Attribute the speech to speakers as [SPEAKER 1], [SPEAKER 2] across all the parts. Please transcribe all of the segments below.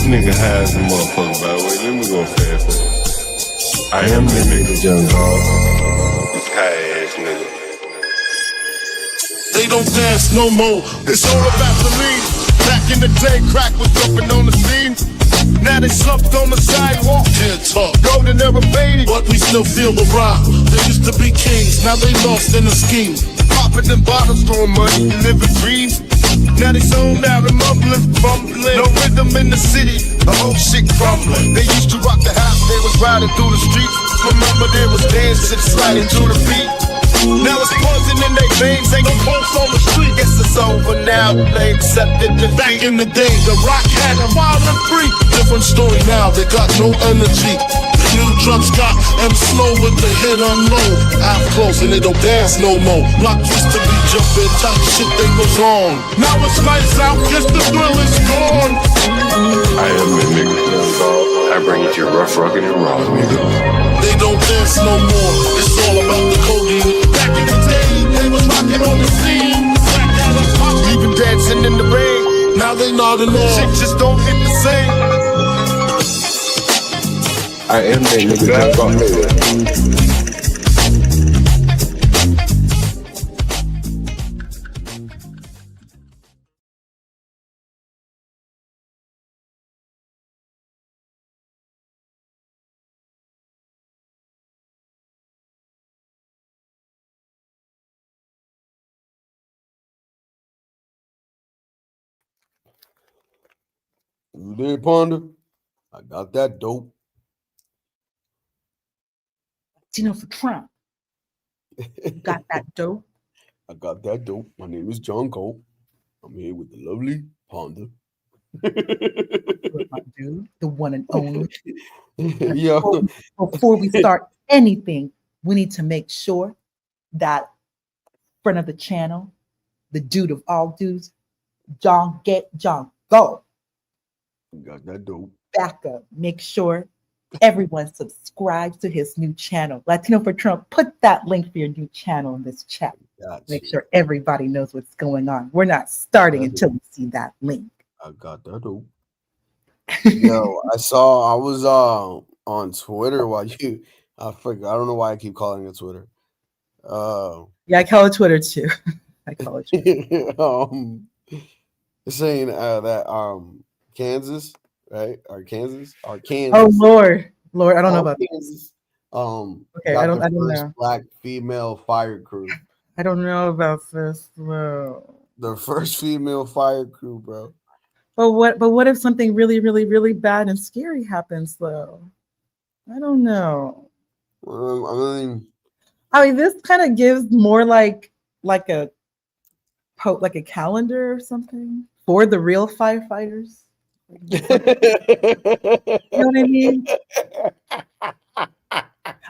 [SPEAKER 1] Nigga has a motherfucker, by the way. Let me go fast. I am the nigga, young dog. This high ass nigga.
[SPEAKER 2] They don't dance no more. It's all about the lean. Back in the day, crack was jumping on the scene. Now they slumped on the sidewalk.
[SPEAKER 3] Can't talk,
[SPEAKER 2] Golden era faded,
[SPEAKER 3] but we still feel the rock. They used to be kings, now they lost in the scheme.
[SPEAKER 2] popping them bottles, throwing money, living dreams. Now they zoned out and mumbling, fumbling. No rhythm in the city, the whole shit crumbling. They used to rock the house, they was riding through the streets. Remember there was dancing, sliding to the beat. Now it's poison in their veins, ain't no pulse on the street. Guess it's over now, they accepted defeat.
[SPEAKER 3] Back in the day, the rock had them wild and free. Different story now, they got no energy. New drugs got them slow with the hit unload. Out close and they don't dance no more. Block used to be jumping, type shit they was on. Now it's lights out, guess the thrill is gone.
[SPEAKER 1] I am the nigga, young dog. I bring it to you rough, rugged, and raw, nigga.
[SPEAKER 3] They don't dance no more, it's all about the codeine. Back in the day, they was rocking on the scene. Back out of pop,
[SPEAKER 2] Even dancing in the rain,
[SPEAKER 3] now they nodding off.
[SPEAKER 2] shit just don't hit the same.
[SPEAKER 1] I am that nigga, young dog.
[SPEAKER 4] You did, Ponder? I got that dope.
[SPEAKER 5] For Trump. Got that dope.
[SPEAKER 4] I got that dope. My name is John Galt. I'm here with the lovely Ponder.
[SPEAKER 5] My dude, the one and only.
[SPEAKER 4] Yeah.
[SPEAKER 5] Before we start anything, we need to make sure that friend of the channel, the dude of all dudes, John Galt.
[SPEAKER 4] Got that dope.
[SPEAKER 5] Back up. Make sure everyone subscribes to his new channel. Latino for Trump, put that link for your new channel in this chat. Make sure everybody knows what's going on. We're not starting until we see that link.
[SPEAKER 4] I got that dope. Yo, I was on Twitter while I forgot. I don't know why I keep calling it Twitter.
[SPEAKER 5] Yeah, I call it Twitter too. I call it Twitter.
[SPEAKER 4] Saying that Kansas, right? Arkansas.
[SPEAKER 5] Oh Lord, I don't know about
[SPEAKER 4] Kansas.
[SPEAKER 5] Okay, I don't know.
[SPEAKER 4] Black female fire crew.
[SPEAKER 5] I don't know about this, bro.
[SPEAKER 4] The first female fire crew, bro.
[SPEAKER 5] But what if something really, really, really bad and scary happens, though? I don't know. I mean, this kind of gives more like a calendar or something for the real firefighters. You know what I mean? I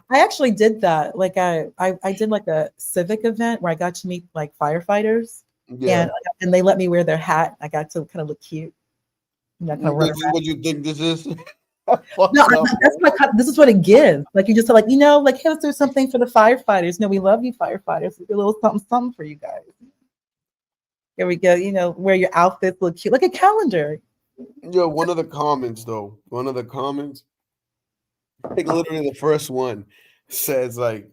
[SPEAKER 5] actually did that. Like I did like a civic event where I got to meet like firefighters, and they let me wear their hat. I got to kind of look cute.
[SPEAKER 4] This is what you think this is?
[SPEAKER 5] No, this is what it gives. Like you just like hey, let's do something for the firefighters. No, we love you, firefighters. We'll do a little something for you guys. Here we go. Wear your outfits, look cute, like a calendar.
[SPEAKER 4] Yo, one of the comments, I think literally the first one says like,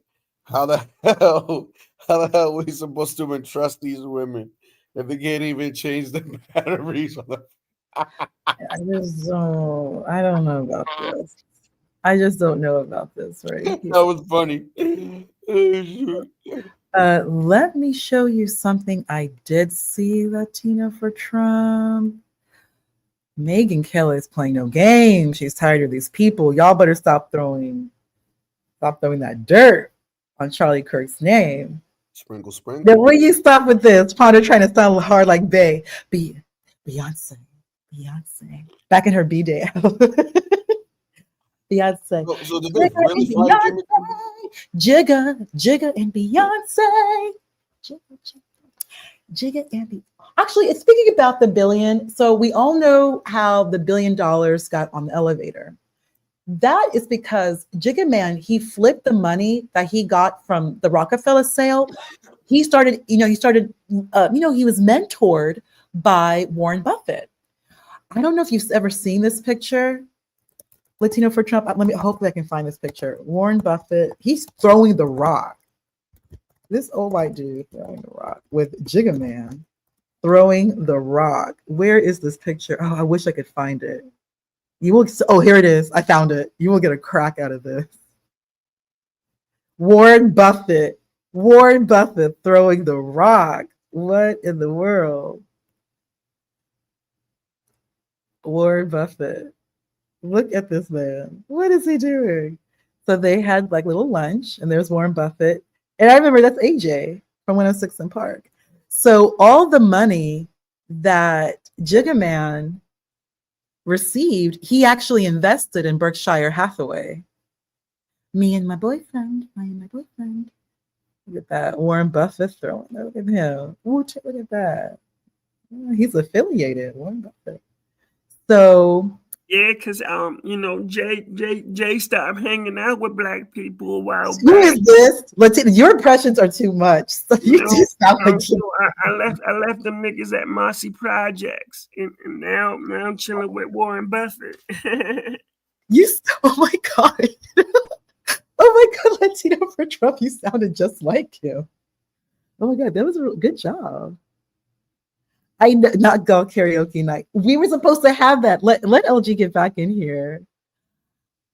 [SPEAKER 4] how the hell are we supposed to entrust these women if they can't even change the batteries on the
[SPEAKER 5] I don't know about this. I just don't know about this right here.
[SPEAKER 4] That was funny.
[SPEAKER 5] Let me show you something I did see, Latino for Trump. Megyn Kelly is playing no game. She's tired of these people. Y'all better stop throwing that dirt on Charlie Kirk's name.
[SPEAKER 4] Sprinkle.
[SPEAKER 5] Then will you stop with this? Ponder trying to sound hard like Beyonce. Back in her B-Day. Beyonce.
[SPEAKER 4] So did they really fight
[SPEAKER 5] Jigga and Beyonce. Jigga and Beyonce. Actually, speaking about the billion, so we all know how the $1 billion got on the elevator. That is because Jigga Man, he flipped the money that he got from the Rockefeller sale. He was mentored by Warren Buffett. I don't know if you've ever seen this picture. Latino for Trump. Hopefully I can find this picture. Warren Buffett. He's throwing the rock. This old white dude throwing the rock with Jigga Man throwing the rock. Where is this picture? Oh, I wish I could find it. You will. Oh, here it is. I found it. You will get a crack out of this. Warren Buffett. Warren Buffett throwing the rock. What in the world? Warren Buffett. Look at this man. What is he doing? So they had like little lunch, and there's Warren Buffett. And I remember that's AJ from 106 in Park. So all the money that Jigga Man received, he actually invested in Berkshire Hathaway. Me and my boyfriend. Look at that. Warren Buffett throwing. Look at him. Look at that. He's affiliated. Warren Buffett. So
[SPEAKER 6] yeah, because Jay stopped hanging out with black people a while back.
[SPEAKER 5] Who is this? Latina, your impressions are too much. So you just sound like
[SPEAKER 6] I left them niggas at Mossy Projects, and now I'm chilling with Warren Buffett.
[SPEAKER 5] Oh my god. Oh my god, Latino for Trump, you sounded just like him. Oh my god, that was a good job. I know, not Galt karaoke night. We were supposed to have that. Let LG get back in here.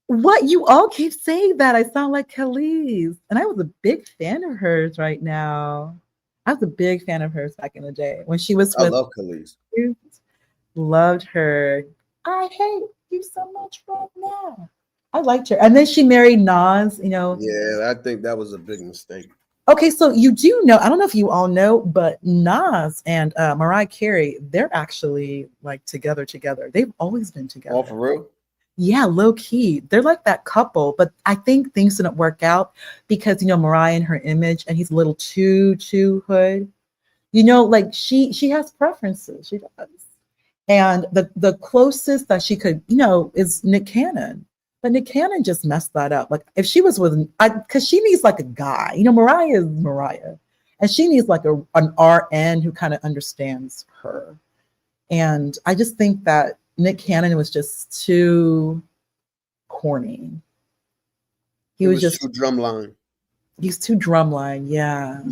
[SPEAKER 5] What? You all keep saying that. I sound like Khalees. And I was a big fan of hers right now. I was a big fan of hers back in the day. When she was with...
[SPEAKER 4] I love Khalees.
[SPEAKER 5] Loved her. I hate you so much right now. I liked her. And then she married Nas,
[SPEAKER 4] Yeah, I think that was a big mistake.
[SPEAKER 5] Okay, so you do know, I don't know if you all know, but Nas and Mariah Carey, they're actually like together. They've always been together.
[SPEAKER 4] Oh, for real?
[SPEAKER 5] Yeah, low key. They're like that couple, but I think things didn't work out because, Mariah and her image, and he's a little too hood. Like she has preferences. She does. And the closest that she could, is Nick Cannon. But Nick Cannon just messed that up. Like if she was because she needs like a guy. Mariah is Mariah, and she needs like an RN who kind of understands her. And I just think that Nick Cannon was just too corny. He was just
[SPEAKER 4] too drumline.
[SPEAKER 5] He's too drumline, yeah.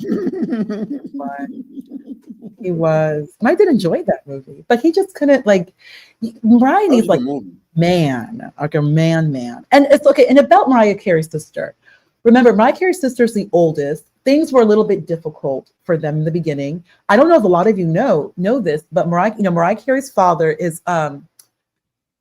[SPEAKER 5] He was, and I did enjoy that movie, but he just couldn't Mariah needs like a man, and it's okay. And about Mariah Carey's sister, remember Mariah Carey's sister is the oldest. Things were a little bit difficult for them in the beginning. I don't know if a lot of you know this, but Mariah Carey's father is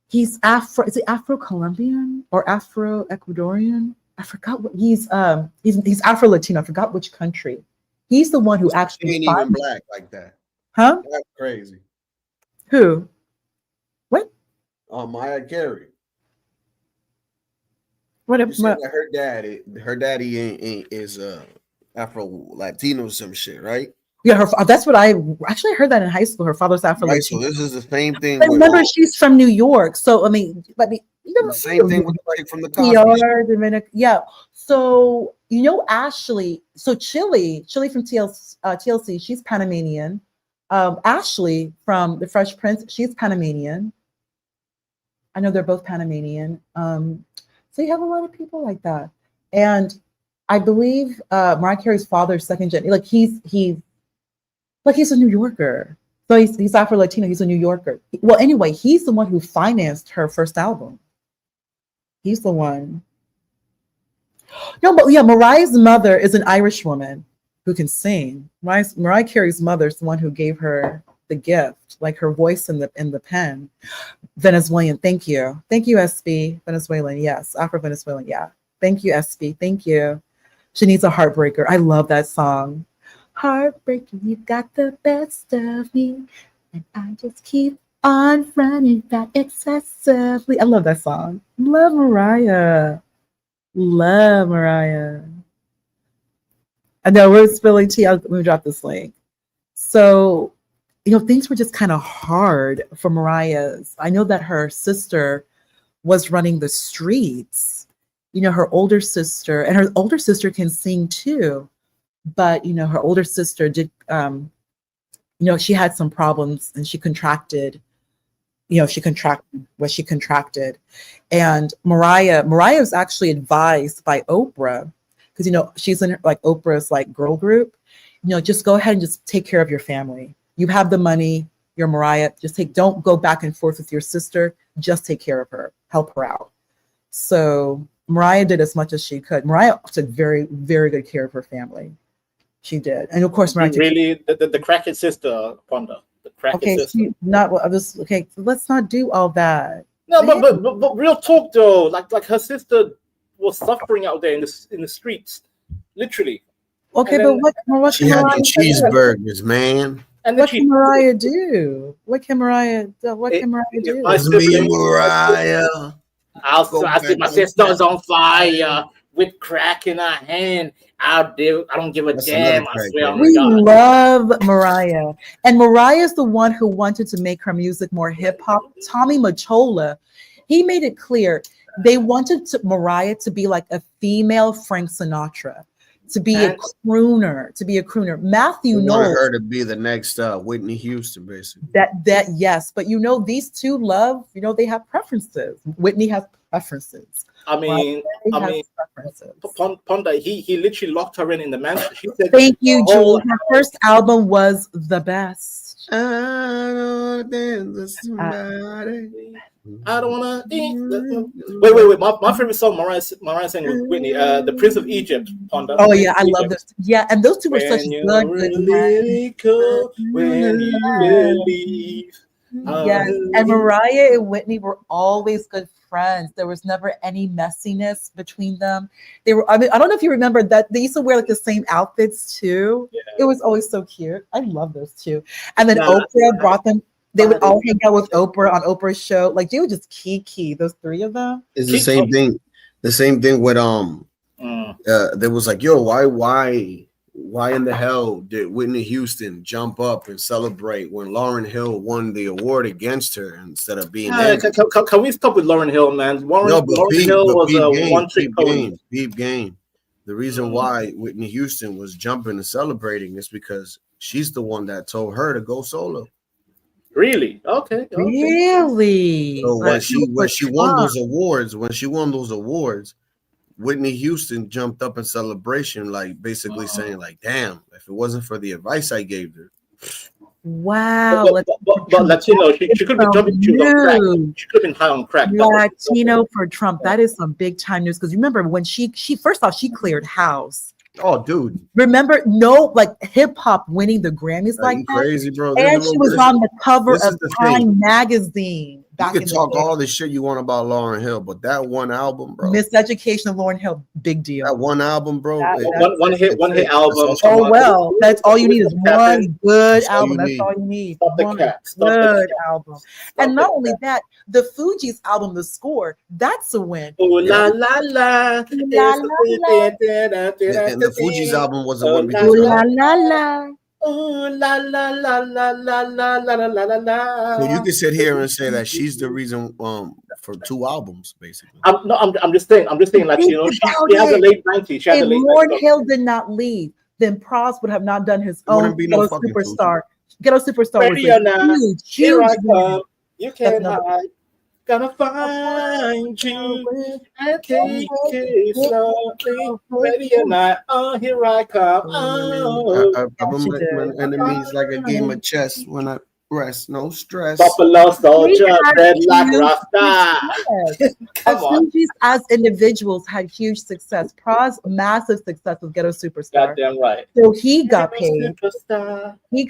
[SPEAKER 5] he's Afro-Colombian or Afro-Ecuadorian. I forgot what he's Afro-Latino. I forgot which country. He's the one who actually
[SPEAKER 4] ain't even black like that.
[SPEAKER 5] Huh?
[SPEAKER 4] That's crazy.
[SPEAKER 5] Who? What?
[SPEAKER 4] Mariah Carey.
[SPEAKER 5] Her
[SPEAKER 4] daddy is Afro Latino some shit, right?
[SPEAKER 5] Yeah, that's what I actually heard that in high school. Her father's Afro Latino.
[SPEAKER 4] Right, so this is the same thing.
[SPEAKER 5] But remember, she's from New York, so the
[SPEAKER 4] same thing with the from the Cosby.
[SPEAKER 5] Yeah. So Ashley. So Chili from TLC, she's Panamanian. Ashley from The Fresh Prince, she's Panamanian. I know they're both Panamanian. So you have a lot of people like that, and I believe Mariah Carey's father's second gen. He's a New Yorker. So he's Afro Latino. He's a New Yorker. Well, anyway, he's the one who financed her first album. He's the one. No, but yeah, Mariah's mother is an Irish woman who can sing. Mariah Carey's mother is the one who gave her the gift, like her voice in the pen. Venezuelan. Thank you, SB. Venezuelan. Yes, Afro-Venezuelan. Yeah. Thank you, SB. Thank you. She needs a heartbreaker. I love that song. Heartbreaker, you've got the best of me, and I just keep on running back excessively. I love that song. Love Mariah. I know we're spilling tea. Let me drop this link. So, things were just kind of hard for Mariah's. I know that her sister was running the streets. Her older sister, and her older sister can sing too. But, her older sister did, she had some problems and she contracted, she contracted what she contracted. And Mariah was actually advised by Oprah, because she's in like Oprah's like girl group. Just go ahead and just take care of your family. You have the money. You're Mariah. Don't go back and forth with your sister. Just take care of her. Help her out. So Mariah did as much as she could. Mariah took very, very good care of her family. She did. And of course, Mariah
[SPEAKER 7] really the crackhead sister, Fonda. The crackhead sister.
[SPEAKER 5] Let's not do all that.
[SPEAKER 7] No, but real talk though, like her sister was suffering out there in the streets, literally.
[SPEAKER 5] Okay,
[SPEAKER 7] then,
[SPEAKER 5] but what
[SPEAKER 4] she had the cheeseburgers, man.
[SPEAKER 7] And
[SPEAKER 5] what can Mariah do? What can Mariah do?
[SPEAKER 4] It's me, Mariah.
[SPEAKER 7] I see my sister's on fire with crack in her hand. I don't give a damn. I swear.
[SPEAKER 5] We love Mariah. And Mariah's the one who wanted to make her music more hip hop. Tommy Mottola, he made it clear they wanted Mariah to be like a female Frank Sinatra. To be a crooner. Matthew Knowles
[SPEAKER 4] wanted her to be the next Whitney Houston, basically.
[SPEAKER 5] That yes, but these two love. They have preferences. Whitney has preferences.
[SPEAKER 7] Ponda, he literally locked her in the mansion. She said,
[SPEAKER 5] "Thank you, Jules. Her first album was the best."
[SPEAKER 4] I don't dance with somebody.
[SPEAKER 7] I don't wanna eat. Wait. My favorite song, Mariah sang with Whitney, "The Prince of Egypt." Ponda.
[SPEAKER 5] Oh yeah, I love this. Yeah, and those two were such good.
[SPEAKER 7] Really cool when you believe.
[SPEAKER 5] Yes, and Mariah and Whitney were always good friends. There was never any messiness between them. They were. I don't know if you remember that they used to wear like the same outfits too. Yeah. It was always so cute. I love those two. And then Oprah brought them. They would all hang out with Oprah on Oprah's show. Like they would just kiki, those three of them.
[SPEAKER 4] It's the same thing. The same thing with there was like, yo, why in the hell did Whitney Houston jump up and celebrate when Lauryn Hill won the award against her instead of being
[SPEAKER 7] can we stop with Lauryn Hill, man? Lauryn Hill was a one-trick pony.
[SPEAKER 4] Deep game. The reason why Whitney Houston was jumping and celebrating is because she's the one that told her to go solo.
[SPEAKER 7] Really? Okay.
[SPEAKER 5] Really?
[SPEAKER 4] So when she won those awards, Whitney Houston jumped up in celebration, like basically saying, like, "Damn, if it wasn't for the advice I gave her."
[SPEAKER 5] Wow.
[SPEAKER 7] But Latino, she could be jumping on crack. She could have been high on crack.
[SPEAKER 5] Latino for Trump. That is some big time news. Because remember when she first off, she cleared house.
[SPEAKER 4] Oh, dude.
[SPEAKER 5] Remember, hip hop winning the Grammys like that.
[SPEAKER 4] Crazy, bro.
[SPEAKER 5] And she was on the cover of Time magazine.
[SPEAKER 4] You can talk all the shit you want about Lauryn Hill, but that one album, bro.
[SPEAKER 5] Miseducation of Lauryn Hill, big deal.
[SPEAKER 4] That one album, bro.
[SPEAKER 7] One hit album.
[SPEAKER 5] Oh well, that's all you need is one good album. That's all you need. One good album. And not only that, the Fugees album, The Score, that's a win.
[SPEAKER 7] Oh la la la.
[SPEAKER 4] And the Fugees album was the one we
[SPEAKER 5] just la la la.
[SPEAKER 7] Oh la la la la la la la la la la.
[SPEAKER 4] So you can sit here and say that she's the reason for two albums, basically.
[SPEAKER 7] I'm just saying, like, she has a late 90s. She has a late 90s.
[SPEAKER 5] Lauryn Hill did not leave, then Pras would have not done his own Ghetto Superstar. Ghetto Superstar was huge.
[SPEAKER 7] Here I come. You can't hide. Gonna find you and take it slowly. Ready or not, here I come.
[SPEAKER 4] I let my enemies like a game of chess when I rest, no stress.
[SPEAKER 7] Buffalo soldier, red like Rasta. Come on.
[SPEAKER 5] Fugees as individuals had huge success. Pras massive success with Ghetto Superstar.
[SPEAKER 7] Goddamn right.
[SPEAKER 5] So he got paid. He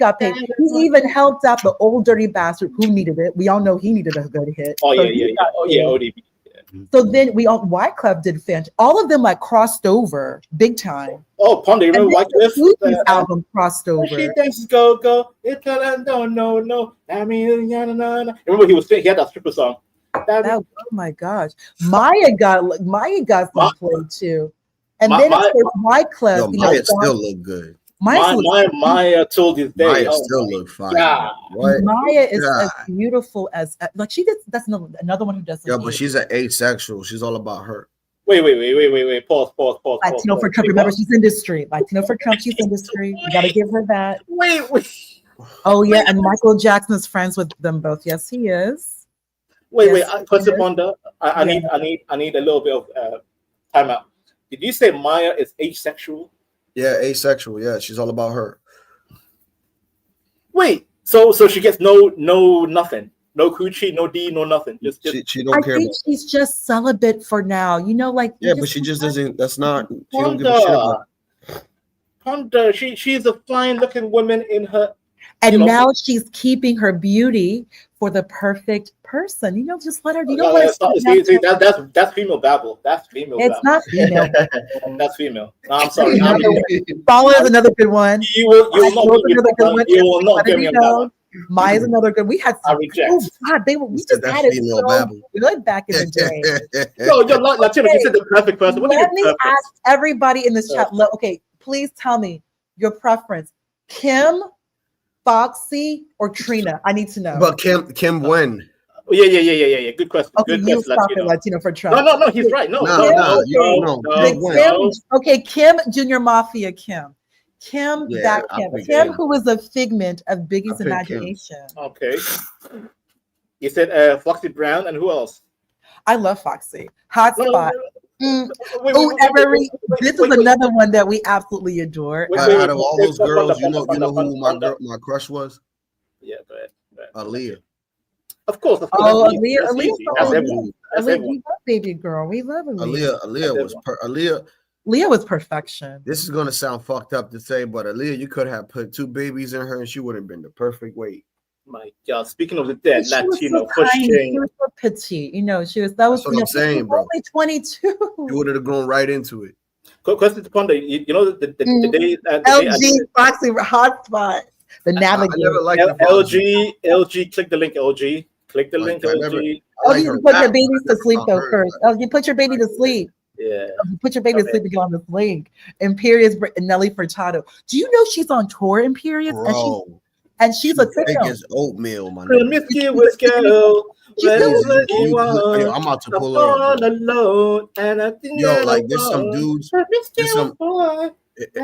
[SPEAKER 5] even helped out the old dirty bastard who needed it. We all know he needed a good hit.
[SPEAKER 7] ODB.
[SPEAKER 5] So then Wyclef did fantastic. All of them like crossed over big time.
[SPEAKER 7] Oh, Ponda, you remember
[SPEAKER 5] Wyclef's album crossed over.
[SPEAKER 7] She thinks go. It no. I mean, remember he had that stripper song.
[SPEAKER 5] Oh my gosh, Maya got some play too, and then of course Wyclef.
[SPEAKER 4] Maya still look good.
[SPEAKER 7] Maya told his day.
[SPEAKER 4] Maya still look fine.
[SPEAKER 5] Maya is as beautiful as like she did. That's another one who doesn't.
[SPEAKER 4] Yeah, but she's an asexual. She's all about her.
[SPEAKER 7] Wait. Pause.
[SPEAKER 5] Latino for Trump. Remember, she's industry. Latino for Trump. She's industry. You gotta give her that.
[SPEAKER 7] Wait.
[SPEAKER 5] Oh yeah, and Michael Jackson is friends with them both. Yes, he is.
[SPEAKER 7] Wait,
[SPEAKER 5] Yes,
[SPEAKER 7] question,
[SPEAKER 5] yes.
[SPEAKER 7] Ponda. I need a little bit of timeout. Did you say Maya is asexual?
[SPEAKER 4] Yeah, asexual. Yeah, she's all about her.
[SPEAKER 7] Wait, so she gets no nothing, no coochie, no D, no nothing. Just
[SPEAKER 4] She don't care
[SPEAKER 5] think
[SPEAKER 4] about.
[SPEAKER 5] she's just celibate for now. You know, like
[SPEAKER 4] Yeah, but she just doesn't. That's not. She don't give a shit about.
[SPEAKER 7] Ponda. She's a fine looking woman in her.
[SPEAKER 5] And now she's keeping her beauty for the perfect person. You know, just let her. You don't want to
[SPEAKER 7] see that's female babble. That's female.
[SPEAKER 5] It's
[SPEAKER 7] babble.
[SPEAKER 5] not female.
[SPEAKER 7] That's female. No, I'm sorry.
[SPEAKER 5] Follow is another good one.
[SPEAKER 7] You will not get me on that one.
[SPEAKER 5] Maya's another good. We had some.
[SPEAKER 7] I reject.
[SPEAKER 5] Oh God, we just had it so good back in the day.
[SPEAKER 7] No, you're not Latino. You said the perfect person.
[SPEAKER 5] Let me ask everybody in this chat. Okay, please tell me your preference: Kim, Foxy, or Trina? I need to know.
[SPEAKER 4] But Kim when?
[SPEAKER 7] Yeah. Good question.
[SPEAKER 5] Okay,
[SPEAKER 7] good
[SPEAKER 5] you
[SPEAKER 7] question,
[SPEAKER 5] stop it, Latino for Trump.
[SPEAKER 7] No. He's right. No.
[SPEAKER 5] Okay, Kim, Junior Mafia, Kim. Kim,
[SPEAKER 4] Yeah,
[SPEAKER 5] Kim, who was a figment of Biggie's imagination.
[SPEAKER 7] Okay. You said Foxy Brown, and who else?
[SPEAKER 5] I love Foxy. Hot Spot.
[SPEAKER 7] Wait,
[SPEAKER 5] this is another one that we absolutely adore.
[SPEAKER 4] Out of all those girls, you know who my crush was?
[SPEAKER 7] Yeah, go ahead.
[SPEAKER 4] Aaliyah.
[SPEAKER 7] Of course.
[SPEAKER 5] Oh, Aaliyah.
[SPEAKER 7] We
[SPEAKER 5] love baby girl. We love Aaliyah.
[SPEAKER 7] Aaliyah
[SPEAKER 5] was perfection.
[SPEAKER 4] This is gonna sound fucked up to say, but Aaliyah, you could have put 2 babies in her, and she would have been the perfect weight.
[SPEAKER 7] My God, speaking of the dead, Latino,
[SPEAKER 5] she was so petite. You know, that was
[SPEAKER 4] what I'm saying, bro.
[SPEAKER 5] Only 22.
[SPEAKER 4] You would have grown right into it.
[SPEAKER 7] Question to Ponda. You know the day
[SPEAKER 5] LG Foxy Hotspot. The navigator.
[SPEAKER 4] I never liked
[SPEAKER 7] LG. Click the link. LG. Click the link. LG.
[SPEAKER 5] You put your babies to sleep though first. You put your baby to sleep.
[SPEAKER 7] Yeah.
[SPEAKER 5] You put your baby to sleep and go on this link. Imperious Nelly Furtado. Do you know she's on tour, Imperious?
[SPEAKER 4] Bro.
[SPEAKER 5] And she's a
[SPEAKER 4] thick as oatmeal, my
[SPEAKER 7] promiscuous girl.
[SPEAKER 4] I'm about to pull her up.
[SPEAKER 7] Alone, and I think
[SPEAKER 4] like there's some dudes. I'm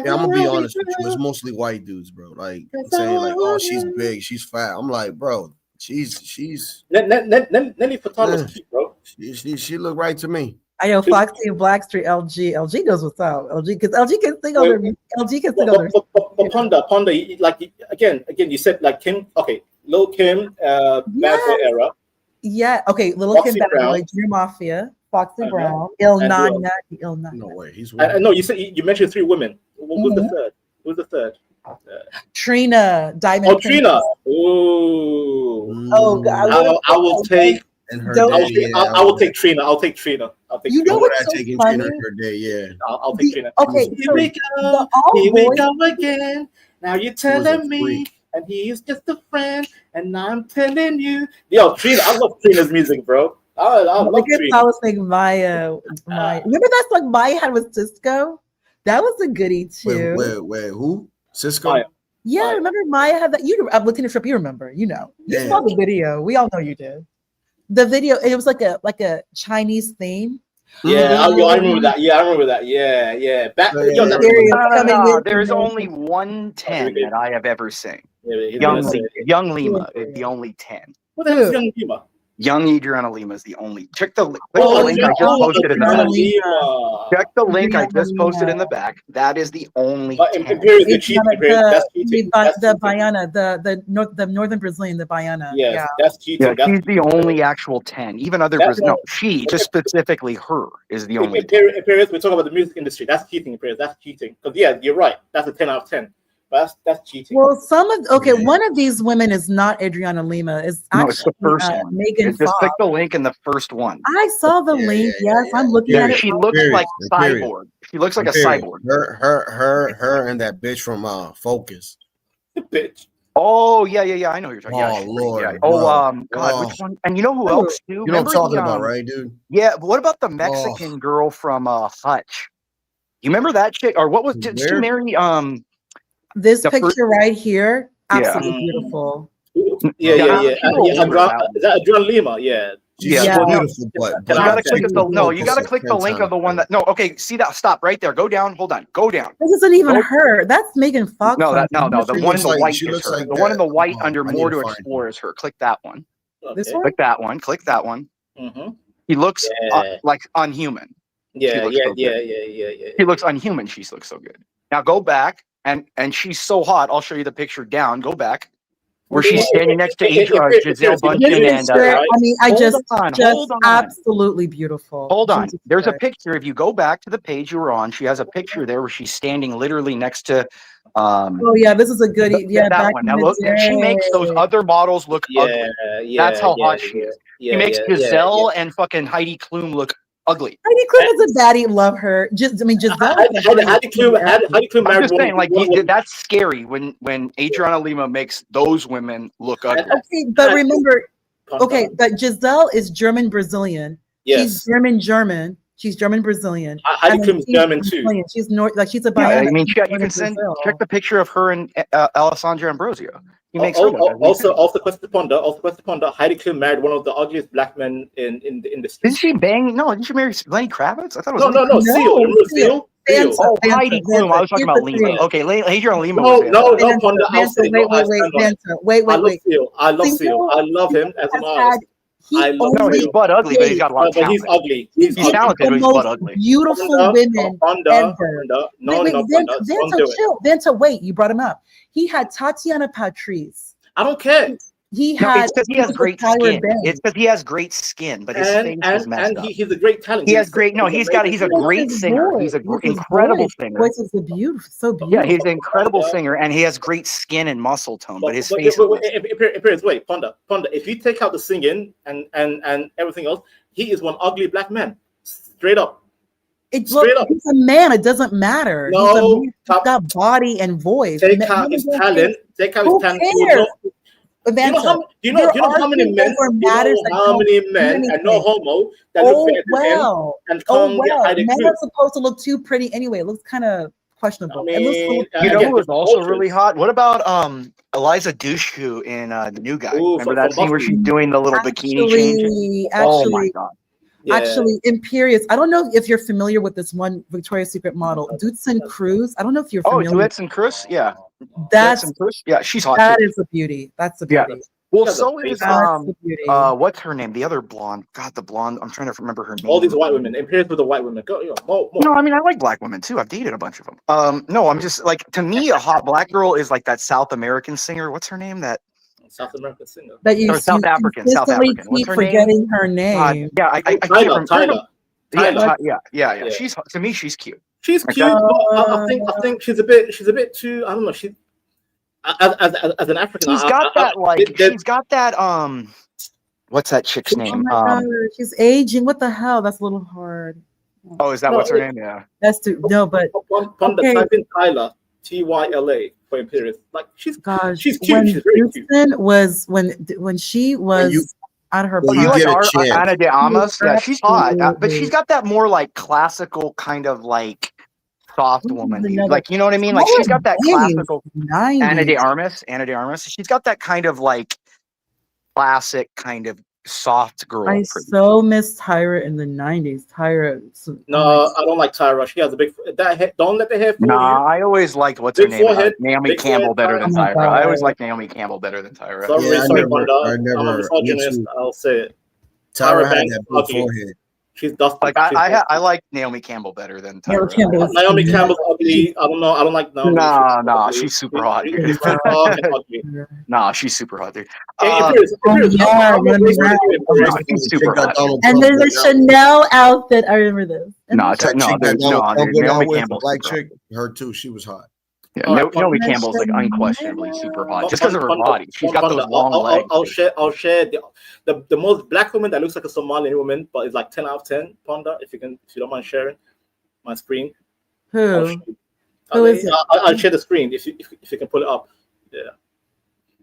[SPEAKER 4] gonna be honest with you. It's mostly white dudes, bro. Like saying like, oh, she's big, she's fat. I'm like, bro, she's
[SPEAKER 7] Nelly Furtado's cute, bro.
[SPEAKER 4] She look right to me.
[SPEAKER 5] I know Foxy and Blackstreet. LG knows what's up. LG can sing on their. LG can sing on their.
[SPEAKER 7] But Ponda, like again, you said like Kim. Okay, Lil Kim, Bad Boy era.
[SPEAKER 5] Yeah. Okay, Lil Kim, Bad Boy, Dream Mafia, Foxy Brown, Il Nana.
[SPEAKER 4] No way. He's.
[SPEAKER 7] I know you said you mentioned 3 women. Who's the third? Who's the third?
[SPEAKER 5] Trina, Diamond.
[SPEAKER 7] Oh, Trina. Ooh.
[SPEAKER 5] Oh God.
[SPEAKER 7] I will take.
[SPEAKER 4] And her
[SPEAKER 7] I will take Trina. I'll take Trina.
[SPEAKER 5] You know what's so
[SPEAKER 4] taking
[SPEAKER 5] funny?
[SPEAKER 4] Trina her day, yeah.
[SPEAKER 7] I'll take Trina.
[SPEAKER 5] Okay,
[SPEAKER 7] here we go again. Now you're telling me, and he's just a friend, and I'm telling you. Yo, Trina, I love Trina's music, bro. I love Trina.
[SPEAKER 5] I was thinking Maya. Remember that song Maya had with Cisco? That was a goodie too.
[SPEAKER 4] Wait, who? Cisco?
[SPEAKER 7] Maya.
[SPEAKER 5] Yeah, remember Maya had that. I'm looking at you remember, you know. You saw the video. We all know you did. The video, it was like a Chinese theme.
[SPEAKER 7] Yeah, I remember that. Yeah.
[SPEAKER 8] There's only one 10 that I have ever seen. Young Lima is the only 10.
[SPEAKER 7] What the hell is Young Lima?
[SPEAKER 8] Young Adriana Lima is the only. Check the link I just posted in the back. Check the link I just posted in the back. That is the only.
[SPEAKER 5] The Baiana, the northern Brazilian, the Baiana.
[SPEAKER 7] Yeah, that's cheating.
[SPEAKER 8] Yeah, she's the only actual 10. Even other Brazilian. No, she just specifically her is the only.
[SPEAKER 7] Imperius, we're talking about the music industry. That's cheating. Imperius, that's cheating. Because you're right. That's a 10 out of 10. But that's cheating.
[SPEAKER 5] Well, one of these women is not Adriana Lima. It's
[SPEAKER 8] it's the first one.
[SPEAKER 5] Megan
[SPEAKER 8] Just click the link in the first one.
[SPEAKER 5] I saw the link. Yes, I'm looking at it.
[SPEAKER 8] She looks like cyborg. She looks like a cyborg.
[SPEAKER 4] Her, and that bitch from Focus.
[SPEAKER 7] Bitch.
[SPEAKER 8] Oh yeah. I know who you're talking about.
[SPEAKER 4] Oh Lord.
[SPEAKER 8] Yeah. Oh God, which one? And you know who else too?
[SPEAKER 4] You know what I'm talking about, right, dude?
[SPEAKER 8] Yeah. But what about the Mexican girl from Hutch? You remember that chick? Or what was? Did she marry
[SPEAKER 5] this picture right here? Absolutely beautiful.
[SPEAKER 7] Yeah. Is that Adriana Lima? Yeah.
[SPEAKER 4] She's beautiful, but
[SPEAKER 8] you gotta click you gotta click the link of the one that. No, okay. See that? Stop right there. Go down. Hold on. Go down.
[SPEAKER 5] This isn't even her. That's Megan Fox.
[SPEAKER 8] No. The one in the white is her. The one in the white under More to Explore is her. Click that one.
[SPEAKER 5] This
[SPEAKER 7] Okay.
[SPEAKER 5] one?
[SPEAKER 8] Click that one. Click that one.
[SPEAKER 7] Mm-hmm.
[SPEAKER 8] He looks
[SPEAKER 7] Yeah.
[SPEAKER 8] like unhuman.
[SPEAKER 7] Yeah,
[SPEAKER 8] looks
[SPEAKER 7] yeah,
[SPEAKER 8] so
[SPEAKER 7] yeah,
[SPEAKER 8] good.
[SPEAKER 7] yeah.
[SPEAKER 8] He looks unhuman. She looks so good. Now go back, and she's so hot. I'll show you the picture down. Go back. Where she's standing next to Giselle Bundchen and
[SPEAKER 5] I mean, I
[SPEAKER 8] hold
[SPEAKER 5] just
[SPEAKER 8] on.
[SPEAKER 5] absolutely beautiful.
[SPEAKER 8] Hold on.
[SPEAKER 5] Jesus
[SPEAKER 8] There's a
[SPEAKER 5] Christ.
[SPEAKER 8] picture. If you go back to the page you were on, she has a picture there where she's standing literally next to.
[SPEAKER 5] Oh yeah, this is a goodie. Yeah,
[SPEAKER 8] that
[SPEAKER 5] back
[SPEAKER 8] one.
[SPEAKER 5] in
[SPEAKER 8] Now
[SPEAKER 5] the
[SPEAKER 8] look, she makes those
[SPEAKER 5] day.
[SPEAKER 8] other models look ugly. That's how hot she is. She makes Giselle and fucking Heidi Klum look ugly.
[SPEAKER 5] Heidi Klum is a baddie. Love her. Giselle.
[SPEAKER 7] Heidi Klum
[SPEAKER 8] I'm just saying, like that's scary when Adriana Lima makes those women look ugly.
[SPEAKER 5] Okay, but remember, but Giselle is German Brazilian.
[SPEAKER 7] Yes.
[SPEAKER 5] She's German. She's German Brazilian.
[SPEAKER 7] Heidi Klum is German too.
[SPEAKER 5] She's she's a
[SPEAKER 8] Yeah,
[SPEAKER 5] bionic.
[SPEAKER 8] I mean, you can check the picture of her and Alessandra Ambrosio. He makes
[SPEAKER 7] also question to ponder. Heidi Klum married one of the ugliest black men in the industry.
[SPEAKER 8] Didn't she bang? No, didn't she marry Lenny Kravitz? I thought it was
[SPEAKER 7] no. Seal.
[SPEAKER 8] Oh, Heidi Klum. I was talking about Lima. Okay, Adriana Lima.
[SPEAKER 7] No, Ponder.
[SPEAKER 5] Wait.
[SPEAKER 7] I love Seal. I love him as an artist.
[SPEAKER 8] He's butt ugly, but he's got a lot of talent.
[SPEAKER 7] He's ugly.
[SPEAKER 8] He's talented, but he's butt ugly.
[SPEAKER 5] Beautiful women ever. Venta, wait, you brought him up. He had Tatiana Patrice.
[SPEAKER 7] I don't care.
[SPEAKER 8] It's because he has great skin. It's because he has great skin, but his face is messed up.
[SPEAKER 7] He's a great talent.
[SPEAKER 8] He has great. No, he's a great singer. He's an incredible singer.
[SPEAKER 5] Voice is so beautiful.
[SPEAKER 8] Yeah, he's an incredible singer, and he has great skin and muscle tone. But his face.
[SPEAKER 7] Wait, Ponder. If you take out the singing and everything else, he is one ugly black man. Straight up.
[SPEAKER 5] He's a man. It doesn't matter.
[SPEAKER 7] No,
[SPEAKER 5] he's got body and voice.
[SPEAKER 7] Take out his talent. Do you know how many men? And no homo that look better than him and come get Heidi Klum.
[SPEAKER 5] Men are supposed to look too pretty anyway. It looks kind of questionable.
[SPEAKER 8] You know who was also really hot? What about Eliza Dushku in The New Guy? Remember that scene where she's doing the little bikini change? Oh my god.
[SPEAKER 5] Yeah. Actually, Imperious. I don't know if you're familiar with this one Victoria's Secret model, Dudson Cruz. I don't know if you're familiar.
[SPEAKER 8] Oh, Dudson Cruz? Yeah.
[SPEAKER 5] Yeah,
[SPEAKER 8] she's hot.
[SPEAKER 5] That is a beauty. That's a beauty.
[SPEAKER 8] Yeah. Well, so is what's her name? The other blonde. God, the blonde. I'm trying to remember her name.
[SPEAKER 7] All these white women. Imperious with the white women. Go.
[SPEAKER 8] No, I mean I like black women too. I've dated a bunch of them. No, I'm just like, to me, a hot black girl is like that South American singer. What's her name? That
[SPEAKER 7] South American singer.
[SPEAKER 8] South African.
[SPEAKER 5] What's her forgetting her name?
[SPEAKER 8] Yeah, I can't remember.
[SPEAKER 7] Tyler.
[SPEAKER 8] Yeah. She's, to me, she's cute.
[SPEAKER 7] She's cute, but I think she's a bit too. I don't know. She's as an African.
[SPEAKER 8] She's got that. What's that chick's name?
[SPEAKER 5] God, she's aging. What the hell? That's a little hard.
[SPEAKER 8] Oh, is that what's her name? Yeah.
[SPEAKER 5] That's but
[SPEAKER 7] okay. Type in Tyler, Tyla for Imperious. Like she's cute. She's very cute.
[SPEAKER 5] Was when she was out of her body.
[SPEAKER 8] You like Ana de Armas? Yeah, she's hot, but she's got that more like classical kind of like soft woman, like, you know what I mean? Like she's got that classical Ana de Armas. She's got that kind of like classic kind of soft girl.
[SPEAKER 5] I so miss Tyra in the 90s. Tyra.
[SPEAKER 7] No, I don't like Tyra. She has a big don't let the hair fool you.
[SPEAKER 8] I always liked what's her name? Naomi Campbell better than Tyra. I always liked Naomi Campbell better than Tyra.
[SPEAKER 7] Sorry, I'm a misogynist. I'll say it.
[SPEAKER 4] Tyra had that big forehead.
[SPEAKER 7] She's dusty.
[SPEAKER 8] Like I like Naomi Campbell better than Tyra.
[SPEAKER 7] Naomi Campbell's ugly. I don't know. I don't like Naomi.
[SPEAKER 8] Nah, she's super hot. Nah, she's super hot, dude.
[SPEAKER 5] She's super hot. And there's a Chanel outfit. I remember this.
[SPEAKER 8] No, Naomi Campbell's
[SPEAKER 4] black chick. Her too. She was hot.
[SPEAKER 8] Yeah, Naomi Campbell's like unquestionably super hot just because of her body. She's got those long legs.
[SPEAKER 7] I'll share the most black woman that looks like a Somalian woman, but it's like 10 out of 10. Ponder, if you don't mind sharing my screen.
[SPEAKER 5] Who is it?
[SPEAKER 7] I'll share the screen if you can pull it up. Yeah.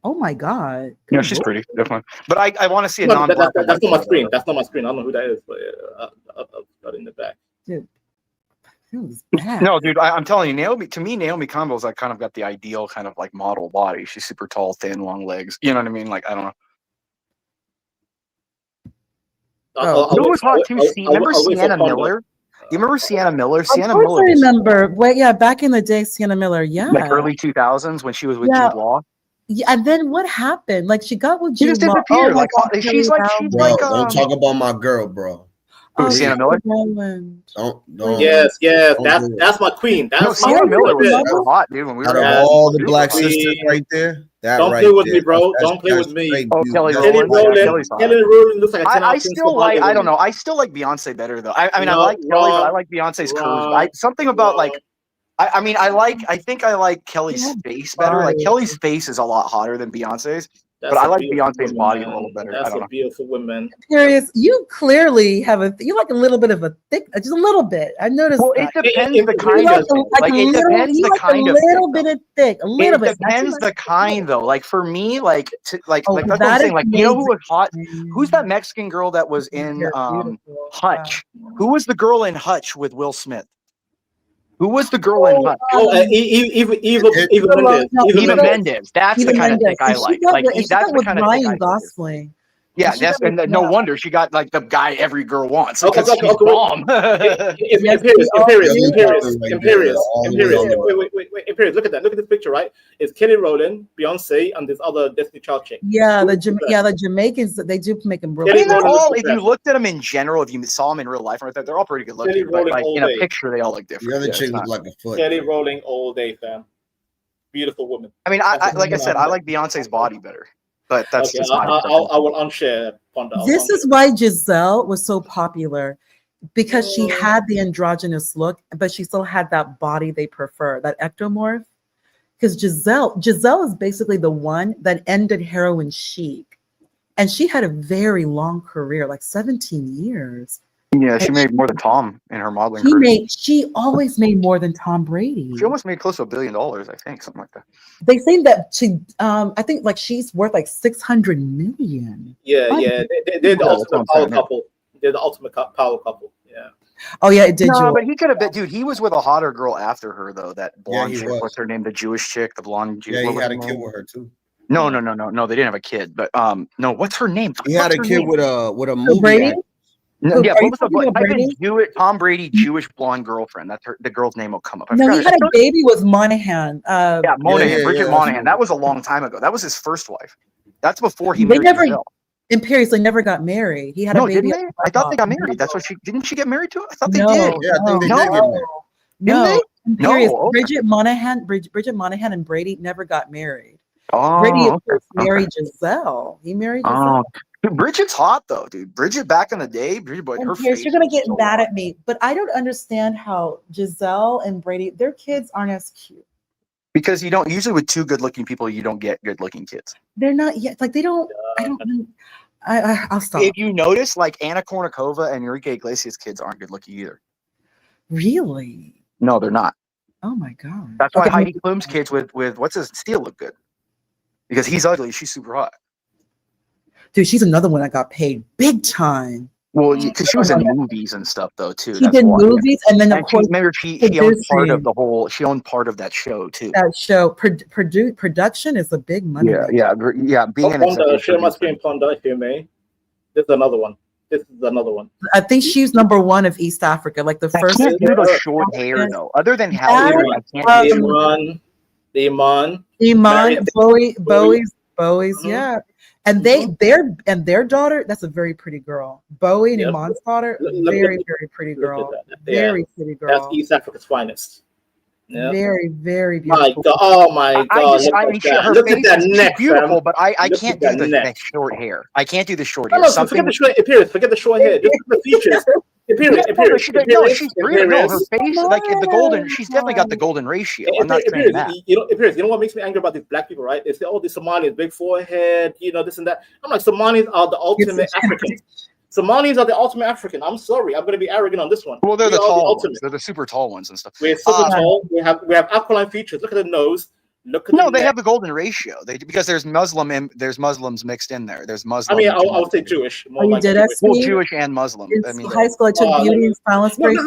[SPEAKER 5] Oh my god.
[SPEAKER 8] Yeah, she's pretty, definitely. But I want to see a non-black.
[SPEAKER 7] That's not my screen. That's not my screen. I don't know who that is, but I've got it in the back.
[SPEAKER 5] Dude.
[SPEAKER 8] No, dude, I'm telling you, Naomi Campbell's like kind of got the ideal kind of like model body. She's super tall, thin, long legs. You know what I mean? Like, I don't know. You know what's hot too? Remember Sienna Miller? You remember Sienna Miller? Sienna Miller.
[SPEAKER 5] I remember. Wait, yeah, back in the day, Sienna Miller. Yeah.
[SPEAKER 8] Like early 2000s when she was with Jude Law.
[SPEAKER 5] Yeah, and then what happened? Like she got with
[SPEAKER 8] She just
[SPEAKER 5] Jude Law.
[SPEAKER 8] disappeared.
[SPEAKER 5] my
[SPEAKER 8] Like
[SPEAKER 5] God,
[SPEAKER 8] she's like
[SPEAKER 4] Bro, don't talk about my girl, bro.
[SPEAKER 8] Who, Sienna Miller?
[SPEAKER 4] Don't.
[SPEAKER 7] Yes,
[SPEAKER 4] Don't
[SPEAKER 7] that's my queen.
[SPEAKER 8] No,
[SPEAKER 7] That's my
[SPEAKER 8] Sienna
[SPEAKER 7] queen
[SPEAKER 8] Miller
[SPEAKER 7] right
[SPEAKER 8] was
[SPEAKER 7] there.
[SPEAKER 8] super hot, dude. When we
[SPEAKER 4] Out
[SPEAKER 8] were
[SPEAKER 4] of
[SPEAKER 7] Yes,
[SPEAKER 4] all the
[SPEAKER 7] super
[SPEAKER 4] black
[SPEAKER 7] queen.
[SPEAKER 4] sisters right there, that
[SPEAKER 7] Don't
[SPEAKER 4] right
[SPEAKER 7] play with
[SPEAKER 4] there,
[SPEAKER 7] me, bro.
[SPEAKER 4] that's
[SPEAKER 7] Don't play with me.
[SPEAKER 4] straight,
[SPEAKER 8] Oh,
[SPEAKER 4] dude.
[SPEAKER 8] Kelly
[SPEAKER 4] That's
[SPEAKER 7] Kelly
[SPEAKER 8] Rowland.
[SPEAKER 4] white
[SPEAKER 8] Yeah,
[SPEAKER 7] Rowland.
[SPEAKER 8] Kelly's hot.
[SPEAKER 7] Kelly Rowland looks like a 10 out
[SPEAKER 8] I
[SPEAKER 7] of 10
[SPEAKER 8] still like. I don't
[SPEAKER 7] woman.
[SPEAKER 8] know. I still like Beyonce better though. I mean, I
[SPEAKER 7] No,
[SPEAKER 8] like Kelly, but I
[SPEAKER 7] wrong,
[SPEAKER 8] like Beyonce's curves.
[SPEAKER 7] wrong,
[SPEAKER 8] Something about like.
[SPEAKER 7] wrong.
[SPEAKER 8] I mean, I think I like Kelly's face better. Like Kelly's face is a lot hotter than Beyonce's, but I
[SPEAKER 7] That's a
[SPEAKER 8] like
[SPEAKER 7] beautiful
[SPEAKER 8] Beyonce's
[SPEAKER 7] woman,
[SPEAKER 8] body a
[SPEAKER 7] man.
[SPEAKER 8] little better. I
[SPEAKER 7] That's
[SPEAKER 8] don't
[SPEAKER 7] a
[SPEAKER 8] know.
[SPEAKER 7] beautiful woman.
[SPEAKER 5] Curious, you clearly have you like a little bit of a thick, just a little bit. I noticed
[SPEAKER 8] Well,
[SPEAKER 5] that.
[SPEAKER 8] it depends the
[SPEAKER 7] It
[SPEAKER 8] kind
[SPEAKER 5] You like
[SPEAKER 8] of
[SPEAKER 5] a,
[SPEAKER 8] thing.
[SPEAKER 5] like
[SPEAKER 8] Like
[SPEAKER 5] a
[SPEAKER 8] it
[SPEAKER 5] little,
[SPEAKER 8] depends
[SPEAKER 5] you
[SPEAKER 8] the
[SPEAKER 5] like
[SPEAKER 8] kind
[SPEAKER 5] a
[SPEAKER 8] of
[SPEAKER 5] little
[SPEAKER 8] thing.
[SPEAKER 5] bit of thick, a little
[SPEAKER 8] It
[SPEAKER 5] bit. Not too
[SPEAKER 8] depends
[SPEAKER 5] much.
[SPEAKER 8] the kind though. Like for me, like like
[SPEAKER 5] Oh,
[SPEAKER 8] that's what I'm
[SPEAKER 5] that is
[SPEAKER 8] saying. Like you know who was hot?
[SPEAKER 5] amazing.
[SPEAKER 8] Who's that Mexican girl that was in
[SPEAKER 5] You're beautiful.
[SPEAKER 8] Hutch? Who was the girl in Hutch with Will Smith? Who was the girl in Hutch?
[SPEAKER 7] Eva Mendes.
[SPEAKER 8] Eva Mendes. That's the kind of thick I
[SPEAKER 5] She
[SPEAKER 8] like.
[SPEAKER 5] got
[SPEAKER 8] Like
[SPEAKER 5] with, she
[SPEAKER 8] that's
[SPEAKER 5] got
[SPEAKER 8] the
[SPEAKER 5] with
[SPEAKER 8] kind of thick I
[SPEAKER 5] Ryan
[SPEAKER 8] like.
[SPEAKER 5] Gosling.
[SPEAKER 8] Yeah,
[SPEAKER 5] She
[SPEAKER 8] that's
[SPEAKER 5] got with-
[SPEAKER 8] and no
[SPEAKER 5] yeah.
[SPEAKER 8] wonder she got like the guy every girl wants
[SPEAKER 7] Okay,
[SPEAKER 8] because
[SPEAKER 7] okay,
[SPEAKER 8] she's
[SPEAKER 7] okay,
[SPEAKER 8] bomb.
[SPEAKER 7] Imperious. Look at that. Look at this picture, right? It's Kelly Rowland, Beyonce, and this other Destiny Child chick.
[SPEAKER 5] Yeah, the Jamaicans, they do make them really.
[SPEAKER 8] I mean, they're all. If you looked at them in general, if you saw them in real life, right there, they're all pretty good looking. But like in a picture, they all look different.
[SPEAKER 4] The other chick looked like a foot.
[SPEAKER 7] Kelly Rowland all day, fam. Beautiful woman.
[SPEAKER 8] I mean, I like I said, I like Beyonce's body better, but that's
[SPEAKER 7] okay,
[SPEAKER 8] just my.
[SPEAKER 7] I will unshare.
[SPEAKER 5] This is why Giselle was so popular, because she had the androgynous look, but she still had that body they prefer, that ectomorph. Because Giselle is basically the one that ended heroin chic, and she had a very long career, like 17 years.
[SPEAKER 8] Yeah, she made more than Tom in her modeling career.
[SPEAKER 5] She always made more than Tom Brady.
[SPEAKER 8] She almost made close to $1 billion, I think, something like that.
[SPEAKER 5] They say that she, I think, like she's worth like 600 million.
[SPEAKER 7] Yeah, they're the ultimate power couple. They're the ultimate power couple. Yeah.
[SPEAKER 5] Oh yeah, it did.
[SPEAKER 8] No, but he could have been, dude. He was with a hotter girl after her though. That blonde chick.
[SPEAKER 4] Was.
[SPEAKER 8] What's her name? The Jewish chick, the blonde.
[SPEAKER 4] Yeah, he had a kid with her too.
[SPEAKER 8] No. They didn't have a kid. But no, what's her name?
[SPEAKER 4] He had a kid with a movie.
[SPEAKER 5] Brady?
[SPEAKER 8] No, yeah, what was the Tom Brady Jewish blonde girlfriend? That's her. The girl's name will come up.
[SPEAKER 5] No, he had a baby with Monahan.
[SPEAKER 8] Monahan, Bridget Monahan. That was a long time ago. That was his first wife. That's before he married Giselle.
[SPEAKER 5] Imperiously never got married. He had a baby.
[SPEAKER 8] Didn't they? I thought they got married. That's what didn't she get married to him? I thought they did.
[SPEAKER 4] Yeah, I think they did get married.
[SPEAKER 5] No,
[SPEAKER 8] No.
[SPEAKER 5] Bridget Monahan and Brady never got married.
[SPEAKER 8] Oh,
[SPEAKER 5] Brady of course married Giselle. He married Giselle.
[SPEAKER 8] Dude, Bridget's hot though, dude. Bridget back in the day, her face.
[SPEAKER 5] You're gonna get mad at me, but I don't understand how Giselle and Brady, their kids aren't as cute.
[SPEAKER 8] Because you don't usually with two good-looking people, you don't get good-looking kids.
[SPEAKER 5] They're not yet. Like they don't. I'll stop.
[SPEAKER 8] If you notice, like Anna Kournikova and Enrique Iglesias' kids aren't good-looking either.
[SPEAKER 5] Really?
[SPEAKER 8] No, they're not.
[SPEAKER 5] Oh my god.
[SPEAKER 8] That's why Heidi Klum's kids with what's his Steele look good. Because he's ugly, she's super hot.
[SPEAKER 5] Dude, she's another one that got paid big time.
[SPEAKER 8] Well, because she was in movies and stuff though too.
[SPEAKER 5] She did movies, and then of course,
[SPEAKER 8] remember she owned part of the whole. She owned part of that show too.
[SPEAKER 5] That show production is a big money.
[SPEAKER 8] Yeah. Being an executive
[SPEAKER 7] share my screen, Ponda, if you may. This is another one. I
[SPEAKER 5] think she's number one of East Africa, like the first.
[SPEAKER 8] I can't do the short hair though. Other than Halle, I can't do
[SPEAKER 7] Iman,
[SPEAKER 5] Bowie's, yeah. And their daughter, that's a very pretty girl. Bowie and Iman's daughter, very pretty girl. Very pretty girl.
[SPEAKER 7] That's East Africa's finest. Yeah.
[SPEAKER 5] Very, very beautiful.
[SPEAKER 7] My God. Look at that neck,
[SPEAKER 8] beautiful, but I can't do the short hair. I can't do the short hair.
[SPEAKER 7] Forget the short hair. Just the features. She's real. No, her face, like the golden. She's definitely got the golden ratio. I'm not saying that. You know what makes me angry about these black people, right? They say, "Oh, the Somalis, big forehead, this and that." I'm like, Somalis are the ultimate Africans. Somalis are the ultimate African. I'm sorry, I'm going to be arrogant on this one.
[SPEAKER 8] Well, they're the tall ones. They're the super tall ones and stuff.
[SPEAKER 7] We're super tall. We have aquiline features. Look at the nose.
[SPEAKER 8] They have the golden ratio. Because there's Muslims mixed in there. There's Muslim.
[SPEAKER 7] I mean, I would say Jewish.
[SPEAKER 8] Jewish and Muslim.
[SPEAKER 5] I mean, high school I took beauty and style inspiration.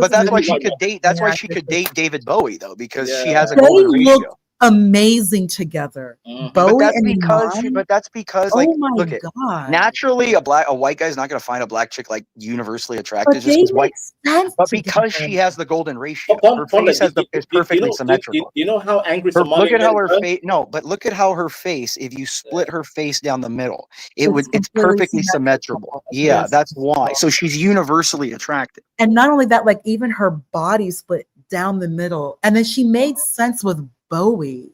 [SPEAKER 8] But that's why she could date. That's why she could date David Bowie though, because she has a golden ratio.
[SPEAKER 5] amazing together.
[SPEAKER 8] But
[SPEAKER 5] Bowie
[SPEAKER 8] that's
[SPEAKER 5] and
[SPEAKER 8] because,
[SPEAKER 5] Iman.
[SPEAKER 8] like,
[SPEAKER 5] Oh my
[SPEAKER 8] look at
[SPEAKER 5] god!
[SPEAKER 8] naturally a white guy's not going to find a black chick like universally attractive
[SPEAKER 5] But
[SPEAKER 8] just
[SPEAKER 5] they
[SPEAKER 8] because white.
[SPEAKER 5] make sense
[SPEAKER 8] But
[SPEAKER 5] together.
[SPEAKER 8] because she has the golden ratio, her
[SPEAKER 7] Fonda,
[SPEAKER 8] face is perfectly symmetrical.
[SPEAKER 7] You know how angry
[SPEAKER 8] Look
[SPEAKER 7] Somalian
[SPEAKER 8] at how
[SPEAKER 7] men
[SPEAKER 8] her
[SPEAKER 7] are?
[SPEAKER 8] face. No, but look at how her face. If you split her face down the middle,
[SPEAKER 5] It's
[SPEAKER 8] it's
[SPEAKER 5] completely
[SPEAKER 8] perfectly symmetrical.
[SPEAKER 5] symmetrical.
[SPEAKER 8] Yeah,
[SPEAKER 5] Yes.
[SPEAKER 8] that's why. So she's universally attractive.
[SPEAKER 5] And not only that, like even her body split down the middle, and then she made sense with Bowie.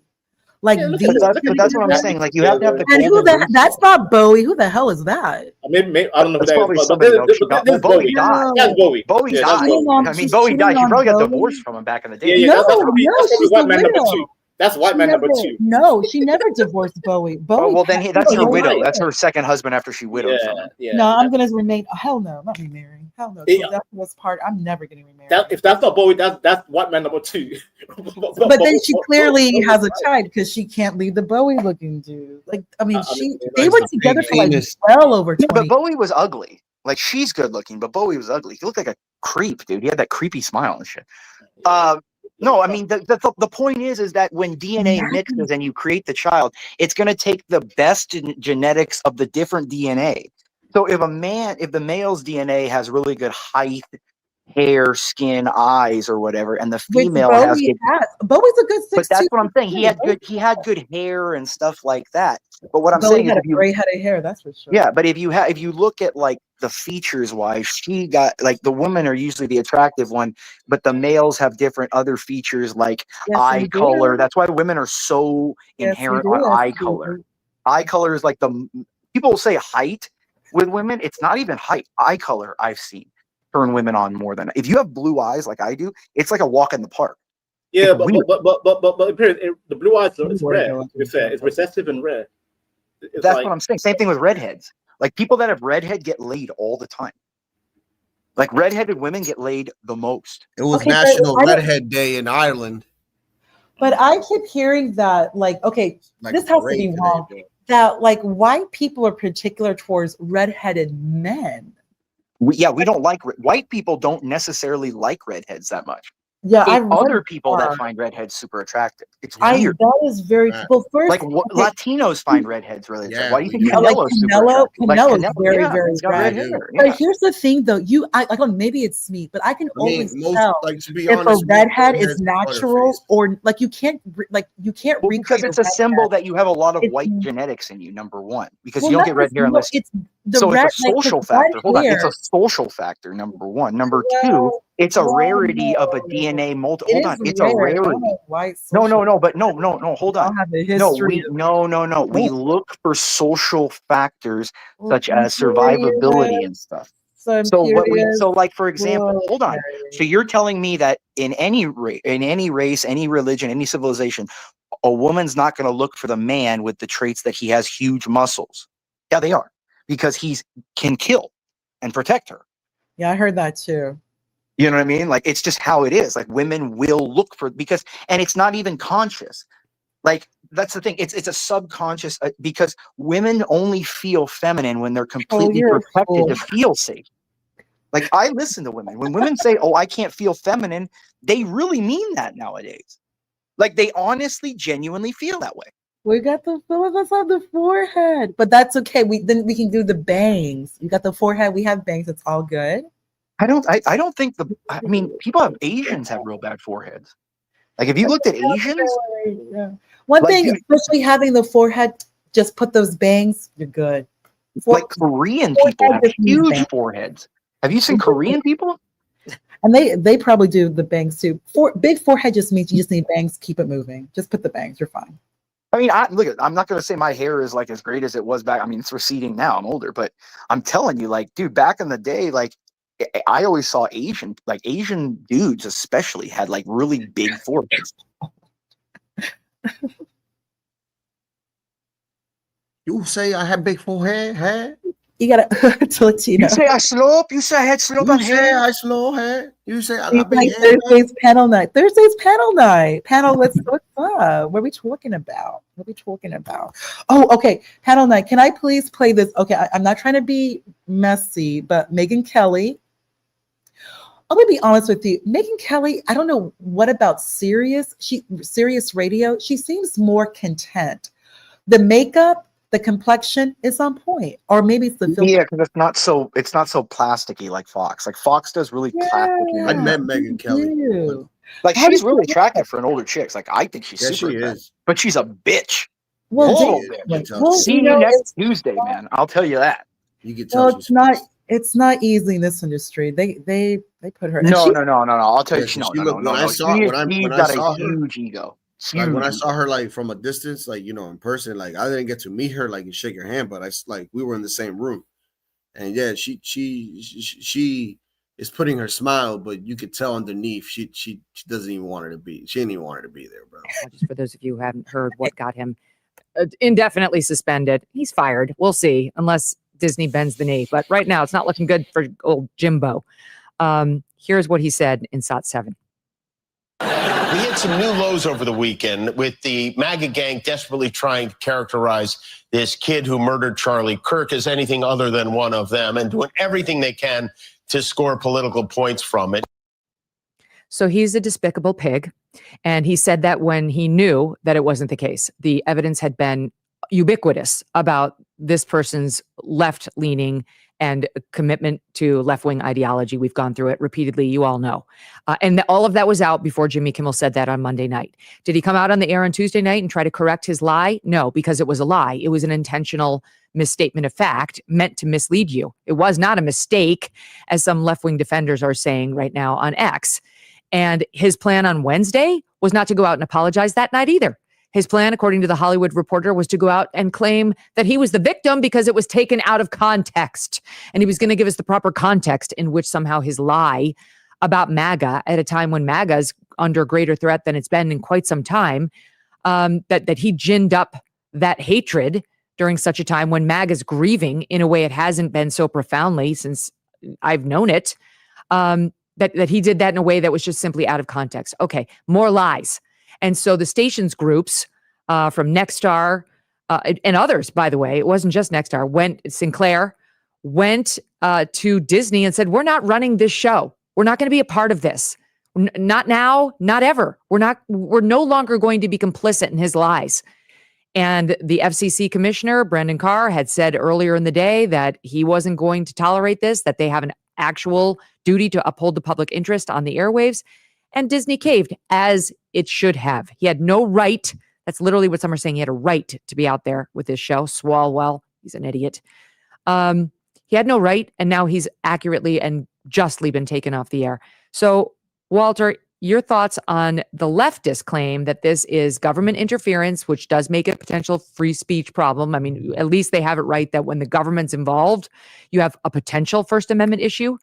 [SPEAKER 5] Like
[SPEAKER 7] Yeah, look
[SPEAKER 5] these,
[SPEAKER 7] at
[SPEAKER 8] But that's what I'm saying. Like you have to have the
[SPEAKER 5] and who
[SPEAKER 8] golden
[SPEAKER 5] that?
[SPEAKER 8] ratio.
[SPEAKER 5] That's not Bowie. Who the hell is that?
[SPEAKER 7] Maybe, I don't know who
[SPEAKER 8] That's
[SPEAKER 7] that
[SPEAKER 8] probably
[SPEAKER 7] is, but
[SPEAKER 8] somebody else she got.
[SPEAKER 7] this
[SPEAKER 8] Well, Bowie
[SPEAKER 7] Bowie.
[SPEAKER 8] died.
[SPEAKER 7] That's Bowie.
[SPEAKER 8] Bowie
[SPEAKER 7] Yeah, that's
[SPEAKER 8] died.
[SPEAKER 7] Bowie.
[SPEAKER 8] I mean,
[SPEAKER 5] She's
[SPEAKER 8] Bowie
[SPEAKER 5] cheating
[SPEAKER 8] died. She
[SPEAKER 5] on
[SPEAKER 8] probably got
[SPEAKER 5] Bowie?
[SPEAKER 8] divorced from him back in the day.
[SPEAKER 7] Yeah, that's probably
[SPEAKER 5] she's
[SPEAKER 7] white
[SPEAKER 5] the
[SPEAKER 7] man number
[SPEAKER 5] widow.
[SPEAKER 7] 2. That's white
[SPEAKER 5] She
[SPEAKER 7] man number
[SPEAKER 5] never,
[SPEAKER 7] 2.
[SPEAKER 5] no, she never divorced Bowie. Bowie.
[SPEAKER 8] Well, then that's her
[SPEAKER 5] no,
[SPEAKER 8] widow. That's her second husband after she widowed from him.
[SPEAKER 7] Yeah.
[SPEAKER 5] No, I'm gonna remain. Hell no, not remarrying. Hell no.
[SPEAKER 7] Yeah.
[SPEAKER 5] So that was part. I'm never getting remarried.
[SPEAKER 7] If that's not Bowie, that's white man number 2.
[SPEAKER 5] But then she clearly has a child because she can't leave the Bowie looking dude. Like, I mean, they were together for like well over 20.
[SPEAKER 8] But Bowie was ugly. Like she's good looking, but Bowie was ugly. He looked like a creep, dude. He had that creepy smile and shit. No, I mean the point is that when DNA mixes and you create the child, it's going to take the best genetics of the different DNA. So if the male's DNA has really good height, hair, skin, eyes, or whatever, and the female has good,
[SPEAKER 5] Bowie's a good 6'2".
[SPEAKER 8] but that's what I'm saying. He had good hair and stuff like that. But what I'm saying is,
[SPEAKER 5] had a gray head of hair, that's for sure.
[SPEAKER 8] Yeah, but if you look at like the features wise, she got like the women are usually the attractive one, but the males have different other features like eye color. That's why women are so inherent on eye color. Eye color is like people say height with women. It's not even height. Eye color I've seen turn women on more than if you have blue eyes like I do. It's like a walk in the park.
[SPEAKER 7] Yeah, but the blue eyes is rare. It's recessive and rare.
[SPEAKER 8] That's what I'm saying. Same thing with redheads. Like people that have redhead get laid all the time. Like redheaded women get laid the most.
[SPEAKER 4] It was National Redhead Day in Ireland.
[SPEAKER 5] But I keep hearing that, like, okay, this has to be wrong. That like white people are particular towards redheaded men.
[SPEAKER 8] We don't like white people. Don't necessarily like redheads that much.
[SPEAKER 5] Yeah,
[SPEAKER 8] other people that find redheads super attractive. It's weird.
[SPEAKER 5] That is very well. First,
[SPEAKER 8] like Latinos find redheads really attractive. Why do you think
[SPEAKER 5] Canelo's very red hair.
[SPEAKER 8] Yeah.
[SPEAKER 5] But here's the thing, though. I don't. Maybe it's me, but I can always tell if a redhead is natural or like you can't
[SPEAKER 8] because it's a symbol that you have a lot of white genetics in you. Number one, because you don't get red hair unless it's a social factor. Hold on, it's a social factor. Number one. Number two. It's a rarity of a DNA multi. Hold on, it's a rarity. No, but no. Hold on. No. We look for social factors such as survivability and stuff. So like for example, hold on. So you're telling me that in any race, any religion, any civilization, a woman's not going to look for the man with the traits that he has huge muscles. Yeah, they are, because he can kill and protect her.
[SPEAKER 5] Yeah, I heard that too.
[SPEAKER 8] You know what I mean? Like, it's just how it is. Like, women will look for, and it's not even conscious. Like, that's the thing. It's a subconscious, because women only feel feminine when they're completely protected to feel safe. Like, I listen to women. When women say, oh, I can't feel feminine, they really mean that nowadays. Like, they honestly, genuinely feel that way.
[SPEAKER 5] We got some of us on the forehead, but that's okay. Then we can do the bangs. You got the forehead. We have bangs. It's all good.
[SPEAKER 8] I don't think people Asians have real bad foreheads. Like if you looked at Asians,
[SPEAKER 5] one thing, especially having the forehead, just put those bangs, you're good.
[SPEAKER 8] Like Korean people have huge foreheads. Have you seen Korean people?
[SPEAKER 5] And they probably do the bangs too. Big forehead just means you just need bangs. Keep it moving. Just put the bangs. You're fine.
[SPEAKER 8] I mean, I'm not going to say my hair is like as great as it was back. I mean, it's receding now. I'm older, but I'm telling you, like, dude, back in the day, like, I always saw Asian dudes especially had like really big foreheads.
[SPEAKER 4] You say I have big forehead, hair?
[SPEAKER 5] You gotta Latino.
[SPEAKER 8] You say I slope. You say I had slope on hair.
[SPEAKER 4] You say I slow hair. You say I got big
[SPEAKER 5] hair. Thursday's panel night. Panel. What's up? What are we talking about? Oh, okay. Panel night. Can I please play this? Okay, I'm not trying to be messy, but Megyn Kelly I'm gonna be honest with you. Megyn Kelly, I don't know what about Sirius. Sirius Radio, she seems more content. The makeup, the complexion is on point. Or maybe it's the filter.
[SPEAKER 8] Yeah, because it's not so plasticky like Fox. Like Fox does really plasticky.
[SPEAKER 4] I met Megyn Kelly.
[SPEAKER 8] Like she's really attractive for an older chick. Like I think she's super attractive. But she's a bitch.
[SPEAKER 5] Well,
[SPEAKER 8] see you next Tuesday, man. I'll tell you that.
[SPEAKER 4] You can tell
[SPEAKER 5] it's not easy in this industry. They put her.
[SPEAKER 8] No. I'll tell you.
[SPEAKER 4] When I saw her,
[SPEAKER 8] huge ego.
[SPEAKER 4] Like when I saw her like from a distance, like in person, like I didn't get to meet her, like and shake her hand, but we were in the same room, and yeah, she is putting her smile, but you could tell underneath she doesn't even want her to be. She didn't even want her to be there, bro.
[SPEAKER 9] Just for those of you who haven't heard what got him indefinitely suspended, he's fired. We'll see, unless Disney bends the knee. But right now, it's not looking good for old Jimbo. Here's what he said in SOT 7.
[SPEAKER 10] We hit some new lows over the weekend with the MAGA gang desperately trying to characterize this kid who murdered Charlie Kirk as anything other than one of them and doing everything they can to score political points from it.
[SPEAKER 9] So he's a despicable pig. And he said that when he knew that it wasn't the case. The evidence had been ubiquitous about this person's left-leaning and commitment to left-wing ideology. We've gone through it repeatedly. You all know. And all of that was out before Jimmy Kimmel said that on Monday night. Did he come out on the air on Tuesday night and try to correct his lie? No, because it was a lie. It was an intentional misstatement of fact meant to mislead you. It was not a mistake, as some left-wing defenders are saying right now on X. And his plan on Wednesday was not to go out and apologize that night either. His plan, according to the Hollywood Reporter, was to go out and claim that he was the victim because it was taken out of context. And he was going to give us the proper context in which somehow his lie about MAGA at a time when MAGA is under greater threat than it's been in quite some time, that he ginned up that hatred during such a time when MAGA is grieving in a way it hasn't been so profoundly since I've known it, that he did that in a way that was just simply out of context. Okay, more lies. And so the stations groups from Nexstar and others, by the way, it wasn't just Nexstar, Sinclair went to Disney and said, we're not running this show. We're not going to be a part of this. Not now, not ever. We're no longer going to be complicit in his lies. And the FCC commissioner, Brendan Carr, had said earlier in the day that he wasn't going to tolerate this, that they have an actual duty to uphold the public interest on the airwaves. And Disney caved, as it should have. He had no right. That's literally what some are saying. He had a right to be out there with this show. Swalwell, he's an idiot. He had no right, and now he's accurately and justly been taken off the air. So, Walter, your thoughts on the leftist claim that this is government interference, which does make it a potential free speech problem. I mean, at least they have it right that when the government's involved, you have a potential First Amendment issue.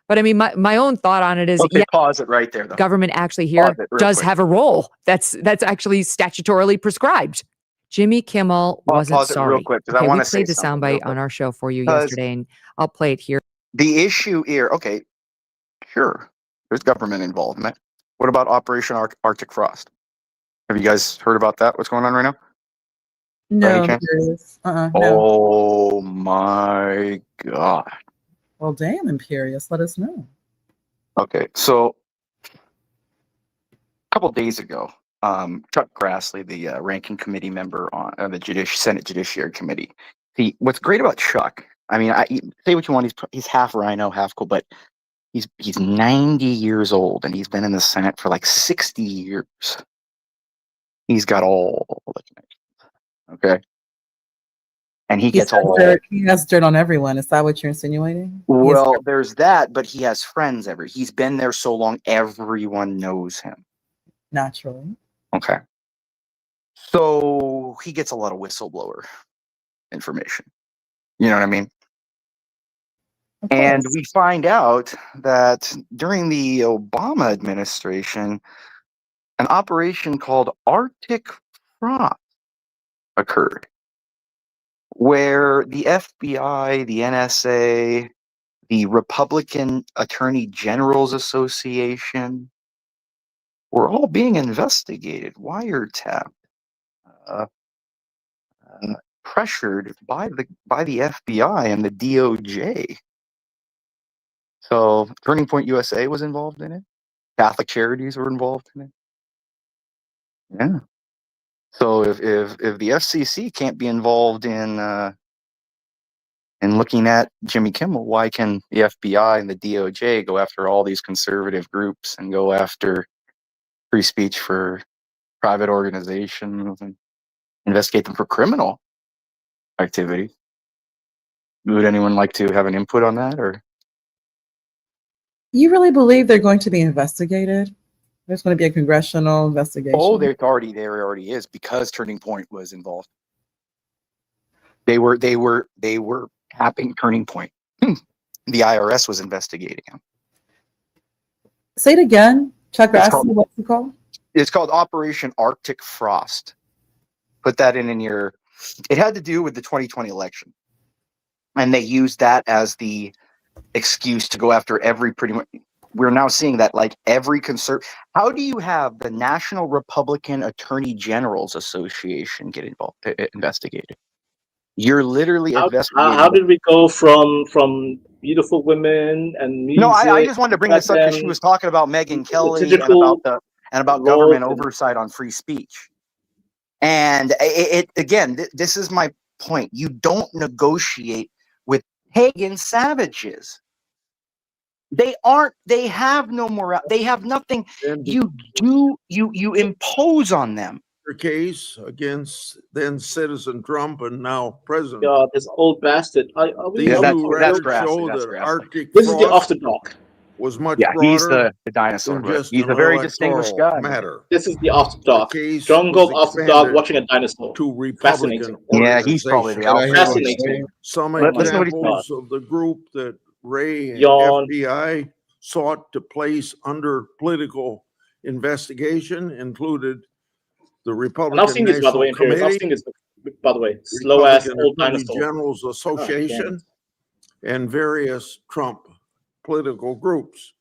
[SPEAKER 9] But I mean, my own thought on it is,
[SPEAKER 8] pause it right there, though.
[SPEAKER 9] Government actually here does have a role that's actually statutorily prescribed. Jimmy Kimmel wasn't sorry.
[SPEAKER 8] Real quick,
[SPEAKER 9] okay, we played the soundbite on our show for you yesterday, and I'll play it here.
[SPEAKER 8] The issue here, okay, sure, there's government involvement. What about Operation Arctic Frost? Have you guys heard about that? What's going on right now?
[SPEAKER 5] No.
[SPEAKER 8] No. Oh my God.
[SPEAKER 5] Well, damn, Imperious, let us know.
[SPEAKER 8] Okay, so a couple days ago, Chuck Grassley, the ranking committee member on the Senate Judiciary Committee. See, what's great about Chuck, I mean, say what you want, he's half rhino, half cool, but he's 90 years old, and he's been in the Senate for like 60 years. He's got all the connections, okay? And he gets all
[SPEAKER 5] dirt. He has dirt on everyone. Is that what you're insinuating?
[SPEAKER 8] Well, there's that, but he has friends he's been there so long, everyone knows him.
[SPEAKER 5] Naturally.
[SPEAKER 8] Okay. So he gets a lot of whistleblower information. You know what I mean? And we find out that during the Obama administration, an operation called Arctic Frost occurred, where the FBI, the NSA, the Republican Attorney General's Association were all being investigated, wiretapped, pressured by the FBI and the DOJ So Turning Point USA was involved in it. Catholic Charities were involved in it. Yeah. So if the FCC can't be involved in looking at Jimmy Kimmel, why can the FBI and the DOJ go after all these conservative groups and go after free speech for private organizations and investigate them for criminal activity? Would anyone like to have an input on that? Or
[SPEAKER 5] you really believe they're going to be investigated? There's going to be a congressional investigation.
[SPEAKER 8] Oh, there already is, because Turning Point was involved. They were tapping Turning Point. The IRS was investigating him.
[SPEAKER 5] Say it again, Chuck. What's it called?
[SPEAKER 8] It's called Operation Arctic Frost. Put that in your. It had to do with the 2020 election, and they used that as the excuse to go after pretty much. We're now seeing that like every how do you have the National Republican Attorney Generals Association get involved, investigated? You're literally investigating.
[SPEAKER 7] How did we go from beautiful women and music?
[SPEAKER 8] No, I just wanted to bring this up because she was talking about Megyn Kelly and about government oversight on free speech. And this is my point. You don't negotiate with pagan savages. They have no morale. They have nothing. You impose on them.
[SPEAKER 11] Case against then Citizen Trump and now President.
[SPEAKER 7] God, this old bastard.
[SPEAKER 11] These new records show that Arctic
[SPEAKER 7] This is the off the block.
[SPEAKER 11] Was much
[SPEAKER 8] broader.
[SPEAKER 11] He's
[SPEAKER 8] the dinosaur. He's a very distinguished guy.
[SPEAKER 11] Matter.
[SPEAKER 7] This is the off the dog. John Gold off the dog watching a dinosaur.
[SPEAKER 11] To Republican.
[SPEAKER 8] Yeah, he's probably the alpha.
[SPEAKER 7] Fascinating.
[SPEAKER 11] Some examples of the group that Ray and FBI sought to place under political investigation included the Republican
[SPEAKER 7] I've seen this, by the way,
[SPEAKER 11] Committee,
[SPEAKER 7] I've seen this, by the way, slow ass old dinosaur.
[SPEAKER 11] Generals Association, and various Trump political groups.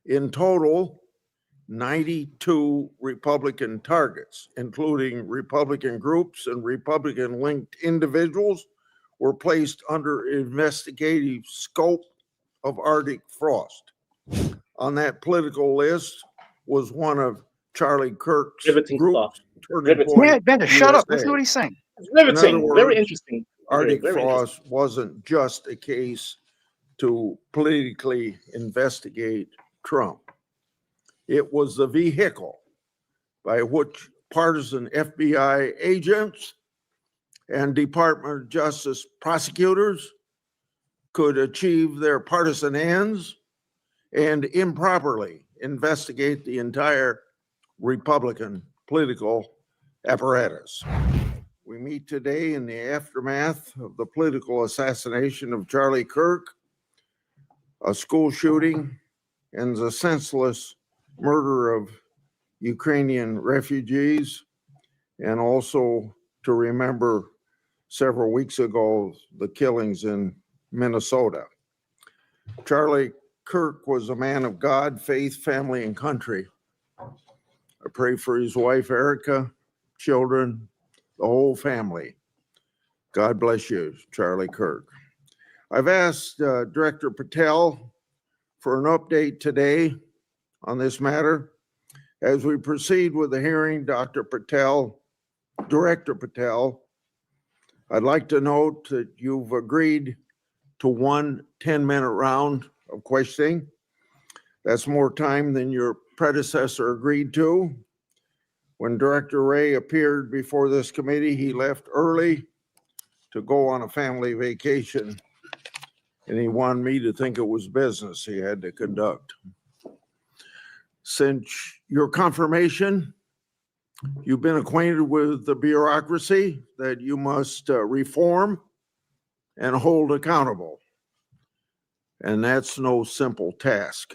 [SPEAKER 11] In total, 92 Republican targets, including Republican groups and Republican-linked individuals, were placed under investigative scope of Arctic Frost. On that political list was one of Charlie Kirk's groups.
[SPEAKER 8] Yeah, Banter, shut up. Listen to what he's saying.
[SPEAKER 7] It's riveting. Words, very interesting.
[SPEAKER 11] Arctic Frost wasn't just a case to politically investigate Trump. It was the vehicle by which partisan FBI agents and Department of Justice prosecutors could achieve their partisan ends and improperly investigate the entire Republican political apparatus. We meet today in the aftermath of the political assassination of Charlie Kirk, a school shooting, and the senseless murder of Ukrainian refugees, and also to remember several weeks ago the killings in Minnesota. Charlie Kirk was a man of God, faith, family, and country. I pray for his wife, Erica, children, the whole family. God bless you, Charlie Kirk. I've asked Director Patel for an update today on this matter. As we proceed with the hearing, Director Patel, I'd like to note that you've agreed to one 10-minute round of questioning. That's more time than your predecessor agreed to. When Director Ray appeared before this committee, he left early to go on a family vacation, and he wanted me to think it was business he had to conduct. Since your confirmation, you've been acquainted with the bureaucracy that you must reform and hold accountable. And that's no simple task.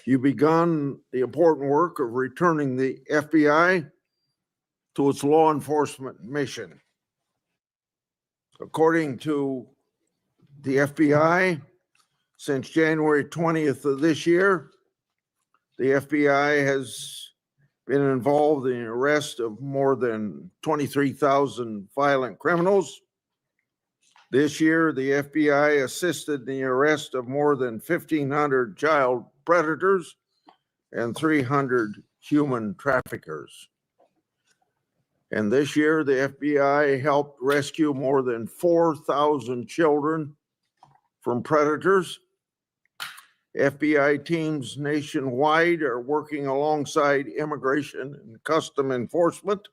[SPEAKER 11] You've begun the important work of returning the FBI to its law enforcement mission. According to the FBI, since January 20th of this year, the FBI has been involved in the arrest of more than 23,000 violent criminals. This year, the FBI assisted in the arrest of more than 1,500 child predators and 300 human traffickers. And this year, the FBI helped rescue more than 4,000 children from predators. FBI teams nationwide are working alongside immigration and custom enforcement.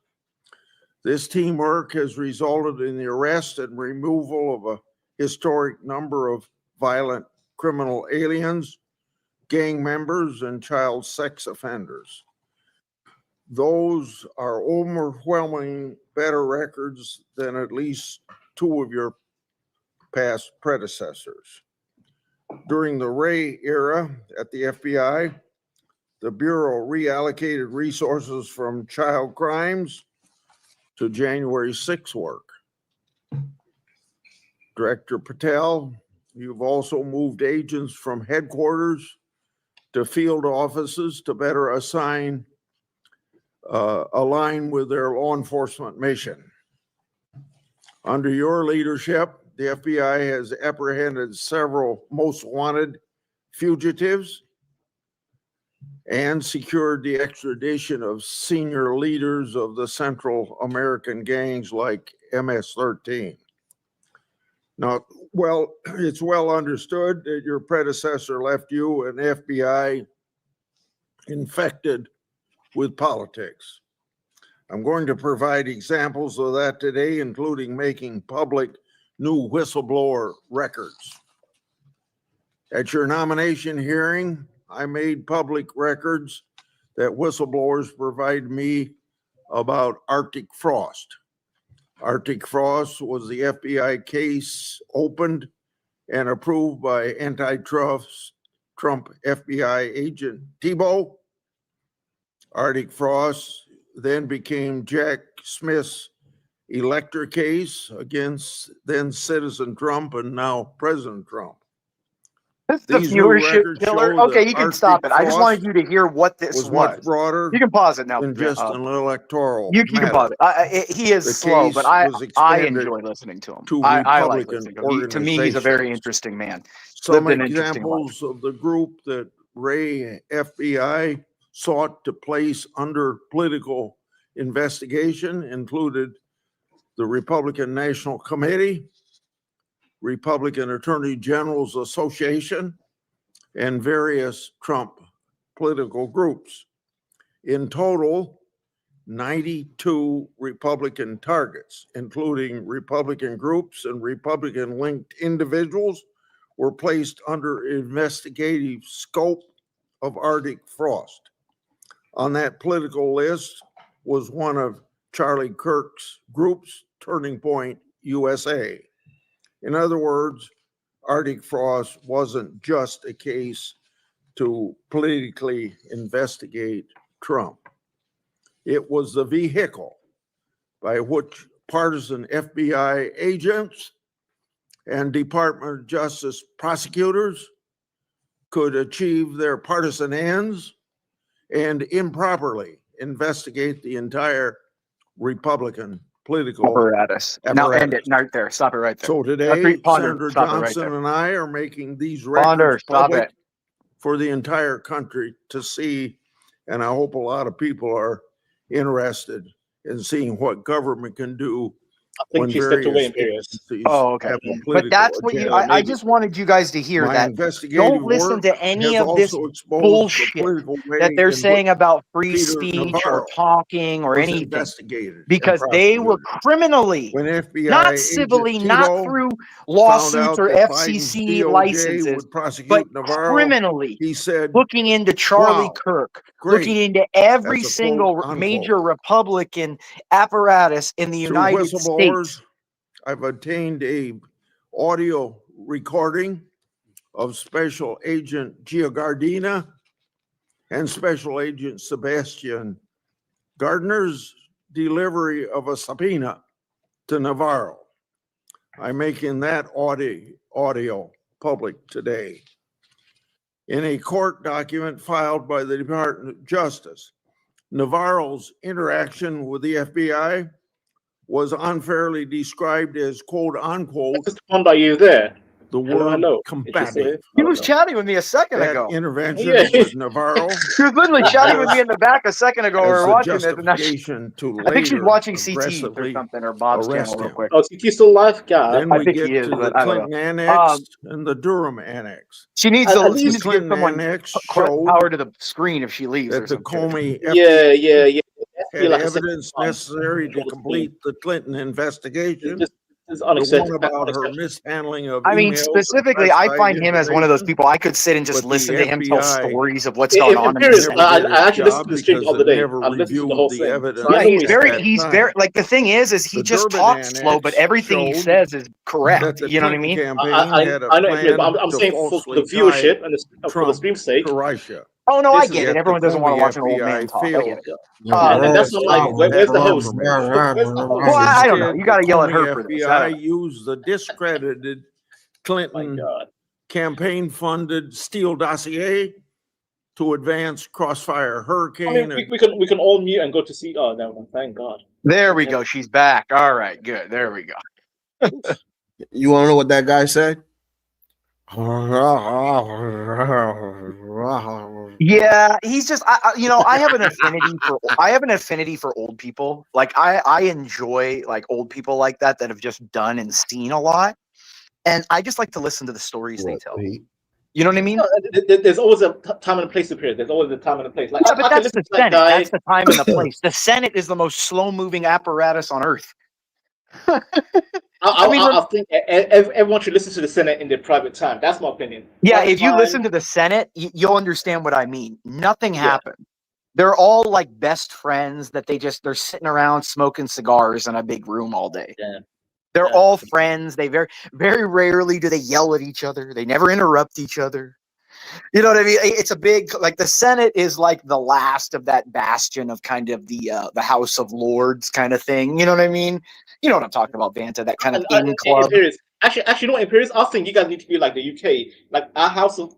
[SPEAKER 11] This teamwork has resulted in the arrest and removal of a historic number of violent criminal aliens, gang members, and child sex offenders. Those are overwhelming better records than at least two of your past predecessors. During the Ray era at the FBI, the Bureau reallocated resources from child crimes to January 6 work. Director Patel, you've also moved agents from headquarters to field offices to better align with their law enforcement mission. Under your leadership, the FBI has apprehended several most wanted fugitives and secured the extradition of senior leaders of the Central American gangs like MS-13. Now, well, it's well understood that your predecessor left you an FBI infected with politics. I'm going to provide examples of that today, including making public new whistleblower records. At your nomination hearing, I made public records that whistleblowers provide me about Arctic frost. Arctic frost was the FBI case opened and approved by antitrust Trump FBI agent Thibault. Arctic frost then became Jack Smith's elector case against then Citizen Trump and now President Trump.
[SPEAKER 8] This is the viewership killer. Okay, you can stop it. I just wanted you to hear what this was.
[SPEAKER 11] Much broader.
[SPEAKER 8] You can pause it now.
[SPEAKER 11] Than just an electoral.
[SPEAKER 8] You can pause it. He is slow, but I enjoy listening to him. I like listening to him. To me, he's a very interesting man.
[SPEAKER 11] Some examples of the group that Ray FBI sought to place under political investigation included the Republican National Committee, Republican Attorney General's Association, and various Trump political groups. In total, 92 Republican targets, including Republican groups and Republican-linked individuals, were placed under investigative scope of Arctic frost. On that political list was one of Charlie Kirk's groups, Turning Point USA. In other words, Arctic frost wasn't just a case to politically investigate Trump. It was the vehicle by which partisan FBI agents and Department of Justice prosecutors could achieve their partisan ends and improperly investigate the entire Republican political
[SPEAKER 8] apparatus. Now end it right there. Stop it right there.
[SPEAKER 11] So today, Senator Johnson and I are making these records public for the entire country to see, and I hope a lot of people are interested in seeing what government can do.
[SPEAKER 7] I think she stepped away in areas.
[SPEAKER 8] Oh, okay. But that's what I just wanted you guys to hear that. Don't listen to any of this bullshit that they're saying about free speech or talking or anything, because they were criminally, not civilly, not through lawsuits or FCC licenses, but criminally looking into Charlie Kirk, looking into every single major Republican apparatus in the United States.
[SPEAKER 11] I've obtained a audio recording of Special Agent Giogardina and Special Agent Sebastian Gardner's delivery of a subpoena to Navarro. I'm making that audio public today. In a court document filed by the Department of Justice, Navarro's interaction with the FBI was unfairly described as quote unquote
[SPEAKER 7] Just one by you there.
[SPEAKER 11] the
[SPEAKER 7] Hello,
[SPEAKER 11] word
[SPEAKER 7] hello.
[SPEAKER 11] combative.
[SPEAKER 8] He was chatting with me a second
[SPEAKER 11] That
[SPEAKER 8] ago.
[SPEAKER 11] intervention with Navarro
[SPEAKER 8] She was literally chatting with me in the back a second ago. We
[SPEAKER 11] as
[SPEAKER 8] were
[SPEAKER 11] the
[SPEAKER 8] watching this, and now
[SPEAKER 11] justification to
[SPEAKER 8] I think she's
[SPEAKER 11] later
[SPEAKER 8] watching CT or
[SPEAKER 11] aggressively
[SPEAKER 8] something, or Bob's channel
[SPEAKER 11] arrest
[SPEAKER 8] real
[SPEAKER 11] him.
[SPEAKER 8] quick.
[SPEAKER 7] Oh, CT's still alive, God.
[SPEAKER 11] Then
[SPEAKER 8] I
[SPEAKER 11] we
[SPEAKER 8] think
[SPEAKER 11] get
[SPEAKER 8] he is,
[SPEAKER 11] to the
[SPEAKER 8] but I don't
[SPEAKER 11] Clinton
[SPEAKER 8] know.
[SPEAKER 11] Annex and the Durham Annex.
[SPEAKER 8] She needs
[SPEAKER 7] At
[SPEAKER 8] to,
[SPEAKER 7] least
[SPEAKER 8] she needs to give
[SPEAKER 11] Clinton
[SPEAKER 8] someone
[SPEAKER 11] Annex
[SPEAKER 8] power
[SPEAKER 11] showed
[SPEAKER 8] to the screen if she leaves or
[SPEAKER 11] that the
[SPEAKER 8] something.
[SPEAKER 11] Comey
[SPEAKER 7] Yeah.
[SPEAKER 11] had
[SPEAKER 7] Like
[SPEAKER 11] evidence necessary to complete the Clinton investigation.
[SPEAKER 7] This is
[SPEAKER 11] The one
[SPEAKER 7] unacceptable.
[SPEAKER 11] about her mishandling of
[SPEAKER 8] I mean,
[SPEAKER 11] emails and
[SPEAKER 8] specifically, I
[SPEAKER 11] classified
[SPEAKER 8] find him as one of those
[SPEAKER 11] information.
[SPEAKER 8] people I could sit and just
[SPEAKER 11] But the
[SPEAKER 8] listen to him tell
[SPEAKER 11] FBI
[SPEAKER 8] stories of what's going on in the
[SPEAKER 7] Imperius,
[SPEAKER 8] Senate.
[SPEAKER 11] never did
[SPEAKER 7] I
[SPEAKER 11] its
[SPEAKER 7] actually listened
[SPEAKER 11] job
[SPEAKER 7] to the stream the
[SPEAKER 11] because
[SPEAKER 7] other
[SPEAKER 11] it
[SPEAKER 7] day.
[SPEAKER 11] never
[SPEAKER 7] I listened to the
[SPEAKER 11] reviewed
[SPEAKER 7] whole
[SPEAKER 11] the
[SPEAKER 7] thing.
[SPEAKER 11] evidence.
[SPEAKER 7] So I
[SPEAKER 8] Yeah,
[SPEAKER 7] know
[SPEAKER 8] he's
[SPEAKER 7] he's
[SPEAKER 8] very like the thing is he
[SPEAKER 11] The
[SPEAKER 8] just
[SPEAKER 11] Durban
[SPEAKER 8] talks slow, but
[SPEAKER 11] Annex
[SPEAKER 8] everything he
[SPEAKER 11] showed
[SPEAKER 8] says is correct.
[SPEAKER 11] that the
[SPEAKER 8] You know what I
[SPEAKER 11] Clinton
[SPEAKER 8] mean?
[SPEAKER 11] campaign had a
[SPEAKER 7] I know Imperius,
[SPEAKER 11] plan
[SPEAKER 7] but I'm
[SPEAKER 11] to
[SPEAKER 7] saying for
[SPEAKER 11] falsely
[SPEAKER 7] the
[SPEAKER 11] tie
[SPEAKER 7] viewership and for the
[SPEAKER 11] Trump
[SPEAKER 7] stream's sake.
[SPEAKER 11] to Russia.
[SPEAKER 8] Oh no, I
[SPEAKER 7] This is
[SPEAKER 8] get it.
[SPEAKER 11] Yet the
[SPEAKER 8] Everyone doesn't want to
[SPEAKER 11] Comey
[SPEAKER 8] watch an old man
[SPEAKER 11] FBI
[SPEAKER 8] talk. I
[SPEAKER 11] failed
[SPEAKER 8] get it.
[SPEAKER 7] and that's not like
[SPEAKER 11] investigate
[SPEAKER 7] where's
[SPEAKER 11] that
[SPEAKER 7] the host?
[SPEAKER 11] information.
[SPEAKER 7] Where's the host?
[SPEAKER 8] Well, I don't know.
[SPEAKER 11] Instead,
[SPEAKER 8] You got to
[SPEAKER 11] the
[SPEAKER 8] yell at
[SPEAKER 11] Comey
[SPEAKER 8] her for this. I don't
[SPEAKER 11] FBI
[SPEAKER 8] know.
[SPEAKER 11] used the discredited
[SPEAKER 7] My
[SPEAKER 11] Clinton
[SPEAKER 7] God.
[SPEAKER 11] campaign-funded Steele dossier to advance Crossfire
[SPEAKER 7] I
[SPEAKER 11] Hurricane.
[SPEAKER 7] mean, we can all mute and go to see. Oh no, thank God.
[SPEAKER 8] There we go. She's back. All right, good. There we go.
[SPEAKER 4] You want to know what that guy said?
[SPEAKER 8] Yeah, he's just I have an affinity for old people. Like I enjoy like old people like that have just done and seen a lot, and I just like to listen to the stories they tell. You know what I mean?
[SPEAKER 7] There's always a time and a place to appear. There's always a time and a place. Like
[SPEAKER 8] Yeah, but
[SPEAKER 7] I can
[SPEAKER 8] that's
[SPEAKER 7] listen
[SPEAKER 8] the
[SPEAKER 7] to that
[SPEAKER 8] Senate.
[SPEAKER 7] guy.
[SPEAKER 8] That's the time and the place. The Senate is the most slow-moving apparatus on earth.
[SPEAKER 7] I think everyone should listen to the Senate in their private time. That's my opinion.
[SPEAKER 8] Yeah,
[SPEAKER 7] Private
[SPEAKER 8] if you
[SPEAKER 7] time,
[SPEAKER 8] listen to the Senate, you'll understand what I mean. Nothing happened. They're all like best friends that they're sitting around smoking cigars in a big room all day.
[SPEAKER 7] Yeah.
[SPEAKER 8] They're all friends. They very rarely do they yell at each other. They never interrupt each other. You know what I mean? It's a big, like the Senate is like the last of that bastion of kind of the House of Lords kind of thing. You know what I mean? You know what I'm talking about, Banter, that kind of in club.
[SPEAKER 7] Imperius. Actually, you know what, Imperius? I think you guys need to be like the UK, like our House of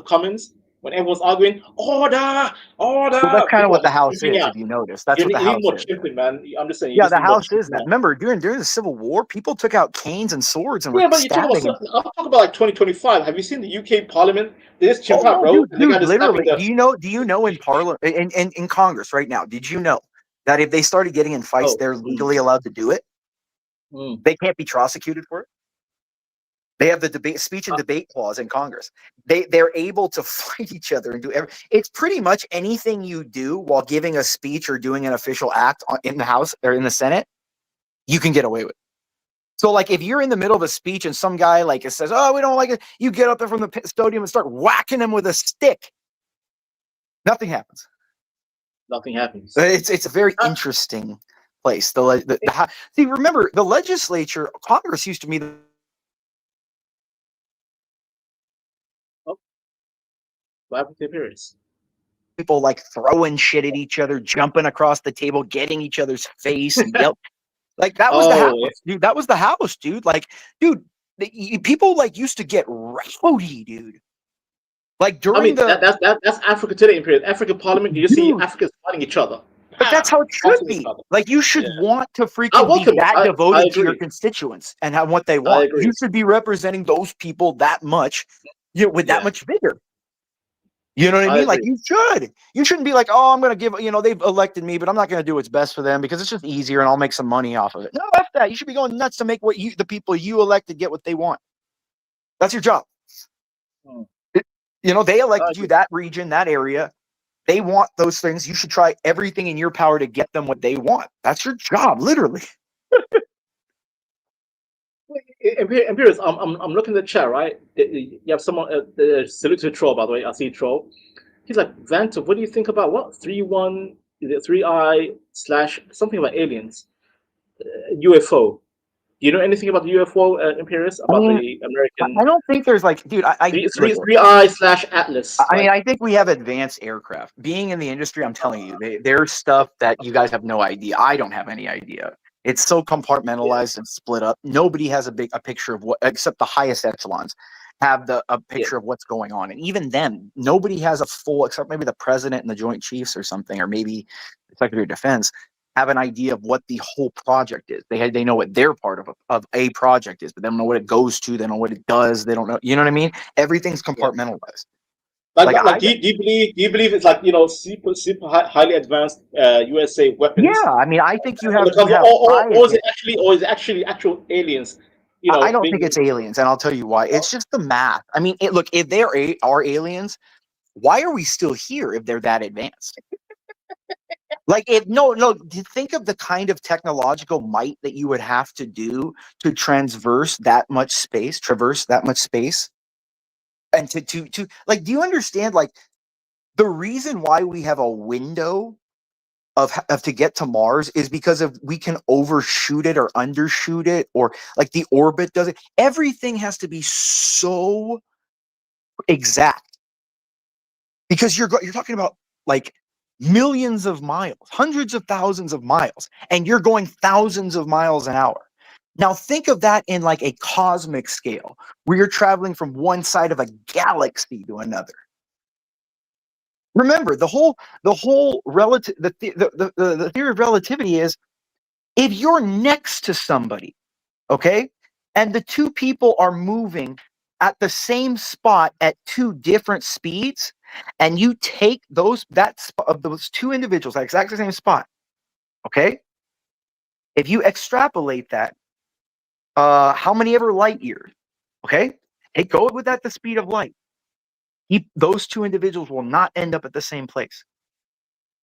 [SPEAKER 7] Commons. When everyone's arguing, order.
[SPEAKER 8] Well, that's kind of what the House is, if you notice. That's what the House
[SPEAKER 7] more
[SPEAKER 8] is.
[SPEAKER 7] chimping, man. I'm just saying.
[SPEAKER 8] Yeah, the House is that. Remember, during the Civil War, people took out canes and swords and were
[SPEAKER 7] but you talk
[SPEAKER 8] stabbing.
[SPEAKER 7] about. I'm talking about like 2025. Have you seen the UK Parliament? They just chimp out, bro.
[SPEAKER 8] Dude, literally. Do you know in Parliament in Congress right now? Did you know that if they started getting in fights, they're legally allowed to do it? They can't be prosecuted for it. They have the speech and debate clause in Congress. They're able to fight each other and do it's pretty much anything you do while giving a speech or doing an official act in the House or in the Senate, you can get away with. So like if you're in the middle of a speech and some guy like says, "Oh, we don't like it," you get up there from the podium and start whacking him with a stick. Nothing happens.
[SPEAKER 7] Nothing happens.
[SPEAKER 8] It's a very interesting place. See, remember the legislature, Congress used to be the
[SPEAKER 7] What happened to Imperius?
[SPEAKER 8] people like throwing shit at each other, jumping across the table, getting each other's face, and yell. Like that was the House, dude. That was the House, dude. Like, dude, people like used to get rowdy, dude. Like during
[SPEAKER 7] that's Africa today, Imperius. African Parliament, you see Africans fighting each other.
[SPEAKER 8] But that's how it should be. Like you should want to freaking be that devoted to your constituents and have what they want. You should be representing those people that much, with that much vigor. You know what I mean? Like you shouldn't be like, oh, I'm going to give, they've elected me, but I'm not going to do what's best for them because it's just easier and I'll make some money off of it. No, that's that. You should be going nuts to make the people you elected get what they want. That's your job. They elected you that region, that area. They want those things. You should try everything in your power to get them what they want. That's your job, literally.
[SPEAKER 7] Imperius, I'm looking at the chat, right? You have someone, salute to the troll, by the way. I see troll. He's like, Banter, what do you think about what? 3I / something about aliens? UFO. Do you know anything about the UFO, Imperius? About the American?
[SPEAKER 8] I don't think there's like, dude,
[SPEAKER 7] 3I / Atlas.
[SPEAKER 8] I mean, I think we have advanced aircraft. Being in the industry, I'm telling you, there's stuff that you guys have no idea. I don't have any idea. It's so compartmentalized and split up. Nobody has a picture of what, except the highest echelons, have a picture of what's going on. And even then, nobody has a full, except maybe the president and the Joint Chiefs or something, or maybe the Secretary of Defense. have an idea of what the whole project is. They know what their part of a project is, but they don't know what it goes to. They don't know what it does. They don't know. You know what I mean? Everything's compartmentalized.
[SPEAKER 7] Do you believe it's like, super highly advanced USA weapons?
[SPEAKER 8] Yeah, I mean, I think you have.
[SPEAKER 7] Or is it actually actual aliens?
[SPEAKER 8] I don't think it's aliens, and I'll tell you why. It's just the math. I mean, look, if there are aliens, why are we still here if they're that advanced? Like, think of the kind of technological might that you would have to do to traverse that much space, and to like, do you understand? Like, the reason why we have a window of to get to Mars is because of we can overshoot it or undershoot it, or like the orbit does it. Everything has to be so exact because you're talking about like millions of miles, hundreds of thousands of miles, and you're going thousands of miles an hour. Now think of that in like a cosmic scale where you're traveling from one side of a galaxy to another. Remember, the whole relative the theory of relativity is if you're next to somebody, okay, and the two people are moving at the same spot at two different speeds, and you take those two individuals at exactly the same spot, okay? If you extrapolate that, how many ever light years, okay? Go with that the speed of light. Those two individuals will not end up at the same place.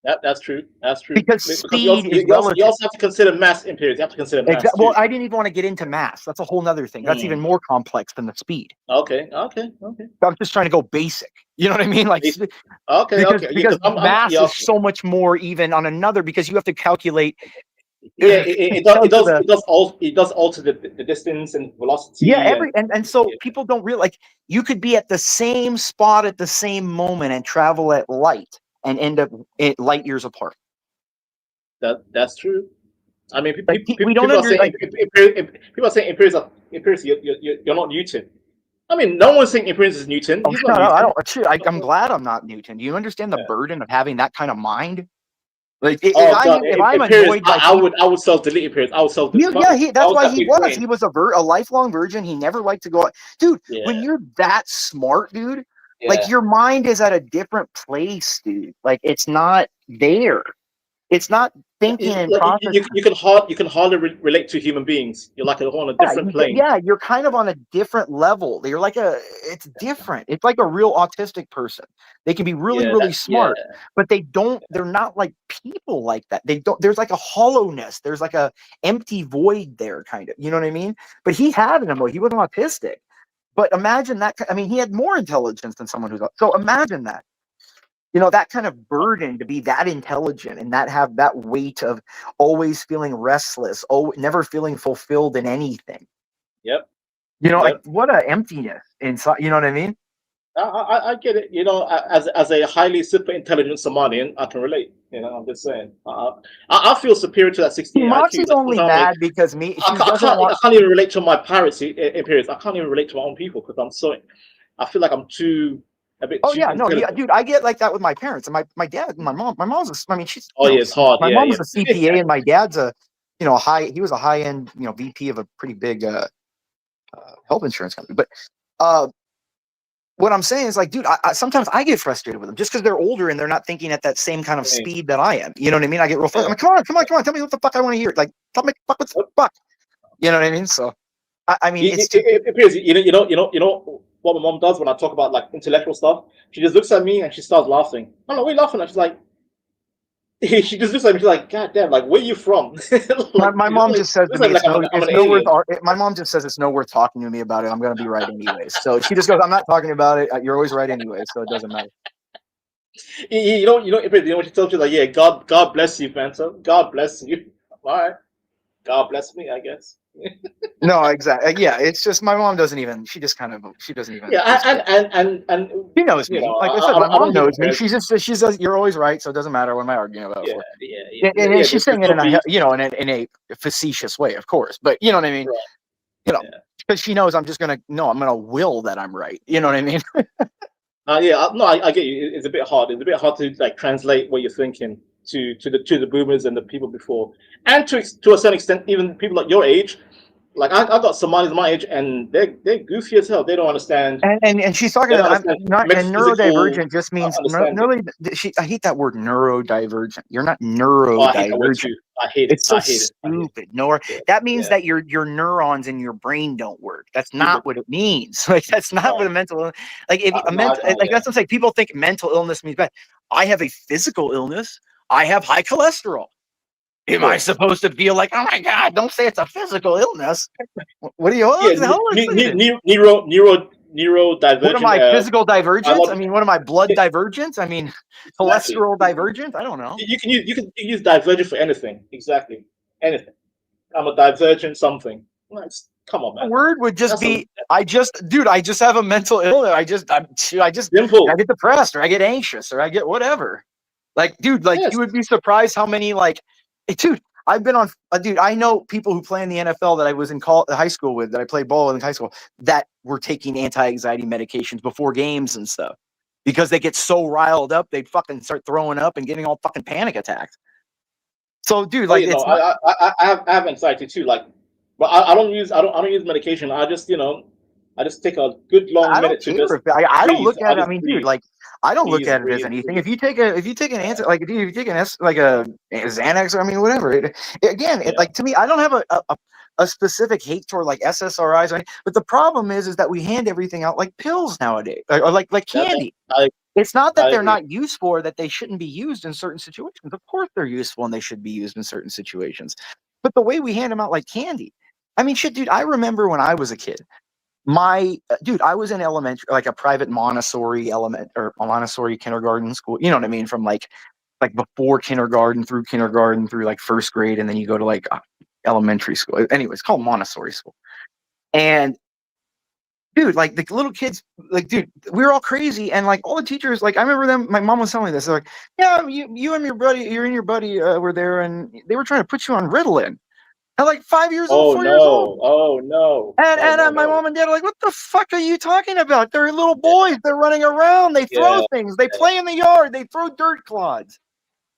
[SPEAKER 7] That's true. That's true.
[SPEAKER 8] Because speed is relative.
[SPEAKER 7] You also have to consider mass, Imperius. You have to consider mass.
[SPEAKER 8] Well, I didn't even want to get into mass. That's a whole nother thing. That's even more complex than the speed.
[SPEAKER 7] Okay.
[SPEAKER 8] I'm just trying to go basic. You know what I mean? Like, because mass is so much more even on another, because you have to calculate.
[SPEAKER 7] Yeah, it does alter the distance and velocity.
[SPEAKER 8] Yeah, so people don't realize, like, you could be at the same spot at the same moment and travel at light and end up light years apart.
[SPEAKER 7] That's true. I mean,
[SPEAKER 8] people are saying
[SPEAKER 7] Imperius, you're not Newton. I mean, no one's saying Imperius is Newton.
[SPEAKER 8] Oh, Newton. I'm glad I'm not Newton. Do you understand the burden of having that kind of mind? Like, if I'm annoyed,
[SPEAKER 7] I would self-delete Imperius. I would self-delete.
[SPEAKER 8] That's why he was. He was a lifelong virgin. He never liked to go out. Dude, when you're that smart, dude, like, your mind is at a different place, dude. Like, it's not there. It's not thinking and processing.
[SPEAKER 7] You can hardly relate to human beings. You're like on a different plane.
[SPEAKER 8] Yeah, you're kind of on a different level. You're like it's different. It's like a real autistic person. They can be really smart, but they're not like people like that. There's like a hollowness. There's like a empty void there, kind of. You know what I mean? But he had an emotion. He wasn't autistic. But imagine that. I mean, he had more intelligence than someone who's. So imagine that. You know, that kind of burden to be that intelligent and have that weight of always feeling restless, never feeling fulfilled in anything.
[SPEAKER 7] Yep.
[SPEAKER 8] You know, like, what an emptiness inside. You know what I mean?
[SPEAKER 7] I get it. You know, as a highly super intelligent Somalian, I can relate. You know, I'm just saying. I feel superior to that 16 IQ.
[SPEAKER 8] Moxie's only mad because I
[SPEAKER 7] can't even relate to my pirates, Imperius. I can't even relate to my own people because I feel like I'm too.
[SPEAKER 8] Dude, I get like that with my parents and my dad and my mom. My mom's she's.
[SPEAKER 7] It's hard.
[SPEAKER 8] My mom's a CPA and my dad's he was a high end, VP of a pretty big health insurance company. But what I'm saying is, like, dude, I sometimes I get frustrated with them just because they're older and they're not thinking at that same kind of speed that I am. You know what I mean? I get real frustrated. I'm like, come on, tell me what the fuck I want to hear. Like, tell me what the fuck. You know what I mean? So, I mean,
[SPEAKER 7] it appears, you know what my mom does when I talk about like intellectual stuff. She just looks at me and she starts laughing. I'm like, what are you laughing at? She's like, she just looks at me. She's like, God damn, like, where are you from?
[SPEAKER 8] Like, my mom just says to me, my mom just says it's no worth talking to me about it. I'm gonna be right anyways. So she just goes, I'm not talking about it. You're always right anyway, so it doesn't matter.
[SPEAKER 7] You know what she tells you? Like, yeah, God bless you, Banter. God bless you. All right, God bless me, I guess.
[SPEAKER 8] No, exactly. Yeah, it's just my mom doesn't even. She doesn't even.
[SPEAKER 7] Yeah, and
[SPEAKER 8] she knows me. Like I said, my mom knows me. She says you're always right, so it doesn't matter what am I arguing about.
[SPEAKER 7] Yeah.
[SPEAKER 8] And she's saying it in a facetious way, of course. But you know what I mean. Right. Because she knows I'm gonna will that I'm right. You know what I mean.
[SPEAKER 7] I get you. It's a bit hard. It's a bit hard to like translate what you're thinking. to the boomers and the people before, and to a certain extent, even people like your age. Like I got Somalis my age, and they're goofy as hell. They don't understand.
[SPEAKER 8] And she's talking
[SPEAKER 7] They don't
[SPEAKER 8] about
[SPEAKER 7] understand
[SPEAKER 8] and neurodivergent just means
[SPEAKER 7] understanding.
[SPEAKER 8] I hate that word neurodivergent. You're not
[SPEAKER 7] Oh, I hate that word
[SPEAKER 8] neurodivergent.
[SPEAKER 7] too. I hate it.
[SPEAKER 8] It's so
[SPEAKER 7] I hate it.
[SPEAKER 8] stupid. That means that your neurons in your brain don't work. That's not what it means. Like that's not what a mental like if a mental like that's what I'm saying. People think mental illness means bad. I have a physical illness. I have high cholesterol. Am I supposed to feel like, oh my God, don't say it's a physical illness? What are you?
[SPEAKER 7] Neurodivergent.
[SPEAKER 8] What am I, physical divergent? I mean, what am I, blood divergent? I mean, cholesterol divergent? I don't know.
[SPEAKER 7] You can use divergent for anything. Exactly. Anything. I'm a divergent something. Come on, man.
[SPEAKER 8] The word would just I just have a mental illness. I get depressed or I get anxious or I get whatever. Like, dude, you would be surprised how many dude, I've been on, I know people who play in the NFL that I was in high school with, that I played ball in high school, that were taking anti-anxiety medications before games and stuff because they get so riled up, they'd fucking start throwing up and getting all fucking panic attacks. So, dude, I
[SPEAKER 7] have anxiety too. But I don't use medication. I just take a good long minute to just.
[SPEAKER 8] I don't look at it. I mean, dude, I don't look at it as anything. If you take an answer, if you take a Xanax, I mean, whatever. To me, I don't have a specific hate toward SSRIs or anything. But the problem is that we hand everything out like pills nowadays, or like candy. It's not that they're not useful or that they shouldn't be used in certain situations. Of course, they're useful and they should be used in certain situations. But the way we hand them out like candy, I mean, shit, dude. I remember when I was a kid. I was in elementary, like a private Montessori kindergarten school. You know what I mean? From like before kindergarten through first grade, and then you go to elementary school. Anyway, it's called Montessori school. And dude, the little kids, dude, we were all crazy, and all the teachers, I remember them. My mom was telling me this. They're like, "Yeah, you and your buddy were there, and they were trying to put you on Ritalin." And 5 years old, 4 years old.
[SPEAKER 7] Oh no!
[SPEAKER 8] And my mom and dad are like, "What the fuck are you talking about? They're little boys. They're running around. They throw things. They play in the yard. They throw dirt clods."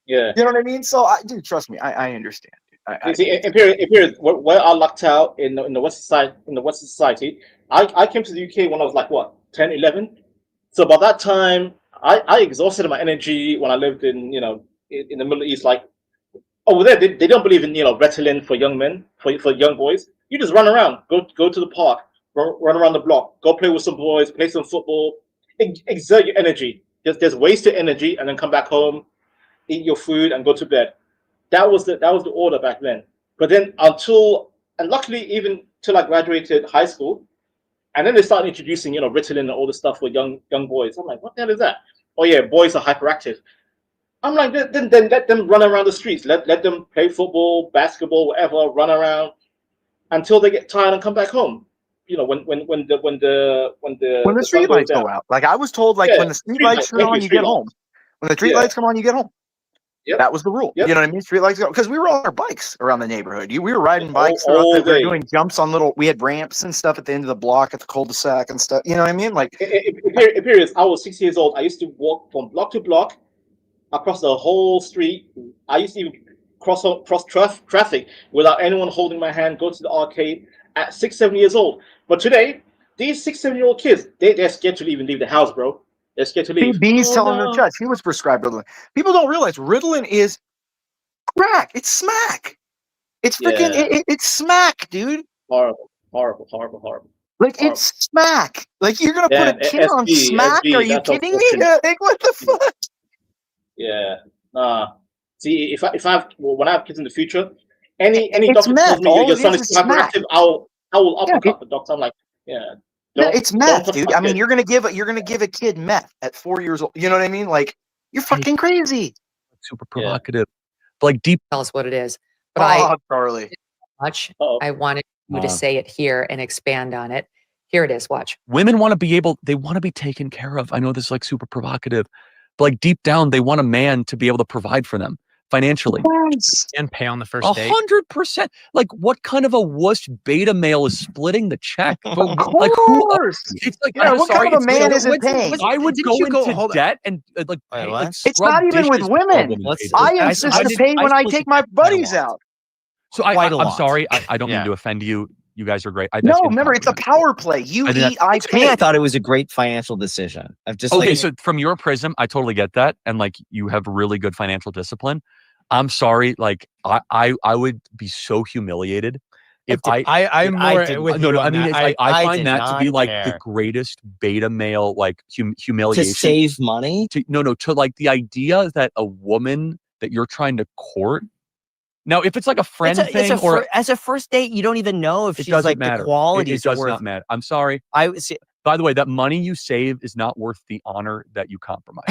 [SPEAKER 7] Yeah,
[SPEAKER 8] you know what I mean. So, dude, trust me, I understand.
[SPEAKER 7] Where I lucked out in the Western society, I came to the UK when I was 10, 11. So by that time, I exhausted my energy when I lived in the Middle East. Over there, they don't believe in Ritalin for young men, for young boys. You just run around, go to the park, run around the block, go play with some boys, play some football, exert your energy. There's wasted energy, and then come back home, eat your food, and go to bed. That was the order back then. But then luckily even till I graduated high school, and then they started introducing Ritalin and all this stuff for young boys. I'm like, what the hell is that? Oh yeah, boys are hyperactive. I'm like, then let them run around the streets. Let them play football, basketball, whatever, run around until they get tired and come back home. When the
[SPEAKER 8] street lights go out. I was told, when the street lights come on, you get home. When the street lights come on, you get home. Yep. That was the rule. Yep. You know what I mean? Street lights go, because we were on our bikes around the neighborhood. We were riding bikes throughout there, doing jumps on we had ramps and stuff at the end of the block at the cul-de-sac and stuff. You know what I mean?
[SPEAKER 7] Periods. I was 6 years old. I used to walk from block to block across the whole street. I used to even cross traffic without anyone holding my hand, go to the arcade at 6, 7 years old. But today, these 6, 7-year-old kids, they're scared to even leave the house, bro. They're scared to leave.
[SPEAKER 8] B's telling the judge he was prescribed Ritalin. People don't realize Ritalin is crack. It's smack. It's freaking, it's smack, dude.
[SPEAKER 7] Horrible.
[SPEAKER 8] It's smack. You're going to put a kid on smack? Are you kidding me? What the fuck?
[SPEAKER 7] Yeah. See, when I have kids in the future, any doctor tells me your son is hyperactive, I will uppercut the doctor. I'm like,
[SPEAKER 8] it's meth, dude. I mean, you're gonna give a kid meth at 4 years old. You know what I mean? You're fucking crazy.
[SPEAKER 12] Super provocative. Deep.
[SPEAKER 9] Tell us what it is. But
[SPEAKER 8] Charlie.
[SPEAKER 9] I wanted you to say it here and expand on it. Here it is. Watch.
[SPEAKER 12] Women want to be taken care of. I know this is super provocative. But deep down, they want a man to be able to provide for them. financially.
[SPEAKER 13] And pay on the first date.
[SPEAKER 12] 100%. Like, what kind of a wuss beta male is splitting the check?
[SPEAKER 8] Of
[SPEAKER 12] Like, who?
[SPEAKER 8] course.
[SPEAKER 12] It's like,
[SPEAKER 8] Yeah,
[SPEAKER 12] I'm
[SPEAKER 8] what
[SPEAKER 12] sorry,
[SPEAKER 8] kind of a
[SPEAKER 12] it's
[SPEAKER 8] man
[SPEAKER 12] like,
[SPEAKER 8] isn't paying?
[SPEAKER 12] I would
[SPEAKER 13] Didn't
[SPEAKER 12] go
[SPEAKER 13] you go-
[SPEAKER 12] into
[SPEAKER 13] hold on.
[SPEAKER 12] debt and like
[SPEAKER 13] Wait,
[SPEAKER 12] pay,
[SPEAKER 13] what?
[SPEAKER 12] like
[SPEAKER 8] It's
[SPEAKER 12] scrub
[SPEAKER 8] not even with
[SPEAKER 12] dishes before a
[SPEAKER 8] women.
[SPEAKER 12] woman
[SPEAKER 13] Let's-
[SPEAKER 12] pays
[SPEAKER 8] I
[SPEAKER 12] it.
[SPEAKER 8] insist to
[SPEAKER 13] did-
[SPEAKER 8] pay when I
[SPEAKER 12] suppose
[SPEAKER 8] take
[SPEAKER 12] it's
[SPEAKER 8] my
[SPEAKER 12] quite a
[SPEAKER 8] buddies
[SPEAKER 12] lot.
[SPEAKER 8] out.
[SPEAKER 12] So
[SPEAKER 13] Quite a
[SPEAKER 12] I'm
[SPEAKER 13] lot.
[SPEAKER 12] sorry, I don't mean
[SPEAKER 13] Yeah.
[SPEAKER 12] to offend you. You guys are great. That's
[SPEAKER 8] No, remember, it's a
[SPEAKER 12] incomprehensible.
[SPEAKER 8] power play. You
[SPEAKER 12] I think
[SPEAKER 8] eat, I
[SPEAKER 14] To me, I
[SPEAKER 8] pay.
[SPEAKER 14] thought it was a great financial decision. I've just
[SPEAKER 12] Okay,
[SPEAKER 14] like,
[SPEAKER 12] so from your prism, I totally get that, and like you have really good financial discipline. I'm sorry, like I would be so humiliated if
[SPEAKER 13] I'm more with
[SPEAKER 12] no,
[SPEAKER 13] you
[SPEAKER 12] I
[SPEAKER 13] on
[SPEAKER 12] mean,
[SPEAKER 13] that.
[SPEAKER 12] it's like I find
[SPEAKER 14] did
[SPEAKER 12] that to be
[SPEAKER 14] not
[SPEAKER 12] like the
[SPEAKER 14] care.
[SPEAKER 12] greatest beta male like
[SPEAKER 14] to
[SPEAKER 12] humiliation.
[SPEAKER 14] save money.
[SPEAKER 12] To like the idea that a woman that you're trying to court. Now, if it's like a friend thing or
[SPEAKER 14] as a first date, you don't even know if
[SPEAKER 12] it
[SPEAKER 14] she's
[SPEAKER 12] doesn't
[SPEAKER 14] like
[SPEAKER 12] matter.
[SPEAKER 14] the qualities
[SPEAKER 12] It does
[SPEAKER 14] are worth.
[SPEAKER 12] not matter. I'm sorry.
[SPEAKER 14] I see.
[SPEAKER 12] By the way, that money you save is not worth the honor that you compromise.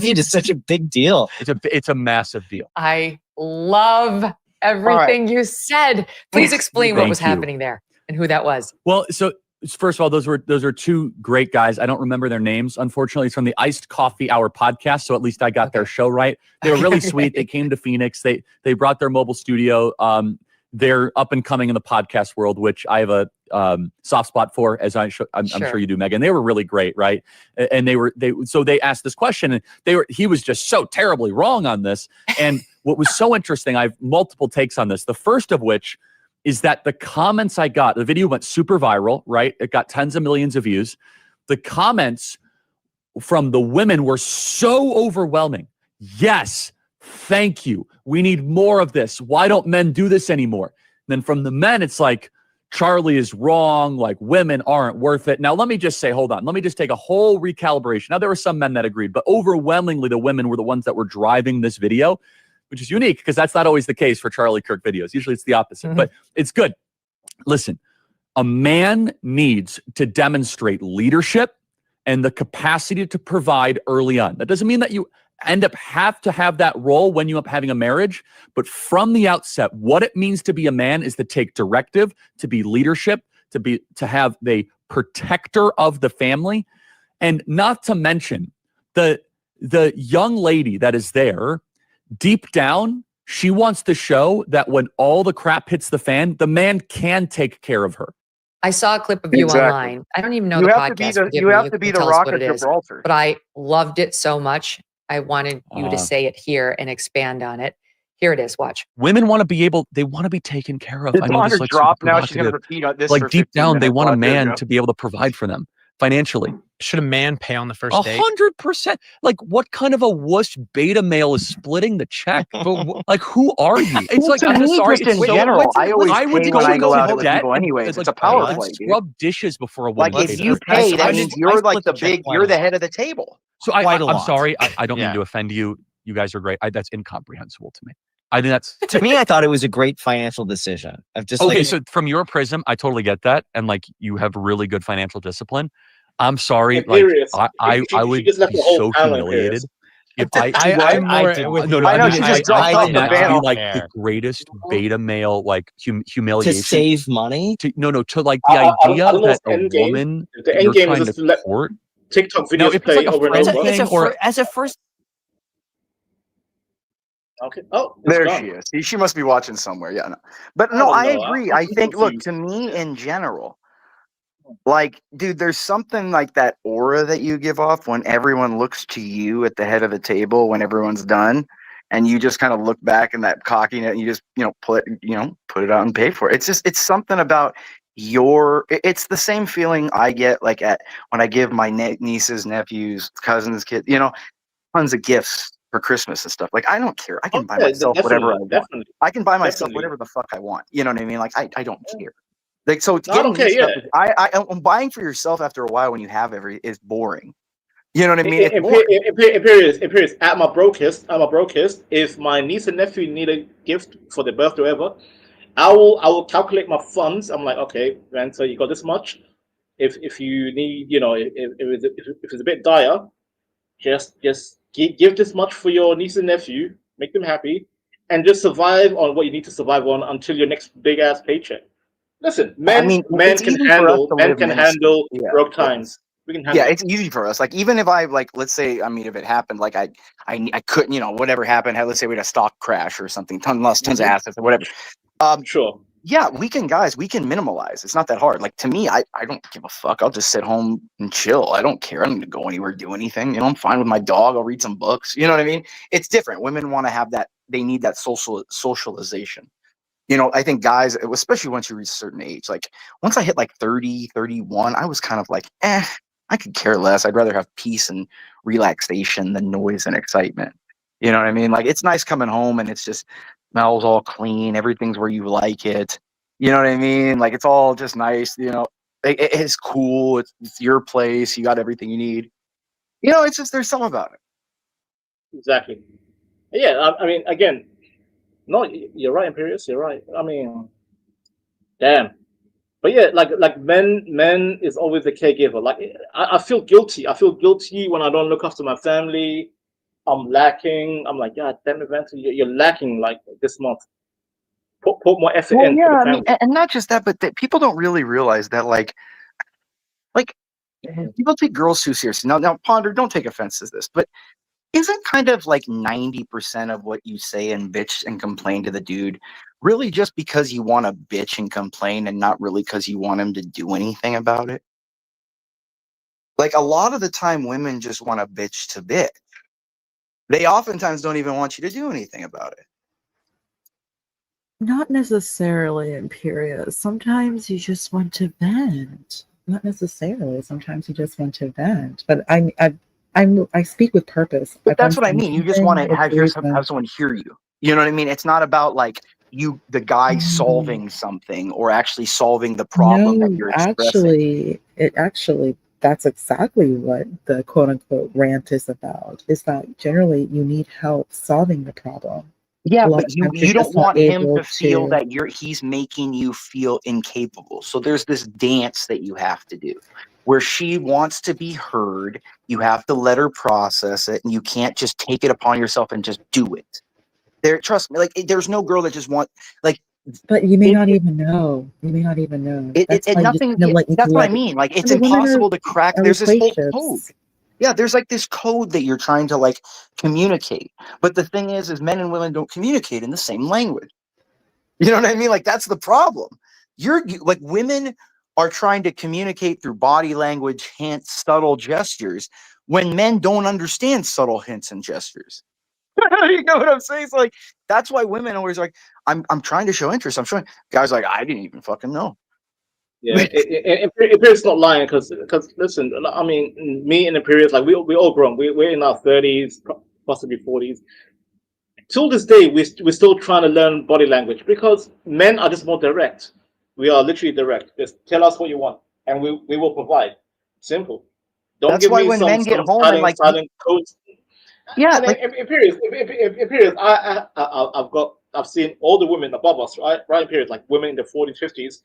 [SPEAKER 14] It is such a big deal.
[SPEAKER 12] It's a massive deal.
[SPEAKER 9] I love everything you said. Please explain what
[SPEAKER 12] Thank
[SPEAKER 9] was
[SPEAKER 12] you.
[SPEAKER 9] happening there and who that was.
[SPEAKER 12] Well, so first of all, those are two great guys. I don't remember their names. Unfortunately, it's from the Iced Coffee Hour podcast. So at least I got their show right. They were really sweet. They came to Phoenix. They brought their mobile studio. They're up and coming in the podcast world, which I have a soft spot for, as I'm sure you do, Megan. They were really great, right? And they asked this question, and he was just so terribly wrong on this. And what was so interesting, I have multiple takes on this. The first of which is that the comments I got, the video went super viral, right? It got tens of millions of views. The comments from the women were so overwhelming. Yes, thank you. We need more of this. Why don't men do this anymore? And then from the men, it's like, Charlie is wrong. Like, women aren't worth it. Now, let me just say, hold on. Let me just take a whole recalibration. Now, there were some men that agreed, but overwhelmingly, the women were the ones that were driving this video, which is unique because that's not always the case for Charlie Kirk videos. Usually it's the opposite, but it's good. Listen, a man needs to demonstrate leadership and the capacity to provide early on. That doesn't mean that you have to have that role when you end up having a marriage, but from the outset, what it means to be a man is to take directive, to be leadership, to have the protector of the family, and not to mention the young lady that is there. Deep down, she wants to show that when all the crap hits the fan, the man can take care of her.
[SPEAKER 9] I saw a clip of you online. I don't even know the podcast.
[SPEAKER 8] You have to be the Rock of Gibraltar.
[SPEAKER 9] But I loved it so much. I wanted you to say it here and expand on it. Here it is. Watch.
[SPEAKER 12] Women want to be they want to be taken care of.
[SPEAKER 8] It's on her drop now. She's going to repeat this.
[SPEAKER 12] Like deep down, they want a man to be able to provide for them financially.
[SPEAKER 13] Should a man pay on the first date?
[SPEAKER 12] 100%. Like, what kind of a wuss beta male is splitting the check? Like, who are you? It's like, I'm sorry.
[SPEAKER 8] Just in general, I always pay when I go out with people anyways. It's a power play, dude.
[SPEAKER 12] Scrub dishes before a woman.
[SPEAKER 8] Like, if you pay, that means you're like you're the head of the table.
[SPEAKER 12] So I'm sorry. I don't mean to offend you. You guys are great. That's incomprehensible to me. I think that's
[SPEAKER 14] to me, I thought it was a great financial decision. I've just
[SPEAKER 12] okay. So from your prism, I totally get that, and like you have really good financial discipline. I'm sorry, like I would be so humiliated if
[SPEAKER 13] I'm more with you.
[SPEAKER 8] I know she just dropped off the
[SPEAKER 12] panel. Like the greatest beta male, like humiliation
[SPEAKER 14] to save money.
[SPEAKER 12] To like the idea that a woman
[SPEAKER 7] the end game is to court TikTok videos play over and over.
[SPEAKER 14] As a first.
[SPEAKER 7] Okay. Oh,
[SPEAKER 8] there she is. She must be watching somewhere. Yeah, no. But no, I agree. I think, look, to me in general, like, dude, there's something like that aura that you give off when everyone looks to you at the head of the table when everyone's done, and you just kind of look back in that cockiness and you just, put it out and pay for it. It's something about it's the same feeling I get like when I give my nieces, nephews, cousins, kids, tons of gifts for Christmas and stuff. Like, I don't care. I can buy myself whatever I want. I can buy myself whatever the fuck I want. You know what I mean? Like, I don't care. Like, so getting this stuff, I'm buying for yourself after a while when you have is boring. You know what I mean?
[SPEAKER 7] It at my brokest, if my niece and nephew need a gift for their birthday or whatever, I will calculate my funds. I'm like, okay, Banter, you got this much. If you need, if it's a bit dire, just give this much for your niece and nephew, make them happy, and just survive on what you need to survive on until your next big ass paycheck. Listen, men can handle broke times. We can handle
[SPEAKER 8] Yeah,
[SPEAKER 7] it.
[SPEAKER 8] it's easy for us. Like, even if I, like, let's say, I mean, if it happened, like I couldn't, you know, whatever happened, let's say we had a stock crash or something, lost tons of assets or whatever.
[SPEAKER 7] Sure.
[SPEAKER 8] Yeah, we can minimalize. It's not that hard. Like, to me, I don't give a fuck. I'll just sit home and chill. I don't care. I don't need to go anywhere, do anything. You know, I'm fine with my dog. I'll read some books. You know what I mean? It's different. Women want to have that. They need that socialization. You know, I think guys, especially once you reach a certain age, like once I hit like 30, 31, I was kind of like, I could care less. I'd rather have peace and relaxation than noise and excitement. You know what I mean? Like, it's nice coming home and it's just smells all clean. Everything's where you like it. You know what I mean? Like, it's all just nice. You know, it's cool. It's your place. You got everything you need. You know, it's just, there's something about it.
[SPEAKER 7] Exactly. Yeah, I mean, again, no, you're right, Imperius. You're right. I mean, damn. But yeah, like men is always the caregiver. Like, I feel guilty. I feel guilty when I don't look after my family. I'm lacking. I'm like, God damn it, Banter, you're lacking like this month. Put more effort in.
[SPEAKER 8] Yeah,
[SPEAKER 7] for the
[SPEAKER 8] I
[SPEAKER 7] family.
[SPEAKER 8] mean, and not just that, but that people don't really realize that, like people take girls too seriously. Now, Ponder, don't take offense to this, but isn't kind of like 90% of what you say and bitch and complain to the dude really just because you want to bitch and complain and not really because you want him to do anything about it? Like, a lot of the time, women just want to bitch to bitch. They oftentimes don't even want you to do anything about it.
[SPEAKER 5] Not necessarily, Imperious. Sometimes you just want to vent. Not necessarily. Sometimes you just want to vent. But I speak with purpose.
[SPEAKER 8] But that's what I mean. You just want to have someone hear you. You know what I mean? It's not about like the guy solving something or actually solving the problem that you're expressing.
[SPEAKER 5] Actually, that's exactly what the quote unquote rant is about. Is that generally you need help solving the problem.
[SPEAKER 8] Yeah, but you don't want him to feel that he's making you feel incapable. So there's this dance that you have to do where she wants to be heard. You have to let her process it, and you can't just take it upon yourself and just do it. Trust me, like, there's no girl that just like.
[SPEAKER 5] But you may not even know. You may not even know.
[SPEAKER 8] That's what I mean. Like, it's impossible to crack. There's this whole code. Yeah, there's like this code that you're trying to like communicate. But the thing is men and women don't communicate in the same language. You know what I mean? Like, that's the problem. Like, women are trying to communicate through body language, hints, subtle gestures, when men don't understand subtle hints and gestures. You know what I'm saying? It's like, that's why women always like, I'm trying to show interest. I'm showing. Guys like, I didn't even fucking know.
[SPEAKER 7] Yeah, Imperius not lying because listen, I mean, me and Imperius, like we all grown. We're in our 30s, possibly 40s. Till this day, we're still trying to learn body language because men are just more direct. We are literally direct. Just tell us what you want, and we will provide. Simple. Don't
[SPEAKER 8] That's
[SPEAKER 7] give
[SPEAKER 8] why
[SPEAKER 7] me
[SPEAKER 8] when
[SPEAKER 7] some
[SPEAKER 8] men get home
[SPEAKER 7] silent,
[SPEAKER 8] and like
[SPEAKER 7] silent codes.
[SPEAKER 8] Yeah,
[SPEAKER 7] and like, Imperius, I've seen all the women above us, right, Imperius, like women in the 40s, 50s.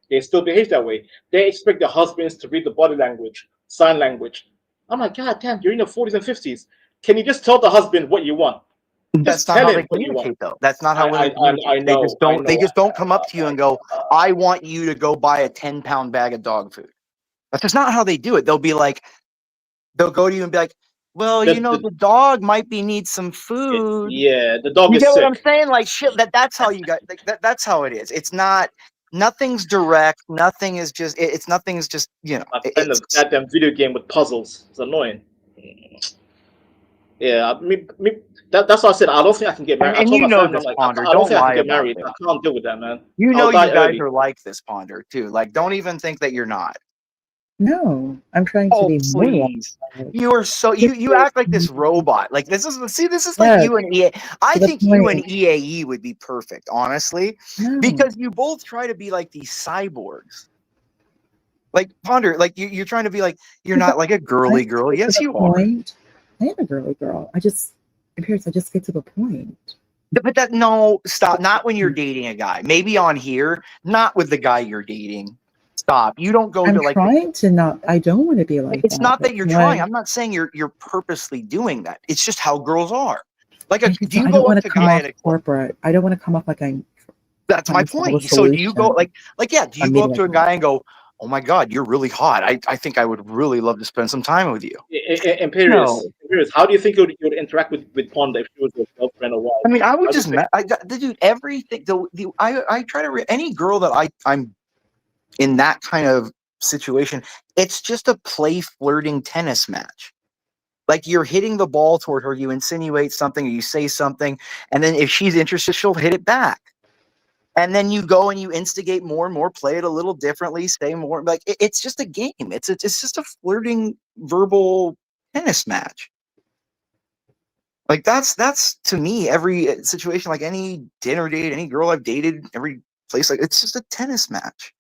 [SPEAKER 7] They still behave that way. They expect their husbands to read the body language, sign language. I'm like, God damn, you're in your 40s and 50s. Can you just tell the husband what you want?
[SPEAKER 8] That's not how they communicate, though. That's not how women communicate. They just don't come up to you and go, I want you to go buy a 10-pound bag of dog food. That's just not how they do it. They'll go to you and be like, well, the dog might need some food.
[SPEAKER 7] Yeah, the dog
[SPEAKER 8] is sick. You get what I'm saying? Like, shit, that's how you got, that's how it is. It's not, nothing's direct. Nothing's just, you know.
[SPEAKER 7] I'm playing a goddamn video game with puzzles. It's annoying. Yeah, that's why I said I don't think I can get married.
[SPEAKER 8] And you know this, Ponder. Don't lie about
[SPEAKER 7] married. I can't deal with that, man.
[SPEAKER 8] You know, you guys are like this, Ponder, too. Like, don't even think that you're not.
[SPEAKER 5] No, I'm trying to be more.
[SPEAKER 8] You are so you act like this robot. Like, this is like you and EA. I think you and EAE would be perfect, honestly, because you both try to be like these cyborgs. Like, Ponder, like you're trying to be like, you're not like a girly girl. Yes, you are.
[SPEAKER 5] I am a girly girl. I just get to the point.
[SPEAKER 8] But no, stop. Not when you're dating a guy. Maybe on here, not with the guy you're dating. Stop. You don't go to like.
[SPEAKER 5] I'm trying to not. I don't want to be like.
[SPEAKER 8] It's not that you're trying. I'm not saying you're purposely doing that. It's just how girls are. Like, do you go up to a guy at a
[SPEAKER 5] corporate? I don't want to come off like I'm.
[SPEAKER 8] That's my point. So do you go like yeah? Do you go up to a guy and go, oh my God, you're really hot. I think I would really love to spend some time with you.
[SPEAKER 7] Imperious, how do you think you would interact with Ponda if she was your girlfriend or wife?
[SPEAKER 8] I mean, I would just, dude, everything. I try to any girl that I'm in that kind of situation. It's just a play flirting tennis match. Like you're hitting the ball toward her, you insinuate something, or you say something, and then if she's interested, she'll hit it back. And then you go and you instigate more and more, play it a little differently, say more. Like it's just a game. It's just a flirting verbal tennis match. Like that's to me every situation, like any dinner date, any girl I've dated, every place, like it's just a tennis match.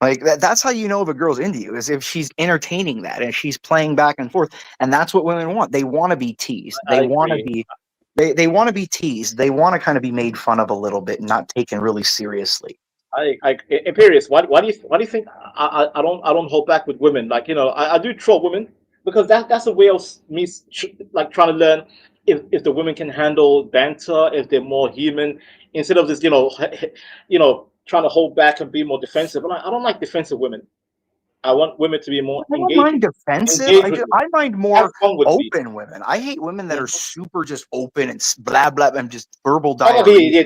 [SPEAKER 8] Like that's how you know if a girl's into you, is if she's entertaining that and she's playing back and forth. And that's what women want. They want to be teased. They want to be they want to be teased. They want to kind of be made fun of a little bit and not taken really seriously.
[SPEAKER 7] Imperious, why do you think I don't hold back with women? Like, you know, I do troll women because that's a way of me like trying to learn if the women can handle banter, if they're more human, instead of this, you know, trying to hold back and be more defensive. I don't like defensive women. I want women to be more engaged.
[SPEAKER 8] I don't mind defensive. I mind more open women. I hate women that are super just open and blah blah and just verbal diarrhea.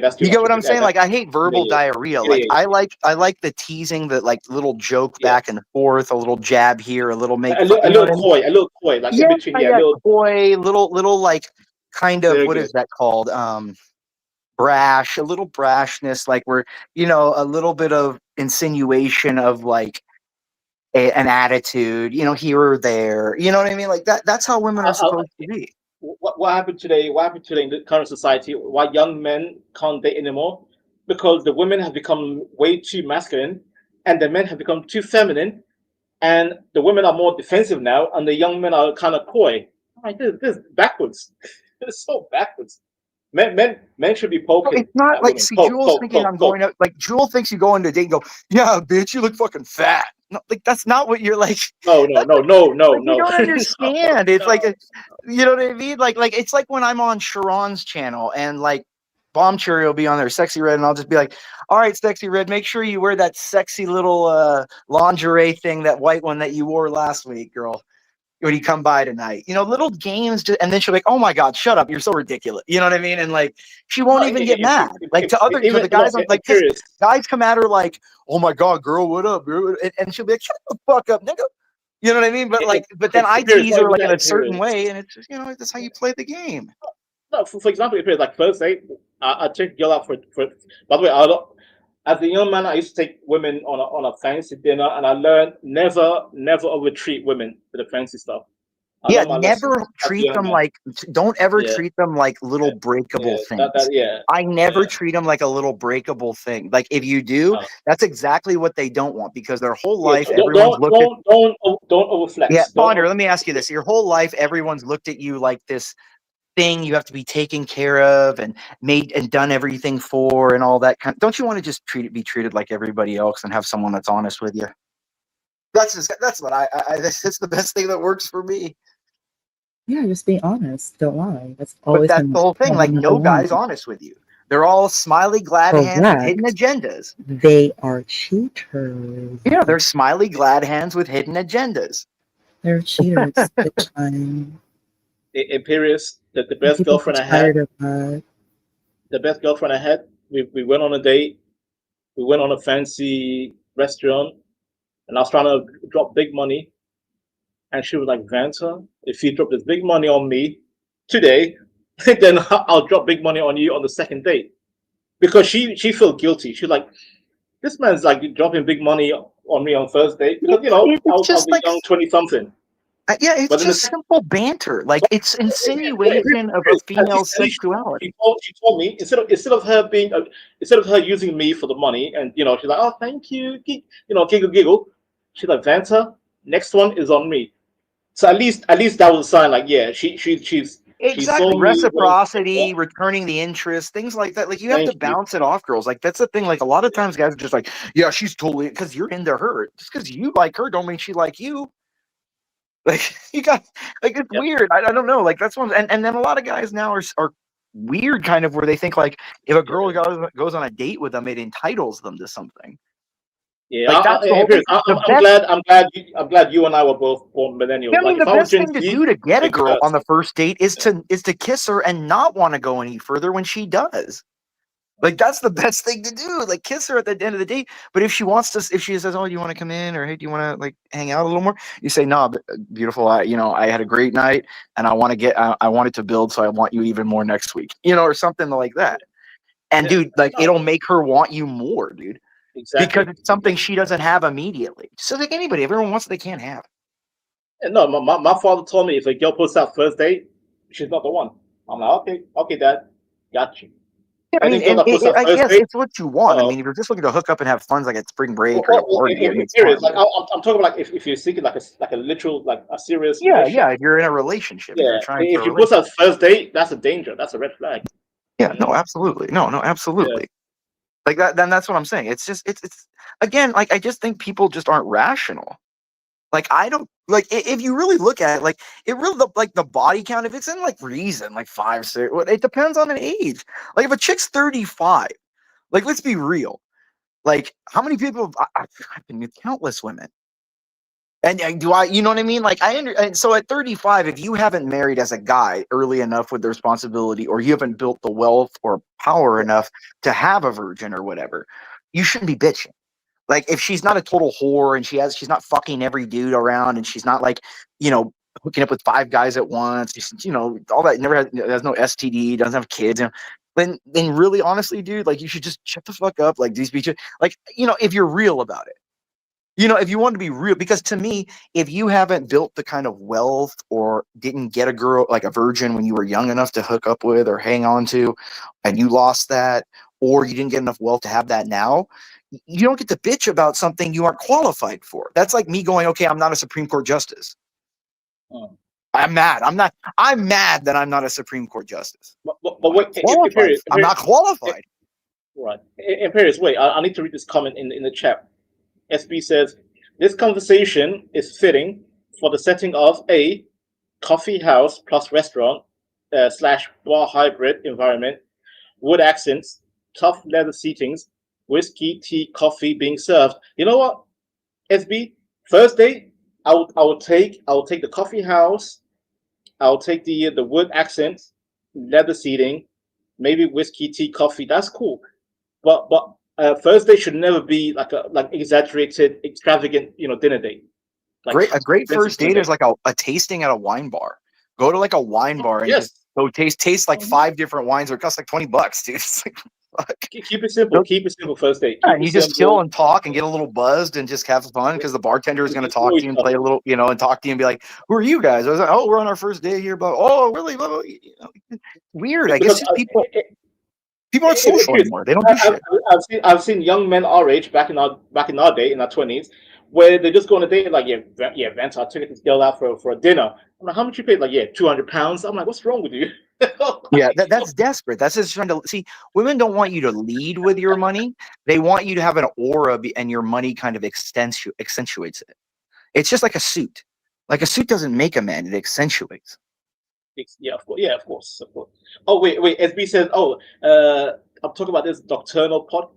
[SPEAKER 7] That's too
[SPEAKER 8] you
[SPEAKER 7] much.
[SPEAKER 8] get what I'm saying? Like I hate verbal diarrhea. Like I like the teasing, that like little joke back and forth, a little jab here, a little make
[SPEAKER 7] a little coy, like in between,
[SPEAKER 8] a little coy, little like kind of what is that called? Brash, a little brashness, like where, you know, a little bit of insinuation of like an attitude, you know, here or there. You know what I mean? Like that's how women are supposed to be.
[SPEAKER 7] What happened today? What happened today in the current society? Why young men can't date anymore? Because the women have become way too masculine, and the men have become too feminine, and the women are more defensive now, and the young men are kind of coy. Like this is backwards. It's so backwards. Men should be poking.
[SPEAKER 8] It's not like, see, Jewel's thinking I'm going out. Like Jewel thinks you go into a date and go, yeah, bitch, you look fucking fat. No, like that's not what you're like.
[SPEAKER 7] No.
[SPEAKER 8] You don't understand. It's like, you know what I mean? Like it's like when I'm on Sharon's channel and like Bomb Cherry will be on there, Sexy Red, and I'll just be like, all right, Sexy Red, make sure you wear that sexy little lingerie thing, that white one that you wore last week, girl, when you come by tonight. You know, little games, and then she'll be like, oh my God, shut up, you're so ridiculous. You know what I mean? And like she won't even get mad. Like to the guys, like guys come at her like, oh my God, girl, what up, girl? And she'll be like, shut the fuck up, nigga. You know what I mean? But like, but then I tease her like in a certain way, and it's just, you know, that's how you play the game.
[SPEAKER 7] No, for example, if it's like first date, I take a girl out for. By the way, as a young man, I used to take women on a fancy dinner, and I learned never overtreat women with the fancy stuff.
[SPEAKER 8] Yeah, never treat them like. Don't ever treat them like little breakable things. I never treat them like a little breakable thing. Like if you do, that's exactly what they don't want, because their whole life everyone's looked at.
[SPEAKER 7] Don't overflex.
[SPEAKER 8] Yeah, Bonder, let me ask you this: your whole life, everyone's looked at you like this thing you have to be taken care of and made and done everything for and all that kind. Don't you want to just be treated like everybody else and have someone that's honest with you? That's what that's the best thing that works for me.
[SPEAKER 5] Yeah, just be honest. Don't lie. That's always.
[SPEAKER 8] But that's the whole thing. Like no guy's honest with you. They're all smiley, glad hands with hidden agendas.
[SPEAKER 5] They are cheaters.
[SPEAKER 8] Yeah, they're smiley, glad hands with hidden agendas.
[SPEAKER 5] They're cheaters. Big time.
[SPEAKER 7] Imperious, the best girlfriend I had. The best girlfriend I had. We went on a date. We went on a fancy restaurant, and I was trying to drop big money. And she was like, Banter, if you drop this big money on me today, then I'll drop big money on you on the second date. Because she felt guilty. She's like, this man's like dropping big money on me on first date. Because, you know, I'll be like, young 20-something.
[SPEAKER 8] Yeah, it's just simple banter. Like it's insinuation of a female's sexuality.
[SPEAKER 7] She told me instead of her using me for the money, and you know, she's like, oh, thank you, you know, giggle. She's like, Banter, next one is on me. So at least that was a sign. Like, yeah, she's
[SPEAKER 8] exactly reciprocity, returning the interest, things like that. Like you have to bounce it off, girls. Like that's the thing. Like a lot of times, guys are just like, yeah, she's totally, because you're into her. Just because you like her, don't mean she like you. Like you got, like it's weird. I don't know. Like that's one. And then a lot of guys now are weird, kind of, where they think like if a girl goes on a date with them, it entitles them to something.
[SPEAKER 7] Yeah,
[SPEAKER 8] Like that's the whole thing.
[SPEAKER 7] I'm glad you and I were both born millennials.
[SPEAKER 8] I mean,
[SPEAKER 7] Like,
[SPEAKER 8] the
[SPEAKER 7] if I was
[SPEAKER 8] best
[SPEAKER 7] Gen
[SPEAKER 8] thing to
[SPEAKER 7] Z,
[SPEAKER 8] do to get a
[SPEAKER 7] it
[SPEAKER 8] girl on
[SPEAKER 7] hurts.
[SPEAKER 8] the first date is to kiss her and not want to go any further when she does. Like that's the best thing to do. Like kiss her at the end of the day. But if she wants to, if she says, "Oh, do you want to come in?" or "Hey, do you want to like hang out a little more?" You say, "No, beautiful. I had a great night, and I want to I wanted to build, so I want you even more next week." Or something like that. And dude, like it'll make her want you more, dude.
[SPEAKER 7] Exactly.
[SPEAKER 8] Because it's something she doesn't have immediately. So like anybody, everyone wants what they can't have.
[SPEAKER 7] No, my father told me if a girl puts out first date, she's not the one. I'm like, okay, dad, got you.
[SPEAKER 8] Yeah, I mean,
[SPEAKER 7] Girl that puts out
[SPEAKER 8] I
[SPEAKER 7] first
[SPEAKER 8] guess
[SPEAKER 7] date,
[SPEAKER 8] it's what you want. I mean, if you're just looking to hook up and have fun, like at spring break or at a party, it's
[SPEAKER 7] serious.
[SPEAKER 8] fun.
[SPEAKER 7] Like I'm talking about, like if you're seeking like a literal, like a serious
[SPEAKER 8] Yeah,
[SPEAKER 7] relationship.
[SPEAKER 8] if you're in a relationship, if
[SPEAKER 7] Yeah,
[SPEAKER 8] you're trying for
[SPEAKER 7] if
[SPEAKER 8] a
[SPEAKER 7] you put
[SPEAKER 8] relationship.
[SPEAKER 7] out first date, that's a danger. That's a red flag.
[SPEAKER 8] Yeah, no, absolutely. No, absolutely. Like that, then that's what I'm saying. It's just, it's again, like, I just think people just aren't rational. Like, I don't, like, if you really look at it, like, it really, like, the body count, if it's in, like, reason, like, 5, 6, it depends on an age. Like, if a chick's 35, like, let's be real. Like, how many people, I've been with countless women. And you know what I mean? Like, and so at 35, if you haven't married as a guy early enough with the responsibility, or you haven't built the wealth or power enough to have a virgin or whatever, you shouldn't be bitching. Like, if she's not a total whore and she's not fucking every dude around, and she's not like, hooking up with 5 guys at once, all that, has no STD, doesn't have kids, then really honestly, dude, like, you should just shut the fuck up. Like, these bitches, like, if you're real about it. If you want to be real, because to me, if you haven't built the kind of wealth or didn't get a girl, like a virgin, when you were young enough to hook up with or hang on to, and you lost that, or you didn't get enough wealth to have that now, you don't get to bitch about something you aren't qualified for. That's like me going, okay, I'm not a Supreme Court justice. I'm mad. I'm mad that I'm not a Supreme Court justice.
[SPEAKER 7] But wait,
[SPEAKER 8] I'm not qualified.
[SPEAKER 7] Right. Imperious, wait, I need to read this comment in the chat. SB says, this conversation is fitting for the setting of a coffee house plus restaurant / bar hybrid environment, wood accents, tough leather seatings, whiskey, tea, coffee being served. You know what, SB? First date, I will take the coffee house, I'll take the wood accents, leather seating, maybe whiskey, tea, coffee. That's cool. But first date should never be like exaggerated, extravagant, dinner date. Like
[SPEAKER 8] a great first date is like a tasting at a wine bar. Go to like a wine bar and just go taste like 5 different wines. It costs like $20, dude. It's like, fuck.
[SPEAKER 7] Keep it simple. Keep it simple first date.
[SPEAKER 8] And you just chill and talk and get a little buzzed and just have fun, because the bartender is going to talk to you and play a little, and talk to you and be like, "Who are you guys?" I was like, "Oh, we're on our first day here." But oh, really? Weird. I guess just people aren't social anymore. They don't do shit.
[SPEAKER 7] I've seen young men our age back in our day, in our 20s, where they just go on a date like, Banter, I took this girl out for a dinner. I'm like, how much you paid? Like, £200. I'm like, what's wrong with you?
[SPEAKER 8] Yeah, that's desperate. That's just trying to see. Women don't want you to lead with your money. They want you to have an aura, and your money kind of accentuates it. It's just like a suit. Like a suit doesn't make a man; it accentuates.
[SPEAKER 7] Yeah, of course. Oh, wait. SB says, I'm talking about this nocturnal pod.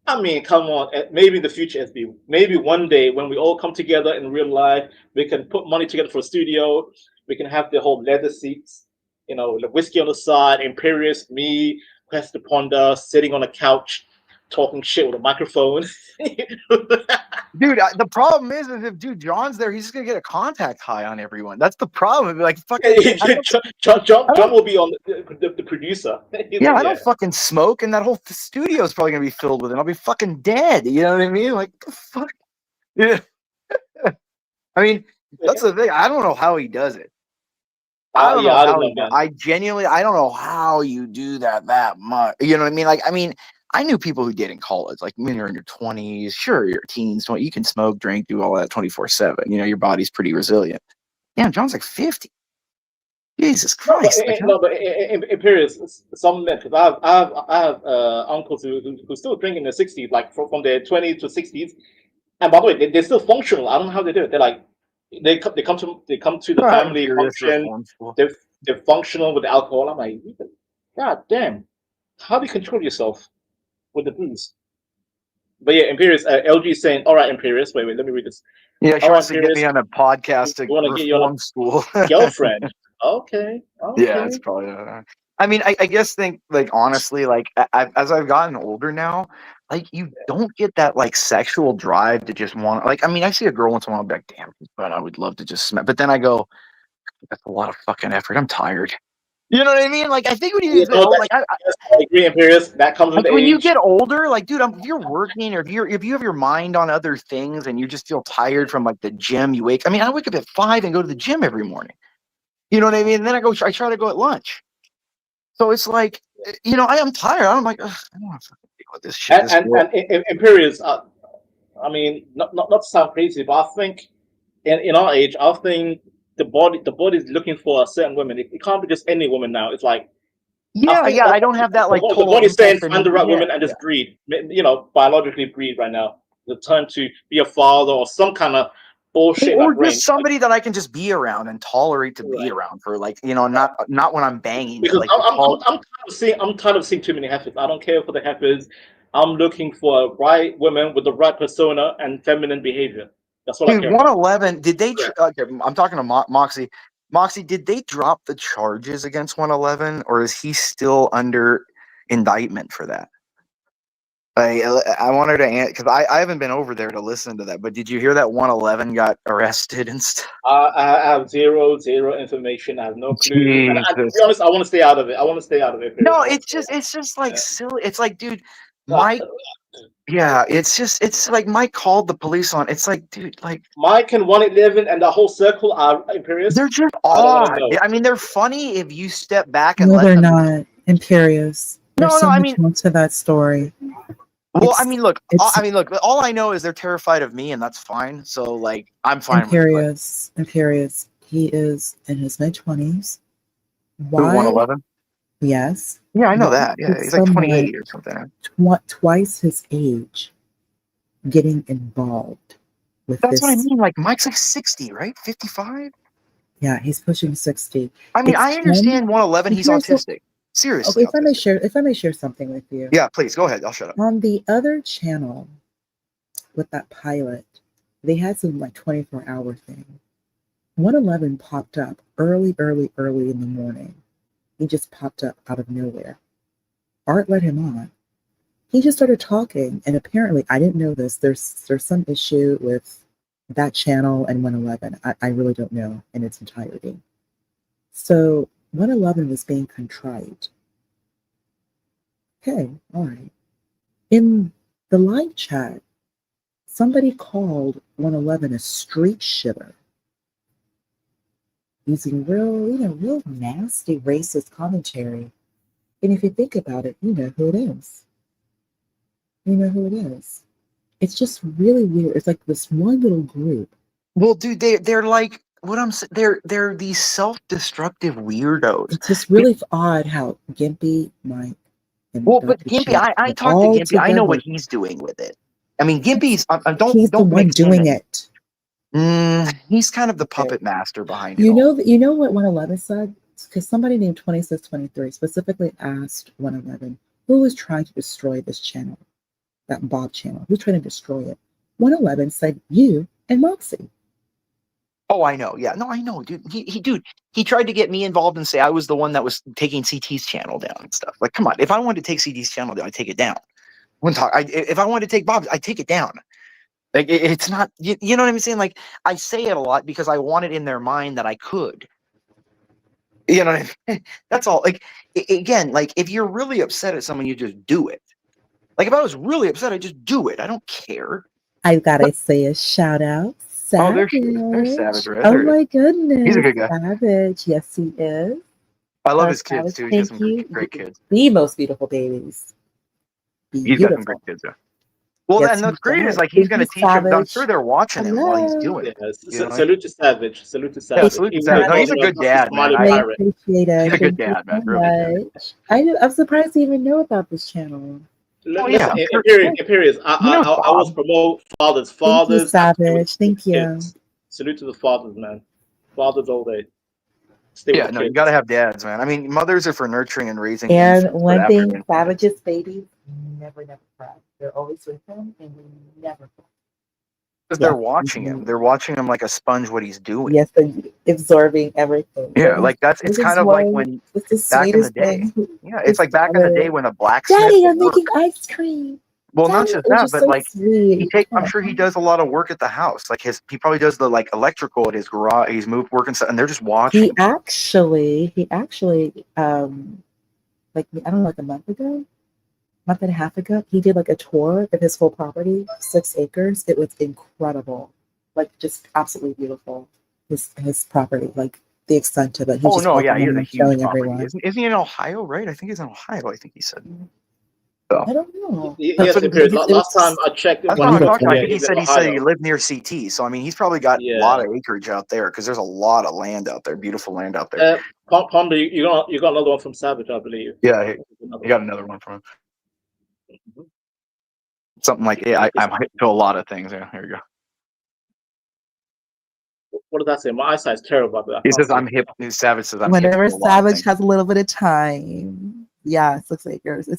[SPEAKER 7] I mean, come on. Maybe in the future, SB. Maybe one day when we all come together in real life, we can put money together for a studio. We can have the whole leather seats, the whiskey on the side, Imperious, me, Quest the Ponder, sitting on a couch, talking shit with a microphone.
[SPEAKER 8] Dude, the problem is if John's there, he's just gonna get a contact high on everyone. That's the problem. Like, fucking
[SPEAKER 7] John will be on the producer.
[SPEAKER 8] Yeah, I don't fucking smoke, and that whole studio is probably gonna be filled with it. I'll be fucking dead. You know what I mean? Like, the fuck? Yeah. I mean, that's the thing. I don't know how he does it. I don't know how he does. I genuinely, I don't know how you do that much. You know what I mean? Like, I knew people who did in college. Like, when you're in your 20s, sure, your teens, 20, you can smoke, drink, do all that 24/7. Your body's pretty resilient. Damn, John's like 50. Jesus Christ!
[SPEAKER 7] But Imperious, some men, because I have uncles who still drink in their 60s, like from their 20s to 60s. And by the way, they're still functional. I don't know how they do it. They're like, they come to the family function. They're functional with the alcohol. I'm like, God damn, how do you control yourself with the booze? But yeah, Imperius, LG is saying, all right, Imperius, wait, let me read this.
[SPEAKER 8] Yeah, she
[SPEAKER 7] All right,
[SPEAKER 8] wants to get me
[SPEAKER 7] Imperius,
[SPEAKER 8] on a podcast to
[SPEAKER 7] we want to get you on
[SPEAKER 8] reform school.
[SPEAKER 7] a girlfriend. Okay.
[SPEAKER 8] Yeah, it's probably. I mean, I guess like honestly, like as I've gotten older now, like you don't get that like sexual drive to just want. Like, I mean, I see a girl once in a while, I'm like, damn, but I would love to just smack. But then I go, that's a lot of fucking effort. I'm tired. You know what I mean? Like, I think when you get old, like,
[SPEAKER 7] I agree, Imperius. That comes with
[SPEAKER 8] like when
[SPEAKER 7] age.
[SPEAKER 8] you get older, like, dude, if you're working or if you have your mind on other things and you just feel tired from like the gym, you wake. I mean, I wake up at 5 and go to the gym every morning. You know what I mean? And then I try to go at lunch. So it's like, you know, I am tired. I'm like, ugh, I don't want to fucking deal with this shit.
[SPEAKER 7] And Imperius, I mean, not to sound crazy, but I think in our age, I think the body is looking for a certain women. It can't be just any woman now. It's like
[SPEAKER 8] I don't have that like
[SPEAKER 7] the
[SPEAKER 8] total
[SPEAKER 7] body's saying
[SPEAKER 8] impulse
[SPEAKER 7] find the right woman and just breed. You know, biologically breed right now. The turn to be a father or some kind of bullshit
[SPEAKER 8] or
[SPEAKER 7] like
[SPEAKER 8] just somebody that I can just be around and tolerate to be around for, like, you know, not when I'm banging.
[SPEAKER 7] Because
[SPEAKER 8] like
[SPEAKER 7] I'm tired of seeing too many heifers. I don't care for the heifers. I'm looking for a right woman with the right persona and feminine behavior. That's what I
[SPEAKER 8] dude,
[SPEAKER 7] care about.
[SPEAKER 8] 111. Did they? Okay, I'm talking to Moxie. Moxie, did they drop the charges against 111, or is he still under indictment for that? I wanted to answer because I haven't been over there to listen to that. But did you hear that 111 got arrested and stuff?
[SPEAKER 7] I have zero information. I have no clue. And to be honest, I want to stay out of it.
[SPEAKER 8] No, it's just like silly. It's like, dude, Mike. Yeah, it's like Mike called the police on. It's like, dude, like
[SPEAKER 7] Mike and 111 and the whole circle are Imperius.
[SPEAKER 8] They're just odd. I mean, they're funny if you step back and
[SPEAKER 5] no,
[SPEAKER 8] let
[SPEAKER 5] they're
[SPEAKER 8] them.
[SPEAKER 5] not. Imperius. There's so much more to that story.
[SPEAKER 8] Well, I mean, look. All I know is they're terrified of me, and that's fine. So, like, I'm fine
[SPEAKER 5] Imperius. Imperius. He is in his mid-20s. Why?
[SPEAKER 8] 111.
[SPEAKER 5] Yes.
[SPEAKER 8] Yeah, I know that. Yeah, he's like 28 or something.
[SPEAKER 5] Twice his age, getting involved with
[SPEAKER 8] That's
[SPEAKER 5] this.
[SPEAKER 8] what I mean. Like, Mike's like 60, right? 55.
[SPEAKER 5] Yeah, he's pushing 60.
[SPEAKER 8] I mean, I understand 111. He's autistic. Seriously.
[SPEAKER 5] Okay, if I may share something with you.
[SPEAKER 8] Yeah, please go ahead. I'll shut up.
[SPEAKER 5] On the other channel, with that pilot, they had some like 24-hour thing. 111 popped up early in the morning. He just popped up out of nowhere. Art let him on. He just started talking, and apparently, I didn't know this. There's some issue with that channel and 111. I really don't know in its entirety. So 111 was being contrite. Okay, all right. In the live chat, somebody called 111 a street shitter, using real nasty racist commentary. And if you think about it, you know who it is. You know who it is. It's just really weird. It's like this one little group.
[SPEAKER 8] Well, dude, they're like what I'm saying. They're these self-destructive weirdos.
[SPEAKER 5] It's just really odd how Gimpy, Mike, and
[SPEAKER 8] but Gimpy, I talked to Gimpy. I know what he's doing with it. I mean, Gimpy's
[SPEAKER 5] he's the one doing it.
[SPEAKER 8] He's kind of the puppet master behind it.
[SPEAKER 5] You know what 111 said? Because somebody named 2623 specifically asked 111 who was trying to destroy this channel, that Bob channel. Who's trying to destroy it? 111 said you and Moxie.
[SPEAKER 8] Oh, I know. Yeah, no, I know, dude. He tried to get me involved and say I was the one that was taking CT's channel down and stuff. Like, come on, if I wanted to take CT's channel down, I'd take it down. If I wanted to take Bob's, I'd take it down. Like, it's not, you know what I'm saying? Like, I say it a lot because I want it in their mind that I could. You know what I mean? That's all. Like, again, like, if you're really upset at someone, you just do it. Like, if I was really upset, I'd just do it. I don't care.
[SPEAKER 5] I've got to say a shout out. Savage.
[SPEAKER 8] Oh, there's Savage. Right?
[SPEAKER 5] Oh my goodness.
[SPEAKER 8] He's a good guy.
[SPEAKER 5] Savage. Yes, he is.
[SPEAKER 8] I love his kids, too. He has some great kids.
[SPEAKER 5] The most beautiful babies.
[SPEAKER 8] He's got some great kids, though. Well, yes, and the great is like he's going to teach them. I'm sure they're watching him while he's doing it.
[SPEAKER 7] Salute to Savage. Salute to Savage.
[SPEAKER 8] Yeah, salute to Savage. No, he's a good dad, man.
[SPEAKER 5] I appreciate it.
[SPEAKER 8] He's a good dad, man. Really good dad.
[SPEAKER 5] I'm surprised to even know about this channel.
[SPEAKER 7] Yeah. Imperius. I was promote fathers.
[SPEAKER 5] Thank you, Savage. Thank you.
[SPEAKER 7] Kids. Salute to the fathers, man. Fathers all day.
[SPEAKER 8] Yeah, no, you got to have dads, man. I mean, mothers are for nurturing and raising.
[SPEAKER 5] And one thing, Savage's babies never cry. They're always with him, and they never cry.
[SPEAKER 8] Because they're watching him. They're watching him like a sponge what he's doing.
[SPEAKER 5] Yes, and absorbing everything.
[SPEAKER 8] Yeah, like it's kind of like when
[SPEAKER 5] it's the
[SPEAKER 8] back in the
[SPEAKER 5] sweetest
[SPEAKER 8] day.
[SPEAKER 5] thing.
[SPEAKER 8] Yeah, it's like back in the day when a blacksmith
[SPEAKER 5] Daddy,
[SPEAKER 8] would
[SPEAKER 5] I'm
[SPEAKER 8] work.
[SPEAKER 5] making ice cream.
[SPEAKER 8] Well, not
[SPEAKER 5] Daddy,
[SPEAKER 8] just
[SPEAKER 5] it's
[SPEAKER 8] that,
[SPEAKER 5] just
[SPEAKER 8] but
[SPEAKER 5] so
[SPEAKER 8] like
[SPEAKER 5] sweet.
[SPEAKER 8] I'm sure he does a lot of work at the house. Like he probably does the like electrical at his garage. He's moved working stuff, and they're just watching.
[SPEAKER 5] He actually, like I don't know, like a month and a half ago, he did like a tour of his whole property, 6 acres. It was incredible, like just absolutely beautiful. His property, like the extent of it.
[SPEAKER 8] Oh no, yeah, he has a huge
[SPEAKER 5] showing
[SPEAKER 8] property.
[SPEAKER 5] everyone.
[SPEAKER 8] Isn't he in Ohio? Right? I think he's in Ohio. I think he said.
[SPEAKER 5] So. I don't know.
[SPEAKER 7] Yes, last time I checked,
[SPEAKER 8] that's what I'm talking about. I think he said he lived near CT. So I mean, he's probably got a lot of acreage out there because there's a lot of land out there, beautiful land out there.
[SPEAKER 7] Ponder, you got another one from Savage, I believe.
[SPEAKER 8] Yeah, you got another one from him. Something like I'm hip to a lot of things. Yeah, here you go.
[SPEAKER 7] What did I say? My eyesight's terrible.
[SPEAKER 8] He says I'm hip. Savage says I'm
[SPEAKER 5] whenever
[SPEAKER 8] hip to a lot
[SPEAKER 5] Savage has a little bit of time. Yeah, 6 acres.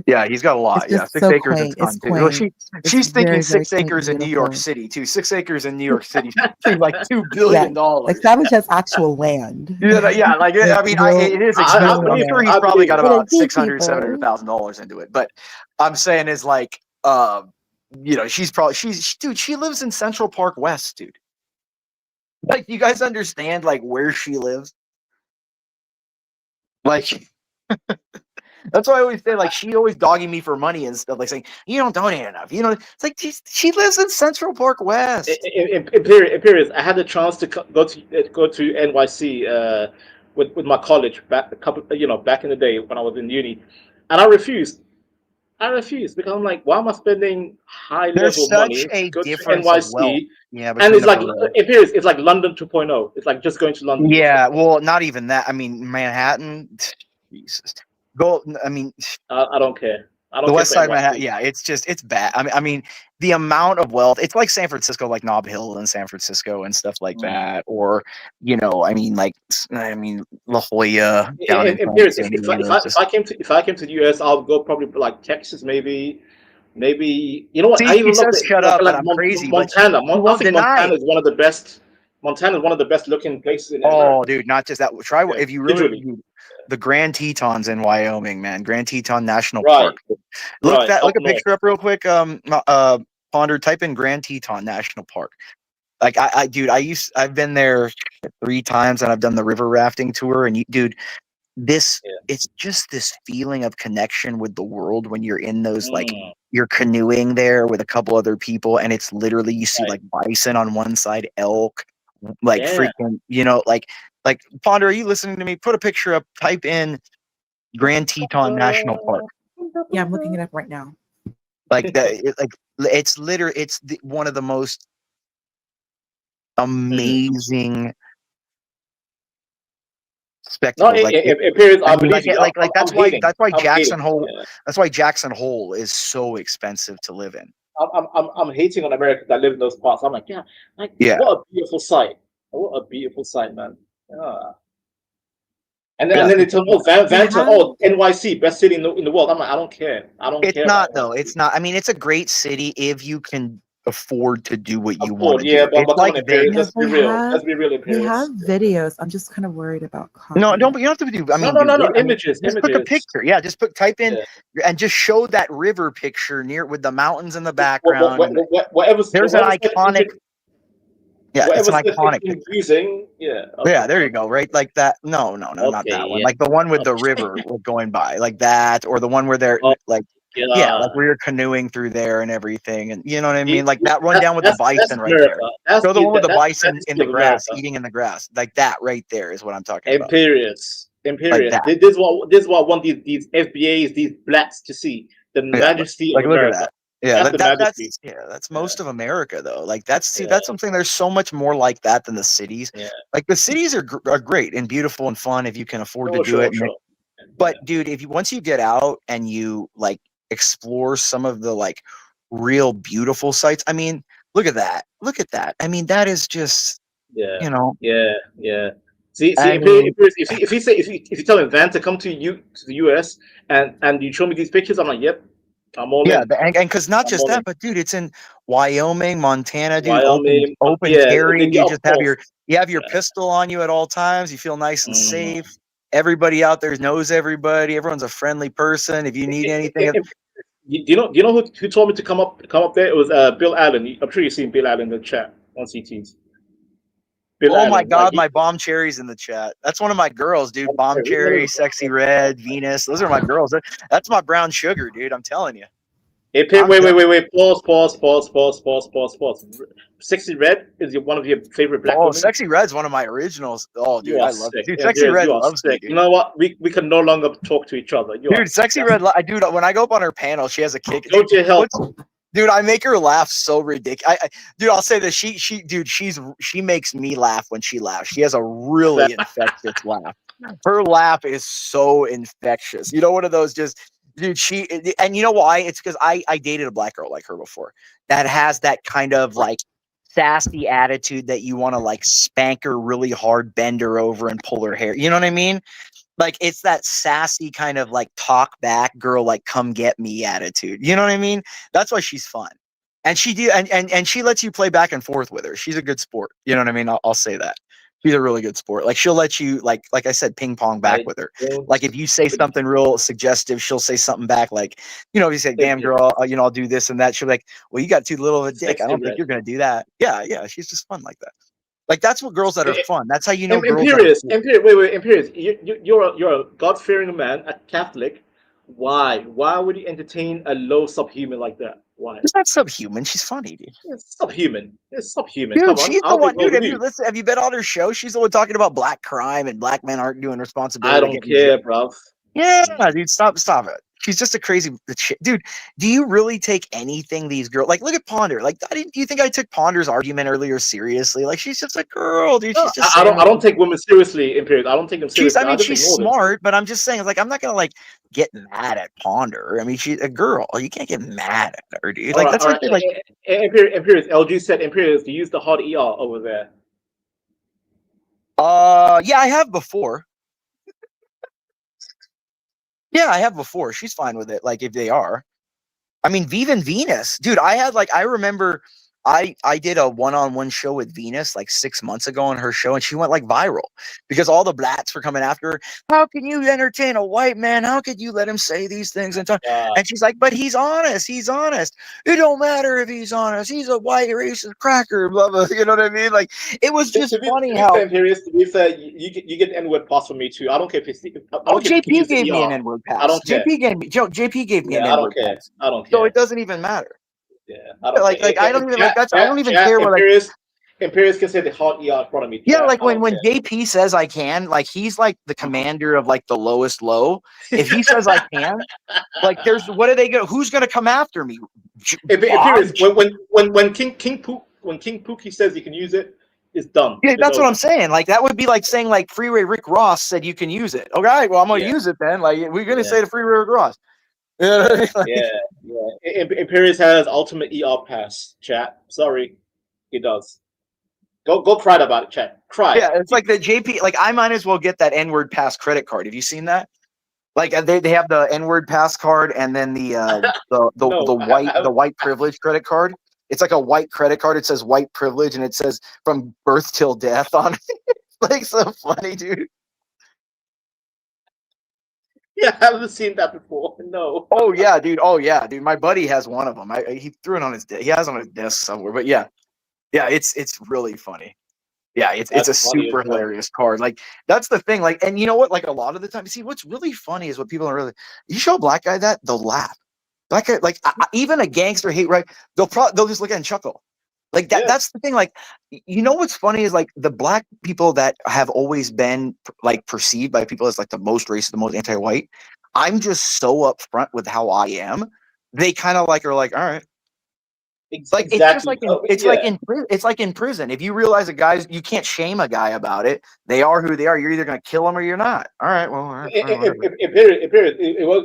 [SPEAKER 8] Yeah, he's got a lot. Yeah, 6 acres is a ton too. Well, she's thinking 6 acres in New York City too. 6 acres in New York City, like $2 billion.
[SPEAKER 5] Like Savage has actual land.
[SPEAKER 8] Yeah, like I mean, it is expensive. I'm sure he's probably got about $600,000-$700,000 into it. But I'm saying is like, she lives in Central Park West, dude. Like, you guys understand like where she lives? Like. That's why I always say, like, she always dogging me for money and stuff, like saying, you don't donate enough. You know, it's like she lives in Central Park West.
[SPEAKER 7] In periods, I had the chance to go to NYC with my college back in the day when I was in uni, and I refused. Because I'm like, why am I spending high level money to go to NYC?
[SPEAKER 8] Yeah,
[SPEAKER 7] and it's like in periods, it's like London 2.0. It's like just going to London.
[SPEAKER 8] Yeah, well, not even that. I mean, Manhattan. Jesus. I mean,
[SPEAKER 7] I don't care.
[SPEAKER 8] The West Side of Manhattan, yeah, it's bad. I mean, the amount of wealth. It's like San Francisco, like Nob Hill in San Francisco and stuff like that, or I mean, La Jolla. Down in
[SPEAKER 7] if I came to the US, I'll go probably like Texas, maybe. You know what?
[SPEAKER 8] See,
[SPEAKER 7] I even
[SPEAKER 8] says shut up, but I'm crazy.
[SPEAKER 7] Montana. I think Montana is one of the best. Montana is one of the best looking places in America.
[SPEAKER 8] Oh, dude, not just that. Try if you really. The Grand Tetons in Wyoming, man. Grand Teton National Park. Look a picture up real quick. Ponder, type in Grand Teton National Park. Like I've been there 3 times and I've done the river rafting tour. And it's just this feeling of connection with the world when you're in those like you're canoeing there with a couple other people, and it's literally you see like bison on one side, elk, like freaking, like Ponder, are you listening to me? Put a picture up, type in Grand Teton National Park.
[SPEAKER 5] Yeah, I'm looking it up right now.
[SPEAKER 8] Like that, it's literally one of the most amazing spectacle.
[SPEAKER 7] That's
[SPEAKER 8] why Jackson Hole. Yeah. That's why Jackson Hole is so expensive to live in.
[SPEAKER 7] I'm hating on Americans that live in those parts. I'm like, what a beautiful sight. What a beautiful sight, man. Yeah. And then they tell me, Banter, NYC, best city in the world. I'm like, I don't care.
[SPEAKER 8] It's not though. It's not. I mean, it's a great city if you can afford to do what you want to do.
[SPEAKER 7] But
[SPEAKER 8] it's like
[SPEAKER 7] let's be real. Let's be real.
[SPEAKER 5] We have videos. I'm just kind of worried about
[SPEAKER 8] copy. No, you don't have to do. I mean,
[SPEAKER 7] images.
[SPEAKER 8] Just put the picture. Yeah, just type in and just show that river picture with the mountains in the background. There's an iconic. Yeah, it's an iconic.
[SPEAKER 7] Confusing. Yeah.
[SPEAKER 8] Okay. Yeah, there you go. Right, like that. No, not that one. Like the one with the river going by, like that, or the one where they're like like where you're canoeing through there and everything, and you know what I mean, like that one down with the bison right there. So the one with the bison in the grass, eating in the grass, like that right there is what I'm talking about.
[SPEAKER 7] Imperious. Like this is what I want these FBAs, these blacks to see the majesty of America.
[SPEAKER 8] Look at that. Yeah, that's most of America though. Like that's something. There's so much more like that than the cities.
[SPEAKER 7] Yeah.
[SPEAKER 8] Like the cities are great and beautiful and fun if you can afford to do it.
[SPEAKER 7] Sure.
[SPEAKER 8] But dude, once you get out and you like explore some of the like real beautiful sites. I mean, look at that. I mean, that is just
[SPEAKER 7] Yeah. See,
[SPEAKER 8] And
[SPEAKER 7] if you tell him Van to come to the US and you show me these pictures, I'm like, yep, I'm all
[SPEAKER 8] yeah,
[SPEAKER 7] in.
[SPEAKER 8] and because not
[SPEAKER 7] I'm
[SPEAKER 8] just
[SPEAKER 7] all
[SPEAKER 8] that,
[SPEAKER 7] in.
[SPEAKER 8] but dude, it's in Wyoming, Montana, dude.
[SPEAKER 7] Wyoming,
[SPEAKER 8] Open
[SPEAKER 7] yeah,
[SPEAKER 8] carry. You
[SPEAKER 7] of
[SPEAKER 8] just have
[SPEAKER 7] course.
[SPEAKER 8] your pistol on you at all times. You feel nice and
[SPEAKER 7] Mm.
[SPEAKER 8] safe. Everybody out there knows everybody. Everyone's a friendly person. If you need anything,
[SPEAKER 7] Do you know who told me to come up there? It was Bill Allen. I'm sure you've seen Bill Allen in the chat on CTs. Bill
[SPEAKER 8] oh my
[SPEAKER 7] Allen,
[SPEAKER 8] God, my Bomb Cherry's in the chat. That's one of my girls, dude. Bomb Cherry, Sexy Red, Venus. Those are my girls. That's my brown sugar, dude. I'm telling you.
[SPEAKER 7] Wait. Pause. Sexy Red is one of your favorite black women?
[SPEAKER 8] Sexy Red's one of my originals. Oh, dude,
[SPEAKER 7] You are
[SPEAKER 8] I love it.
[SPEAKER 7] sick.
[SPEAKER 8] Dude, Sexy Red
[SPEAKER 7] You are
[SPEAKER 8] loves me,
[SPEAKER 7] sick.
[SPEAKER 8] dude.
[SPEAKER 7] You know what? We can no longer talk to each other.
[SPEAKER 8] Dude, Sexy Red, dude, when I go up on her panel, she has a kick.
[SPEAKER 7] Don't you help.
[SPEAKER 8] Dude, I make her laugh so ridiculous. Dude, I'll say this. She makes me laugh when she laughs. She has a really infectious laugh. Her laugh is so infectious. You know, one of those just, dude, and you know why? It's because I dated a black girl like her before that has that kind of like sassy attitude that you want to like spank her really hard, bend her over and pull her hair. You know what I mean? Like it's that sassy kind of like talk back girl, like come get me attitude. You know what I mean? That's why she's fun. And and she lets you play back and forth with her. She's a good sport. You know what I mean? I'll say that. She's a really good sport. Like she'll let you like I said, ping pong back with her. Like if you say something real suggestive, she'll say something back. Like, you know, if you say, damn girl, you know, I'll do this and that. She'll be like, well, you got too little of a dick. I don't think you're going to do that. Yeah. She's just fun like that. Like that's what girls that are fun. That's how you know girls.
[SPEAKER 7] Imperious. You're a God-fearing man, a Catholic. Why would you entertain a low subhuman like that? Why?
[SPEAKER 8] She's not subhuman. She's funny, dude.
[SPEAKER 7] It's subhuman. Dude,
[SPEAKER 8] come on. She's the one, dude. Have you been on her show? She's the one talking about black crime and black men aren't doing responsibility.
[SPEAKER 7] I don't care, bro.
[SPEAKER 8] Yeah, dude. Stop it. She's just a crazy dude. Do you really take anything these girls like? Look at Ponder. Like, do you think I took Ponder's argument earlier seriously? Like, she's just a girl, dude. She's just.
[SPEAKER 7] I don't take women seriously. Imperial. I don't take them seriously.
[SPEAKER 8] I mean, she's smart, but I'm just saying, like, I'm not gonna like get mad at Ponder. I mean, she's a girl. You can't get mad at her, dude. Like, that's like
[SPEAKER 7] Imperius. LG said Imperius to use the hot ER over there.
[SPEAKER 8] Yeah, I have before. Yeah, I have before. She's fine with it. Like if they are, I mean, Vivan Venus, dude. I remember I did a one-on-one show with Venus like 6 months ago on her show, and she went like viral because all the blacks were coming after her. How can you entertain a white man? How could you let him say these things? And she's like, but he's honest. He's honest. It don't matter if he's honest. He's a white racist cracker. Blah blah. You know what I mean? Like it was just funny how.
[SPEAKER 7] To be fair, you get an N-word pass from me too. I don't care if it's.
[SPEAKER 8] JP gave me an N-word pass.
[SPEAKER 7] I don't care.
[SPEAKER 8] JP gave me an N-word pass.
[SPEAKER 7] I don't care.
[SPEAKER 8] So it doesn't even matter.
[SPEAKER 7] Yeah,
[SPEAKER 8] I don't even care what
[SPEAKER 7] Imperius can say the hot ER in front of me.
[SPEAKER 8] Yeah, like when JP says I can, like he's like the commander of like the lowest low. If he says I can, like who's gonna come after me?
[SPEAKER 7] Imperius, when King Pookie says you can use it, it's done.
[SPEAKER 8] Yeah, that's what I'm saying. Like that would be like saying like Freeway Rick Ross said you can use it. Okay, well I'm gonna use it then. Like we're gonna say to Freeway Rick Ross.
[SPEAKER 7] Yeah. Imperius has ultimate ER pass, chat. Sorry, he does. Go cry about it, chat. Cry.
[SPEAKER 8] Yeah, it's like the JP. Like I might as well get that N-word pass credit card. Have you seen that? Like they have the N-word pass card and then the white privilege credit card. It's like a white credit card. It says white privilege and it says from birth till death on it. It's like so funny, dude.
[SPEAKER 7] Yeah, I haven't seen that before. No.
[SPEAKER 8] Oh yeah, dude. My buddy has one of them. He threw it on his desk. He has it on his desk somewhere. But yeah, it's really funny. Yeah, it's a super hilarious card. Like that's the thing. Like, and you know what? Like a lot of the time, see what's really funny is what people don't really. You show a black guy that they'll laugh. Black guy, like even a gangster hate right. They'll just look at it and chuckle. Like that. Yeah. That's the thing. Like, you know what's funny is like the black people that have always been like perceived by people as like the most racist, the most anti-white. I'm just so upfront with how I am. They kind of like are like, all right. Like it's just like it's like in prison. If you realize you can't shame a guy about it. They are who they are. You're either gonna kill them or you're not. All right. Well,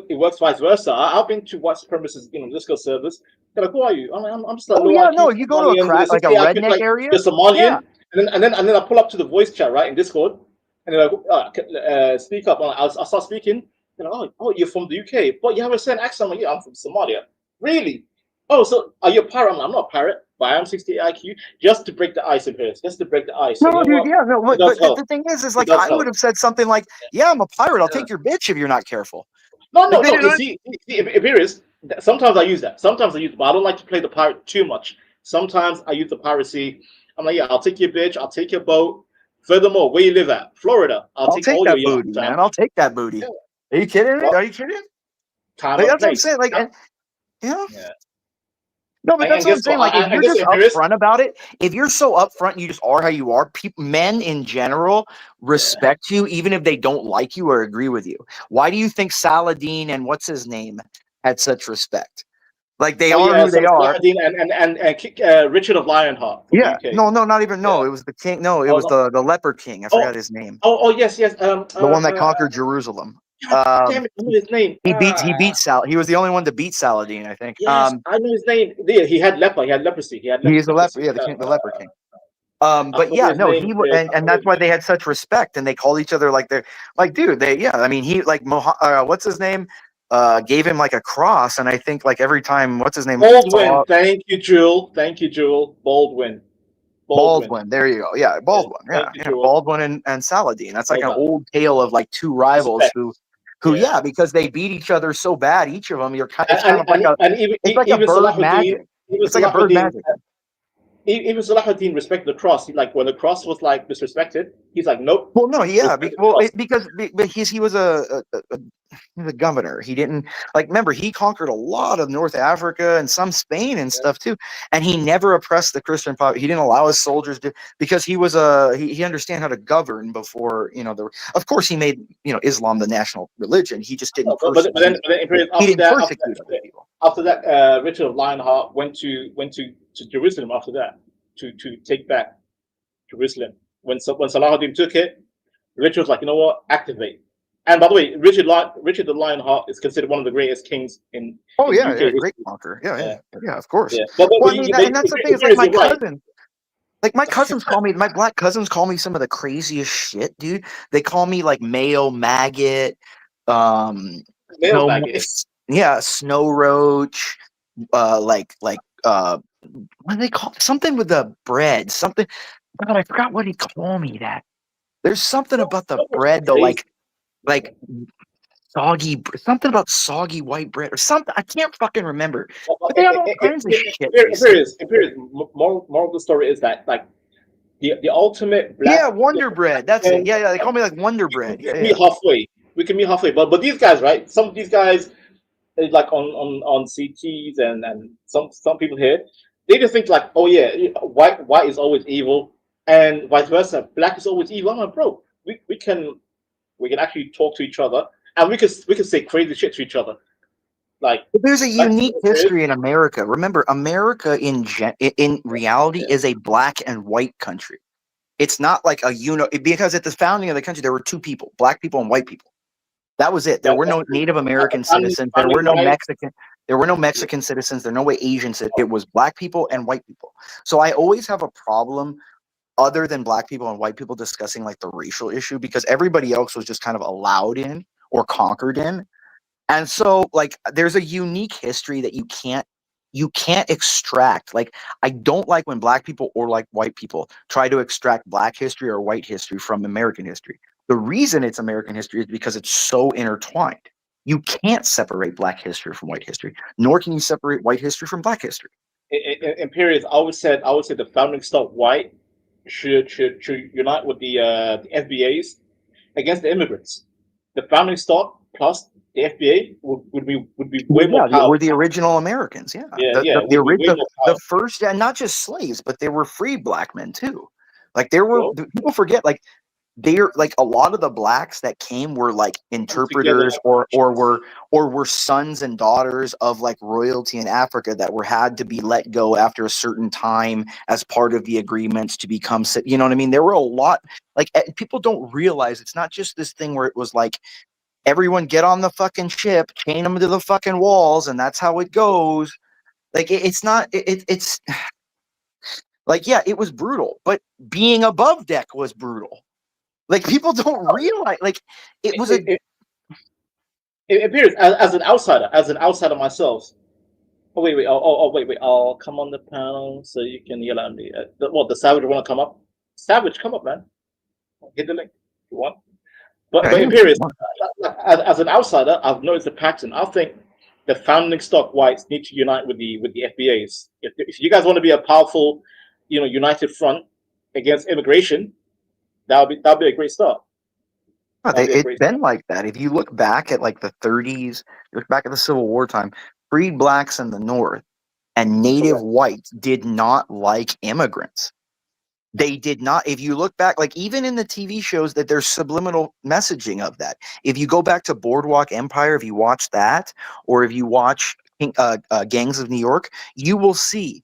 [SPEAKER 7] it works vice versa. I've been to white supremacist, disco service. They're like, who are you? I'm just like,
[SPEAKER 8] you go to a redneck area,
[SPEAKER 7] the Somalian, and then I pull up to the voice chat right in Discord. And they're like, speak up. I'll start speaking. They're like, oh, you're from the UK, but you have a certain accent. I'm like, yeah, I'm from Somalia. Really? Oh, so are you a pirate? I'm not a pirate, but I am 68 IQ. Just to break the ice, appearance. Just to break the ice.
[SPEAKER 8] No,
[SPEAKER 7] So, you know
[SPEAKER 8] dude,
[SPEAKER 7] what?
[SPEAKER 8] yeah, no.
[SPEAKER 7] It
[SPEAKER 8] But,
[SPEAKER 7] does help.
[SPEAKER 8] the thing is
[SPEAKER 7] It
[SPEAKER 8] like
[SPEAKER 7] does
[SPEAKER 8] I would
[SPEAKER 7] help.
[SPEAKER 8] have said something like, "Yeah, I'm a pirate. I'll take your bitch if you're not careful."
[SPEAKER 7] No,
[SPEAKER 8] Like, they
[SPEAKER 7] You
[SPEAKER 8] didn't-
[SPEAKER 7] see, appearance. Sometimes I use that. Sometimes I use, but I don't like to play the pirate too much. Sometimes I use the piracy. I'm like, yeah, I'll take your bitch. I'll take your boat. Furthermore, where you live at? Florida. I'll take all
[SPEAKER 8] that
[SPEAKER 7] your
[SPEAKER 8] booty,
[SPEAKER 7] yachts.
[SPEAKER 8] man. I'll take that booty.
[SPEAKER 7] Yeah.
[SPEAKER 8] Are you kidding me?
[SPEAKER 7] Well,
[SPEAKER 8] Are you kidding?
[SPEAKER 7] time
[SPEAKER 8] Like,
[SPEAKER 7] and
[SPEAKER 8] that's what I'm
[SPEAKER 7] place.
[SPEAKER 8] saying. Like, and,
[SPEAKER 7] Yeah.
[SPEAKER 8] No, but that's what I'm
[SPEAKER 7] guess
[SPEAKER 8] saying.
[SPEAKER 7] what?
[SPEAKER 8] Like, if
[SPEAKER 7] I
[SPEAKER 8] you're
[SPEAKER 7] guess
[SPEAKER 8] just
[SPEAKER 7] appearance.
[SPEAKER 8] upfront about it, if you're so upfront, you just are how you are. Men in general respect you, even if they don't like you or agree with you. Why do you think Saladin and what's his name had such respect? Like, they are who they are.
[SPEAKER 7] Saladin and Richard of Lionheart from
[SPEAKER 8] Yeah.
[SPEAKER 7] the UK.
[SPEAKER 8] No, not even. No, it was the king. No, it was the leper king. I forgot his name.
[SPEAKER 7] Yes.
[SPEAKER 8] The one that conquered Jerusalem.
[SPEAKER 7] Damn it, I know his name.
[SPEAKER 8] He beat He was the only one to beat Saladin, I think.
[SPEAKER 7] Yes, I know his name. Yeah, he had leprosy.
[SPEAKER 8] He's the leper. Yeah, the leper king. But yeah, no, and that's why they had such respect, and they called each other like they're like, dude, I mean, he like what's his name? Gave him like a cross, and I think like every time, what's his name?
[SPEAKER 7] Baldwin. Thank you, Jewel. Baldwin.
[SPEAKER 8] There you go. Yeah, Baldwin. Yeah, Baldwin and Saladin. That's like an old tale of like two rivals who because they beat each other so bad, each of them. It's kind of like a bird magic. It's like a bird magic.
[SPEAKER 7] Even Salahuddin respected the cross. Like when the cross was like disrespected, he's like, nope.
[SPEAKER 8] Well, no, yeah, because he was a governor. He didn't remember he conquered a lot of North Africa and some Spain and stuff too, and he never oppressed the Christian population. He didn't allow his soldiers to, because he was he understand how to govern before of course he made Islam the national religion. He just didn't.
[SPEAKER 7] But then after that, Richard of Lionheart went to Jerusalem after that to take back Jerusalem. When Salahuddin took it, Richard was like, you know what, activate. And by the way, Richard the Lionheart is considered one of the greatest kings in.
[SPEAKER 8] Yeah, great conqueror. Yeah, of course.
[SPEAKER 7] Yeah.
[SPEAKER 8] And that's the thing. It's like my cousin. Like my cousins call me, my black cousins call me some of the craziest shit, dude. They call me like Mayo maggot, snow roach, what do they call something with the bread? Something. God, I forgot what he called me that. There's something about the bread though, like soggy, something about soggy white bread or something. I can't fucking remember. But they have all kinds of shit.
[SPEAKER 7] Moral of the story is that like the ultimate black.
[SPEAKER 8] Wonder bread. That's it. Yeah, they call me like Wonder bread.
[SPEAKER 7] We can meet halfway. But these guys, right? Some of these guys, like on CTs and some people here, they just think like, oh yeah, white is always evil, and vice versa. Black is always evil. I'm like, bro, we can actually talk to each other, and we can say crazy shit to each other. Like,
[SPEAKER 8] but there's a unique history in America. Remember, America in reality is a black and white country. It's not like because at the founding of the country there were two people, black people and white people. That was it. There were no Native American citizens. There were no Mexican. There were no Mexican citizens. There were no way Asians. It was black people and white people. So I always have a problem, other than black people and white people, discussing like the racial issue, because everybody else was just kind of allowed in or conquered in. And so like there's a unique history that you can't extract. Like, I don't like when black people or like white people try to extract black history or white history from American history. The reason it's American history is because it's so intertwined. You can't separate black history from white history, nor can you separate white history from black history.
[SPEAKER 7] In periods, I always said the founding stock white should unite with the FBAs against the immigrants. The founding stock plus the FBA would be way more powerful.
[SPEAKER 8] We're the original Americans. The original, the first, and not just slaves, but there were free black men too. Like there were people forget, like they're like a lot of the blacks that came were like interpreters or were sons and daughters of like royalty in Africa that had to be let go after a certain time as part of the agreements to become, you know what I mean? There were a lot, like people don't realize it's not just this thing where it was like, everyone get on the fucking ship, chain them to the fucking walls, and that's how it goes. Like it's not. It's like, yeah, it was brutal, but being above deck was brutal. Like people don't realize. Like it was
[SPEAKER 7] it appears as an outsider myself. Oh wait, wait. I'll come on the panel so you can yell at me. The Savage want to come up? Savage, come up, man. Hit the link if you want. But Imperius, as an outsider, I've noticed a pattern. I think the founding stock whites need to unite with the FBAs. If you guys want to be a powerful, united front against immigration, that'll be a great start.
[SPEAKER 8] It's been like that. If you look back at like the 30s, you look back at the Civil War time, freed blacks in the North and native whites did not like immigrants. They did not. If you look back, like even in the TV shows, that there's subliminal messaging of that. If you go back to Boardwalk Empire, if you watch that, or if you watch Gangs of New York, you will see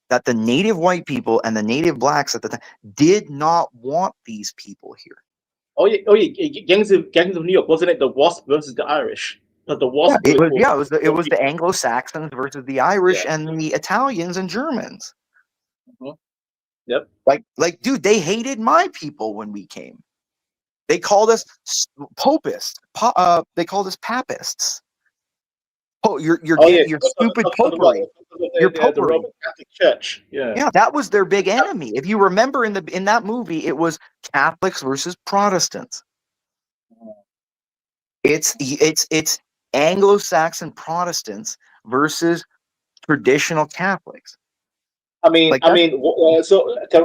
[SPEAKER 8] that the native white people and the native blacks at the time did not want these people here.
[SPEAKER 7] Oh yeah. Gangs of New York, wasn't it the Wasp versus the Irish? But the Wasp.
[SPEAKER 8] It was the Anglo-Saxons versus the Irish and the Italians and Germans.
[SPEAKER 7] Mm-hmm. Yep.
[SPEAKER 8] Like, dude, they hated my people when we came. They called us popists. They called us papists. Oh, you're stupid popery. Your popery.
[SPEAKER 7] The Roman Catholic Church.
[SPEAKER 8] Yeah, that was their big enemy. If you remember in that movie, it was Catholics versus Protestants. It's Anglo-Saxon Protestants versus traditional Catholics.
[SPEAKER 7] So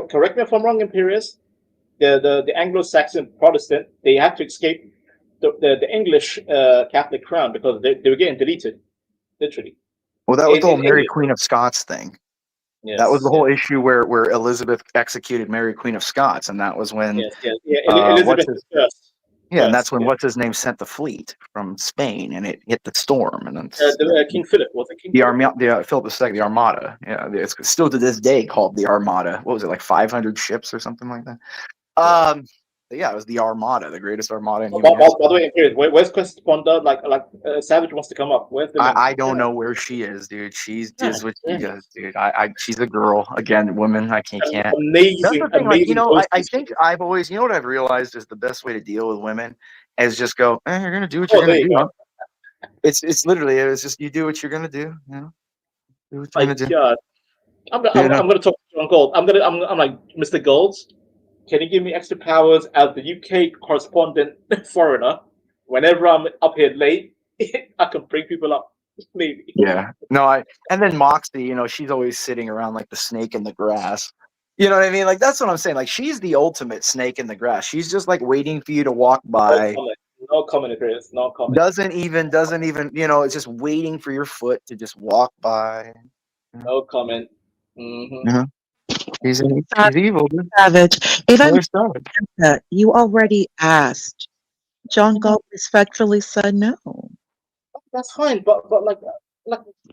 [SPEAKER 7] correct me if I'm wrong, Imperius. The Anglo-Saxon Protestant, they had to escape the English Catholic crown because they were getting deleted, literally.
[SPEAKER 8] Well, that was the whole Mary Queen of Scots thing.
[SPEAKER 7] Yes,
[SPEAKER 8] that was the whole issue where Elizabeth executed Mary Queen of Scots, and that was when
[SPEAKER 7] Elizabeth first.
[SPEAKER 8] Yeah, and that's when what's his name sent the fleet from Spain, and it hit the storm, and then
[SPEAKER 7] King Philip, was it King
[SPEAKER 8] Philip? Philip II, the Armada. Yeah, it's still to this day called the Armada. What was it, like 500 ships or something like that? Yeah, it was the Armada, the greatest Armada in human history.
[SPEAKER 7] By the way, where's Corresponder? Like Savage wants to come up. Where's the?
[SPEAKER 8] I don't know where she is, dude. She's just what she does, dude. She's a girl. Again, women. I can't.
[SPEAKER 7] Amazing.
[SPEAKER 8] That's the thing. Like, I think I've always, what I've realized is the best way to deal with women is just go, you're gonna do what you're gonna do. It's literally, it's just you do what you're gonna do. Do what you're gonna do.
[SPEAKER 7] God. I'm gonna talk to John Galt. I'm like, Mr. Galt, can you give me extra powers as the UK correspondent foreigner? Whenever I'm up here late, I can bring people up. Maybe.
[SPEAKER 8] Yeah. No, and then Moxie, she's always sitting around like the snake in the grass. You know what I mean? Like, that's what I'm saying. Like, she's the ultimate snake in the grass. She's just like waiting for you to walk by.
[SPEAKER 7] No comment, Chris. No comment.
[SPEAKER 8] Doesn't even, it's just waiting for your foot to just walk by.
[SPEAKER 7] No comment. Mm-hmm.
[SPEAKER 8] Yeah. He's evil, dude.
[SPEAKER 15] Savage. If I'm you already asked. John Galt respectfully said no.
[SPEAKER 7] That's fine, but like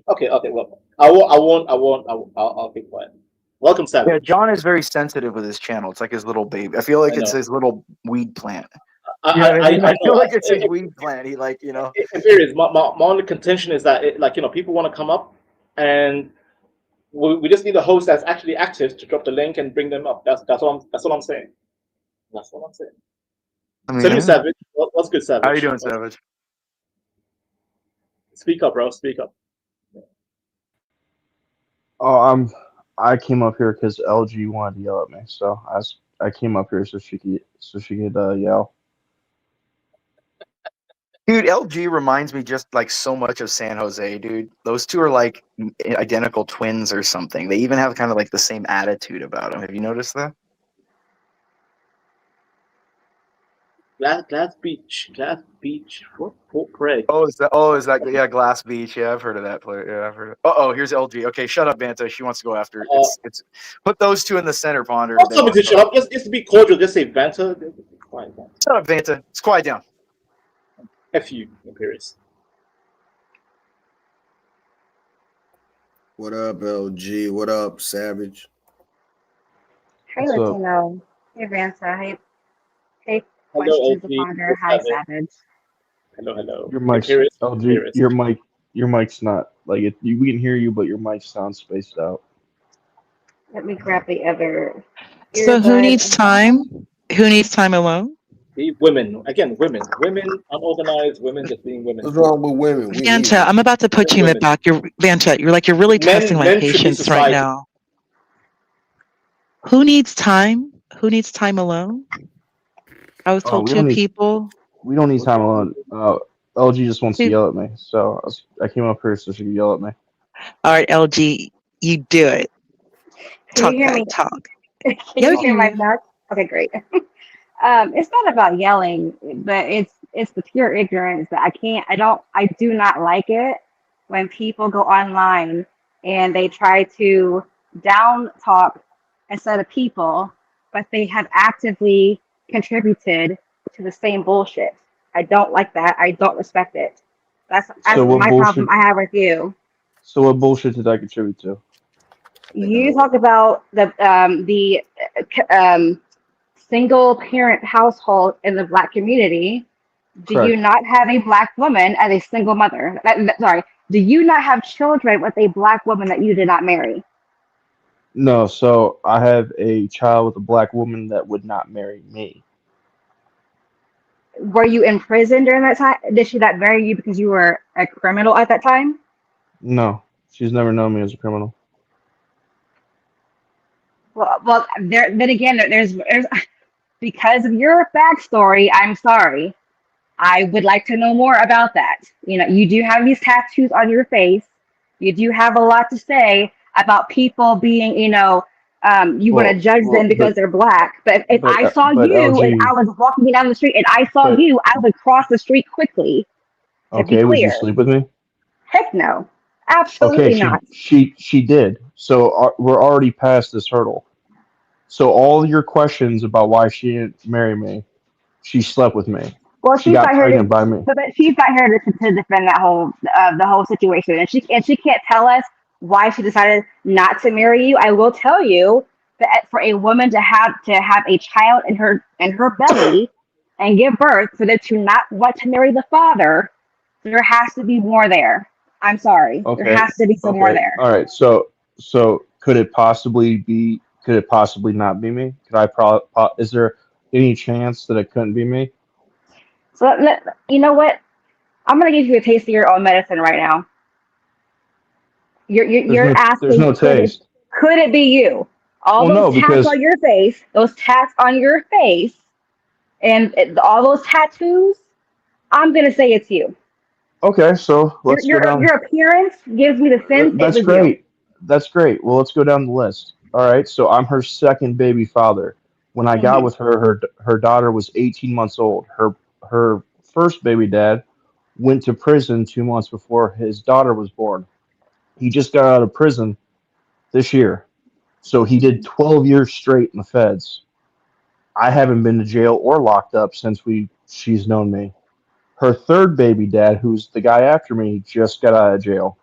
[SPEAKER 7] okay, well, I'll be quiet. Welcome, Savage.
[SPEAKER 8] Yeah, John is very sensitive with his channel. It's like his little baby. I feel like it's his little weed plant. I feel like it's his weed plant. He
[SPEAKER 7] Serious. My only contention is that people want to come up, and we just need a host that's actually active to drop the link and bring them up. That's what I'm saying. That's what I'm saying. Salute, Savage. What's good, Savage?
[SPEAKER 8] How you doing, Savage?
[SPEAKER 7] Speak up, bro. Speak up.
[SPEAKER 16] Oh, I came up here because LG wanted to yell at me, so I came up here so she could yell.
[SPEAKER 8] Dude, LG reminds me just like so much of San Jose, dude. Those two are like identical twins or something. They even have kind of like the same attitude about them. Have you noticed that?
[SPEAKER 7] Glass Beach. Fort Craig.
[SPEAKER 8] Is that Glass Beach? Yeah, I've heard of that player. Yeah, I've heard of. Here's LG. Okay, shut up, Banter. She wants to go after. It's put those two in the center, Ponder.
[SPEAKER 7] Somebody to shut up. Just to be cordial, just say Banter. Quiet down.
[SPEAKER 8] Shut up, Banter. It's quiet down.
[SPEAKER 7] F you, Imperius.
[SPEAKER 4] What up, LG? What up, Savage?
[SPEAKER 17] Hey, Latino. Hey, Banter. Hey. Questions Ponder. Hi, Savage.
[SPEAKER 7] Hello.
[SPEAKER 16] Your mic's LG. Your mic's not like it. We can hear you, but your mic sounds spaced out.
[SPEAKER 17] Let me grab the other.
[SPEAKER 15] So who needs time? Who needs time alone?
[SPEAKER 7] Women, again, women, unorganized women, just being women.
[SPEAKER 4] What's wrong with women?
[SPEAKER 15] Vanta, I'm about to put you in the back. Vanta, you're really testing my patience right now. Who needs time? Who needs time alone? I was told two people.
[SPEAKER 16] We don't need time alone. LG just wants to yell at me, so I came up here so she could yell at me.
[SPEAKER 15] All right, LG, you do it.
[SPEAKER 17] Can you hear me?
[SPEAKER 15] Talk.
[SPEAKER 17] Can you hear my back? Okay, great. It's not about yelling, but it's the pure ignorance that I do not like it when people go online and they try to down talk a set of people, but they have actively contributed to the same bullshit. I don't like that. I don't respect it. That's my problem I have with you.
[SPEAKER 16] So what bullshit did I contribute to?
[SPEAKER 17] You talk about the single parent household in the Black community. Do
[SPEAKER 16] Correct.
[SPEAKER 17] you not have a Black woman as a single mother? Sorry. Do you not have children with a Black woman that you did not marry?
[SPEAKER 16] No, so I have a child with a Black woman that would not marry me.
[SPEAKER 17] Were you in prison during that time? Did she not marry you because you were a criminal at that time?
[SPEAKER 16] No, she's never known me as a criminal.
[SPEAKER 17] Well, then again, there's because of your backstory. I'm sorry. I would like to know more about that. You do have these tattoos on your face. You do have a lot to say about people being, you want to judge them because they're Black. But if I saw you LG, and I was walking down the street and I saw you, I would cross the street quickly.
[SPEAKER 16] Okay, would you sleep with me?
[SPEAKER 17] Heck no. Absolutely not.
[SPEAKER 16] She did. So we're already past this hurdle. So all your questions about why she didn't marry me, she slept with me.
[SPEAKER 17] Well,
[SPEAKER 16] she got pregnant by me.
[SPEAKER 17] But she's not here to defend that the whole situation, and she can't tell us why she decided not to marry you. I will tell you that for a woman to have a child in her belly and give birth, for them to not want to marry the father, there has to be more there. I'm sorry. Okay. There has to be some more there.
[SPEAKER 16] All right. So could it possibly not be me? Is there any chance that it couldn't be me?
[SPEAKER 17] So you know what? I'm gonna give you a taste of your own medicine right now. You're asking.
[SPEAKER 16] There's no taste.
[SPEAKER 17] Could it be you? Those tats on your face, and all those tattoos. I'm gonna say it's you.
[SPEAKER 16] Okay, so let's go down.
[SPEAKER 17] Your appearance gives me the sense.
[SPEAKER 16] That's great. That's great. Well, let's go down the list. All right, so I'm her second baby father. When I got with her daughter was 18 months old. Her first baby dad went to prison 2 months before his daughter was born. He just got out of prison this year. So he did 12 years straight in the feds. I haven't been to jail or locked up since she's known me. Her third baby dad, who's the guy after me, just got out of jail.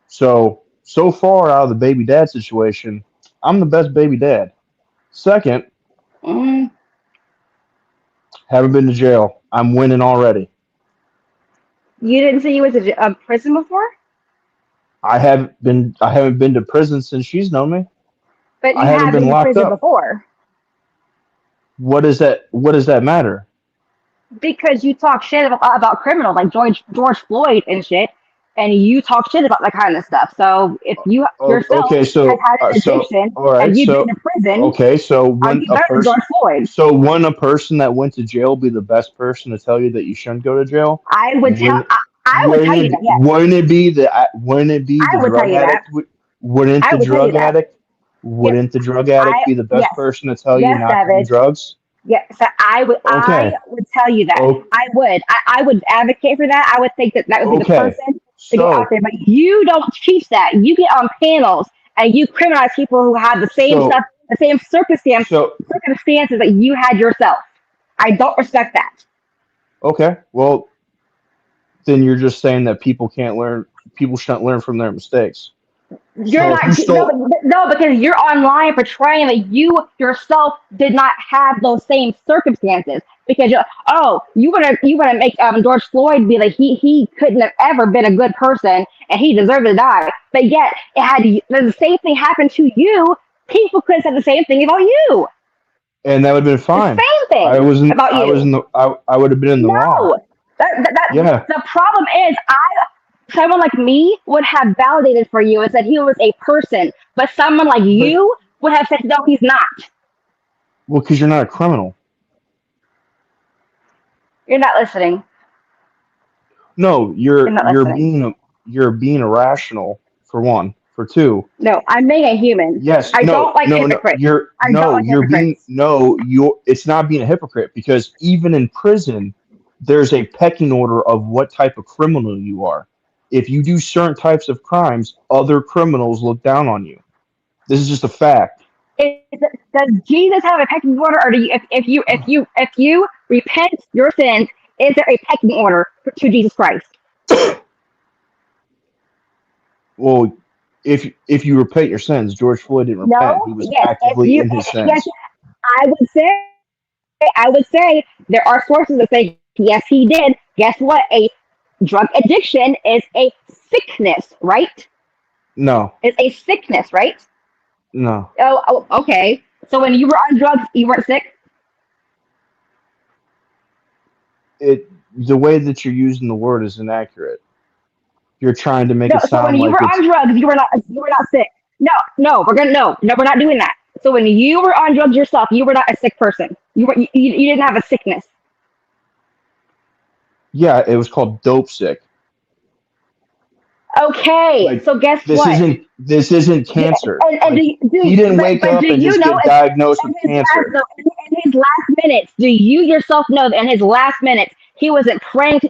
[SPEAKER 16] So far out of the baby dad situation, I'm the best baby dad. Second, haven't been to jail. I'm winning already.
[SPEAKER 17] You didn't say you went to prison before?
[SPEAKER 16] I haven't been to prison since she's known me.
[SPEAKER 17] But you haven't been to prison before.
[SPEAKER 16] What does that matter?
[SPEAKER 17] Because you talk shit about criminals like George Floyd and shit, and you talk shit about that kind of stuff. So if you yourself have had an addiction and you've been to prison,
[SPEAKER 16] so when a person that went to jail be the best person to tell you that you shouldn't go to jail?
[SPEAKER 17] I would tell you that. Yes.
[SPEAKER 16] Wouldn't it be the drug addict? Wouldn't the drug addict? Wouldn't the drug addict be the best person to tell you not to do drugs?
[SPEAKER 17] Yes, so I would tell you that. I would advocate for that. I would think that would be the person to go out there. But you don't teach that. You get on panels and you criminalize people who have the same stuff, the same circumstances that you had yourself. I don't respect that.
[SPEAKER 16] Okay, well, then you're just saying that people shouldn't learn from their mistakes.
[SPEAKER 17] You're no, because you're online portraying that you yourself did not have those same circumstances. Because you want to make George Floyd be like he couldn't have ever been a good person and he deserved to die. But yet the same thing happened to you. People could have said the same thing about you.
[SPEAKER 16] And that would have been fine.
[SPEAKER 17] The same
[SPEAKER 16] I
[SPEAKER 17] nothing
[SPEAKER 16] wasn't.
[SPEAKER 17] about
[SPEAKER 16] I
[SPEAKER 17] you.
[SPEAKER 16] was in the. I would have been in the wrong.
[SPEAKER 17] No,
[SPEAKER 16] Yeah.
[SPEAKER 17] the problem is someone like me would have validated for you and said he was a person, but someone like you would have said no, he's not.
[SPEAKER 16] Well, because you're not a criminal.
[SPEAKER 17] You're not listening.
[SPEAKER 16] No,
[SPEAKER 17] You're not listening.
[SPEAKER 16] you're being irrational for one. For two,
[SPEAKER 17] No, I'm being a human.
[SPEAKER 16] yes,
[SPEAKER 17] I
[SPEAKER 16] no,
[SPEAKER 17] don't like
[SPEAKER 16] no, no.
[SPEAKER 17] hypocrites.
[SPEAKER 16] You're
[SPEAKER 17] I don't
[SPEAKER 16] no,
[SPEAKER 17] like
[SPEAKER 16] you're being
[SPEAKER 17] hypocrites.
[SPEAKER 16] no. You're. It's not being a hypocrite because even in prison, there's a pecking order of what type of criminal you are. If you do certain types of crimes, other criminals look down on you. This is just a fact.
[SPEAKER 17] Does Jesus have a pecking order, or do you, if you repent your sins, is there a pecking order to Jesus Christ?
[SPEAKER 16] Well, if you repent your sins, George Floyd didn't repent.
[SPEAKER 17] No.
[SPEAKER 16] He was
[SPEAKER 17] Yes.
[SPEAKER 16] actively in his sins.
[SPEAKER 17] Yes. I would say there are sources that say yes, he did. Guess what? A drug addiction is a sickness, right?
[SPEAKER 16] No,
[SPEAKER 17] It's a sickness, right?
[SPEAKER 16] no.
[SPEAKER 17] Oh, okay. So when you were on drugs, you weren't sick?
[SPEAKER 16] The way that you're using the word is inaccurate. You're trying to make
[SPEAKER 17] No.
[SPEAKER 16] it
[SPEAKER 17] So when
[SPEAKER 16] sound
[SPEAKER 17] you
[SPEAKER 16] like
[SPEAKER 17] were
[SPEAKER 16] it's
[SPEAKER 17] on drugs, you were not sick. No, we're not doing that. So when you were on drugs yourself, you were not a sick person. You didn't have a sickness.
[SPEAKER 16] yeah. It was called dope sick.
[SPEAKER 17] Okay,
[SPEAKER 16] Like
[SPEAKER 17] so guess
[SPEAKER 16] this
[SPEAKER 17] what?
[SPEAKER 16] isn't cancer.
[SPEAKER 17] And
[SPEAKER 16] Like he didn't wake up
[SPEAKER 17] do
[SPEAKER 16] and
[SPEAKER 17] you
[SPEAKER 16] just
[SPEAKER 17] know
[SPEAKER 16] get diagnosed with
[SPEAKER 17] in
[SPEAKER 16] cancer.
[SPEAKER 17] his last minutes, do you yourself know that in his last minutes he wasn't praying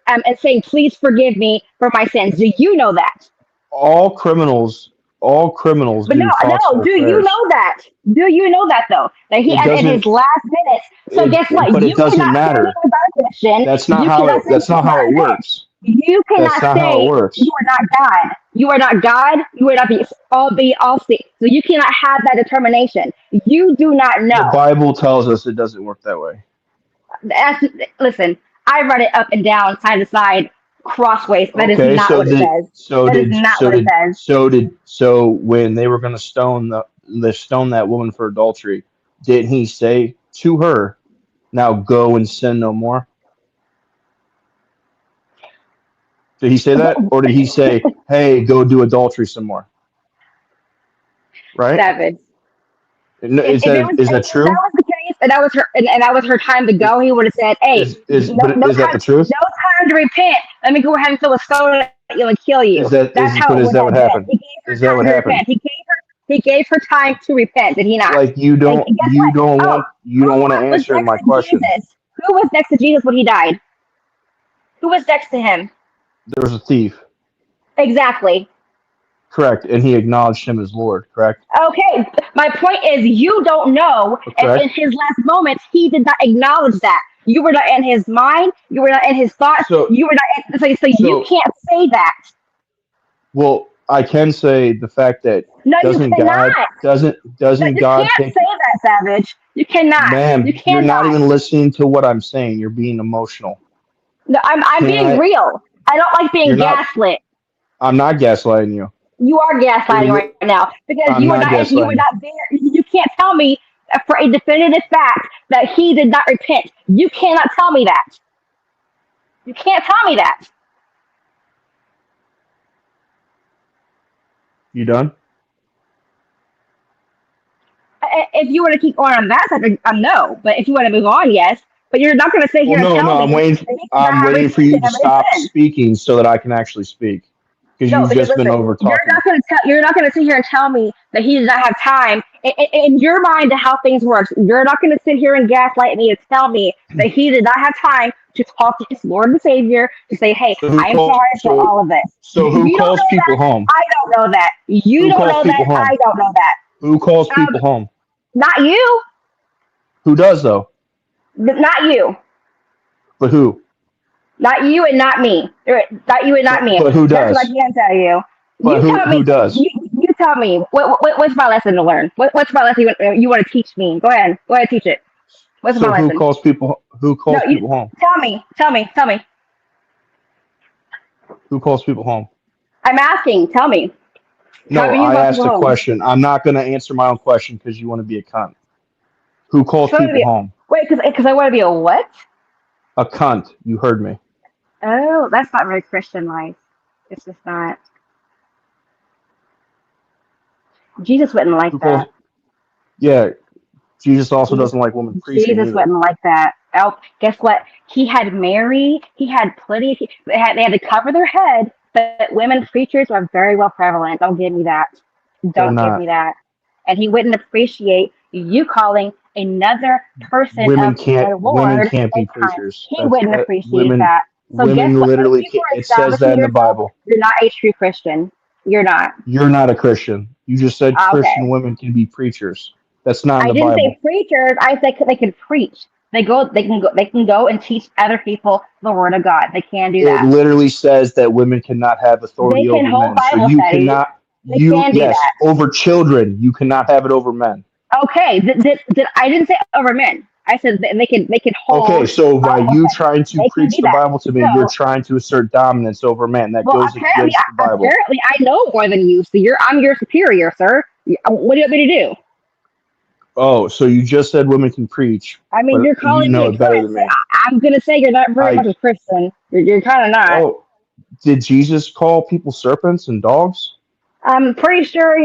[SPEAKER 17] and saying, "Please forgive me for my sins"? Do you know that?
[SPEAKER 16] All criminals
[SPEAKER 17] But
[SPEAKER 16] do thoughtful
[SPEAKER 17] do you
[SPEAKER 16] prayers.
[SPEAKER 17] know that? Do you know that though? That he
[SPEAKER 16] It
[SPEAKER 17] in
[SPEAKER 16] doesn't.
[SPEAKER 17] his last minutes. So guess what?
[SPEAKER 16] But
[SPEAKER 17] You
[SPEAKER 16] it doesn't
[SPEAKER 17] cannot say
[SPEAKER 16] matter.
[SPEAKER 17] he was not a Christian.
[SPEAKER 16] That's not
[SPEAKER 17] You
[SPEAKER 16] how
[SPEAKER 17] cannot
[SPEAKER 16] it.
[SPEAKER 17] say
[SPEAKER 16] That's
[SPEAKER 17] he was
[SPEAKER 16] not how
[SPEAKER 17] not
[SPEAKER 16] it
[SPEAKER 17] a this.
[SPEAKER 16] works.
[SPEAKER 17] You
[SPEAKER 16] That's
[SPEAKER 17] cannot
[SPEAKER 16] not how it
[SPEAKER 17] say
[SPEAKER 16] works.
[SPEAKER 17] you are not God. You are not God. You are not all see. So you cannot have that determination. You do not
[SPEAKER 16] The
[SPEAKER 17] know.
[SPEAKER 16] Bible tells us it doesn't work that way.
[SPEAKER 17] Listen, I read it up and down, side to side, crossways. That is
[SPEAKER 16] Okay,
[SPEAKER 17] not what it says. That is not what it says.
[SPEAKER 16] so when they were going to stone stone that woman for adultery, didn't he say to her, "Now go and sin no more"? Did he say that, or did he say, "Hey, go do adultery some more"? Right?
[SPEAKER 17] Savage.
[SPEAKER 16] Is that true?
[SPEAKER 17] If that was the case, and that was her time to go, he would have said, "Hey,
[SPEAKER 16] Is that the truth?
[SPEAKER 17] no time to repent. Let me go ahead and throw a stone at you and kill you." That's how it would have been. He gave her
[SPEAKER 16] Is that
[SPEAKER 17] time
[SPEAKER 16] what
[SPEAKER 17] to
[SPEAKER 16] happened?
[SPEAKER 17] repent. He gave her time to repent. Did he not?
[SPEAKER 16] Like you don't
[SPEAKER 17] And guess
[SPEAKER 16] you
[SPEAKER 17] what?
[SPEAKER 16] don't
[SPEAKER 17] Oh,
[SPEAKER 16] want you don't want to
[SPEAKER 17] who was
[SPEAKER 16] answer
[SPEAKER 17] next
[SPEAKER 16] my
[SPEAKER 17] to
[SPEAKER 16] question.
[SPEAKER 17] Jesus? Who was next to Jesus when he died? Who was next to him?
[SPEAKER 16] There was a thief,
[SPEAKER 17] Exactly.
[SPEAKER 16] correct, and he acknowledged him as Lord, correct?
[SPEAKER 17] Okay, my point is you don't know if
[SPEAKER 16] Correct.
[SPEAKER 17] in his last moments he did not acknowledge that. You were not in his mind, you were not in his thoughts, you were not in, so you can't say that.
[SPEAKER 16] Well, I can say the fact that
[SPEAKER 17] No, you
[SPEAKER 16] doesn't
[SPEAKER 17] cannot.
[SPEAKER 16] doesn't
[SPEAKER 17] You
[SPEAKER 16] God
[SPEAKER 17] can't
[SPEAKER 16] take
[SPEAKER 17] say that, Savage. You cannot.
[SPEAKER 16] Ma'am,
[SPEAKER 17] You
[SPEAKER 16] you're not
[SPEAKER 17] cannot.
[SPEAKER 16] even listening to what I'm saying. You're being emotional.
[SPEAKER 17] No, I'm being real. I don't like being
[SPEAKER 16] You're not-
[SPEAKER 17] gaslit.
[SPEAKER 16] I'm not gaslighting you.
[SPEAKER 17] You are gaslighting right now because
[SPEAKER 16] I'm
[SPEAKER 17] you were
[SPEAKER 16] not
[SPEAKER 17] not. You were
[SPEAKER 16] gaslighting.
[SPEAKER 17] not there. You can't tell me for a definitive fact that he did not repent. You cannot tell me that. You can't tell me that.
[SPEAKER 16] You done?
[SPEAKER 17] If you want to keep going on that side, no. But if you want to move on, yes. But you're not going to sit here
[SPEAKER 16] Well,
[SPEAKER 17] and tell
[SPEAKER 16] no,
[SPEAKER 17] me.
[SPEAKER 16] I'm waiting for you to stop speaking so that I can actually speak. Because you've just been over talking.
[SPEAKER 17] You're not going to sit here and tell me that he does not have time. In your mind, to how things work, you're not going to sit here and gaslight me and tell me that he did not have time to talk to his Lord and Savior to say, "Hey, I am sorry for all of this."
[SPEAKER 16] So who calls people home?
[SPEAKER 17] I don't know that. You
[SPEAKER 16] Who
[SPEAKER 17] don't
[SPEAKER 16] calls
[SPEAKER 17] know that.
[SPEAKER 16] people home?
[SPEAKER 17] I don't know that.
[SPEAKER 16] Who calls people home?
[SPEAKER 17] Not you.
[SPEAKER 16] Who does though?
[SPEAKER 17] Not you.
[SPEAKER 16] But who?
[SPEAKER 17] Not you and not me. Not you and not me.
[SPEAKER 16] But who does?
[SPEAKER 17] That's what I can tell you.
[SPEAKER 16] But who does?
[SPEAKER 17] You tell me. What's my lesson to learn? What's my lesson you want to teach me? Go ahead. Go ahead, teach it. What's my lesson?
[SPEAKER 16] Who calls people? Who calls people home?
[SPEAKER 17] Tell me.
[SPEAKER 16] Who calls people home?
[SPEAKER 17] I'm asking. Tell me.
[SPEAKER 16] No, I asked a question. I'm not going to answer my own question because you want to be a cunt. Who calls people home?
[SPEAKER 17] Wait, because I want to be a what?
[SPEAKER 16] A cunt. You heard me.
[SPEAKER 17] Oh, that's not very Christian-like. It's just not. Jesus wouldn't like
[SPEAKER 16] Because,
[SPEAKER 17] that.
[SPEAKER 16] yeah, Jesus also doesn't like women preaching
[SPEAKER 17] Jesus
[SPEAKER 16] either.
[SPEAKER 17] wouldn't like that. Oh, guess what? He had Mary. He had plenty. They had to cover their head, but women preachers are very well prevalent. Don't give me that.
[SPEAKER 16] They're
[SPEAKER 17] Don't give
[SPEAKER 16] not.
[SPEAKER 17] me that. And he wouldn't appreciate you calling another person
[SPEAKER 16] Women
[SPEAKER 17] of
[SPEAKER 16] can't.
[SPEAKER 17] the
[SPEAKER 16] Women
[SPEAKER 17] Lord
[SPEAKER 16] can't
[SPEAKER 17] a
[SPEAKER 16] be
[SPEAKER 17] cunt.
[SPEAKER 16] preachers.
[SPEAKER 17] He
[SPEAKER 16] That's
[SPEAKER 17] wouldn't
[SPEAKER 16] that.
[SPEAKER 17] appreciate
[SPEAKER 16] Women.
[SPEAKER 17] that. So guess
[SPEAKER 16] Women
[SPEAKER 17] what?
[SPEAKER 16] literally.
[SPEAKER 17] You are
[SPEAKER 16] It says that
[SPEAKER 17] establishing
[SPEAKER 16] in the
[SPEAKER 17] yourself.
[SPEAKER 16] Bible.
[SPEAKER 17] You're not a true Christian. You're not.
[SPEAKER 16] You're not a Christian. You just said Christian
[SPEAKER 17] Okay.
[SPEAKER 16] women can be preachers. That's not in
[SPEAKER 17] I
[SPEAKER 16] the
[SPEAKER 17] didn't
[SPEAKER 16] Bible.
[SPEAKER 17] say preachers. I said they could preach. They can go and teach other people the word of God. They can do
[SPEAKER 16] It
[SPEAKER 17] that.
[SPEAKER 16] literally says that women cannot have
[SPEAKER 17] They
[SPEAKER 16] authority
[SPEAKER 17] can
[SPEAKER 16] over
[SPEAKER 17] hold
[SPEAKER 16] men. So
[SPEAKER 17] Bible
[SPEAKER 16] you
[SPEAKER 17] studies.
[SPEAKER 16] cannot.
[SPEAKER 17] They
[SPEAKER 16] You
[SPEAKER 17] can do
[SPEAKER 16] yes,
[SPEAKER 17] that.
[SPEAKER 16] over children. You cannot have it over men.
[SPEAKER 17] Okay. I didn't say over men. I said they can hold
[SPEAKER 16] Okay, so by
[SPEAKER 17] Bible
[SPEAKER 16] you
[SPEAKER 17] studies.
[SPEAKER 16] trying to
[SPEAKER 17] They can
[SPEAKER 16] preach
[SPEAKER 17] do
[SPEAKER 16] the
[SPEAKER 17] that.
[SPEAKER 16] Bible to me, you're
[SPEAKER 17] So,
[SPEAKER 16] trying to assert dominance over men. That
[SPEAKER 17] well,
[SPEAKER 16] goes against the Bible.
[SPEAKER 17] apparently I know more than you. So I'm your superior, sir. What do you want me to do?
[SPEAKER 16] Oh, so you just said women can preach,
[SPEAKER 17] I mean,
[SPEAKER 16] but
[SPEAKER 17] you're
[SPEAKER 16] you
[SPEAKER 17] calling me
[SPEAKER 16] know
[SPEAKER 17] a
[SPEAKER 16] it better
[SPEAKER 17] cunt.
[SPEAKER 16] than me.
[SPEAKER 17] I'm gonna say you're not very much
[SPEAKER 16] I
[SPEAKER 17] a Christian. You're kind of not.
[SPEAKER 16] oh, did Jesus call people serpents and dogs?
[SPEAKER 17] I'm pretty sure.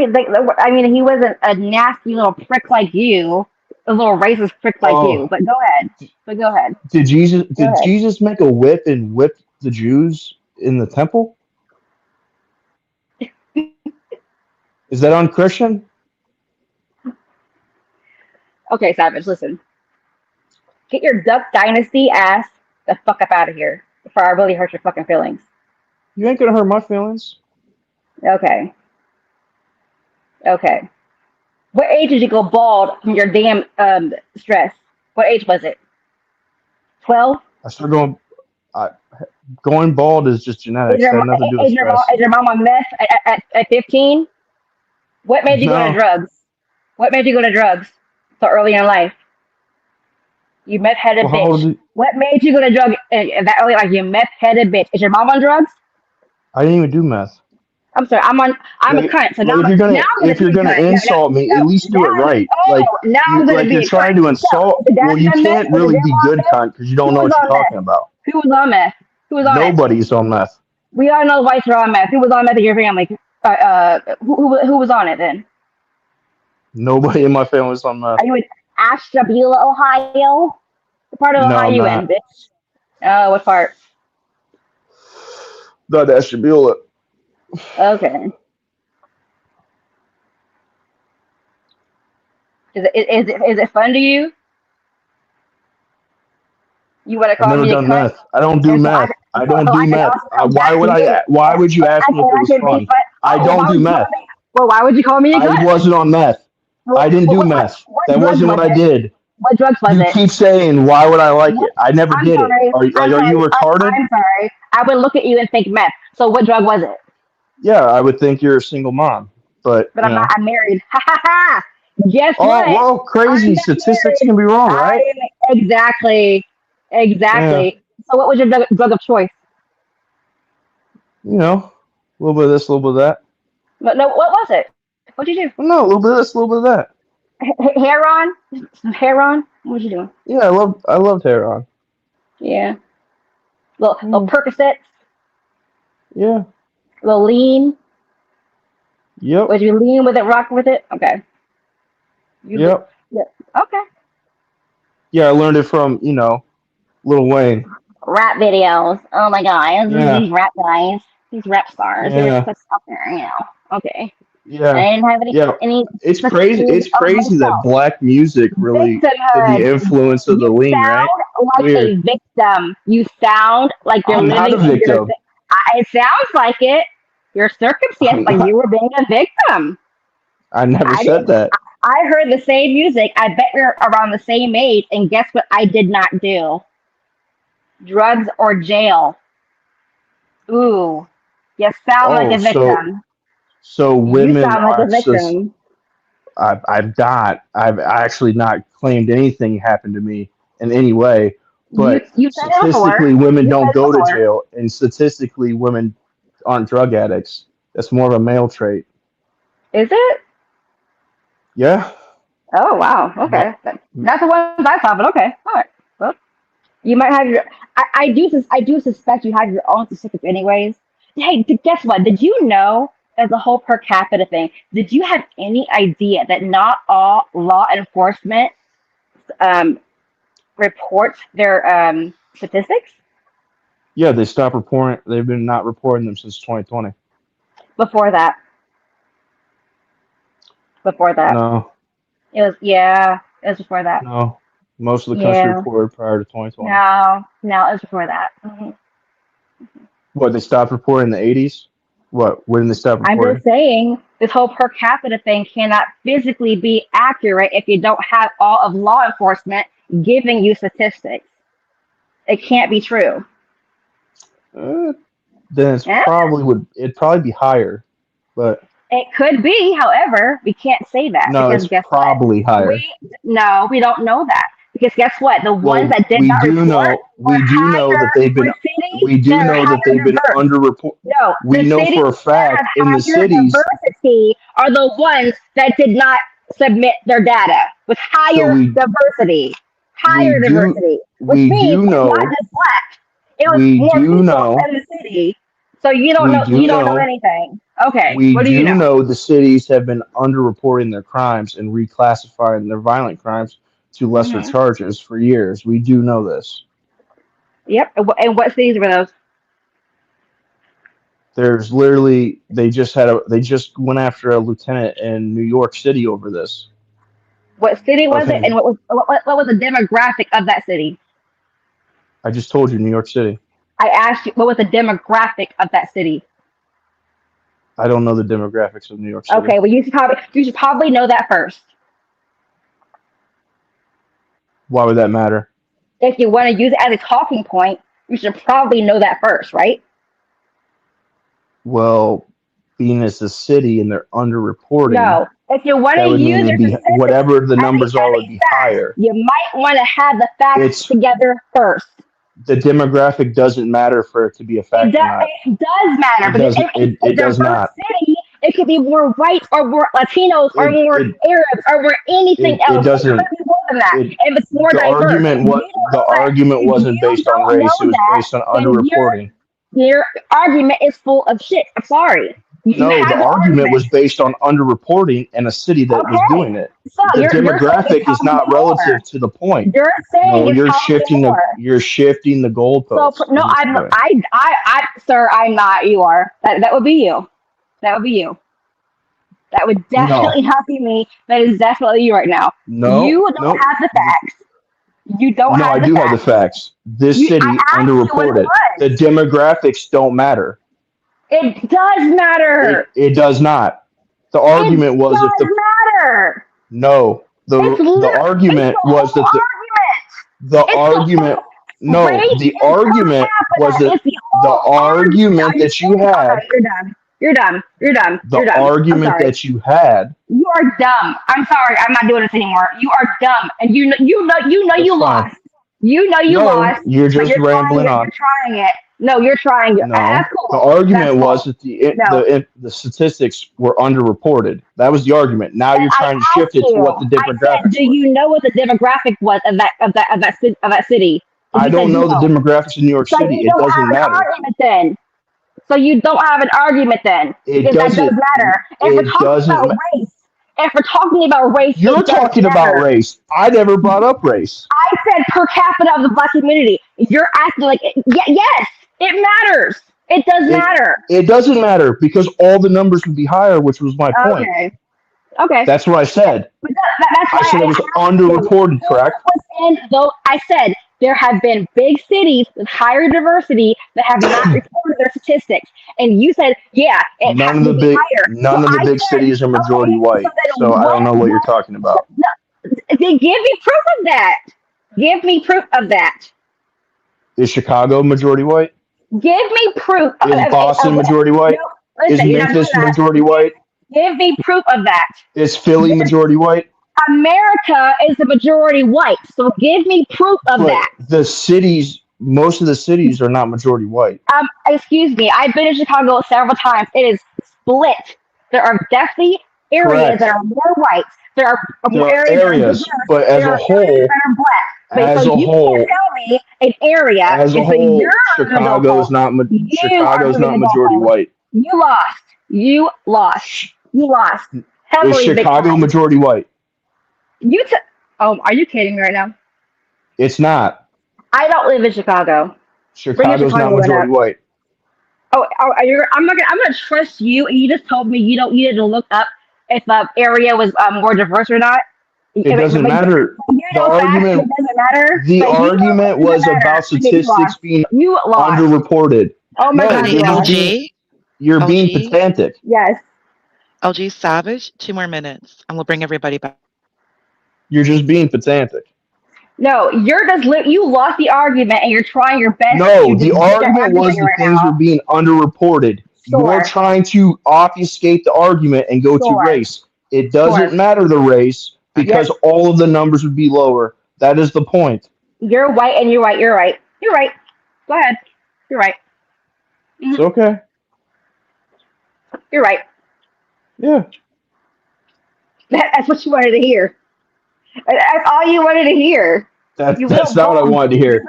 [SPEAKER 17] I mean, he wasn't a nasty little prick like you, a little racist prick like you.
[SPEAKER 16] Oh,
[SPEAKER 17] But go ahead. But go ahead.
[SPEAKER 16] did
[SPEAKER 17] Go ahead.
[SPEAKER 16] Jesus make a whip and whip the Jews in the temple? Is that unchristian?
[SPEAKER 17] Okay, Savage. Listen. Get your Duck Dynasty ass the fuck up out of here before I really hurt your fucking feelings.
[SPEAKER 16] You ain't gonna hurt my feelings.
[SPEAKER 17] Okay. Okay. What age did you go bald from your damn stress? What age was it? 12?
[SPEAKER 16] I start going. Going bald is just genetics. That had nothing to do with stress.
[SPEAKER 17] Is your mom on meth at 15? What made you go to
[SPEAKER 16] No.
[SPEAKER 17] drugs? What made you go to drugs so early in life? You meth-headed
[SPEAKER 16] Well, how old
[SPEAKER 17] bitch.
[SPEAKER 16] did-
[SPEAKER 17] What made you go to drugs that early? Like you meth-headed bitch. Is your mom on drugs?
[SPEAKER 16] I didn't even do meth.
[SPEAKER 17] I'm sorry. I'm a
[SPEAKER 16] Like,
[SPEAKER 17] cunt. So
[SPEAKER 16] like
[SPEAKER 17] now
[SPEAKER 16] if you're gonna
[SPEAKER 17] I'm
[SPEAKER 16] if you're
[SPEAKER 17] be a
[SPEAKER 16] gonna
[SPEAKER 17] cunt.
[SPEAKER 16] insult me, at least do it right. Like
[SPEAKER 17] Now I'm gonna
[SPEAKER 16] you're
[SPEAKER 17] be a
[SPEAKER 16] trying
[SPEAKER 17] cunt.
[SPEAKER 16] to insult.
[SPEAKER 17] So,
[SPEAKER 16] Well, you
[SPEAKER 17] dad on meth?
[SPEAKER 16] can't
[SPEAKER 17] Was
[SPEAKER 16] really
[SPEAKER 17] your
[SPEAKER 16] be
[SPEAKER 17] grandma on
[SPEAKER 16] good,
[SPEAKER 17] meth?
[SPEAKER 16] cunt, because you don't
[SPEAKER 17] Who
[SPEAKER 16] know
[SPEAKER 17] was
[SPEAKER 16] what you're
[SPEAKER 17] on
[SPEAKER 16] talking
[SPEAKER 17] meth?
[SPEAKER 16] about.
[SPEAKER 17] Who was on meth? Who was on it?
[SPEAKER 16] Nobody's on meth.
[SPEAKER 17] We all know whites are on meth. Who was on meth in your family? Who was on it then?
[SPEAKER 16] Nobody in my family is on meth.
[SPEAKER 17] Are you in Ashtabula, Ohio? What part of
[SPEAKER 16] No,
[SPEAKER 17] Ohio
[SPEAKER 16] I'm
[SPEAKER 17] you in,
[SPEAKER 16] not.
[SPEAKER 17] bitch? Oh, what part?
[SPEAKER 16] Not Ashtabula.
[SPEAKER 17] Okay. Is it fun to you? You want to
[SPEAKER 16] I've
[SPEAKER 17] call
[SPEAKER 16] never
[SPEAKER 17] me a
[SPEAKER 16] done
[SPEAKER 17] cunt?
[SPEAKER 16] meth. I don't do meth. I don't do
[SPEAKER 17] I can
[SPEAKER 16] meth.
[SPEAKER 17] also come
[SPEAKER 16] Why
[SPEAKER 17] back
[SPEAKER 16] would
[SPEAKER 17] to you.
[SPEAKER 16] Why would you ask me if it was
[SPEAKER 17] I can be
[SPEAKER 16] fun?
[SPEAKER 17] fun.
[SPEAKER 16] I
[SPEAKER 17] Well,
[SPEAKER 16] don't do meth.
[SPEAKER 17] why would you call me a
[SPEAKER 16] I
[SPEAKER 17] cunt?
[SPEAKER 16] wasn't on meth. I didn't do
[SPEAKER 17] What
[SPEAKER 16] meth. That
[SPEAKER 17] drugs
[SPEAKER 16] wasn't
[SPEAKER 17] was
[SPEAKER 16] what I
[SPEAKER 17] it?
[SPEAKER 16] did.
[SPEAKER 17] What drugs was
[SPEAKER 16] You
[SPEAKER 17] it?
[SPEAKER 16] keep saying, why would I like
[SPEAKER 17] What?
[SPEAKER 16] it? I never
[SPEAKER 17] I'm
[SPEAKER 16] did it.
[SPEAKER 17] sorry.
[SPEAKER 16] Are you retarded?
[SPEAKER 17] I'm sorry. I would look at you and think meth. So what drug was it?
[SPEAKER 16] Yeah, I would think you're a single mom, but
[SPEAKER 17] But
[SPEAKER 16] you
[SPEAKER 17] I'm not.
[SPEAKER 16] know.
[SPEAKER 17] I'm married. Ha ha ha! Guess
[SPEAKER 16] Oh,
[SPEAKER 17] what?
[SPEAKER 16] well, crazy. Statistics can be wrong, right?
[SPEAKER 17] Exactly.
[SPEAKER 16] Yeah.
[SPEAKER 17] So what was your drug of choice?
[SPEAKER 16] You know, a little bit of this, a little bit of that.
[SPEAKER 17] No, what was it? What'd you do?
[SPEAKER 16] Well, no, a little bit of this, a little bit of that.
[SPEAKER 17] Hair on? Some hair on? What was you doing?
[SPEAKER 16] Yeah, I loved hair on.
[SPEAKER 17] Yeah. Little Percocets?
[SPEAKER 16] Yeah.
[SPEAKER 17] Little lean?
[SPEAKER 16] Yep.
[SPEAKER 17] Was you lean with it, rock with it? Okay.
[SPEAKER 16] Yep.
[SPEAKER 17] Okay.
[SPEAKER 16] Yeah, I learned it from, Lil Wayne.
[SPEAKER 17] Rap videos. Oh my god.
[SPEAKER 16] Yeah.
[SPEAKER 17] These rap guys. These rap stars. They
[SPEAKER 16] Yeah.
[SPEAKER 17] just put stuff there, Okay.
[SPEAKER 16] Yeah.
[SPEAKER 17] I didn't have any
[SPEAKER 16] It's crazy. It's crazy that black music really did the influence of the lean, right?
[SPEAKER 17] Like
[SPEAKER 16] Weird.
[SPEAKER 17] a victim. You sound like you're
[SPEAKER 16] I'm
[SPEAKER 17] living.
[SPEAKER 16] not a victim.
[SPEAKER 17] It sounds like it. Your circumstance, like you were being a victim.
[SPEAKER 16] I never said that.
[SPEAKER 17] I heard the same music. I bet we're around the same age. And guess what? I did not do drugs or jail. Ooh, you sound like a victim.
[SPEAKER 16] So women
[SPEAKER 17] you sound like
[SPEAKER 16] are
[SPEAKER 17] a victim.
[SPEAKER 16] I've actually not claimed anything happened to me in any way, but
[SPEAKER 17] you said it before.
[SPEAKER 16] statistically women
[SPEAKER 17] You
[SPEAKER 16] don't
[SPEAKER 17] said
[SPEAKER 16] go
[SPEAKER 17] it
[SPEAKER 16] to
[SPEAKER 17] before.
[SPEAKER 16] jail, and statistically women aren't drug addicts. That's more of a male trait.
[SPEAKER 17] Is it?
[SPEAKER 16] Yeah.
[SPEAKER 17] Oh wow. Okay. That's the ones I saw, but okay. All right. Well, you might have your. I do suspect you have your own statistics, anyways. Hey, guess what? Did you know, as a whole per capita thing? Did you have any idea that not all law enforcement reports their statistics?
[SPEAKER 16] Yeah, they stopped reporting. They've been not reporting them since 2020.
[SPEAKER 17] Before that.
[SPEAKER 16] No,
[SPEAKER 17] It was before that.
[SPEAKER 16] no. Most of the country
[SPEAKER 17] Yeah.
[SPEAKER 16] reported prior to 2020.
[SPEAKER 17] No, it was before that.
[SPEAKER 16] What, they stopped reporting in the 80s? What? When did they stop
[SPEAKER 17] I'm
[SPEAKER 16] reporting?
[SPEAKER 17] just saying this whole per capita thing cannot physically be accurate if you don't have all of law enforcement giving you statistics. It can't be true.
[SPEAKER 16] Then it's
[SPEAKER 17] Yeah.
[SPEAKER 16] it'd probably be higher, but
[SPEAKER 17] It could be, however, we can't say that
[SPEAKER 16] no,
[SPEAKER 17] because
[SPEAKER 16] it's
[SPEAKER 17] guess
[SPEAKER 16] probably
[SPEAKER 17] what?
[SPEAKER 16] higher.
[SPEAKER 17] We don't know that because guess what? The ones that did
[SPEAKER 16] we
[SPEAKER 17] not
[SPEAKER 16] do
[SPEAKER 17] report
[SPEAKER 16] know that they've been underreported.
[SPEAKER 17] No,
[SPEAKER 16] We
[SPEAKER 17] the
[SPEAKER 16] know
[SPEAKER 17] cities
[SPEAKER 16] for a fact
[SPEAKER 17] that
[SPEAKER 16] in
[SPEAKER 17] have
[SPEAKER 16] the
[SPEAKER 17] higher
[SPEAKER 16] cities.
[SPEAKER 17] diversity are the ones that did not submit their data with higher diversity. Higher diversity, which
[SPEAKER 16] We
[SPEAKER 17] means
[SPEAKER 16] do
[SPEAKER 17] it's
[SPEAKER 16] know.
[SPEAKER 17] not just black. It was
[SPEAKER 16] We
[SPEAKER 17] more
[SPEAKER 16] do
[SPEAKER 17] people
[SPEAKER 16] know.
[SPEAKER 17] in the city. So you don't
[SPEAKER 16] We
[SPEAKER 17] know.
[SPEAKER 16] do
[SPEAKER 17] You don't know
[SPEAKER 16] know.
[SPEAKER 17] anything. Okay,
[SPEAKER 16] We
[SPEAKER 17] what do you
[SPEAKER 16] do
[SPEAKER 17] know?
[SPEAKER 16] know the cities have been underreporting their crimes and reclassifying their violent crimes to lesser
[SPEAKER 17] Mhm.
[SPEAKER 16] charges for years. We do know this.
[SPEAKER 17] Yep. And what cities were those?
[SPEAKER 16] There's literally they just went after a lieutenant in New York City over this.
[SPEAKER 17] What city was it?
[SPEAKER 16] Okay.
[SPEAKER 17] And what was the demographic of that city?
[SPEAKER 16] I just told you, New York City.
[SPEAKER 17] I asked you what was the demographic of that city.
[SPEAKER 16] I don't know the demographics of New York City.
[SPEAKER 17] Okay, well you should probably know that first.
[SPEAKER 16] Why would that matter?
[SPEAKER 17] If you want to use it as a talking point, you should probably know that first, right?
[SPEAKER 16] Well, being as a city and they're underreporting.
[SPEAKER 17] No. If you want
[SPEAKER 16] that
[SPEAKER 17] to
[SPEAKER 16] would
[SPEAKER 17] use
[SPEAKER 16] mean it'd be whatever the numbers are would be higher.
[SPEAKER 17] you might want to have the facts together first.
[SPEAKER 16] The demographic doesn't matter for it to be a fact.
[SPEAKER 17] It does matter,
[SPEAKER 16] It
[SPEAKER 17] because
[SPEAKER 16] doesn't.
[SPEAKER 17] if
[SPEAKER 16] It does not.
[SPEAKER 17] city, it could be more white or more Latinos or more Arabs or more anything else.
[SPEAKER 16] It doesn't.
[SPEAKER 17] It could be more than that. If it's more
[SPEAKER 16] The
[SPEAKER 17] diverse.
[SPEAKER 16] argument wasn't based on race. It was based on underreporting.
[SPEAKER 17] Your argument is full of shit. I'm sorry.
[SPEAKER 16] No, the argument was based on underreporting and a city that was doing it.
[SPEAKER 17] So
[SPEAKER 16] The
[SPEAKER 17] you're
[SPEAKER 16] demographic is not relative to the point.
[SPEAKER 17] You're saying
[SPEAKER 16] No,
[SPEAKER 17] it's
[SPEAKER 16] you're
[SPEAKER 17] probably
[SPEAKER 16] shifting
[SPEAKER 17] more.
[SPEAKER 16] you're shifting the goalposts.
[SPEAKER 17] So no, sir, I'm not. You are. That would be you. That would be you. That would definitely not be me. That is definitely you right now.
[SPEAKER 16] No,
[SPEAKER 17] You don't have the facts. You don't
[SPEAKER 16] No,
[SPEAKER 17] have
[SPEAKER 16] I
[SPEAKER 17] the
[SPEAKER 16] do
[SPEAKER 17] facts.
[SPEAKER 16] have the facts. This
[SPEAKER 17] I
[SPEAKER 16] city
[SPEAKER 17] asked you what it
[SPEAKER 16] underreported.
[SPEAKER 17] was.
[SPEAKER 16] The demographics don't matter.
[SPEAKER 17] It does matter.
[SPEAKER 16] It does not. The argument was if the
[SPEAKER 17] matter.
[SPEAKER 16] no, the argument was that the argument no, the argument was that the argument that you had.
[SPEAKER 17] You're done.
[SPEAKER 16] The argument that you had.
[SPEAKER 17] You are dumb. I'm sorry. I'm not doing this anymore. You are dumb, and you know you lost. You know you lost.
[SPEAKER 16] You're
[SPEAKER 17] but
[SPEAKER 16] just rambling on.
[SPEAKER 17] You're trying it. No, you're trying it.
[SPEAKER 16] No,
[SPEAKER 17] That's cool.
[SPEAKER 16] the argument
[SPEAKER 17] That's
[SPEAKER 16] was
[SPEAKER 17] cool.
[SPEAKER 16] that the statistics were underreported. That was the argument. Now you're trying to shift it to what the demographics.
[SPEAKER 17] Do you know what the demographic was of that city?
[SPEAKER 16] I don't know the demographics in New York City. It doesn't matter.
[SPEAKER 17] So you don't have an argument then.
[SPEAKER 16] It
[SPEAKER 17] because
[SPEAKER 16] doesn't.
[SPEAKER 17] That does matter. If we're talking about race, if we're talking about race,
[SPEAKER 16] You're talking about race. I never brought up race.
[SPEAKER 17] I said per capita of the black community. You're acting like yes, it matters. It does matter.
[SPEAKER 16] It doesn't matter because all the numbers would be higher, which was my point.
[SPEAKER 17] Okay.
[SPEAKER 16] That's what I said.
[SPEAKER 17] That's
[SPEAKER 16] I said it was underreported, correct?
[SPEAKER 17] I said there have been big cities with higher diversity that have not reported their statistics, and you said,
[SPEAKER 16] none of the big cities are majority white. So I don't know what you're talking about.
[SPEAKER 17] Then give me proof of that. Give me proof of that.
[SPEAKER 16] Is Chicago majority white?
[SPEAKER 17] Give me proof.
[SPEAKER 16] Is Boston majority white? Is Memphis majority white?
[SPEAKER 17] Give me proof of that.
[SPEAKER 16] Is Philly majority white?
[SPEAKER 17] America is the majority white, so give me proof of that.
[SPEAKER 16] The cities, most of the cities are not majority white.
[SPEAKER 17] Excuse me, I've been in Chicago several times. It is split. There are definitely areas that are more white. There are more
[SPEAKER 16] areas, but as a whole,
[SPEAKER 17] that are black. But
[SPEAKER 16] as
[SPEAKER 17] so
[SPEAKER 16] a
[SPEAKER 17] you
[SPEAKER 16] whole,
[SPEAKER 17] can't tell me an area.
[SPEAKER 16] as a
[SPEAKER 17] And so
[SPEAKER 16] whole,
[SPEAKER 17] you're gonna go
[SPEAKER 16] Chicago's
[SPEAKER 17] home.
[SPEAKER 16] not
[SPEAKER 17] You are going to go
[SPEAKER 16] majority
[SPEAKER 17] home.
[SPEAKER 16] white.
[SPEAKER 17] You lost. You lost. You lost.
[SPEAKER 16] Is
[SPEAKER 17] Heavily big
[SPEAKER 16] Chicago
[SPEAKER 17] time.
[SPEAKER 16] majority white?
[SPEAKER 17] Are you kidding me right now?
[SPEAKER 16] It's not.
[SPEAKER 17] I don't live in Chicago.
[SPEAKER 16] Chicago's not majority white.
[SPEAKER 17] I'm gonna trust you. And you just told me you didn't look up if the area was more diverse or not.
[SPEAKER 16] It doesn't matter.
[SPEAKER 17] The argument doesn't matter.
[SPEAKER 16] The argument was about statistics being underreported.
[SPEAKER 17] Oh my God,
[SPEAKER 16] you're being pedantic.
[SPEAKER 17] Yes.
[SPEAKER 15] LG Savage, 2 more minutes, and we'll bring everybody back.
[SPEAKER 16] You're just being pedantic.
[SPEAKER 17] No, you lost the argument, and you're trying your best.
[SPEAKER 16] No, the argument was that things were being underreported.
[SPEAKER 17] Sure.
[SPEAKER 16] You're trying to obfuscate the argument and go to race. It doesn't matter the race because all of the numbers would be lower. That is the point.
[SPEAKER 17] You're white, and you're right. You're right. You're right. Go ahead. You're right.
[SPEAKER 16] It's okay.
[SPEAKER 17] You're right.
[SPEAKER 16] Yeah.
[SPEAKER 17] That's what you wanted to hear. That's all you wanted to hear.
[SPEAKER 16] That's not what I wanted to hear.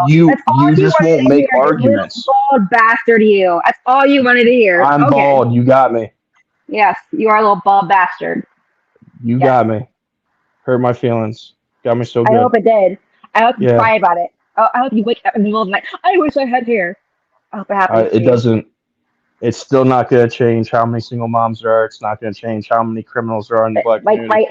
[SPEAKER 16] You just won't make arguments.
[SPEAKER 17] Bald bastard, you. That's all you wanted to hear.
[SPEAKER 16] I'm bald. You got me.
[SPEAKER 17] Yes, you are a little bald bastard.
[SPEAKER 16] You got me. Hurt my feelings. Got me so good.
[SPEAKER 17] I hope it did. I hope you cry about it. I hope you wake up in the middle of the night. I wish I had hair. I hope it happens.
[SPEAKER 16] It doesn't. It's still not going to change how many single moms there are. It's not going to change how many criminals there are in the black community.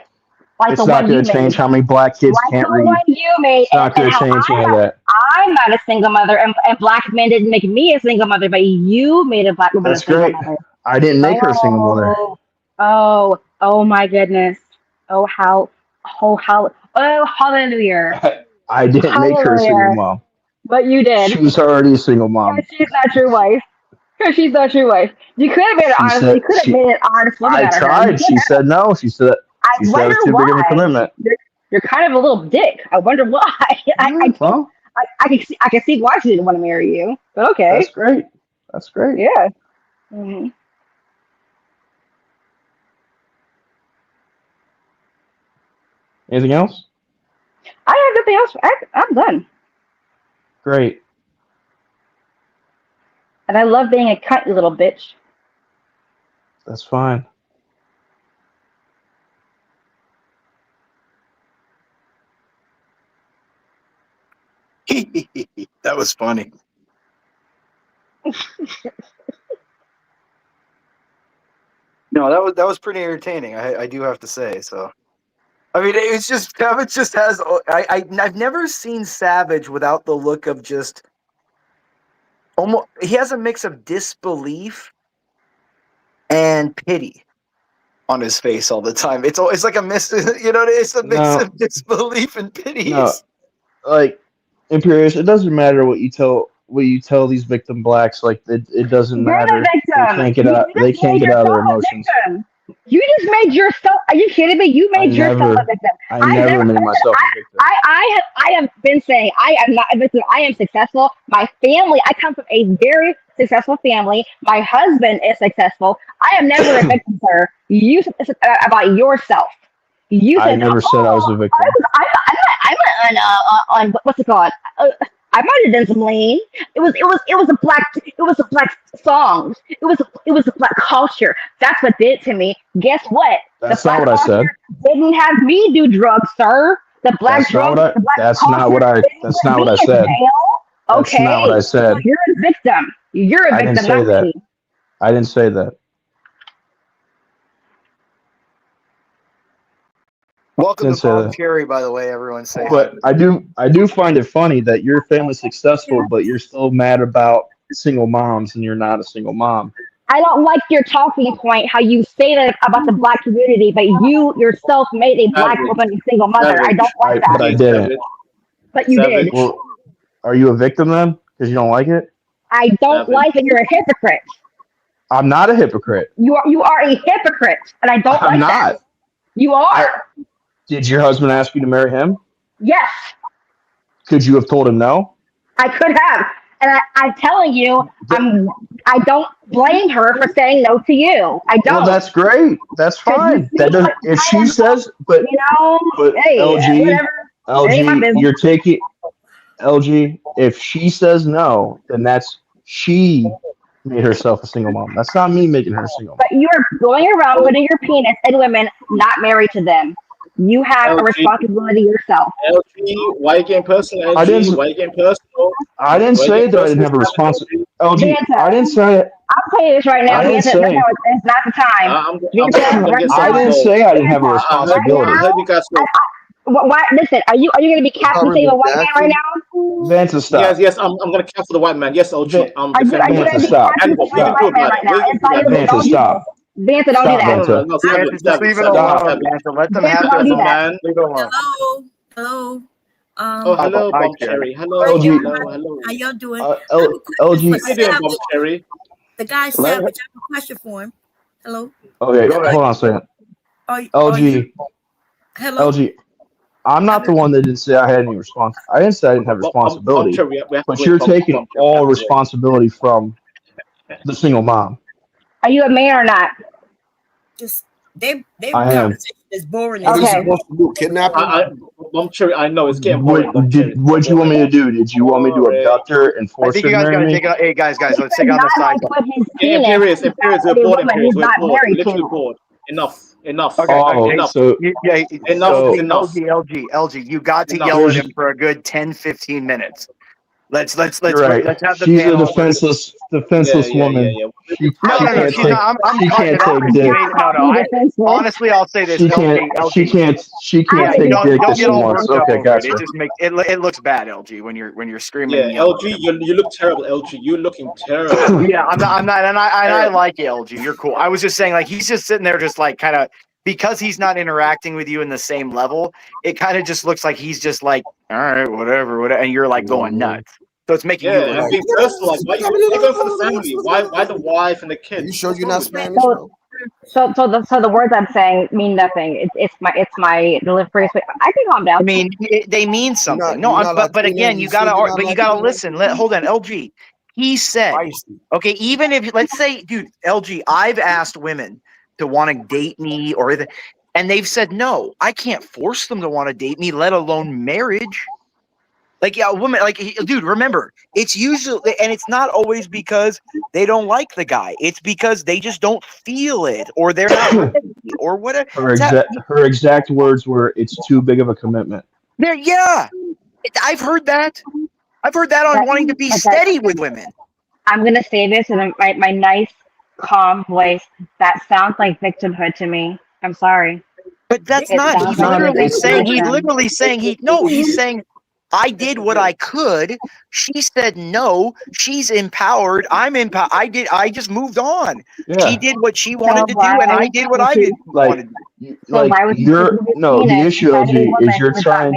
[SPEAKER 16] It's not going to change how many black kids can't read. It's not going to change any of that.
[SPEAKER 17] I'm not a single mother, and black men didn't make me a single mother, but you made a black woman a single mother.
[SPEAKER 16] I didn't make her a single mother.
[SPEAKER 17] Oh my goodness. Hallelujah.
[SPEAKER 16] I didn't make her a single mom.
[SPEAKER 17] But you did.
[SPEAKER 16] She was already a single mom.
[SPEAKER 17] She's not your wife. She's not your wife. You could have made it honest. You could have made it honest.
[SPEAKER 16] I tried. She said no. She said it's too big of a commitment.
[SPEAKER 17] You're kind of a little dick. I wonder why. I can see why she didn't want to marry you. But okay.
[SPEAKER 16] That's great. That's great.
[SPEAKER 17] Yeah. Mm-hmm.
[SPEAKER 16] Anything else?
[SPEAKER 17] I have nothing else. I'm done.
[SPEAKER 16] Great.
[SPEAKER 17] And I love being a cunt, you little bitch.
[SPEAKER 16] That's fine.
[SPEAKER 8] That was funny. No, that was pretty entertaining. I do have to say. So, I mean, it's just Savage just has. I've never seen Savage without the look of just almost. He has a mix of disbelief and pity on his face all the time. It's like a mix. You know, it's a mix of disbelief and pity.
[SPEAKER 16] No, like Imperious, it doesn't matter what you tell these victim blacks. Like it doesn't matter. They can't get out of their emotions.
[SPEAKER 17] Victim. You just made yourself. Are you kidding me? You made yourself a victim.
[SPEAKER 16] I never made myself a victim.
[SPEAKER 17] I have been saying I am not a victim. I am successful. My family. I come from a very successful family. My husband is successful. I am never a victim, sir. You said about yourself. You said,
[SPEAKER 16] I never said I was a victim.
[SPEAKER 17] I'm on what's it called? I might have done some lean. It was a black songs. It was a black culture. That's what did to me. Guess what?
[SPEAKER 16] That's not what I said.
[SPEAKER 17] Didn't have me do drugs, sir. The black drugs.
[SPEAKER 16] That's not what I said.
[SPEAKER 17] Okay.
[SPEAKER 16] That's not what I said.
[SPEAKER 17] So you're a victim. You're a victim.
[SPEAKER 16] I didn't say that. I didn't say that.
[SPEAKER 8] Welcome to Mariah Carey, by the way, everyone say.
[SPEAKER 16] But I do find it funny that your family's successful, but you're still mad about single moms, and you're not a single mom.
[SPEAKER 17] I don't like your talking point, how you say that about the black community, but you yourself made a black woman a single mother. I don't like that.
[SPEAKER 16] But I didn't.
[SPEAKER 17] But you did.
[SPEAKER 16] Well, are you a victim then? Because you don't like it?
[SPEAKER 17] I don't like it. You're a hypocrite.
[SPEAKER 16] I'm not a hypocrite.
[SPEAKER 17] You are a hypocrite, and I don't like that. You are.
[SPEAKER 16] Did your husband ask you to marry him?
[SPEAKER 17] Yes.
[SPEAKER 16] Could you have told him no?
[SPEAKER 17] I could have. And I'm telling you, I don't blame her for saying no to you. I don't.
[SPEAKER 16] Well, that's great. That's fine. That doesn't. If she says, but
[SPEAKER 17] hey,
[SPEAKER 16] LG,
[SPEAKER 17] whatever. It ain't my
[SPEAKER 16] LG,
[SPEAKER 17] business.
[SPEAKER 16] you're taking LG. If she says no, then that's she made herself a single mom. That's not me making her a single mom.
[SPEAKER 17] But you're going around putting your penis in women not married to them. You have a responsibility yourself.
[SPEAKER 7] LG, why you getting personal? LG, why you getting personal?
[SPEAKER 16] I didn't say that I didn't have a responsibility. LG, I didn't say it.
[SPEAKER 17] I'll tell you this right now.
[SPEAKER 16] I didn't say.
[SPEAKER 17] It's not the time.
[SPEAKER 16] I didn't say I didn't have a responsibility.
[SPEAKER 17] Why? Listen, are you going to be captivating a white man right now?
[SPEAKER 16] Vanta, stop.
[SPEAKER 7] Yes, I'm going to cancel the white man. Yes, LG.
[SPEAKER 16] Vanta, stop. Vanta, stop.
[SPEAKER 17] Vanta, don't do that.
[SPEAKER 7] No,
[SPEAKER 8] Just leave it alone, Vanta. Let them have their man. Leave it alone.
[SPEAKER 18] Hello.
[SPEAKER 7] Oh, hello, Bomb Cherry. Hello.
[SPEAKER 18] How y'all doing?
[SPEAKER 16] LG.
[SPEAKER 7] How you doing, Bomb Cherry?
[SPEAKER 18] The guy Savage, I have a question for him. Hello.
[SPEAKER 16] Okay, hold on a second. LG.
[SPEAKER 18] Hello.
[SPEAKER 16] LG. I'm not the one that didn't say I had any I didn't say I didn't have responsibility. But you're taking all responsibility from the single mom.
[SPEAKER 17] Are you a man or not?
[SPEAKER 18] Just they
[SPEAKER 16] I am.
[SPEAKER 18] conversation is boring.
[SPEAKER 4] What are you supposed to do? Kidnap him?
[SPEAKER 7] Bomb Cherry, I know it's getting boring.
[SPEAKER 16] What'd you want me to do? Did you want me to abduct her and force her to marry me?
[SPEAKER 8] Hey guys, let's take on the side.
[SPEAKER 7] Imperious, we're bored. We're literally bored. Enough. Enough.
[SPEAKER 8] So
[SPEAKER 7] enough.
[SPEAKER 8] LG, you got to yell at him for a good 10-15 minutes. Let's
[SPEAKER 16] You're right.
[SPEAKER 8] let's have the
[SPEAKER 16] She's
[SPEAKER 8] panel.
[SPEAKER 16] a defenseless woman. She can't take dick.
[SPEAKER 8] No. Honestly, I'll say this.
[SPEAKER 16] She can't take dick if she wants. Okay, gotcha.
[SPEAKER 8] It just makes it looks bad, LG, when you're screaming.
[SPEAKER 7] Yeah, LG, you look terrible, LG. You're looking terrible.
[SPEAKER 8] Yeah, I'm not, and I like you, LG. You're cool. I was just saying, like, he's just sitting there, just like kind of. Because he's not interacting with you in the same level, it kind of just looks like he's just like, all right, whatever, and you're like going nuts. So it's making you
[SPEAKER 7] look being personal. Like, why you going for the family? Why the wife and the kids?
[SPEAKER 4] You sure you're not Spanish?
[SPEAKER 17] So the words I'm saying mean nothing. It's my delivery. I can calm down.
[SPEAKER 8] I mean, they mean something. But again, you gotta listen. Hold on, LG. He said, okay, even if let's say, dude, LG, I've asked women to want to date me and they've said no. I can't force them to want to date me, let alone marriage. Like, yeah, women, like, dude, remember, it's usually, and it's not always because they don't like the guy. It's because they just don't feel it, or they're not ready, or whatever.
[SPEAKER 16] Her exact words were, "It's too big of a commitment."
[SPEAKER 8] Yeah, I've heard that. I've heard that on wanting to be steady with women.
[SPEAKER 17] I'm gonna say this in my nice, calm voice. That sounds like victimhood to me. I'm sorry,
[SPEAKER 8] but that's not. He's literally saying. He's saying. I did what I could. She said no. She's empowered. I'm empowered. I just moved on. Yeah. She did what she wanted to do, and I did what I wanted to do.
[SPEAKER 16] The issue, LG, is you're trying.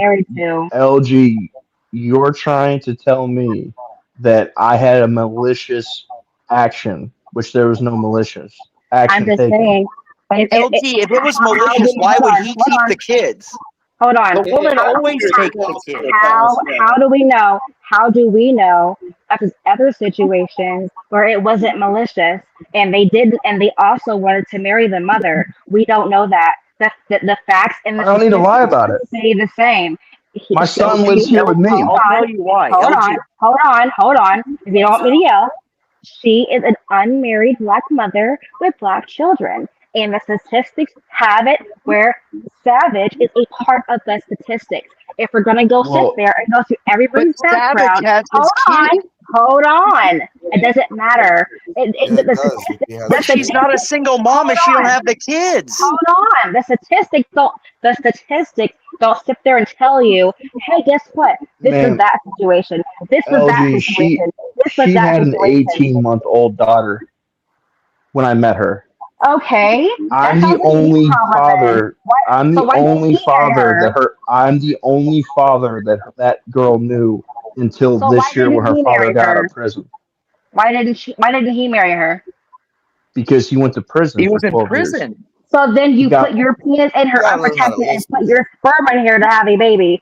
[SPEAKER 16] LG, you're trying to tell me that I had a malicious action, which there was no malicious action.
[SPEAKER 17] I'm just saying.
[SPEAKER 8] LG, if it was malicious, why would he keep the kids?
[SPEAKER 17] Hold on.
[SPEAKER 8] The woman always takes the kids.
[SPEAKER 17] How do we know? How do we know that there's other situations where it wasn't malicious and they didn't, and they also wanted to marry the mother? We don't know that. The facts and the
[SPEAKER 16] I don't need to lie about it.
[SPEAKER 17] Say the same.
[SPEAKER 16] My son lives here with me.
[SPEAKER 8] I'll tell you why.
[SPEAKER 17] Hold on. If you don't want me to yell, she is an unmarried Black mother with Black children. And the statistics have it where Savage is a part of the statistics. If we're gonna go sit there and go through everybody's background, hold on. It doesn't matter.
[SPEAKER 8] She's not a single mom if she don't have the kids.
[SPEAKER 17] Hold on. The statistics don't sit there and tell you, hey, guess what? This was that situation. This was that situation.
[SPEAKER 16] She had an 18-month-old daughter when I met her.
[SPEAKER 17] Okay.
[SPEAKER 16] I'm the only father. I'm the only father that girl knew until this year when her father got out of prison.
[SPEAKER 17] Why didn't he marry her?
[SPEAKER 16] Because he went to prison.
[SPEAKER 8] He was in
[SPEAKER 16] 12
[SPEAKER 8] prison.
[SPEAKER 16] Years.
[SPEAKER 17] So then you put your penis in her unprotected and put your sperm in here to have a baby.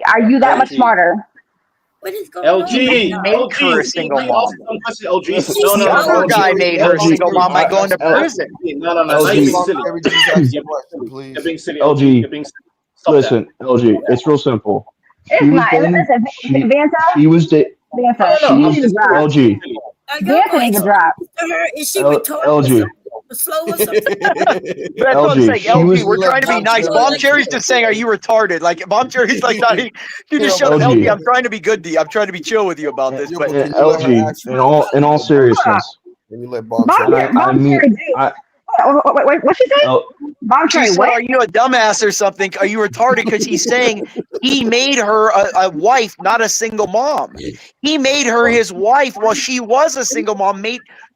[SPEAKER 17] Are you that much smarter?
[SPEAKER 18] What is going
[SPEAKER 7] LG,
[SPEAKER 18] on?
[SPEAKER 8] He make her a single mom.
[SPEAKER 7] LG.
[SPEAKER 8] The other guy made her a single mom by going to prison.
[SPEAKER 7] No.
[SPEAKER 10] LG.
[SPEAKER 7] You're being silly.
[SPEAKER 11] Please.
[SPEAKER 7] You're being silly.
[SPEAKER 16] LG.
[SPEAKER 7] You're being silly. Stop
[SPEAKER 16] Listen, LG, it's real simple.
[SPEAKER 17] It's not. Listen, Banter.
[SPEAKER 16] She was
[SPEAKER 17] Banter.
[SPEAKER 16] she was LG.
[SPEAKER 17] Banter needs to drop.
[SPEAKER 18] Is she
[SPEAKER 16] LG.
[SPEAKER 18] slow or something?
[SPEAKER 8] That's what I'm saying. LG, we're trying to be nice. Bomb Cherry's just saying, "Are you retarded?" Like Bomb Cherry's like, not, "You just shut up, LG. I'm trying to be good to you. I'm trying to be chill with you about this." But
[SPEAKER 16] LG, in all seriousness,
[SPEAKER 11] When you let Bomb
[SPEAKER 17] What she say? Bomb
[SPEAKER 8] She
[SPEAKER 17] Cherry,
[SPEAKER 8] said,
[SPEAKER 17] what?
[SPEAKER 8] "Are you a dumbass or something? Are you retarded?" Because he's saying he made her a wife, not a single mom. He made her his wife while she was a single mom.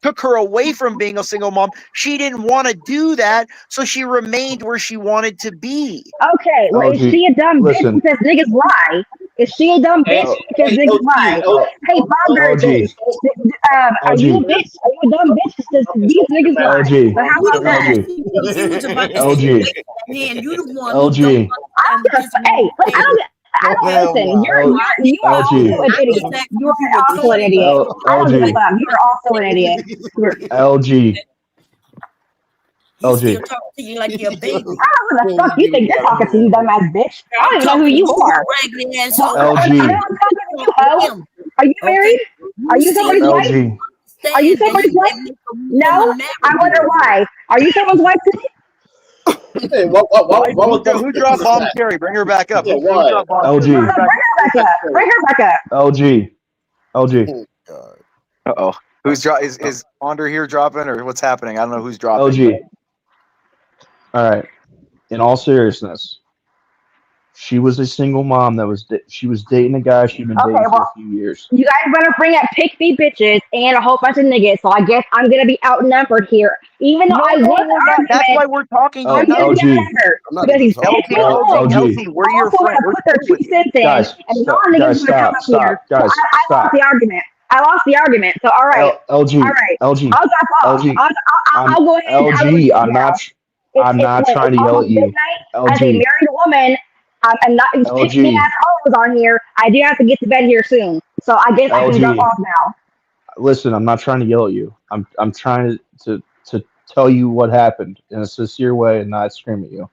[SPEAKER 8] Took her away from being a single mom. She didn't want to do that, so she remained where she wanted to be.
[SPEAKER 17] Okay, well, is she a dumb bitch because niggas lie? Is she a dumb bitch because niggas lie? Hey, Bogger, are you a bitch? Are you a dumb bitch because these niggas lie?
[SPEAKER 16] LG.
[SPEAKER 17] But how about that?
[SPEAKER 16] LG.
[SPEAKER 18] Man, you the one
[SPEAKER 16] LG.
[SPEAKER 17] Hey, listen, you are also an idiot. You are also an idiot. I don't give a fuck. You are also an idiot.
[SPEAKER 16] LG. LG.
[SPEAKER 18] talking to you like you're a baby.
[SPEAKER 17] I don't know who the fuck you think you're talking to, you dumbass bitch. I don't even know who you are.
[SPEAKER 16] LG.
[SPEAKER 17] Are you married? Are you somebody's wife?
[SPEAKER 16] LG.
[SPEAKER 17] Are you somebody's wife? No? I wonder why. Are you someone's wife too?
[SPEAKER 7] Hey,
[SPEAKER 8] who dropped Bomb Cherry? Bring her back up. Who dropped Bomb
[SPEAKER 16] LG.
[SPEAKER 8] Cherry?
[SPEAKER 17] Bring her back up.
[SPEAKER 16] LG. LG.
[SPEAKER 8] Uh-oh. Is Onder here dropping or what's happening? I don't know who's dropping.
[SPEAKER 16] LG. All right. In all seriousness, she was a single mom she was dating a guy she'd been dating for a few years.
[SPEAKER 17] You guys better bring up pick me bitches and a whole bunch of niggas, so I guess I'm gonna be outnumbered here. Even though I won the argument,
[SPEAKER 8] that's why we're talking
[SPEAKER 17] I'm
[SPEAKER 8] about
[SPEAKER 17] gonna be outnumbered because he's
[SPEAKER 8] LG, we're your friend.
[SPEAKER 17] Put their 2 cents in,
[SPEAKER 16] Guys,
[SPEAKER 17] and non-niggas gonna come up here.
[SPEAKER 16] Guys,
[SPEAKER 17] I lost the argument. So all right,
[SPEAKER 16] LG.
[SPEAKER 17] all right.
[SPEAKER 16] LG.
[SPEAKER 17] I'll drop off.
[SPEAKER 16] LG.
[SPEAKER 17] I'll go ahead.
[SPEAKER 16] LG. I'm not trying to yell at you.
[SPEAKER 17] As a married woman, and not pick me ass hoes on here. I do have to get to bed here soon, so I guess I can jump off now.
[SPEAKER 16] Listen, I'm not trying to yell at you. I'm trying to tell you what happened in a sincere way and not scream at you.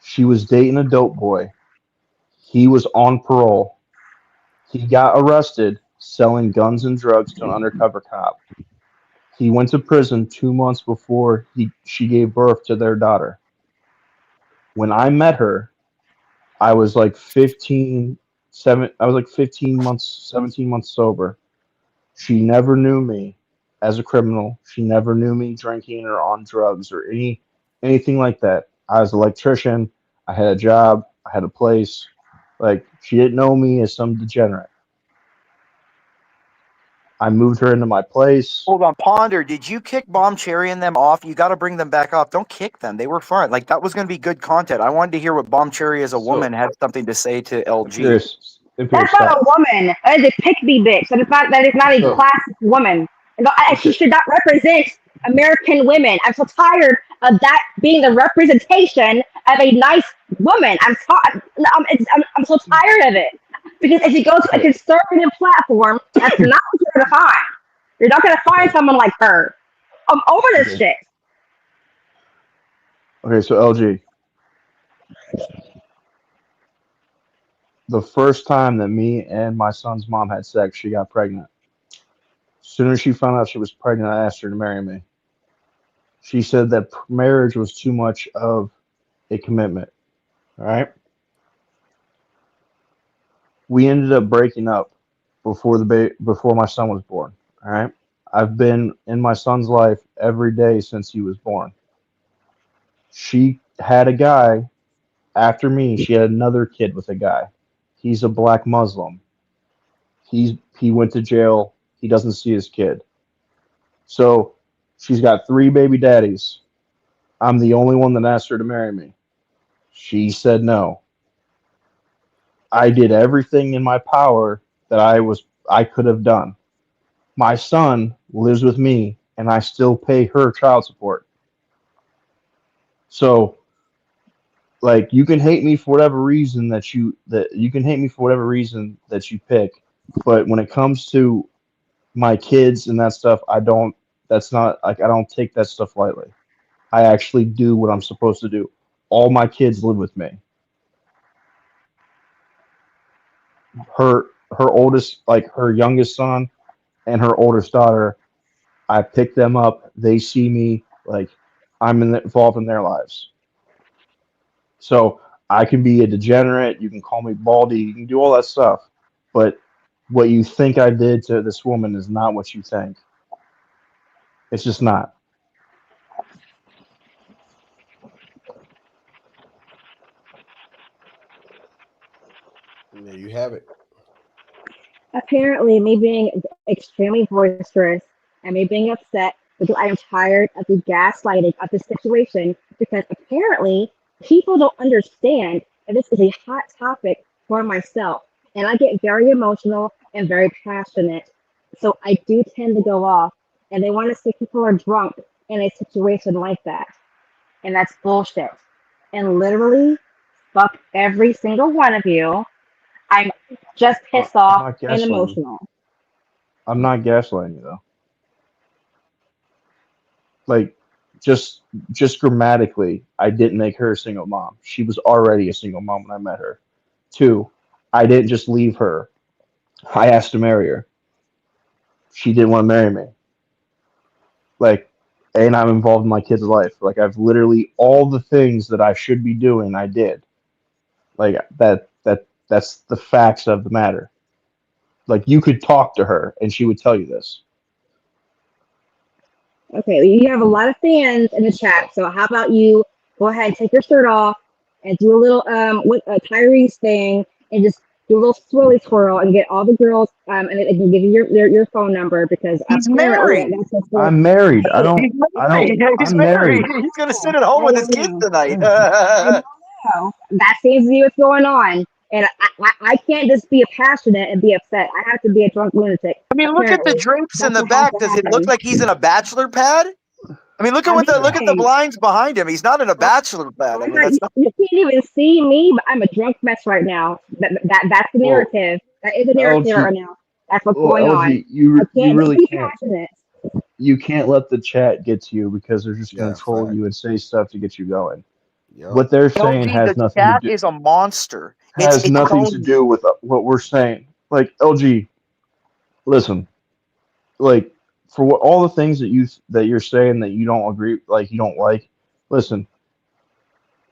[SPEAKER 16] She was dating a dope boy. He was on parole. He got arrested selling guns and drugs to an undercover cop. He went to prison 2 months before she gave birth to their daughter. When I met her, I was like 17 months, 17 months sober. She never knew me as a criminal. She never knew me drinking or on drugs or anything like that. I was an electrician. I had a job. I had a place. Like, she didn't know me as some degenerate. I moved her into my place.
[SPEAKER 8] Hold on, Ponder. Did you kick Bomb Cherry and them off? You got to bring them back off. Don't kick them. They were fun. Like, that was going to be good content. I wanted to hear what Bomb Cherry as a woman had something to say to LG.
[SPEAKER 17] That's not a woman. That is a pick-me bitch. That is not a classic woman. And she should not represent American women. I'm so tired of that being the representation of a nice woman. I'm so tired of it. Because if you go to a conservative platform, that's not what you're going to find. You're not going to find someone like her. I'm over this shit.
[SPEAKER 16] Okay, so LG. The first time that me and my son's mom had sex, she got pregnant. As soon as she found out she was pregnant, I asked her to marry me. She said that marriage was too much of a commitment. All right? We ended up breaking up before my son was born. All right? I've been in my son's life every day since he was born. She had a guy after me. She had another kid with a guy. He's a black Muslim. He went to jail. He doesn't see his kid. So she's got 3 baby daddies. I'm the only one that asked her to marry me. She said no. I did everything in my power that I could have done. My son lives with me, and I still pay her child support. So Like you can hate me for whatever reason you can hate me for whatever reason that you pick, but when it comes to my kids and that stuff, I don't. That's not like I don't take that stuff lightly. I actually do what I'm supposed to do. All my kids live with me. Her oldest, like her youngest son and her oldest daughter, I pick them up. They see me like involved in their lives. So I can be a degenerate. You can call me baldy. You can do all that stuff. But what you think I did to this woman is not what you think. It's just not.
[SPEAKER 4] There you have it.
[SPEAKER 17] Apparently, me being extremely boisterous and me being upset because I am tired of the gaslighting of the situation because apparently people don't understand that this is a hot topic for myself. And I get very emotional and very passionate. So I do tend to go off and they want to say people are drunk in a situation like that. And that's bullshit. And literally, fuck every single one of you. I'm just pissed
[SPEAKER 16] I'm
[SPEAKER 17] off
[SPEAKER 16] not
[SPEAKER 17] and
[SPEAKER 16] gaslighting you.
[SPEAKER 17] emotional.
[SPEAKER 16] I'm not gaslighting you though. Like just just grammatically, I didn't make her a single mom. She was already a single mom when I met her. Two, I didn't just leave her. I asked to marry her. She didn't want to marry me. Like, and I'm involved in my kid's life. Like I've literally all the things that I should be doing, I did. Like that's the facts of the matter. Like you could talk to her and she would tell you this.
[SPEAKER 17] Okay, you have a lot of fans in the chat, so how about you go ahead and take your shirt off and do a little with a Tyrese thing and just do a little swirly twirl and get all the girls and it can give you your phone number because
[SPEAKER 8] He's
[SPEAKER 17] apparently
[SPEAKER 8] married.
[SPEAKER 17] that's what's going
[SPEAKER 16] I'm married. I
[SPEAKER 17] on.
[SPEAKER 16] don't
[SPEAKER 8] He's
[SPEAKER 16] I don't
[SPEAKER 8] married. He's
[SPEAKER 16] I'm
[SPEAKER 8] married.
[SPEAKER 16] married.
[SPEAKER 8] He's gonna sit at home with his kids tonight.
[SPEAKER 17] I don't know. That seems to be what's going on. And I can't just be passionate and be upset. I have to be a drunk lunatic.
[SPEAKER 8] I mean, look at the
[SPEAKER 17] Apparently,
[SPEAKER 8] drapes in
[SPEAKER 17] that's
[SPEAKER 8] the
[SPEAKER 17] what has
[SPEAKER 8] back.
[SPEAKER 17] to
[SPEAKER 8] Does it look
[SPEAKER 17] happen.
[SPEAKER 8] like he's in a bachelor pad? I mean, look at
[SPEAKER 17] I
[SPEAKER 8] look at the
[SPEAKER 17] mean,
[SPEAKER 8] blinds behind him. He's not in a bachelor pad. I mean, that's not.
[SPEAKER 17] you can't even see me, but I'm a drunk mess right now. That's the
[SPEAKER 16] Well,
[SPEAKER 17] narrative. That is the narrative right
[SPEAKER 16] LG,
[SPEAKER 17] now. That's what's
[SPEAKER 16] well,
[SPEAKER 17] going on.
[SPEAKER 16] LG, you
[SPEAKER 17] I
[SPEAKER 16] you
[SPEAKER 17] can't just
[SPEAKER 16] really
[SPEAKER 17] be
[SPEAKER 16] can't.
[SPEAKER 17] passionate.
[SPEAKER 16] You can't let the chat get to you because they're just going
[SPEAKER 4] Yeah,
[SPEAKER 16] to troll
[SPEAKER 4] fact.
[SPEAKER 16] you and say stuff to get you going.
[SPEAKER 4] Yep.
[SPEAKER 16] What they're saying
[SPEAKER 8] LG,
[SPEAKER 16] has
[SPEAKER 8] the
[SPEAKER 16] nothing to
[SPEAKER 8] cat
[SPEAKER 16] do
[SPEAKER 8] is a monster. It's
[SPEAKER 16] has
[SPEAKER 8] a
[SPEAKER 16] nothing to
[SPEAKER 8] cone.
[SPEAKER 16] do with what we're saying. Like LG, listen, like for what all the things that you're saying that you don't agree, like you don't like. Listen,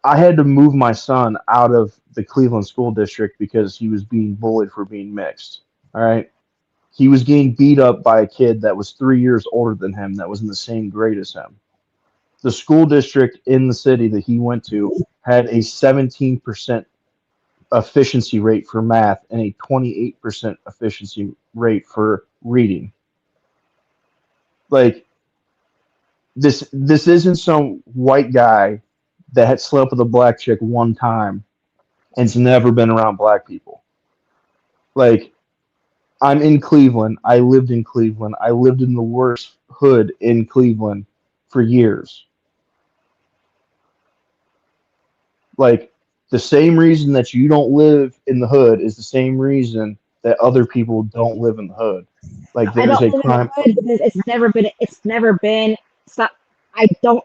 [SPEAKER 16] I had to move my son out of the Cleveland school district because he was being bullied for being mixed. All right. He was getting beat up by a kid that was 3 years older than him that was in the same grade as him. The school district in the city that he went to had a 17% efficiency rate for math and a 28% efficiency rate for reading. Like this isn't some white guy that had slept with a black chick one time and's never been around black people. Like I'm in Cleveland. I lived in Cleveland. I lived in the worst hood in Cleveland for years. Like the same reason that you don't live in the hood is the same reason that other people don't live in the hood. Like
[SPEAKER 17] I
[SPEAKER 16] there's
[SPEAKER 17] don't
[SPEAKER 16] a
[SPEAKER 17] live in the
[SPEAKER 16] crime.
[SPEAKER 17] hood because it's never been. So I don't.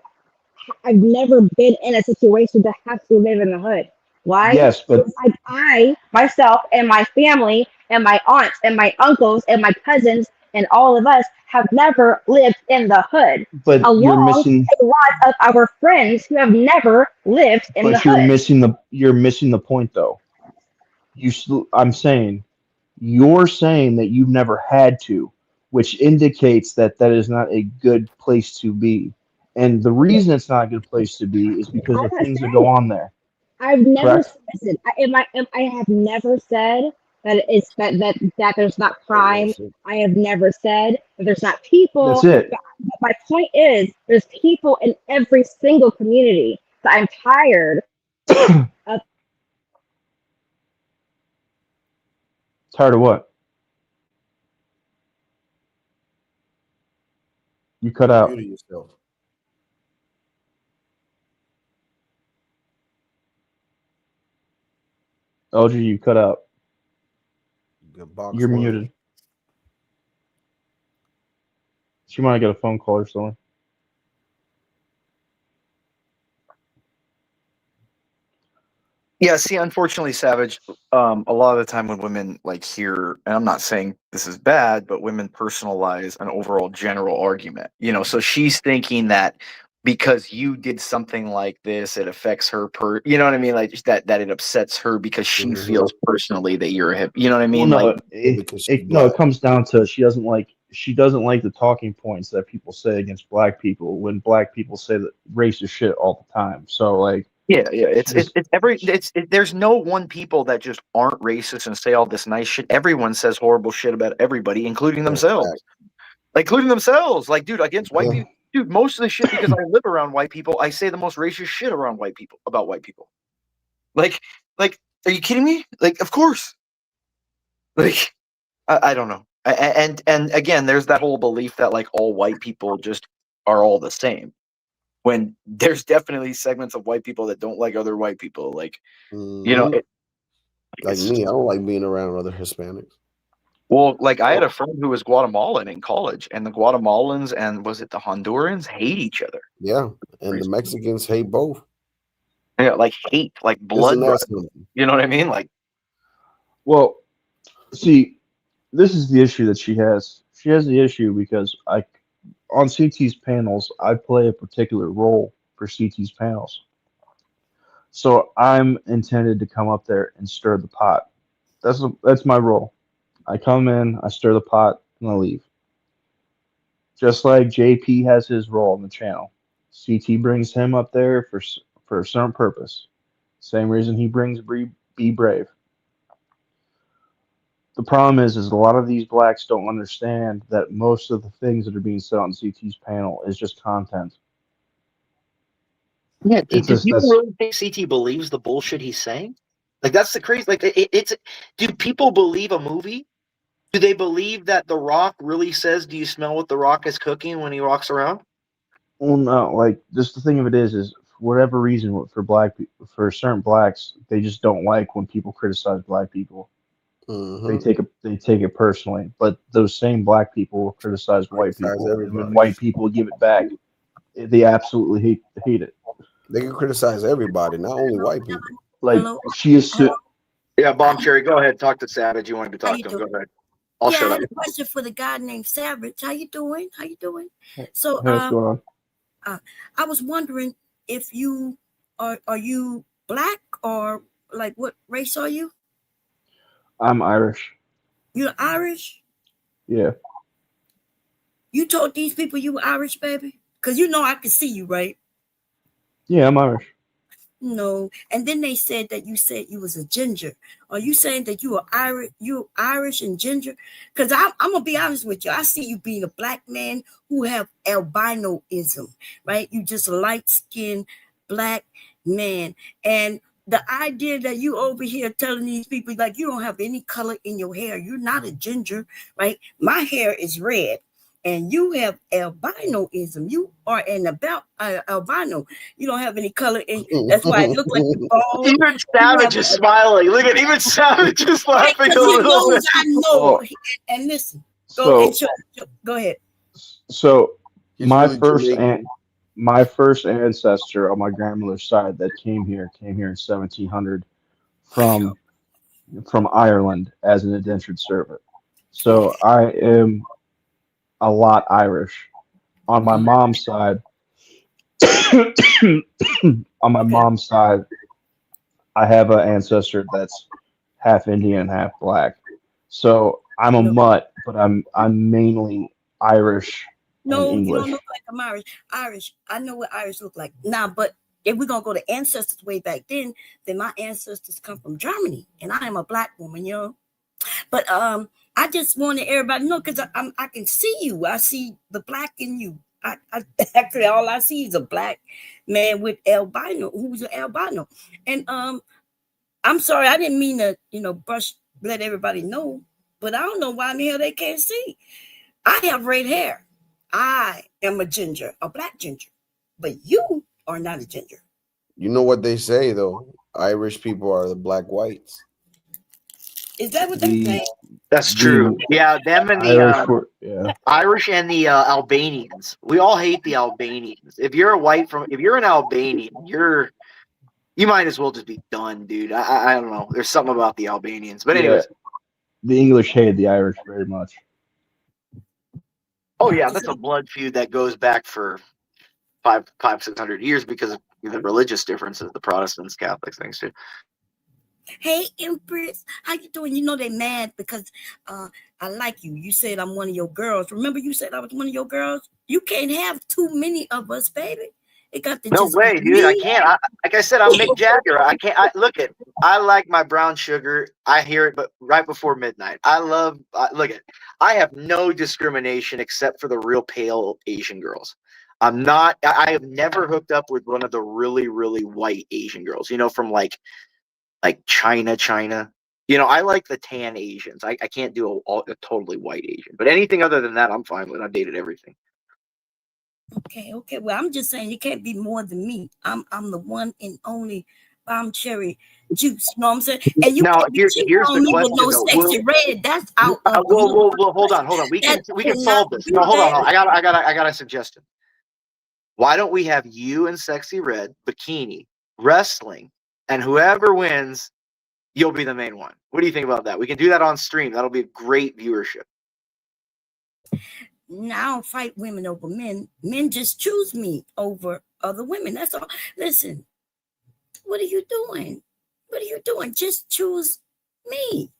[SPEAKER 17] I've never been in a situation to have to live in the hood. Why?
[SPEAKER 16] Yes, but
[SPEAKER 17] I myself and my family and my aunts and my uncles and my cousins and all of us have never lived in the hood,
[SPEAKER 16] you're
[SPEAKER 17] along
[SPEAKER 16] missing.
[SPEAKER 17] a lot of our friends who have never lived in the
[SPEAKER 16] But you're
[SPEAKER 17] hood.
[SPEAKER 16] missing the point though. I'm saying you're saying that you've never had to, which indicates that that is not a good place to be. And the reason it's not a good place to be is because
[SPEAKER 17] I'm
[SPEAKER 16] of
[SPEAKER 17] not
[SPEAKER 16] things that
[SPEAKER 17] saying
[SPEAKER 16] go on there.
[SPEAKER 17] I've never
[SPEAKER 16] Correct?
[SPEAKER 17] listen. I have never said that it's that there's not crime. I have never said that there's not
[SPEAKER 16] That's
[SPEAKER 17] people.
[SPEAKER 16] it.
[SPEAKER 17] But my point is, there's people in every single community. So I'm tired of
[SPEAKER 16] Tired of what? You cut
[SPEAKER 4] You
[SPEAKER 16] out.
[SPEAKER 4] muted yourself.
[SPEAKER 16] LG, you cut out.
[SPEAKER 4] Good box
[SPEAKER 16] You're
[SPEAKER 4] one.
[SPEAKER 16] muted. She might get a phone call or something.
[SPEAKER 8] Yeah, see, unfortunately, Savage, a lot of the time when women like hear, and I'm not saying this is bad, but women personalize an overall general argument. So she's thinking that because you did something like this, it affects her you know what I mean? Like that it upsets her because she feels personally that you're a hip. You know what I mean?
[SPEAKER 16] Well, no,
[SPEAKER 8] Like
[SPEAKER 16] it comes down to she doesn't like the talking points that people say against black people when black people say that racist shit all the time. So like.
[SPEAKER 8] Yeah, there's no one people that just aren't racist and say all this nice shit. Everyone says horrible shit about everybody, including themselves. Like, dude, against white people. Dude, most of the shit, because I live around white people, I say the most racist shit around white people, about white people. Like, are you kidding me? Like, of course. Like, I don't know. And again, there's that whole belief that like all white people just are all the same. When there's definitely segments of white people that don't like other white people, like
[SPEAKER 4] like me, I don't like being around other Hispanics.
[SPEAKER 8] Well, like I had a friend who was Guatemalan in college, and the Guatemalans and was it the Hondurans hate each other.
[SPEAKER 4] Yeah, and the Mexicans hate both.
[SPEAKER 8] Yeah, like hate, like blood. You know what I mean? Like,
[SPEAKER 16] well, see, this is the issue that she has. She has the issue because on CT's panels, I play a particular role for CT's panels. So I'm intended to come up there and stir the pot. That's my role. I come in, I stir the pot, and I leave. Just like JP has his role on the channel. CT brings him up there for a certain purpose. Same reason he brings Be Brave. The problem is a lot of these blacks don't understand that most of the things that are being said on CT's panel is just content.
[SPEAKER 8] Yeah, do people really think CT believes the bullshit he's saying? Like, that's the crazy. Like, do people believe a movie? Do they believe that The Rock really says, "Do you smell what The Rock is cooking" when he walks around?
[SPEAKER 16] Well, no, like just the thing of it is for whatever reason, for certain blacks, they just don't like when people criticize black people. They take it personally. But those same black people will criticize white people, and when white people give it back, they absolutely hate it.
[SPEAKER 4] They can criticize everybody, not only white people.
[SPEAKER 16] Like she is.
[SPEAKER 8] Yeah, Bomb Cherry, go ahead. Talk to Savage. You wanted to talk to him. Go ahead. I'll shut
[SPEAKER 18] I
[SPEAKER 8] up.
[SPEAKER 18] had a question for the guy named Savage. How you doing? So,
[SPEAKER 16] what's going on?
[SPEAKER 18] I was wondering if you are you black or like what race are you?
[SPEAKER 16] I'm Irish.
[SPEAKER 18] You're Irish?
[SPEAKER 16] Yeah.
[SPEAKER 18] You told these people you were Irish, baby? Because you know I can see you, right?
[SPEAKER 16] Yeah, I'm Irish.
[SPEAKER 18] No. And then they said that you said you was a ginger. Are you saying that you are Irish and ginger? Because I'm gonna be honest with you. I see you being a black man who have albinoism, right? You just a light-skinned black man. And the idea that you over here telling these people like you don't have any color in your hair, you're not a ginger, right? My hair is red. And you have albinoism. You are an albino. You don't have any color in. That's why it looks like you're bald.
[SPEAKER 8] Even Savage is smiling. Look at even Savage is laughing a little bit.
[SPEAKER 18] I know.
[SPEAKER 16] Oh.
[SPEAKER 18] And listen.
[SPEAKER 16] So
[SPEAKER 18] Go ahead.
[SPEAKER 16] So my first ancestor on my grandmother's side that came here in 1700 from Ireland as an indentured servant. So I am a lot Irish. On my mom's side, I have an ancestor that's half Indian, half black. So I'm a mutt, but I'm mainly Irish.
[SPEAKER 18] No,
[SPEAKER 16] and
[SPEAKER 18] you
[SPEAKER 16] English.
[SPEAKER 18] don't look like I'm Irish. Irish. I know what Irish look like. Now, but if we're gonna go to ancestors way back then my ancestors come from Germany, and I am a black woman, you know. But I just wanted everybody to know because I can see you. I see the black in you. I actually all I see is a black man with albino, who's an albino. And I'm sorry, I didn't mean to, let everybody know, but I don't know why in the hell they can't see. I have red hair. I am a ginger, a black ginger, but you are not a ginger.
[SPEAKER 4] You know what they say though? Irish people are the black whites.
[SPEAKER 18] Is that what they say?
[SPEAKER 8] That's true. Yeah, them and the
[SPEAKER 16] yeah.
[SPEAKER 8] Irish and the Albanians. We all hate the Albanians. If you're an Albanian, you might as well just be done, dude. I don't know. There's something about the Albanians. But anyways.
[SPEAKER 16] Yeah, the English hated the Irish very much.
[SPEAKER 8] Oh yeah, that's a blood feud that goes back for 600 years because of the religious differences, the Protestants, Catholics, things too.
[SPEAKER 18] Hey, Empress, how you doing? You know they mad because I like you. You said I'm one of your girls. Remember you said I was one of your girls? You can't have too many of us, baby. It got to
[SPEAKER 8] No
[SPEAKER 18] just
[SPEAKER 8] way,
[SPEAKER 18] be
[SPEAKER 8] dude. I
[SPEAKER 18] me.
[SPEAKER 8] can't. Like I said, I'm Mick Jagger. I can't. I like my brown sugar. I hear it, but right before midnight. Look at. I have no discrimination except for the real pale Asian girls. I'm not. I have never hooked up with one of the really, really white Asian girls. You know, from like China. You know, I like the tan Asians. I can't do a totally white Asian, but anything other than that, I'm fine with. I've dated everything.
[SPEAKER 18] Okay. Well, I'm just saying you can't be more than me. I'm the one and only bomb cherry juice. You know what I'm saying? And you
[SPEAKER 8] Now,
[SPEAKER 18] can't be
[SPEAKER 8] here's
[SPEAKER 18] cheating
[SPEAKER 8] the
[SPEAKER 18] on me with
[SPEAKER 8] question,
[SPEAKER 18] no
[SPEAKER 8] though.
[SPEAKER 18] sexy red. That's out of
[SPEAKER 8] Well, hold on. We can solve this. No, hold on. I got a suggestion. Why don't we have you and Sexy Red bikini wrestling, and whoever wins, you'll be the main one. What do you think about that? We can do that on stream. That'll be a great viewership.
[SPEAKER 18] Now I don't fight women over men. Men just choose me over other women. That's all. Listen, what are you doing? Just choose me.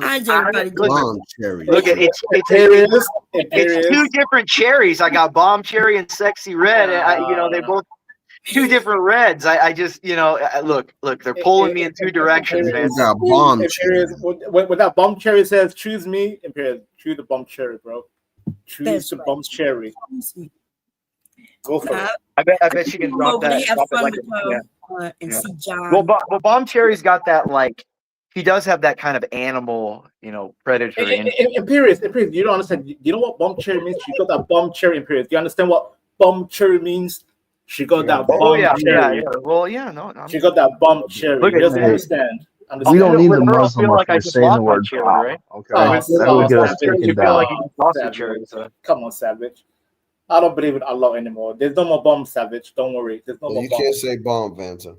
[SPEAKER 18] How's everybody doing?
[SPEAKER 4] Bomb cherry.
[SPEAKER 8] Look at it's two different cherries. I got bomb cherry and sexy red. They're both two different reds. I just look. They're pulling me in two directions, man.
[SPEAKER 7] With that bomb cherry says choose me. Imperial, choose the bomb cherry, bro. Choose the bomb cherry. Go for it.
[SPEAKER 8] I bet she can drop that.
[SPEAKER 18] And see John.
[SPEAKER 8] Well, bomb cherry's got that he does have that kind of animal, predator.
[SPEAKER 7] Imperius, you don't understand. You know what bomb cherry means? She got that bomb cherry, Imperius. Do you understand what bomb cherry means? She got that bomb cherry.
[SPEAKER 8] Yeah. Well, yeah, no.
[SPEAKER 7] She got that bomb cherry.
[SPEAKER 16] Look
[SPEAKER 7] He doesn't
[SPEAKER 16] at
[SPEAKER 7] understand.
[SPEAKER 16] We don't need the Muslim
[SPEAKER 8] like
[SPEAKER 16] for saying the word
[SPEAKER 8] cherry,
[SPEAKER 16] bomb.
[SPEAKER 8] right?
[SPEAKER 16] Okay, that would get us taken down.
[SPEAKER 7] Come on, Savage. I don't believe in Allah anymore. There's no more bomb, Savage. Don't worry. There's no more bomb.
[SPEAKER 4] You can't say bomb, Banter.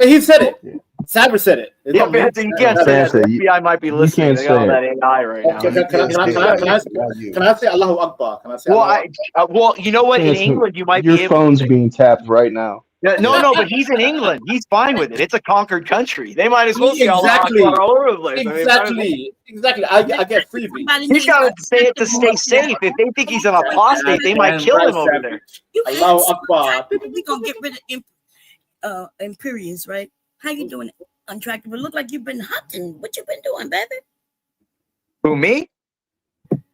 [SPEAKER 7] He said it. Savage said it.
[SPEAKER 8] Yeah, Banter, you can't say that. The FBI might be listening. They got all that AI right now.
[SPEAKER 7] Can I say Allahu Akbar? Can I say
[SPEAKER 8] well, you know what? In England, you might be able to.
[SPEAKER 16] Your phone's being tapped right now.
[SPEAKER 8] No, but he's in England. He's fine with it. It's a conquered country. They might as well say Allahu Akbar all over the place.
[SPEAKER 7] Exactly. I get freebie.
[SPEAKER 8] He's got to say it to stay safe. If they think he's an apostate, they might kill him over there.
[SPEAKER 7] Allahu Akbar.
[SPEAKER 18] We're going to get rid of Imperius, right? How you doing, Untrackable? Look like you've been hunting. What you been doing, baby?
[SPEAKER 8] Who, me?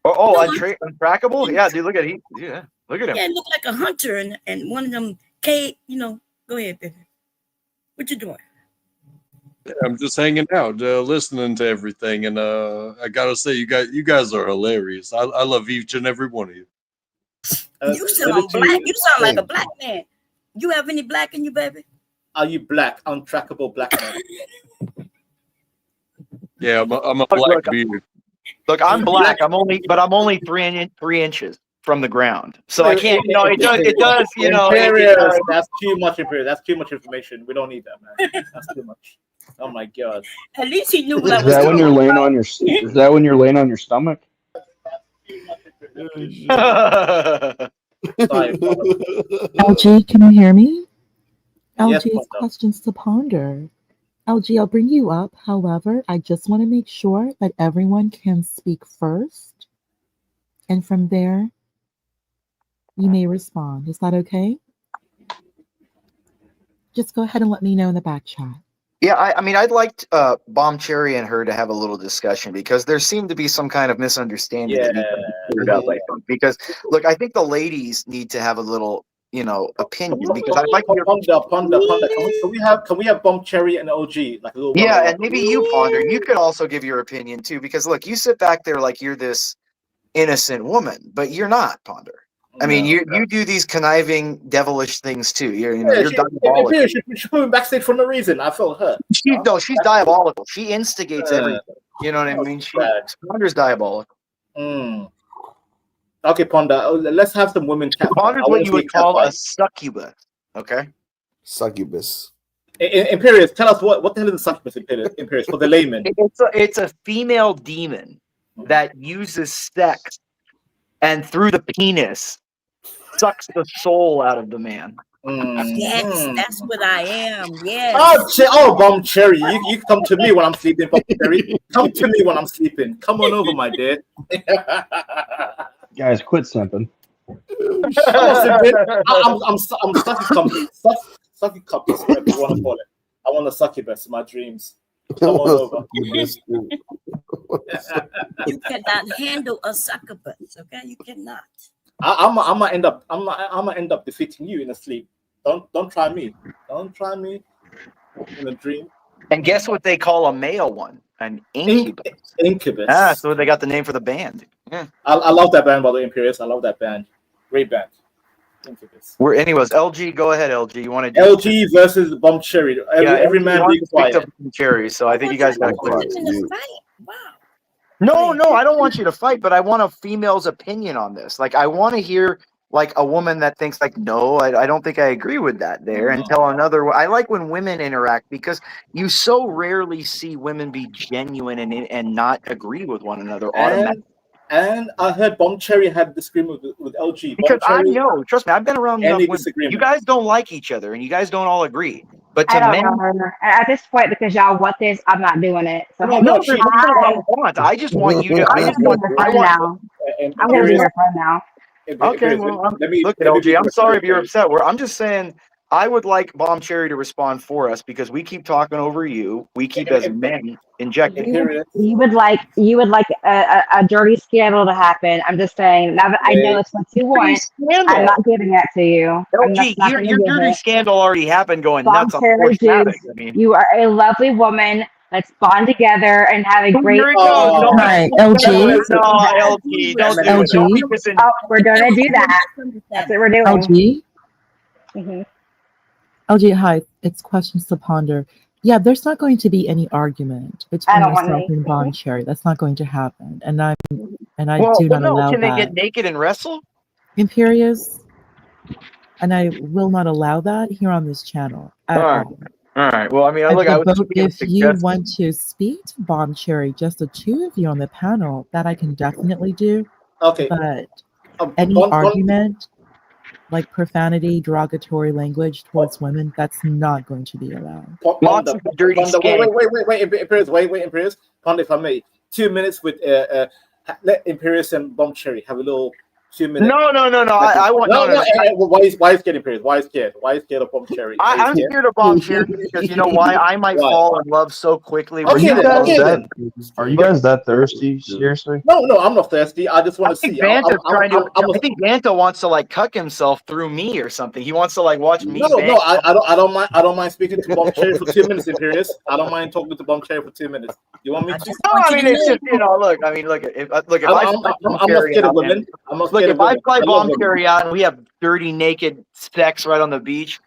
[SPEAKER 8] Untrackable? Yeah, dude, look at him. Yeah, look at him.
[SPEAKER 18] Yeah, look like a hunter and one of them go ahead, baby. What you doing?
[SPEAKER 1] I'm just hanging out, listening to everything, and I gotta say, you guys are hilarious. I love each and every one of you.
[SPEAKER 18] You sound black. You sound like a black man. You have any black in you, baby?
[SPEAKER 7] Are you black? Untrackable black man.
[SPEAKER 1] Yeah, I'm a black beard.
[SPEAKER 8] Look, I'm black. I'm only 3 inches from the ground, so I can't. It does.
[SPEAKER 7] That's too much. Imperius. That's too much information. We don't need that, man. That's too much. Oh my god.
[SPEAKER 18] At least he knew what
[SPEAKER 16] Is
[SPEAKER 18] I was
[SPEAKER 16] that
[SPEAKER 18] doing.
[SPEAKER 16] when you're laying on your? Is that when you're laying on your stomach?
[SPEAKER 5] LG, can you hear me?
[SPEAKER 7] Yes,
[SPEAKER 5] LG has questions to ponder. LG, I'll bring you up. However, I just want to make sure that everyone can speak first. And from there, you may respond. Is that okay? Just go ahead and let me know in the back chat.
[SPEAKER 8] Yeah, I'd like Bomb Cherry and her to have a little discussion because there seemed to be some kind of misunderstanding that needs to be figured out later. Because look, I think the ladies need to have a little, opinion. Because I'd like
[SPEAKER 7] Ponder. Can we have Bomb Cherry and OG like a little?
[SPEAKER 8] Yeah, and maybe you Ponder. You could also give your opinion too. Because look, you sit back there like you're this innocent woman, but you're not, Ponder. I mean, you do these conniving, devilish things too. You're
[SPEAKER 7] She
[SPEAKER 8] diabolical.
[SPEAKER 7] she put me backstage for no reason. I felt hurt.
[SPEAKER 8] She's diabolical. She instigates everything. You know what I mean? Ponder's diabolical.
[SPEAKER 7] Okay, Ponda, let's have some women chat.
[SPEAKER 8] Ponder's what you would call a succubus. Okay.
[SPEAKER 4] Succubus.
[SPEAKER 7] Imperius, tell us what the hell is a succubus, Imperius, for the layman?
[SPEAKER 8] It's a female demon that uses sex and through the penis sucks the soul out of the man.
[SPEAKER 18] Yes, that's what I am. Yes.
[SPEAKER 7] Bomb Cherry, you come to me when I'm sleeping, Bomb Cherry. Come to me when I'm sleeping. Come on over, my dear.
[SPEAKER 16] Guys, quit simping.
[SPEAKER 7] I'm sucky cup, whatever you want to call it. I want to succubus in my dreams. Come on over.
[SPEAKER 18] You cannot handle a succubus, okay? You cannot.
[SPEAKER 7] I'm gonna end up defeating you in a sleep. Don't try me. Don't try me in a dream.
[SPEAKER 8] And guess what they call a male one? An incubus.
[SPEAKER 7] Incubus.
[SPEAKER 8] Ah, so they got the name for the band. Yeah.
[SPEAKER 7] I love that band, by the way, Imperius. I love that band. Great band. Incubus.
[SPEAKER 8] Anyways, LG, go ahead, LG. You want to do
[SPEAKER 7] LG versus Bomb Cherry. Every man be quiet.
[SPEAKER 8] Cherry, so I think you guys got to clear it.
[SPEAKER 18] Wow.
[SPEAKER 8] No, I don't want you to fight, but I want a female's opinion on this. Like, I want to hear like a woman that thinks like, no, I don't think I agree with that there, and tell another. I like when women interact because you so rarely see women be genuine and not agree with one another automatically.
[SPEAKER 7] And I heard Bomb Cherry had disagreement with LG.
[SPEAKER 8] Because I know, trust me, I've been around enough women. You guys don't like each other, and you guys don't all agree. But to men,
[SPEAKER 17] at this point, because y'all want this, I'm not doing it. So
[SPEAKER 8] I just want you to. I'm going
[SPEAKER 17] to be your friend now.
[SPEAKER 8] Okay, well, look, LG, I'm sorry if you're upset. I'm just saying, I would like Bomb Cherry to respond for us because we keep talking over you. We keep as men injecting.
[SPEAKER 17] You would like a dirty scandal to happen. I'm just saying. Now that I know it's what you want, I'm not giving that to you.
[SPEAKER 8] LG, your dirty scandal already happened. Going nuts on
[SPEAKER 17] Cherry
[SPEAKER 8] Courtship.
[SPEAKER 17] You are a lovely woman. Let's bond together and have a great.
[SPEAKER 5] All right, LG.
[SPEAKER 8] LG, don't do
[SPEAKER 17] LG. Oh, we're gonna do that. That's what we're doing.
[SPEAKER 5] LG.
[SPEAKER 17] Mm-hmm.
[SPEAKER 5] LG, hi. It's questions to ponder. Yeah, there's not going to be any argument between yourself and Bomb Cherry. That's not going to happen, and I do not allow
[SPEAKER 8] can
[SPEAKER 5] that.
[SPEAKER 8] They get naked and wrestle?
[SPEAKER 5] Imperious, and I will not allow that here on this channel at all.
[SPEAKER 8] All right. Well, I mean,
[SPEAKER 5] if you want to speak to Bomb Cherry, just the two of you on the panel, that I can definitely do.
[SPEAKER 7] Okay.
[SPEAKER 5] But any argument, like profanity, derogatory language towards women, that's not going to be allowed.
[SPEAKER 7] Wait, Imperius. Ponder, if I may, 2 minutes with let Imperius and Bomb Cherry have a little 2 minutes.
[SPEAKER 8] No. I want
[SPEAKER 7] Why is scared, Imperius? Why is scared? Why is scared of Bomb Cherry?
[SPEAKER 8] I'm scared of Bomb Cherry because you know why? I might fall in love so quickly.
[SPEAKER 16] Are you guys that thirsty? Seriously?
[SPEAKER 7] No, I'm not thirsty. I just want to see.
[SPEAKER 8] I think Banter wants to like cuck himself through me or something. He wants to like watch me.
[SPEAKER 7] No, I don't mind. I don't mind speaking to Bomb Cherry for 2 minutes, Imperius. I don't mind talking to Bomb Cherry for 2 minutes. You want me to?
[SPEAKER 8] No, I mean it's just look. I mean look. If
[SPEAKER 7] I'm not scared of women.
[SPEAKER 8] Look, if I fly Bomb Cherry out and we have dirty naked sex right on the beach,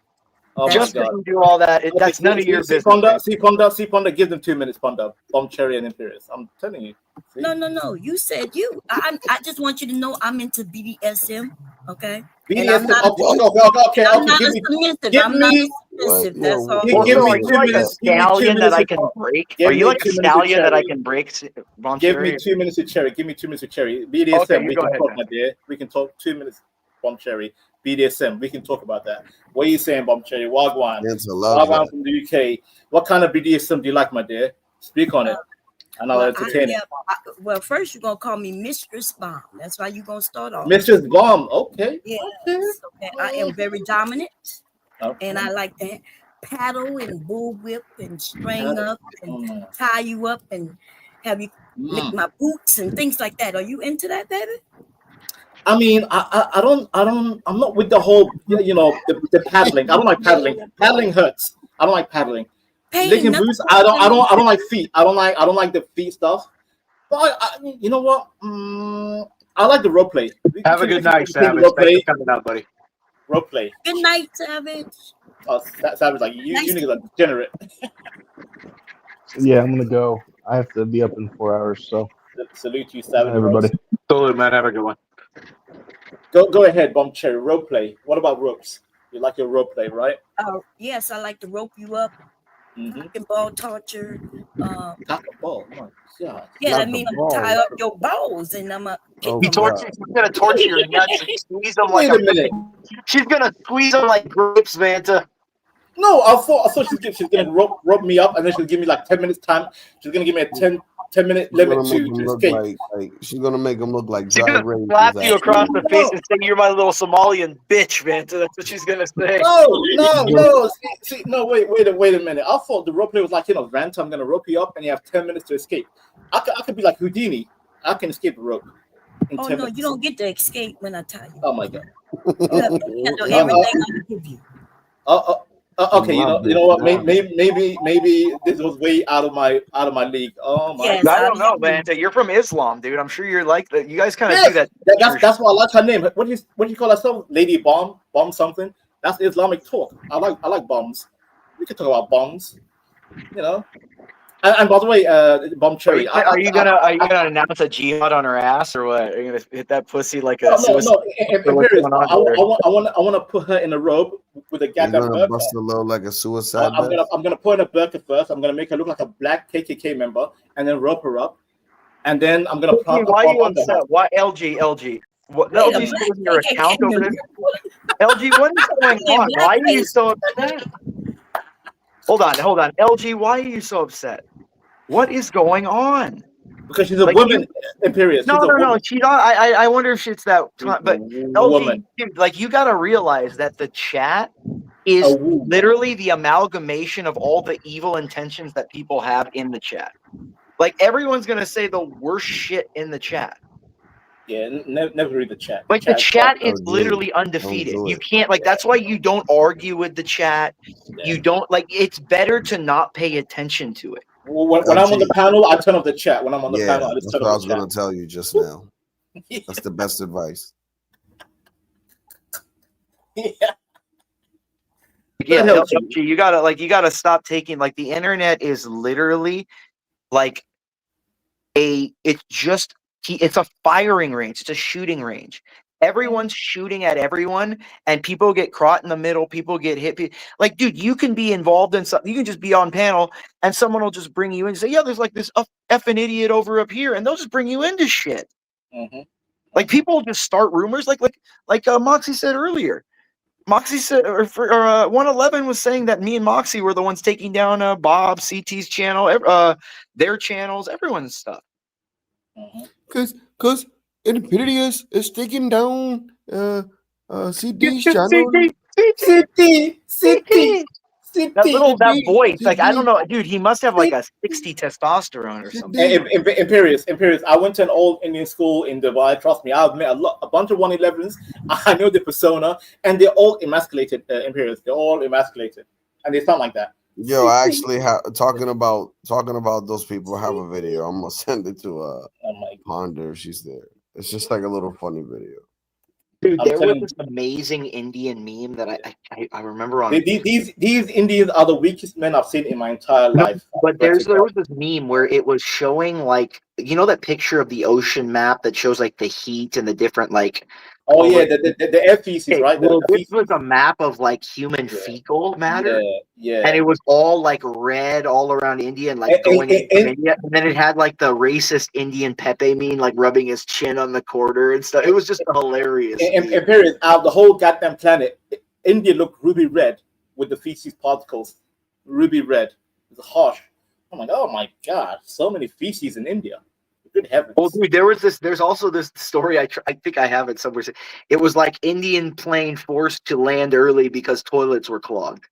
[SPEAKER 8] just to do all that, that's none of your business.
[SPEAKER 7] Ponda, give them 2 minutes, Ponda. Bomb Cherry and Imperius. I'm telling you. See?
[SPEAKER 18] No. You said you. I just want you to know I'm into BDSM. Okay.
[SPEAKER 7] BDSM. Okay.
[SPEAKER 18] I'm not submissive. That's all.
[SPEAKER 7] Give me 2 minutes.
[SPEAKER 8] Stallion that I can break. Are you like a stallion that I can break?
[SPEAKER 7] Give me 2 minutes with Cherry. Give me 2 minutes with Cherry. BDSM. We can talk, my dear. We can talk 2 minutes. Bomb Cherry. BDSM. We can talk about that. What are you saying, Bomb Cherry? Wagwan. Wagwan from the UK. What kind of BDSM do you like, my dear? Speak on it. And I'll entertain it.
[SPEAKER 18] Well, first you're gonna call me Mistress Bomb. That's why you're gonna start off.
[SPEAKER 7] Mistress Bomb. Okay.
[SPEAKER 18] Yeah. Okay. I am very dominant, and I like to paddle and bull whip and string up and tie you up and have you lick my boots and things like that. Are you into that, baby?
[SPEAKER 7] I mean, I'm not with the whole, the paddling. I don't like paddling. Paddling hurts. I don't like paddling. Licking boots. I don't like feet. I don't like the feet stuff. But you know what? I like the role play.
[SPEAKER 8] Have a good night, Savage. Thanks for coming out, buddy.
[SPEAKER 7] Role play.
[SPEAKER 18] Good night, Savage.
[SPEAKER 7] Oh, Savage, like you niggas are degenerate.
[SPEAKER 16] Yeah, I'm gonna go. I have to be up in 4 hours. So
[SPEAKER 7] Salute you,
[SPEAKER 16] good night,
[SPEAKER 7] Savage.
[SPEAKER 16] everybody.
[SPEAKER 8] Salute, man. Have a good one.
[SPEAKER 7] Go ahead, Bomb Cherry. Role play. What about ropes? You like your role play, right?
[SPEAKER 18] Oh, yes, I like to rope you up. Cock and ball torture.
[SPEAKER 7] Cock and ball. Oh my God.
[SPEAKER 18] Yeah,
[SPEAKER 7] Not
[SPEAKER 18] I
[SPEAKER 7] the
[SPEAKER 18] mean, I'm
[SPEAKER 7] ball.
[SPEAKER 18] tie up your balls and I'm
[SPEAKER 8] He's gonna torture your nuts and squeeze them like
[SPEAKER 7] Wait a minute.
[SPEAKER 8] She's gonna squeeze them like grapes, Vanta.
[SPEAKER 7] No, I thought she's gonna rope me up and then she'll give me like 10 minutes time. She's gonna give me a 10-minute
[SPEAKER 4] She's
[SPEAKER 7] limit
[SPEAKER 4] gonna make
[SPEAKER 7] to
[SPEAKER 4] him look
[SPEAKER 7] escape.
[SPEAKER 4] like she's gonna make him look like
[SPEAKER 8] She's
[SPEAKER 4] dry
[SPEAKER 8] gonna
[SPEAKER 4] raisins.
[SPEAKER 8] slap you across the face
[SPEAKER 7] No.
[SPEAKER 8] and say, "You're my little Somalian bitch, Vanta." That's what she's gonna say.
[SPEAKER 7] No. See, no, wait a minute. I thought the rope play was like, Vanta, I'm gonna rope you up and you have 10 minutes to escape. I could be like Houdini. I can escape the rope.
[SPEAKER 18] Oh, no, you don't get to escape when I tie you.
[SPEAKER 7] Oh my God.
[SPEAKER 18] You have to handle everything I give you.
[SPEAKER 7] Okay, you know what? Maybe this was way out of my league. Oh my!
[SPEAKER 8] I don't know, Vanta. You're from Islam, dude. I'm sure you're like that. You guys kind of
[SPEAKER 7] Yes,
[SPEAKER 8] do that.
[SPEAKER 7] that's why I like her name. What do you call herself? Lady Bomb something. That's Islamic talk. I like bombs. We can talk about bombs. And by the way, Bomb Cherry.
[SPEAKER 8] Are you gonna announce a jihad on her ass or what? Are you gonna hit that pussy like a suicide?
[SPEAKER 7] No. I want to put her in a robe with a
[SPEAKER 4] You're
[SPEAKER 7] goddamn
[SPEAKER 4] gonna
[SPEAKER 7] burqa.
[SPEAKER 4] bust a low like a suicide.
[SPEAKER 7] I'm gonna put in a burqa first. I'm gonna make her look like a black KKK member, and then rope her up, and then I'm gonna.
[SPEAKER 8] Why are you upset? Why LG? What LG's closing your account over there? LG, what is going on? Why are you so upset? Hold on. LG, why are you so upset? What is going on?
[SPEAKER 7] Because she's a woman, Imperious.
[SPEAKER 8] No. She's not. I wonder if it's that. But LG, dude, like you got to realize that the chat is literally the amalgamation of all the evil intentions that people have in the chat. Like everyone's gonna say the worst shit in the chat.
[SPEAKER 7] Yeah, never read the chat.
[SPEAKER 8] Like the chat is literally undefeated. You can't that's why you don't argue with the chat. You don't it's better to not pay attention to it.
[SPEAKER 7] When I'm on the panel, I turn off the chat. When I'm on the panel, I just
[SPEAKER 4] that's
[SPEAKER 7] turn
[SPEAKER 4] what I
[SPEAKER 7] off
[SPEAKER 4] was
[SPEAKER 7] the chat.
[SPEAKER 4] gonna tell you just now. That's the best advice.
[SPEAKER 8] Yeah, LG, you gotta stop taking the internet is literally it's a firing range. It's a shooting range. Everyone's shooting at everyone, and people get caught in the middle. People get hit. Dude, you can be involved in something. You can just be on panel, and someone will just bring you in and say, "Yeah, there's this effing idiot over up here," and they'll just bring you into shit. People just start rumors, like Moxie said earlier. Moxie said, or 111 was saying that me and Moxie were the ones taking down Bob, CT's channel, their channels, everyone's stuff.
[SPEAKER 4] Because Imperious is taking down CD's channel.
[SPEAKER 7] CT.
[SPEAKER 8] That voice, I don't know, dude. He must have a 60 testosterone or something.
[SPEAKER 7] Imperious. I went to an old Indian school in Dubai. Trust me, I've met a bunch of 111s. I know the persona, and they're all emasculated. Imperious, they're all emasculated, and they sound like that.
[SPEAKER 4] Yo, I actually have talking about those people. I have a video. I'm gonna send it to Ponder. She's there. It's just a little funny video.
[SPEAKER 8] Dude, there was this amazing Indian meme that I remember on.
[SPEAKER 7] These Indians are the weakest men I've seen in my entire life.
[SPEAKER 8] But there was this meme where it was showing that picture of the ocean map that shows the heat and the different
[SPEAKER 7] Oh yeah, the air feces, right?
[SPEAKER 8] Well, this was a map of human fecal matter.
[SPEAKER 7] Yeah.
[SPEAKER 8] And it was all red all around India and going into India. And then it had the racist Indian Pepe meme rubbing his chin on the quarter and stuff. It was just hilarious.
[SPEAKER 7] And period, out of the whole goddamn planet, India looked ruby red with the feces particles. Ruby red. It's harsh. I'm like, oh my God, so many feces in India. Good heavens.
[SPEAKER 8] Well, dude, there's also this story. I think I have it somewhere. It was Indian plane forced to land early because toilets were clogged.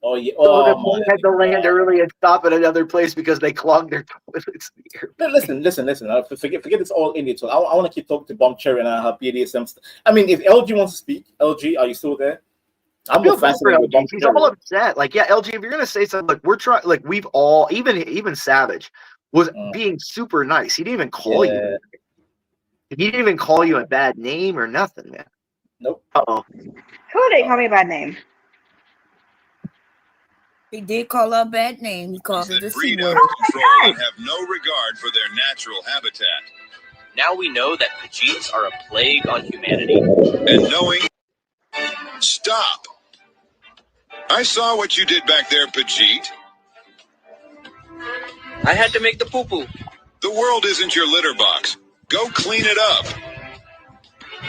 [SPEAKER 7] Oh yeah.
[SPEAKER 8] So the plane had to land early and stop at another place because they clogged their toilets.
[SPEAKER 7] Listen. Forget this all Indian talk. I want to keep talking to Bomb Cherry and her BDSM. I mean, if LG wants to speak, LG, are you still there? I'm more fascinated with Bomb Cherry.
[SPEAKER 8] He's all upset. LG, if you're gonna say something, we're trying. We've all, even Savage was being super nice. He didn't even call you. He didn't even call you a bad name or nothing, man.
[SPEAKER 7] Nope.
[SPEAKER 8] Uh-oh.
[SPEAKER 17] Who didn't call me a bad name?
[SPEAKER 18] He did call her a bad name. He called her the C
[SPEAKER 2] breed out
[SPEAKER 18] word.
[SPEAKER 2] of control and have no regard for their natural habitat.
[SPEAKER 19] Now we know that Pajeets are a plague on humanity.
[SPEAKER 2] And knowing... Stop! I saw what you did back there, Pajeet.
[SPEAKER 19] I had to make the poo-poo.
[SPEAKER 2] The world isn't your litter box. Go clean it up.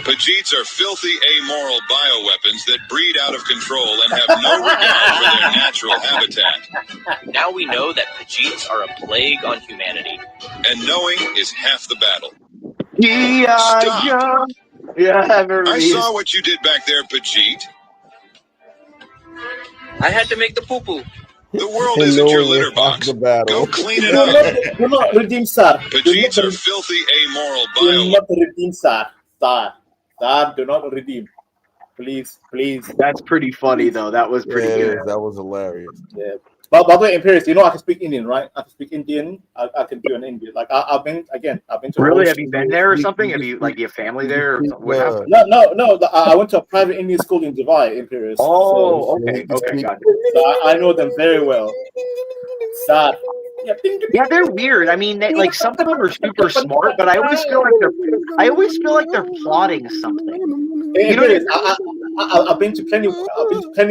[SPEAKER 2] Pajeets are filthy, amoral bioweapons that breed out of control and have no regard for their natural habitat.
[SPEAKER 19] Now we know that Pajeets are a plague on humanity.
[SPEAKER 2] And knowing is half the battle.
[SPEAKER 8] Stop. Yeah,
[SPEAKER 2] I saw what you did back there, Pajeet.
[SPEAKER 19] I had to make the poo-poo.
[SPEAKER 2] The world isn't your litter box. Go clean it up.
[SPEAKER 7] Do not redeem, sir.
[SPEAKER 2] Pajeets are filthy, amoral
[SPEAKER 7] Do
[SPEAKER 2] bioweapons.
[SPEAKER 7] not redeem, sir. Sir, do not redeem. Please.
[SPEAKER 8] That's pretty funny, though. That was pretty good.
[SPEAKER 20] That was hilarious.
[SPEAKER 7] Yeah. But by the way, Imperius, you know I can speak Indian, right? I can speak Indian. I can do an Indian. Like I've been to.
[SPEAKER 8] Really? Have you been there or something? Have you your family there? Or what happened?
[SPEAKER 7] No. I went to a private Indian school in Dubai, Imperius.
[SPEAKER 8] Oh, okay, got it.
[SPEAKER 7] So I know them very well. Sad.
[SPEAKER 8] Yeah, they're weird. I mean, like some of them are super smart, but I always feel like they're plotting something.
[SPEAKER 7] You know, I've been to plenty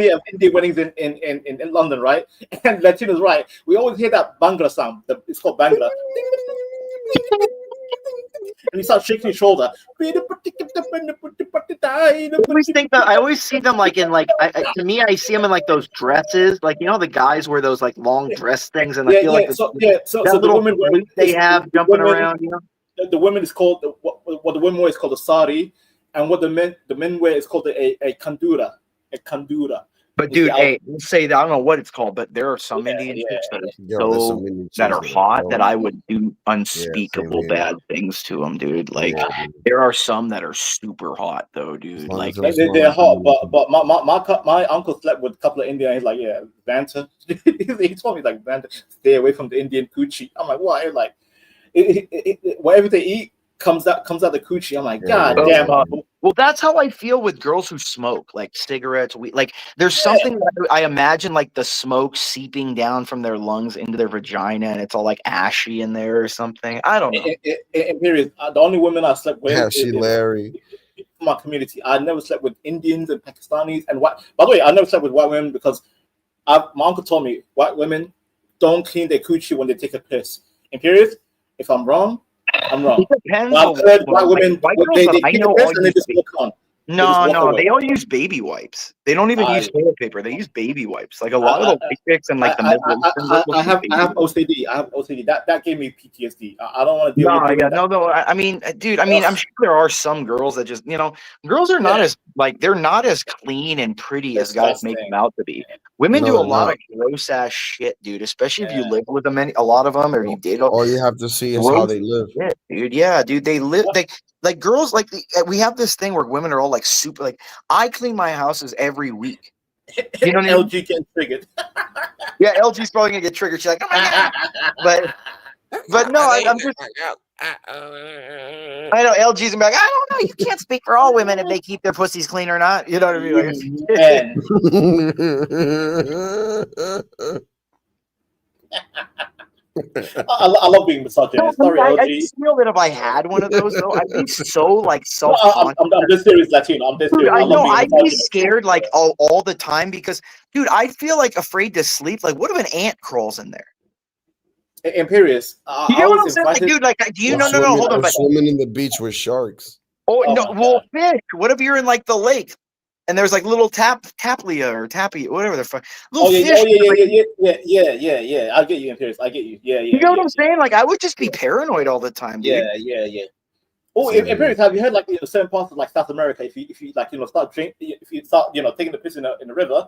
[SPEAKER 7] of Indian weddings in London, right? And Latinos, right? We always hear that Bangla sound. It's called Bangla. And you start shaking your shoulder.
[SPEAKER 8] I always think that I always see them like in to me I see them in like those dresses, like you know the guys wear those like long dress things, and I feel like
[SPEAKER 7] so the
[SPEAKER 8] little
[SPEAKER 7] women
[SPEAKER 8] flute they have jumping around. You know,
[SPEAKER 7] the women is called what the women wear is called a sari, and what the men wear is called a kandura,
[SPEAKER 8] But dude, hey, let's say that I don't know what it's called, but there are some Indian chicks that are hot that I would do unspeakable bad things to them, dude. Like there are some that are super hot though, dude. Like
[SPEAKER 7] they're hot, but my uncle slept with a couple of Indians. He's like, yeah, Banter. He told me like Banter, stay away from the Indian coochie. I'm like, why? Like, whatever they eat comes out the coochie. I'm like, God damn.
[SPEAKER 8] Well, that's how I feel with girls who smoke, like cigarettes. Like, there's something that I imagine, like the smoke seeping down from their lungs into their vagina, and it's all like ashy in there or something. I don't know.
[SPEAKER 7] Period. The only women I slept with,
[SPEAKER 20] Larry,
[SPEAKER 7] my community. I never slept with Indians and Pakistanis and white. By the way, I never slept with white women because my uncle told me white women don't clean their coochie when they take a piss. And period. If I'm wrong, I'm wrong.
[SPEAKER 8] It depends
[SPEAKER 7] I've heard white women, they take a piss and they just walk on.
[SPEAKER 8] No, they all use baby wipes. They don't even use toilet paper. They use baby wipes. Like a lot of the white chicks and like the
[SPEAKER 7] I have OCD. I have OCD. That gave me PTSD. I don't want to deal with that.
[SPEAKER 8] No. I mean, dude. I mean, I'm sure there are some girls that just, girls are not as they're not as clean and pretty as guys make them out to be. Women do a lot of gross ass shit, dude. Especially if you live with them, a lot of them, or you date.
[SPEAKER 20] All you have to see is how they live,
[SPEAKER 8] dude. Yeah, dude. They live. Like girls, like we have this thing where women are all like super. Like I clean my houses every week. You know what I mean?
[SPEAKER 7] LG getting triggered.
[SPEAKER 8] Yeah, LG's probably gonna get triggered. She's like, oh my god. But no, I'm just. I know LG's gonna be like, I don't know. You can't speak for all women if they keep their pussies clean or not. You know what I mean?
[SPEAKER 7] I love being misogynist. Sorry, LG.
[SPEAKER 8] I just feel that if I had one of those, though, I'd be so like self.
[SPEAKER 7] I'm just serious, Latino. I'm just serious.
[SPEAKER 8] I know. I'd be scared like all the time because, dude, I feel like afraid to sleep. Like, what if an ant crawls in there?
[SPEAKER 7] Imperious.
[SPEAKER 8] You know what I'm saying, like, dude? Like, do you? No, hold on. But
[SPEAKER 20] swimming in the beach with sharks.
[SPEAKER 8] Oh no, well, fish. What if you're in like the lake? And there's like little taplia or tappy, whatever the fuck.
[SPEAKER 7] Yeah. I get you, Imperious. I get you. Yeah.
[SPEAKER 8] You know what I'm saying? Like I would just be paranoid all the time, dude.
[SPEAKER 7] Yeah. Oh, Imperious, have you heard like certain parts of like South America? If you like start drinking, if you start taking the piss in the river,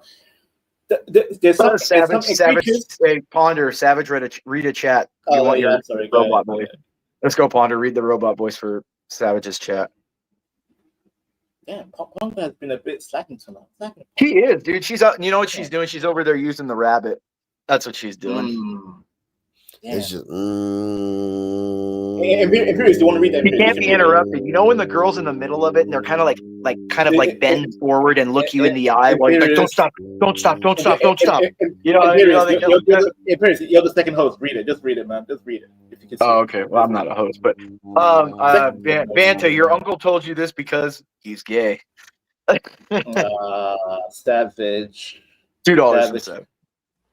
[SPEAKER 7] there's some
[SPEAKER 8] Savage. Hey, Ponder, Savage, read a chat. You want your robot voice? Let's go, Ponder. Read the robot voice for Savage's chat.
[SPEAKER 7] Yeah, Ponder has been a bit slacking tonight.
[SPEAKER 8] He is, dude. She's out. You know what she's doing? She's over there using the rabbit. That's what she's doing.
[SPEAKER 20] It's just.
[SPEAKER 7] Imperius, do you want to read that?
[SPEAKER 8] You can't be interrupted. You know when the girl's in the middle of it and they're kind of like bend forward and look you in the eye while you're like, don't stop, don't stop, don't stop, don't stop.
[SPEAKER 7] Imperius, you're the second host. Read it. Just read it, man. Just read it. If you can see
[SPEAKER 8] okay. Well, I'm not a host, but Banter, your uncle told you this because he's gay.
[SPEAKER 7] Savage.
[SPEAKER 8] $2
[SPEAKER 7] Savage.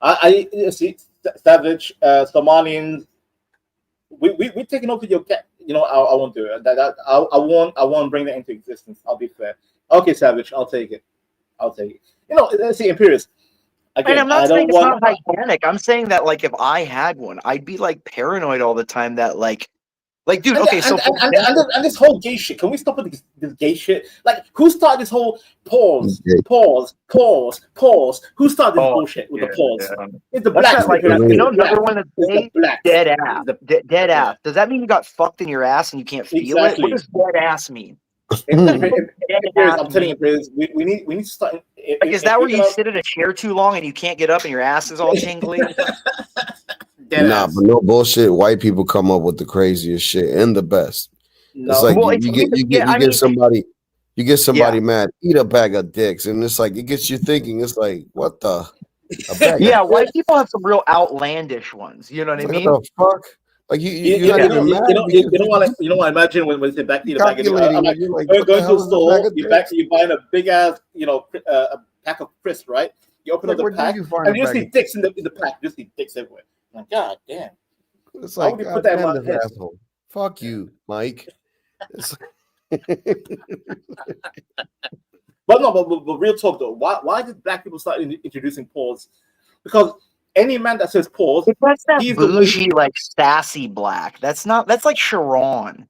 [SPEAKER 7] I see Savage. Somalians. We taking over your cat. You know, I won't do it. I won't bring that into existence. I'll be fair. Okay, Savage. I'll take it. You know, let's see, Imperius.
[SPEAKER 8] Again, and I'm not saying it's not hygienic. I'm saying that like if I had one, I'd be like paranoid all the time that like dude, okay,
[SPEAKER 7] and this whole gay shit. Can we stop with this gay shit? Like, who started this whole pause? Who started this bullshit with the pause?
[SPEAKER 8] Yeah.
[SPEAKER 7] It's the black.
[SPEAKER 8] Like, number one, dead ass. Dead ass. Does that mean you got fucked in your ass and you can't feel it? What does dead ass mean?
[SPEAKER 7] I'm telling you, we need to start.
[SPEAKER 8] Like, is that where you sit in a chair too long and you can't get up and your ass is all tingly?
[SPEAKER 20] Nah, but no bullshit. White people come up with the craziest shit and the best. No. It's like you get somebody mad, eat a bag of dicks, and it's like it gets you thinking. It's like, what the?
[SPEAKER 8] White people have some real outlandish ones. You know what I mean?
[SPEAKER 20] What the fuck? Like you
[SPEAKER 7] don't want to imagine when they say back to eat a bag of dicks. I'm like, going to the store, you're buying a big ass, a pack of crisps, right? You open up the pack, and you see dicks in the pack. You see dicks everywhere. Like, God damn.
[SPEAKER 20] It's like, God damn, asshole. Fuck you, Mike.
[SPEAKER 7] But real talk though, why did black people start introducing pause? Because any man that says pause,
[SPEAKER 8] he's bougie, like sassy black. That's like Sharon.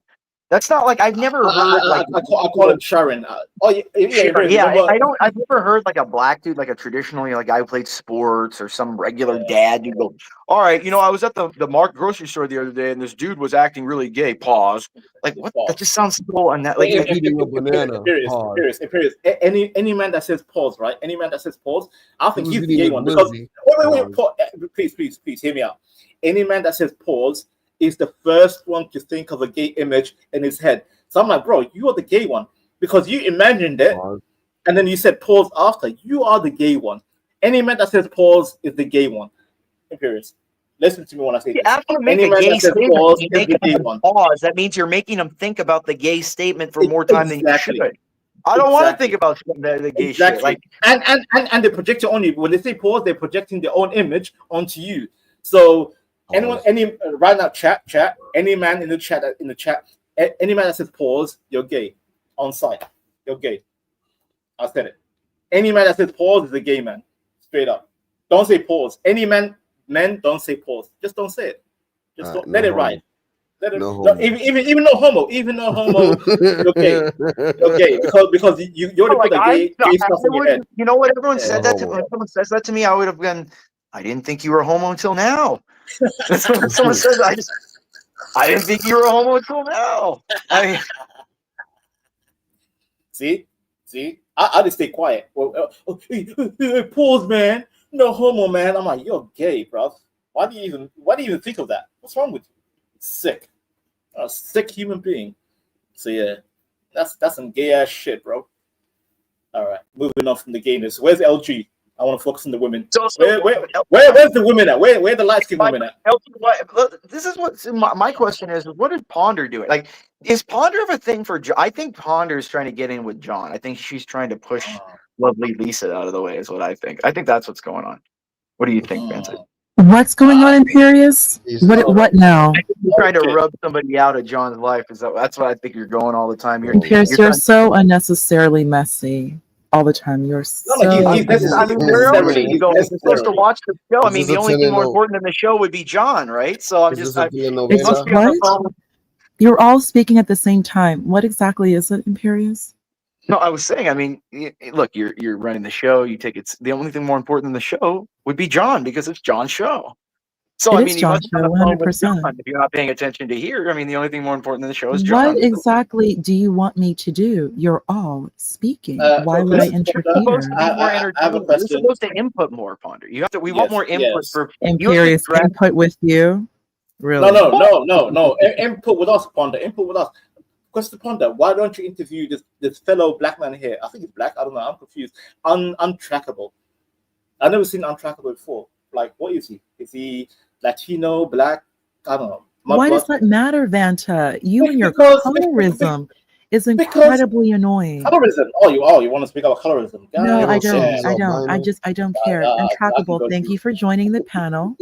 [SPEAKER 8] That's not like I've never heard like
[SPEAKER 7] I call him Sharon.
[SPEAKER 8] I've never heard like a black dude, like a traditionally like guy who played sports or some regular dad who go, all right, I was at the grocery store the other day and this dude was acting really gay. Pause. Like what? That just sounds so like
[SPEAKER 20] eating a banana.
[SPEAKER 7] Imperious. Any man that says pause, right? Any man that says pause, I think he's the gay one. Because wait, please hear me out. Any man that says pause is the first one to think of a gay image in his head. So I'm like, bro, you are the gay one because you imagined it, and then you said pause after. You are the gay one. Any man that says pause is the gay one. Imperious. Listen to me when I say this.
[SPEAKER 8] After you make a gay statement, you make a pause. That means you're making them think about the gay statement for more time than you should. I don't want to think about the gay shit. Like,
[SPEAKER 7] and they project it on you. When they say pause, they're projecting their own image onto you. So right now, chat, any man in the chat, any man that says pause, you're gay. On site, you're gay. I said it. Any man that says pause is a gay man. Straight up. Don't say pause. Any men don't say pause. Just don't say it. Just don't let it ride. Even no homo, you're gay. You're gay because you already put the gay stuff in your head.
[SPEAKER 8] You know what? Everyone said that to me. When someone says that to me, I would have been. I didn't think you were a homo until now. Someone says I didn't think you were a homo until now. I mean,
[SPEAKER 7] see, I just stay quiet. Pause, man. No homo, man. I'm like, you're gay, bro. Why do you even think of that? What's wrong with you? Sick. A sick human being. So yeah, that's some gay ass shit, bro. All right, moving on from the gayness. Where's LG? I want to focus on the women. Where's the women at? Where the light skinned women at?
[SPEAKER 8] This is what my question is. What did Ponder do? Like, is Ponder of a thing for John? I think Ponder is trying to get in with John. I think she's trying to push lovely Lisa out of the way, is what I think. I think that's what's going on. What do you think, Vincent?
[SPEAKER 5] What's going on, Imperius? What now?
[SPEAKER 8] You're trying to rub somebody out of John's life. That's what I think you're going all the time.
[SPEAKER 5] You're so unnecessarily messy all the time. You're so.
[SPEAKER 8] Where else are you going? You're supposed to watch the show. I mean, the only thing more important than the show would be John, right? So I'm just.
[SPEAKER 5] What? You're all speaking at the same time. What exactly is it, Imperius?
[SPEAKER 8] No, I was saying. I mean, look, you're running the show. You take it. The only thing more important than the show would be John because it's John's show. So I mean, you must have 100%. If you're not paying attention to here, I mean, the only thing more important than the show is John.
[SPEAKER 5] What exactly do you want me to do? You're all speaking. Why would I interfere?
[SPEAKER 8] You're supposed to input more, Ponder. You have to. We want more input for
[SPEAKER 5] Imperius input with you. Really?
[SPEAKER 7] No. Input with us, Ponder. Input with us. Question, Ponder. Why don't you interview this fellow black man here? I think he's black. I don't know. I'm confused. Untrackable. I've never seen Untrackable before. Like, what is he? Is he Latino, black? I don't know.
[SPEAKER 5] Why does that matter, Vanta? You and your colorism is incredibly annoying.
[SPEAKER 7] Colorism. You want to speak about colorism?
[SPEAKER 5] No, I don't care. Untrackable, thank you for joining the panel.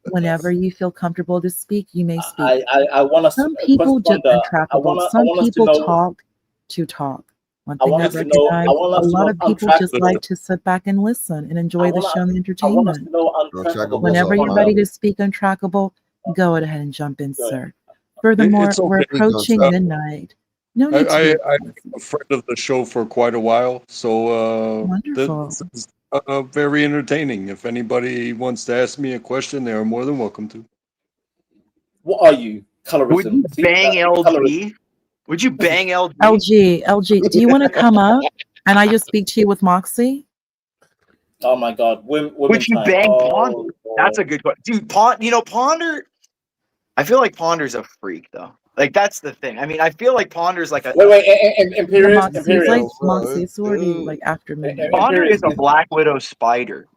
[SPEAKER 5] Whenever you feel comfortable to speak, you may speak.
[SPEAKER 7] I want to.
[SPEAKER 5] Some people just untrackable. Some people talk to talk. One thing I recognize, a lot of people just like to sit back and listen and enjoy the show and the entertainment. Whenever you're ready to speak untrackable, go ahead and jump in, sir. Furthermore, we're approaching midnight. No need to
[SPEAKER 1] I'm a friend of the show for quite a while, so this is very entertaining. If anybody wants to ask me a question, they are more than welcome to.
[SPEAKER 7] What are you? Colorism.
[SPEAKER 8] Would you bang LG? Would you bang LG?
[SPEAKER 5] LG, do you want to come up and I just speak to you with Moxie?
[SPEAKER 7] Oh my God.
[SPEAKER 8] Would you bang Ponder? That's a good question. Dude, Ponder, I feel like Ponder's a freak, though. Like, that's the thing. I mean, I feel like Ponder's like a...
[SPEAKER 7] Imperious.
[SPEAKER 5] Moxie's already, like, after midnight.
[SPEAKER 8] Ponder is a Black Widow spider.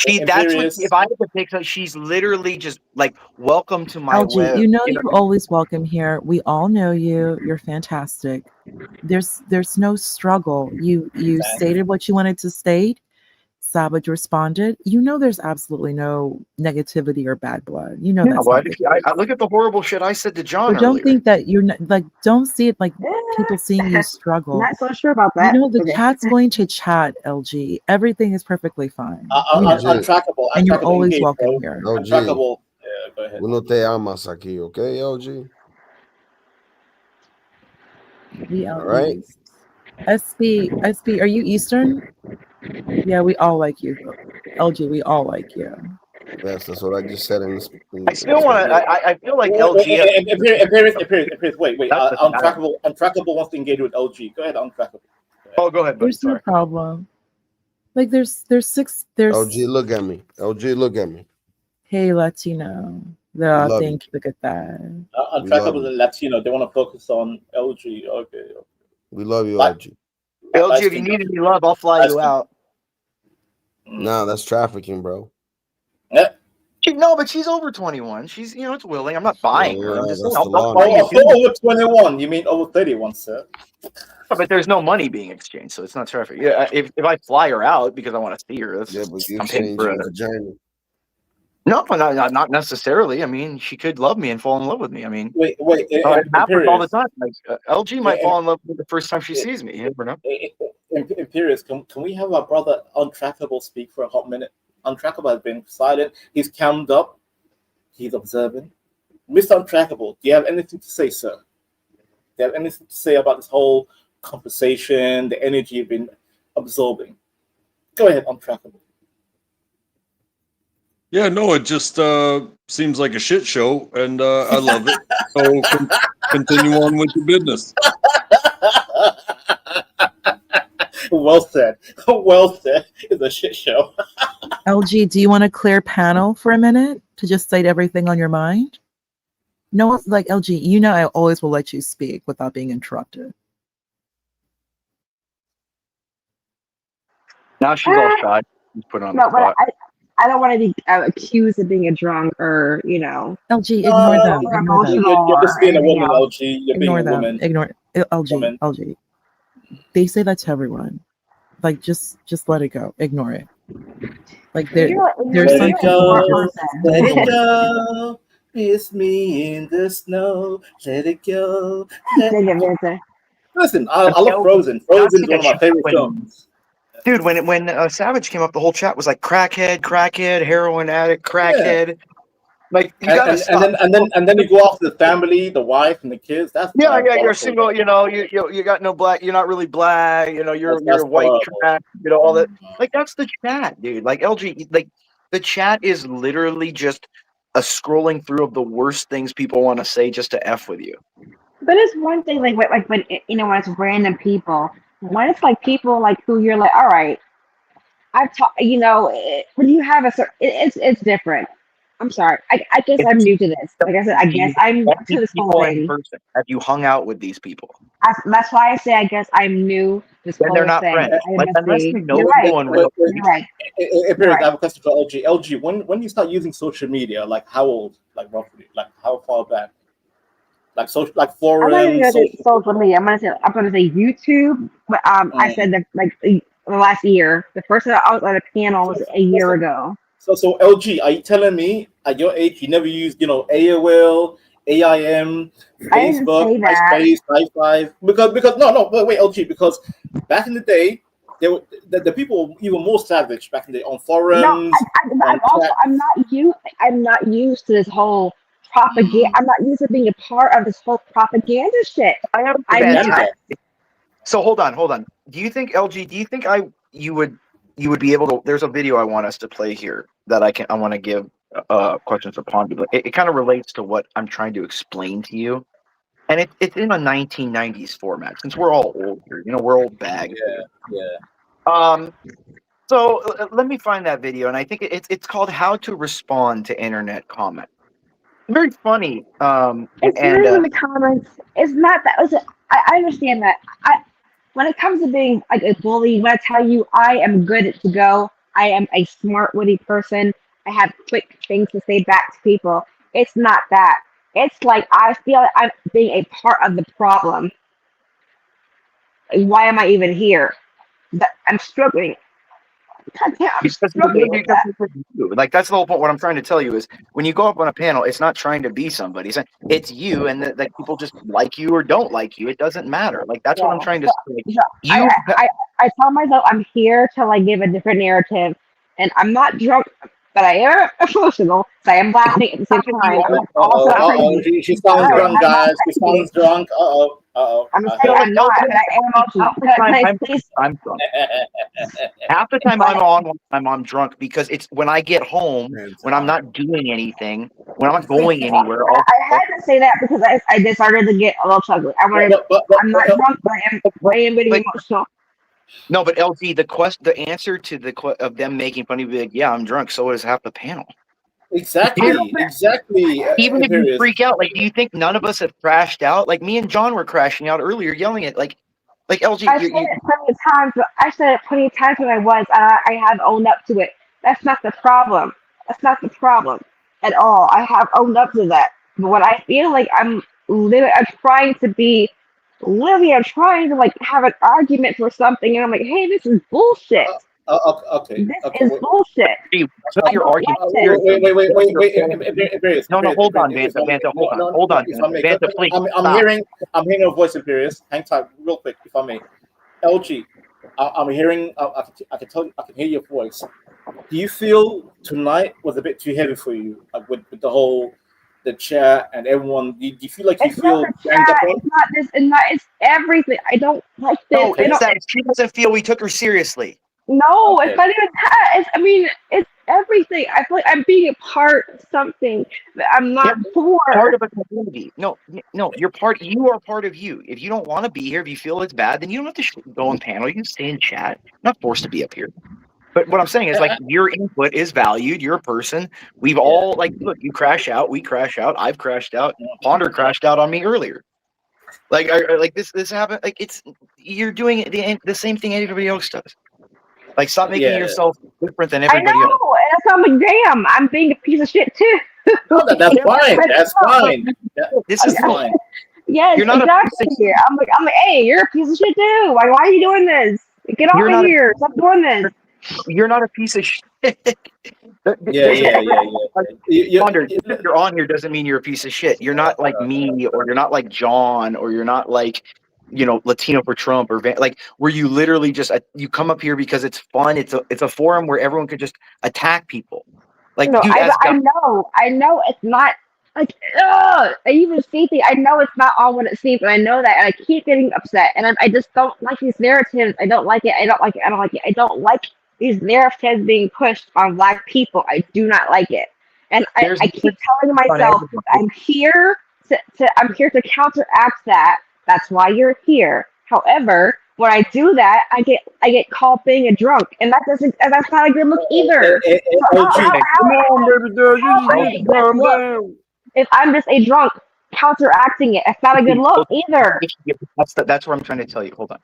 [SPEAKER 8] That's what, if I had to pick, she's literally just like, welcome to my
[SPEAKER 5] LG,
[SPEAKER 8] web.
[SPEAKER 5] you know you're always welcome here. We all know you. You're fantastic. There's no struggle. You stated what you wanted to state. Savage responded. You know there's absolutely no negativity or bad blood. You know that's not the case.
[SPEAKER 8] I look at the horrible shit I said to John
[SPEAKER 5] But don't
[SPEAKER 8] earlier.
[SPEAKER 5] think that you're not, like, don't see it like people seeing you struggle.
[SPEAKER 17] Not so sure about that.
[SPEAKER 5] You know, the chat's going to chat, LG. Everything is perfectly fine.
[SPEAKER 7] Untrackable.
[SPEAKER 5] And you're always welcome here.
[SPEAKER 7] Untrackable. Yeah, go ahead.
[SPEAKER 20] Uno te amas aquí, okay, LG?
[SPEAKER 5] All right. SB, are you Eastern? Yeah, we all like you. LG, we all like you.
[SPEAKER 20] Yes, that's what I just said.
[SPEAKER 8] I still want to. I feel like LG.
[SPEAKER 7] Appearance. Wait. Untrackable wants to engage with LG. Go ahead, Untrackable.
[SPEAKER 8] Oh, go ahead.
[SPEAKER 5] There's no problem. Like there's
[SPEAKER 20] LG, look at me. LG, look at me.
[SPEAKER 5] Hey, Latino. Thank you. Look at that.
[SPEAKER 7] Untrackable and Latino. They want to focus on LG. Okay.
[SPEAKER 20] We love you, LG.
[SPEAKER 8] LG, if you need any love, I'll fly you out.
[SPEAKER 20] Nah, that's trafficking, bro.
[SPEAKER 7] Yeah.
[SPEAKER 8] No, but she's over 21. She's, it's willing. I'm not buying her. I'm just saying,
[SPEAKER 7] over 21. You mean over 31, sir?
[SPEAKER 8] But there's no money being exchanged, so it's not trafficking. Yeah, if I fly her out because I want to see her, I'm paying for a journey. No, not necessarily. I mean, she could love me and fall in love with me. I mean,
[SPEAKER 7] wait.
[SPEAKER 8] It happens all the time. Like, LG might fall in love with me the first time she sees me. You never know.
[SPEAKER 7] Imperious, can we have our brother Untrackable speak for a hot minute? Untrackable has been silent. He's cammed up. He's observing. Mr. Untrackable, do you have anything to say, sir? Do you have anything to say about this whole conversation, the energy you've been absorbing? Go ahead, Untrackable.
[SPEAKER 1] Yeah, no, it just seems like a shit show, and I love it. So continue on with your business.
[SPEAKER 7] Well said. Well said. It's a shit show.
[SPEAKER 5] LG, do you want to clear panel for a minute to just state everything on your mind? No, like LG, I always will let you speak without being interrupted.
[SPEAKER 8] Now she's all shy. She's put on
[SPEAKER 17] No,
[SPEAKER 8] the spot.
[SPEAKER 17] but I don't want to be accused of being a drunk or,
[SPEAKER 5] LG, ignore them. Ignore them.
[SPEAKER 7] You're just being a woman, LG. You're being a woman.
[SPEAKER 5] Ignore LG. LG. They say that to everyone. Like, just let it go. Ignore it. Like, there's some people.
[SPEAKER 7] Let it go. It's me in the snow. Let it go. Listen, I love Frozen. Frozen is one of my favorite films.
[SPEAKER 8] Dude, when Savage came up, the whole chat was like crackhead, heroin addict, crackhead. Yeah. Like, you gotta stop.
[SPEAKER 7] And then you go off to the family, the wife, and the kids. That's
[SPEAKER 8] you're single. You got no black. You're not really black. You're white trash. All that. Like, that's the chat, dude. Like, LG, like, the chat is literally just a scrolling through of the worst things people want to say just to F with you.
[SPEAKER 17] But it's one thing, like when when it's random people. When it's like people like who you're like, all right, I've talked, when you have a certain, it's different. I'm sorry. I guess I'm new to this. Like I said, I guess I'm new to this whole thing.
[SPEAKER 8] Have you hung out with these people?
[SPEAKER 17] That's why I say I guess I'm new to this
[SPEAKER 8] Then
[SPEAKER 17] whole
[SPEAKER 8] they're not
[SPEAKER 17] thing.
[SPEAKER 8] friends. Like, unless you know
[SPEAKER 17] You're
[SPEAKER 8] people in real
[SPEAKER 17] You're right.
[SPEAKER 7] I have a question for LG. LG, when you start using social media, like how old, like roughly, like how far back? Like social, like
[SPEAKER 17] I'm not even
[SPEAKER 7] forums,
[SPEAKER 17] gonna say social media. I'm gonna say YouTube. But I said that like the last year. The first time I was on a panel was a year ago.
[SPEAKER 7] So LG, are you telling me at your age you never used, AOL, AIM,
[SPEAKER 17] I didn't
[SPEAKER 7] Facebook,
[SPEAKER 17] say that.
[SPEAKER 7] MySpace, Hi5? Because no, wait, LG, because back in the day, the people were even more savage back in the day on forums.
[SPEAKER 17] No, I'm not used to this whole propaganda. I'm not used to being a part of this whole propaganda shit. I'm not.
[SPEAKER 8] So hold on. Do you think LG? Do you think you would be able to? There's a video I want us to play here that I want to give questions upon. It kind of relates to what I'm trying to explain to you, and it's in a 1990s format. Since we're all old here, we're old bag.
[SPEAKER 7] Yeah.
[SPEAKER 8] So let me find that video, and I think it's called "How to Respond to Internet Comment." Very funny.
[SPEAKER 17] It's not even the comments. It's not that. I understand that. When it comes to being like a bully, when I tell you I am good to go, I am a smart, witty person. I have quick things to say back to people. It's not that. It's like I feel like I'm being a part of the problem. Like, why am I even here? I'm struggling. I'm struggling with that.
[SPEAKER 8] Like, that's the whole point. What I'm trying to tell you is when you go up on a panel, it's not trying to be somebody. It's you, and that people just like you or don't like you. It doesn't matter. Like, that's what I'm trying to say.
[SPEAKER 17] I tell myself I'm here to like give a different narrative, and I'm not drunk, but I am emotional. So I am laughing at the same time. I'm also crazy.
[SPEAKER 7] She sounds drunk, guys. She sounds drunk.
[SPEAKER 17] I'm saying I'm not, but I am emotional.
[SPEAKER 8] I'm drunk. Half the time I'm on drunk because it's when I get home, when I'm not doing anything, when I'm not going anywhere.
[SPEAKER 17] I had to say that because I just started to get a little chuggly. I'm not drunk, but I am getting emotional.
[SPEAKER 8] No, but LG, the answer to of them making fun of you, like, yeah, I'm drunk. So is half the panel.
[SPEAKER 7] Exactly.
[SPEAKER 8] Even if you freak out, like, do you think none of us have crashed out? Like, me and John were crashing out earlier, yelling at like LG.
[SPEAKER 17] I said it plenty of times, but I said it plenty of times when I was. I have owned up to it. That's not the problem. That's not the problem at all. I have owned up to that. But when I feel like I'm trying to like have an argument for something, and I'm like, hey, this is bullshit.
[SPEAKER 7] Okay.
[SPEAKER 17] This is bullshit.
[SPEAKER 8] Your argument.
[SPEAKER 7] Wait.
[SPEAKER 8] No, hold on, Banter. Hold on. Banter, please.
[SPEAKER 7] I'm hearing a voice, Imperious. Hang tight, real quick, if I may. LG, I'm hearing. I can hear your voice. Do you feel tonight was a bit too heavy for you, like with the chat and everyone? Do you feel like
[SPEAKER 17] it's not this, and it's everything. I don't like this.
[SPEAKER 8] No, it's that she doesn't feel we took her seriously.
[SPEAKER 17] No, it's not even that. It's everything. I feel like I'm being a part of something that I'm not for.
[SPEAKER 8] Part of a community. No, you're part. You are part of you. If you don't want to be here, if you feel it's bad, then you don't have to go on panel. You can stay in chat. You're not forced to be up here. But what I'm saying is, like, your input is valued. You're a person. We've all, like, look, you crash out. We crash out. I've crashed out. Ponder crashed out on me earlier. Like, this happened. Like, you're doing the same thing everybody else does. Like, stop making yourself different than everybody else.
[SPEAKER 17] I know, and I'm like, damn, I'm being a piece of shit too.
[SPEAKER 7] No, that's fine. That's fine.
[SPEAKER 8] This is fine.
[SPEAKER 17] Yes,
[SPEAKER 8] you're not
[SPEAKER 17] exactly. I'm like, hey, you're a piece of shit too. Like, why are you doing this? Get off of here. Stop doing this.
[SPEAKER 8] You're not a piece of shit.
[SPEAKER 7] Yeah.
[SPEAKER 8] You're on here doesn't mean you're a piece of shit. You're not like me, or you're not like John, or you're not like, Latino for Trump, or like, where you literally just you come up here because it's fun. It's a forum where everyone could just attack people. Like,
[SPEAKER 17] no,
[SPEAKER 8] dude,
[SPEAKER 17] I know it's not like, I even see things. I know it's not all what it seems, and I know that, and I keep getting upset, and I just don't like these narratives. I don't like it. I don't like these narratives being pushed on Black people. I do not like it, and I keep telling myself I'm here to counteract that. That's why you're here. However, when I do that, I get called being a drunk, and that's not a good look either.
[SPEAKER 11] Come on, baby girl, you just need to calm down.
[SPEAKER 17] If I'm just a drunk counteracting it, it's not a good look either.
[SPEAKER 8] That's what I'm trying to tell you. Hold on.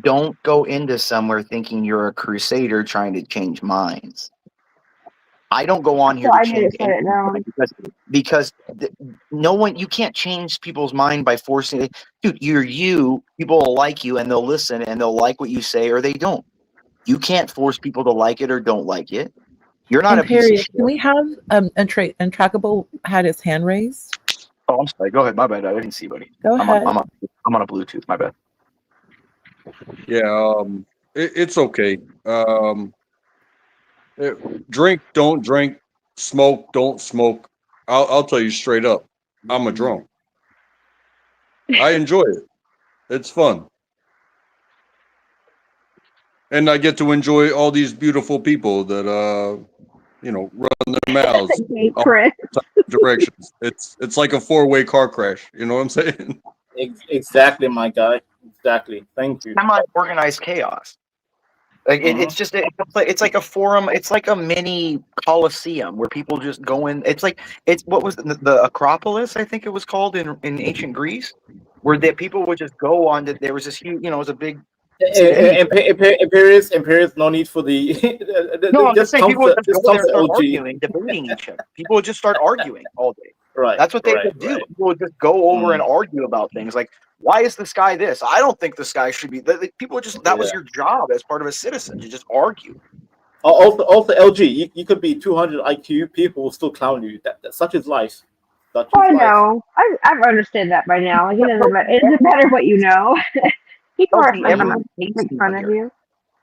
[SPEAKER 8] Don't go into somewhere thinking you're a crusader trying to change minds. I don't go on here to change anything because no one, you can't change people's mind by forcing it. Dude, you, people will like you and they'll listen and they'll like what you say or they don't. You can't force people to like it or don't like it. You're not a piece of
[SPEAKER 5] Imperious,
[SPEAKER 8] shit.
[SPEAKER 5] can we have Intractable had his hand raised?
[SPEAKER 8] Oh, I'm sorry. Go ahead. My bad. I didn't see, buddy.
[SPEAKER 5] Go ahead.
[SPEAKER 8] I'm on a Bluetooth. My bad.
[SPEAKER 1] Yeah, it's okay. Drink, don't drink. Smoke, don't smoke. I'll tell you straight up. I'm a drunk. I enjoy it. It's fun. And I get to enjoy all these beautiful people that run their mouths all directions. It's like a 4-way car crash. You know what I'm saying?
[SPEAKER 7] Exactly, my guy. Exactly. Thank you.
[SPEAKER 8] Semi-organized chaos. Like it's like a forum. It's like a mini coliseum where people just go in. It's what was the Acropolis? I think it was called in ancient Greece, where people would just go on. There was this huge, it was a big.
[SPEAKER 7] Imperious, no need for the.
[SPEAKER 8] No, I'm just saying people would just go there and start arguing, debating each other. People would just start arguing all day.
[SPEAKER 7] Right.
[SPEAKER 8] That's what they would do. People would just go over and argue about things like, why is the sky this? I don't think the sky should be. People would just, that was your job as part of a citizen, to just argue.
[SPEAKER 7] Also, LG, you could be 200 IQ, people will still clown you. That's such is life.
[SPEAKER 17] I know. I've understood that by now. Like, it doesn't matter what you know. People are fun of you.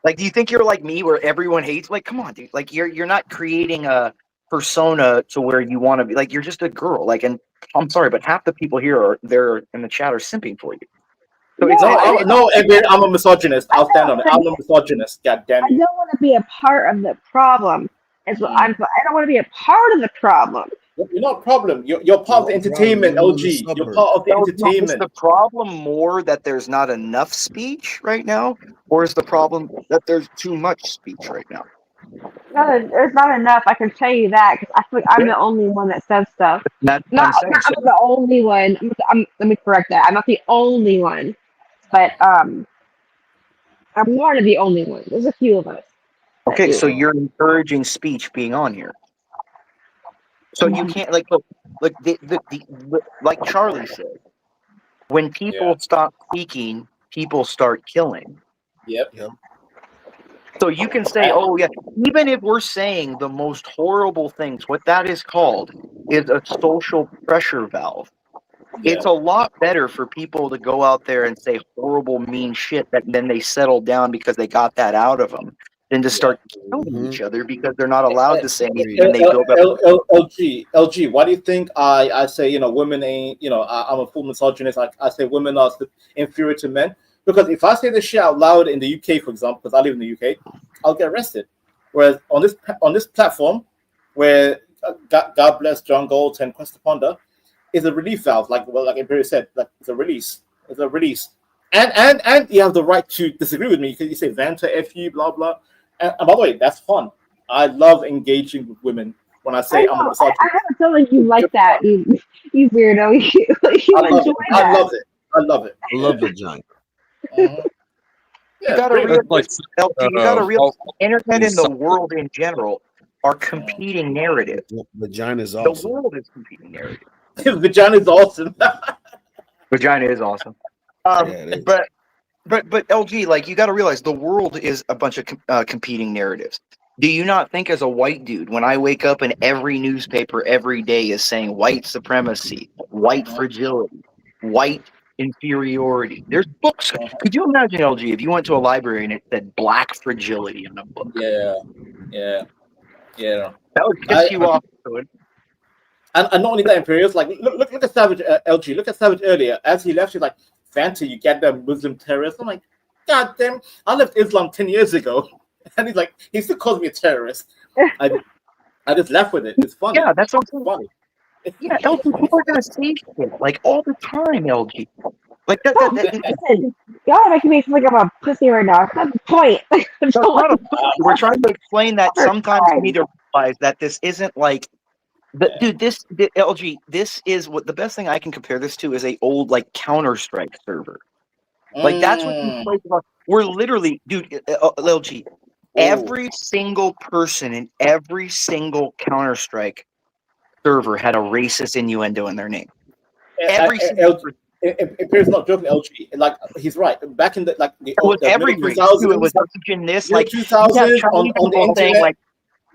[SPEAKER 8] Like, do you think you're like me, where everyone hates? Like, come on, dude. Like, you're not creating a persona to where you want to be. Like, you're just a girl. Like, and I'm sorry, but half the people here they're in the chat are simping for you. So
[SPEAKER 7] I'm a misogynist. I'll stand on it. I'm a misogynist. God damn it.
[SPEAKER 17] I don't want to be a part of the problem. I don't want to be a part of the problem.
[SPEAKER 7] You're not a problem. You're part of the entertainment, LG. You're part of the entertainment.
[SPEAKER 8] Is the problem more that there's not enough speech right now, or is the problem that there's too much speech right now?
[SPEAKER 17] No, there's not enough. I can tell you that, because I feel like I'm the only one that says stuff. I'm the only one. Let me correct that. I'm not the only one, but I'm one of the only ones. There's a few of us.
[SPEAKER 8] Okay, so you're encouraging speech being on here. So you can't like Charlie said, when people stop speaking, people start killing.
[SPEAKER 7] Yep.
[SPEAKER 8] So you can say, oh yeah, even if we're saying the most horrible things, what that is called is a social pressure valve. Yeah. It's a lot better for people to go out there and say horrible, mean shit that then they settle down because they got that out of them, than to start killing each other because they're not allowed to say anything and they build up.
[SPEAKER 7] LG, why do you think I say, women ain't, I'm a full misogynist. I say women are inferior to men? Because if I say this shit out loud in the UK, for example, because I live in the UK, I'll get arrested. Whereas on this platform, where God bless John Galt and Quest to Ponder, is a relief valve, like Imperial said, like it's a release. It's a release. And you have the right to disagree with me because you say Banter, F you, blah blah. And by the way, that's fun. I love engaging with women. When I say I'm a misogynist,
[SPEAKER 17] I have a feeling you like that, you weirdo.
[SPEAKER 7] I love it. I love it.
[SPEAKER 20] I love vagina.
[SPEAKER 8] You gotta realize internet and the world in general are competing narratives.
[SPEAKER 20] Vagina is awesome.
[SPEAKER 8] The world is competing narrative.
[SPEAKER 7] Vagina is awesome.
[SPEAKER 8] Vagina is awesome. But LG, like, you got to realize the world is a bunch of competing narratives. Do you not think, as a white dude, when I wake up and every newspaper every day is saying white supremacy, white fragility, white inferiority? There's books. Could you imagine, LG, if you went to a library and it said black fragility in a book?
[SPEAKER 7] Yeah.
[SPEAKER 8] That would piss you off.
[SPEAKER 7] And not only that, Imperials, like look at Savage, LG. Look at Savage earlier. As he left, he's like, Fanta, you get them Muslim terrorists. I'm like, God damn, I left Islam 10 years ago. And he's like, he still calls me a terrorist. I just left with it. It's funny.
[SPEAKER 8] Yeah, that's also funny. Yeah, LG, people are gonna say shit like all the time, LG. Like that.
[SPEAKER 17] y'all are making me feel like I'm a pussy right now. That's the point.
[SPEAKER 8] We're trying to explain that sometimes you need to realize that this isn't like, dude. LG. This is what the best thing I can compare this to is a old like Counter-Strike server. Like that's what these places are. We're literally, dude. LG. Every single person in every single Counter-Strike server had a racist innuendo in their name. Every single person.
[SPEAKER 7] It's not joking, LG. Like he's right. Back in the
[SPEAKER 8] it was every race. It was in this like
[SPEAKER 7] 2000s on the internet.
[SPEAKER 8] Like,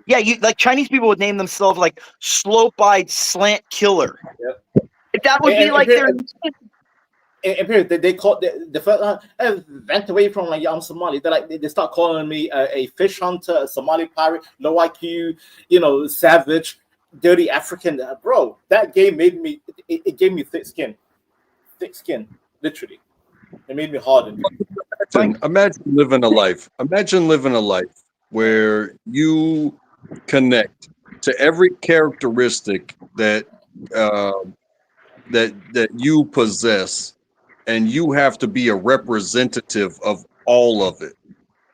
[SPEAKER 8] yeah, you like Chinese people would name themselves like slope-eyed slant killer.
[SPEAKER 7] Yep.
[SPEAKER 8] That would be like their.
[SPEAKER 7] They call the first vent away from like I'm Somali. They start calling me a fish hunter, a Somali pirate, low IQ, savage, dirty African. Bro, that game made me. It gave me thick skin, literally. It made me harden.
[SPEAKER 1] Imagine living a life. Imagine living a life where you connect to every characteristic that you possess. And you have to be a representative of all of it.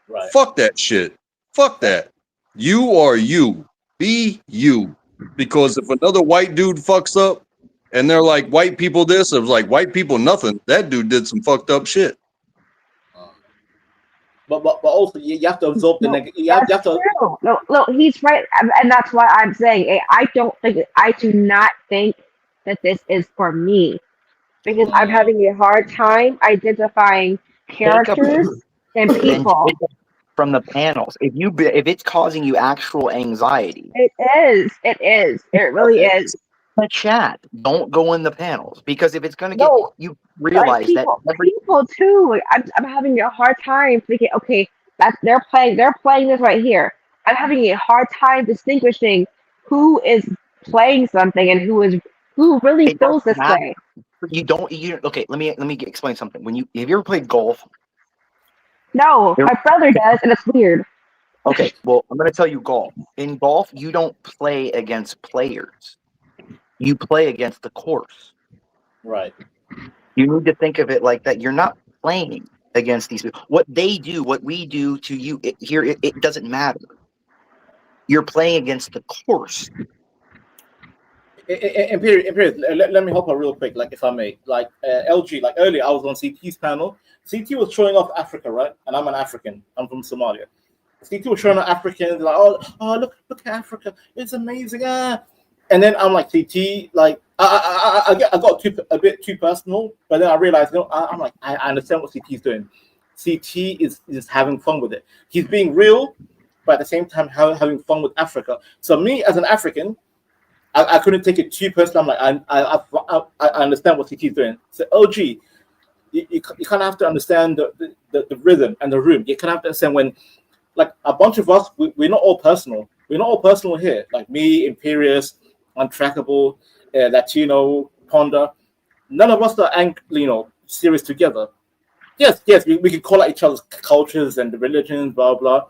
[SPEAKER 7] Right.
[SPEAKER 1] Fuck that shit. Fuck that. You are you. Be you. Because if another white dude fucks up and they're like, white people this, it was like, white people nothing. That dude did some fucked up shit.
[SPEAKER 7] But also you have to absorb the negative. You have to.
[SPEAKER 17] No, he's right, and that's why I'm saying I do not think that this is for me. Because I'm having a hard time identifying characters and people
[SPEAKER 8] from the panels. If it's causing you actual anxiety,
[SPEAKER 17] it is. It really is.
[SPEAKER 8] The chat. Don't go in the panels because if it's going to get you realize
[SPEAKER 17] people,
[SPEAKER 8] that
[SPEAKER 17] people too. Like, I'm having a hard time thinking. Okay, they're playing this right here. I'm having a hard time distinguishing who is playing something and who really feels this way.
[SPEAKER 8] Okay, let me explain something. Have you ever played golf?
[SPEAKER 17] No, my brother does, and it's weird.
[SPEAKER 8] Okay, well, I'm going to tell you golf. In golf, you don't play against players. You play against the course.
[SPEAKER 7] Right.
[SPEAKER 8] You need to think of it like that. You're not playing against these people. What they do, what we do to you it doesn't matter. You're playing against the course.
[SPEAKER 7] Period. Let me hop on real quick, like if I may. Like LG, like earlier I was on CT's panel. CT was showing off Africa, right? And I'm an African. I'm from Somalia. CT was showing off Africans, like, oh look at Africa. It's amazing. And then I'm like, CT, like I got a bit too personal, but then I realized, I'm like, I understand what CT's doing. CT is having fun with it. He's being real, but at the same time having fun with Africa. So me as an African, I couldn't take it too personal. I'm like, I understand what CT's doing. So LG, you kind of have to understand the rhythm and the room. You kind of have to understand when, like, a bunch of us, we're not all personal. We're not all personal here. Like me, Imperious, Untrackable, Latino, Ponder. None of us are serious together. Yes, we can call out each other's cultures and the religions, blah blah.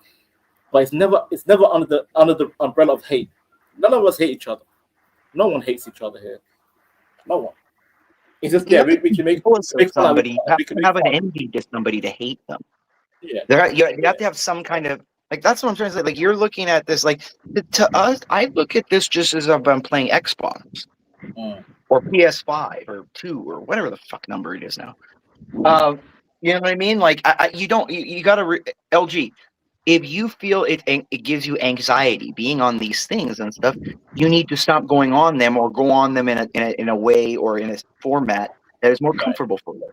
[SPEAKER 7] But it's never under the umbrella of hate. None of us hate each other. No one hates each other here. No one. It's just we can make
[SPEAKER 8] somebody. You have to have an envy to somebody to hate them.
[SPEAKER 7] Yeah.
[SPEAKER 8] You have to have some kind of like. That's what I'm trying to say. Like you're looking at this like to us. I look at this just as if I'm playing Xbox or PS5 or 2 or whatever the fuck number it is now. You know what I mean? Like you got to LG. If you feel it gives you anxiety being on these things and stuff, you need to stop going on them or go on them in a way or in a format that is more comfortable for you.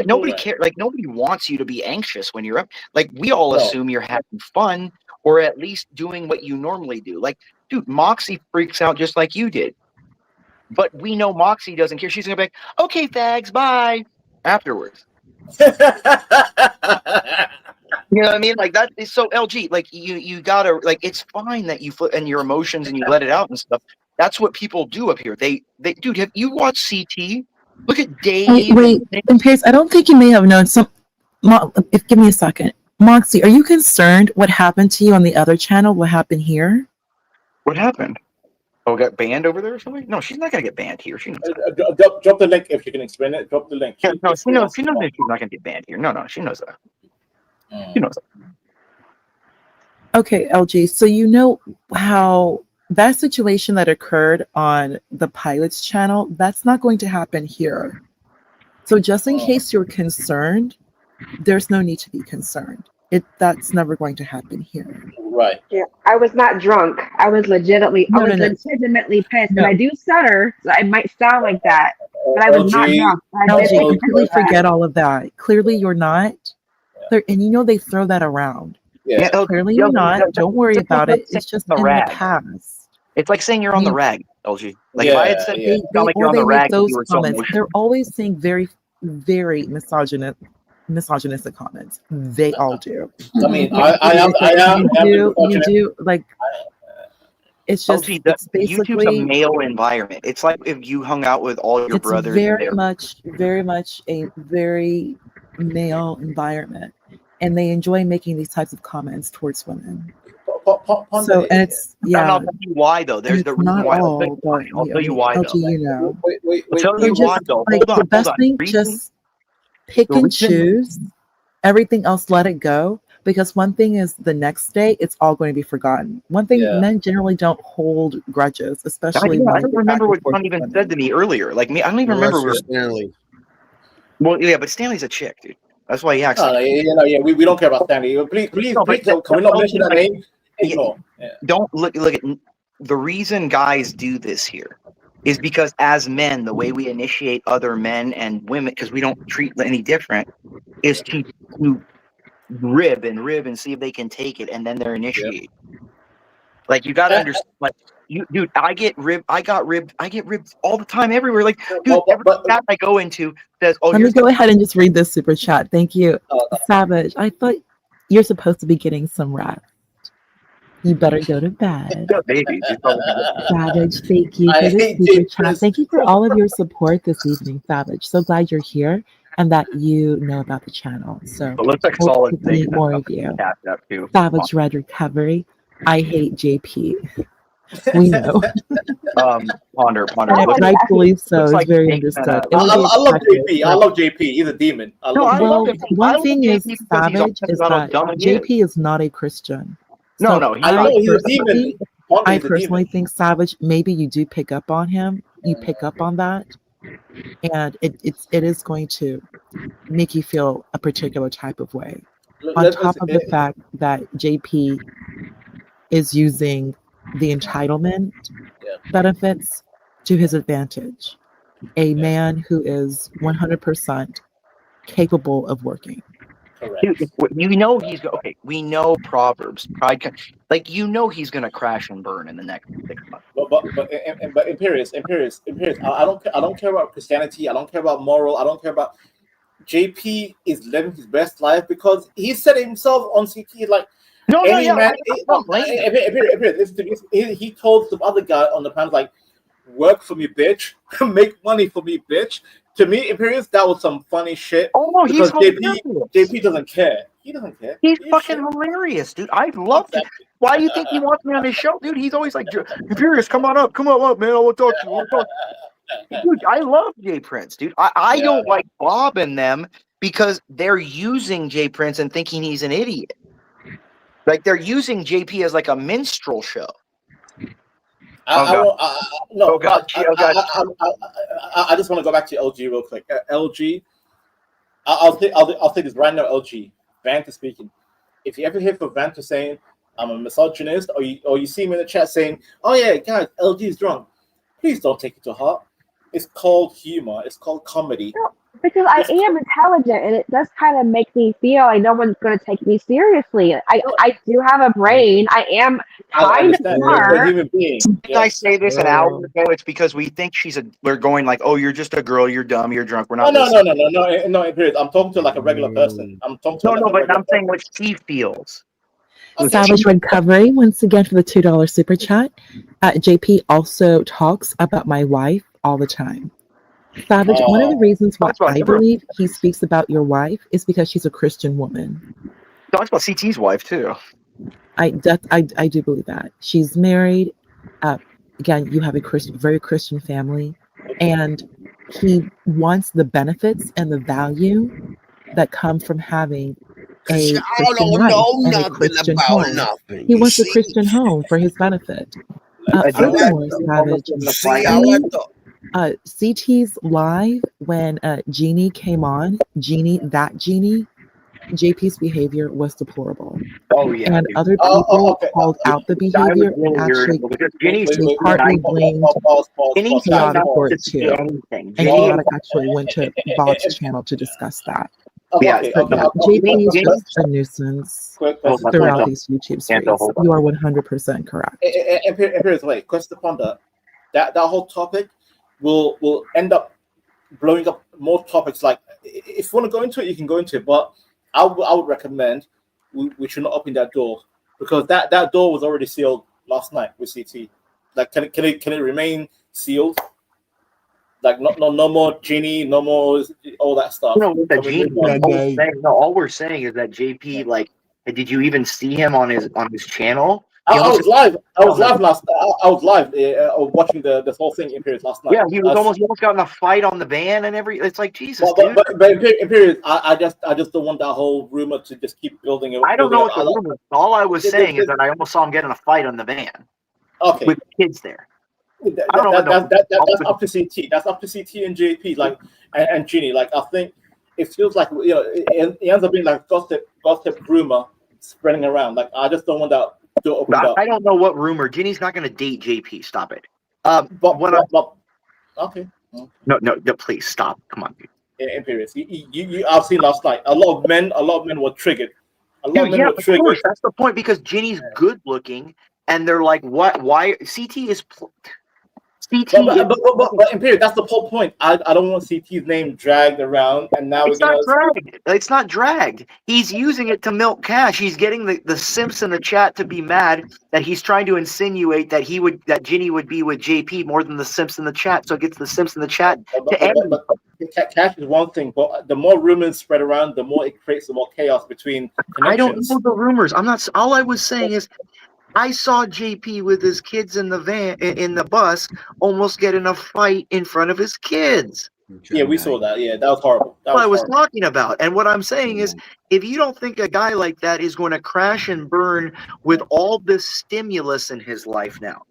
[SPEAKER 8] Nobody cares. Like nobody wants you to be anxious when you're up. Like we all assume you're having fun or at least doing what you normally do. Like, dude, Moxie freaks out just like you did, but we know Moxie doesn't care. She's gonna be like, "Okay, fags, bye." Afterwards. You know what I mean? Like that is so LG. Like you gotta like it's fine that you and your emotions and you let it out and stuff. That's what people do up here. They dude, have you watched CT? Look at Dave.
[SPEAKER 5] Wait, Pierce, I don't think you may have known some. Give me a second, Moxie. Are you concerned? What happened to you on the other channel? What happened here?
[SPEAKER 8] What happened? Oh, got banned over there or something? No, she's not gonna get banned here. She knows that.
[SPEAKER 7] Drop the link if you can explain it. Drop the link.
[SPEAKER 8] Yeah, no, she knows. She knows that she's not gonna get banned here. No, she knows that. She knows that.
[SPEAKER 5] Okay, LG. So you know how that situation that occurred on the pilot's channel, that's not going to happen here. So just in case you're concerned, there's no need to be concerned. That's never going to happen here.
[SPEAKER 7] Right.
[SPEAKER 17] Yeah, I was not drunk. I was legitimately pissed. And I do stutter, so I might sound like that, but I was not drunk.
[SPEAKER 5] LG, completely forget all of that. Clearly, you're not. And you know they throw that around.
[SPEAKER 8] Yeah.
[SPEAKER 5] Clearly, you're not. Don't worry about it. It's just in the past.
[SPEAKER 8] It's like saying you're on the rag, LG. Like if I had said you sound like you're on the rag,
[SPEAKER 5] those
[SPEAKER 8] you were so
[SPEAKER 5] comments.
[SPEAKER 8] emotional.
[SPEAKER 5] They're always saying very, very misogynistic comments. They all do.
[SPEAKER 7] I mean, I
[SPEAKER 5] you do like. It's just
[SPEAKER 8] LG,
[SPEAKER 5] it's basically
[SPEAKER 8] YouTube's a male environment. It's like if you hung out with all your brothers.
[SPEAKER 5] Very much a very male environment, and they enjoy making these types of comments towards women. So, and it's
[SPEAKER 8] I'll tell you why though. There's the reason why. I'll tell you why though.
[SPEAKER 5] You know,
[SPEAKER 8] I'll tell you why though.
[SPEAKER 5] Like the best thing, just pick and choose. Everything else, let it go. Because one thing is the next day, it's all going to be forgotten. One thing, men generally don't hold grudges, especially.
[SPEAKER 8] I don't remember what John even said to me earlier. Like me, I don't even remember.
[SPEAKER 20] Stanley.
[SPEAKER 8] Well, yeah, but Stanley's a chick, dude. That's why he acts.
[SPEAKER 7] We don't care about Stanley. Please, can we not mention that name?
[SPEAKER 8] Don't look at the reason guys do this here is because as men, the way we initiate other men and women, because we don't treat any different, is to rib and see if they can take it, and then they're initiated. Like you gotta understand, like dude, I get ribbed all the time everywhere. Like, dude, every chat I go into says, "Oh,
[SPEAKER 5] let me go ahead and just read this super chat. Thank you, Savage. I thought you're supposed to be getting some rest. You better go to bed. Savage, thank you for the super chat. Thank you for all of your support this evening, Savage. So glad you're here and that you know about the channel. So we'll meet more of you. Savage Red Recovery. I hate JP. We know.
[SPEAKER 8] Ponder.
[SPEAKER 5] Rightfully so. It's very understood.
[SPEAKER 7] I love JP. I love JP. He's a demon.
[SPEAKER 5] One thing is Savage is that JP is not a Christian.
[SPEAKER 8] No,
[SPEAKER 5] I personally think Savage, maybe you do pick up on him. You pick up on that, and it is going to make you feel a particular type of way. On top of the fact that JP is using the entitlement benefits to his advantage. A man who is 100% capable of working.
[SPEAKER 8] Dude, you know he's okay. We know Proverbs. Pride, like he's gonna crash and burn in the next 6 months.
[SPEAKER 7] But Imperious. I don't care about Christianity. I don't care about moral. I don't care about. JP is living his best life because he said himself on CT like. He told some other guy on the panel like, "Work for me, bitch. Make money for me, bitch." To me, Imperious, that was some funny shit.
[SPEAKER 8] Oh no, he's
[SPEAKER 7] JP doesn't care. He doesn't care.
[SPEAKER 8] He's fucking hilarious, dude. I love it. Why do you think he wants me on his show, dude? He's always like, Imperious, come on up, man. I want to talk to you. Dude, I love Jay Prince, dude. I don't like Bob and them because they're using Jay Prince and thinking he's an idiot. Like they're using JP as like a minstrel show.
[SPEAKER 7] I just want to go back to LG real quick. LG, I'll say this right now. LG, Banter speaking. If you ever hear from Banter saying I'm a misogynist, or you see him in the chat saying, "Oh yeah, guys, LG is drunk," please don't take it to heart. It's called humor. It's called comedy.
[SPEAKER 17] No, because I am intelligent, and it does kind of make me feel like no one's going to take me seriously. I do have a brain. I am kind of smart.
[SPEAKER 8] Did I say this an hour ago? It's because we think we're going like, "Oh, you're just a girl. You're dumb. You're drunk." We're not.
[SPEAKER 7] No. I'm talking to like a regular person. I'm
[SPEAKER 8] saying what she feels.
[SPEAKER 5] Savage Recovery, once again for the $2 super chat. JP also talks about my wife all the time. Savage, one of the reasons why I believe he speaks about your wife is because she's a Christian woman.
[SPEAKER 8] He talks about CT's wife too.
[SPEAKER 5] I do believe that. She's married.
[SPEAKER 15] again, you have a very Christian family, and he wants the benefits and the value that come from having a
[SPEAKER 20] I
[SPEAKER 15] Christian
[SPEAKER 20] don't
[SPEAKER 15] wife
[SPEAKER 20] know
[SPEAKER 15] and a
[SPEAKER 20] nothing
[SPEAKER 15] Christian
[SPEAKER 20] about
[SPEAKER 15] home.
[SPEAKER 20] nothing.
[SPEAKER 15] He
[SPEAKER 20] You
[SPEAKER 15] wants a
[SPEAKER 20] see?
[SPEAKER 15] Christian home for his benefit. Furthermore, Savage, CT's live when Jeannie came on, Jeannie, JP's behavior was deplorable.
[SPEAKER 8] Oh yeah,
[SPEAKER 15] And
[SPEAKER 8] dude.
[SPEAKER 15] other people called out the behavior and actually they partly blamed Chaotic for it too. And Chaotic actually went to Bob's channel to discuss that. But yeah, JP is just a nuisance throughout these YouTube streets. You are 100% correct.
[SPEAKER 7] And wait, question upon that whole topic will end up blowing up more topics. Like, if you want to go into it, you can go into it, but I would recommend we should not open that door, because that door was already sealed last night with CT. Like, can it remain sealed? Like, no more Genie, no more all that stuff.
[SPEAKER 8] No, with the Genie, all we're saying is that JP, like, did you even see him on his channel?
[SPEAKER 7] I was live. I was live watching the whole thing in period last night.
[SPEAKER 8] Yeah, he almost got in a fight on the van and every. It's like, Jesus,
[SPEAKER 7] but in period, I just don't want that whole rumor to just keep building.
[SPEAKER 8] I don't know what the rumor. All I was saying is that I almost saw him get in a fight on the van.
[SPEAKER 7] Okay,
[SPEAKER 8] with kids there.
[SPEAKER 7] That's up to CT. That's up to CT and JP, like, and Genie. Like, I think it feels like, you know, it ends up being like gossip rumor spreading around. Like, I just don't want that to open up.
[SPEAKER 8] I don't know what rumor. Genie's not going to date JP. Stop it.
[SPEAKER 7] Okay.
[SPEAKER 8] No, please stop. Come on, dude.
[SPEAKER 7] Imperious. I've seen last night. A lot of men were triggered.
[SPEAKER 8] Of course, that's the point, because Genie's good looking, and they're like, what? Why? CT is.
[SPEAKER 7] But Imperious, that's the whole point. I don't want CT's name dragged around, and now
[SPEAKER 8] it's not dragged. It's not dragged. He's using it to milk cash. He's getting the simps in the chat to be mad that he's trying to insinuate that Ginny would be with JP more than the simps in the chat. So it gets the simps in the chat to end.
[SPEAKER 7] But cash is one thing, but the more rumors spread around, the more it creates the more chaos between connections.
[SPEAKER 8] I don't know the rumors. I'm not. All I was saying is, I saw JP with his kids in the van, in the bus, almost get in a fight in front of his kids.
[SPEAKER 7] Yeah, we saw that. Yeah, that was horrible. That's
[SPEAKER 8] what I was talking about. And what I'm saying is, if you don't think a guy like that is going to crash and burn with all this stimulus in his life now.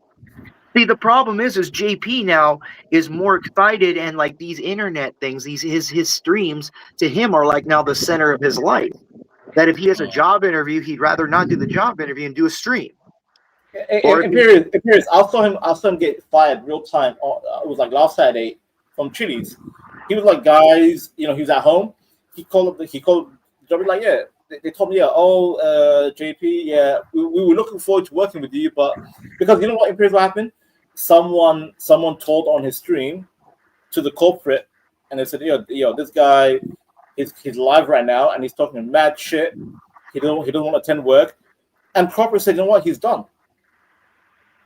[SPEAKER 8] See, the problem is JP now is more excited, and like these internet things, his streams to him are like now the center of his life. That if he has a job interview, he'd rather not do the job interview and do a stream.
[SPEAKER 7] Imperious, I saw him get fired real time. It was like last Saturday from Chili's. He was like, guys, you know, he was at home. He called Johnny, like, yeah. They told me, yeah, JP, yeah, we were looking forward to working with you, but because you know what, Imperious, what happened? Someone told on his stream to the corporate, and they said, yo, this guy, he's live right now, and he's talking mad shit. He don't want to attend work, and corporate said, you know what, he's done.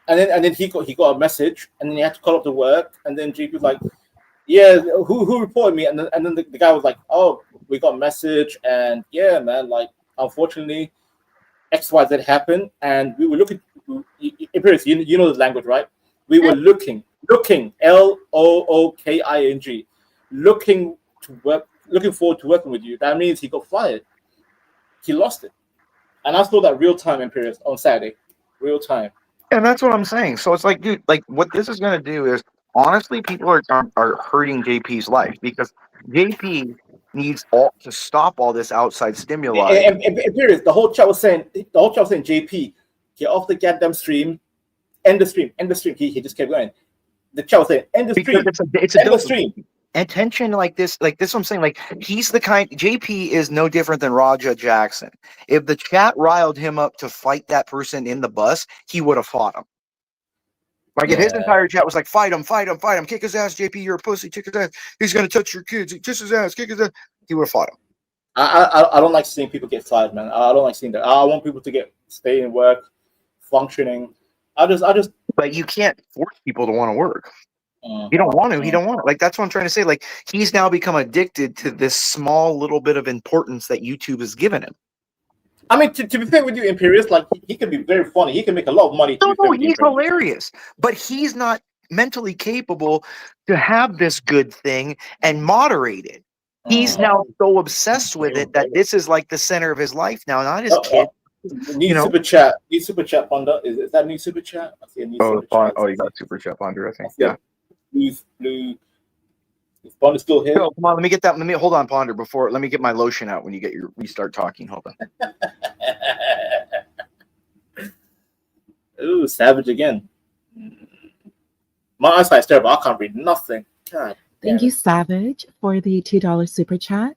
[SPEAKER 7] And then he got a message, and then he had to call up to work, and then JP was like, yeah, who reported me? And then the guy was like, oh, we got a message, and yeah, man, like, unfortunately, XYZ happened, and we were looking. Imperious, you know the language, right? We were looking, looking looking forward to working with you. That means he got fired. He lost it, and I saw that real time, Imperious, on Saturday, real time.
[SPEAKER 8] And that's what I'm saying. So it's like, dude, like what this is going to do is, honestly, people are hurting JP's life, because JP needs to stop all this outside stimuli.
[SPEAKER 7] And Imperious, the whole chat was saying, JP, get off the goddamn stream, end the stream. He just kept going. The chat was saying, end the stream.
[SPEAKER 8] It's a stream. Attention like this, what I'm saying, like, he's the kind. JP is no different than Raja Jackson. If the chat riled him up to fight that person in the bus, he would have fought him. Like, if his entire chat was like, fight him, kick his ass, JP, you're a pussy, kick his ass, he's gonna touch your kids, kiss his ass, kick his ass, he would have fought him.
[SPEAKER 7] I don't like seeing people get fired, man. I don't like seeing that. I want people to stay in work, functioning. I just.
[SPEAKER 8] But you can't force people to want to work. He don't want to. He don't want it. Like, that's what I'm trying to say. Like, he's now become addicted to this small little bit of importance that YouTube has given him.
[SPEAKER 7] I mean, to be fair with you, Imperius, like he can be very funny. He can make a lot of money.
[SPEAKER 8] No, he's hilarious, but he's not mentally capable to have this good thing and moderate it. He's now so obsessed with it that this is like the center of his life now, not his kid.
[SPEAKER 7] New super chat. New super chat, Panda. Is that new super chat? I see a new super chat.
[SPEAKER 8] Oh, you got super chat, Ponder, I think.
[SPEAKER 7] Yeah. Blue. Is Ponder still here?
[SPEAKER 8] Yo, come on, let me get that. Let me hold on, Ponder. Let me get my lotion out when we start talking. Hold on.
[SPEAKER 7] Ooh, savage again. My eyesight's terrible. I can't read nothing. God.
[SPEAKER 15] Thank you, Savage, for the $2 super chat.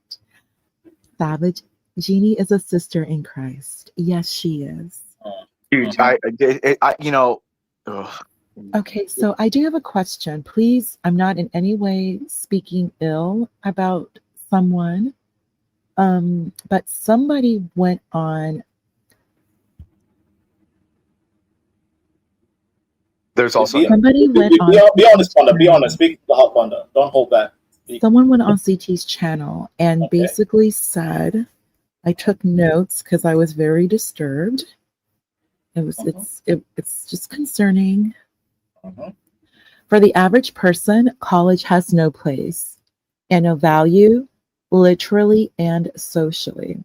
[SPEAKER 15] Savage, Jeannie is a sister in Christ. Yes, she is.
[SPEAKER 8] Dude, ugh.
[SPEAKER 15] Okay, so I do have a question. Please, I'm not in any way speaking ill about someone, but somebody went on.
[SPEAKER 8] There's also
[SPEAKER 15] somebody went on.
[SPEAKER 7] Be honest, Panda. Be honest. Speak to the hot Panda. Don't hold back.
[SPEAKER 15] Someone went on CT's channel and basically said, I took notes because I was very disturbed. It's just concerning. For the average person, college has no place and no value, literally and socially.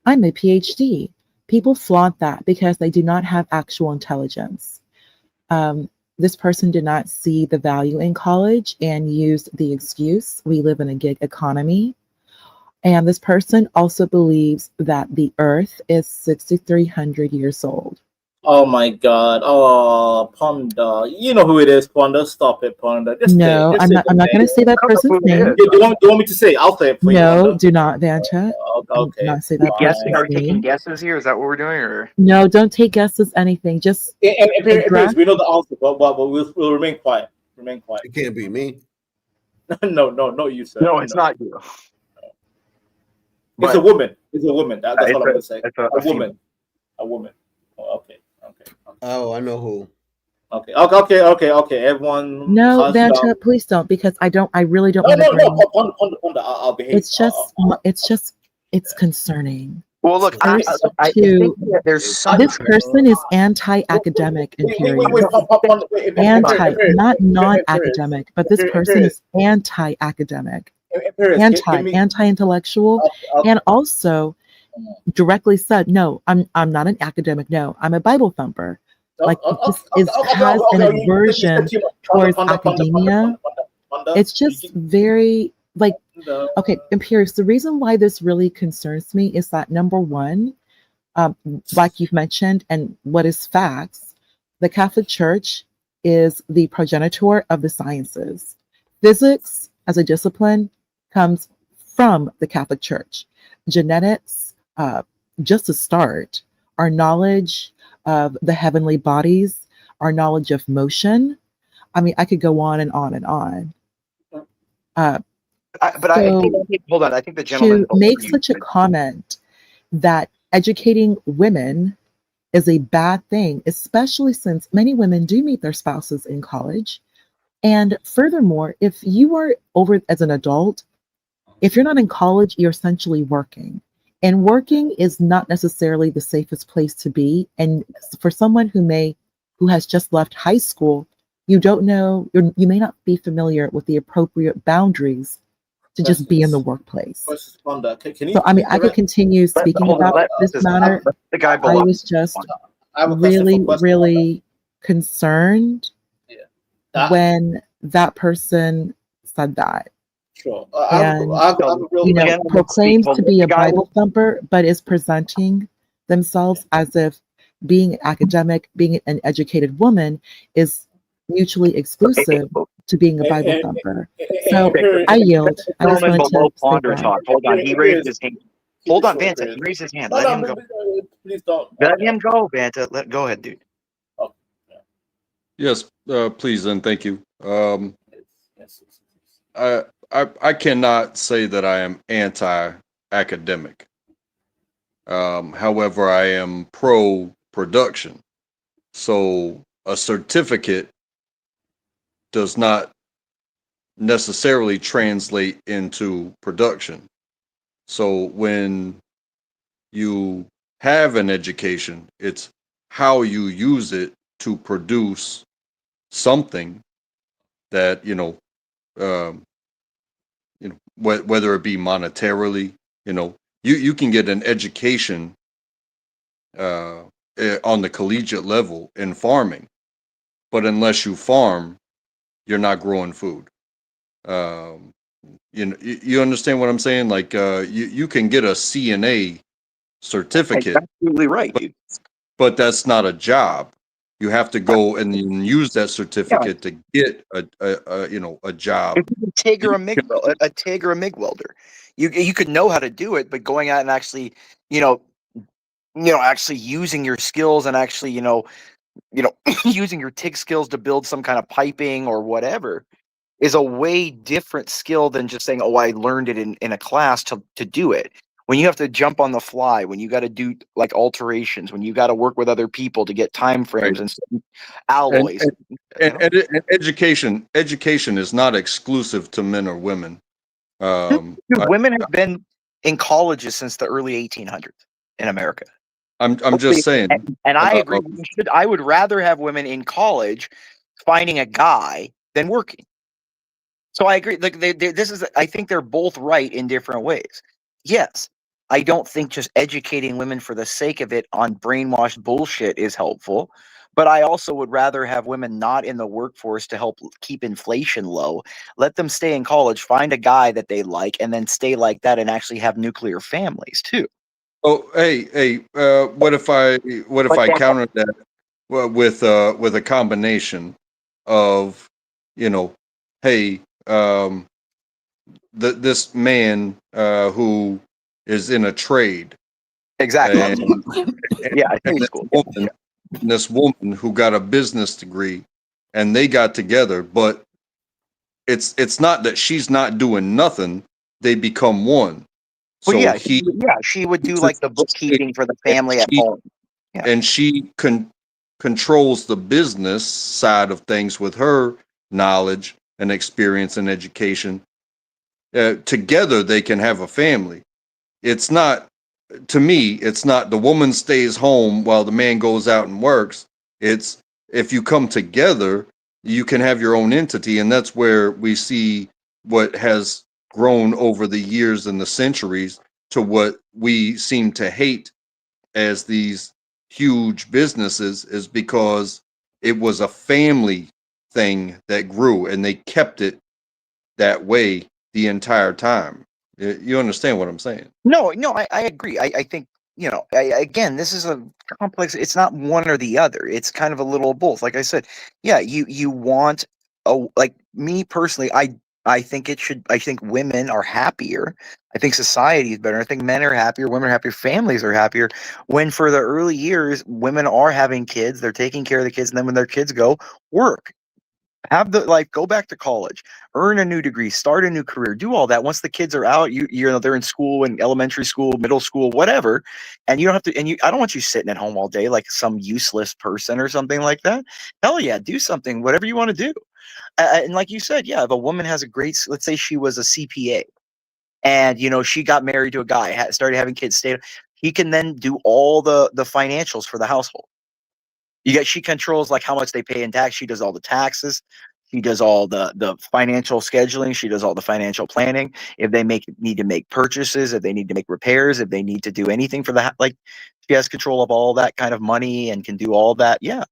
[SPEAKER 15] I'm a PhD. People flaunt that because they do not have actual intelligence. This person did not see the value in college and used the excuse, we live in a gig economy. And this person also believes that the earth is 6,300 years old.
[SPEAKER 7] Oh my God! Oh, Panda, you know who it is, Panda. Stop it, Panda.
[SPEAKER 15] No, I'm not going to say that person's name.
[SPEAKER 7] Do you want me to say it? I'll say it for you.
[SPEAKER 15] No, do not, Banter.
[SPEAKER 7] Okay.
[SPEAKER 15] Do not say that person's
[SPEAKER 8] Are we taking
[SPEAKER 15] name.
[SPEAKER 8] guesses here? Is that what we're doing, or
[SPEAKER 15] No, don't take guesses. Anything. Just
[SPEAKER 7] we know the answer, but we'll remain quiet. Remain quiet.
[SPEAKER 20] It can't be me.
[SPEAKER 7] No, you, sir.
[SPEAKER 8] No, it's not you.
[SPEAKER 7] It's a woman. It's a woman. That's what I'm going to say. A woman. A woman. Oh, okay.
[SPEAKER 20] Oh, I know who.
[SPEAKER 7] Okay. Everyone.
[SPEAKER 15] No, Banter, please don't, because I really don't want to.
[SPEAKER 7] Panda, I'll behave.
[SPEAKER 15] It's concerning.
[SPEAKER 8] Well, look, I think that there's some.
[SPEAKER 15] This person is anti-academic and not non-academic, but this person is anti-academic, anti-intellectual, and also directly said, no, I'm not an academic. No, I'm a Bible thumper. Like has an aversion towards academia. It's just very like, okay, Imperius, the reason why this really concerns me is that number one, like you've mentioned, and what is facts, the Catholic Church is the progenitor of the sciences. Physics as a discipline comes from the Catholic Church. Genetics, just to start, our knowledge of the heavenly bodies, our knowledge of motion. I mean, I could go on and on and on.
[SPEAKER 8] I think the gentleman
[SPEAKER 15] to make such a comment that educating women is a bad thing, especially since many women do meet their spouses in college. And furthermore, if you are over as an adult, if you're not in college, you're essentially working. And working is not necessarily the safest place to be. And for someone who has just left high school, you don't know, you may not be familiar with the appropriate boundaries to just be in the workplace. So, I mean, I could continue speaking about this matter. I was just really concerned when that person said that.
[SPEAKER 7] Sure.
[SPEAKER 15] And, proclaims to be a Bible thumper, but is presenting themselves as if being an academic, being an educated woman is mutually exclusive to being a Bible thumper. So I yield. I just wanted to
[SPEAKER 8] Ponder talk. Hold on, he raised his hand. Hold on, Banta. He raised his hand. Let him go.
[SPEAKER 7] Please don't.
[SPEAKER 8] Let him go, Banta. Go ahead, dude.
[SPEAKER 1] Yes, please and thank you. I cannot say that I am anti-academic. However, I am pro-production. So a certificate does not necessarily translate into production. So when you have an education. It's how you use it to produce something that, whether it be monetarily, you can get an education on the collegiate level in farming, but unless you farm, you're not growing food. You understand what I'm saying? Like, you can get a CNA certificate.
[SPEAKER 8] Absolutely right, dude.
[SPEAKER 1] But that's not a job. You have to go and use that certificate to get a job.
[SPEAKER 8] If you TIG or a TIG or a MIG welder, you could know how to do it, but going out and actually, actually using your skills and actually, using your TIG skills to build some kind of piping or whatever is a way different skill than just saying, oh, I learned it in a class to do it. When you have to jump on the fly, when you got to do like alterations, when you got to work with other people to get time frames and alloys.
[SPEAKER 1] And education is not exclusive to men or women.
[SPEAKER 8] Dude, women have been in colleges since the early 1800s in America.
[SPEAKER 1] I'm just saying.
[SPEAKER 8] And I agree. I would rather have women in college finding a guy than working. So I agree. Like I think they're both right in different ways. Yes, I don't think just educating women for the sake of it on brainwashed bullshit is helpful. But I also would rather have women not in the workforce to help keep inflation low. Let them stay in college, find a guy that they like, and then stay like that and actually have nuclear families too.
[SPEAKER 1] Oh, hey, what if I countered that with a combination of, hey, this man who is in a trade,
[SPEAKER 8] exactly,
[SPEAKER 1] and this woman who got a business degree, and they got together, but it's not that she's not doing nothing; they become one.
[SPEAKER 8] So she would do like the bookkeeping for the family at home. Yeah.
[SPEAKER 1] And she controls the business side of things with her knowledge and experience and education. Together, they can have a family. It's not, to me, it's not the woman stays home while the man goes out and works. It's if you come together, you can have your own entity. And that's where we see what has grown over the years and the centuries to what we seem to hate as these huge businesses, is because it was a family thing that grew and they kept it that way the entire time. You understand what I'm saying?
[SPEAKER 8] No, I agree. I think, again, this is a complex. It's not one or the other. It's kind of a little of both. Like I said, yeah, you want like me personally, I think I think women are happier. I think society is better. I think men are happier, women are happier, families are happier when for the early years, women are having kids, they're taking care of the kids, and then when their kids go, work. Go back to college, earn a new degree, start a new career, do all that. Once the kids are out, they're in school, in elementary school, middle school, whatever, and you don't have to. I don't want you sitting at home all day like some useless person or something like that. Hell yeah, do something, whatever you want to do. And like you said, yeah, if a woman has let's say she was a CPA, and she got married to a guy, started having kids, he can then do all the financials for the household. She controls like how much they pay in tax. She does all the taxes. She does all the financial scheduling. She does all the financial planning. If they need to make purchases, if they need to make repairs, if they need to do anything for she has control of all that kind of money and can do all that. Yeah,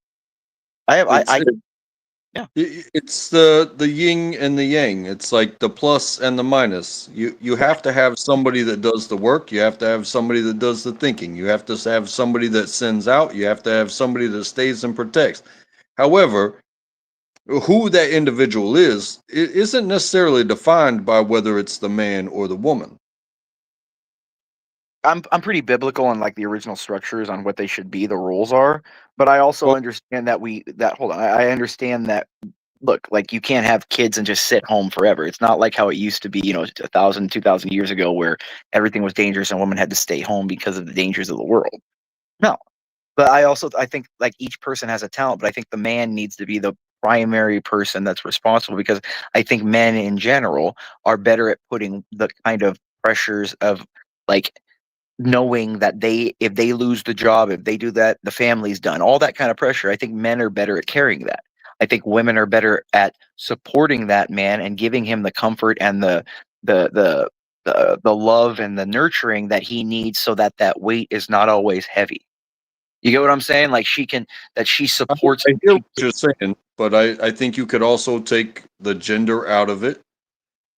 [SPEAKER 1] it's the yin and the yang. It's like the plus and the minus. You have to have somebody that does the work. You have to have somebody that does the thinking. You have to have somebody that sends out. You have to have somebody that stays and protects. However, who that individual is, it isn't necessarily defined by whether it's the man or the woman.
[SPEAKER 8] I'm pretty biblical on like the original structures on what they should be, the rules are, but I also understand I understand that, look, like you can't have kids and just sit home forever. It's not like how it used to be, 1,000, 2,000 years ago where everything was dangerous and women had to stay home because of the dangers of the world. No. But I think like each person has a talent, but I think the man needs to be the primary person that's responsible, because I think men in general are better at putting the kind of pressures of like knowing that if they lose the job, if they do that, the family's done. All that kind of pressure. I think men are better at carrying that. I think women are better at supporting that man and giving him the comfort and the love and the nurturing that he needs, so that weight is not always heavy. You get what I'm saying? Like she supports.
[SPEAKER 1] I hear what you're saying, but I think you could also take the gender out of it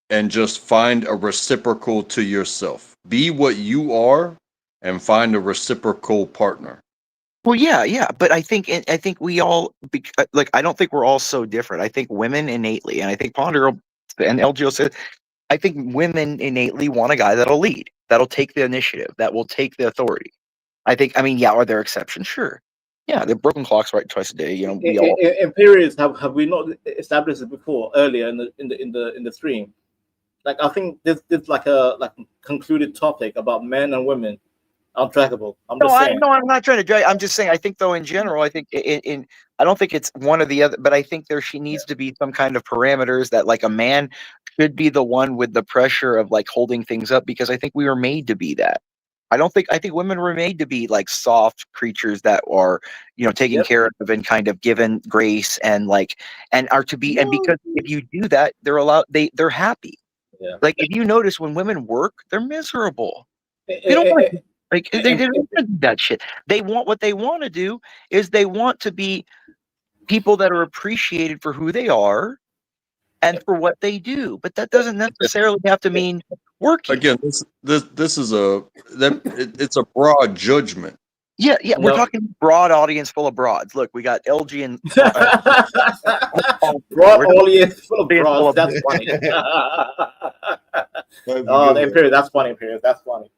[SPEAKER 1] and just find a reciprocal to yourself. Be what you are and find a reciprocal partner.
[SPEAKER 8] Well, yeah, but I think we all like. I don't think we're all so different. I think women innately, and I think Ponder and LGO said, I think women innately want a guy that'll lead, that'll take the initiative, that will take the authority. I mean, yeah, are there exceptions? Sure. Yeah, the broken clock's right twice a day. You know, we all.
[SPEAKER 7] In periods, have we not established it before earlier in the stream? Like I think this like a concluded topic about men and women. Untrackable. I'm
[SPEAKER 8] I'm not trying to drag. I'm just saying. I think though, in general, I think I don't think it's one or the other, but I think she needs to be some kind of parameters that like a man should be the one with the pressure of like holding things up, because I think we were made to be that. I think women were made to be like soft creatures that are, taken care of and kind of given grace and are to be, and because if you do that, they're happy. Yeah. Like if you notice when women work, they're miserable. They don't want to. They don't want to do that shit. They want what they want to do is they want to be people that are appreciated for who they are and for what they do. But that doesn't necessarily have to mean working.
[SPEAKER 1] Again, this is it's a broad judgment.
[SPEAKER 8] Yeah, we're talking broad audience full of broads. Look, we got LG and
[SPEAKER 7] broad audience full of broads. That's funny. Oh, Imperial, that's funny. Imperial, that's funny.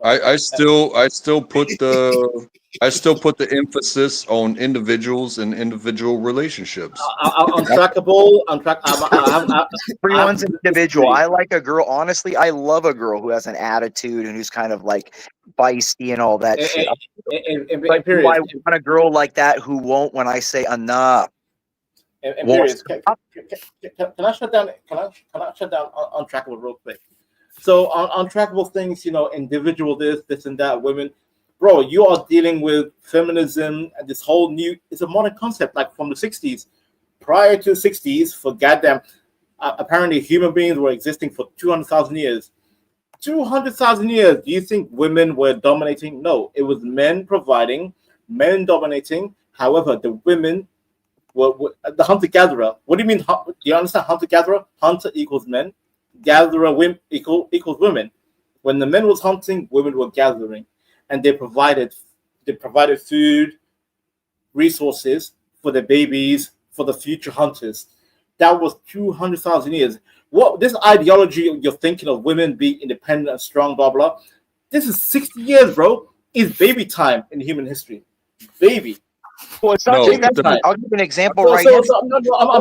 [SPEAKER 1] I still put the emphasis on individuals and individual relationships.
[SPEAKER 7] Untrackable.
[SPEAKER 8] Everyone's individual. I like a girl. Honestly, I love a girl who has an attitude and who's kind of like feisty and all that shit. But do I want a girl like that who won't when I say enough?
[SPEAKER 7] Can I shut down? Can I shut down Untrackable real quick? So on untrackable things, individual this and that, women, bro, you are dealing with feminism and this whole it's a modern concept, like from the 60s. Prior to the 60s, for goddamn, apparently human beings were existing for 200,000 years. 200,000 years. Do you think women were dominating? No, it was men providing, men dominating. However, the women were the hunter-gatherer. What do you mean? Do you understand hunter-gatherer? Hunter equals men. Gatherer women equals women. When the men was hunting, women were gathering, and they provided food, resources for the babies, for the future hunters. That was 200,000 years. What this ideology you're thinking of women being independent and strong, blah blah. This is 60 years, bro. It's baby time in human history. Baby.
[SPEAKER 8] Well, it's not just that. I'll give you an example
[SPEAKER 7] I'm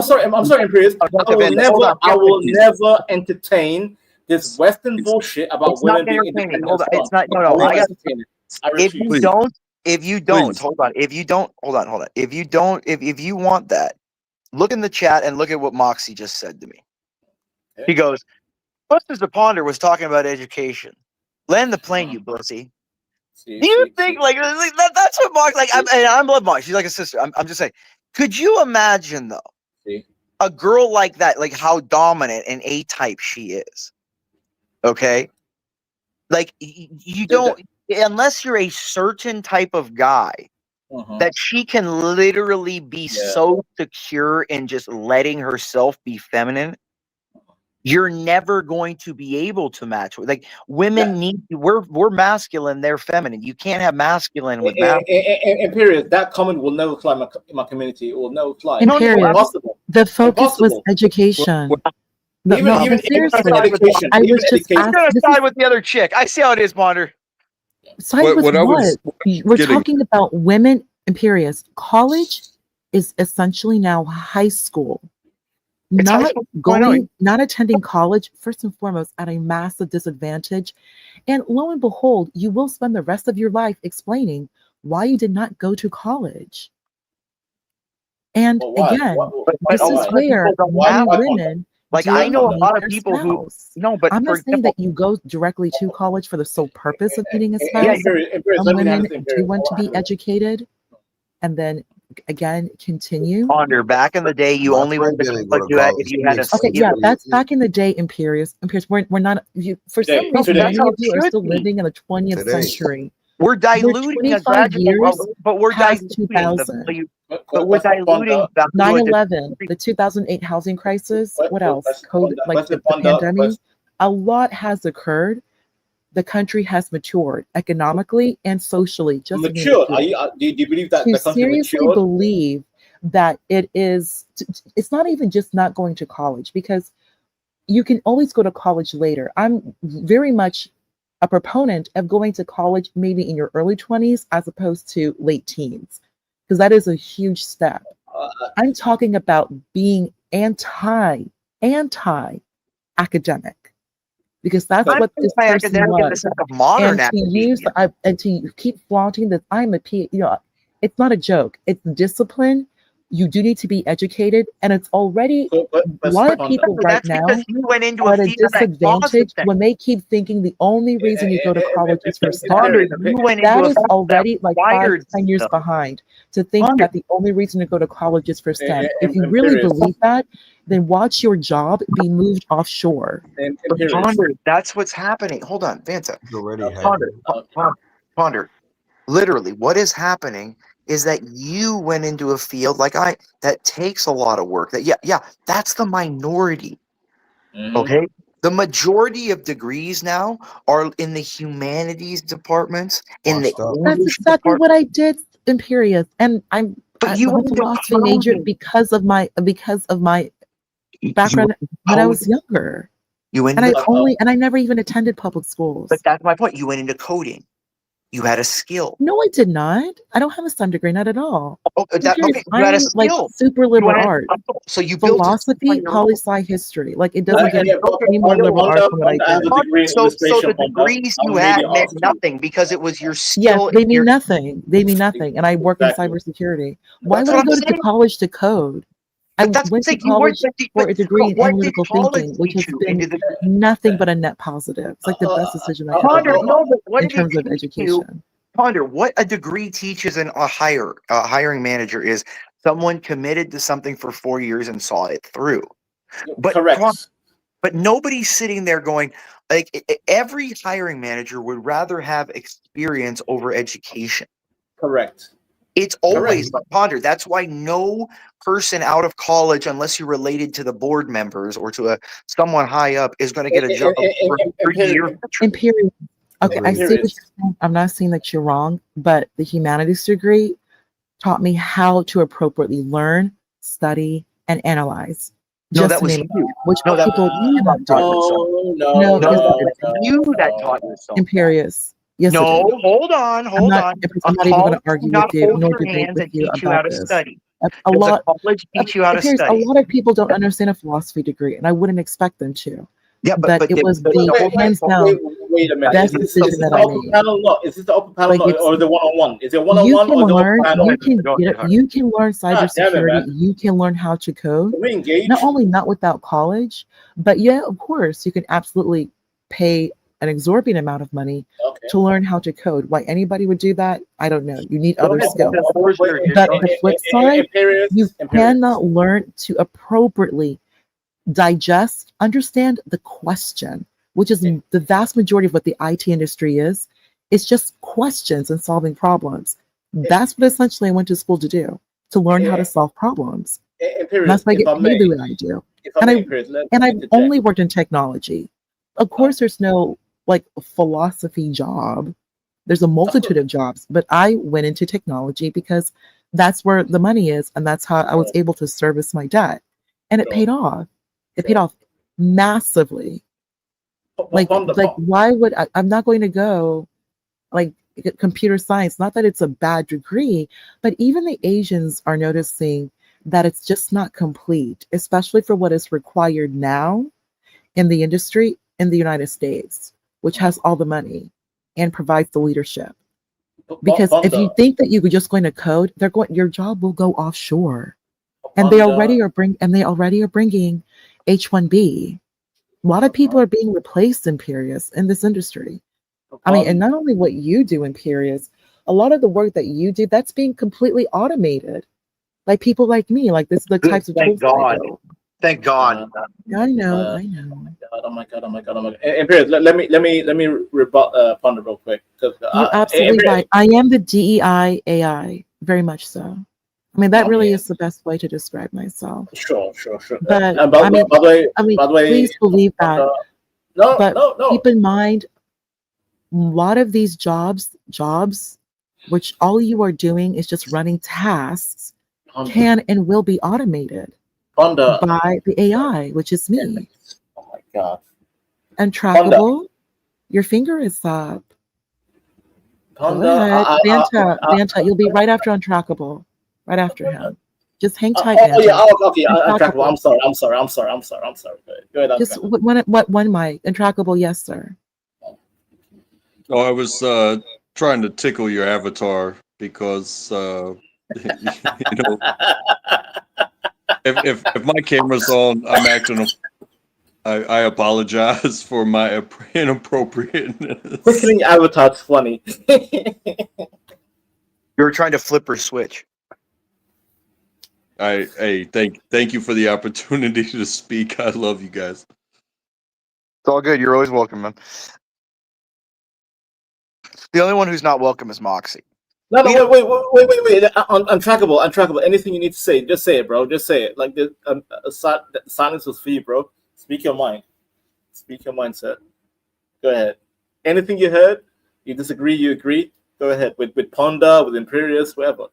[SPEAKER 7] sorry, Imperius. I will never entertain this Western bullshit about women being independent.
[SPEAKER 8] Hold on. It's not. No. If you want that, look in the chat and look at what Moxie just said to me. Okay. He goes, Mr. Ponder was talking about education. Land the plane, you pussy. Do you think like that's what Mark like? I love Mark. She's like a sister. I'm just saying. Could you imagine though, a girl like that, like how dominant and A-type she is? Okay, like you don't unless you're a certain type of guy that she can literally be so secure in just letting herself be feminine. You're never going to be able to match. Like women need, we're masculine, they're feminine. You can't have masculine with masculine.
[SPEAKER 7] And period. That comment will never fly in my community. It will never fly.
[SPEAKER 5] Impossible. The focus was education.
[SPEAKER 8] Seriously, I was just gonna side with the other chick. I see how it is, Ponder.
[SPEAKER 5] Side with what? We're talking about women. Imperius. College is essentially now high school. Not attending college, first and foremost, at a massive disadvantage. And lo and behold, you will spend the rest of your life explaining why you did not go to college. And again, this is where women
[SPEAKER 8] Like
[SPEAKER 5] do
[SPEAKER 8] I know a
[SPEAKER 5] need
[SPEAKER 8] lot of
[SPEAKER 5] their
[SPEAKER 8] people who
[SPEAKER 5] spouse.
[SPEAKER 8] no, but
[SPEAKER 5] I'm
[SPEAKER 8] for
[SPEAKER 5] not saying
[SPEAKER 8] example,
[SPEAKER 5] that you go directly to college for the sole purpose of meeting a
[SPEAKER 7] Yeah,
[SPEAKER 5] spouse.
[SPEAKER 7] Imperius,
[SPEAKER 5] Some
[SPEAKER 7] let me have
[SPEAKER 5] women
[SPEAKER 7] this,
[SPEAKER 5] do
[SPEAKER 7] Imperius.
[SPEAKER 5] want to be educated and then again continue.
[SPEAKER 8] Ponder, back in the day, you
[SPEAKER 20] My
[SPEAKER 8] only
[SPEAKER 20] friend
[SPEAKER 8] went to
[SPEAKER 20] didn't go
[SPEAKER 8] college
[SPEAKER 20] to
[SPEAKER 8] if
[SPEAKER 20] college.
[SPEAKER 8] you
[SPEAKER 20] He
[SPEAKER 8] had a
[SPEAKER 20] makes like
[SPEAKER 5] Okay, yeah,
[SPEAKER 8] skill.
[SPEAKER 5] that's back in the day, Imperius. Imperius, we're not. You, for some
[SPEAKER 7] Today,
[SPEAKER 5] reason,
[SPEAKER 7] today,
[SPEAKER 8] That's
[SPEAKER 5] many
[SPEAKER 8] how
[SPEAKER 5] of
[SPEAKER 8] it
[SPEAKER 5] you are
[SPEAKER 8] should
[SPEAKER 5] still
[SPEAKER 8] be.
[SPEAKER 5] living in the 20th
[SPEAKER 20] Today.
[SPEAKER 5] century.
[SPEAKER 8] We're
[SPEAKER 5] We're
[SPEAKER 8] diluting a
[SPEAKER 5] 25
[SPEAKER 8] graduate,
[SPEAKER 5] years
[SPEAKER 8] but we're
[SPEAKER 5] past
[SPEAKER 8] diluting the
[SPEAKER 5] 2000.
[SPEAKER 8] value. But we're
[SPEAKER 7] Ponder,
[SPEAKER 8] diluting value.
[SPEAKER 5] 9/11, the 2008 housing crisis. What else? COVID, like the pandemic. A lot has occurred. The country has matured economically and socially. Just to name a
[SPEAKER 7] matured.
[SPEAKER 5] few.
[SPEAKER 7] Do you believe that
[SPEAKER 5] To
[SPEAKER 7] the country
[SPEAKER 5] seriously
[SPEAKER 7] matured?
[SPEAKER 5] believe that it's not even just not going to college, because you can always go to college later. I'm very much a proponent of going to college maybe in your early 20s as opposed to late teens, because that is a huge step. I'm talking about being anti-academic, because that's
[SPEAKER 8] I'm
[SPEAKER 5] what this person
[SPEAKER 8] anti-academic in the
[SPEAKER 5] was.
[SPEAKER 8] sense of modern
[SPEAKER 5] And to use and to keep flaunting that I'm a P, it's not a joke. It's discipline. You do need to be educated, and it's already a lot of people right
[SPEAKER 8] that's
[SPEAKER 5] now
[SPEAKER 8] because you went into
[SPEAKER 5] are
[SPEAKER 8] a
[SPEAKER 5] at a
[SPEAKER 8] field that
[SPEAKER 5] disadvantage
[SPEAKER 8] causes
[SPEAKER 5] when they keep thinking the only reason you go to college is for
[SPEAKER 8] Ponder,
[SPEAKER 5] STEM.
[SPEAKER 8] you went into
[SPEAKER 5] That
[SPEAKER 8] a
[SPEAKER 5] is
[SPEAKER 8] field that
[SPEAKER 5] already like 5,
[SPEAKER 8] required
[SPEAKER 5] 10 years
[SPEAKER 8] stuff.
[SPEAKER 5] behind to think
[SPEAKER 8] Ponder.
[SPEAKER 5] that the only reason to go to college is for STEM. If you really believe that, then watch your job be moved offshore.
[SPEAKER 8] Ponder, that's what's happening. Hold on, Vanta.
[SPEAKER 20] It's already
[SPEAKER 8] Ponder. Literally, what is happening is that you went into a field that takes a lot of work. That's the minority. Okay. The majority of degrees now are in the humanities departments, in the
[SPEAKER 5] That's
[SPEAKER 8] English
[SPEAKER 5] exactly
[SPEAKER 8] department.
[SPEAKER 5] what I did, Imperius, and I'm
[SPEAKER 8] But
[SPEAKER 5] a
[SPEAKER 8] you went into
[SPEAKER 5] philosophy major
[SPEAKER 8] coding.
[SPEAKER 5] because of my background when I was younger.
[SPEAKER 8] You went
[SPEAKER 5] And
[SPEAKER 8] into
[SPEAKER 5] I never even attended public schools.
[SPEAKER 8] But that's my point. You went into coding. You had a skill.
[SPEAKER 5] No, I did not. I don't have a STEM degree, not at all.
[SPEAKER 8] Okay, you
[SPEAKER 5] I'm
[SPEAKER 8] had a
[SPEAKER 5] in like
[SPEAKER 8] skill.
[SPEAKER 5] super liberal art.
[SPEAKER 8] So you built
[SPEAKER 5] Philosophy, poli-sci, history. Like it doesn't get any more liberal art from what I did.
[SPEAKER 8] So the degrees you had meant nothing because it was your
[SPEAKER 5] Yes,
[SPEAKER 8] skill.
[SPEAKER 5] they mean nothing. They mean nothing. And I work in cybersecurity. Why would I go to college to code? I went to college for a degree in analytical thinking, which has been nothing but a net positive. It's like the best decision I could
[SPEAKER 8] Ponder,
[SPEAKER 5] make
[SPEAKER 8] no, but what
[SPEAKER 5] in
[SPEAKER 8] did it
[SPEAKER 5] terms of
[SPEAKER 8] teach you?
[SPEAKER 5] education.
[SPEAKER 8] Ponder, what a degree teaches a hiring manager is someone committed to something for 4 years and saw it through. But
[SPEAKER 7] correct.
[SPEAKER 8] But nobody's sitting there going, every hiring manager would rather have experience over education.
[SPEAKER 7] Correct.
[SPEAKER 8] It's always Ponder. That's why no person out of college, unless you're related to the board members or to someone high up, is going to get a job for 30 years.
[SPEAKER 5] Imperial. Okay, I see what you're saying. I'm not saying that you're wrong, but the humanities degree taught me how to appropriately learn, study, and analyze.
[SPEAKER 8] No,
[SPEAKER 5] Just
[SPEAKER 8] that
[SPEAKER 5] to
[SPEAKER 8] was
[SPEAKER 5] name
[SPEAKER 8] you.
[SPEAKER 5] which
[SPEAKER 8] No, that
[SPEAKER 5] people cannot do.
[SPEAKER 8] No,
[SPEAKER 5] yes,
[SPEAKER 8] you that taught yourself.
[SPEAKER 5] Imperious. Yes,
[SPEAKER 8] no,
[SPEAKER 5] it did.
[SPEAKER 8] hold on.
[SPEAKER 5] I'm not even going to argue with you nor
[SPEAKER 8] your
[SPEAKER 5] debate
[SPEAKER 8] hands
[SPEAKER 5] with
[SPEAKER 8] and
[SPEAKER 5] you
[SPEAKER 8] teach you how
[SPEAKER 5] about
[SPEAKER 8] to
[SPEAKER 5] this.
[SPEAKER 8] study.
[SPEAKER 5] A lot.
[SPEAKER 8] College teach you how to
[SPEAKER 5] Imperious, a
[SPEAKER 8] study.
[SPEAKER 5] lot of people don't understand a philosophy degree, and I wouldn't expect them to.
[SPEAKER 8] Yeah,
[SPEAKER 5] but it was the hands down
[SPEAKER 7] Wait a minute.
[SPEAKER 5] best
[SPEAKER 7] Is this
[SPEAKER 5] decision
[SPEAKER 7] the
[SPEAKER 5] that I
[SPEAKER 7] open
[SPEAKER 5] made.
[SPEAKER 7] panel? No, is this the open panel
[SPEAKER 5] Like
[SPEAKER 7] or the one-on-one? Is it
[SPEAKER 5] You
[SPEAKER 7] one-on-one
[SPEAKER 5] can
[SPEAKER 7] or the
[SPEAKER 5] learn.
[SPEAKER 7] open panel?
[SPEAKER 5] You can learn
[SPEAKER 7] God damn it,
[SPEAKER 5] cybersecurity.
[SPEAKER 7] man.
[SPEAKER 5] You can learn how to code.
[SPEAKER 7] Can we engage?
[SPEAKER 5] Not only not without college, but yeah, of course, you can absolutely pay an exorbitant amount of money to learn how to code. Why anybody would do that, I don't know. You need other skills. But the flip side, you cannot learn to appropriately digest, understand the question, which is the vast majority of what the IT industry is. It's just questions and solving problems. That's what essentially I went to school to do, to learn how to solve problems. And that's why I get paid the way I do. And I've only worked in technology. Of course, there's no like philosophy job. There's a multitude of jobs, but I went into technology because that's where the money is, and that's how I was able to service my debt. And it paid off. It paid off massively. Like why would I'm not going to go like computer science? Not that it's a bad degree, but even the Asians are noticing that it's just not complete, especially for what is required now in the industry in the United States, which has all the money and provides the leadership. Because if you think that you're just going to code, your job will go offshore. And they already are bringing
[SPEAKER 15] H-1B. A lot of people are being replaced in Imperious in this industry. I mean, and not only what you do in Imperious, a lot of the work that you do, that's being completely automated. Like people like me, like this, the types of
[SPEAKER 7] Thank
[SPEAKER 15] tools that I
[SPEAKER 7] God.
[SPEAKER 15] do.
[SPEAKER 7] Thank God.
[SPEAKER 15] I know, I know.
[SPEAKER 7] Oh my God. Imperious, let me rebut Ponder real quick.
[SPEAKER 15] You're absolutely right. I am the DEI AI, very much so. I mean, that really is the best way to describe myself.
[SPEAKER 7] Sure.
[SPEAKER 15] But
[SPEAKER 7] By the way,
[SPEAKER 15] please believe that.
[SPEAKER 7] No.
[SPEAKER 15] Keep in mind, a lot of these jobs, which all you are doing is just running tasks, can and will be automated by the AI, which is me.
[SPEAKER 7] Oh my God.
[SPEAKER 15] And trackable, your finger is up. Go ahead. Banter, you'll be right after Untrackable. Right after him. Just hang tight, Banter.
[SPEAKER 7] Okay. Untrackable. I'm sorry. Go ahead.
[SPEAKER 15] Just one mic. Untrackable, yes, sir.
[SPEAKER 1] Oh, I was trying to tickle your avatar because you know, if my camera's on, I'm acting. I apologize for my inappropriateness.
[SPEAKER 7] Tickling avatar's funny.
[SPEAKER 8] You were trying to flip her switch.
[SPEAKER 1] Thank you for the opportunity to speak. I love you guys.
[SPEAKER 8] It's all good. You're always welcome, man. The only one who's not welcome is Moxie.
[SPEAKER 7] No, wait. Untrackable. Anything you need to say, just say it, bro. Just say it. Like the silence was for you, bro. Speak your mind. Speak your mindset. Go ahead. Anything you heard, you disagree, you agree. Go ahead with Ponder, with Imperious, whatever.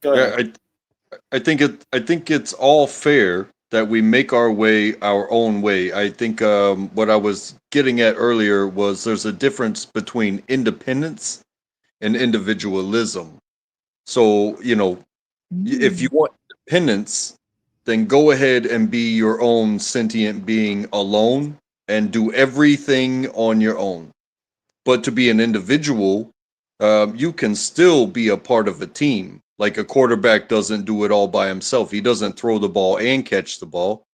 [SPEAKER 7] Go ahead.
[SPEAKER 1] I think it's all fair that we make our way our own way. I think what I was getting at earlier was there's a difference between independence and individualism. So, you know, if you want independence, then go ahead and be your own sentient being alone and do everything on your own. But to be an individual, you can still be a part of a team. Like a quarterback doesn't do it all by himself. He doesn't throw the ball and catch the ball.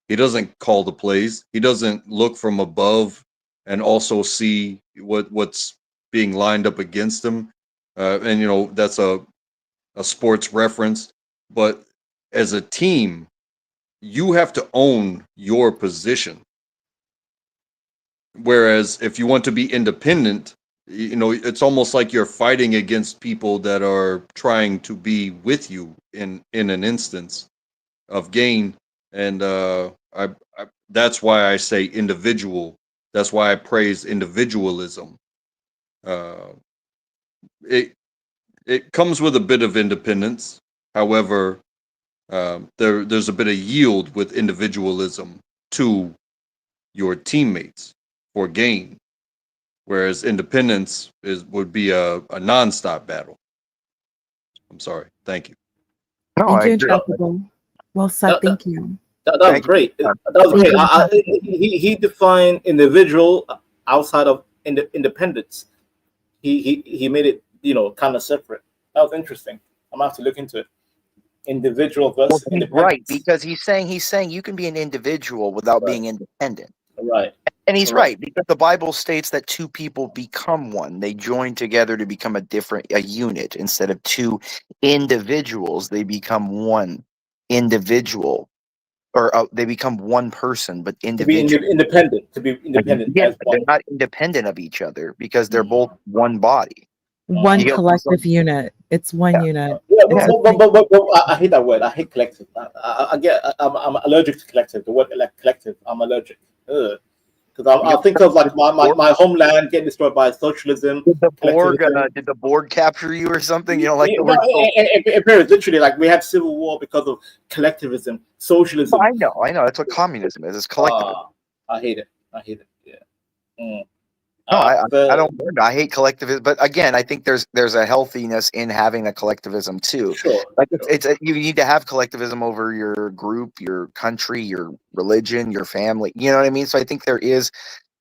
[SPEAKER 1] He doesn't call the plays. He doesn't look from above and also see what's being lined up against him. And you know, that's a sports reference. But as a team, you have to own your position. Whereas if you want to be independent, you know, it's almost like you're fighting against people that are trying to be with you in an instance of gain. And I that's why I say individual. That's why I praise individualism. It comes with a bit of independence. However, there's a bit of yield with individualism to your teammates for gain, whereas independence would be a nonstop battle. I'm sorry. Thank you.
[SPEAKER 15] Thank you, Untrackable. Well said. Thank you.
[SPEAKER 7] That was great. That was great. He defined individual outside of independence. He made it, you know, kind of separate. That was interesting. I'm gonna have to look into it. Individual versus independence.
[SPEAKER 8] Right, because he's saying you can be an individual without being independent.
[SPEAKER 7] Right.
[SPEAKER 8] And he's right, because the Bible states that two people become one. They join together to become a unit. Instead of two individuals, they become one individual. Or they become one person, but individual.
[SPEAKER 7] To be independent.
[SPEAKER 8] Yeah, they're not independent of each other because they're both one body.
[SPEAKER 15] One collective unit. It's one unit.
[SPEAKER 7] Yeah, but I hate that word. I hate collective. I'm allergic to collective. The word collective, I'm allergic. Because I think of like my homeland getting destroyed by socialism.
[SPEAKER 8] Did the Borg capture you or something? You know, like the
[SPEAKER 7] word. Literally, like we had civil war because of collectivism, socialism.
[SPEAKER 8] I know. That's what communism is. It's collectivism.
[SPEAKER 7] I hate it. Yeah.
[SPEAKER 8] No, I don't. I hate collectivism, but again, I think there's a healthiness in having a collectivism too.
[SPEAKER 7] Sure.
[SPEAKER 8] Like you need to have collectivism over your group, your country, your religion, your family. You know what I mean? So I think there is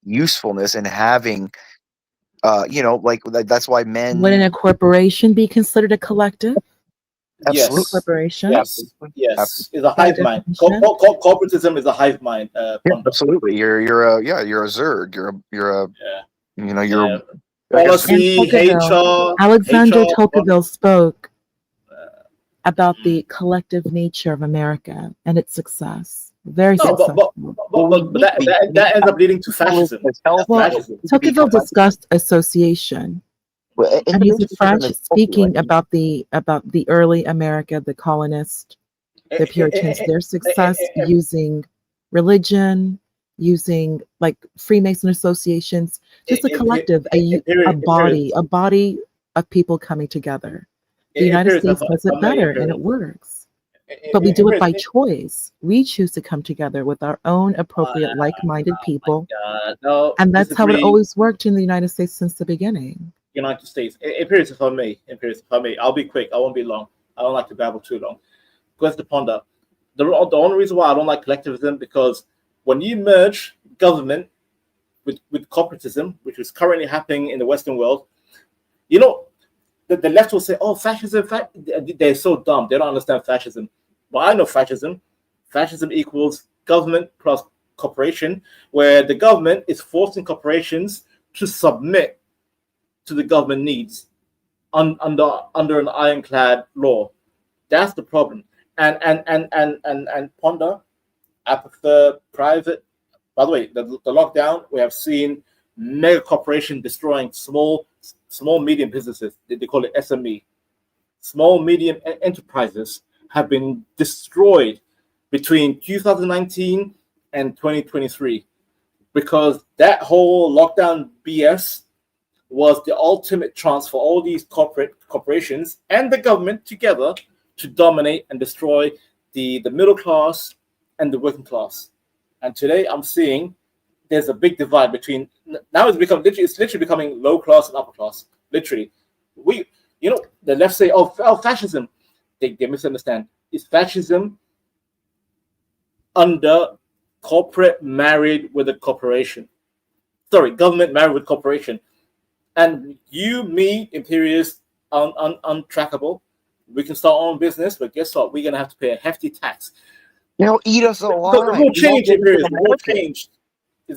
[SPEAKER 8] usefulness in having, you know, like that's why men.
[SPEAKER 15] Wouldn't a corporation be considered a collective? Absolutely. Corporation.
[SPEAKER 7] Yes. It's a hive mind. Corporatism is a hive mind.
[SPEAKER 8] Absolutely. You're a Zerg. You're
[SPEAKER 7] Policy, HR.
[SPEAKER 5] Alexander Tocqueville spoke about the collective nature of America and its success. Very successful.
[SPEAKER 7] But that ends up leading to fascism.
[SPEAKER 5] Tocqueville discussed association. And he's a French speaking about the early America, the colonists, the Puritans, their success using religion, using like Freemason associations, just a collective, a body of people coming together. The United States does it better and it works. But we do it by choice. We choose to come together with our own appropriate like-minded people. And that's how it always worked in the United States since the beginning.
[SPEAKER 7] United States. Imperius, if I may, I'll be quick. I won't be long. I don't like to babble too long. Question to ponder. The only reason why I don't like collectivism, because when you merge government with corporatism, which is currently happening in the Western world, the left will say, "Oh, fascism." They're so dumb. They don't understand fascism. But I know fascism. Fascism equals government plus corporation, where the government is forcing corporations to submit to the government needs under an ironclad law. That's the problem. And ponder, I prefer private. By the way, the lockdown, we have seen mega corporation destroying small medium businesses. They call it SME. Small medium enterprises have been destroyed between 2019 and 2023 because that whole lockdown BS was the ultimate chance for all these corporations and the government together to dominate and destroy the middle class and the working class. And today I'm seeing there's a big divide between, now it's literally becoming low class and upper class. Literally. The left say, oh fascism. They misunderstand. It's fascism under corporate married with a corporation. Sorry, government married with corporation. And you, me, Imperius, untrackable. We can start our own business, but guess what? We're going to have to pay a hefty tax.
[SPEAKER 8] Eat us alive.
[SPEAKER 7] The rule changed, Imperius. The rule changed.
[SPEAKER 8] They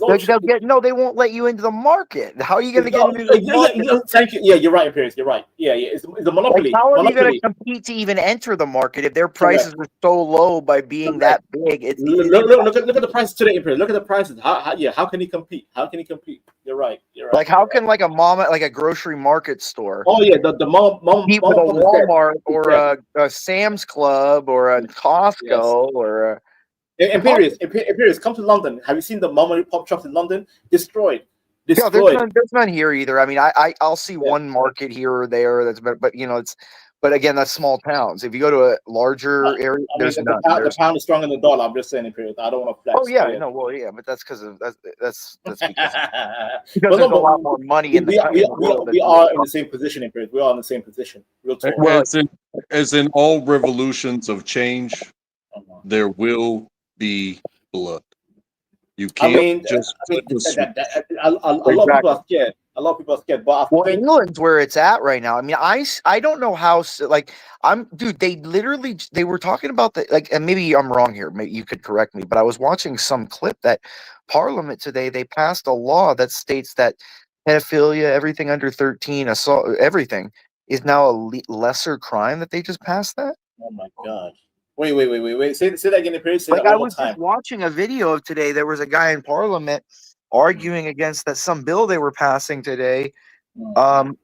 [SPEAKER 8] won't let you into the market. How are you going to get into the market?
[SPEAKER 7] Thank you. Yeah, you're right, Imperius. You're right. Yeah. It's a monopoly.
[SPEAKER 8] How are you going to compete to even enter the market if their prices are so low by being that big?
[SPEAKER 7] Look at the prices today, Imperius. Look at the prices. How can he compete? How can he compete? You're right.
[SPEAKER 8] Like how can like a grocery market store?
[SPEAKER 7] Oh yeah, the mom
[SPEAKER 8] compete with a Walmart or a Sam's Club or a Costco or a
[SPEAKER 7] Imperius, come to London. Have you seen the mom and pop shops in London? Destroyed.
[SPEAKER 8] Yeah, there's none here either. I mean, I'll see one market here or there but again, that's small towns. If you go to a larger area, there's none.
[SPEAKER 7] The pound is stronger than the dollar. I'm just saying, Imperius. I don't want to flex.
[SPEAKER 8] Oh yeah, but that's because of that's because there's a lot more money in the world.
[SPEAKER 7] We are in the same position, Imperius. We are in the same position.
[SPEAKER 1] Well, as in all revolutions of change, there will be blood. You can't
[SPEAKER 7] a lot of people are scared. A lot of people are scared. But
[SPEAKER 8] England's where it's at right now. I mean, I don't know how. They were talking about and maybe I'm wrong here. Maybe you could correct me. But I was watching some clip that Parliament today they passed a law that states that pedophilia, everything under 13, assault, everything is now a lesser crime. That they just passed that.
[SPEAKER 7] Oh my God. Wait. Say that again, Imperius.
[SPEAKER 8] I was just watching a video of today. There was a guy in Parliament arguing against that some bill they were passing today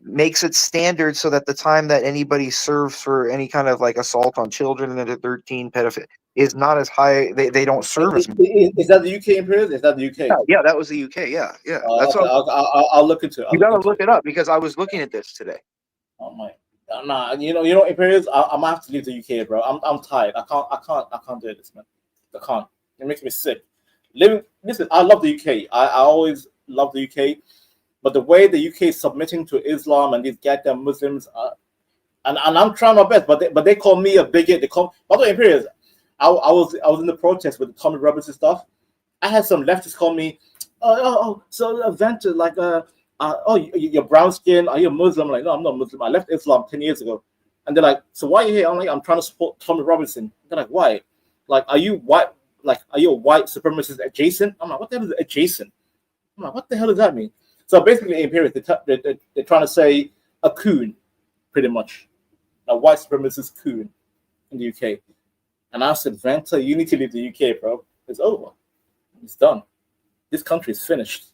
[SPEAKER 8] makes it standard so that the time that anybody serves for any kind of like assault on children under 13 pedophile is not as high. They don't serve as much.
[SPEAKER 7] Is that the UK, Imperius? Is that the UK?
[SPEAKER 8] Yeah, that was the UK. Yeah.
[SPEAKER 7] That's I'll look into it.
[SPEAKER 8] You gotta look it up because I was looking at this today.
[SPEAKER 7] Oh my. Nah, Imperius, I might have to leave the UK, bro. I'm tired. I can't do this, man. I can't. It makes me sick. Listen, I love the UK. I always love the UK, but the way the UK is submitting to Islam and these goddamn Muslims, and I'm trying my best, but they call me a bigot. By the way, Imperius, I was in the protest with Tommy Roberts and stuff. I had some leftists call me, so Banter, like you're brown skin, are you a Muslim? I'm like, no, I'm not Muslim. I left Islam 10 years ago. And they're like, so why are you here? I'm like, I'm trying to support Tommy Robinson. They're like, why? Like, are you white? Like, are you a white supremacist adjacent? I'm like, what the hell is adjacent? I'm like, what the hell does that mean? So basically, in period, they're trying to say a coon, pretty much, a white supremacist coon in the UK. And I said, Banter, you need to leave the UK, bro. It's over. It's done. This country is finished.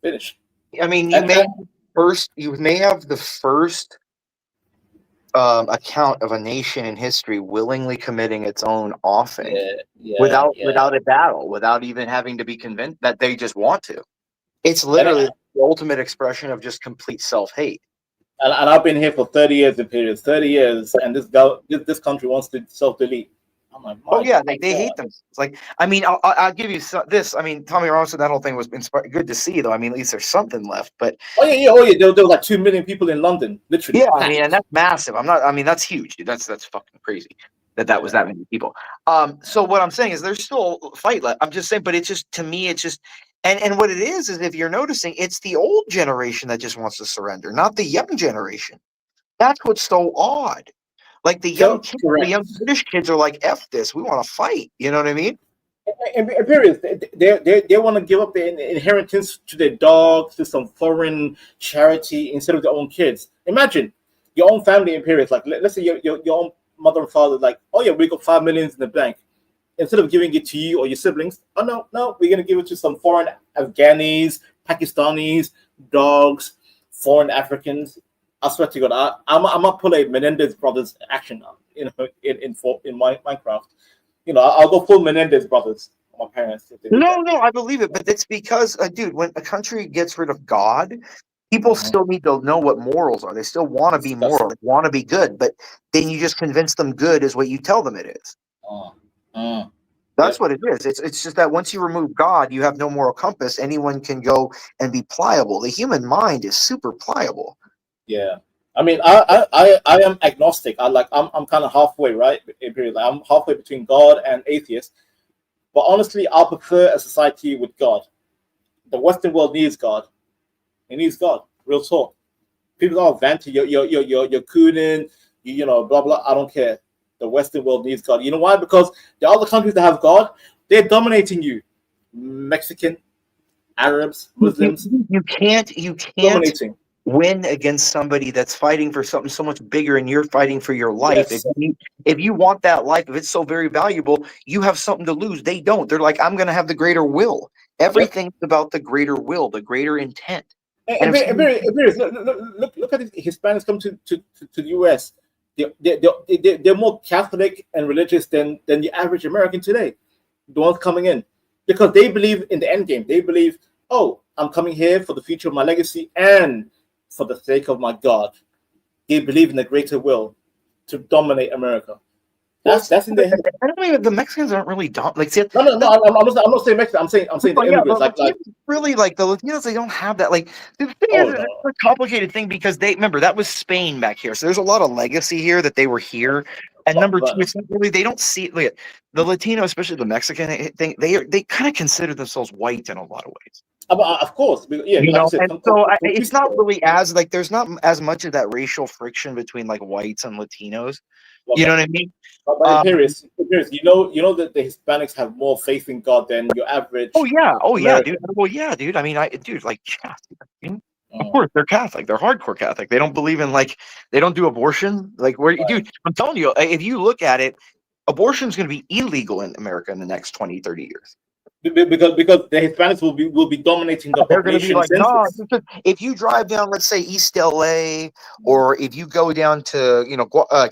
[SPEAKER 7] Finished.
[SPEAKER 8] I mean, you may have the first account of a nation in history willingly committing its own offing without a battle, without even having to be convinced that they just want to. It's literally the ultimate expression of just complete self-hate.
[SPEAKER 7] And I've been here for 30 years in periods, 30 years, and this country wants to self-delete. I'm like,
[SPEAKER 8] oh yeah, they hate them. It's like, I mean, I'll give you this. I mean, Tommy Robinson, that whole thing was good to see, though. I mean, at least there's something left. But
[SPEAKER 7] oh yeah. There were like 2 million people in London, literally.
[SPEAKER 8] Yeah, I mean, and that's massive. I mean, that's huge, dude. That's fucking crazy that was that many people. So what I'm saying is there's still a fight left. I'm just saying, but it's just, to me, it's just, and what it is if you're noticing, it's the old generation that just wants to surrender, not the young generation. That's what's so odd. Like the young British kids are like, F this, we want to fight. You know what I mean?
[SPEAKER 7] In periods, they want to give up their inheritance to their dogs, to some foreign charity instead of their own kids. Imagine your own family in periods. Like, let's say your own mother and father, like, oh yeah, we got $5 million in the bank. Instead of giving it to you or your siblings, oh no, we're gonna give it to some foreign Afghanis, Pakistanis, dogs, foreign Africans. I swear to God, I'm gonna pull a Menendez brothers action, in my Minecraft. You know, I'll go full Menendez brothers. My parents.
[SPEAKER 8] No, I believe it, but it's because, dude, when a country gets rid of God, people still need to know what morals are. They still want to be moral. They want to be good, but then you just convince them good is what you tell them it is. That's what it is. It's just that once you remove God, you have no moral compass. Anyone can go and be pliable. The human mind is super pliable.
[SPEAKER 7] Yeah, I mean, I am agnostic. I'm kind of halfway, right? I'm halfway between God and atheist. But honestly, I prefer a society with God. The Western world needs God. It needs God. Real talk. People are venting. You're cooning. You know, blah blah. I don't care. The Western world needs God. You know why? Because the other countries that have God, they're dominating you. Mexican, Arabs, Muslims.
[SPEAKER 8] You can't
[SPEAKER 7] dominating.
[SPEAKER 8] Win against somebody that's fighting for something so much bigger, and you're fighting for your life. Yes. If you want that life, if it's so very valuable, you have something to lose. They don't. They're like, I'm going to have the greater will. Everything's about the greater will, the greater intent.
[SPEAKER 7] Look at the Hispanics come to the US. They're more Catholic and religious than the average American today. The ones coming in, because they believe in the end game. They believe, oh, I'm coming here for the future of my legacy and for the sake of my God. They believe in the greater will to dominate America. That's in their head.
[SPEAKER 8] I don't mean the Mexicans aren't really no. I'm
[SPEAKER 7] not saying Mexican. I'm saying the immigrants.
[SPEAKER 8] Really, like the Latinos, they don't have that. Like the thing is, it's a complicated thing because they remember that was Spain back here, so there's a lot of legacy here that they were here. And number two, it's not really, they don't see it. Look, the Latino, especially the Mexican thing, they kind of consider themselves white in a lot of ways.
[SPEAKER 7] Of course, yeah.
[SPEAKER 8] You know, and so it's not really as like there's not as much of that racial friction between like whites and Latinos. You know what I mean?
[SPEAKER 7] But you know that the Hispanics have more faith in God than your average.
[SPEAKER 8] Oh yeah, dude. Well, yeah, dude. I mean, of course they're Catholic. They're hardcore Catholic. They don't believe in they don't do abortion. Dude, I'm telling you, if you look at it, abortion is going to be illegal in America in the next 20, 30 years.
[SPEAKER 7] Because the Hispanics will be dominating the
[SPEAKER 8] they're going to be like, no.
[SPEAKER 7] No,
[SPEAKER 8] if you drive down, let's say East LA, or if you go down to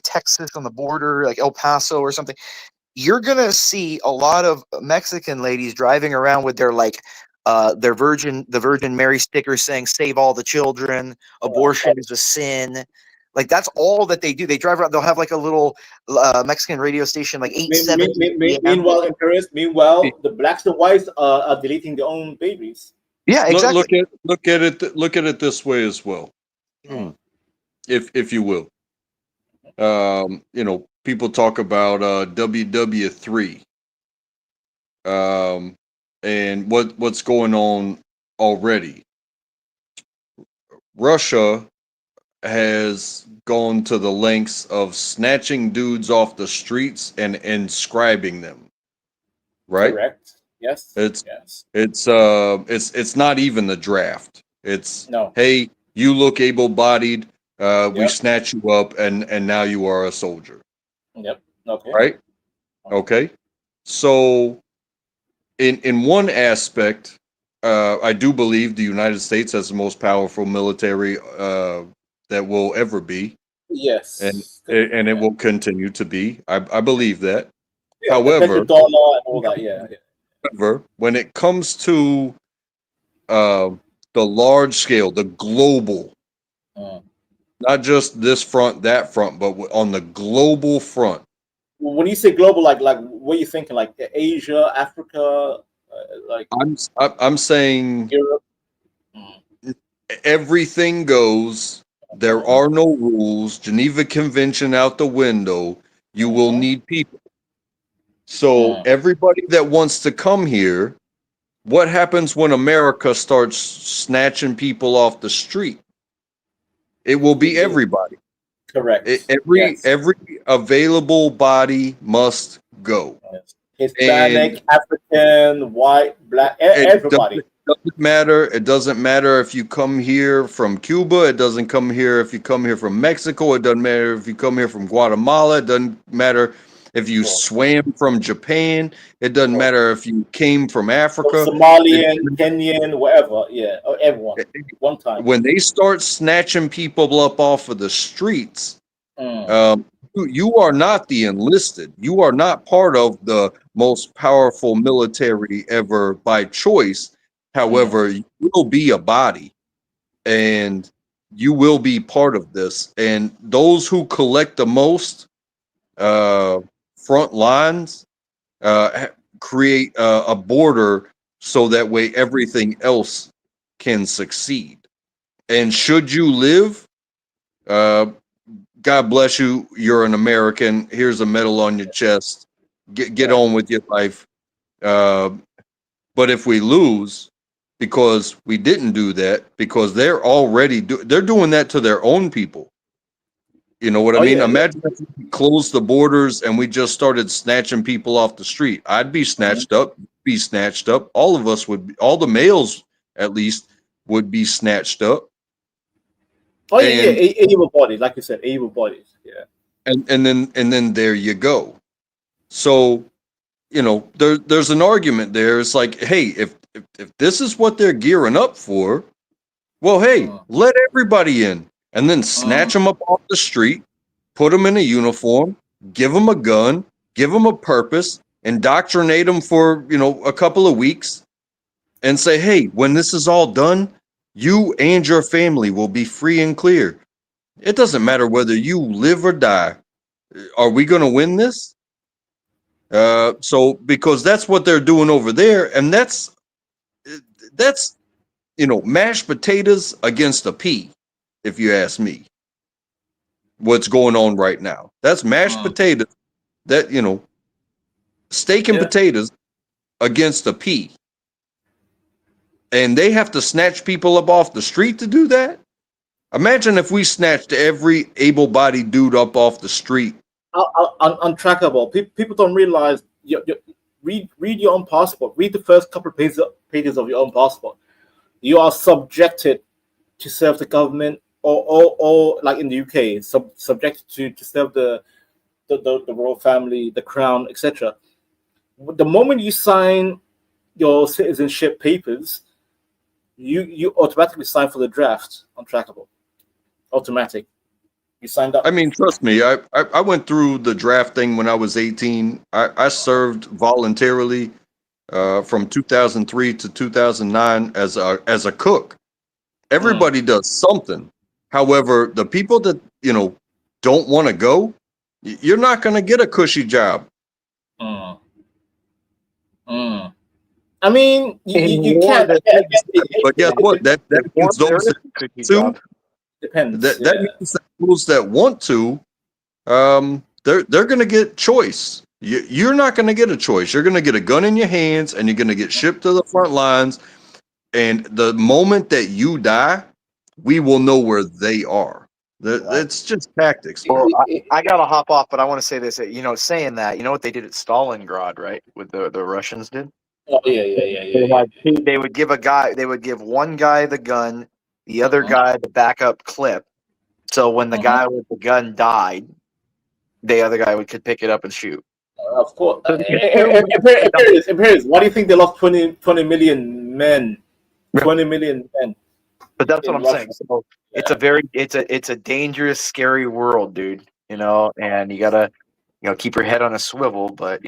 [SPEAKER 8] Texas on the border, like El Paso or something, you're going to see a lot of Mexican ladies driving around with their the Virgin Mary stickers saying "Save all the children," abortion is a sin. Like that's all that they do. They drive around. They'll have like a little Mexican radio station, like 870.
[SPEAKER 7] Meanwhile, in Paris, the blacks and whites are deleting their own babies.
[SPEAKER 8] Yeah, exactly.
[SPEAKER 1] Look at it this way as well, if you will. People talk about WW3, and what's going on already. Russia has gone to the lengths of snatching dudes off the streets and inscribing them. Right?
[SPEAKER 7] Correct. Yes.
[SPEAKER 1] It's not even the draft. It's
[SPEAKER 7] No.
[SPEAKER 1] hey, you look able-bodied, we
[SPEAKER 7] Yep.
[SPEAKER 1] snatch you up and now you are a soldier.
[SPEAKER 7] Yep. Okay.
[SPEAKER 1] Right? Okay. So in one aspect, I do believe the United States has the most powerful military that will ever be.
[SPEAKER 7] Yes.
[SPEAKER 1] And it will continue to be. I believe that.
[SPEAKER 7] Yeah,
[SPEAKER 1] However,
[SPEAKER 7] the dollar and all that. Yeah.
[SPEAKER 1] however, when it comes to the large scale, the global, not just this front, that front, but on the global front.
[SPEAKER 7] When you say global, like what are you thinking? Like Asia, Africa, like
[SPEAKER 1] I'm saying
[SPEAKER 7] Europe.
[SPEAKER 1] Everything goes. There are no rules. Geneva Convention out the window. You will need people. So everybody that wants to come here, what happens when America starts snatching people off the street? It will be everybody.
[SPEAKER 7] Correct.
[SPEAKER 1] Every available body must go.
[SPEAKER 7] Hispanic, African, white, black, everybody.
[SPEAKER 1] It doesn't matter if you come here from Cuba. It doesn't come here if you come here from Mexico. It doesn't matter if you come here from Guatemala. It doesn't matter if you swam from Japan. It doesn't matter if you came from Africa.
[SPEAKER 7] Somalian, Kenyan, whatever. Yeah, everyone. One time.
[SPEAKER 1] When they start snatching people up off of the streets, you are not the enlisted. You are not part of the most powerful military ever by choice. However, you will be a body and you will be part of this. And those who collect the most front lines create a border so that way everything else can succeed. And should you live, God bless you. You're an American. Here's a medal on your chest. Get on with your life. But if we lose, because we didn't do that, because they're already they're doing that to their own people. You know what I mean? Imagine if we closed the borders and we just started snatching people off the street. I'd be snatched up. Be snatched up. All of us would. All the males, at least, would be snatched up.
[SPEAKER 7] Oh yeah, able bodies, like you said, able bodies. Yeah.
[SPEAKER 1] And then there you go. So, you know, there's an argument there. It's like, hey, if this is what they're gearing up for, well, hey, let everybody in, and then snatch them up off the street, put them in a uniform, give them a gun, give them a purpose, indoctrinate them for, you know, a couple of weeks, and say, hey, when this is all done, you and your family will be free and clear. It doesn't matter whether you live or die. Are we going to win this? So because that's what they're doing over there, and that's you know, mashed potatoes against a pea, if you ask me. What's going on right now? That's mashed potatoes. That, you know, steak and potatoes against a pea. And they have to snatch people up off the street to do that? Imagine if we snatched every able-bodied dude up off the street.
[SPEAKER 7] Untrackable. People don't realize. Read your own passport. Read the first couple of pages of your own passport. You are subjected to serve the government, or like in the UK, subjected to serve the royal family, the crown, etc. The moment you sign your citizenship papers, you automatically sign for the draft. Untrackable. Automatic. You signed up.
[SPEAKER 1] I mean, trust me, I went through the draft thing when I was 18. I served voluntarily from 2003 to 2009 as a cook. Everybody does something. However, the people that, you know, don't want to go, you're not going to get a cushy job.
[SPEAKER 7] I mean, you can't.
[SPEAKER 1] But guess what? That means those too.
[SPEAKER 7] Depends.
[SPEAKER 1] That means that those that want to, they're going to get choice. You're not going to get a choice. You're going to get a gun in your hands, and you're going to get shipped to the front lines. And the moment that you die, we will know where they are. It's just tactics.
[SPEAKER 8] Well, I gotta hop off, but I want to say this. You know, saying that, you know what they did at Stalingrad, right? What the Russians did.
[SPEAKER 7] Oh yeah.
[SPEAKER 8] They would give one guy the gun, the other guy the backup clip. So when the guy with the gun died, the other guy could pick it up and shoot.
[SPEAKER 7] Of course. Imperius, why do you think they lost 20 million men? 20 million men.
[SPEAKER 8] But that's what I'm saying. So it's a dangerous, scary world, dude. You know, and you gotta, keep your head on a swivel. But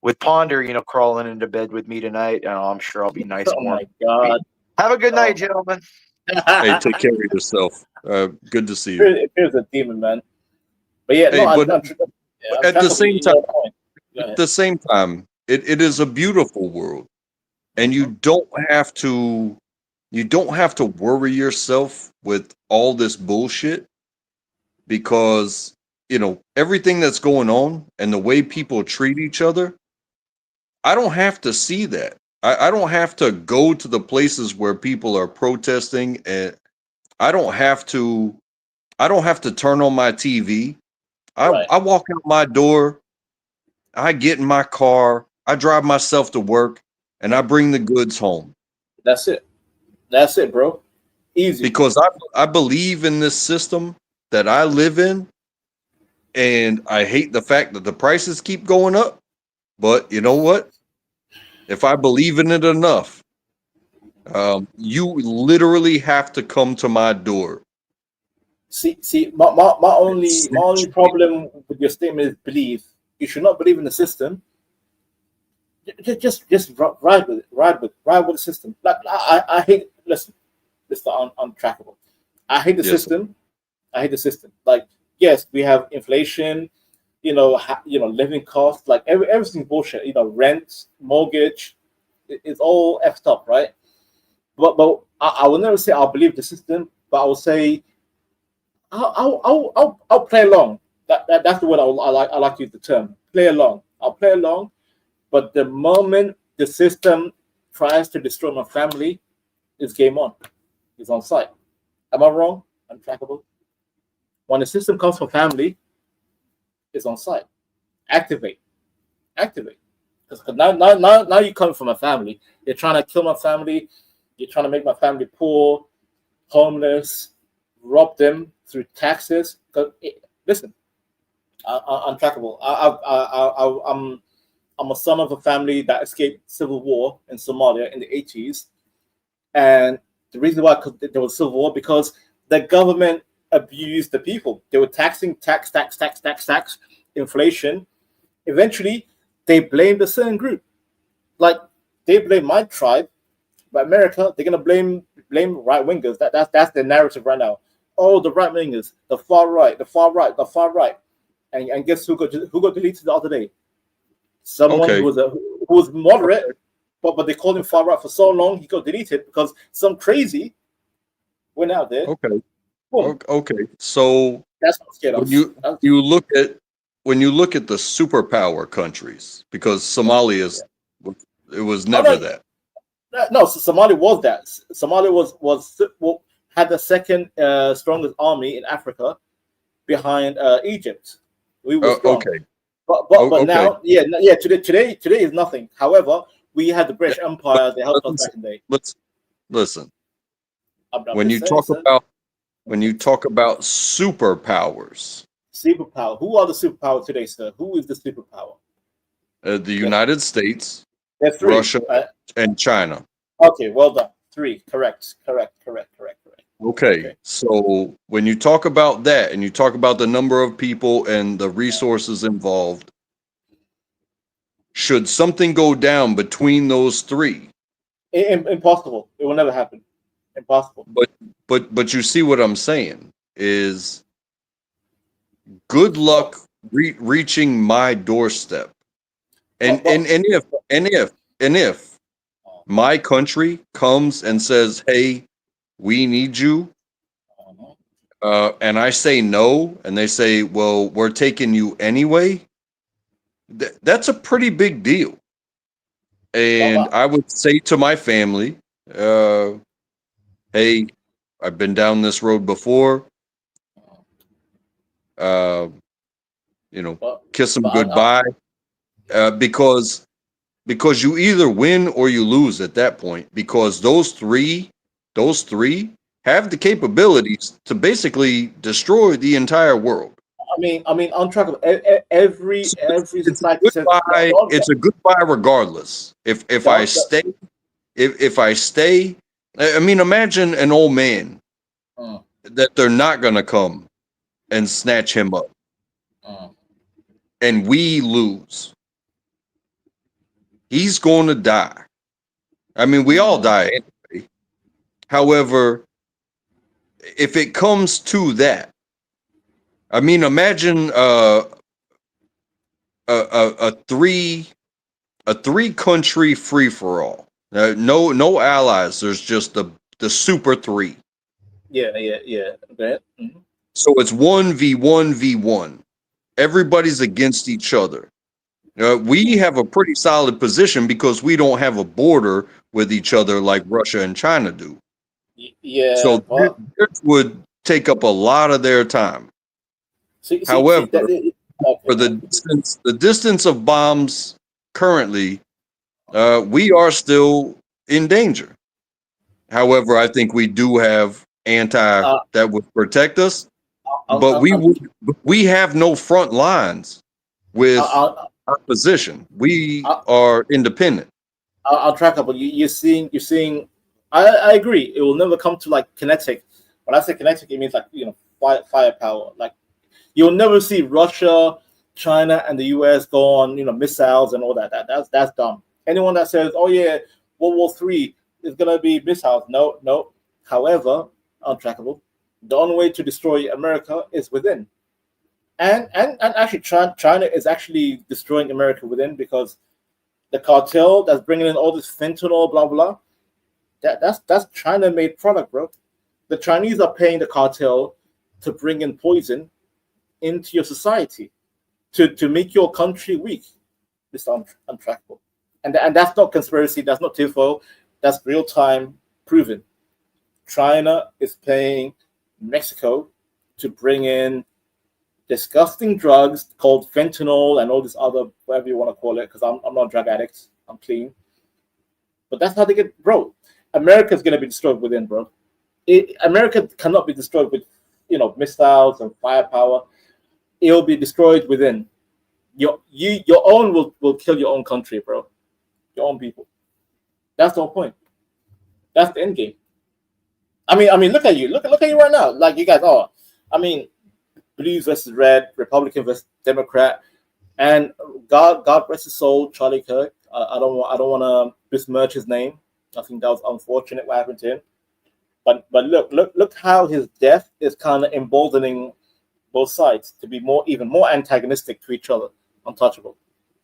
[SPEAKER 8] with Ponder, crawling into bed with me tonight, I'm sure I'll be nice.
[SPEAKER 7] Oh my God!
[SPEAKER 8] Have a good night, gentlemen.
[SPEAKER 1] Hey, take care of yourself. Good to see you.
[SPEAKER 7] Here's a demon, man. But yeah,
[SPEAKER 1] Hey,
[SPEAKER 7] no,
[SPEAKER 1] but at the same time, it is a beautiful world, and you don't have to worry yourself with all this bullshit, because everything that's going on and the way people treat each other, I don't have to see that. I don't have to go to the places where people are protesting, and I don't have to turn on my TV. I walk out my door, I get in my car, I drive myself to work, and I bring the goods home.
[SPEAKER 7] That's it, bro. Easy.
[SPEAKER 1] Because I believe in this system that I live in, and I hate the fact that the prices keep going up. But you know what? If I believe in it enough, you literally have to come to my door.
[SPEAKER 7] See, my only problem with your statement is belief. You should not believe in the system. Just ride with it. Ride with the system. Like I hate. Listen, this is untrackable. I hate the system. I hate the system. Like, yes, we have inflation. Living costs. Like everything bullshit. Rent, mortgage. It's all effed up, right? But I will never say I'll believe the system. But I will say I'll play along. That's the word I like to use the term. Play along. I'll play along. But the moment the system tries to destroy my family, it's game on. It's on site. Am I wrong? Untrackable. When the system comes from family, it's on site. Activate. Because now you come from a family. You're trying to kill my family. You're trying to make my family poor, homeless, rob them through taxes. Listen, untrackable. I'm a son of a family that escaped civil war in Somalia in the 80s. And the reason why there was civil war, because the government abused the people. They were taxing, tax, inflation. Eventually, they blamed a certain group. Like, they blame my tribe, but America, they're gonna blame right-wingers. That's their narrative right now. Oh, the right-wingers, the far right. And guess who got deleted the other day? Someone who was moderate, but they called him far right for so long, he got deleted because some crazy went out there.
[SPEAKER 1] Okay. So
[SPEAKER 7] that's what I'm scared of.
[SPEAKER 1] When you look at the superpower countries, because Somalia it was never that.
[SPEAKER 7] No, Somalia was that. Somalia had the second strongest army in Africa, behind Egypt. We were strong.
[SPEAKER 1] Okay.
[SPEAKER 7] But now, today is nothing. However, we had the British Empire. They helped us back in the day.
[SPEAKER 1] Listen. When you talk about superpowers,
[SPEAKER 7] who are the superpowers today, sir? Who is the superpower?
[SPEAKER 1] The United States,
[SPEAKER 7] three.
[SPEAKER 1] Russia, and China.
[SPEAKER 7] Okay, well done. 3. Correct.
[SPEAKER 1] Okay, so when you talk about that and you talk about the number of people and the resources involved, should something go down between those 3?
[SPEAKER 7] Impossible. It will never happen. Impossible.
[SPEAKER 1] But you see what I'm saying is, good luck reaching my doorstep. And if my country comes and says, "Hey, we need you," and I say no, and they say, "Well, we're taking you anyway," that's a pretty big deal. And I would say to my family, "Hey, I've been down this road before. kiss them goodbye, because you either win or you lose at that point, because those three have the capabilities to basically destroy the entire world.
[SPEAKER 7] On track of every society says
[SPEAKER 1] It's a goodbye regardless. If I stay, I mean, imagine an old man that they're not gonna come and snatch him up, and we lose. He's going to die. I mean, we all die anyway. However, if it comes to that, I mean, imagine a three country free for all. No allies. There's just the super three.
[SPEAKER 7] Yeah. Okay. Mm-hmm.
[SPEAKER 1] So it's 1v1v1. Everybody's against each other. We have a pretty solid position because we don't have a border with each other like Russia and China do.
[SPEAKER 7] Yeah.
[SPEAKER 1] So this would take up a lot of their time. However, for the distance of bombs currently, we are still in danger. However, I think we do have that would protect us, but we have no front lines with our position. We are independent.
[SPEAKER 7] I'll track up, but you're seeing. I agree. It will never come to like kinetic. When I say kinetic, it means like firepower. Like you'll never see Russia, China, and the US go on missiles and all that. That's dumb. Anyone that says, "Oh yeah, World War III is gonna be missiles," no. However, untrackable. The only way to destroy America is within, and actually, China is actually destroying America within because the cartel that's bringing in all this fentanyl, blah blah. That's China-made product, bro. The Chinese are paying the cartel to bring in poison into your society to make your country weak. It's untrackable, and that's not conspiracy. That's not tinfoil. That's real time proven. China is paying Mexico to bring in disgusting drugs called fentanyl and all this other, whatever you want to call it, because I'm not a drug addict. I'm clean. But that's how they get, bro. America's going to be destroyed within, bro. America cannot be destroyed with, missiles and firepower. It'll be destroyed within. Your own will kill your own country, bro. Your own people. That's the whole point. That's the end game. I mean, look at you. Look at you right now. Like you guys are. I mean, blues versus red, Republican versus Democrat, and God rest his soul, Charlie Kirk. I don't want to besmirch his name. I think that was unfortunate what happened to him. But look how his death is kind of emboldening both sides to be even more antagonistic to each other, untouchable,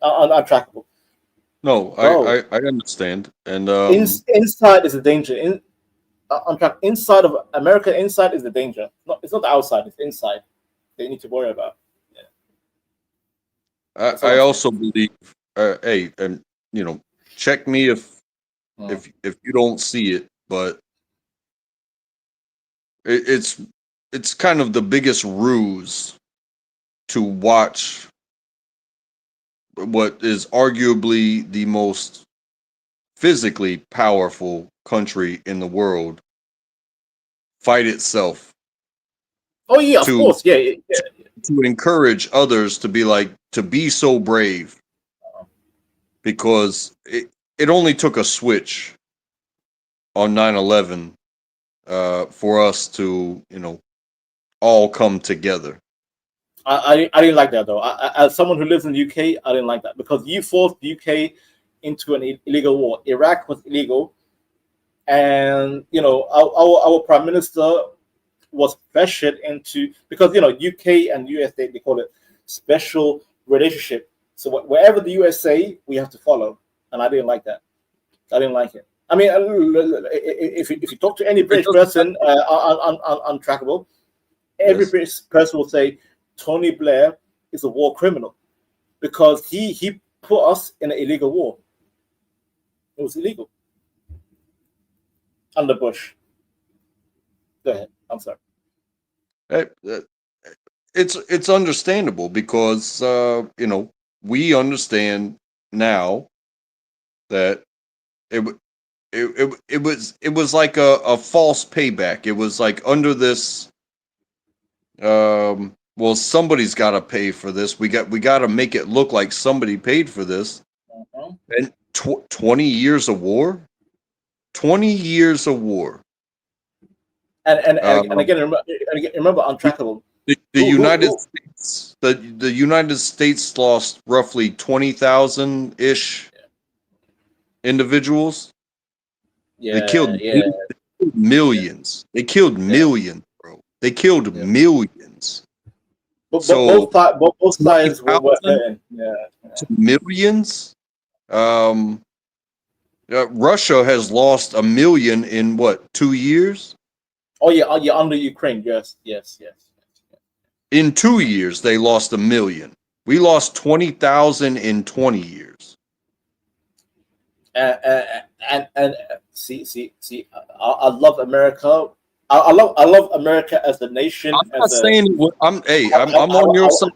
[SPEAKER 7] untrackable.
[SPEAKER 1] No, I understand, and
[SPEAKER 7] inside is the danger. Inside of America, inside is the danger. It's not the outside; it's inside. They need to worry about. Yeah.
[SPEAKER 1] I also believe. Hey, and check me if you don't see it, but it's kind of the biggest ruse to watch what is arguably the most physically powerful country in the world fight itself.
[SPEAKER 7] Oh yeah, of course, yeah.
[SPEAKER 1] To encourage others to be so brave, because it only took a switch on 9/11 for us to all come together.
[SPEAKER 7] I didn't like that though. As someone who lives in the UK, I didn't like that because you forced the UK into an illegal war. Iraq was illegal, and our prime minister was pressured into, because UK and US they call it special relationship. So wherever the US say, we have to follow, and I didn't like that. I didn't like it. I mean, if you talk to any British person, untrackable, every British person will say Tony Blair is a war criminal because he put us in an illegal war. It was illegal under Bush. Go ahead. I'm sorry.
[SPEAKER 1] it's understandable because we understand now that it was like a false payback. It was like under this well, somebody's got to pay for this. We got to make it look like somebody paid for this. And 20 years of war? 20 years of war.
[SPEAKER 7] And again, remember Untrackable.
[SPEAKER 1] The United States, the United States lost roughly 20,000 ish individuals.
[SPEAKER 7] Yeah,
[SPEAKER 1] they killed
[SPEAKER 7] yeah.
[SPEAKER 1] millions. They killed millions, bro. They killed millions.
[SPEAKER 7] Both sides were hurting. Yeah.
[SPEAKER 1] Millions. Russia has lost 1 million in what, 2 years?
[SPEAKER 7] Oh yeah, under Ukraine. Yes.
[SPEAKER 1] In 2 years, they lost 1 million. We lost 20,000 in 20 years.
[SPEAKER 7] And see, I love America. I love America as a nation.
[SPEAKER 1] I'm not saying I'm on your side.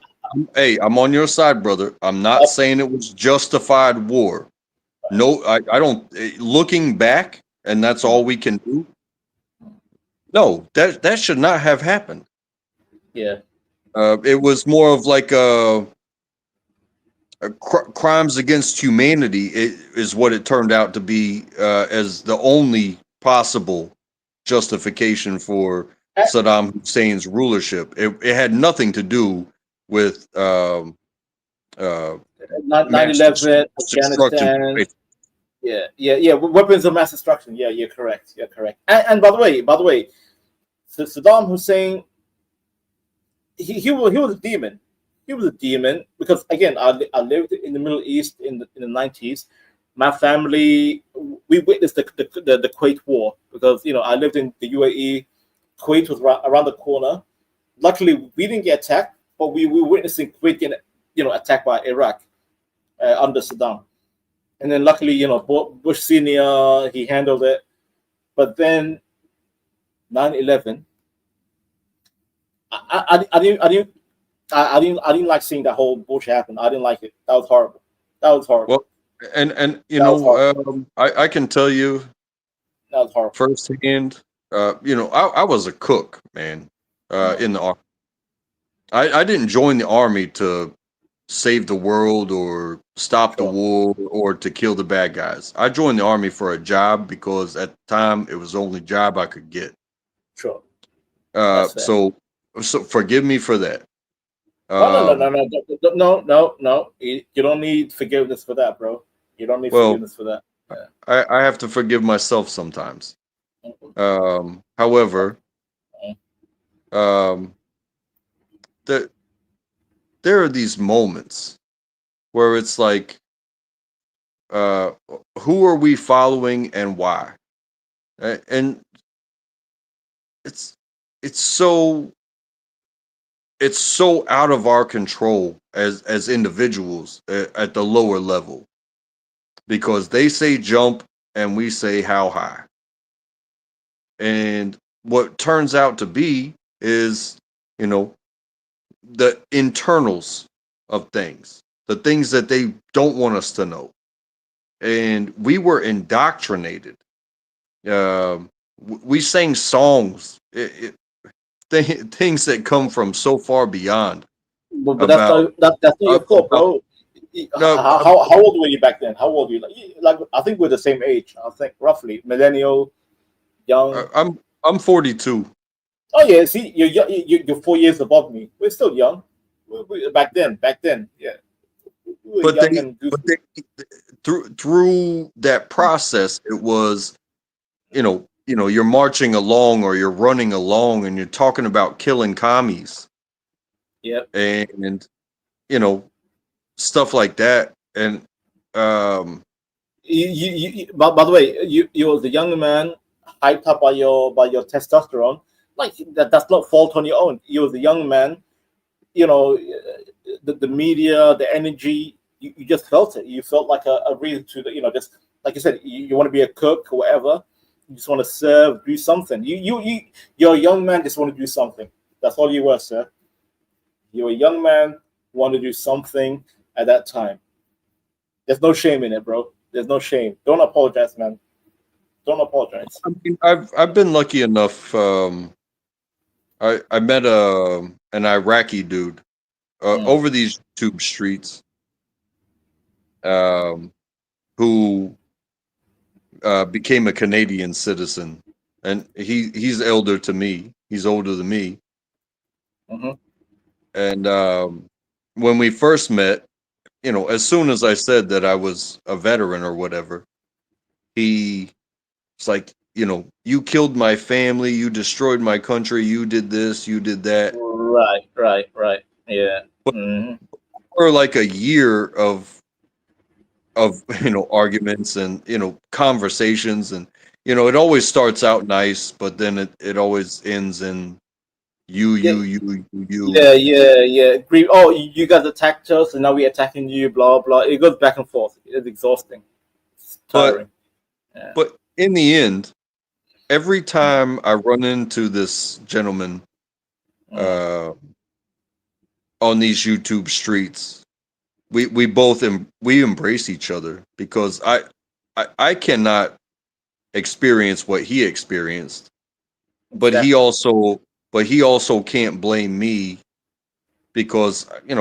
[SPEAKER 1] I'm on your side, brother. I'm not saying it was justified war. No, I don't. Looking back, and that's all we can do. No, that should not have happened.
[SPEAKER 7] Yeah.
[SPEAKER 1] It was more of like crimes against humanity. It is what it turned out to be as the only possible justification for Saddam Hussein's rulership. It had nothing to do with
[SPEAKER 7] 9/11, Afghanistan. Yeah. Weapons of mass destruction. Yeah, you're correct. And by the way, Saddam Hussein, he was a demon. He was a demon because again, I lived in the Middle East in the 90s. My family, we witnessed the Kuwait War because I lived in the UAE. Kuwait was around the corner. Luckily, we didn't get attacked, but we were witnessing Kuwait getting attacked by Iraq under Saddam. And then luckily, Bush Senior, he handled it. But then 9/11, I didn't like seeing that whole bullshit happen. I didn't like it. That was horrible.
[SPEAKER 1] Well, and I can tell you
[SPEAKER 7] that was horrible
[SPEAKER 1] firsthand. I was a cook, man, in the army. I didn't join the army to save the world or stop the war or to kill the bad guys. I joined the army for a job because at the time it was the only job I could get.
[SPEAKER 7] Sure.
[SPEAKER 1] So forgive me for that.
[SPEAKER 7] No. You don't need forgiveness for that, bro. You don't need forgiveness for that. Yeah.
[SPEAKER 1] I have to forgive myself sometimes. However, there are these moments where it's like, who are we following and why? And it's so out of our control as individuals at the lower level, because they say jump and we say how high. And what turns out to be is, the internals of things, the things that they don't want us to know. And we were indoctrinated. We sang songs, things that come from so far beyond.
[SPEAKER 7] But that's not your fault, bro. How old were you back then? How old were you? Like I think we're the same age. I think roughly millennial, young.
[SPEAKER 1] I'm 42.
[SPEAKER 7] Oh yeah, see, you're 4 years above me. We're still young. Back then, yeah.
[SPEAKER 1] But through that process, it was, you're marching along or you're running along and you're talking about killing commies.
[SPEAKER 7] Yep.
[SPEAKER 1] And stuff like that. And
[SPEAKER 7] you by the way, you was a young man hyped up by your testosterone. Like that's not fault on your own. You was a young man, the media, the energy, you just felt it. You felt like a reason to, just like you said, you want to be a cook or whatever. You just want to serve, do something. You're a young man, just want to do something. That's all you were, sir. You're a young man, want to do something at that time. There's no shame in it, bro. There's no shame. Don't apologize, man. Don't apologize.
[SPEAKER 1] I mean, I've been lucky enough. I met an Iraqi dude over these YouTube streets, who became a Canadian citizen, and he's elder to me. He's older than me. And when we first met, as soon as I said that I was a veteran or whatever, he was like, you killed my family, you destroyed my country, you did this, you did that.
[SPEAKER 7] Right. Yeah.
[SPEAKER 1] But for like a year of arguments and conversations, and it always starts out nice, but then it always ends in you.
[SPEAKER 7] Yeah. Oh, you guys attacked us, and now we're attacking you. Blah blah. It goes back and forth. It's exhausting. It's tiring.
[SPEAKER 1] But in the end, every time I run into this gentleman on these YouTube streets, we both we embrace each other, because I cannot experience what he experienced, but he also can't blame me, because I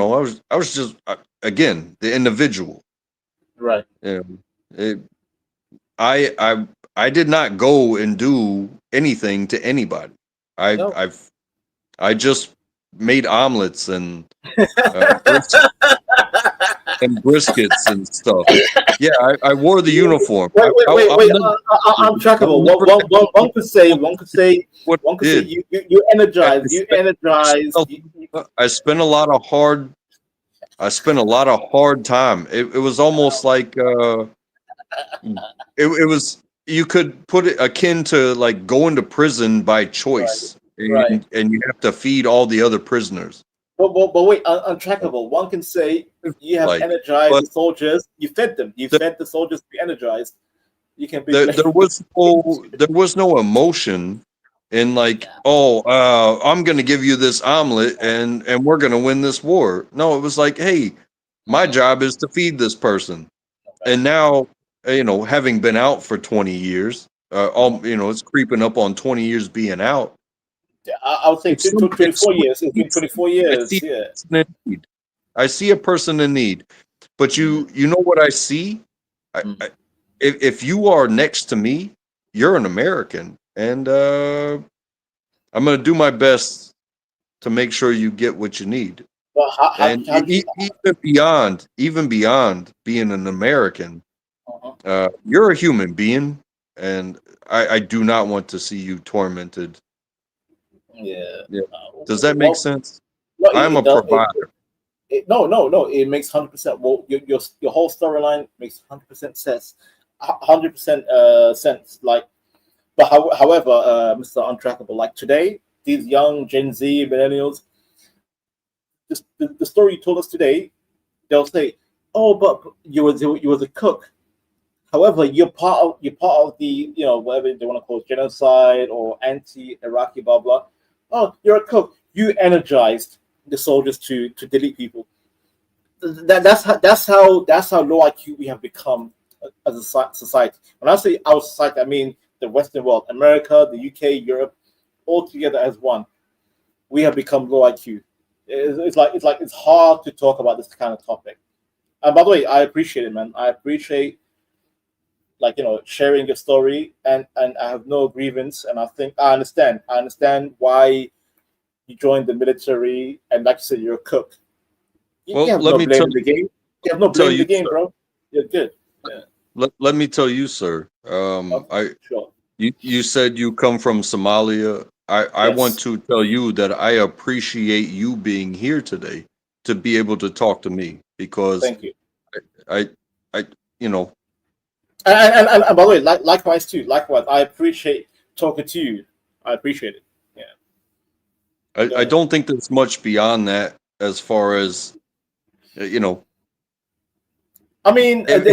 [SPEAKER 1] was just again the individual.
[SPEAKER 7] Right.
[SPEAKER 1] I did not go and do anything to anybody. I just made omelets and briskets and stuff. Yeah, I wore the uniform.
[SPEAKER 7] Wait. Untrackable. One could say you energized.
[SPEAKER 1] I spent a lot of hard time. It was almost like it was, you could put it akin to like going to prison by choice, and you have to feed all the other prisoners.
[SPEAKER 7] But wait, untrackable. One can say you have energized the soldiers. You fed them. You fed the soldiers to be energized. You can be.
[SPEAKER 1] There was no emotion in like, I'm going to give you this omelet and we're going to win this war. No, it was like, hey, my job is to feed this person. And now, having been out for 20 years, it's creeping up on 20 years being out.
[SPEAKER 7] I would say 24 years. It's been 24 years.
[SPEAKER 1] I see a person in need, but you know what I see? If you are next to me, you're an American, and I'm going to do my best to make sure you get what you need.
[SPEAKER 7] Well,
[SPEAKER 1] even beyond being an American, you're a human being, and I do not want to see you tormented.
[SPEAKER 7] Yeah.
[SPEAKER 1] Does that make sense?
[SPEAKER 7] No,
[SPEAKER 1] I'm a provider.
[SPEAKER 7] No. It makes 100%. Well, your whole storyline makes 100% sense. 100% sense. Like, but however, Mr. Untrackable, like today, these young Gen Z millennials, the story you told us today, they'll say, "Oh, but you was a cook." However, you're part of the whatever they want to call it, genocide or anti-Iraqi blah blah. Oh, you're a cook. You energized the soldiers to delete people. That's how low IQ we have become as a society. When I say our society, I mean the Western world, America, the UK, Europe, all together as one. We have become low IQ. It's hard to talk about this kind of topic. And by the way, I appreciate it, man. I appreciate sharing your story, and I have no grievance, and I think I understand why you joined the military, and like you said, you're a cook. You have no blame in the game. You have no blame in the game, bro. You're good. Yeah.
[SPEAKER 1] Let me tell you, sir. You said you come from Somalia. I want to tell you that I appreciate you being here today to be able to talk to me, because
[SPEAKER 7] thank you.
[SPEAKER 1] I
[SPEAKER 7] And by the way, likewise too. Likewise, I appreciate talking to you. I appreciate it. Yeah.
[SPEAKER 1] I don't think there's much beyond that as far as
[SPEAKER 7] I mean, there's a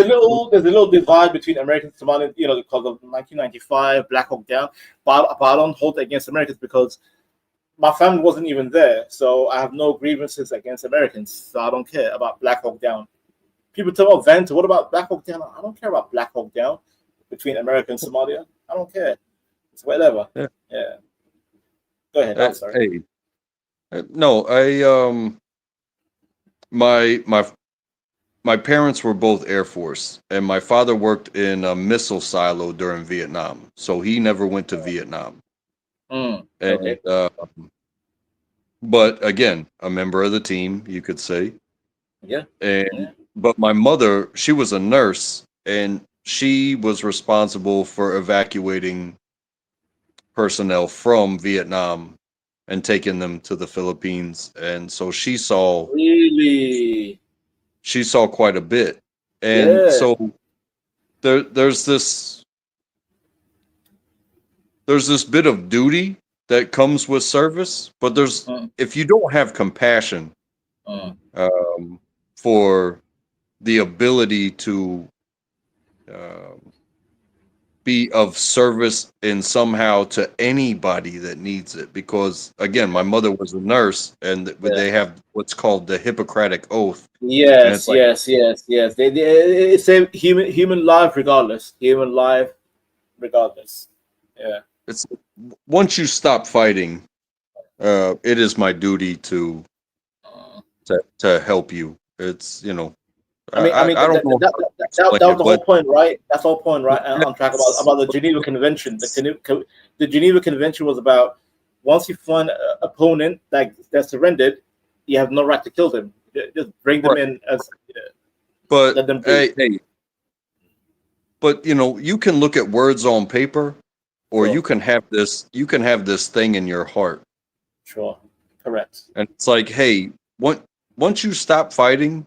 [SPEAKER 7] little divide between Americans and Somalians, because of 1995 Black Hawk Down. But I don't hold it against Americans, because my family wasn't even there, so I have no grievances against Americans. So I don't care about Black Hawk Down. People talk about Banter. What about Black Hawk Down? I don't care about Black Hawk Down between America and Somalia. I don't care. It's whatever. Yeah. Go ahead. I'm sorry.
[SPEAKER 1] No, my parents were both Air Force, and my father worked in a missile silo during Vietnam, so he never went to Vietnam. And but again, a member of the team, you could say.
[SPEAKER 7] Yeah.
[SPEAKER 1] But my mother, she was a nurse, and she was responsible for evacuating personnel from Vietnam and taking them to the Philippines, and so she saw quite a bit. And so there's this bit of duty that comes with service, but there's if you don't have compassion for the ability to be of service in somehow to anybody that needs it, because again, my mother was a nurse, and they have what's called the Hippocratic Oath.
[SPEAKER 7] Yes. It's a human life regardless. Human life regardless. Yeah.
[SPEAKER 1] It's once you stop fighting, it is my duty to help you. It's I don't know.
[SPEAKER 7] That was the whole point, right? That's the whole point, right? On track about the Geneva Convention. The Geneva Convention was about once you find an opponent that surrendered, you have no right to kill them. Just bring them in as.
[SPEAKER 1] But but you can look at words on paper, or you can have this. You can have this thing in your heart.
[SPEAKER 7] Sure. Correct.
[SPEAKER 1] And it's like, hey, once you stop fighting,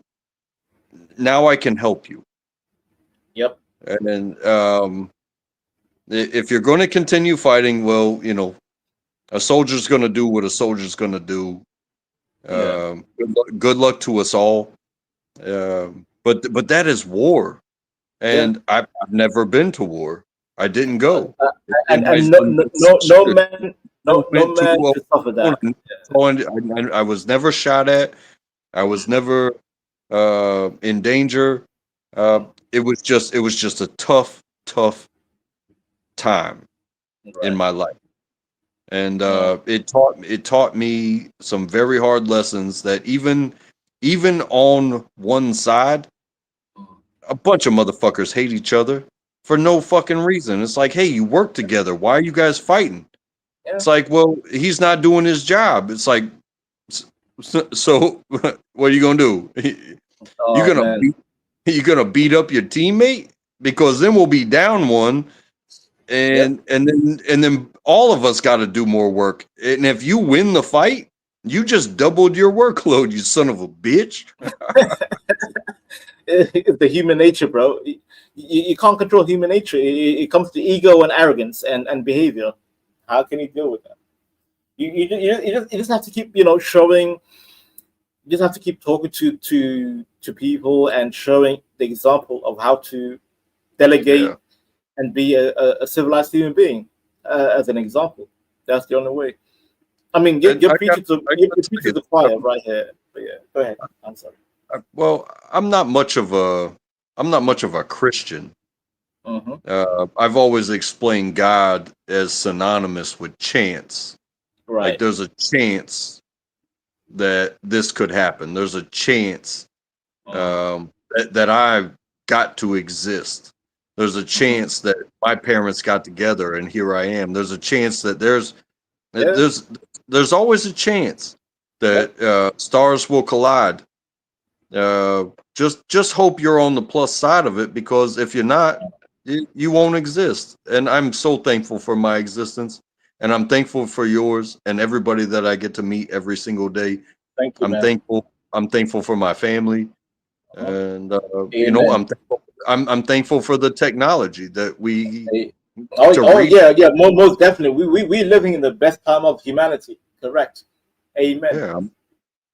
[SPEAKER 1] now I can help you.
[SPEAKER 7] Yep.
[SPEAKER 1] And then if you're going to continue fighting, well, a soldier's going to do what a soldier's going to do. Good luck to us all. But that is war, and I've never been to war. I didn't go.
[SPEAKER 7] And no man should suffer that.
[SPEAKER 1] I was never shot at. I was never in danger. It was just a tough time in my life, and it taught me some very hard lessons that even on one side, a bunch of motherfuckers hate each other for no fucking reason. It's like, hey, you work together. Why are you guys fighting? Yeah. It's like, well, he's not doing his job. It's like, so what are you gonna do? You're gonna beat up your teammate, because then we'll be down one, and then all of us got to do more work. And if you win the fight, you just doubled your workload, you son of a bitch.
[SPEAKER 7] It's the human nature, bro. You can't control human nature. It comes to ego and arrogance and behavior. How can you deal with that? You just have to keep showing. You just have to keep talking to people and showing the example of how to delegate and be a civilized human being as an example. That's the only way. I mean, you're preaching to the choir right here. But yeah, go ahead. I'm sorry.
[SPEAKER 1] Well, I'm not much of a Christian. I've always explained God as synonymous with chance.
[SPEAKER 7] Right.
[SPEAKER 1] Like there's a chance that this could happen. There's a chance that I've got to exist. There's a chance that my parents got together and here I am. There's a chance that there's always a chance that stars will collide. Just hope you're on the plus side of it, because if you're not, you won't exist. And I'm so thankful for my existence, and I'm thankful for yours and everybody that I get to meet every single day.
[SPEAKER 7] Thank you,
[SPEAKER 1] I'm
[SPEAKER 7] man.
[SPEAKER 1] thankful. I'm thankful for my family, and I'm thankful for the technology that we.
[SPEAKER 7] Yeah, most definitely. We living in the best time of humanity. Correct. Amen.
[SPEAKER 1] Yeah.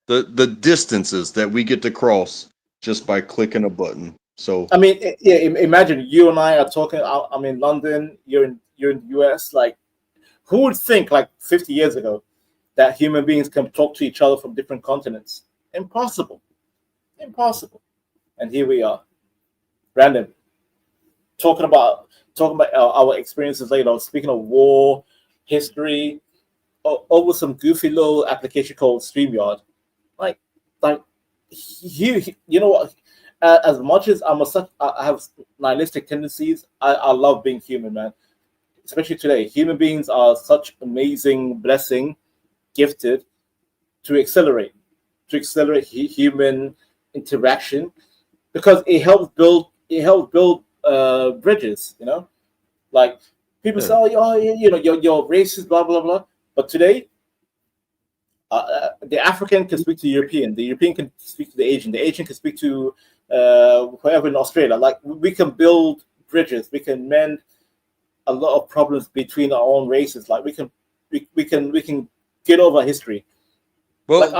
[SPEAKER 1] The distances that we get to cross just by clicking a button. So
[SPEAKER 7] I mean, imagine you and I are talking. I'm in London. You're in the US. Like, who would think like 50 years ago that human beings can talk to each other from different continents. Impossible. And here we are. Brandon, talking about our experiences later, speaking of war, history, over some goofy little application called StreamYard. Like you know what? As much as I have nihilistic tendencies, I love being human, man. Especially today, human beings are such amazing blessing, gifted to accelerate human interaction, because it helps build bridges. You know, like people say, "Oh, you know, you're racist," blah blah blah. But today, the African can speak to the European can speak to the Asian can speak to whoever in Australia. Like, we can build bridges, we can mend a lot of problems between our own races. Like, we can get over history.
[SPEAKER 1] Well,
[SPEAKER 7] like,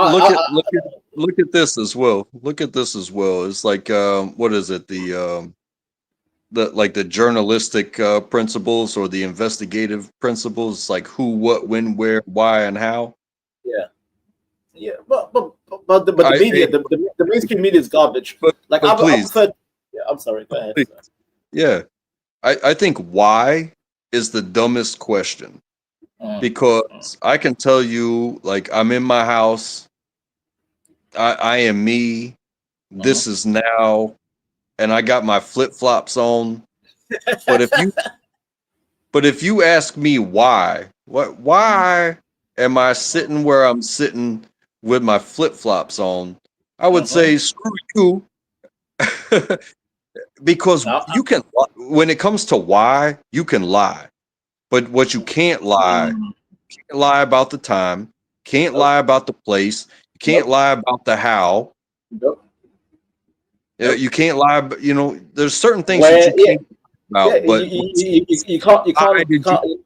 [SPEAKER 1] look at this as well. Look at this as well. It's like what is it? The journalistic principles or the investigative principles, like who, what, when, where, why, and how.
[SPEAKER 7] Yeah, but the media, the mainstream media is garbage. Like, I prefer. Yeah, I'm sorry. Go ahead.
[SPEAKER 1] Yeah, I think why is the dumbest question, because I can tell you, like, I'm in my house, I am me, this is now, and I got my flip flops on. But if you ask me why am I sitting where I'm sitting with my flip flops on, I would say screw you. Because you can, when it comes to why, you can lie, but what you can't lie, about the time, can't lie about the place, you can't lie about the how. You can't lie, but you know, there's certain things that you can't about. But you can't.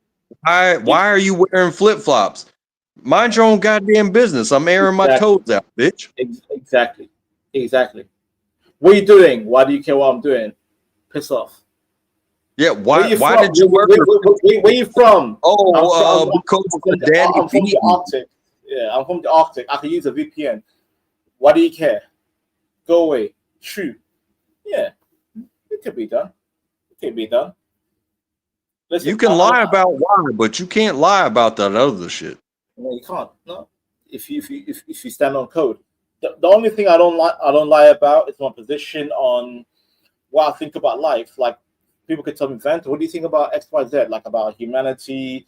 [SPEAKER 1] Why are you wearing flip flops? Mind your own goddamn business. I'm airing my toes out, bitch.
[SPEAKER 7] Exactly. What are you doing? Why do you care what I'm doing? Piss off.
[SPEAKER 1] Yeah, why did you
[SPEAKER 7] where are you from?
[SPEAKER 1] Because
[SPEAKER 7] I'm from the Arctic. Yeah, I'm from the Arctic. I can use a VPN. Why do you care? Go away. Shoot. Yeah, it could be done. Listen,
[SPEAKER 1] you can lie about why, but you can't lie about that other shit.
[SPEAKER 7] No, you can't. No, if you stand on code. The only thing I don't lie about is my position on what I think about life. Like, people could tell me, Banter, what do you think about X, Y, Z? Like, about humanity,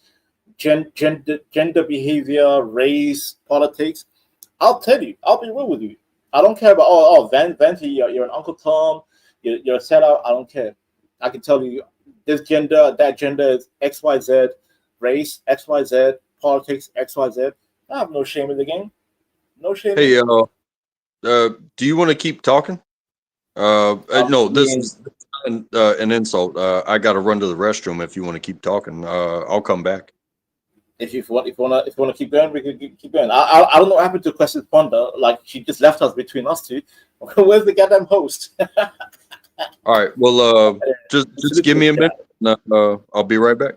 [SPEAKER 7] gender behavior, race, politics. I'll tell you. I'll be real with you. I don't care about Banter, you're an Uncle Tom, you're a sellout. I don't care. I can tell you this gender, that gender is X, Y, Z, race X, Y, Z, politics X, Y, Z. I have no shame in the game. No shame.
[SPEAKER 1] Hey, do you want to keep talking? No, this is an insult. I got to run to the restroom. If you want to keep talking, I'll come back.
[SPEAKER 7] If you want to keep going, we can keep going. I don't know what happened to Question Ponder. Like, she just left us between us two. Where's the goddamn host?
[SPEAKER 1] All right. Well, just give me a minute. I'll be right back.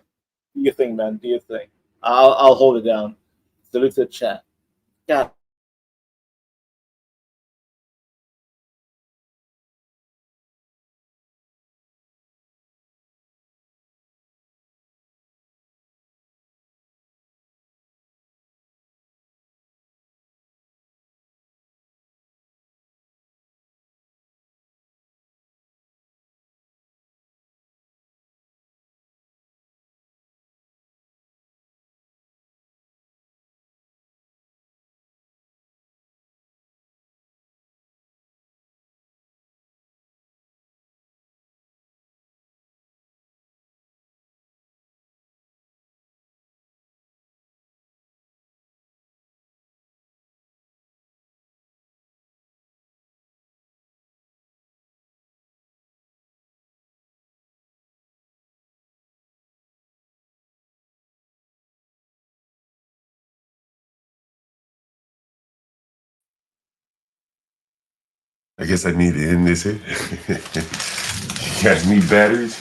[SPEAKER 7] Do your thing, man. Do your thing. I'll hold it down. Salute to the chat. God.
[SPEAKER 21] I guess I need to end this here. You guys need batteries?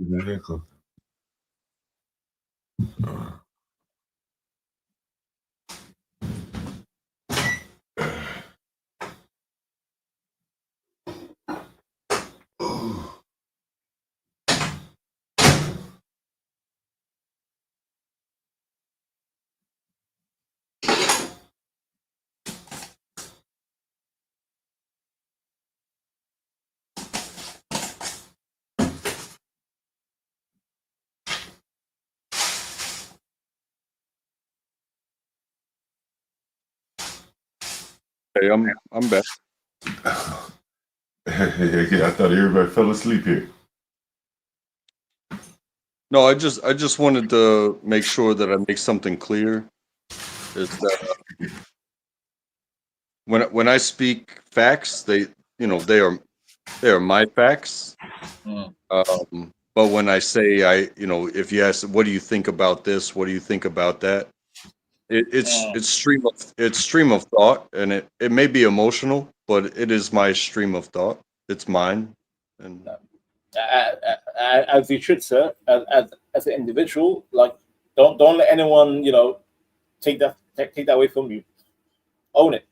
[SPEAKER 21] vehicle.
[SPEAKER 1] Hey, I'm back.
[SPEAKER 21] I thought everybody fell asleep here.
[SPEAKER 1] No, I just wanted to make sure that I make something clear. Is that when I speak facts, they are my facts. But when I say if you ask, what do you think about this? What do you think about that? It's stream of thought, and it may be emotional, but it is my stream of thought. It's mine, and
[SPEAKER 7] as you should, sir. As an individual, like don't let anyone take that away from you. Own it.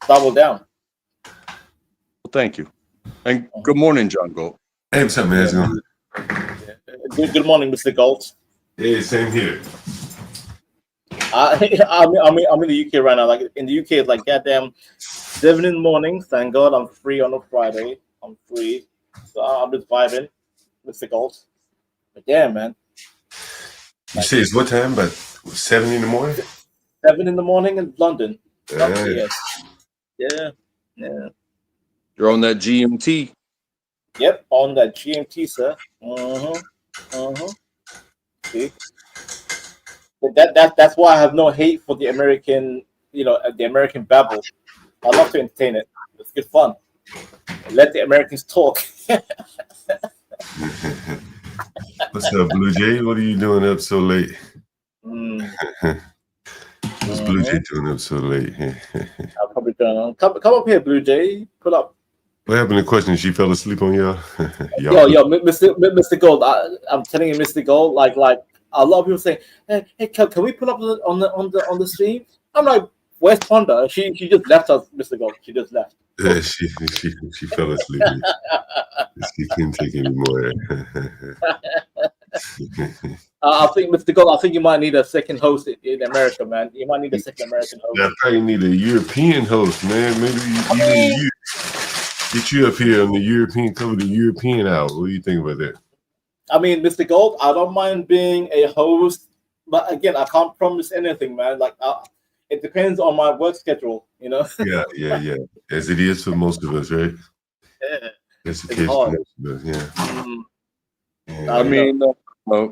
[SPEAKER 7] Double down.
[SPEAKER 1] well, thank you, and good morning, John Galt.
[SPEAKER 21] Hey, what's up, man? How's it going?
[SPEAKER 7] Good morning, Mr. Galt.
[SPEAKER 21] Hey, same here.
[SPEAKER 7] I'm in the UK right now. Like in the UK, it's like goddamn 7 in the morning. Thank God I'm free on a Friday. I'm free, so I'm just vibing, Mr. Galt. But yeah, man.
[SPEAKER 21] You say it's what time? About 7 in the morning?
[SPEAKER 7] 7 in the morning in London.
[SPEAKER 21] Yeah.
[SPEAKER 7] Yeah.
[SPEAKER 1] You're on that GMT.
[SPEAKER 7] Yep, on that GMT, sir. See, but that's why I have no hate for the American, the American babble. I love to entertain it. It's good fun. Let the Americans talk.
[SPEAKER 21] What's up, Blue Jay? What are you doing up so late? What's Blue Jay doing up so late?
[SPEAKER 7] I'll probably come up here, Blue Jay. Pull up.
[SPEAKER 21] What happened to the question? She fell asleep on y'all?
[SPEAKER 7] Yo, Mr. Gold. I'm telling you, Mr. Gold. Like a lot of people say, hey, can we pull up on the stream? I'm like, where's Ponda? She just left us, Mr. Gold. She just left.
[SPEAKER 21] Yeah, she fell asleep. She couldn't take anymore.
[SPEAKER 7] I think, Mr. Gold, I think you might need a second host in America, man. You might need a second American host.
[SPEAKER 21] I probably need a European host, man. Maybe you get you up here on the European, cover the European hour. What do you think about that?
[SPEAKER 7] I mean, Mr. Gold, I don't mind being a host, but again, I can't promise anything, man. Like, it depends on my work schedule,
[SPEAKER 21] Yeah. As it is for most of us, right?
[SPEAKER 7] Yeah.
[SPEAKER 21] That's the case for most of us, yeah.
[SPEAKER 1] I mean,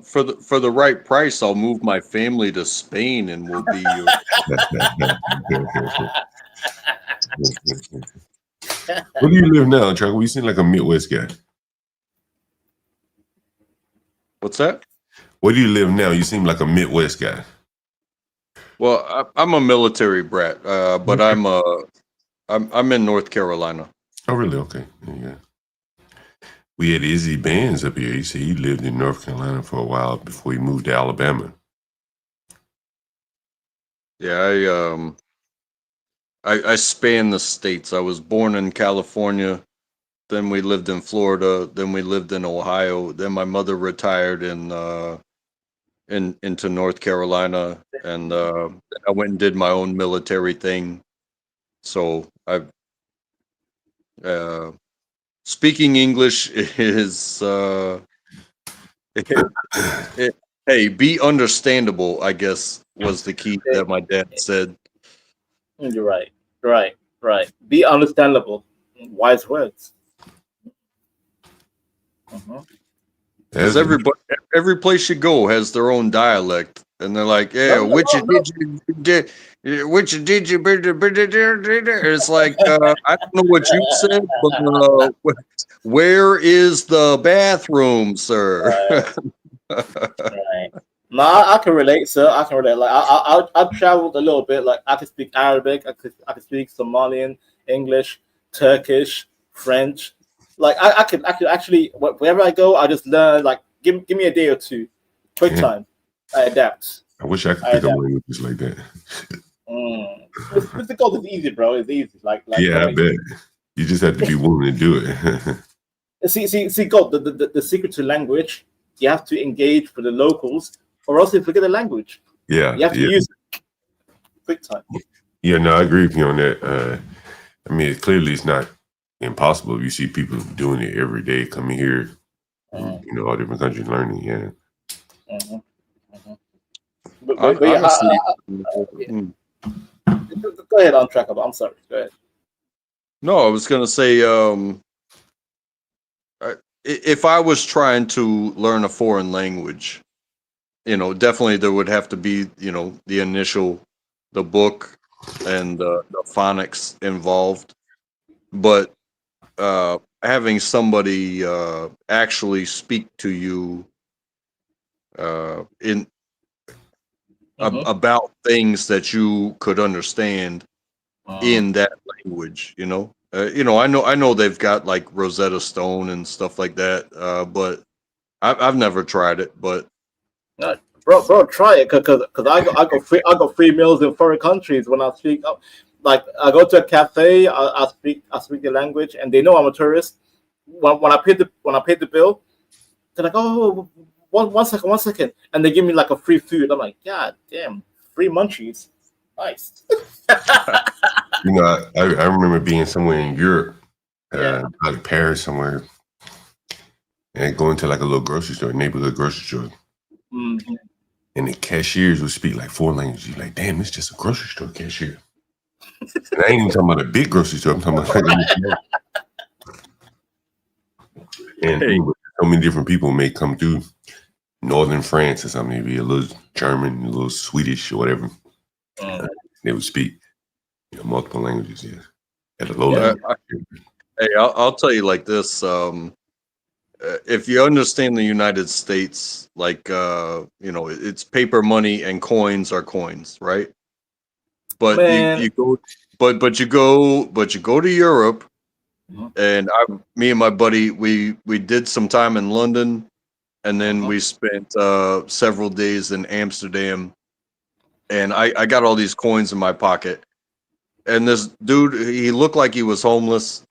[SPEAKER 1] for the right price, I'll move my family to Spain, and we'll be.
[SPEAKER 21] Where do you live now, Chuck? You seem like a Midwest guy.
[SPEAKER 1] What's that?
[SPEAKER 21] Where do you live now? You seem like a Midwest guy.
[SPEAKER 1] Well, I'm a military brat, but I'm in North Carolina.
[SPEAKER 21] Oh, really? Okay. Yeah. We had Izzy Bands up here. He said he lived in North Carolina for a while before he moved to Alabama.
[SPEAKER 1] Yeah, I span the states. I was born in California, then we lived in Florida, then we lived in Ohio, then my mother retired into North Carolina, and I went and did my own military thing. So I've speaking English is hey, be understandable, I guess, was the key that my dad said.
[SPEAKER 7] You're right. Be understandable. Wise words.
[SPEAKER 1] Because every place you go has their own dialect, and they're like, "Yeah, which did you? It's like I don't know what you said, but where is the bathroom, sir?"
[SPEAKER 7] Right. No, I can relate, sir. I can relate. Like I've traveled a little bit. Like I can speak Arabic. I can speak Somalian, English, Turkish, French. Like I could actually wherever I go, I just learn. Like give me a day or two, quick time. I adapt.
[SPEAKER 21] I wish I could pick up languages like that.
[SPEAKER 7] With the goal is easy, bro. It's easy. Like
[SPEAKER 21] Yeah, I bet. You just have to be willing to do it.
[SPEAKER 7] see, God, the secret to language, you have to engage with the locals, or else you forget the language.
[SPEAKER 21] Yeah,
[SPEAKER 7] you have to use it quick time.
[SPEAKER 21] Yeah, no, I agree with you on that. I mean, clearly it's not impossible. You see people doing it every day, coming here, all different countries learning. Yeah.
[SPEAKER 7] But go ahead, Untrackable. I'm sorry. Go ahead.
[SPEAKER 1] No, I was gonna say, if I was trying to learn a foreign language, definitely there would have to be, the book and the phonics involved. But having somebody actually speak to you about things that you could understand in that language, I know they've got like Rosetta Stone and stuff like that, but I've never tried it. But
[SPEAKER 7] bro, try it because I go free meals in foreign countries when I speak. Like I go to a cafe, I speak the language, and they know I'm a tourist. When I pay the bill, they're like, "Oh, one second," and they give me like a free food. I'm like, "God damn, free munchies, nice."
[SPEAKER 21] I remember being somewhere in Europe, like Paris somewhere, and going to like a little grocery store, neighborhood grocery store.
[SPEAKER 7] Mm-hmm.
[SPEAKER 21] And the cashiers would speak like 4 languages. You're like, damn, it's just a grocery store cashier. And I ain't even talking about a big grocery store. I'm talking about and so many different people may come through northern France or something. Maybe a little German, a little Swedish or whatever. They would speak multiple languages. Yeah, at a low level.
[SPEAKER 1] Hey, I'll tell you like this. If you understand the United States, like it's paper money and coins are coins, right? But you go to Europe, and me and my buddy we did some time in London, and then we spent several days in Amsterdam, and I got all these coins in my pocket, and this dude, he looked like he was homeless,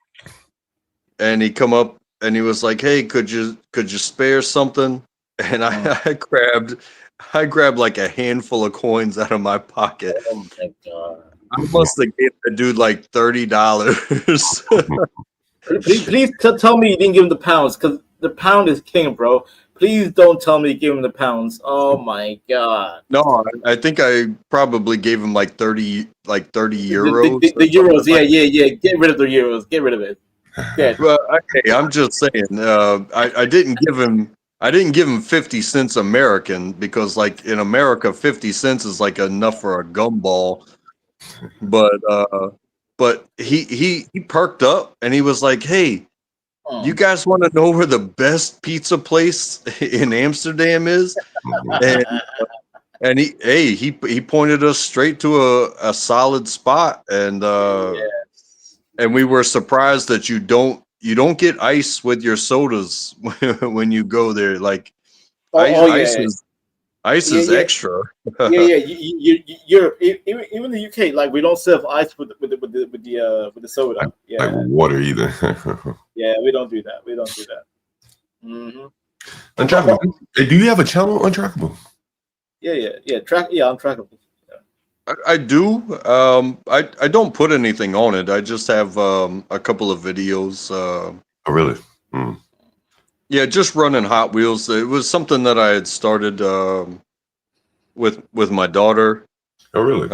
[SPEAKER 1] and he come up. And he was like, "Hey, could you spare something?" And I grabbed like a handful of coins out of my pocket.
[SPEAKER 7] Oh my god!
[SPEAKER 1] I must have gave the dude like $30.
[SPEAKER 7] Please tell me you didn't give him the pounds, because the pound is king, bro. Please don't tell me you gave him the pounds. Oh my god!
[SPEAKER 1] No, I think I probably gave him like 30 euros.
[SPEAKER 7] The euros, yeah. Get rid of the euros. Get rid of it.
[SPEAKER 1] Well, okay, I'm just saying. I didn't give him 50 cents American, because like in America, 50 cents is like enough for a gumball. But he perked up and he was like, "Hey, you guys want to know where the best pizza place in Amsterdam is?" And he pointed us straight to a solid spot, and we were surprised that you don't get ice with your sodas when you go there. Like ice is extra.
[SPEAKER 7] Europe, even the UK, like we don't serve ice with the soda. Yeah,
[SPEAKER 21] like water either.
[SPEAKER 7] Yeah, we don't do that. Mm-hmm.
[SPEAKER 21] Untrackable. Do you have a channel, Untrackable?
[SPEAKER 7] Yeah. Untrackable.
[SPEAKER 1] I do. I don't put anything on it. I just have a couple of videos.
[SPEAKER 21] Oh, really? Mm.
[SPEAKER 1] Yeah, just running Hot Wheels. It was something that I had started with my daughter.
[SPEAKER 21] Oh, really?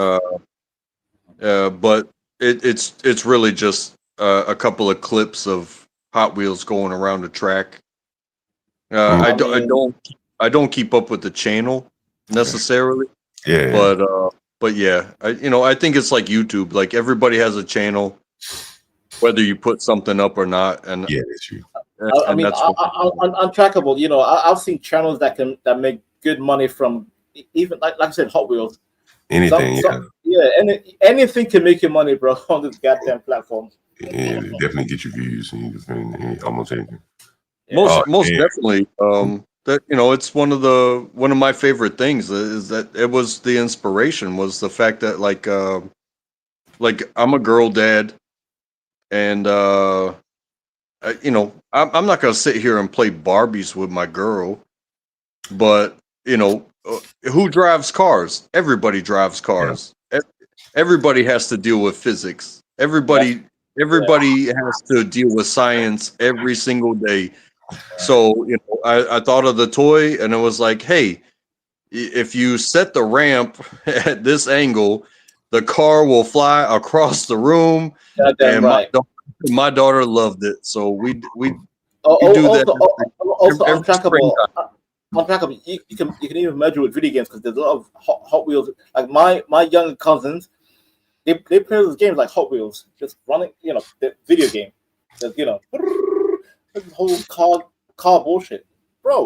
[SPEAKER 1] But it's really just a couple of clips of Hot Wheels going around the track. I don't keep up with the channel necessarily.
[SPEAKER 21] Yeah.
[SPEAKER 1] But yeah, I think it's like YouTube. Like everybody has a channel, whether you put something up or not. And
[SPEAKER 21] yeah, that's true.
[SPEAKER 7] I mean, Untrackable. I've seen channels that make good money from even like I said, Hot Wheels.
[SPEAKER 21] Anything,
[SPEAKER 7] anything can make you money, bro, on this goddamn platform.
[SPEAKER 21] and definitely get your views and you defend almost anything.
[SPEAKER 1] Most definitely. That it's one of my favorite things is that it was the inspiration was the fact that like I'm a girl dad, and I'm not gonna sit here and play Barbies with my girl, but who drives cars? Everybody drives cars. Everybody has to deal with physics. Everybody has to deal with science every single day. So I thought of the toy, and it was like, hey, if you set the ramp at this angle, the car will fly across the room. And my daughter loved it, so we do that.
[SPEAKER 7] Also untrackable. Untrackable. You can even merge it with video games because there's a lot of Hot Wheels. Like my younger cousins, they play those games like Hot Wheels, just running. The video game. There's this whole car bullshit, bro.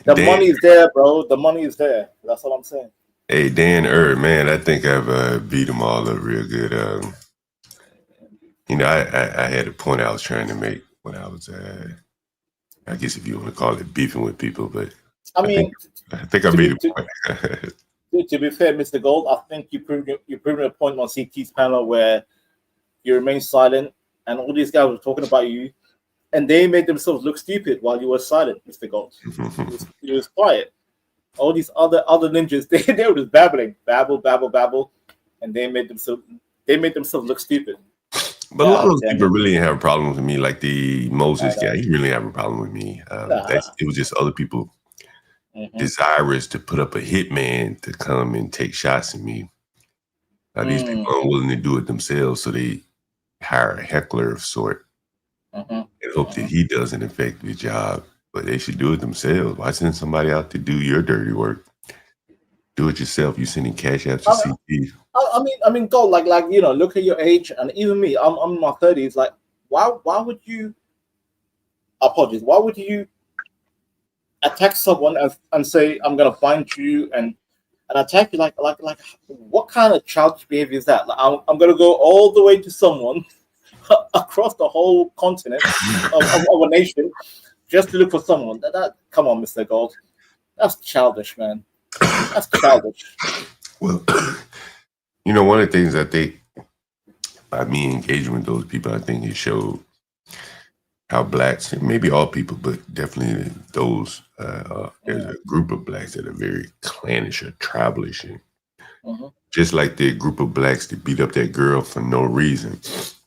[SPEAKER 7] The money is there, bro. The money is there. That's what I'm saying.
[SPEAKER 21] Hey, Dan man, I think I've beat them all up real good. I had a point I was trying to make when I was, I guess if you want to call it beefing with people, but I think I made a point.
[SPEAKER 7] To be fair, Mr. Gold, I think you proved a point on CT's panel where you remained silent, and all these guys were talking about you, and they made themselves look stupid while you were silent, Mr. Gold. You was quiet. All these other ninjas, they were just babble, and they made themselves look stupid.
[SPEAKER 21] But a lot of those people really didn't have a problem with me, like the Moses guy. He really didn't have a problem with me. It was just other people desirous to put up a hitman to come and take shots at me. Now these people aren't willing to do it themselves, so they hire a heckler of sort and hope that he doesn't affect the job. But they should do it themselves. Why send somebody out to do your dirty work? Do it yourself. You sending cash apps to CT.
[SPEAKER 7] I mean, go like look at your age, and even me. I'm in my 30s. Like, why would you? Apologies. Why would you attack someone and say I'm gonna find you and attack you? Like, what kind of childish behavior is that? Like, I'm gonna go all the way to someone across the whole continent of a nation just to look for someone. Come on, Mr. Gold. That's childish, man. That's childish.
[SPEAKER 21] Well, one of the things I think by me engaging with those people, I think it showed how blacks, and maybe all people, but definitely those, there's a group of blacks that are very clannish or tribalish. And just like the group of blacks that beat up that girl for no reason.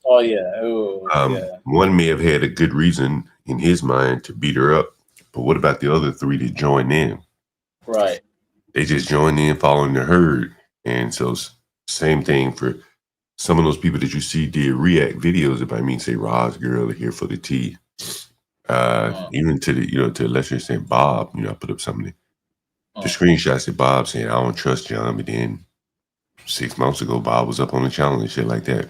[SPEAKER 7] Oh, yeah.
[SPEAKER 21] One may have had a good reason in his mind to beat her up, but what about the other three that joined in?
[SPEAKER 7] Right.
[SPEAKER 21] They just joined in following the herd. And so same thing for some of those people that you see did react videos. If I mean, say Rod's girl here for the tea, even to the, to a lesser extent, Bob, I put up some of the screenshots of Bob saying, I don't trust John. But then 6 months ago, Bob was up on the channel and shit like that.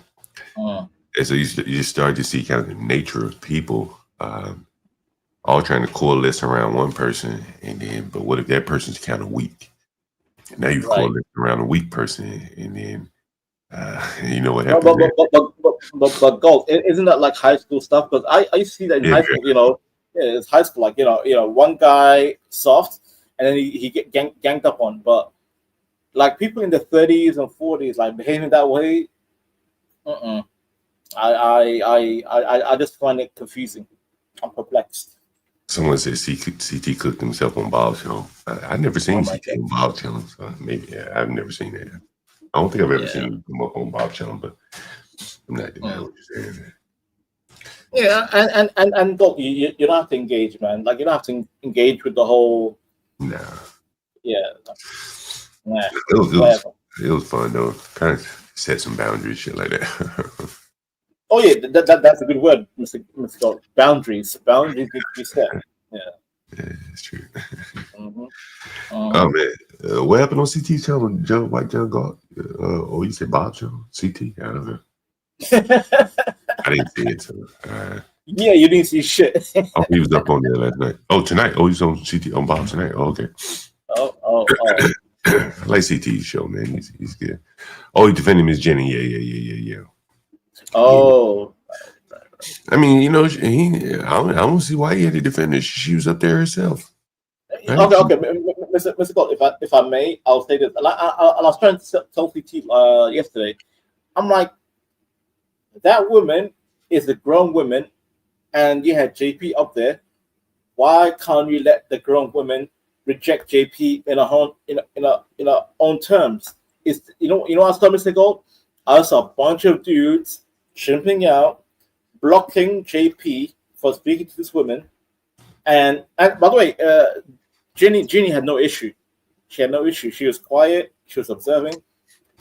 [SPEAKER 21] And so you just start to see kind of the nature of people all trying to coalesce around one person. And then, but what if that person's kind of weak? And now you've coalesced around a weak person. And then, you know what happened?
[SPEAKER 7] But Galt, isn't that like high school stuff? Because I used to see that in high school, it's high school, like, one guy soft and then he get ganged up on. But like people in the 30s and 40s, like behaving that way, I just find it confusing. I'm perplexed.
[SPEAKER 21] Someone said CT cooked himself on Bob's show. I've never seen CT on Bob's channel. So maybe I've never seen that. I don't think I've ever seen him come up on Bob's channel, but I'm not denying what you're saying.
[SPEAKER 7] Yeah, and look, you don't have to engage, man. Like, you don't have to engage with the whole.
[SPEAKER 21] Nah.
[SPEAKER 7] Yeah. Nah.
[SPEAKER 21] It was fun though. Kind of set some boundaries, shit like that.
[SPEAKER 7] Oh yeah, that's a good word, Mr. Galt. Boundaries need to be set. Yeah,
[SPEAKER 21] that's true. Oh man, what happened on CT channel? White John Galt? You said Bob channel? CT? I don't know. I didn't see it. So,
[SPEAKER 7] yeah, you didn't see shit.
[SPEAKER 21] Oh, he was up on there last night. Oh, tonight. Oh, he's on CT on Bob tonight. Oh, okay.
[SPEAKER 7] Oh.
[SPEAKER 21] I like CT's show, man. He's good. Oh, he defended Miss Jenny. Yeah.
[SPEAKER 7] Oh,
[SPEAKER 21] I mean, you know, I don't see why he had to defend it. She was up there herself. Right?
[SPEAKER 7] Okay, Mr. Gold, if I may, I'll say this. And I was trying to tell CT yesterday. I'm like, that woman is a grown woman, and you had JP up there. Why can't you let the grown woman reject JP in her own terms? It's you know what I saw, Mr. Gold? I saw a bunch of dudes chimping out, blocking JP for speaking to this woman. And by the way, Ginny had no issue. She had no issue. She was quiet. She was observing.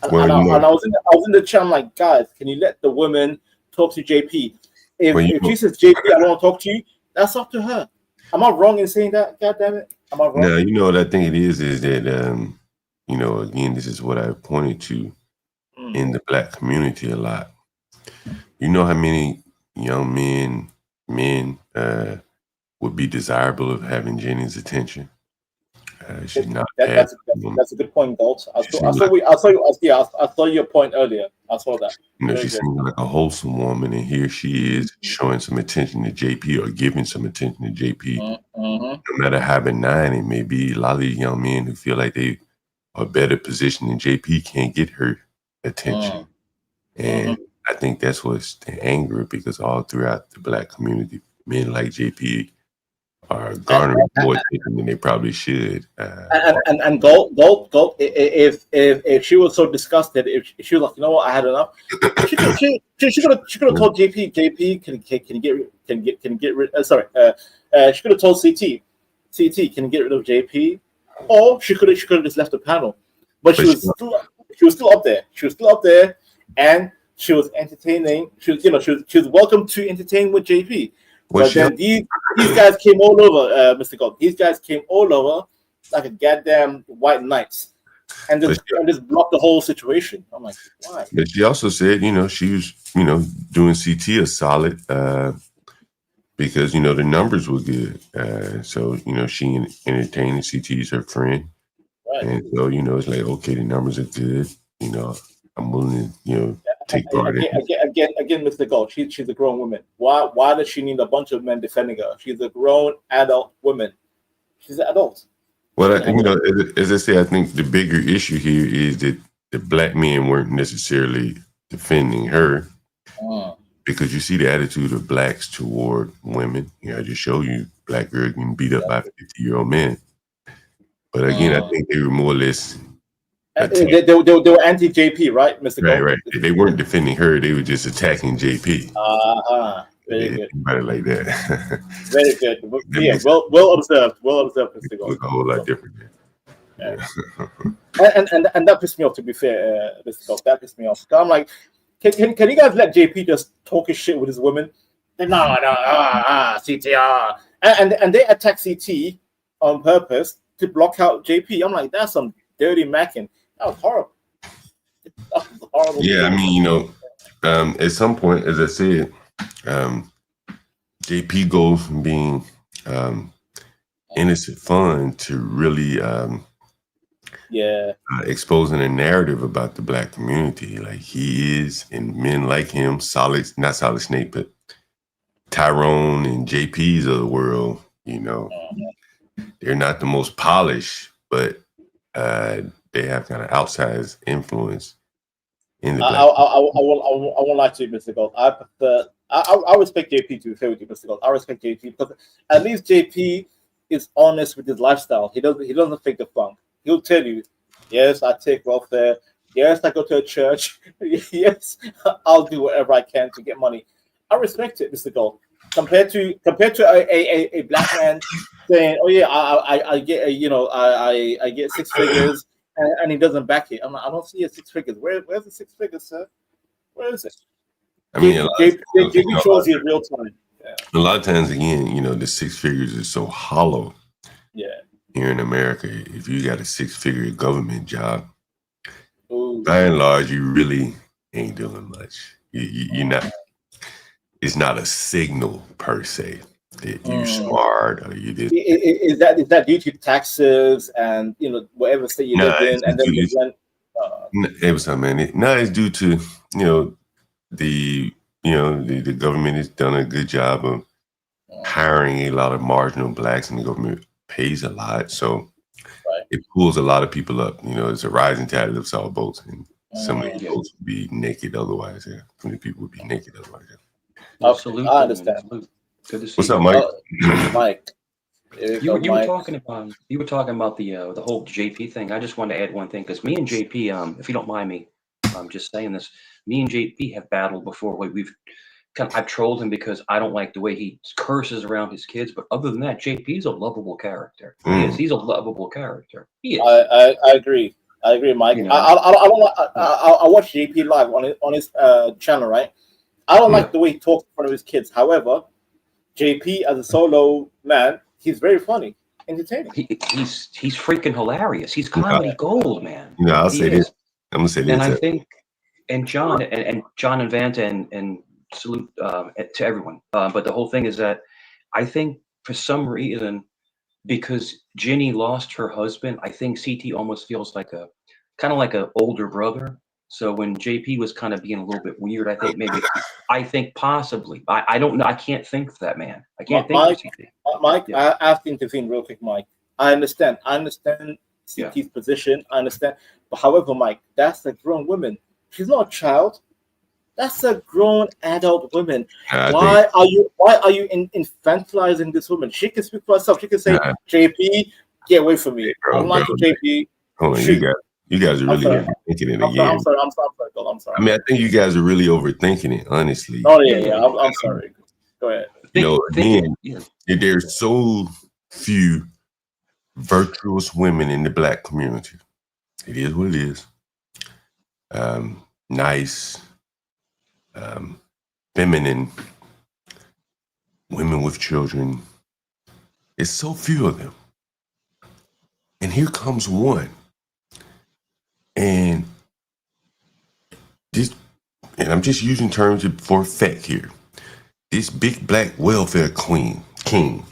[SPEAKER 7] And I was in the chat. I'm like, guys, can you let the woman talk to JP? If she says, JP, I don't want to talk to you, that's up to her. Am I wrong in saying that? God damn it. Am I wrong?
[SPEAKER 21] No, you know what I think it is that you know, again, this is what I pointed to in the Black community a lot. You know how many young men would be desirable of having Jenny's attention. She's not.
[SPEAKER 7] That's a good point, Galt. I saw your point earlier. I saw that.
[SPEAKER 21] You know, she seems like a wholesome woman, and here she is showing some attention to JP or giving some attention to JP. No matter how benign it may be, a lot of these young men who feel like they are better positioned than JP can't get her attention. And I think that's what's the anger, because all throughout the Black community, men like JP are garnering more attention than they probably should.
[SPEAKER 7] And Galt, if she was so disgusted, if she was like, you know what, I had enough, she could have told JP, can you get rid? She could have told CT, can you get rid of JP? Or she could have just left the panel. But she was still up there. She was still up there, and she was entertaining. She was welcome to entertain with JP. But then these guys came all over, Mr. Galt. These guys came all over like a goddamn white knights, and just blocked the whole situation. I'm like, why?
[SPEAKER 21] But she also said, you know, she was, you know, doing CT a solid because, you know, the numbers were good. So, you know, she entertained CT's her friend. Right. And so, you know, it's like, okay, the numbers are good. You know, I'm willing to, you know, take part in it.
[SPEAKER 7] Again, Mr. Galt, she's a grown woman. Why does she need a bunch of men defending her? She's a grown adult woman. She's an adult.
[SPEAKER 21] Well, you know, as I say, I think the bigger issue here is that the Black men weren't necessarily defending her, because you see the attitude of Blacks toward women. You know, I just show you Black girls getting beat up by 50-year-old men. But again, I think they were more or less.
[SPEAKER 7] They were anti-JP, right, Mr. Galt?
[SPEAKER 21] Right. They weren't defending her. They were just attacking JP.
[SPEAKER 7] Very good.
[SPEAKER 21] Better like that.
[SPEAKER 7] Very good. Yeah, well observed. Well observed, Mr. Galt.
[SPEAKER 21] Look a whole lot different.
[SPEAKER 7] Yeah. and that pissed me off, to be fair, Mr. Galt. That pissed me off. I'm like, can you guys let JP just talk his shit with his women? No, CTR. And they attack CT on purpose to block out JP. I'm like, that's some dirty macking. That was horrible. That was horrible.
[SPEAKER 21] Yeah, I mean, you know, at some point, as I said, JP goes from being innocent fun to really exposing a narrative about the Black community. Like, he is, and men like him, not Solid Snake, but Tyrone and JP's of the world, you know, they're not the most polished, but they have kind of outsized influence in the Black.
[SPEAKER 7] I won't lie to you, Mr. Galt. I respect JP, to be fair with you, Mr. Galt. I respect JP because at least JP is honest with his lifestyle. He doesn't fake the funk. He'll tell you, yes, I take welfare. Yes, I go to a church. Yes, I'll do whatever I can to get money. I respect it, Mr. Galt. Compared to a Black man saying, "Oh yeah, I get I get 6 figures," and he doesn't back it. I don't see a 6 figures. Where's the 6 figures, sir? Where is it?
[SPEAKER 21] I mean,
[SPEAKER 7] JP shows you in real time. Yeah.
[SPEAKER 21] A lot of times, again, you know, the 6 figures is so hollow.
[SPEAKER 7] Yeah.
[SPEAKER 21] Here in America, if you got a 6-figure government job, by and large, you really ain't doing much. You're not. It's not a signal per se that you're smart or you did.
[SPEAKER 7] Is that due to taxes and, you know, whatever state you live in, and then
[SPEAKER 21] it was something. No, it's due to, you know, the you know, the government has done a good job of hiring a lot of marginal blacks, and the government pays a lot. So it pulls a lot of people up. You know, it's a rising tide lifts all boats, and some of these folks would be naked otherwise. Yeah, some of the people would be naked otherwise. Yeah.
[SPEAKER 3] Absolutely, I understand. Good to see
[SPEAKER 21] What's
[SPEAKER 3] you.
[SPEAKER 21] up, Mike?
[SPEAKER 3] Mike, you were talking about the whole JP thing. I just wanted to add one thing, because me and JP, if you don't mind me, I'm just saying this. Me and JP have battled before. I've trolled him because I don't like the way he curses around his kids. But other than that, JP's a lovable character. He is. He's a lovable character. He is.
[SPEAKER 7] I agree. I agree, Mike.
[SPEAKER 3] You know?
[SPEAKER 7] I watch JP live on his channel, right? I don't like the way he talks in front of his kids. However, JP as a solo man, he's very funny, entertaining.
[SPEAKER 3] He's freaking hilarious. He's comedy gold, man.
[SPEAKER 21] You know, I'll say this. I'm gonna say this.
[SPEAKER 3] And I think, and John and Vanta and salute to everyone. But the whole thing is that I think for some reason, because Ginny lost her husband, I think CT almost feels like a kind of like an older brother. So when JP was kind of being a little bit weird, I think possibly. I don't know. I can't think of that, man. I can't think of CT.
[SPEAKER 7] Mike, I have to intervene real quick, Mike. I understand CT's position. I understand. But however, Mike, that's a grown woman. She's not a child. That's a grown adult woman. Why are you infantilizing this woman? She can speak for herself. She can say, JP, get away from me. I'm like JP.
[SPEAKER 21] Hold on, you guys are really overthinking it again.
[SPEAKER 7] I'm sorry. I'm sorry.
[SPEAKER 21] I mean, I think you guys are really overthinking it, honestly.
[SPEAKER 7] Oh yeah. I'm sorry. Go ahead.
[SPEAKER 21] You know, again, there's so few virtuous women in the black community. It is what it is. Nice, feminine women with children. It's so few of them. And here comes one. And I'm just using terms for effect here. This big black welfare king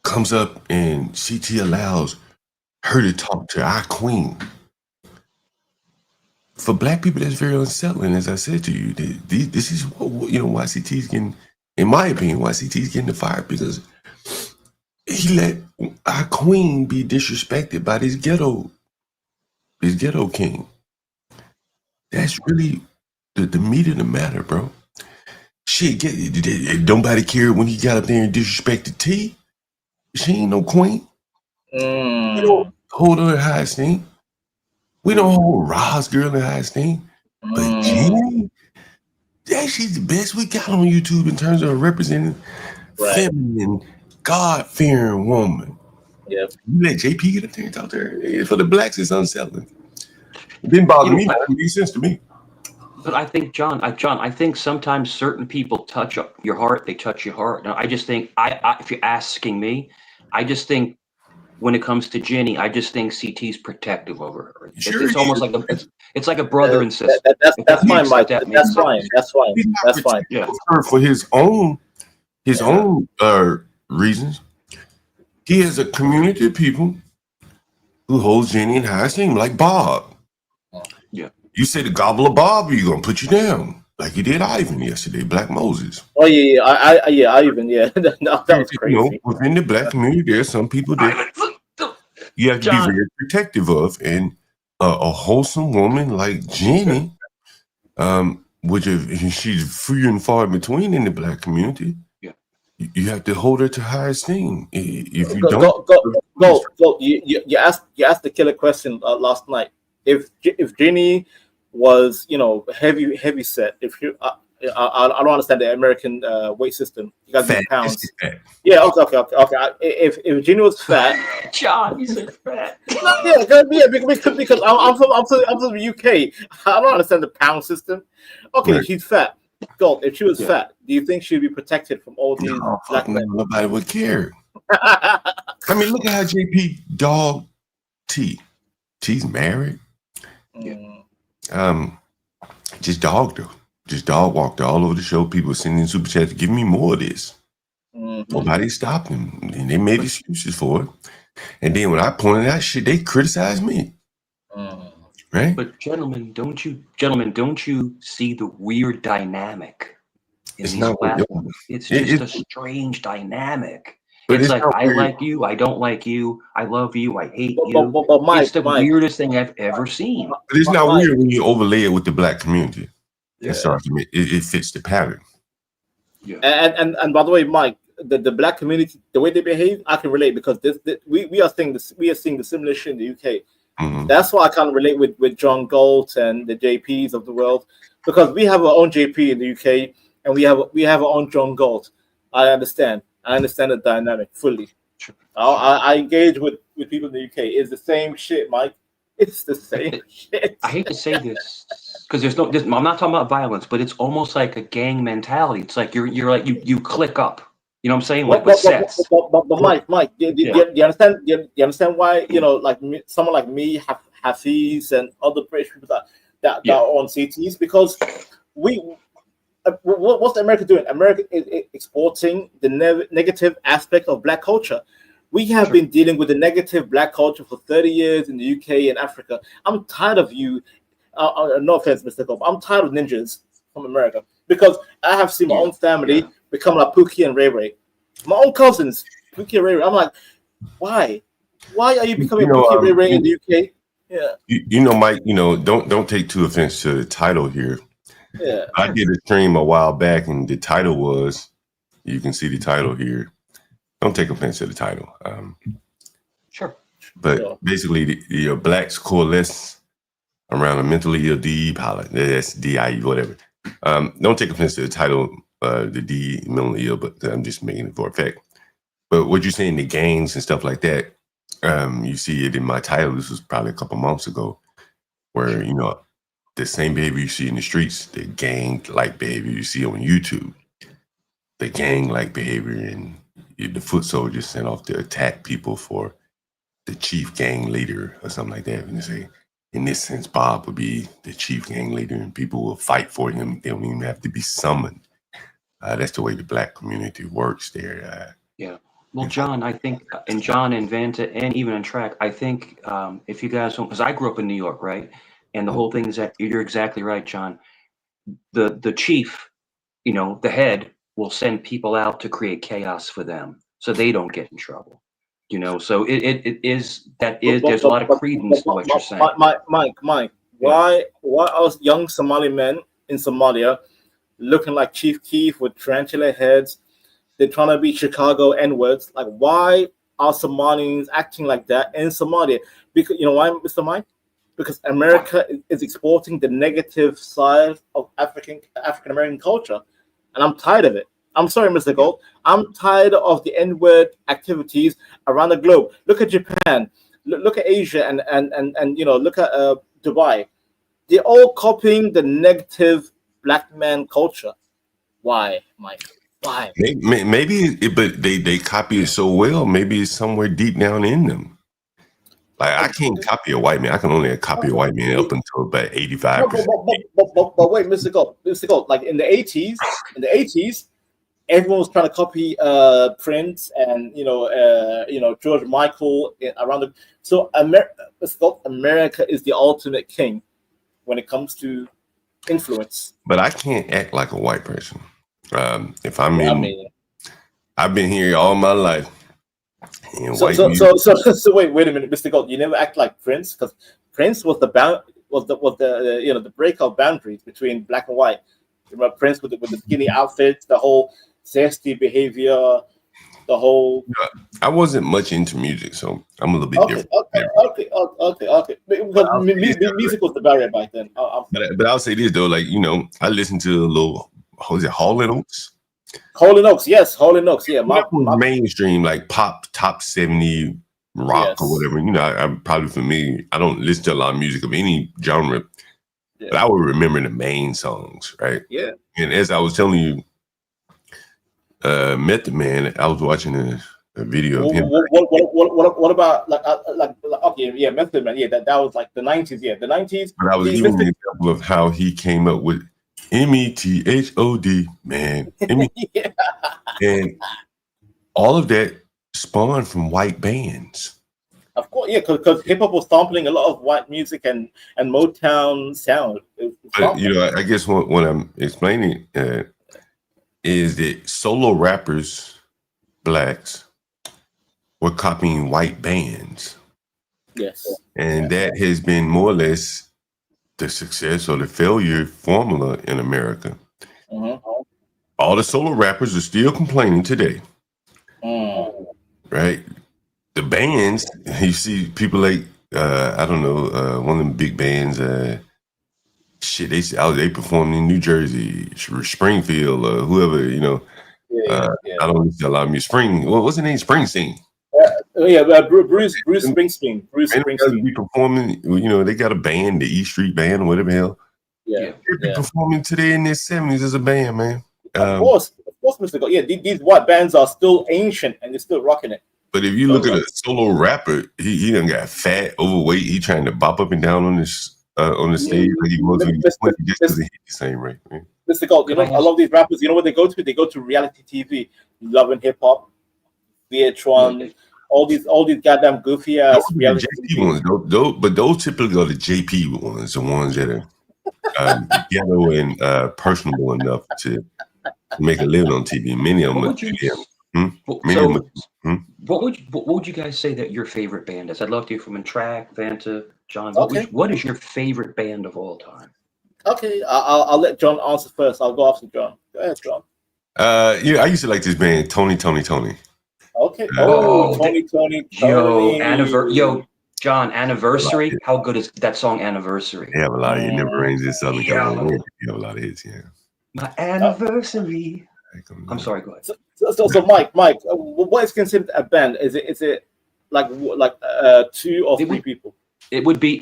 [SPEAKER 21] comes up and CT allows her to talk to our queen. For black people, that's very unsettling. As I said to you, this is why CT's getting, in my opinion, why CT's getting the fire, because he let our queen be disrespected by this ghetto king. That's really the meat of the matter, bro. Shit, nobody cared when he got up there and disrespected T. She ain't no queen. We don't hold her in high esteem. We don't hold Ross girl in high esteem. But Jenny, she's the best we got on YouTube in terms of representing feminine, God-fearing woman.
[SPEAKER 7] Yep.
[SPEAKER 21] You let JP get up there and talk to her. For the blacks, it's unsettling. It didn't bother me. It made sense to me.
[SPEAKER 3] But I think, John, I think sometimes certain people touch your heart. They touch your heart. Now, I just think, if you're asking me, I just think when it comes to Ginny, I just think CT's protective over her. It's almost like it's like a brother and sister.
[SPEAKER 7] That's fine, Mike. That's fine.
[SPEAKER 21] Yeah. For his own reasons, he has a community of people who holds Ginny in high esteem, like Bob.
[SPEAKER 3] Yeah.
[SPEAKER 21] You say the gobble of Bob, you're gonna put you down, like you did Ivan yesterday, Black Moses.
[SPEAKER 7] Oh yeah, Ivan, yeah. No, that was crazy.
[SPEAKER 21] You know, within the black community, there's some people that you have to be very protective of, and a wholesome woman like Jenny, which she's few and far between in the black community.
[SPEAKER 3] Yeah,
[SPEAKER 21] you have to hold her to high esteem. If you
[SPEAKER 7] go. You asked the killer question last night. If Jenny was, heavy set, if you, I don't understand the American weight system. You got these pounds. Yeah, okay. If Jenny was fat,
[SPEAKER 3] John, you said fat.
[SPEAKER 7] because I'm from the UK. I don't understand the pound system. Okay, right. She's fat. Galt, if she was fat, do you think she'd be protected from all these black men?
[SPEAKER 21] Nobody would care. I mean, look at how JP dogged T. T's married. Just dogged her. Just dog walked her all over the show. People were sending super chats, give me more of this. Nobody stopped him. And they made excuses for it. And then when I pointed out shit, they criticized me. And right?
[SPEAKER 3] But gentlemen, don't you see the weird dynamic in
[SPEAKER 21] It's
[SPEAKER 3] these
[SPEAKER 21] not weird.
[SPEAKER 3] platforms? It's just a strange dynamic.
[SPEAKER 21] But
[SPEAKER 3] It's
[SPEAKER 21] it's
[SPEAKER 3] like,
[SPEAKER 21] not
[SPEAKER 3] I
[SPEAKER 21] weird.
[SPEAKER 3] like you, I don't like you, I love you, I hate
[SPEAKER 7] But
[SPEAKER 3] you.
[SPEAKER 7] Mike,
[SPEAKER 3] It's the weirdest thing I've ever seen.
[SPEAKER 21] But it's not
[SPEAKER 7] Mike.
[SPEAKER 21] weird when you overlay it with the black community.
[SPEAKER 7] Yeah.
[SPEAKER 21] It fits the pattern.
[SPEAKER 3] Yeah.
[SPEAKER 7] And by the way, Mike, the black community, the way they behave, I can relate because we are seeing the similar shit in the UK.
[SPEAKER 21] Mm-hmm.
[SPEAKER 7] That's why I kind of relate with John Galt and the JPs of the world, because we have our own JP in the UK and we have our own John Galt. I understand the dynamic fully. I engage with people in the UK. It's the same shit, Mike. It's the same shit.
[SPEAKER 3] I hate to say this because I'm not talking about violence, but it's almost like a gang mentality. It's like you're like you click up. You know what I'm saying? Like with sets.
[SPEAKER 7] But Mike, do you understand? Do you understand why like someone like me, Hafiz, and other British people that are on CTs? Because what's America doing? America is exporting the negative aspect of black culture. We have been dealing with the negative black culture for 30 years in the UK and Africa. I'm tired of you. No offense, Mr. Cobb. I'm tired of ninjas from America because I have seen my own family become like Pookie and Ray Ray. My own cousins, Pookie and Ray Ray. I'm like, why? Why are you becoming Pookie and Ray Ray in the UK? Yeah.
[SPEAKER 21] Mike, don't take too offense to the title here.
[SPEAKER 7] Yeah.
[SPEAKER 21] I did a stream a while back and the title was, you can see the title here. Don't take offense to the title.
[SPEAKER 3] Sure.
[SPEAKER 21] But basically, the blacks coalesce around a mentally ill DE pilot. That's DIE, whatever. Don't take offense to the title, the DE, mentally ill, but I'm just making it for effect. But what you're saying, the gangs and stuff like that, you see it in my title. This was probably a couple months ago, where, the same behavior you see in the streets, the gang-like behavior you see on YouTube, the gang-like behavior in the foot soldiers sent off to attack people for the chief gang leader or something like that. And they say, in this sense, Bob would be the chief gang leader and people will fight for him. They don't even have to be summoned. That's the way the black community works there.
[SPEAKER 3] Yeah. Well, John, I think, and John and Vanta, and even in track, I think if you guys don't, because I grew up in New York, right? And the whole thing is that you're exactly right, John. The chief, the head, will send people out to create chaos for them so they don't get in trouble. So there's a lot of credence to what you're saying.
[SPEAKER 7] Mike, why are young Somali men in Somalia looking like Chief Keef with tarantula heads? They're trying to be Chicago N-words. Like, why are Somalians acting like that in Somalia? Because why, Mr. Mike? Because America is exporting the negative side of African American culture, and I'm tired of it. I'm sorry, Mr. Gold. I'm tired of the N-word activities around the globe. Look at Japan. Look at Asia, and look at Dubai. They're all copying the negative black man culture. Why, Mike? Why?
[SPEAKER 21] Maybe, but they copy it so well. Maybe it's somewhere deep down in them. Like, I can't copy a white man. I can only copy a white man up until about 85%.
[SPEAKER 7] But wait, Mr. Gold. Like in the 80s, everyone was trying to copy Prince and George Michael around the. So America is the ultimate king when it comes to influence.
[SPEAKER 21] But I can't act like a white person. If I'm I've been here all my life.
[SPEAKER 7] So wait a minute, Mr. Gold. You never act like Prince, because Prince was the breakout boundaries between black and white. Remember Prince with the skinny outfits, the whole zesty behavior, the whole.
[SPEAKER 21] I wasn't much into music, so I'm a little bit different.
[SPEAKER 7] Okay. Because music was the barrier back then.
[SPEAKER 21] But I'll say this though, I listened to a little. Was it Hall & Oates?
[SPEAKER 7] Hall & Oates, yes, Hall & Oates, yeah.
[SPEAKER 21] Mainstream, like pop, top 70 rock or whatever. I'm probably familiar. I don't listen to a lot of music of any genre, but I would remember the main songs, right?
[SPEAKER 7] Yeah.
[SPEAKER 21] And as I was telling you, Method Man, I was watching a video of him.
[SPEAKER 7] What about Method Man? Yeah, that was like the 90s. Yeah, the 90s.
[SPEAKER 21] But I was giving an example of how he came up with METHOD, man. And all of that spawned from white bands.
[SPEAKER 7] Of course, yeah, because hip hop was sampling a lot of white music and Motown sound.
[SPEAKER 21] But I guess what I'm explaining is that solo rappers, blacks, were copying white bands.
[SPEAKER 7] Yes.
[SPEAKER 21] And that has been more or less the success or the failure formula in America. All the solo rappers are still complaining today. Right? The bands, you see people like, I don't know, one of them big bands, they performed in New Jersey, Springfield, whoever, I don't know if you allow me, what's the name? Springsteen.
[SPEAKER 7] Bruce Springsteen. Bruce Springsteen.
[SPEAKER 21] Be performing, they got a band, the E Street Band, or whatever the hell.
[SPEAKER 7] Yeah.
[SPEAKER 21] They'd be performing today in their 70s as a band, man.
[SPEAKER 7] Of course, Mr. Galt. Yeah, these white bands are still ancient and they're still rocking it.
[SPEAKER 21] But if you look at a solo rapper, he done got fat, overweight. He trying to bop up and down on the stage like he was when he was 20, just because he hit the same rate. Man.
[SPEAKER 7] Mr. Galt, a lot of these rappers, you know what they go to? They go to reality TV, Love and Hip Hop, VH1, all these goddamn goofy ass reality
[SPEAKER 21] JP ones, but those typically are the JP ones, the ones that are ghetto and personable enough to make a living on TV. Many of them.
[SPEAKER 3] What would you guys say that your favorite band is? I'd love to hear from Track, Banter, John. What is your favorite band of all time?
[SPEAKER 7] Okay, I'll let John answer first. I'll go after John. Go ahead, John.
[SPEAKER 21] I used to like this band, Tony.
[SPEAKER 7] Okay. Tony.
[SPEAKER 3] John, Anniversary. How good is that song, Anniversary?
[SPEAKER 21] They have a lot of It Never Rains in Southern California. You have a lot of hits, yeah.
[SPEAKER 3] My anniversary. I'm sorry, go ahead.
[SPEAKER 7] So Mike, what is considered a band? Is it like 2 or 3 people?
[SPEAKER 3] It would be.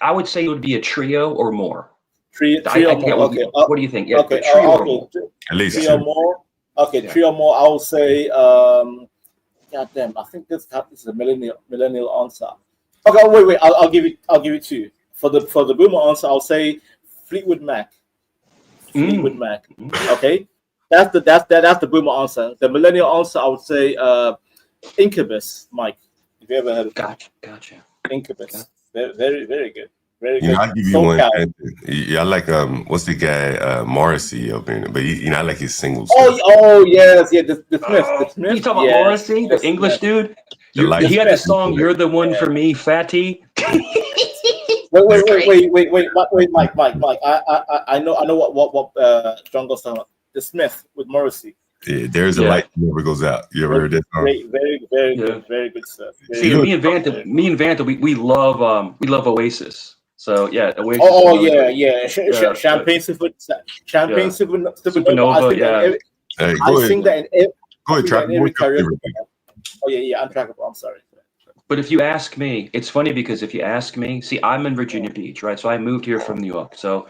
[SPEAKER 3] I would say it would be a trio or more.
[SPEAKER 7] Trio or more. Okay.
[SPEAKER 3] What do you think? Yeah,
[SPEAKER 7] okay.
[SPEAKER 3] Trio or more.
[SPEAKER 21] At least
[SPEAKER 7] trio or more. Okay, trio or more. I will say. God damn! I think this is a millennial answer. Okay, wait. I'll give it 2. For the boomer answer, I'll say Fleetwood Mac. Fleetwood Mac. Okay. That's the boomer answer. The millennial answer, I would say, Incubus, Mike. Have you ever heard of
[SPEAKER 3] it? Gotcha.
[SPEAKER 7] Incubus. Very, very, very good. Very good.
[SPEAKER 21] I'll give you one. I like what's the guy Morrissey up in it, but I like his singles.
[SPEAKER 7] Oh yes, yeah. The Smith.
[SPEAKER 3] You talking about Morrissey, the English dude? He had the song "You're the One for Me," Fatty.
[SPEAKER 7] Wait, Mike. I know what John goes talking about. The Smith with Morrissey.
[SPEAKER 21] Yeah, there's a light that never goes out. You ever heard that song?
[SPEAKER 7] Very good, very good stuff.
[SPEAKER 3] Me and Vanta, we love Oasis. So yeah, Oasis.
[SPEAKER 7] Yeah. Champagne Supernova. I sing that in every karaoke. Oh yeah, Untrackable. I'm sorry.
[SPEAKER 3] But if you ask me, it's funny because if you ask me, see, I'm in Virginia Beach, right? So I moved here from New York. So,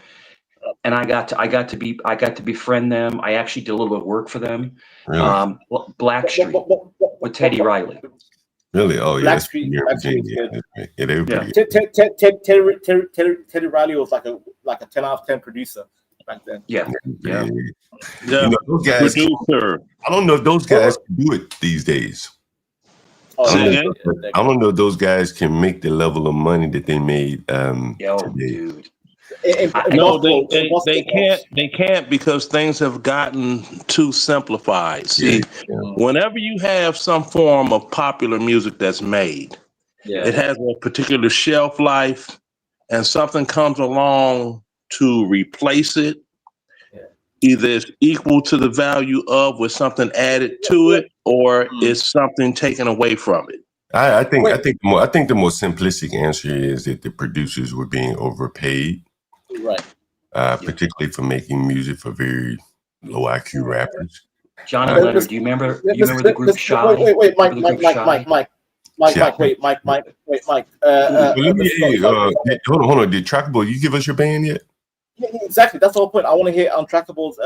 [SPEAKER 3] and I got to befriend them. I actually did a little bit of work for them.
[SPEAKER 21] Really?
[SPEAKER 3] Blackstreet with Teddy Riley.
[SPEAKER 21] Really? Oh yeah.
[SPEAKER 7] Blackstreet.
[SPEAKER 21] Yeah, they were pretty
[SPEAKER 7] good. Teddy Riley was like a 10 out of 10 producer back then.
[SPEAKER 3] Yeah.
[SPEAKER 21] Those guys. I don't know if those guys can do it these days. I don't know if those guys can make the level of money that they made today.
[SPEAKER 3] Dude.
[SPEAKER 6] No, they can't. They can't because things have gotten too simplified. See, whenever you have some form of popular music that's made, it has a particular shelf life, and something comes along to replace it. Either it's equal to the value of with something added to it, or it's something taken away from it.
[SPEAKER 21] I think the most simplistic answer is that the producers were being overpaid.
[SPEAKER 7] Right.
[SPEAKER 21] Particularly for making music for very low IQ rappers.
[SPEAKER 3] John and Leonard, do you remember the group Shy?
[SPEAKER 7] Wait, Mike, Mike.
[SPEAKER 21] Hold on. Did Trackable, you give us your band yet?
[SPEAKER 7] Yeah, exactly. That's the whole point. I want to hear Untrackable's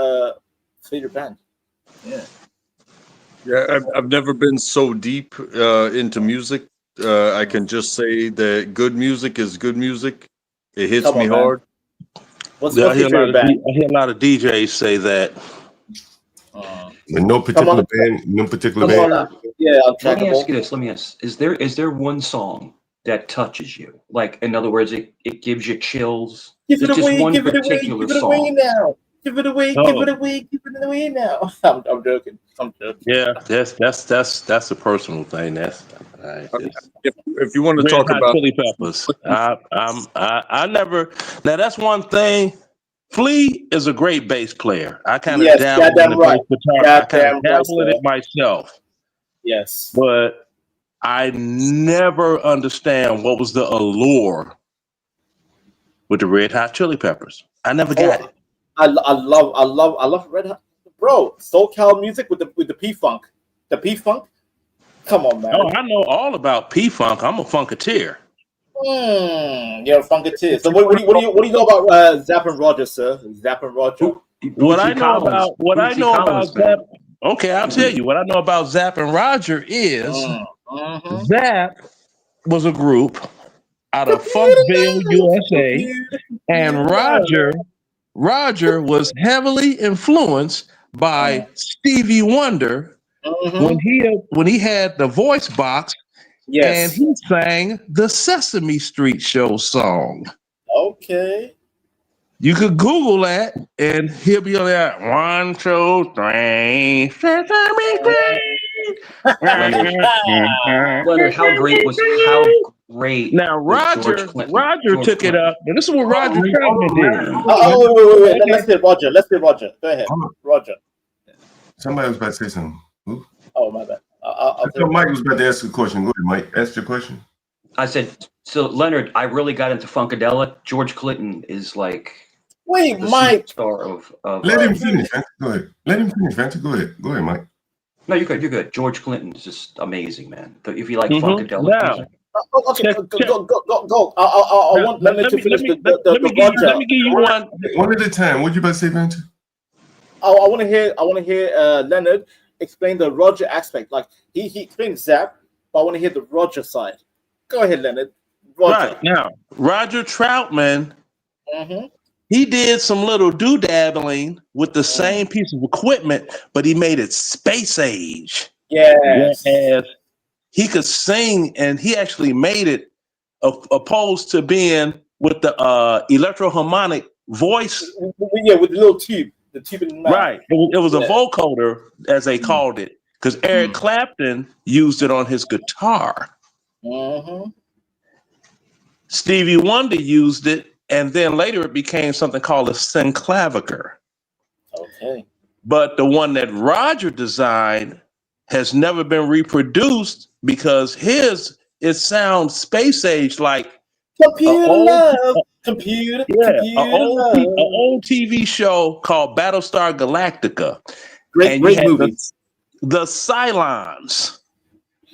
[SPEAKER 7] favorite band.
[SPEAKER 1] Yeah, I've never been so deep into music. I can just say that good music is good music. It hits me hard.
[SPEAKER 6] I hear a lot of DJs say that.
[SPEAKER 21] No particular band. No particular band.
[SPEAKER 7] Yeah,
[SPEAKER 3] let me ask you this. Let me ask: is there one song that touches you? Like, in other words, it gives you chills.
[SPEAKER 7] Give it
[SPEAKER 3] There's just
[SPEAKER 7] away,
[SPEAKER 3] one
[SPEAKER 7] give it away,
[SPEAKER 3] particular
[SPEAKER 7] give it away
[SPEAKER 3] song.
[SPEAKER 7] now. Give it away, give
[SPEAKER 6] Oh.
[SPEAKER 7] it away, give it away now. I'm joking. I'm joking.
[SPEAKER 6] Yeah, that's a personal thing. That's
[SPEAKER 1] if you want to
[SPEAKER 6] Red
[SPEAKER 1] talk
[SPEAKER 6] Hot
[SPEAKER 1] about
[SPEAKER 6] Chili Peppers. I never. Now that's one thing. Flea is a great bass player. I kind of
[SPEAKER 7] Yes,
[SPEAKER 6] dabble in
[SPEAKER 7] goddamn
[SPEAKER 6] the
[SPEAKER 7] right.
[SPEAKER 6] bass guitar. I kind
[SPEAKER 7] Goddamn
[SPEAKER 6] of
[SPEAKER 7] right,
[SPEAKER 6] dabble in
[SPEAKER 7] sir.
[SPEAKER 6] it myself,
[SPEAKER 7] Yes.
[SPEAKER 6] but I never understand what was the allure with the Red Hot Chili Peppers. I never got it.
[SPEAKER 7] I love Red Hot, bro. SoCal music with the P Funk, the P Funk. Come on, man.
[SPEAKER 6] Oh, I know all about P Funk. I'm a funketeer.
[SPEAKER 7] You're a funketeer. So what do you know about Zapp and Roger, sir? Zapp and Roger.
[SPEAKER 6] What I know about Zapp. Okay, I'll tell you what I know about Zapp and Roger is Zapp was a group out of Funkville, USA, and Roger was heavily influenced by Stevie Wonder when he had the voice box.
[SPEAKER 7] Yes.
[SPEAKER 6] And he sang the Sesame Street Show song.
[SPEAKER 7] Okay.
[SPEAKER 6] You could Google that, and he'll be on there. 1, 2, 3, Sesame Street.
[SPEAKER 3] Leonard, how great?
[SPEAKER 6] Now Roger took it up, and this is what Roger Troutman did.
[SPEAKER 7] Wait. Let's hear Roger. Go ahead, Roger.
[SPEAKER 21] Somebody was about to say something. Who?
[SPEAKER 7] Oh, my bad.
[SPEAKER 21] I thought Mike was about to ask a question. Go ahead, Mike. Ask your question.
[SPEAKER 3] I said, so Leonard, I really got into Funkadelic. George Clinton is like
[SPEAKER 7] Wait, Mike.
[SPEAKER 3] Star of
[SPEAKER 21] Let him finish. Go ahead. Let him finish, Vanter. Go ahead, Mike.
[SPEAKER 3] No, you're good. You're good. George Clinton is just amazing, man. If you like Funkadelic music.
[SPEAKER 7] Okay, go. I want Leonard to finish the Roger.
[SPEAKER 21] Let me give you one at a time. What you about to say, Vanter?
[SPEAKER 7] I want to hear Leonard explain the Roger aspect. Like he explained Zapp, but I want to hear the Roger side. Go ahead, Leonard. Roger.
[SPEAKER 6] Right now, Roger Troutman, he did some little dabbling with the same piece of equipment, but he made it space age.
[SPEAKER 7] Yes.
[SPEAKER 6] He could sing, and he actually made it opposed to being with the electroharmonic voice.
[SPEAKER 7] Yeah, with the little tube. The tube in the mouth.
[SPEAKER 6] Right. It was a vocoder, as they called it, because Eric Clapton used it on his guitar. Stevie Wonder used it, and then later it became something called a synclavier.
[SPEAKER 7] Okay.
[SPEAKER 6] But the one that Roger designed has never been reproduced because it sounds space age like
[SPEAKER 7] computer love. Computer.
[SPEAKER 6] An old TV show called Battlestar Galactica.
[SPEAKER 7] Great movie.
[SPEAKER 6] The Cylons.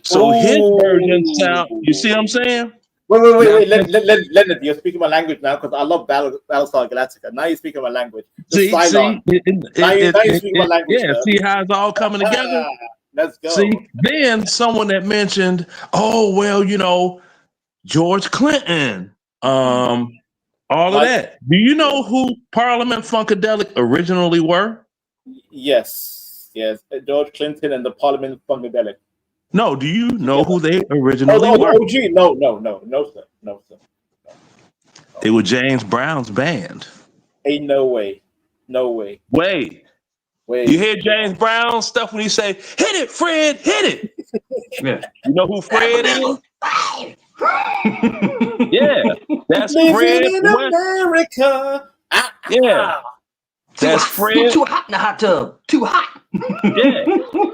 [SPEAKER 6] So his version sound. You see what I'm saying?
[SPEAKER 7] Wait. Leonard, you're speaking my language now because I love Battlestar Galactica. Now you're speaking my language. The Cylon. Now you're speaking my language.
[SPEAKER 6] Yeah, see how it's all coming together?
[SPEAKER 7] Let's go.
[SPEAKER 6] See, then someone that mentioned, George Clinton, all of that. Do you know who Parliament Funkadelic originally were?
[SPEAKER 7] Yes. George Clinton and the Parliament Funkadelic.
[SPEAKER 6] No, do you know who they originally were?
[SPEAKER 7] OG? No, sir.
[SPEAKER 6] They were James Brown's band.
[SPEAKER 7] Ain't no way.
[SPEAKER 6] Wait. You hear James Brown stuff when he say, "Hit it, Fred, hit it." Yeah. You know who Fred is? Yeah, that's Fred
[SPEAKER 7] in America.
[SPEAKER 6] Yeah, that's Fred.
[SPEAKER 3] Too hot in the hot tub. Too hot.
[SPEAKER 6] Yeah,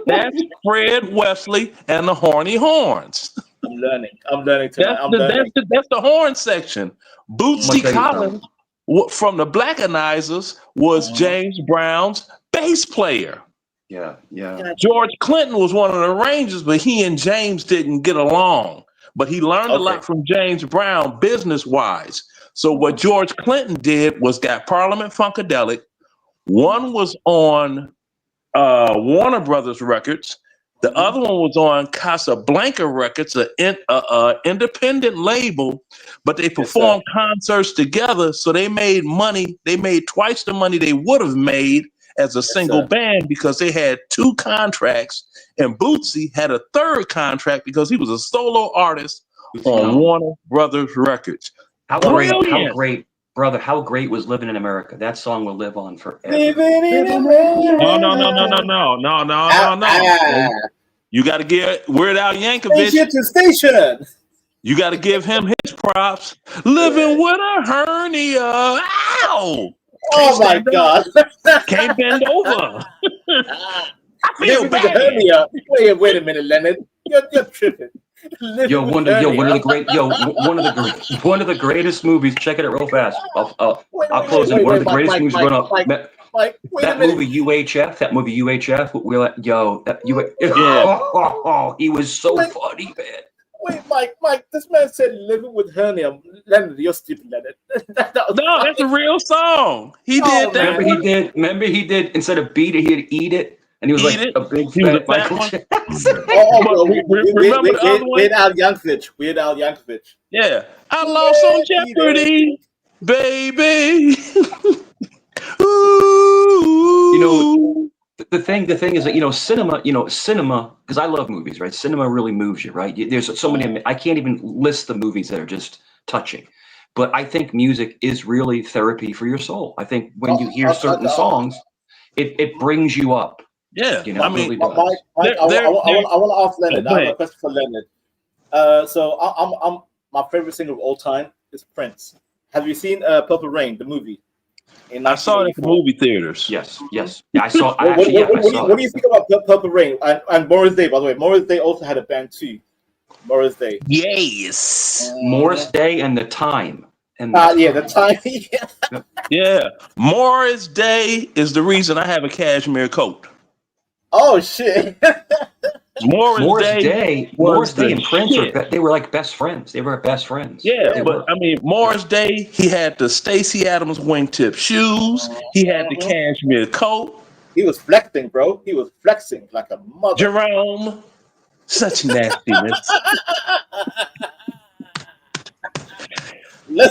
[SPEAKER 6] that's Fred Wesley and the Horny Horns.
[SPEAKER 7] I'm learning tonight.
[SPEAKER 6] That's the horn section. Bootsy Collins from the Blackenizers was James Brown's bass player.
[SPEAKER 3] Yeah.
[SPEAKER 6] George Clinton was one of the arrangers, but he and James didn't get along. But he learned a lot from James Brown business-wise. So what George Clinton did was got Parliament Funkadelic. One was on Warner Brothers Records. The other one was on Casablanca Records, an independent label, but they performed concerts together, so they made money. They made twice the money they would have made, as a single band because they had 2 contracts, and Bootsy had a 3rd contract because he was a solo artist on Warner Brothers Records.
[SPEAKER 3] How great, brother, how great was Living in America? That song will live on forever.
[SPEAKER 7] Living in America.
[SPEAKER 6] No. You got to give Weird Al Yankovic.
[SPEAKER 7] Station.
[SPEAKER 6] You got to give him his props. Living with a hernia. Ow!
[SPEAKER 7] Oh my God!
[SPEAKER 6] Can't bend over. I feel
[SPEAKER 7] Living
[SPEAKER 6] bad.
[SPEAKER 7] with a hernia. Wait a minute, Leonard. You're tripping.
[SPEAKER 3] One of the greatest movies. Check it out real fast. I'll close it. One of the greatest movies growing up. That movie UHF. We're like, he was so funny, man.
[SPEAKER 7] Wait, Mike. This man said living with hernia. Leonard, you're stupid, Leonard.
[SPEAKER 6] No, that's a real song. He did that.
[SPEAKER 3] Remember he did. Instead of beat it, he'd eat it. And he was like a big fat Michael Jackson.
[SPEAKER 6] Remember the other one?
[SPEAKER 7] Weird Al Yankovic.
[SPEAKER 6] Yeah. I lost on Jeopardy, baby.
[SPEAKER 3] You know, the thing is that, cinema, because I love movies, right? Cinema really moves you, right? There's so many, I can't even list the movies that are just touching. But I think music is really therapy for your soul. I think when you hear certain songs, it brings you up.
[SPEAKER 6] Yeah,
[SPEAKER 3] I mean,
[SPEAKER 7] Mike, I want to ask Leonard. I have a question for Leonard. So I'm my favorite singer of all time is Prince. Have you seen Purple Rain, the movie?
[SPEAKER 6] I saw it at the movie theaters.
[SPEAKER 3] Yes. Yeah, I saw.
[SPEAKER 7] What do you think about Purple Rain and Morris Day? By the way, Morris Day also had a band too. Morris Day.
[SPEAKER 6] Yes.
[SPEAKER 3] Morris Day and The Time.
[SPEAKER 7] The Time.
[SPEAKER 6] Yeah. Morris Day is the reason I have a cashmere coat.
[SPEAKER 7] Oh shit!
[SPEAKER 6] Morris
[SPEAKER 3] Day and Prince they were like best friends. They were best friends.
[SPEAKER 6] Yeah, but I mean, Morris Day, he had the Stacey Adams wingtip shoes. He had the cashmere coat.
[SPEAKER 7] He was flexing, bro. He was flexing like a mother.
[SPEAKER 6] Jerome, such nastiness.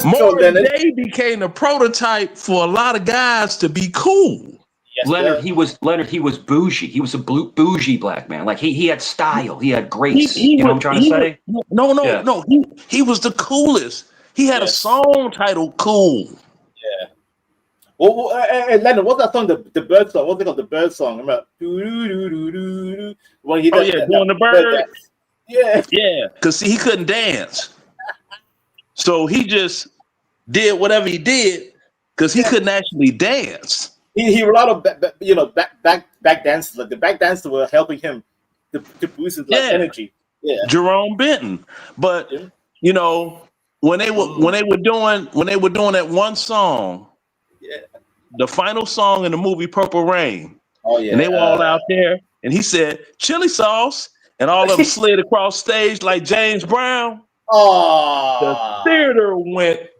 [SPEAKER 6] Morris Day became a prototype for a lot of guys to be cool.
[SPEAKER 3] Yes, Leonard, he was bougie. He was a bougie black man. Like he had style. He had grace. You know what I'm trying to say?
[SPEAKER 6] No. He was the coolest. He had a song titled "Cool."
[SPEAKER 7] Yeah. Well, Leonard, what's that song? The bird song. What's it called? The bird song. Remember? When he
[SPEAKER 6] doing the bird.
[SPEAKER 7] Yeah.
[SPEAKER 6] Because he couldn't dance, so he just did whatever he did because he couldn't actually dance.
[SPEAKER 7] He relied on back dancers. Like the back dancers were helping him to boost his energy. Yeah,
[SPEAKER 6] Jerome Benton. But when they were doing that one song, the final song in the movie Purple Rain.
[SPEAKER 7] Oh yeah,
[SPEAKER 6] and they were all out there, and he said chili sauce, and all of them slid across stage like James Brown.
[SPEAKER 7] Oh,
[SPEAKER 6] the theater went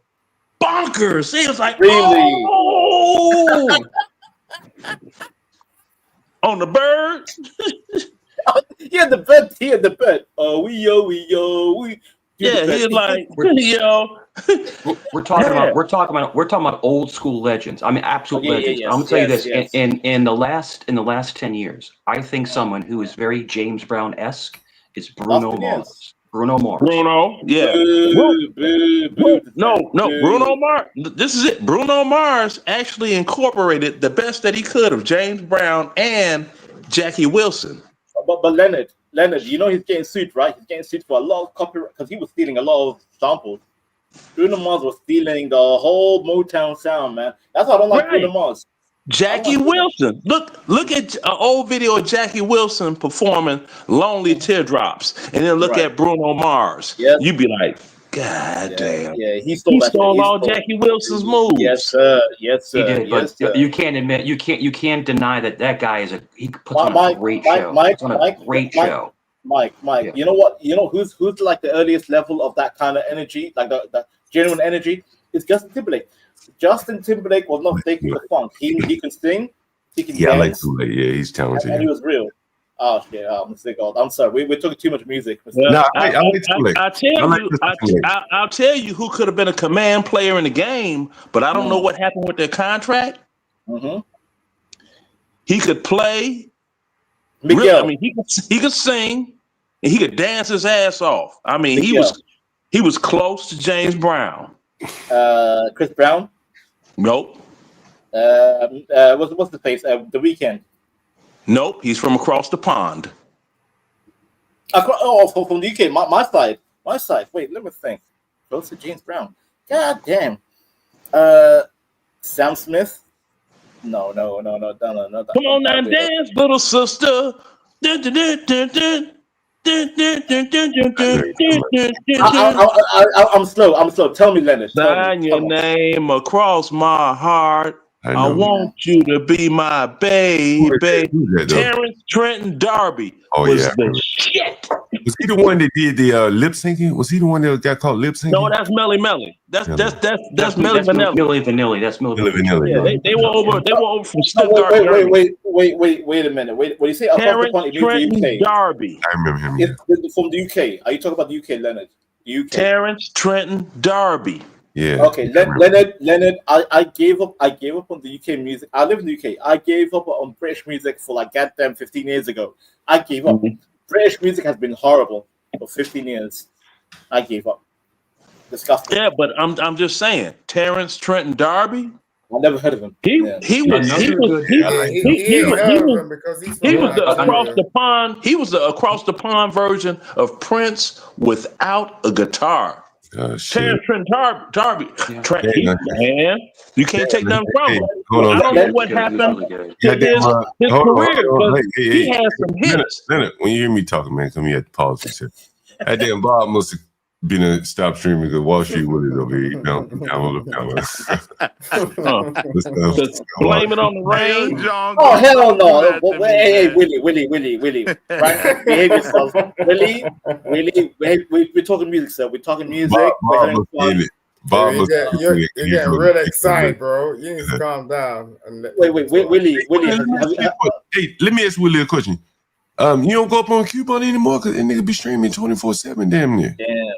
[SPEAKER 6] bonkers. It was like,
[SPEAKER 7] really?
[SPEAKER 6] Oh! On the bird.
[SPEAKER 7] He had the bird. Oh, we.
[SPEAKER 6] Yeah, he's like, yo.
[SPEAKER 3] We're talking about old school legends. I mean, absolute legends. I'm gonna tell you this. In the last 10 years, I think someone who is very James Brown-esque is Bruno Mars.
[SPEAKER 6] Bruno, yeah. No, Bruno Mars. This is it. Bruno Mars actually incorporated the best that he could of James Brown and Jackie Wilson.
[SPEAKER 7] But Leonard, he's getting sued, right? He's getting sued for a lot of copyright because he was stealing a lot of samples. Bruno Mars was stealing the whole Motown sound, man. That's why I don't like Bruno Mars.
[SPEAKER 6] Jackie Wilson. Look at an old video of Jackie Wilson performing "Lonely Teardrops," and then look at Bruno Mars.
[SPEAKER 7] Yes.
[SPEAKER 6] You'd be like, God damn.
[SPEAKER 7] Yeah, he stole
[SPEAKER 6] all Jackie Wilson's moves.
[SPEAKER 7] Yes, sir.
[SPEAKER 3] He did, but you can't admit, you can't deny that guy he puts on a great show. Mike,
[SPEAKER 7] you know what? You know who's like the earliest level of that kind of energy, like the genuine energy? It's Justin Timberlake. Justin Timberlake was not faking the funk. He can sing, he can dance.
[SPEAKER 21] I like Timberlake. Yeah, he's talented.
[SPEAKER 7] And he was real. Oh shit! I'm sorry. We're talking too much music.
[SPEAKER 21] No, I like Timberlake.
[SPEAKER 6] I'll tell you who could have been a command player in the game, but I don't know what happened with their contract.
[SPEAKER 7] Mm-hmm.
[SPEAKER 6] He could play.
[SPEAKER 7] Miguel.
[SPEAKER 6] Really, I mean, he could sing, and he could dance his ass off. I mean,
[SPEAKER 7] Miguel.
[SPEAKER 6] he was close to James Brown.
[SPEAKER 7] Chris Brown.
[SPEAKER 6] Nope.
[SPEAKER 7] What's the place? The Weeknd.
[SPEAKER 6] Nope. He's from across the pond.
[SPEAKER 7] From the UK. My side. My side. Wait, let me think. Close to James Brown. God damn. Sam Smith. No.
[SPEAKER 6] Come on now, dance, little sister.
[SPEAKER 7] I'm slow. Tell me, Leonard.
[SPEAKER 6] Sign your name across my heart. I want you to be my baby. Terrence Trenton D'Arby was the shit.
[SPEAKER 21] Was he the one that did the lip syncing? Was he the one that got caught lip syncing?
[SPEAKER 6] No, that's Melly Melly. That's Milli Vanilli.
[SPEAKER 3] Milli Vanilli. That's Milli Vanilli.
[SPEAKER 6] Yeah, they were over from Stuttgart.
[SPEAKER 7] Wait a minute. When you say
[SPEAKER 6] Terrence Trenton D'Arby.
[SPEAKER 21] I remember him.
[SPEAKER 7] It's from the UK. Are you talking about the UK, Leonard? The UK.
[SPEAKER 6] Terrence Trenton D'Arby.
[SPEAKER 21] Yeah.
[SPEAKER 7] Okay, Leonard. I gave up on the UK music. I live in the UK. I gave up on British music for like goddamn 15 years ago. I gave up. British music has been horrible for 15 years. I gave up. Disgusting.
[SPEAKER 6] Yeah, but I'm just saying, Terrence Trenton D'Arby.
[SPEAKER 7] I never heard of him.
[SPEAKER 6] He was the across the pond. He was the across the pond version of Prince without a guitar. Terrence Trenton D'Arby. Man, you can't take nothing from him. I don't know what happened to his career. He had some hits.
[SPEAKER 21] Leonard, when you hear me talking, man, come here at the politics here. That damn Bob must have been a stop streaming because Wall Street Willie over here. You know,
[SPEAKER 6] blame it on the rain.
[SPEAKER 7] Oh hell no! Hey, Willie, right? Behave yourself, Willie. We're talking music, sir. We're talking music.
[SPEAKER 9] Bob, you're getting real excited, bro. You need to calm down.
[SPEAKER 7] Wait, Willie.
[SPEAKER 21] Hey, let me ask Willie a question. You don't go up on Cuba anymore because that nigga be streaming 24/7, damn near.
[SPEAKER 7] Damn.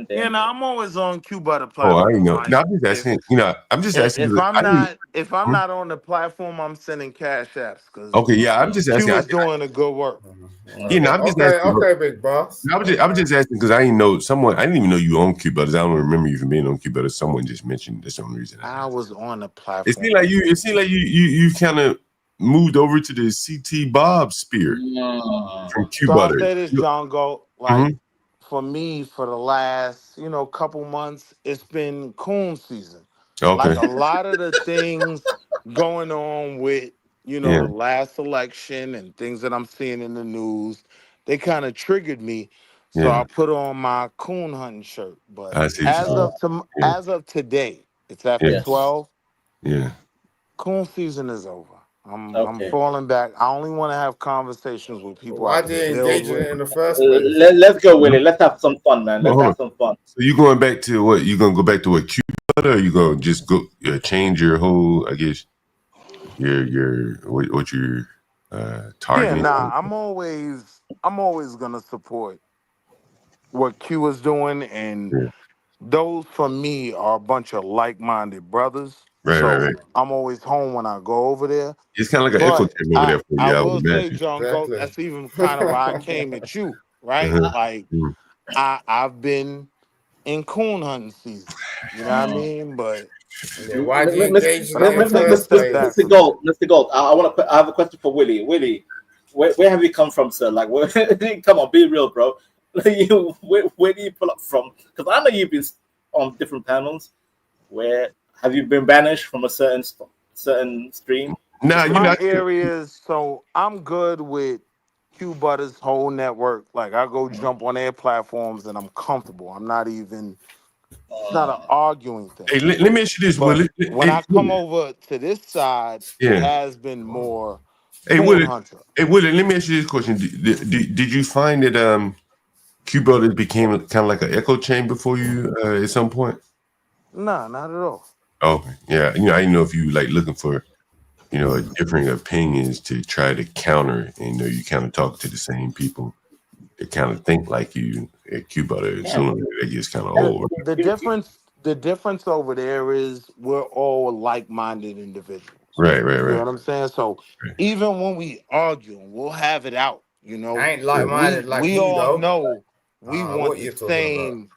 [SPEAKER 22] Yeah, no, I'm always on Cuba the platform.
[SPEAKER 21] Oh, I know. No, I'm just asking. I'm just asking.
[SPEAKER 22] If I'm not on the platform, I'm sending cash apps.
[SPEAKER 21] Okay, yeah, I'm just asking.
[SPEAKER 22] Cuba's doing a good work.
[SPEAKER 21] You know, I'm just asking.
[SPEAKER 9] Okay, big boss.
[SPEAKER 21] I'm just asking because I didn't know someone. I didn't even know you own Cuba. I don't remember you from being on Cuba. Someone just mentioned. That's the only reason.
[SPEAKER 22] I was on the platform.
[SPEAKER 21] It seemed like you kind of moved over to the CT Bob spear from Cuba.
[SPEAKER 22] So I'll say this, John Galt, for me, for the last, couple months, it's been coon season.
[SPEAKER 21] Okay.
[SPEAKER 22] Like a lot of the things going on with, the last election and things that I'm seeing in the news, they kind of triggered me. So I put on my coon hunting shirt. But as of today, it's after 12.
[SPEAKER 21] Yeah.
[SPEAKER 22] Coon season is over. I'm falling back. I only want to have conversations with people.
[SPEAKER 9] Why did you engage in the first place?
[SPEAKER 7] Let's go, Willie. Let's have some fun, man. Let's have some fun.
[SPEAKER 21] So you going back to what? You gonna go back to what Cuba, or you gonna just go change your whole? I guess your what your target?
[SPEAKER 22] Yeah, nah. I'm always gonna support what Q is doing, and those for me are a bunch of like-minded brothers.
[SPEAKER 21] Right.
[SPEAKER 22] I'm always home when I go over there.
[SPEAKER 21] It's kind of like an echo chamber over there for you.
[SPEAKER 22] I will say, John, that's even kind of why I came at you, right? Like, I've been in coon hunting season. You know what I mean? But
[SPEAKER 9] why do you engage in
[SPEAKER 7] Mr. Galt, I have a question for Willie. Willie, where have you come from, sir? Like, come on, be real, bro. Where do you pull up from? Because I know you've been on different panels. Where have you been banished from a certain stream?
[SPEAKER 21] No,
[SPEAKER 22] my areas. So I'm good with Q Butter's whole network. Like I go jump on their platforms and I'm comfortable. I'm not even. It's not an arguing thing.
[SPEAKER 21] Hey, let me ask you this, Willie.
[SPEAKER 22] When I come over to this side, it has been more.
[SPEAKER 21] Hey, Willie. Let me ask you this question: Did you find that Q Butter became kind of like an echo chamber for you at some point?
[SPEAKER 22] No, not at all.
[SPEAKER 21] Oh, yeah. I didn't know if you like looking for, different opinions to try to counter. And, you kind of talk to the same people that kind of think like you at Cuba. Soon they just kind of old.
[SPEAKER 22] The difference over there is we're all like-minded individuals.
[SPEAKER 21] Right.
[SPEAKER 22] You know what I'm saying? So even when we argue, we'll have it out. You know,
[SPEAKER 9] I ain't like-minded like
[SPEAKER 22] we
[SPEAKER 9] you,
[SPEAKER 22] all
[SPEAKER 9] though.
[SPEAKER 22] know we want
[SPEAKER 9] What
[SPEAKER 22] the
[SPEAKER 9] you talking
[SPEAKER 22] same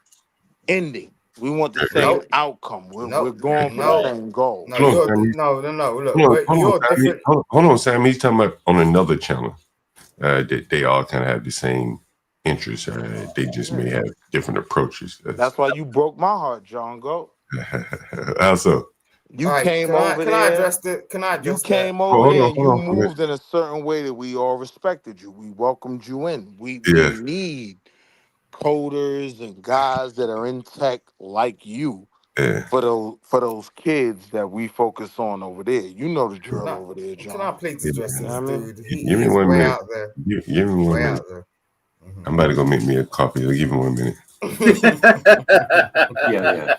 [SPEAKER 22] ending. We want the same
[SPEAKER 9] Nope.
[SPEAKER 22] outcome. We're
[SPEAKER 9] Nope.
[SPEAKER 22] going for
[SPEAKER 9] No.
[SPEAKER 22] the same goal.
[SPEAKER 9] No,
[SPEAKER 21] Hold on,
[SPEAKER 9] you're
[SPEAKER 21] Sammy.
[SPEAKER 9] no. Look,
[SPEAKER 21] Hold on,
[SPEAKER 9] you're
[SPEAKER 21] Sammy.
[SPEAKER 9] different.
[SPEAKER 21] Hold on, Sammy. He's talking about on another channel. That they all kind of have the same interests. They just may have different approaches.
[SPEAKER 22] That's why you broke my heart, John. Go.
[SPEAKER 21] How so?
[SPEAKER 22] You
[SPEAKER 9] All right,
[SPEAKER 22] came over
[SPEAKER 9] can I
[SPEAKER 22] there.
[SPEAKER 9] address that? Can I
[SPEAKER 22] You
[SPEAKER 9] address that?
[SPEAKER 22] came over there and you
[SPEAKER 21] Hold on.
[SPEAKER 22] moved in a certain way that we all respected you. We welcomed you in. We
[SPEAKER 21] Yeah.
[SPEAKER 22] need coders and guys that are in tech like you for those kids that we focus on over there. You know the drill over there, John.
[SPEAKER 9] Can I please address this dude?
[SPEAKER 21] Give me
[SPEAKER 9] He's
[SPEAKER 21] 1
[SPEAKER 9] way
[SPEAKER 21] minute.
[SPEAKER 9] out there.
[SPEAKER 21] Give me 1
[SPEAKER 9] Way
[SPEAKER 21] minute.
[SPEAKER 9] out there.
[SPEAKER 21] I'm about to go make me a coffee. I'll give him 1 minute.
[SPEAKER 3] Yeah.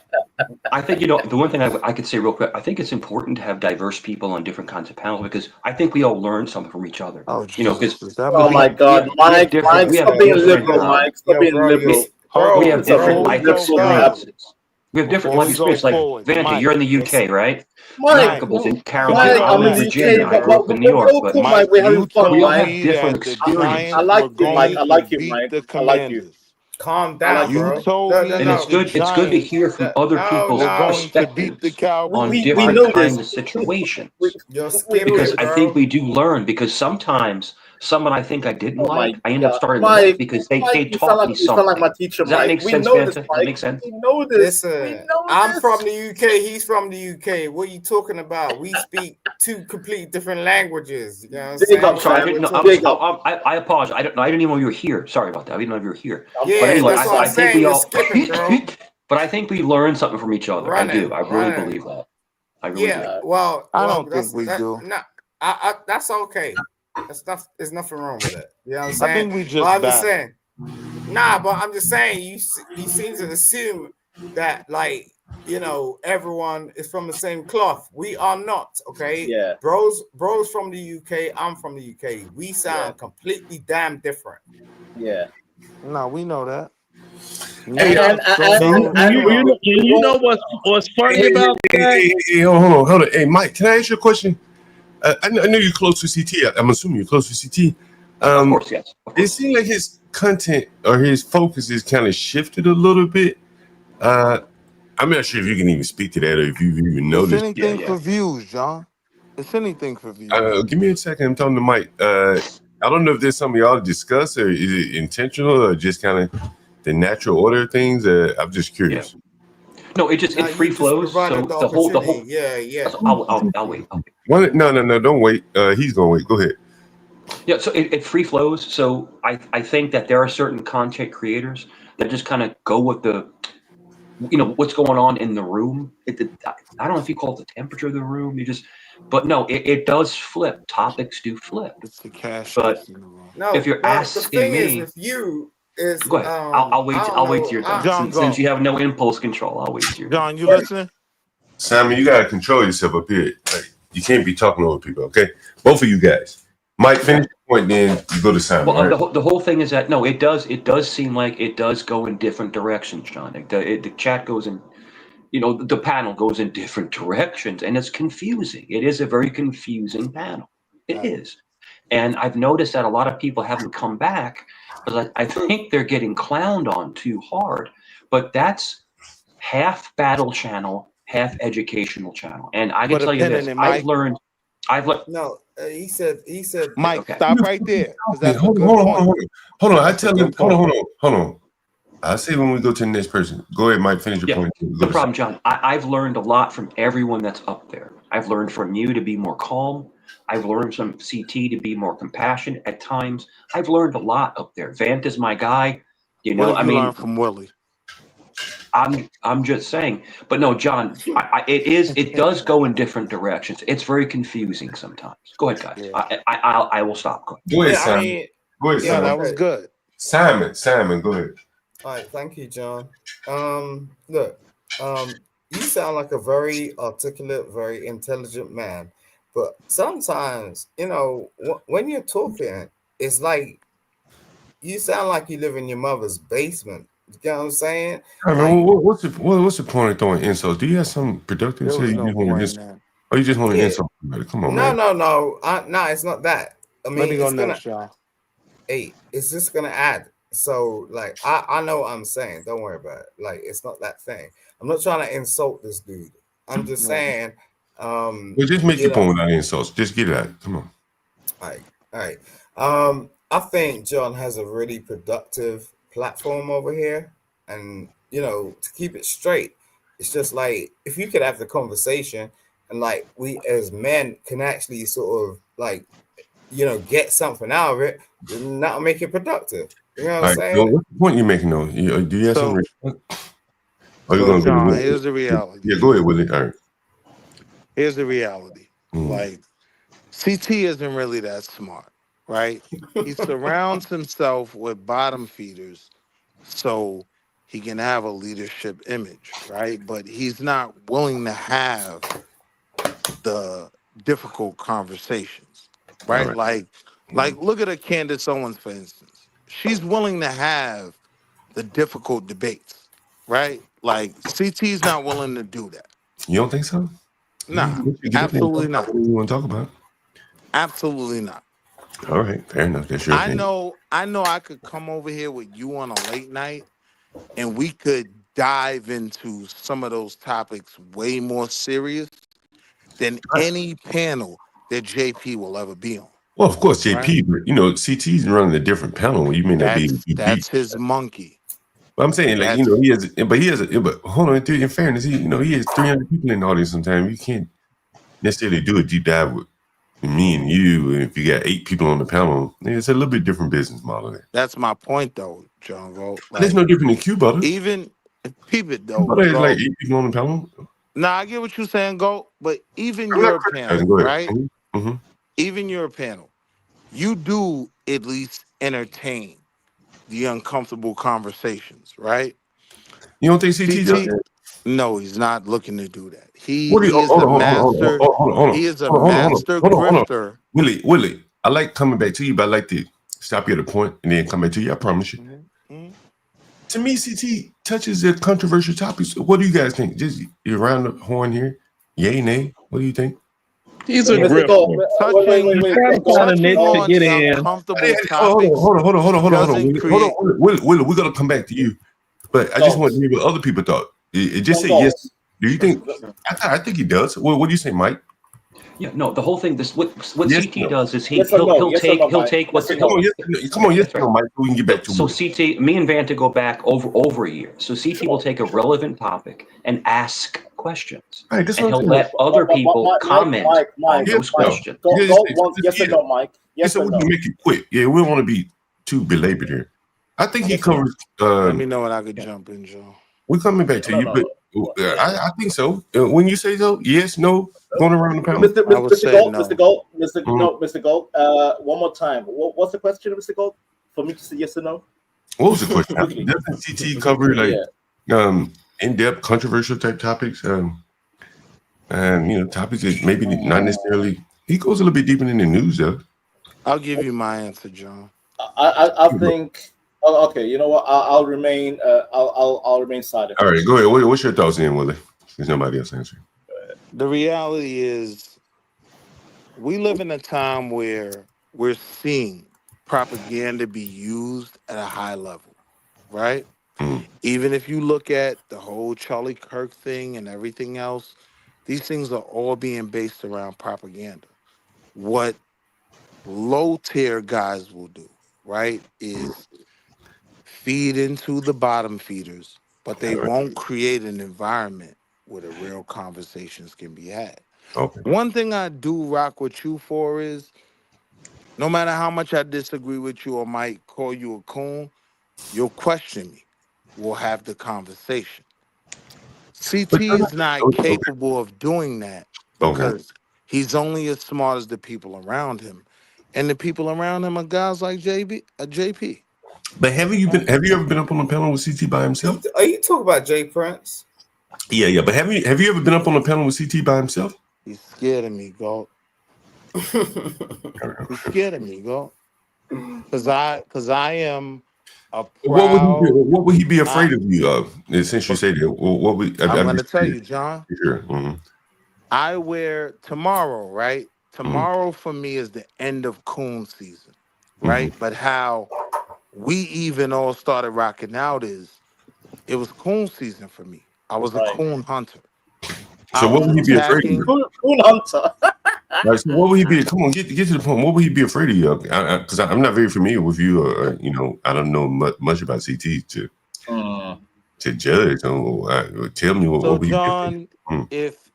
[SPEAKER 3] I think, the one thing I could say real quick, I think it's important to have diverse people on different kinds of panels because I think we all learn something from each other.
[SPEAKER 22] Oh,
[SPEAKER 3] because
[SPEAKER 12] oh my God, Mike, stop being liberal, Mike. Stop being liberal.
[SPEAKER 3] We have different life experiences. We have different life
[SPEAKER 22] Before we go
[SPEAKER 3] experiences. Like
[SPEAKER 22] forward,
[SPEAKER 3] Vanta,
[SPEAKER 22] Mike.
[SPEAKER 3] you're in the UK, right?
[SPEAKER 12] Mike,
[SPEAKER 3] Couples in Karen,
[SPEAKER 12] Mike,
[SPEAKER 3] I'm
[SPEAKER 12] I'm
[SPEAKER 3] in
[SPEAKER 12] in the
[SPEAKER 3] Virginia.
[SPEAKER 12] UK,
[SPEAKER 3] I grew up in New York, but
[SPEAKER 12] cool, Mike, we're having fun,
[SPEAKER 3] we all
[SPEAKER 12] Mike.
[SPEAKER 3] have different
[SPEAKER 22] the
[SPEAKER 3] experiences.
[SPEAKER 12] I like
[SPEAKER 22] were
[SPEAKER 12] you, Mike. I
[SPEAKER 22] going
[SPEAKER 12] like
[SPEAKER 22] to
[SPEAKER 12] you,
[SPEAKER 22] beat
[SPEAKER 12] Mike.
[SPEAKER 22] the
[SPEAKER 12] I like you.
[SPEAKER 22] Commanders.
[SPEAKER 9] Calm down,
[SPEAKER 22] You
[SPEAKER 9] bro.
[SPEAKER 22] told me
[SPEAKER 3] And
[SPEAKER 22] that
[SPEAKER 3] it's good to hear from other people's
[SPEAKER 22] we're going to beat the
[SPEAKER 3] perspectives
[SPEAKER 22] Cowboys.
[SPEAKER 3] on
[SPEAKER 12] We
[SPEAKER 3] different
[SPEAKER 12] know
[SPEAKER 3] kinds
[SPEAKER 12] this.
[SPEAKER 3] of situations.
[SPEAKER 9] You're skipping,
[SPEAKER 3] Because I think
[SPEAKER 9] bro.
[SPEAKER 3] we do learn. Because sometimes someone I think I didn't
[SPEAKER 12] Oh my
[SPEAKER 3] like, I end up
[SPEAKER 12] God,
[SPEAKER 3] starting to like
[SPEAKER 12] Mike,
[SPEAKER 3] because
[SPEAKER 12] Mike,
[SPEAKER 3] they
[SPEAKER 12] you
[SPEAKER 3] taught me
[SPEAKER 12] sound like my
[SPEAKER 3] something.
[SPEAKER 12] teacher,
[SPEAKER 3] Does that
[SPEAKER 12] Mike.
[SPEAKER 3] make
[SPEAKER 12] We
[SPEAKER 3] sense,
[SPEAKER 12] know this,
[SPEAKER 3] Vanta? Does that
[SPEAKER 12] Mike.
[SPEAKER 3] make sense?
[SPEAKER 12] We know this. We
[SPEAKER 9] Listen,
[SPEAKER 12] know
[SPEAKER 9] I'm
[SPEAKER 12] this.
[SPEAKER 9] from the UK. He's from the UK. What are you talking about? We speak two completely different languages. You know what I'm saying?
[SPEAKER 3] I'm sorry. I didn't know. I apologize. I didn't even know you were here. Sorry about that. I didn't know you were here.
[SPEAKER 9] Yeah,
[SPEAKER 3] But anyway,
[SPEAKER 9] that's what
[SPEAKER 3] I
[SPEAKER 9] I'm
[SPEAKER 3] think
[SPEAKER 9] saying.
[SPEAKER 3] we
[SPEAKER 9] You're
[SPEAKER 3] all.
[SPEAKER 9] skipping, bro.
[SPEAKER 3] But I think we learn something from each other. I do. I really believe that. I really do.
[SPEAKER 9] Well,
[SPEAKER 22] I don't think we do.
[SPEAKER 9] No, that's okay. There's nothing wrong with that. You know what I'm
[SPEAKER 22] I
[SPEAKER 9] saying?
[SPEAKER 22] think we
[SPEAKER 9] But
[SPEAKER 22] just
[SPEAKER 9] I'm just
[SPEAKER 22] battle.
[SPEAKER 9] saying. Nah, but I'm just saying you seem to assume that everyone is from the same cloth. We are not, okay?
[SPEAKER 12] Yeah.
[SPEAKER 9] Bros from the UK. I'm from the UK. We sound completely damn different.
[SPEAKER 12] Yeah.
[SPEAKER 22] No, we know that.
[SPEAKER 6] You know what's funny about that?
[SPEAKER 21] Hey, hold on. Hey, Mike, can I ask you a question? I know you're close to CT. I'm assuming you're close to CT.
[SPEAKER 3] Of course, yes.
[SPEAKER 21] It seems like his content or his focus is kind of shifted a little bit. I'm not sure if you can even speak to that or if you've even noticed.
[SPEAKER 22] It's anything for views, John. It's anything for views.
[SPEAKER 21] Give me a second. I'm talking to Mike. I don't know if there's something y'all discuss or is it intentional or just kind of the natural order of things. I'm just curious.
[SPEAKER 3] Yeah. No, it free flows. So the whole.
[SPEAKER 9] Yeah.
[SPEAKER 3] I'll wait.
[SPEAKER 21] No, don't wait. He's gonna wait. Go ahead.
[SPEAKER 3] Yeah, so it free flows. So I think that there are certain content creators that just kind of go with the, what's going on in the room. I don't know if you call it the temperature of the room. But no, it does flip. Topics do flip.
[SPEAKER 22] It's the cash.
[SPEAKER 3] But
[SPEAKER 9] no,
[SPEAKER 3] if you're asking
[SPEAKER 9] the thing
[SPEAKER 3] me,
[SPEAKER 9] is with you is
[SPEAKER 3] go ahead. I'll wait. I'll wait till you're done.
[SPEAKER 22] John,
[SPEAKER 3] Since you have no impulse control, I'll wait till you're
[SPEAKER 22] John,
[SPEAKER 3] done.
[SPEAKER 22] you listening?
[SPEAKER 21] Simon, you gotta control yourself up here. Like, you can't be talking over people. Okay, both of you guys. Mike, finish the point, then you go to Simon.
[SPEAKER 3] Well,
[SPEAKER 21] right?
[SPEAKER 3] the whole thing is that no, it does seem like it does go in different directions, John. The chat goes in, the panel goes in different directions, and it's confusing. It is a very confusing panel. It is, and I've noticed that a lot of people haven't come back because I think they're getting clowned on too hard. But that's half battle channel, half educational channel, and I can tell you this: I've learned.
[SPEAKER 9] No, he said.
[SPEAKER 22] Mike,
[SPEAKER 3] okay.
[SPEAKER 22] stop right there. That's
[SPEAKER 21] Hold
[SPEAKER 22] a good point.
[SPEAKER 21] on. I tell him. Hold on. I say when we go to the next person. Go ahead, Mike. Finish your point.
[SPEAKER 3] The problem, John, I've learned a lot from everyone that's up there. I've learned from you to be more calm. I've learned from CT to be more compassionate at times. I've learned a lot up there. Vant is my guy.
[SPEAKER 22] What did you learn from Willie?
[SPEAKER 3] I'm just saying, but no, John, it does go in different directions. It's very confusing sometimes. Go ahead, guys. Yeah. I will stop.
[SPEAKER 21] Go ahead, Simon.
[SPEAKER 22] Yeah, that was good.
[SPEAKER 21] Simon, go ahead.
[SPEAKER 9] All right, thank you, John. Look, you sound like a very articulate, very intelligent man, but sometimes, when you're talking, it's like you sound like you live in your mother's basement. You know what I'm saying?
[SPEAKER 21] I mean, what's the point of throwing insults? Do you have something productive to say? You just want to Oh, you just want to insult somebody? Come on, man.
[SPEAKER 9] No. It's not that. I mean,
[SPEAKER 22] Let me go
[SPEAKER 9] it's
[SPEAKER 22] next, y'all.
[SPEAKER 9] Hey, it's just gonna add. So, like, I know what I'm saying. Don't worry about it. Like, it's not that thing. I'm not trying to insult this dude. I'm just saying.
[SPEAKER 21] Well, just make your point without insults. Just get it out. Come on.
[SPEAKER 9] All right. I think John has a really productive platform over here, and to keep it straight, it's just like if you could have the conversation, and like we as men can actually sort of like get something out of it, then that'll make it productive. You know what I'm saying?
[SPEAKER 21] Well, what's the point you're making though? Do you have some response?
[SPEAKER 22] So, John, here's the reality.
[SPEAKER 21] Yeah, go ahead with it. All right.
[SPEAKER 22] Here's the reality. Like, CT isn't really that smart, right? He surrounds himself with bottom feeders so he can have a leadership image, right? But he's not willing to have the difficult conversations, right? Like look at a Candace Owens, for instance. She's willing to have the difficult debates, right? Like, CT's not willing to do that.
[SPEAKER 21] You don't think so?
[SPEAKER 22] Nah, absolutely not.
[SPEAKER 21] What do you want to talk about?
[SPEAKER 22] Absolutely not.
[SPEAKER 21] All right, fair enough. That's your opinion.
[SPEAKER 22] I know I could come over here with you on a late night and we could dive into some of those topics way more serious than any panel that JP will ever be on.
[SPEAKER 21] Well, of course, JP,
[SPEAKER 22] right?
[SPEAKER 21] but CT's running a different panel. You may not be.
[SPEAKER 22] That's his monkey.
[SPEAKER 21] But I'm saying, like, he has, but hold on. In fairness, he has 300 people in the audience. Sometimes you can't necessarily do a deep dive with me and you. And if you got 8 people on the panel, it's a little bit different business model there.
[SPEAKER 22] That's my point, though, John Galt.
[SPEAKER 21] Like, there's no different in Cuba.
[SPEAKER 22] Even keep it though.
[SPEAKER 21] But there's like 8 people on the panel.
[SPEAKER 22] Nah, I get what you're saying, Galt. But even your panel, right?
[SPEAKER 21] Mm-hmm.
[SPEAKER 22] Even your panel, you do at least entertain the uncomfortable conversations, right?
[SPEAKER 21] You don't think CT does that?
[SPEAKER 22] No, he's not looking to do that. He is a master. He is a master grifter.
[SPEAKER 21] Willie, I like coming back to you, but I like to stop you at a point and then come back to you. I promise you.
[SPEAKER 22] Mm-hmm.
[SPEAKER 21] To me, CT touches the controversial topics. What do you guys think? Just around the horn here. Yay, nay. What do you think?
[SPEAKER 6] He's a grifter.
[SPEAKER 21] Hold on. Willie, we're gonna come back to you, but I just want to hear what other people thought. It just say yes. Do you think? I think he does. What do you say, Mike?
[SPEAKER 3] Yeah, no. The whole thing. What CT does is he'll take what's
[SPEAKER 21] come on, yes, no, Mike. We can get back to
[SPEAKER 3] so CT. Me and Banter go back over a year. So CT will take a relevant topic and ask questions, and he'll let other people comment on those questions.
[SPEAKER 7] Yes or no, Mike? Yes or no?
[SPEAKER 21] We can make it quick. Yeah, we don't want to be too belabored here. I think he covers.
[SPEAKER 22] Let me know when I could jump in, Joe.
[SPEAKER 21] We're coming back to you, but I think so. When you say so, yes, no, going around the panel.
[SPEAKER 7] Mr. Galt, one more time. What's the question, Mr. Galt? For me to say yes or no?
[SPEAKER 21] What was the question? Doesn't CT cover in-depth, controversial type topics? And topics that maybe not necessarily. He goes a little bit deeper in the news, though.
[SPEAKER 22] I'll give you my answer, John.
[SPEAKER 7] I think. Oh, okay, you know what? I'll remain. I'll remain silent.
[SPEAKER 21] All right, go ahead. What's your thoughts, then, Willie? There's nobody else answering.
[SPEAKER 22] The reality is, we live in a time where we're seeing propaganda be used at a high level, right? Even if you look at the whole Charlie Kirk thing and everything else, these things are all being based around propaganda. What low-tier guys will do, right, is feed into the bottom feeders, but they won't create an environment where the real conversations can be had.
[SPEAKER 21] Okay.
[SPEAKER 22] One thing I do rock with you for is, no matter how much I disagree with you or might call you a coon, you'll question me. We'll have the conversation. CT's not capable of doing that because he's only as smart as the people around him. And the people around him are guys like JP.
[SPEAKER 21] But have you ever been up on a panel with CT by himself?
[SPEAKER 9] Are you talking about Jay Prince?
[SPEAKER 21] Yeah. But have you ever been up on a panel with CT by himself?
[SPEAKER 22] He's scared of me, Galt. He's scared of me, Galt. Because I am a proud...
[SPEAKER 21] What would he be afraid of you of? Since you say that, what would...
[SPEAKER 22] I'm going to tell you, John.
[SPEAKER 21] Sure. Mm-hmm.
[SPEAKER 22] I wear tomorrow, right? Tomorrow for me is the end of coon season, right? But how we even all started rocking out is it was coon season for me. I was a coon hunter.
[SPEAKER 21] So what would he be afraid of?
[SPEAKER 7] Coon hunter.
[SPEAKER 21] Right, so what would he be? Come on, get to the point. What would he be afraid of you? Because I'm not very familiar with you, or I don't know much about CT to judge. So tell me what would he
[SPEAKER 22] John,
[SPEAKER 21] be afraid of?
[SPEAKER 22] if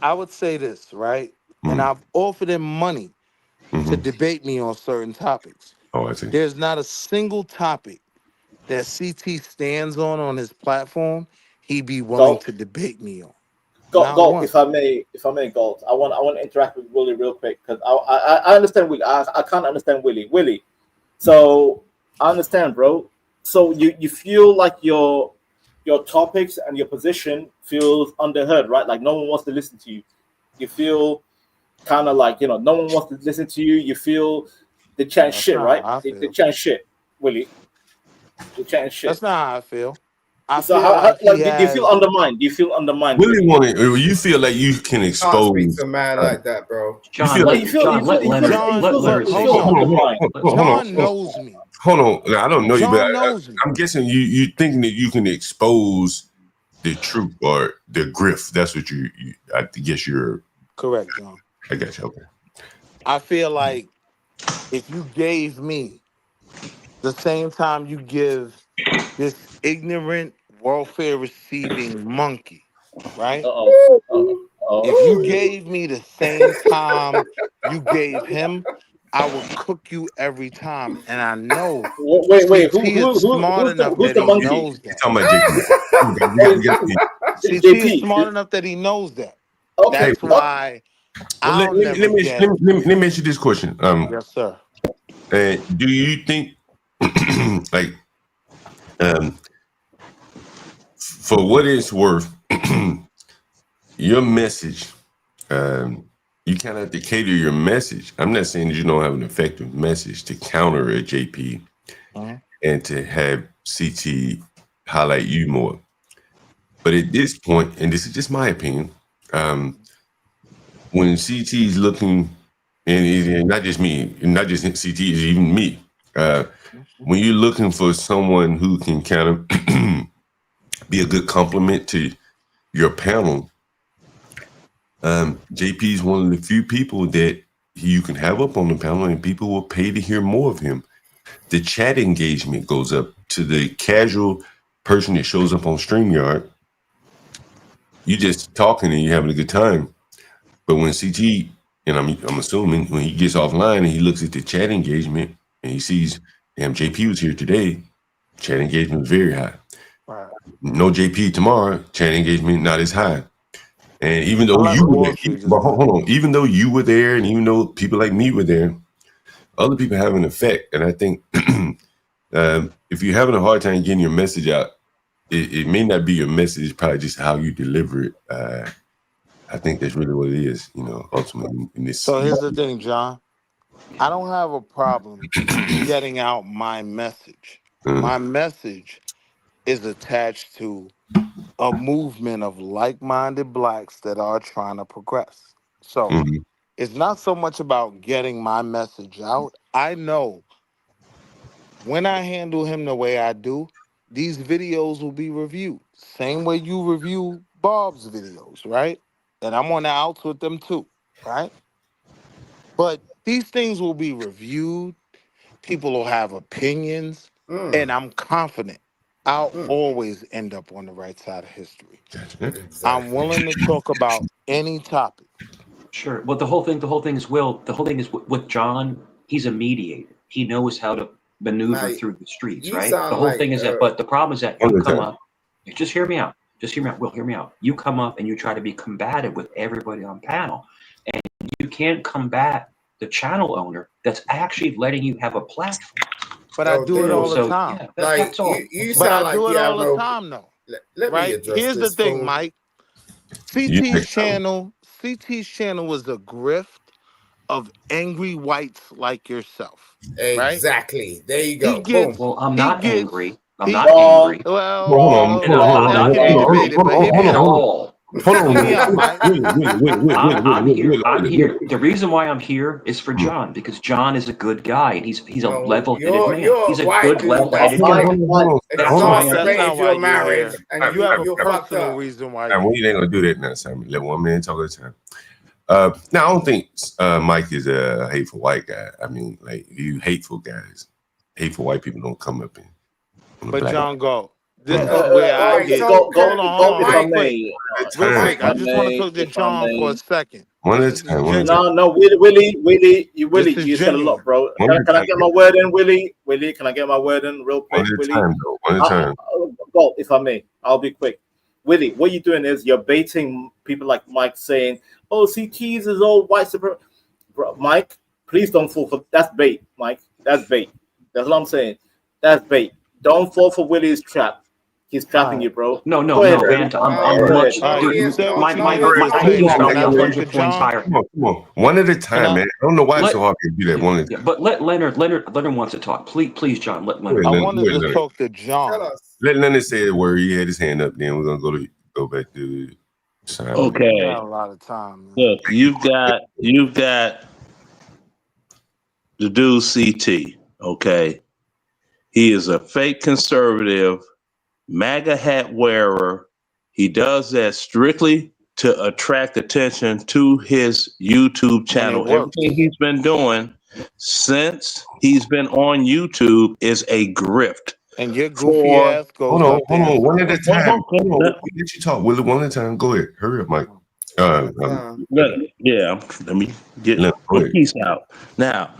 [SPEAKER 22] I would say this, right, and I've offered him money to debate me on certain topics.
[SPEAKER 21] Oh, I see.
[SPEAKER 22] There's not a single topic that CT stands on his platform he'd be willing to debate me on.
[SPEAKER 7] Galt, if I may, Galt, I want to interact with Willie real quick because I understand Willie. I can't understand Willie. So I understand, bro. So you feel like your topics and your position feels underheard, right? Like no one wants to listen to you. You feel kind of like no one wants to listen to you. You feel they chat shit, right? They chat shit, Willie. They chat shit.
[SPEAKER 22] That's not how I feel.
[SPEAKER 7] Do you feel undermined? Do you feel undermined?
[SPEAKER 21] Really want it? You feel like you can expose?
[SPEAKER 9] Speak to a man like that, bro.
[SPEAKER 22] John knows me.
[SPEAKER 21] Hold on, I don't know you, but
[SPEAKER 22] knows me.
[SPEAKER 21] I'm guessing you thinking that you can expose the truth or the grift. That's what I guess you're
[SPEAKER 22] correct, John.
[SPEAKER 21] I got you. Okay.
[SPEAKER 22] I feel like if you gave me the same time you give this ignorant welfare receiving monkey, right? If you gave me the same time you gave him, I would cook you every time. And I know
[SPEAKER 7] wait,
[SPEAKER 22] CT is smart enough that he knows that. CT is smart enough that he knows that. That's why
[SPEAKER 21] let me ask you this question.
[SPEAKER 22] Yes, sir.
[SPEAKER 21] Do you think like for what it's worth, your message, you kind of have to cater your message. I'm not saying that you don't have an effective message to counter a JP and to have CT highlight you more. But at this point, and this is just my opinion, when CT is looking, and not just me, and not just CT, it's even me, when you're looking for someone who can kind of be a good complement to your panel, JP is one of the few people that you can have up on the panel and people will pay to hear more of him. The chat engagement goes up to the casual person that shows up on StreamYard. You just talking and you're having a good time. But when CT, and I'm assuming when he gets offline and he looks at the chat engagement and he sees, damn, JP was here today, chat engagement was very high.
[SPEAKER 22] Right.
[SPEAKER 21] No JP tomorrow, chat engagement not as high. And even though you were there, even though you were there, and even though people like me were there, other people have an effect. And I think if you're having a hard time getting your message out, it may not be your message, it's probably just how you deliver it. I think that's really what it is, ultimately in this.
[SPEAKER 22] So here's the thing, John. I don't have a problem getting out my message. My message is attached to a movement of like-minded blacks that are trying to progress. So it's not so much about getting my message out. I know when I handle him the way I do, these videos will be reviewed. Same way you review Bob's videos, right? And I'm on the outs with them too, right? But these things will be reviewed. People will have opinions. And I'm confident I'll always end up on the right side of history. Exactly. I'm willing to talk about any topic.
[SPEAKER 3] Sure. Well, the whole thing is with John, he's a mediator. He knows how to maneuver through the streets, right? The whole thing is that, but the problem is that you come up, just hear me out. Will, hear me out. You come up and you try to be combative with everybody on panel, and you can't combat the channel owner that's actually letting you have a platform.
[SPEAKER 22] But I do it all the time.
[SPEAKER 3] Yeah, that's all.
[SPEAKER 22] But I do it all the time, though. Right? Here's the thing, Mike. CT's channel was a grift of angry whites like yourself.
[SPEAKER 9] Exactly. Right? There you go.
[SPEAKER 3] Well, I'm not angry. I'm not angry.
[SPEAKER 22] Well,
[SPEAKER 21] Hold on,
[SPEAKER 22] me out, Mike.
[SPEAKER 3] I'm here. The reason why I'm here is for John, because John is a good guy and he's a level-headed man. He's a good level-headed guy.
[SPEAKER 22] That's
[SPEAKER 21] Hold
[SPEAKER 22] not
[SPEAKER 21] on.
[SPEAKER 22] why you're here. You have a personal reason why.
[SPEAKER 21] Well, you ain't gonna do that now, Simon. Let one man talk at a time. Now I don't think Mike is a hateful white guy. I mean, like you hateful guys, hateful white people don't come up in.
[SPEAKER 22] But John Galt, this is where I get. Hold on, real quick. I just want to talk to John for a second.
[SPEAKER 21] One at a time.
[SPEAKER 7] No, Willie, you said a lot, bro. Can I get my word in, Willie? Willie, can I get my word in real quick, Willie?
[SPEAKER 21] One at a time.
[SPEAKER 7] Well, if I may, I'll be quick. Willie, what you're doing is you're baiting people like Mike saying, "Oh, CTs is all white supremacy." Mike, please don't fall for that's bait, Mike. That's bait. That's what I'm saying. That's bait. Don't fall for Willie's trap. He's trapping you, bro.
[SPEAKER 3] No, Banter. I'm much. My 100 points higher.
[SPEAKER 21] Come on. One at a time, man. I don't know why it's so hard to do that. One at a time.
[SPEAKER 3] But let Leonard wants to talk. Please, John. Let Leonard.
[SPEAKER 22] I wanted to talk to John.
[SPEAKER 21] Let Leonard say a word. He had his hand up. Then we're gonna go back to Simon.
[SPEAKER 6] Okay.
[SPEAKER 22] A lot of time. Man.
[SPEAKER 6] Look, you've got the dude CT. Okay, he is a fake conservative, MAGA hat wearer. He does that strictly to attract attention to his YouTube channel. Everything he's been doing since he's been on YouTube is a grift.
[SPEAKER 22] And your goofy ass goes
[SPEAKER 21] Hold on. One at a time. Let you talk, Willie. One at a time. Go ahead. Hurry up, Mike.
[SPEAKER 6] Let me get the piece out. Now,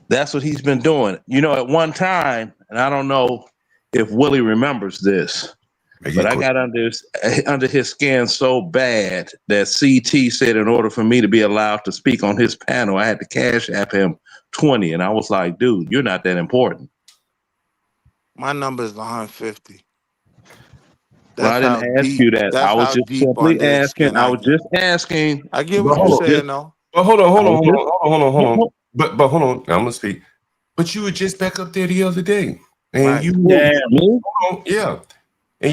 [SPEAKER 6] that's what he's been doing. You know, at one time, and I don't know if Willie remembers this, but I got under his skin so bad that CT said in order for me to be allowed to speak on his panel, I had to cash app him 20. And I was like, dude, you're not that important.
[SPEAKER 22] My number is 150.
[SPEAKER 6] Well, I didn't ask you that. I was just simply asking. I was just asking.
[SPEAKER 22] I get what you're saying, though.
[SPEAKER 21] But hold on. But hold on. I'm gonna speak. But you were just back up there the other day, and you and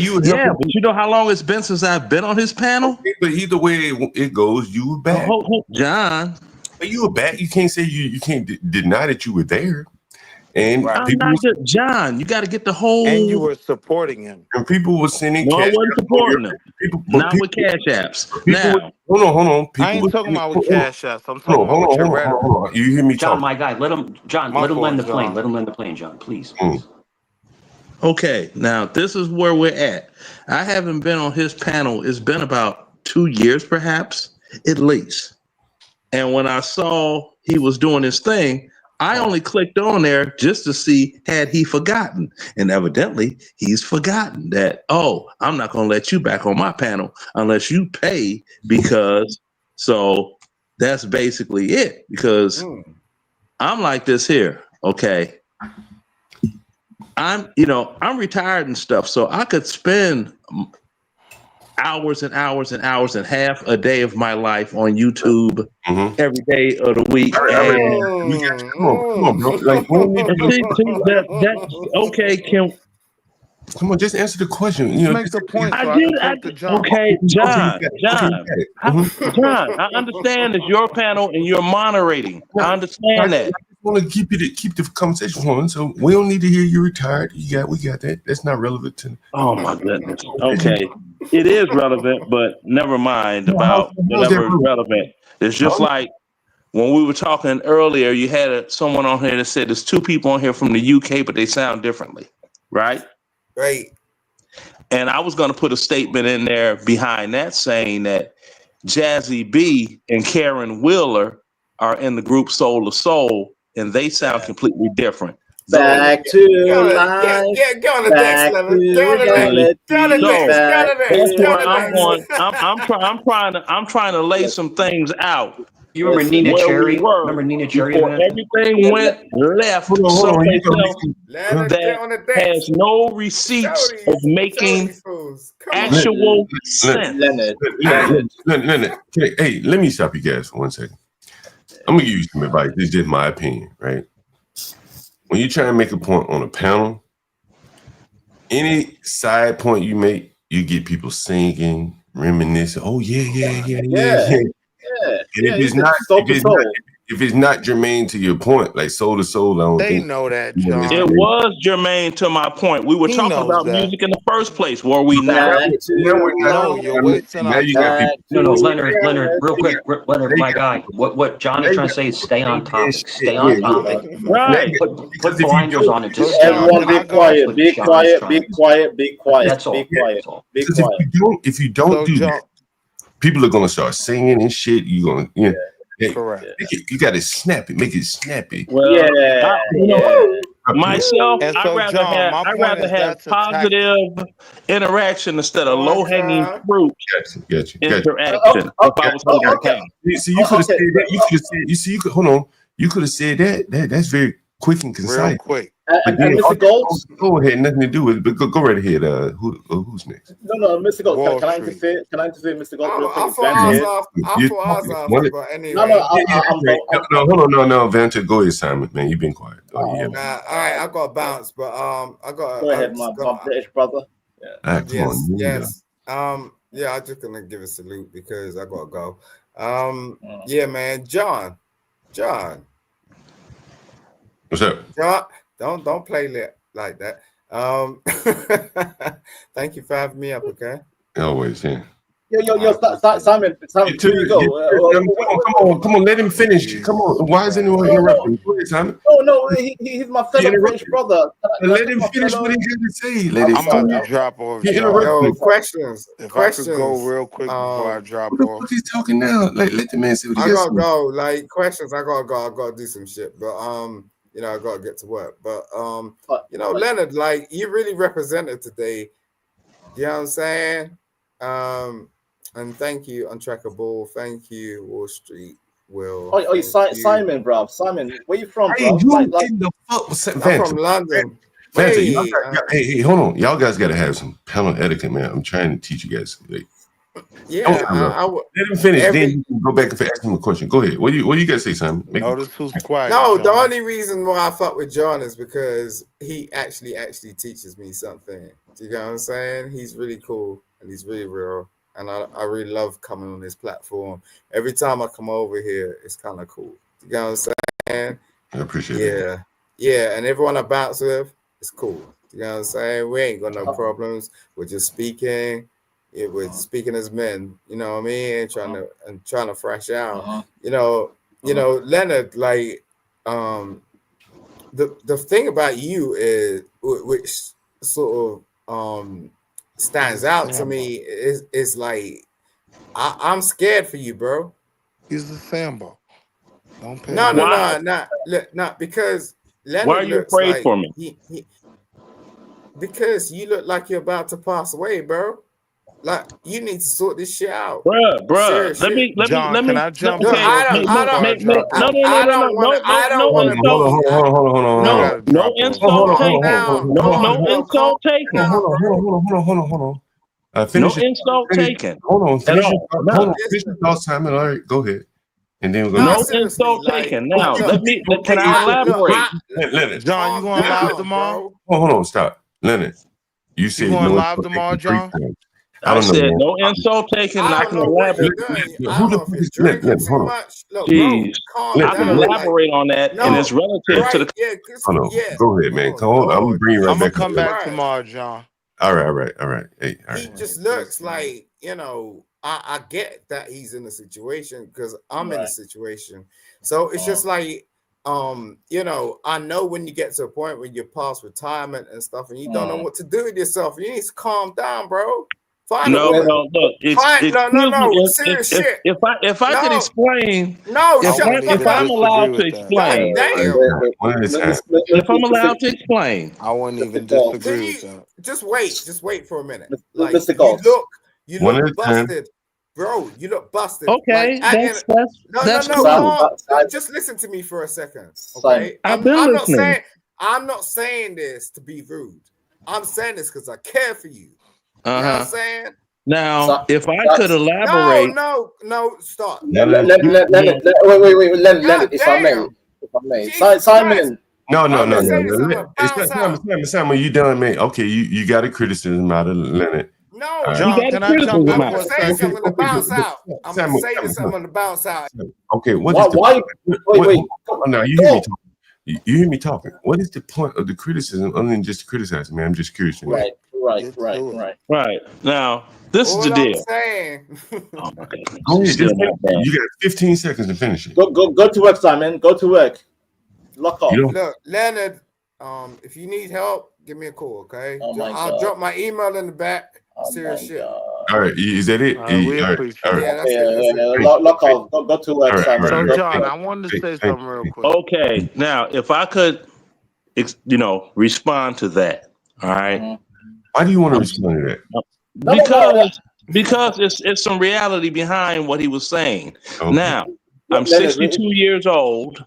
[SPEAKER 21] you
[SPEAKER 6] but you know how long it's been since I've been on his panel.
[SPEAKER 21] But either way it goes, you were back,
[SPEAKER 6] John.
[SPEAKER 21] But you were back. You can't say you can't deny that you were there. And
[SPEAKER 6] John, you got to get the whole.
[SPEAKER 22] And you were supporting him.
[SPEAKER 21] And people were sending.
[SPEAKER 6] No, I wasn't supporting him. Not with cash apps. Now,
[SPEAKER 21] hold on.
[SPEAKER 22] I ain't talking about with cash apps. I'm talking about with your rhetoric.
[SPEAKER 21] You hear me,
[SPEAKER 3] John, my guy. Let him land the plane. Let him land the plane, John. Please.
[SPEAKER 6] Okay, now this is where we're at. I haven't been on his panel. It's been about 2 years, perhaps, at least. And when I saw he was doing his thing, I only clicked on there just to see had he forgotten. And evidently, he's forgotten that, I'm not going to let you back on my panel unless you pay because. So that's basically it. Because I'm like this here, okay? I'm retired and stuff, so I could spend hours and hours and hours and half a day of my life on YouTube every day of the week.
[SPEAKER 21] Come on, bro. Like,
[SPEAKER 6] okay, Kim.
[SPEAKER 21] Come on, just answer the question.
[SPEAKER 22] Make the point.
[SPEAKER 6] Okay, John. I understand it's your panel and you're moderating. I understand that.
[SPEAKER 21] I want to keep the conversation flowing, so we don't need to hear you retired. We got that. That's not relevant to.
[SPEAKER 6] Oh my goodness. Okay, it is relevant, but never mind about whatever is relevant. It's just like when we were talking earlier. You had someone on here that said there's two people on here from the UK, but they sound differently, right?
[SPEAKER 9] Right.
[SPEAKER 6] And I was going to put a statement in there behind that saying that Jazzy B and Karen Wheeler are in the group Soul to Soul, and they sound completely different.
[SPEAKER 7] Back to life.
[SPEAKER 9] Get on the next level.
[SPEAKER 6] That's where I'm going. I'm trying to lay some things out.
[SPEAKER 3] You remember Nina Cherry? Remember Nina Cherry?
[SPEAKER 6] Before everything went left, that has no receipts of making actual sense.
[SPEAKER 21] Leonard, hey, let me stop you guys for 1 second. I'm gonna give you some advice. This is just my opinion, right? When you try and make a point on a panel, any side point you make, you get people singing, reminisce. Oh yeah.
[SPEAKER 7] Yeah.
[SPEAKER 21] And if it's not germane to your point, like Soul to Soul, I don't
[SPEAKER 22] They
[SPEAKER 21] think
[SPEAKER 22] know that,
[SPEAKER 21] you know,
[SPEAKER 22] John.
[SPEAKER 21] it's-
[SPEAKER 6] It was germane to my point. We were
[SPEAKER 22] He
[SPEAKER 6] talking
[SPEAKER 22] knows
[SPEAKER 6] about
[SPEAKER 22] that.
[SPEAKER 6] music in the first place, were we
[SPEAKER 21] Now
[SPEAKER 6] not?
[SPEAKER 21] we're not.
[SPEAKER 22] No, you're wasting
[SPEAKER 21] Now
[SPEAKER 22] our
[SPEAKER 21] you got
[SPEAKER 22] time.
[SPEAKER 21] people.
[SPEAKER 3] No, Leonard, real quick, Leonard, my guy. What John is trying to say is stay on topic. Stay on topic.
[SPEAKER 6] Right.
[SPEAKER 3] Put blinders on and just
[SPEAKER 22] So,
[SPEAKER 3] stay
[SPEAKER 22] John,
[SPEAKER 3] on
[SPEAKER 22] can I
[SPEAKER 3] topic.
[SPEAKER 22] go?
[SPEAKER 3] That's what John's trying to say.
[SPEAKER 7] Be quiet,
[SPEAKER 3] That's all. That's all.
[SPEAKER 21] Because if you don't
[SPEAKER 22] So,
[SPEAKER 21] do
[SPEAKER 22] John,
[SPEAKER 21] that, people are gonna start singing and shit. You're gonna,
[SPEAKER 22] correct.
[SPEAKER 21] You got to snap it, make it snappy.
[SPEAKER 6] Well, myself,
[SPEAKER 22] And
[SPEAKER 6] I'd
[SPEAKER 22] so,
[SPEAKER 6] rather
[SPEAKER 22] John, my
[SPEAKER 6] have
[SPEAKER 22] point is
[SPEAKER 6] have
[SPEAKER 22] that's a tactic.
[SPEAKER 6] positive interaction instead of low hanging fruit
[SPEAKER 21] Gotcha.
[SPEAKER 6] interaction. If I was holding the pain.
[SPEAKER 21] See, you could have said that. You could have said. You see, you could hold on. You could have said that. That's very quick and concise.
[SPEAKER 22] Real quick.
[SPEAKER 21] But then,
[SPEAKER 7] Mr. Galt?
[SPEAKER 21] go ahead, nothing to do with it. But go right ahead. Who's next?
[SPEAKER 7] No, Mr. Galt.
[SPEAKER 22] Wall
[SPEAKER 7] Can I
[SPEAKER 22] Street.
[SPEAKER 7] interfere? Can I interfere, Mr. Galt? real
[SPEAKER 9] I
[SPEAKER 7] quick?
[SPEAKER 9] thought I was
[SPEAKER 21] You-
[SPEAKER 9] after, but anyway.
[SPEAKER 21] No, hold on, no, Banter. Go ahead, Simon. Man, you've been quiet.
[SPEAKER 9] Nah, all right, I got to bounce, but I got.
[SPEAKER 7] Go ahead, my British brother.
[SPEAKER 21] Come
[SPEAKER 9] Yes,
[SPEAKER 21] on,
[SPEAKER 9] yes. Yeah, I'm just gonna give a salute because I gotta go. Yeah, man, John.
[SPEAKER 21] What's up?
[SPEAKER 9] John, don't play like that. Thank you for having me up, okay?
[SPEAKER 21] Always, yeah.
[SPEAKER 7] Yo, Simon, here you go.
[SPEAKER 21] Come on, let him finish. Come on. Why is anyone interrupting? Go ahead, Simon.
[SPEAKER 7] No, he's my fellow British brother.
[SPEAKER 21] Let him finish what he got to say.
[SPEAKER 22] I'm about to drop off.
[SPEAKER 21] You
[SPEAKER 22] John.
[SPEAKER 21] interrupted.
[SPEAKER 9] Yo, questions.
[SPEAKER 22] If I could go real quick before I drop off.
[SPEAKER 21] What he's talking now? Like, let the man say what he
[SPEAKER 9] I
[SPEAKER 21] got to
[SPEAKER 9] gotta
[SPEAKER 21] say.
[SPEAKER 9] go. Like questions, I gotta do some shit. But you know, I gotta get to work. But you know, Leonard, like you really represented today. You know what I'm saying? And thank you, Untrackable. Thank you, Wall Street. Will.
[SPEAKER 7] Oh, Simon, bro. Simon, where you from,
[SPEAKER 21] Hey,
[SPEAKER 7] bro?
[SPEAKER 21] you in the fuck was
[SPEAKER 9] I'm
[SPEAKER 21] Vanter?
[SPEAKER 9] from London.
[SPEAKER 21] Vanter,
[SPEAKER 9] Hey,
[SPEAKER 21] hey, hold on. Y'all guys got to have some hell of etiquette, man. I'm trying to teach you guys. Like,
[SPEAKER 9] yeah,
[SPEAKER 21] let him finish. Then you can go back and ask him a question. Go ahead. What do you got to say, Simon?
[SPEAKER 22] Notice who's quiet.
[SPEAKER 9] No,
[SPEAKER 22] John.
[SPEAKER 9] the only reason why I fuck with John is because he actually teaches me something. Do you know what I'm saying? He's really cool and he's really real. And I really love coming on this platform. Every time I come over here, it's kind of cool. You know what I'm saying?
[SPEAKER 21] I appreciate it.
[SPEAKER 9] Yeah. And everyone I bounce with, it's cool. You know what I'm saying? We ain't got no problems. We're just speaking. Yeah, we're speaking as men. You know what I mean? And trying to thrash out. You know, Leonard. Like, the thing about you is, which sort of stands out to me is like I'm scared for you, bro.
[SPEAKER 22] He's a Sambo. Don't pay.
[SPEAKER 9] No, because Leonard.
[SPEAKER 6] Why are you afraid
[SPEAKER 9] like
[SPEAKER 6] for me?
[SPEAKER 9] Because you look like you're about to pass away, bro. Like you need to sort this shit out,
[SPEAKER 6] bruh. Let me.
[SPEAKER 22] Can I jump in?
[SPEAKER 9] No,
[SPEAKER 6] no insult taken. No insult taken.
[SPEAKER 21] Hold on. Finish
[SPEAKER 6] no insult taken.
[SPEAKER 21] Hold on.
[SPEAKER 6] Finish
[SPEAKER 21] your thoughts, Simon. All right, go ahead. And then we're
[SPEAKER 6] no insult taken. Now, can I elaborate?
[SPEAKER 22] John, you going live tomorrow?
[SPEAKER 21] Hold on, stop. Leonard, you said
[SPEAKER 22] you going live tomorrow, John?
[SPEAKER 6] I said no insult taken. I can elaborate.
[SPEAKER 21] Who the fuck is Leonard? Hold on.
[SPEAKER 6] Jeez, I can elaborate on that, and it's relative to the.
[SPEAKER 21] Hold on. Go ahead, man. Come on. I'm gonna bring you right back.
[SPEAKER 22] I'm gonna come back tomorrow, John.
[SPEAKER 21] All right. Hey, all right.
[SPEAKER 9] He just looks like, you know, I get that he's in a situation because I'm in a situation. So it's just like, you know, I know when you get to a point where you're past retirement and stuff and you don't know what to do with yourself, you need to calm down, bro.
[SPEAKER 21] No,
[SPEAKER 9] look. Serious shit.
[SPEAKER 6] If I could explain.
[SPEAKER 9] No,
[SPEAKER 6] if I'm allowed to explain. If I'm allowed to explain.
[SPEAKER 22] I wouldn't even disagree with that.
[SPEAKER 9] Just wait for a minute. Like,
[SPEAKER 7] Mr. Galt.
[SPEAKER 9] You look busted. Bro, you look busted.
[SPEAKER 6] Okay,
[SPEAKER 9] like,
[SPEAKER 6] that's
[SPEAKER 9] cool. Just listen to me for a second. Okay,
[SPEAKER 6] I've been listening.
[SPEAKER 9] I'm not saying this to be rude. I'm saying this because I care for you. You know what I'm saying?
[SPEAKER 6] Now, if I could elaborate.
[SPEAKER 9] No, stop.
[SPEAKER 7] Wait, Leonard, if I may. Simon.
[SPEAKER 21] No. Simon, you done, man. Okay, you got a criticism out of Leonard.
[SPEAKER 9] No,
[SPEAKER 22] John, can I jump in
[SPEAKER 9] I'm
[SPEAKER 22] for
[SPEAKER 9] gonna
[SPEAKER 22] a
[SPEAKER 9] say
[SPEAKER 22] second?
[SPEAKER 9] something to bounce out. I'm gonna
[SPEAKER 21] Samuel,
[SPEAKER 9] say something to bounce out.
[SPEAKER 21] Okay, what
[SPEAKER 12] Why?
[SPEAKER 21] is the
[SPEAKER 12] Why? Wait.
[SPEAKER 21] no, you hear me talking. You hear me talking. What is the point of the criticism other than just criticizing, man? I'm just curious to know.
[SPEAKER 6] Right. Now, this is the
[SPEAKER 9] All I'm
[SPEAKER 6] deal.
[SPEAKER 9] saying.
[SPEAKER 6] Oh my goodness.
[SPEAKER 21] Go ahead,
[SPEAKER 6] Still
[SPEAKER 21] just
[SPEAKER 6] not done.
[SPEAKER 21] you got 15 seconds to finish it.
[SPEAKER 12] Go to work, Simon. Go to work. Lock off.
[SPEAKER 9] Look, Leonard. If you need help, give me a call, okay? I'll drop my email in the back. Serious shit.
[SPEAKER 21] All right, is that it?
[SPEAKER 22] We appreciate it.
[SPEAKER 9] Yeah, that's it.
[SPEAKER 12] Lock off. Go to work, Simon.
[SPEAKER 22] So,
[SPEAKER 12] Go
[SPEAKER 22] John,
[SPEAKER 12] to
[SPEAKER 22] I
[SPEAKER 12] work.
[SPEAKER 22] wanted to say something real quick.
[SPEAKER 6] Okay. Now, if I could, respond to that. All right.
[SPEAKER 21] Why do you want to respond to
[SPEAKER 6] that? Because it's some reality behind what he was saying.
[SPEAKER 21] Okay.
[SPEAKER 6] Now, I'm 62 years old,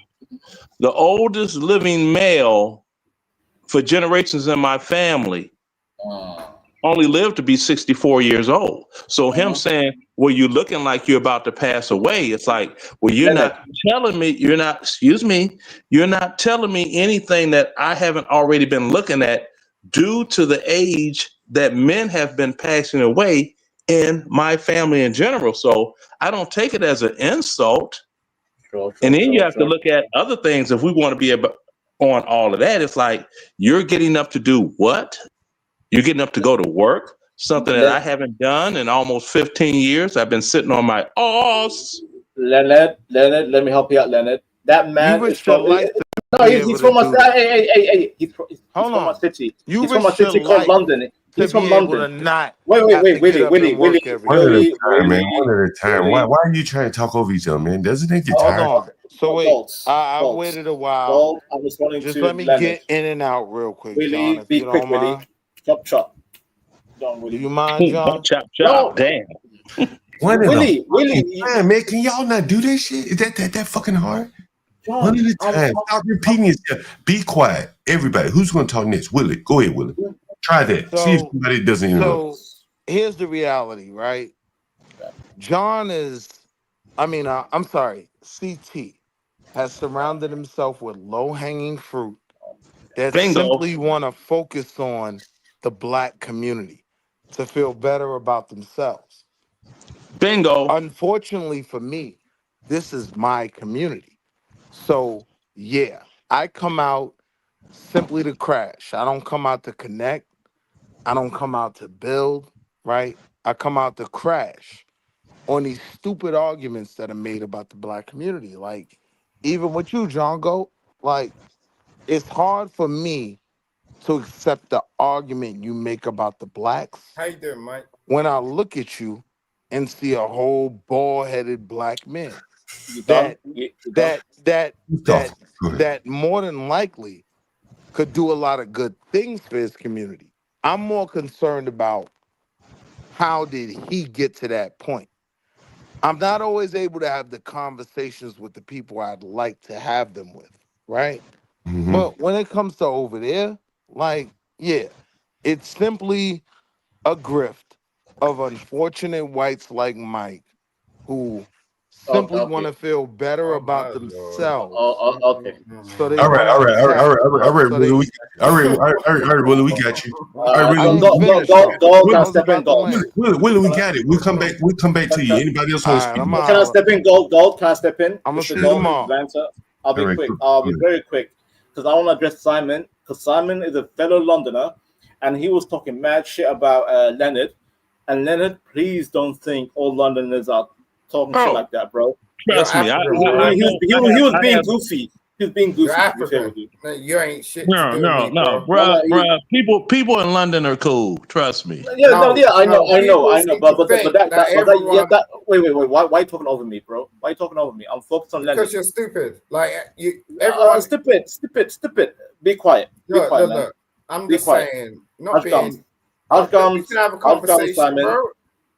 [SPEAKER 6] the oldest living male for generations in my family. Only lived to be 64 years old. So him saying, well, you're looking like you're about to pass away. It's like, well, you're not telling me, you're not telling me anything that I haven't already been looking at due to the age that men have been passing away in my family in general. So I don't take it as an insult. And then you have to look at other things. If we want to be on all of that, it's like, you're getting up to do what? You're getting up to go to work, something that I haven't done in almost 15 years. I've been sitting on my ass.
[SPEAKER 12] Leonard, let me help you out, Leonard. That man is from. No, he's from a. Hey. He's from a city. He's from a city called London. He's from London. Wait, Willie.
[SPEAKER 21] One at a time. Why are you trying to talk over each other, man? Doesn't it get tired?
[SPEAKER 22] Hold on. So wait, I waited a while. Just let me get in and out real quick,
[SPEAKER 12] Willie,
[SPEAKER 22] John, if
[SPEAKER 12] be
[SPEAKER 22] you
[SPEAKER 12] quick,
[SPEAKER 22] don't
[SPEAKER 12] Willie.
[SPEAKER 22] mind.
[SPEAKER 12] Chop.
[SPEAKER 22] Do you mind, John?
[SPEAKER 6] Chop.
[SPEAKER 12] No.
[SPEAKER 6] Damn.
[SPEAKER 12] Willie.
[SPEAKER 21] Man, can y'all not do that shit? Is that fucking hard? One at a time. Stop repeating yourself. Be quiet. Everybody. Who's going to talk next? Willie. Go ahead, Willie. Try that. See if somebody doesn't interrupt.
[SPEAKER 22] So here's the reality, right? John I'm sorry, CT has surrounded himself with low-hanging fruit that simply want to focus on the Black community to feel better about themselves.
[SPEAKER 6] Bingo.
[SPEAKER 22] Unfortunately for me, this is my community. So, yeah, I come out simply to crash. I don't come out to connect. I don't come out to build, right? I come out to crash on these stupid arguments that are made about the Black community. Like, even with you, John Galt, like, it's hard for me to accept the argument you make about the Blacks
[SPEAKER 9] How you doing, Mike?
[SPEAKER 22] when I look at you and see a whole bald-headed Black man that more than likely could do a lot of good things for his community. I'm more concerned about how did he get to that point. I'm not always able to have the conversations with the people I'd like to have them with, right?
[SPEAKER 21] Mm-hmm.
[SPEAKER 22] But when it comes to over there, like, yeah, it's simply a grift of unfortunate whites like Mike who simply want to feel better about themselves.
[SPEAKER 12] Okay.
[SPEAKER 22] So they
[SPEAKER 21] All right, Willie, we got you. All right, Willie, we got it. We'll come back to you. Anybody else want to speak?
[SPEAKER 12] Can I step in, Gold? Can I step in?
[SPEAKER 22] I'm gonna see you tomorrow.
[SPEAKER 12] I'll be quick. I'll be very quick because I want to address Simon, because Simon is a fellow Londoner, and he was talking mad shit about Leonard. And Leonard, please don't think all Londoners are talking shit like that, bro.
[SPEAKER 6] Trust me,
[SPEAKER 12] he was being goofy. He was being goofy.
[SPEAKER 9] You're African. You ain't shit.
[SPEAKER 6] No, bro. People in London are cool. Trust me.
[SPEAKER 12] I know. But that. Wait. Why are you talking over me, bro? Why are you talking over me? I'm focused on Leonard.
[SPEAKER 9] Because you're stupid. Like everyone.
[SPEAKER 12] Stupid. Be quiet.
[SPEAKER 9] Look. I'm just saying. Not being.
[SPEAKER 12] How come,
[SPEAKER 9] have a conversation,
[SPEAKER 12] Simon?
[SPEAKER 9] Bro.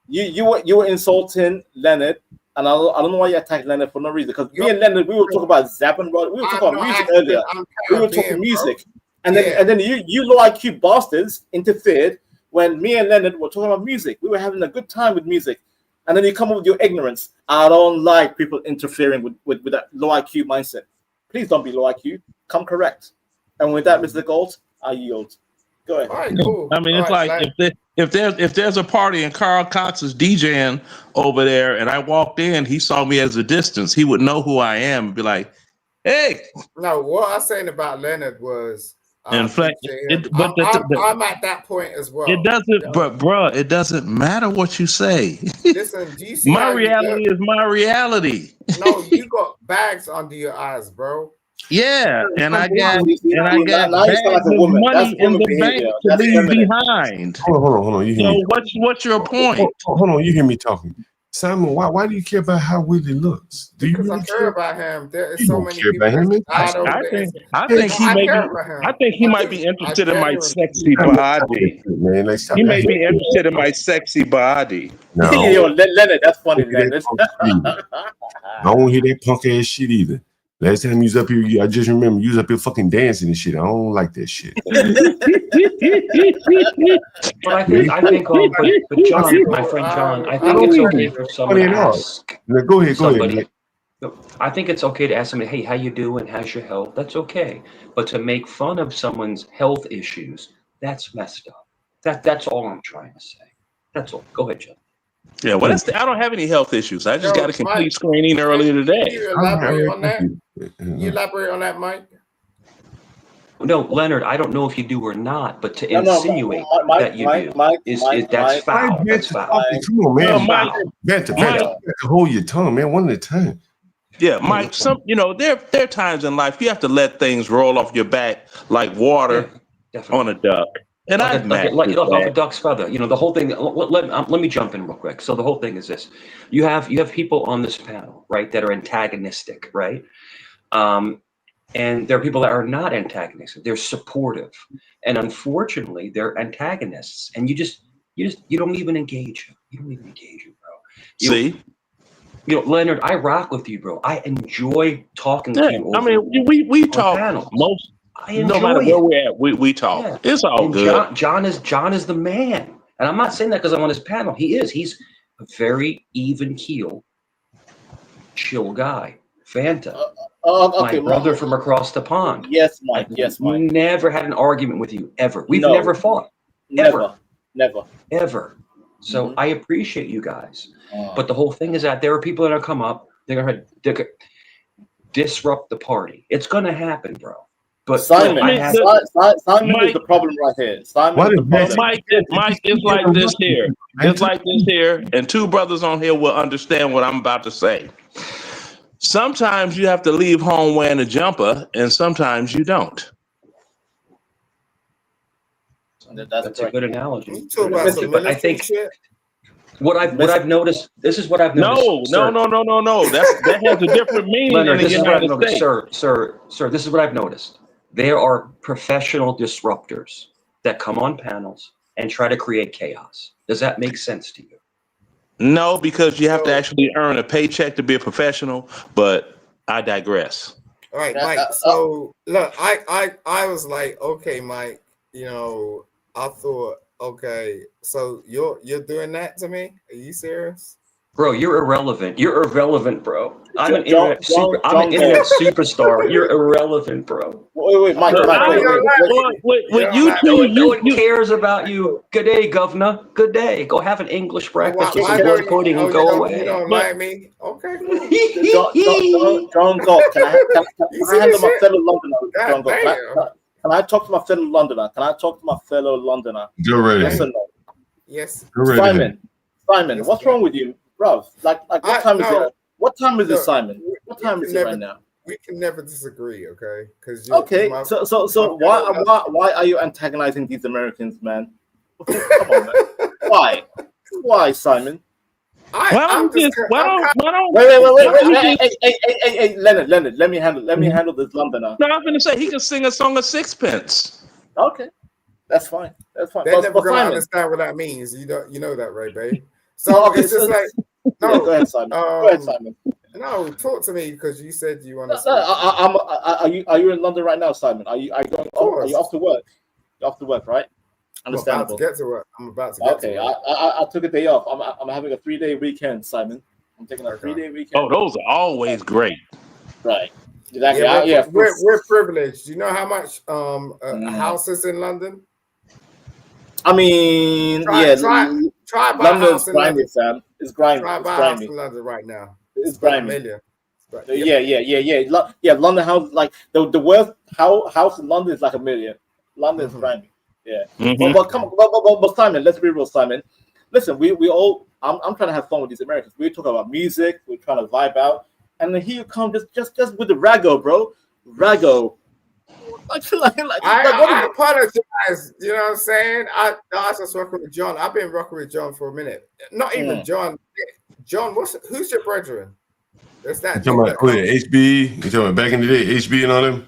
[SPEAKER 12] You were insulting Leonard, and I don't know why you attacked Leonard for no reason. Because me and Leonard, we were talking about zapping, bro. We were talking about music earlier. We were talking music, and then you low IQ bastards interfered when me and Leonard were talking about music. We were having a good time with music, and then you come up with your ignorance. I don't like people interfering with that low IQ mindset. Please don't be low IQ. Come correct. And with that, Mr. Galt, I yield. Go ahead.
[SPEAKER 9] All right, cool.
[SPEAKER 6] I mean,
[SPEAKER 9] All
[SPEAKER 6] it's
[SPEAKER 9] right,
[SPEAKER 6] like if there's a party and Carl Cox is DJing over there, and I walked in, he saw me as a distance. He would know who I am and be like, "Hey."
[SPEAKER 9] No, what I was saying about Leonard was,
[SPEAKER 6] In fact,
[SPEAKER 9] I'm at that point as well.
[SPEAKER 6] It doesn't, but bruh, it doesn't matter what you say.
[SPEAKER 9] Listen, do you see
[SPEAKER 6] my
[SPEAKER 9] how
[SPEAKER 6] reality is my reality.
[SPEAKER 9] No, you got bags under your eyes, bro.
[SPEAKER 6] Yeah, and I got
[SPEAKER 12] now you sound
[SPEAKER 6] bags
[SPEAKER 12] like a
[SPEAKER 6] of
[SPEAKER 12] woman.
[SPEAKER 6] money
[SPEAKER 12] That's
[SPEAKER 6] in
[SPEAKER 12] woman
[SPEAKER 6] the
[SPEAKER 12] behavior.
[SPEAKER 6] bank to
[SPEAKER 12] That's
[SPEAKER 6] leave
[SPEAKER 12] feminine.
[SPEAKER 6] behind.
[SPEAKER 21] Hold on. You hear
[SPEAKER 6] So
[SPEAKER 21] me?
[SPEAKER 6] what's your point?
[SPEAKER 21] Hold on. You hear me talking, Simon? Why do you care about how Willie looks? Do you
[SPEAKER 9] Because
[SPEAKER 21] really
[SPEAKER 9] I care about him. There is
[SPEAKER 21] You
[SPEAKER 9] so
[SPEAKER 21] don't
[SPEAKER 9] many
[SPEAKER 21] care
[SPEAKER 9] people
[SPEAKER 21] about him,
[SPEAKER 9] that
[SPEAKER 21] man?
[SPEAKER 9] died over
[SPEAKER 6] I
[SPEAKER 9] there.
[SPEAKER 6] think he may
[SPEAKER 9] care
[SPEAKER 6] be.
[SPEAKER 9] about him.
[SPEAKER 6] I think he might be interested in my sexy
[SPEAKER 21] Stop
[SPEAKER 6] body.
[SPEAKER 21] that, man. Like, stop
[SPEAKER 6] He
[SPEAKER 21] that
[SPEAKER 6] may be
[SPEAKER 21] shit.
[SPEAKER 6] interested in my sexy body.
[SPEAKER 21] No,
[SPEAKER 12] Yo, Leonard, that's funny,
[SPEAKER 21] I don't
[SPEAKER 12] Leonard.
[SPEAKER 21] want to hear that punk ass shit either. Last time you was up here, I just remember you was up here fucking dancing and shit. I don't like that shit.
[SPEAKER 3] But I think, but John, my friend John, I think it's okay for someone to ask.
[SPEAKER 21] Go ahead.
[SPEAKER 3] I think it's okay to ask somebody, "Hey, how you doing? How's your health?" That's okay. But to make fun of someone's health issues, that's messed up. That's all I'm trying to say. That's all. Go ahead, John.
[SPEAKER 6] Yeah, well, I don't have any health issues. I just got a complete screening earlier today.
[SPEAKER 9] Can you elaborate on that? Can you elaborate on that, Mike?
[SPEAKER 3] No, Leonard, I don't know if you do or not, but to insinuate that you do that's foul. That's foul.
[SPEAKER 21] Come on, man. Banter. Hold your tongue, man. One at a time.
[SPEAKER 6] Yeah, Mike. There are times in life you have to let things roll off your back like water on a duck. And I've
[SPEAKER 3] like off a duck's feather. The whole thing. Let me jump in real quick. So the whole thing is this: you have people on this panel, right, that are antagonistic, right? And there are people that are not antagonistic. They're supportive, and unfortunately, they're antagonists. And you don't even engage them. You don't even engage them, bro.
[SPEAKER 6] See.
[SPEAKER 3] Leonard, I rock with you, bro. I enjoy talking to you.
[SPEAKER 6] I mean, we talk most. No matter where we're at, we talk. Yeah. It's all good.
[SPEAKER 3] John is the man, and I'm not saying that because I'm on his panel. He is. He's a very even keel, chill guy. Fanta, my brother from across the pond.
[SPEAKER 12] Yes, Mike. Yes, Mike.
[SPEAKER 3] Never had an argument with you ever. We've never fought. Never. So I appreciate you guys, but the whole thing is that there are people that are come up. They're gonna disrupt the party. It's gonna happen, bro. But
[SPEAKER 12] Simon is the problem right here.
[SPEAKER 6] Mike is like this here. It's like this here, and two brothers on here will understand what I'm about to say. Sometimes you have to leave home wearing a jumper, and sometimes you don't.
[SPEAKER 3] That's a good analogy.
[SPEAKER 9] But
[SPEAKER 3] I think what I've noticed. This is what I've noticed.
[SPEAKER 6] No. That has a different meaning
[SPEAKER 3] Leonard,
[SPEAKER 6] in the United States.
[SPEAKER 3] Sir, this is what I've noticed. There are professional disruptors that come on panels and try to create chaos. Does that make sense to you?
[SPEAKER 6] No, because you have to actually earn a paycheck to be a professional, but I digress.
[SPEAKER 9] All right, Mike. So look, I was like, okay, Mike, I thought, okay, so you're doing that to me? Are you serious?
[SPEAKER 3] Bro, you're irrelevant. You're irrelevant, bro. I'm an internet superstar. You're irrelevant, bro.
[SPEAKER 12] Wait, Mike.
[SPEAKER 3] No one cares about you. Good day, governor. Good day. Go have an English breakfast with some boiled pudding and go away.
[SPEAKER 9] You don't like me? Okay.
[SPEAKER 12] John Galt, can I handle my fellow Londoner? John Galt, can I talk to my fellow Londoner?
[SPEAKER 21] You're ready.
[SPEAKER 12] Yes or no?
[SPEAKER 9] Yes.
[SPEAKER 12] Simon, what's wrong with you, bro? Like what time is it? What time is it, Simon? What time is it right now?
[SPEAKER 9] We can never disagree, okay? Because
[SPEAKER 12] so why are you antagonizing these Americans, man? Come on, man. Why, Simon?
[SPEAKER 6] Wait.
[SPEAKER 12] Hey, Leonard, let me handle this Londoner.
[SPEAKER 6] No, I'm gonna say he can sing a song of sixpence.
[SPEAKER 12] Okay, that's fine.
[SPEAKER 9] They're never gonna understand what that means. You know that, right, babe? So it's just like no.
[SPEAKER 12] Go ahead, Simon.
[SPEAKER 9] No, talk to me because you said you want to.
[SPEAKER 12] Are you in London right now, Simon? Are you going? Are you off to work? You're off to work, right? Understandable.
[SPEAKER 9] I'm about to get to work. Okay,
[SPEAKER 12] I took a day off. I'm having a 3-day weekend, Simon. I'm taking a 3-day weekend.
[SPEAKER 6] Oh, those are always great.
[SPEAKER 12] Right. Exactly.
[SPEAKER 9] We're privileged. Do you know how much a house is in London?
[SPEAKER 12] I mean,
[SPEAKER 9] try buy a
[SPEAKER 12] London's
[SPEAKER 9] house in
[SPEAKER 12] grimy,
[SPEAKER 9] London.
[SPEAKER 12] Sam. It's grimy.
[SPEAKER 9] Try
[SPEAKER 12] It's
[SPEAKER 9] buy a house
[SPEAKER 12] grimy.
[SPEAKER 9] in London right now.
[SPEAKER 12] It's
[SPEAKER 9] about
[SPEAKER 12] grimy.
[SPEAKER 9] $1 million.
[SPEAKER 12] Yeah. London house, like the worst house in London is like $1 million. London is grimy. Yeah. But come on, but Simon, let's be real, Simon. Listen, we all. I'm trying to have fun with these Americans. We talk about music. We're trying to vibe out, and then here you come just with the rago, bro. Rago.
[SPEAKER 9] I apologize. You know what I'm saying? I was just working with John. I've been working with John for a minute. Not even John. John, who's your brethren? There's that.
[SPEAKER 21] You talking about HB? You talking about back in the day, HB and all them?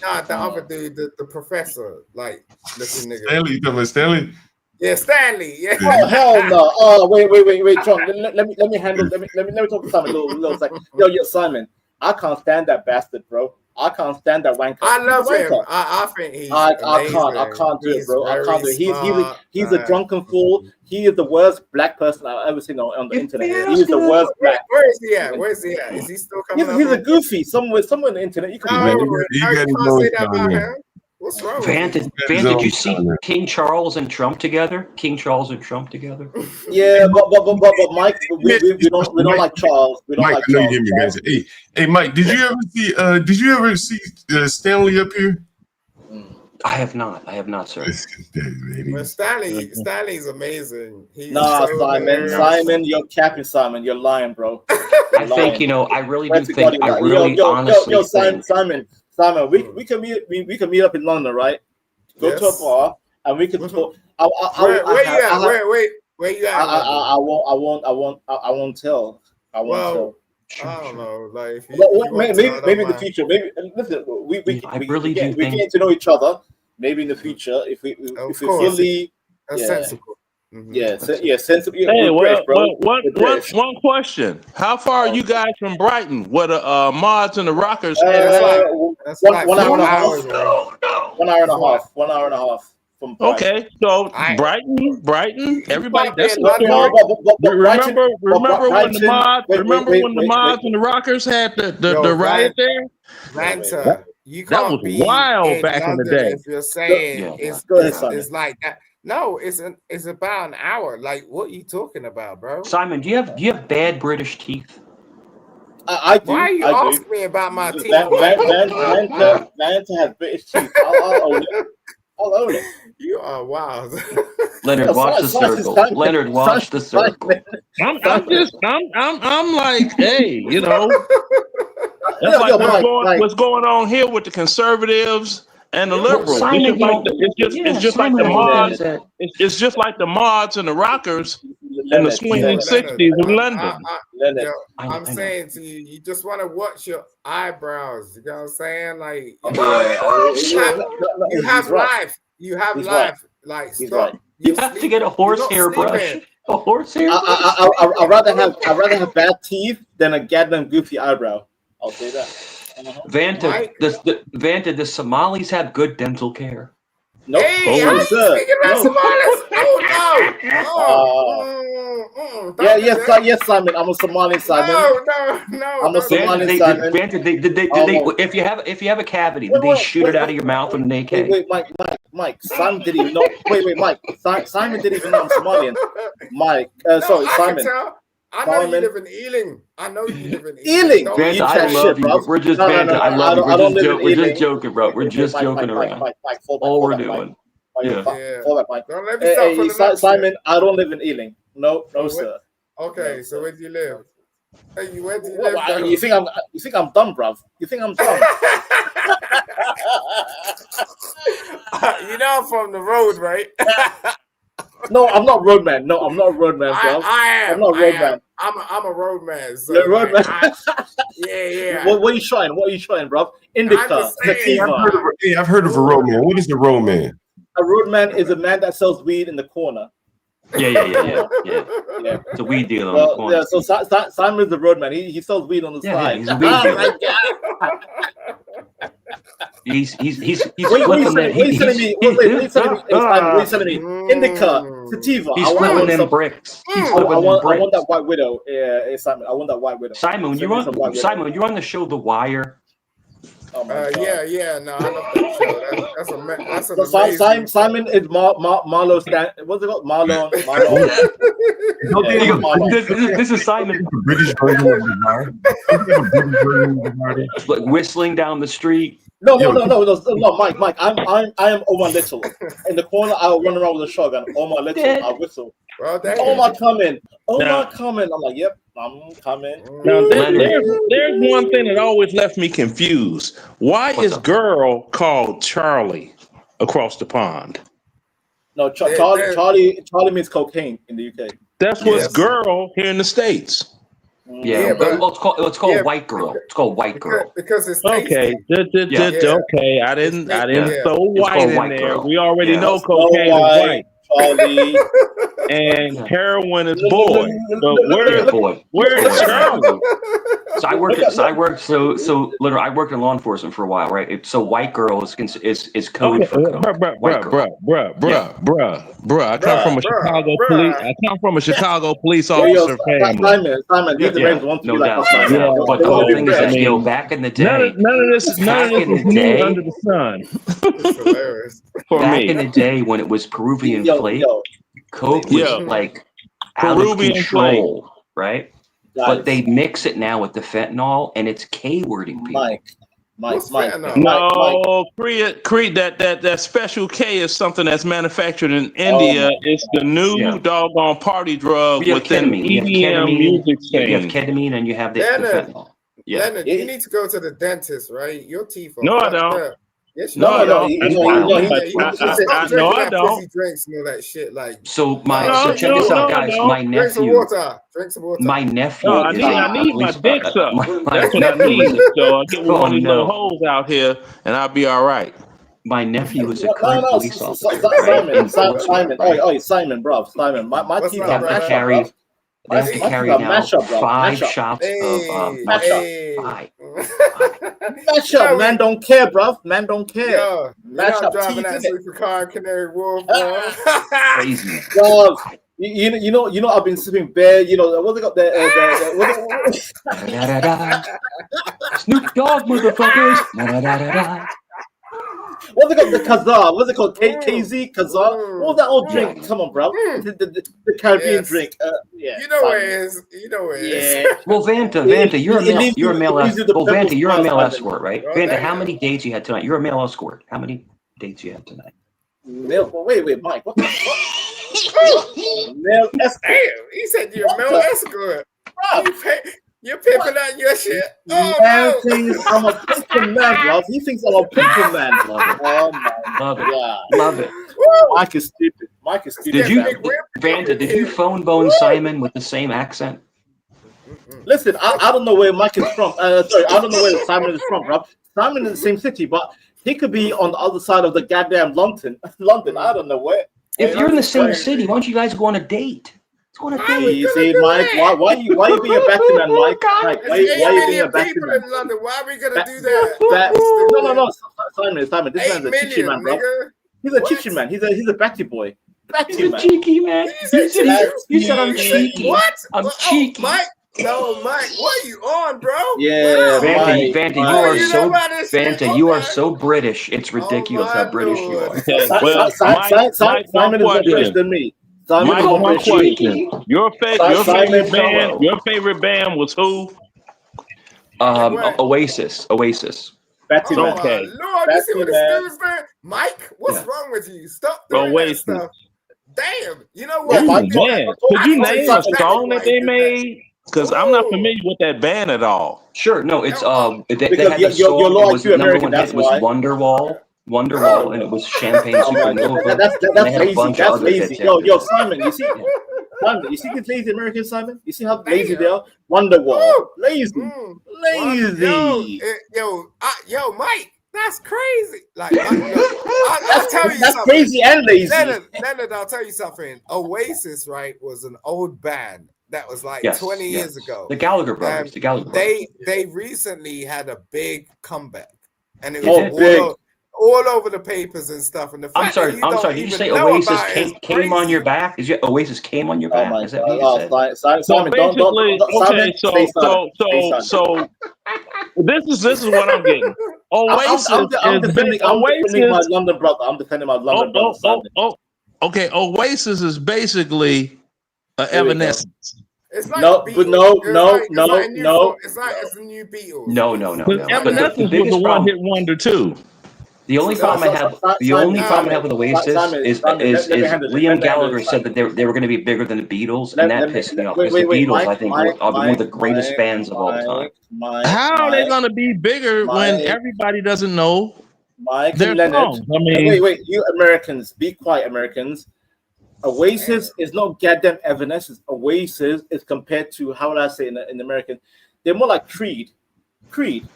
[SPEAKER 9] Nah, the other dude, the professor, like looking nigga.
[SPEAKER 21] Stanley, you talking about Stanley?
[SPEAKER 9] Yeah, Stanley. Yeah.
[SPEAKER 12] Oh hell no! Oh wait, John. Let me handle. Let me talk to Simon a little second. Yo, Simon. I can't stand that bastard, bro. I can't stand that wanker.
[SPEAKER 9] I love him. I think he's.
[SPEAKER 12] I can't do it, bro. I can't do it. He's a drunken fool. He is the worst black person I've ever seen on the internet. He is the worst black.
[SPEAKER 9] Where is he at? Where is he at? Is he still coming?
[SPEAKER 12] He's a goofy. Somewhere on the internet. You can
[SPEAKER 9] say that about him. What's wrong with
[SPEAKER 3] Van, did you see King Charles and Trump together? King Charles and Trump together?
[SPEAKER 12] Yeah, but Mike, we don't like Charles. We don't
[SPEAKER 21] Mike,
[SPEAKER 12] like
[SPEAKER 21] I know
[SPEAKER 12] Charles.
[SPEAKER 21] you hear me, guys. Hey, Mike, did you ever see Stanley up here?
[SPEAKER 3] I have not, sir.
[SPEAKER 9] Well, Stanley's amazing.
[SPEAKER 12] Simon, you're capping, Simon. You're lying, bro.
[SPEAKER 3] I think I really do think. I really honestly think.
[SPEAKER 12] Simon, we can meet up in London, right? Go to a bar and we can talk.
[SPEAKER 9] Where you at?
[SPEAKER 12] I won't tell. I
[SPEAKER 9] don't know. Like,
[SPEAKER 12] maybe in the future. Maybe listen. We get to know each other. Maybe in the future, if we fully
[SPEAKER 9] sensible.
[SPEAKER 12] Sensible.
[SPEAKER 6] Hey, one question. How far are you guys from Brighton? Where the mods and the rockers?
[SPEAKER 12] That's like 1 hour and a half. 1 hour and a half. 1 hour and a half from Brighton.
[SPEAKER 6] Okay, so Brighton, everybody. That's
[SPEAKER 12] remember
[SPEAKER 6] when the mods and the rockers had the riot there?
[SPEAKER 9] Banter. You
[SPEAKER 6] that was wild back in the day.
[SPEAKER 9] If you're saying it's like that. No, it's about an hour. Like, what are you talking about, bro?
[SPEAKER 3] Simon, do you have bad British teeth?
[SPEAKER 12] I do.
[SPEAKER 9] Why are you asking me about my teeth?
[SPEAKER 12] Banter has British teeth. I'll own it.
[SPEAKER 9] You are wild.
[SPEAKER 3] Leonard, watch the circle. Leonard, watch the circle.
[SPEAKER 6] I'm like, hey, that's like what's going on here with the conservatives and the liberals. It's just like the mods. It's just like the mods and the rockers in the swinging 60s of London.
[SPEAKER 9] I'm saying to you, you just want to watch your eyebrows. You know what I'm saying? Like, you have life. You have life. Like, stop.
[SPEAKER 3] You have to get a horsehair brush. A horsehair brush.
[SPEAKER 12] I'd rather have bad teeth than a goddamn goofy eyebrow. I'll say that.
[SPEAKER 3] Vanta, the Somalis have good dental care.
[SPEAKER 12] Nope.
[SPEAKER 9] Hey, I'm speaking about Somalis.
[SPEAKER 12] Yes, Simon. I'm a Somali, Simon.
[SPEAKER 9] No.
[SPEAKER 12] I'm a Somali, Simon.
[SPEAKER 3] Vanta, if you have a cavity, did they shoot it out of your mouth with an AK?
[SPEAKER 12] Wait, Mike. Simon didn't even know. Wait, Mike. Simon didn't even know I'm Somalian. Mike. Sorry, Simon.
[SPEAKER 9] I know you live in Ealing. I know you live in
[SPEAKER 12] Ealing.
[SPEAKER 3] Vanta, I love you. We're just Vanta. I love you. We're just joking, bro. We're just joking around. All we're doing.
[SPEAKER 12] Mike. Hey, Simon, I don't live in Ealing. No, sir.
[SPEAKER 9] Okay, so where do you live? Hey, where do you live?
[SPEAKER 12] You think I'm dumb, bruv? You think I'm dumb?
[SPEAKER 9] I'm from the road, right?
[SPEAKER 12] No, I'm not roadman. No, I'm not roadman, bro.
[SPEAKER 9] I am.
[SPEAKER 12] I'm not roadman.
[SPEAKER 9] I'm a roadman. So
[SPEAKER 12] you're a roadman.
[SPEAKER 9] Yeah.
[SPEAKER 12] What are you trying, bro? Indica.
[SPEAKER 21] I've heard of a roadman. What is a roadman?
[SPEAKER 12] A roadman is a man that sells weed in the corner.
[SPEAKER 3] Yeah. It's a weed dealer on the corner.
[SPEAKER 12] Yeah, so Simon's the roadman. He sells weed on the side.
[SPEAKER 3] He's a weed dealer. He's flipping them.
[SPEAKER 12] What are you telling me? Indica, sativa.
[SPEAKER 3] He's flipping them bricks.
[SPEAKER 12] I want that white widow. Yeah, Simon. I want that white widow.
[SPEAKER 3] Simon, you're on the show The Wire.
[SPEAKER 9] Yeah. No, I love that show. That's an
[SPEAKER 12] So
[SPEAKER 9] amazing.
[SPEAKER 12] Simon is Marlo Stan. What's it called? Marlon.
[SPEAKER 3] This is Simon.
[SPEAKER 21] British version of the Marty.
[SPEAKER 3] Like whistling down the street.
[SPEAKER 12] No, Mike. I am Omar Little. In the corner, I'll run around with a shotgun. Omar Little, I'll whistle. Omar coming. Coming. I'm like, yep, I'm coming.
[SPEAKER 6] Now, there's one thing that always left me confused. Why is girl called Charlie across the pond?
[SPEAKER 12] No, Charlie means cocaine in the UK.
[SPEAKER 6] That's what's girl here in the States.
[SPEAKER 3] Yeah, but it's called white girl. It's called white girl
[SPEAKER 9] because it's
[SPEAKER 6] okay. Okay, I didn't throw white in there.
[SPEAKER 3] Girl.
[SPEAKER 6] We already know cocaine is white.
[SPEAKER 12] Charlie.
[SPEAKER 6] And heroin is boy. But where's Charlie?
[SPEAKER 3] So I worked literally I worked in law enforcement for a while, right? So white girl is code for white girl.
[SPEAKER 6] Bruh. I come from a Chicago police. I come from a Chicago police officer family.
[SPEAKER 12] Simon, these are
[SPEAKER 3] no doubt. But the whole thing is that back in the day,
[SPEAKER 6] none of this is new under the sun.
[SPEAKER 3] Back in the day when it was Peruvian flake, coke was like Peruvian control, right? But they mix it now with the fentanyl, and it's K-wording people.
[SPEAKER 12] Mike.
[SPEAKER 6] No, Creed, that special K is something that's manufactured in India. It's the new doggone party drug within EDM music scene.
[SPEAKER 3] You have ketamine and you have the fentanyl.
[SPEAKER 9] Leonard, you need to go to the dentist, right? Your teeth are
[SPEAKER 6] No, I don't.
[SPEAKER 9] Yes,
[SPEAKER 6] no, I don't.
[SPEAKER 9] No, I don't. Drinks and all that shit. Like,
[SPEAKER 3] so check this out, guys. My nephew.
[SPEAKER 9] Drink some water.
[SPEAKER 3] My nephew.
[SPEAKER 6] I need my dick sucked. That's what I need. So I'll get one of these little holes out here, and I'll be all right.
[SPEAKER 3] My nephew is a current police officer.
[SPEAKER 12] Simon, bro. Simon, my teeth are
[SPEAKER 3] mashed. They have to carry now 5 shots of five.
[SPEAKER 12] Match up, man. Don't care, bro. Man, don't care.
[SPEAKER 9] Yo, match up. Driving that sleeper car, Canary Wolf, bro.
[SPEAKER 3] Crazy.
[SPEAKER 12] Yo, you know, I've been sipping beer. You know what they got there?
[SPEAKER 3] Snoop Dogg, motherfuckers.
[SPEAKER 12] What they got the Kazar? What's it called? KZ Kazar? What was that old drink? Come on, bro. The Caribbean drink.
[SPEAKER 9] You know where it is. You know where it is.
[SPEAKER 3] Well, Vanta, you're a male escort. Well, Vanta, you're a male escort, right? Vanta, how many dates you had tonight? You're a male escort. How many dates you had tonight?
[SPEAKER 12] Wait, Mike. What the fuck? Male escort.
[SPEAKER 9] He said you're a male escort. You're pimping out your shit. Oh,
[SPEAKER 12] no. I'm a pimping man, bro. He thinks I'm a pimping man, bro. Oh my God.
[SPEAKER 3] Love it.
[SPEAKER 12] Mike is stupid.
[SPEAKER 3] Vanta, did you phone bone Simon with the same accent?
[SPEAKER 12] Listen, I don't know where Mike is from. I don't know where Simon is from, bro. Simon in the same city, but he could be on the other side of the goddamn London. I don't know where.
[SPEAKER 3] If you're in the same city, why don't you guys go on a date?
[SPEAKER 12] You see, Mike, why you being a batty man, Mike? Mike, why you being a batty man?
[SPEAKER 9] In London, why are we gonna do that?
[SPEAKER 12] No, Simon. This man's a chichi man, bro. He's a chichi man. He's a batty boy.
[SPEAKER 3] He's a cheeky man. You said I'm cheeky.
[SPEAKER 9] What?
[SPEAKER 3] I'm cheeky.
[SPEAKER 9] Mike. No, Mike, what are you on, bro?
[SPEAKER 12] Yeah,
[SPEAKER 3] Vanta, you are so British. It's ridiculous how British you are.
[SPEAKER 12] Simon is more British than me.
[SPEAKER 6] One question. Your favorite band was who?
[SPEAKER 3] Oasis.
[SPEAKER 12] Betty
[SPEAKER 6] okay.
[SPEAKER 9] Lord, you see what this dude's saying? Mike, what's wrong with you? Stop doing that stuff. Damn, you know what?
[SPEAKER 6] Man, could you name a song that they made? Because I'm not familiar with that band at all.
[SPEAKER 3] Sure, no, it's they had a song. It was number one hit was Wonderwall, and it was Champagne Supernova.
[SPEAKER 12] That's lazy. Yo, Simon, you see this lazy American, Simon? You see how lazy they are? Wonderwall, lazy.
[SPEAKER 9] Yo, Mike, that's crazy. Like, I'll tell you
[SPEAKER 12] that's
[SPEAKER 9] something.
[SPEAKER 12] crazy and lazy.
[SPEAKER 9] Leonard, I'll tell you something. Oasis, right, was an old band that was like 20 years ago.
[SPEAKER 3] The Gallagher brothers.
[SPEAKER 9] They recently had a big comeback, and it was all over the papers and stuff. And the fact
[SPEAKER 3] I'm sorry. Did you say Oasis came on your back? Oasis came on your back? Is that what you said?
[SPEAKER 12] Simon,
[SPEAKER 6] so this is what I'm getting. Oasis
[SPEAKER 12] I'm defending my London brother. I'm defending my London brother.
[SPEAKER 6] Okay. Oasis is basically Evanescence.
[SPEAKER 9] It's like
[SPEAKER 12] no,
[SPEAKER 9] the
[SPEAKER 12] but
[SPEAKER 9] Beatles.
[SPEAKER 12] no.
[SPEAKER 9] It's the new Beatles.
[SPEAKER 3] No.
[SPEAKER 6] Evanescence was a one-hit wonder too.
[SPEAKER 3] The only problem I have with Oasis is Liam Gallagher said that they were going to be bigger than the Beatles, and that pissed me off because the Beatles, I think, are one of the greatest bands of all time.
[SPEAKER 6] How are they going to be bigger when everybody doesn't know their
[SPEAKER 12] Leonard,
[SPEAKER 6] songs? I mean,
[SPEAKER 12] wait, you Americans, be quiet, Americans. Oasis is not goddamn Evanescence. Oasis is compared to, how would I say in American, they're more like Creed.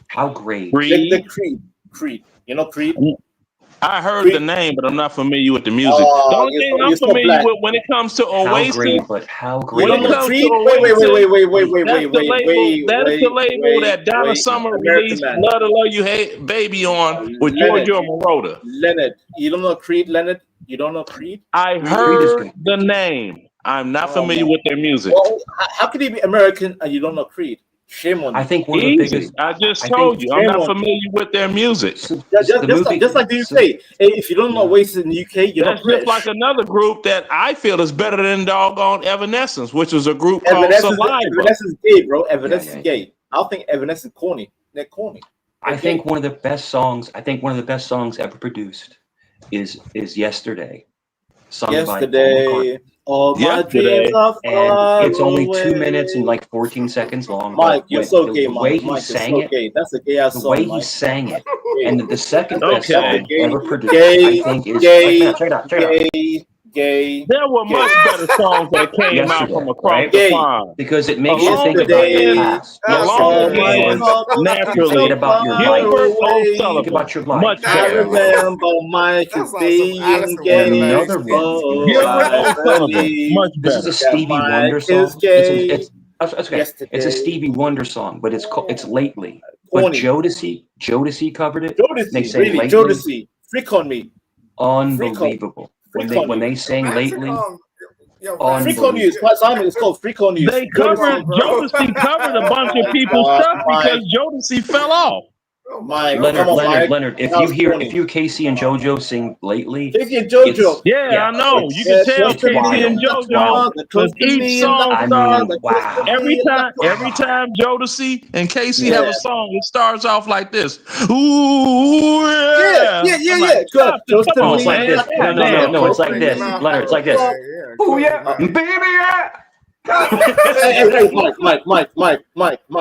[SPEAKER 3] How great?
[SPEAKER 12] The Creed. You know Creed?
[SPEAKER 6] I heard the name, but I'm not familiar with the music. The only thing I'm familiar with when it comes to Oasis,
[SPEAKER 3] how great?
[SPEAKER 6] When it comes to Oasis, that's the label that Donna Summer released "Love to Love You, Hate Baby" on with Giorgio Moroder.
[SPEAKER 12] Leonard, you don't know Creed, Leonard? You don't know Creed?
[SPEAKER 6] I heard the name. I'm not familiar with their music.
[SPEAKER 12] Well, how could he be American and you don't know Creed? Shame on you.
[SPEAKER 3] I think one of the biggest.
[SPEAKER 6] I just told you, I'm not familiar with their music.
[SPEAKER 12] Just like the UK. If you don't know Oasis in the UK, you're not British.
[SPEAKER 6] Just like another group that I feel is better than doggone Evanescence, which was a group called Saliva.
[SPEAKER 12] Evanescence is gay, bro. Evanescence is gay. I don't think Evanescence is corny. They're corny.
[SPEAKER 3] I think one of the best songs ever produced is "Yesterday," sung by
[SPEAKER 12] all my dreams are far
[SPEAKER 3] and it's only
[SPEAKER 12] away.
[SPEAKER 3] 2 minutes and like 14 seconds long.
[SPEAKER 12] Mike, you're so gay,
[SPEAKER 3] the way
[SPEAKER 12] Mike.
[SPEAKER 3] he sang it,
[SPEAKER 12] that's a gay ass song.
[SPEAKER 3] The way he sang it, and the second best song ever produced, I think, is check it out.
[SPEAKER 12] Gay.
[SPEAKER 6] There were much better songs that came out from across the pond.
[SPEAKER 3] Because it makes you think about your past.
[SPEAKER 6] Naturally,
[SPEAKER 3] about your life. Think about your life.
[SPEAKER 6] Much better.
[SPEAKER 12] I remember Mike being gay.
[SPEAKER 3] Another one.
[SPEAKER 6] Much better.
[SPEAKER 3] This is a Stevie Wonder song. It's a Stevie Wonder song, but it's lately. But Jodeci covered it.
[SPEAKER 12] Jodeci, Freak on Me.
[SPEAKER 3] Unbelievable. When they sang lately,
[SPEAKER 12] Freak on You. Simon, it's called Freak on You.
[SPEAKER 6] They covered Jodeci covered a bunch of people's stuff because Jodeci fell off.
[SPEAKER 3] Leonard, if you Casey and JoJo sing lately,
[SPEAKER 12] Casey and JoJo,
[SPEAKER 6] I know you can tell Casey and JoJo because each song starts. Every time Jodeci and Casey have a song, it starts off like this. Ooh, yeah.
[SPEAKER 3] Good. No, it's like this. No, it's like this. Leonard, it's like this. Ooh, yeah, baby, yeah.
[SPEAKER 12] Hey, Mike.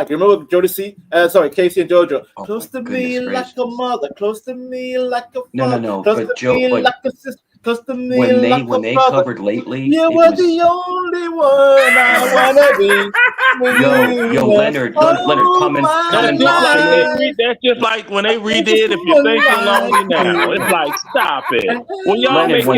[SPEAKER 12] Remember Jodeci? Sorry, Casey and JoJo. Close to me like a mother. Close to me like a father.
[SPEAKER 3] No.
[SPEAKER 12] Close to me like a sister. Close to me like a
[SPEAKER 3] when they
[SPEAKER 12] brother.
[SPEAKER 3] covered lately,
[SPEAKER 12] you were the only one I wanna be.
[SPEAKER 3] Yo, Leonard, come and talk to me.
[SPEAKER 6] That's just like when they redid "If You Think You're Lonely Now." It's like, stop it.
[SPEAKER 3] Leonard, when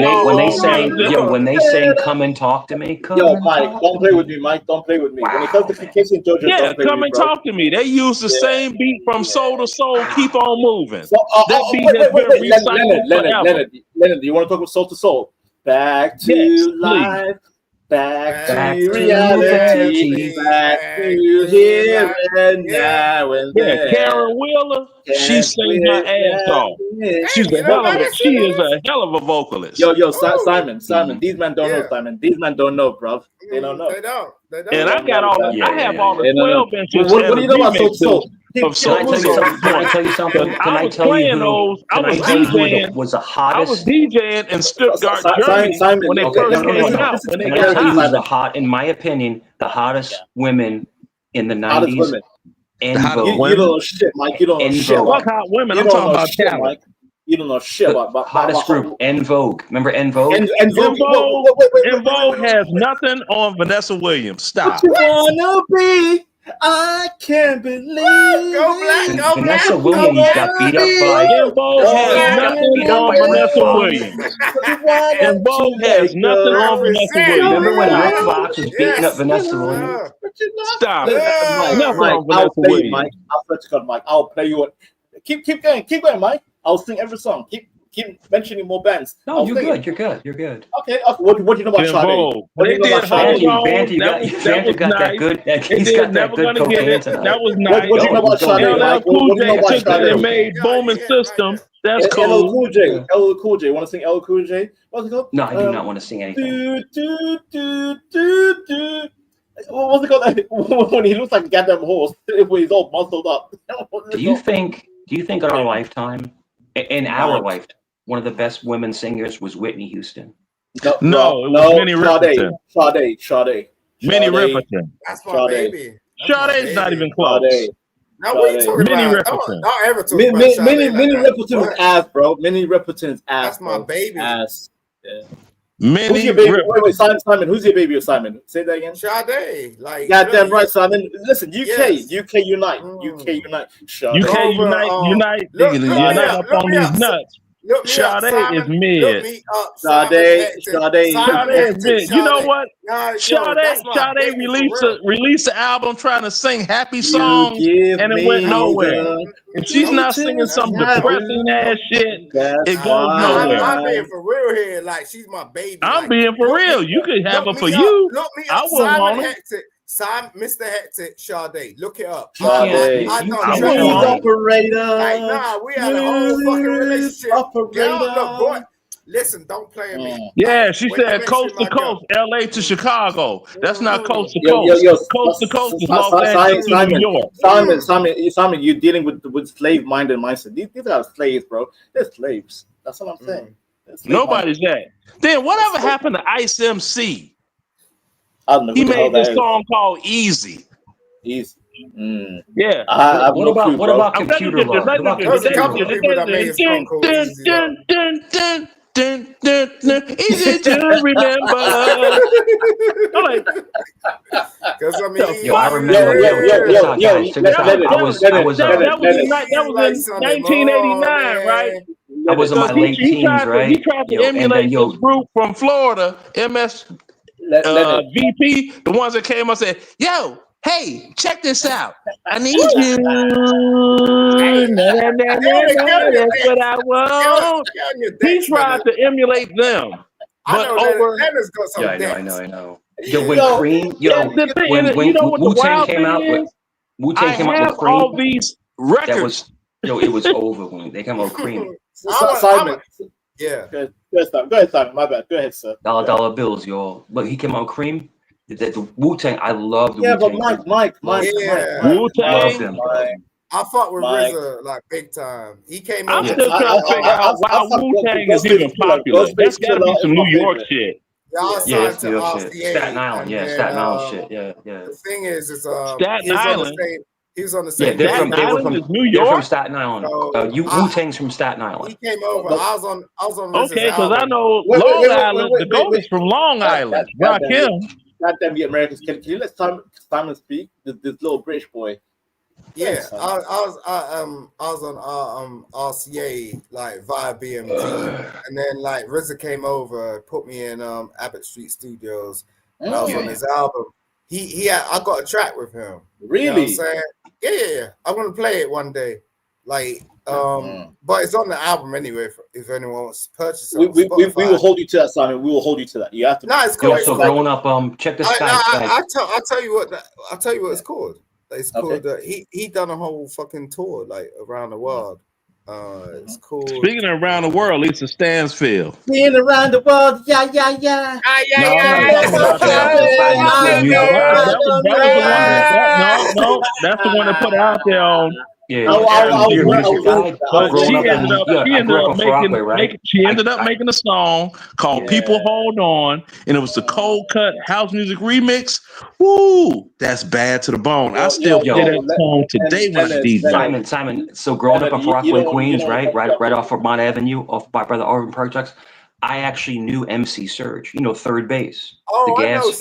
[SPEAKER 3] they sang "Come and Talk to Me,"
[SPEAKER 12] Mike, don't play with me, Mike. Don't play with me. When it comes to Casey and JoJo,
[SPEAKER 6] come and talk to me. They use the same beat from Soul to Soul. Keep on moving. That beat has been recycled forever.
[SPEAKER 12] Leonard, do you want to talk about Soul to Soul? Back to life. Back to reality, back to here and now and then.
[SPEAKER 6] Karen Wheeler, she sings her ass off. She is a hell of a vocalist.
[SPEAKER 12] Yo, Simon. These men don't know, Simon. These men don't know, bro. They don't know.
[SPEAKER 9] They don't.
[SPEAKER 6] And I have all the 12 inches.
[SPEAKER 12] What do you know about Soul to Soul?
[SPEAKER 3] Can I tell you something?
[SPEAKER 6] I was DJing in Stuttgart, Germany when they first came out.
[SPEAKER 3] Can I tell you in my opinion, the hottest women in the 90s?
[SPEAKER 12] You don't know shit, Mike. You don't know shit.
[SPEAKER 6] Fuck hot women. I'm talking about talent.
[SPEAKER 12] You don't know shit about
[SPEAKER 3] hottest group, En Vogue. Remember En Vogue?
[SPEAKER 6] En Vogue has nothing on Vanessa Williams. Stop.
[SPEAKER 12] What you wanna be? I can't believe it.
[SPEAKER 3] Vanessa Williams got beat up by
[SPEAKER 6] En Vogue has nothing on Vanessa Williams. En Vogue has nothing on Vanessa Williams.
[SPEAKER 3] Remember when Rick Fox was beating up Vanessa Williams?
[SPEAKER 6] Stop.
[SPEAKER 12] Mike. I'll play you. Mike. I'll play you. Keep going, Mike. I'll sing every song. Keep keep mentioning more bands.
[SPEAKER 3] No, you're good. You're good. You're good.
[SPEAKER 12] Okay. What do you know about Sade? What do you know about Sade?
[SPEAKER 3] Banter got that good. He's got that good cocaine tonight.
[SPEAKER 6] That was nice.
[SPEAKER 12] What do you know about Sade, Mike?
[SPEAKER 6] Cool
[SPEAKER 12] What do you know
[SPEAKER 6] J
[SPEAKER 12] about
[SPEAKER 6] took that and
[SPEAKER 12] Sade?
[SPEAKER 6] made Booming System. That's
[SPEAKER 12] LL
[SPEAKER 6] cool.
[SPEAKER 12] Cool J. LL Cool J. Want to sing LL Cool J? What's it called?
[SPEAKER 3] No, I do not want to sing anything.
[SPEAKER 12] What's it called? When he looks like a goddamn horse, when he's all muscled up.
[SPEAKER 3] Do you think in our lifetime, in our lifetime, one of the best women singers was Whitney Houston?
[SPEAKER 6] No, it was Minnie Riperton.
[SPEAKER 12] Sade.
[SPEAKER 6] Minnie Riperton.
[SPEAKER 9] That's my baby.
[SPEAKER 6] Sade's not even close.
[SPEAKER 9] Now what are you talking
[SPEAKER 6] Minnie
[SPEAKER 9] about?
[SPEAKER 6] Riperton.
[SPEAKER 9] Don't ever talk about Sade
[SPEAKER 12] Minnie
[SPEAKER 9] like
[SPEAKER 12] Riperton is ass, bro. Minnie Riperton is ass.
[SPEAKER 9] That's my baby.
[SPEAKER 12] Ass. Yeah.
[SPEAKER 6] Minnie
[SPEAKER 12] Who's your baby? Wait, Simon. Who's your baby of Simon? Say that again.
[SPEAKER 9] Sade. Like,
[SPEAKER 12] goddamn right, Simon. Listen, UK unite.
[SPEAKER 6] UK unite. Unite up on these nuts. Sade is mid.
[SPEAKER 12] Sade
[SPEAKER 6] is mid. You know what? Sade released an album trying to sing happy songs, and it went nowhere. If she's not singing some depressing ass shit, it goes nowhere.
[SPEAKER 9] I'm being for real here. Like, she's my baby.
[SPEAKER 6] I'm being for real. You could have her for you.
[SPEAKER 9] Look me
[SPEAKER 6] I
[SPEAKER 9] up.
[SPEAKER 6] wouldn't want it.
[SPEAKER 9] Mr. Hectic, Sade. Look it up.
[SPEAKER 12] Sade. Operator.
[SPEAKER 9] Like, nah, we had a whole fucking relationship. Girl, look, boy. Listen, don't play with me.
[SPEAKER 6] Yeah, she said coast to coast, LA to Chicago. That's not coast to coast. Coast to coast is Los Angeles to New York.
[SPEAKER 12] Simon, you're dealing with slave-minded mindset. These are slaves, bro. They're slaves. That's what I'm saying.
[SPEAKER 6] Nobody's that. Then whatever happened to Ice MC?
[SPEAKER 12] I don't know.
[SPEAKER 6] He made this song called Easy.
[SPEAKER 12] Easy.
[SPEAKER 6] Yeah.
[SPEAKER 3] What about Computer Love?
[SPEAKER 9] There's a couple of people that made a song called Easy.
[SPEAKER 6] Easy to remember.
[SPEAKER 9] Because I mean,
[SPEAKER 3] yo, I remember. That was in
[SPEAKER 6] 1989, right?
[SPEAKER 3] I was in my late teens, right?
[SPEAKER 6] He tried to emulate this group from Florida, MS VP, the ones that came up and said, "Yo, hey, check this out. I need you. That's what I want." He tried to emulate them. But
[SPEAKER 9] Leonard's got some
[SPEAKER 3] I know. Yo, when Cream, when Wu-Tang came out with Cream,
[SPEAKER 6] all these records.
[SPEAKER 3] It was over when they came out with Cream.
[SPEAKER 12] Simon.
[SPEAKER 9] Yeah.
[SPEAKER 12] Go ahead, Simon. My bad. Go ahead, sir.
[SPEAKER 3] Dollar bills, y'all. But he came out with Cream. The Wu-Tang, I love the
[SPEAKER 12] Wu-Tang.
[SPEAKER 3] Wu-Tang.
[SPEAKER 12] Yeah, but Mike.
[SPEAKER 6] Wu-Tang.
[SPEAKER 9] I fought with RZA like big time. He came
[SPEAKER 6] I'm
[SPEAKER 9] over.
[SPEAKER 6] still trying to figure out why Wu-Tang is even popular. That's got to be some New York shit.
[SPEAKER 9] Yeah, it's New York
[SPEAKER 3] shit. Staten Island, Staten Island shit. Yeah.
[SPEAKER 9] The thing is,
[SPEAKER 6] Staten Island.
[SPEAKER 9] He was on the same.
[SPEAKER 3] Yeah, they were from
[SPEAKER 6] New York.
[SPEAKER 3] They're from Staten Island. Wu-Tang's from Staten Island.
[SPEAKER 9] He came over. I was on.
[SPEAKER 6] Okay, because I know Long Island. The GOAT is from Long Island. Rakim.
[SPEAKER 12] Goddamn, the Americans. Can you let Simon speak? This little British boy.
[SPEAKER 9] Yeah, I was on RCA like via BMG, and then like RZA came over, put me in Abbott Street Studios, and I was on his album. I got a track with him.
[SPEAKER 12] Really?
[SPEAKER 9] You know what I'm saying? Yeah. I'm gonna play it one day. Like, but it's on the album anyway. If anyone wants to purchase it,
[SPEAKER 12] we will hold you to that, Simon. We will hold you to that. You have to.
[SPEAKER 9] No, it's cool.
[SPEAKER 3] So growing up, check the Skype.
[SPEAKER 9] I'll tell you what it's called. It's called. He done a whole fucking tour like around the world. It's cool.
[SPEAKER 6] Speaking of around the world, Lisa Stansfield.
[SPEAKER 12] Being around the world, yeah.
[SPEAKER 6] No, that's the one that put out there on.
[SPEAKER 3] Yeah,
[SPEAKER 6] she ended up making a song called "People Hold On," and it was the Cold Cut house music remix. Woo, that's bad to the bone. I still play that song today when I DJ.
[SPEAKER 3] Simon. So growing up in Rockaway, Queens, right off Vermont Avenue, off by the Auburn Projects. I actually knew MC Surge, Third Base.
[SPEAKER 9] Oh,
[SPEAKER 3] the gas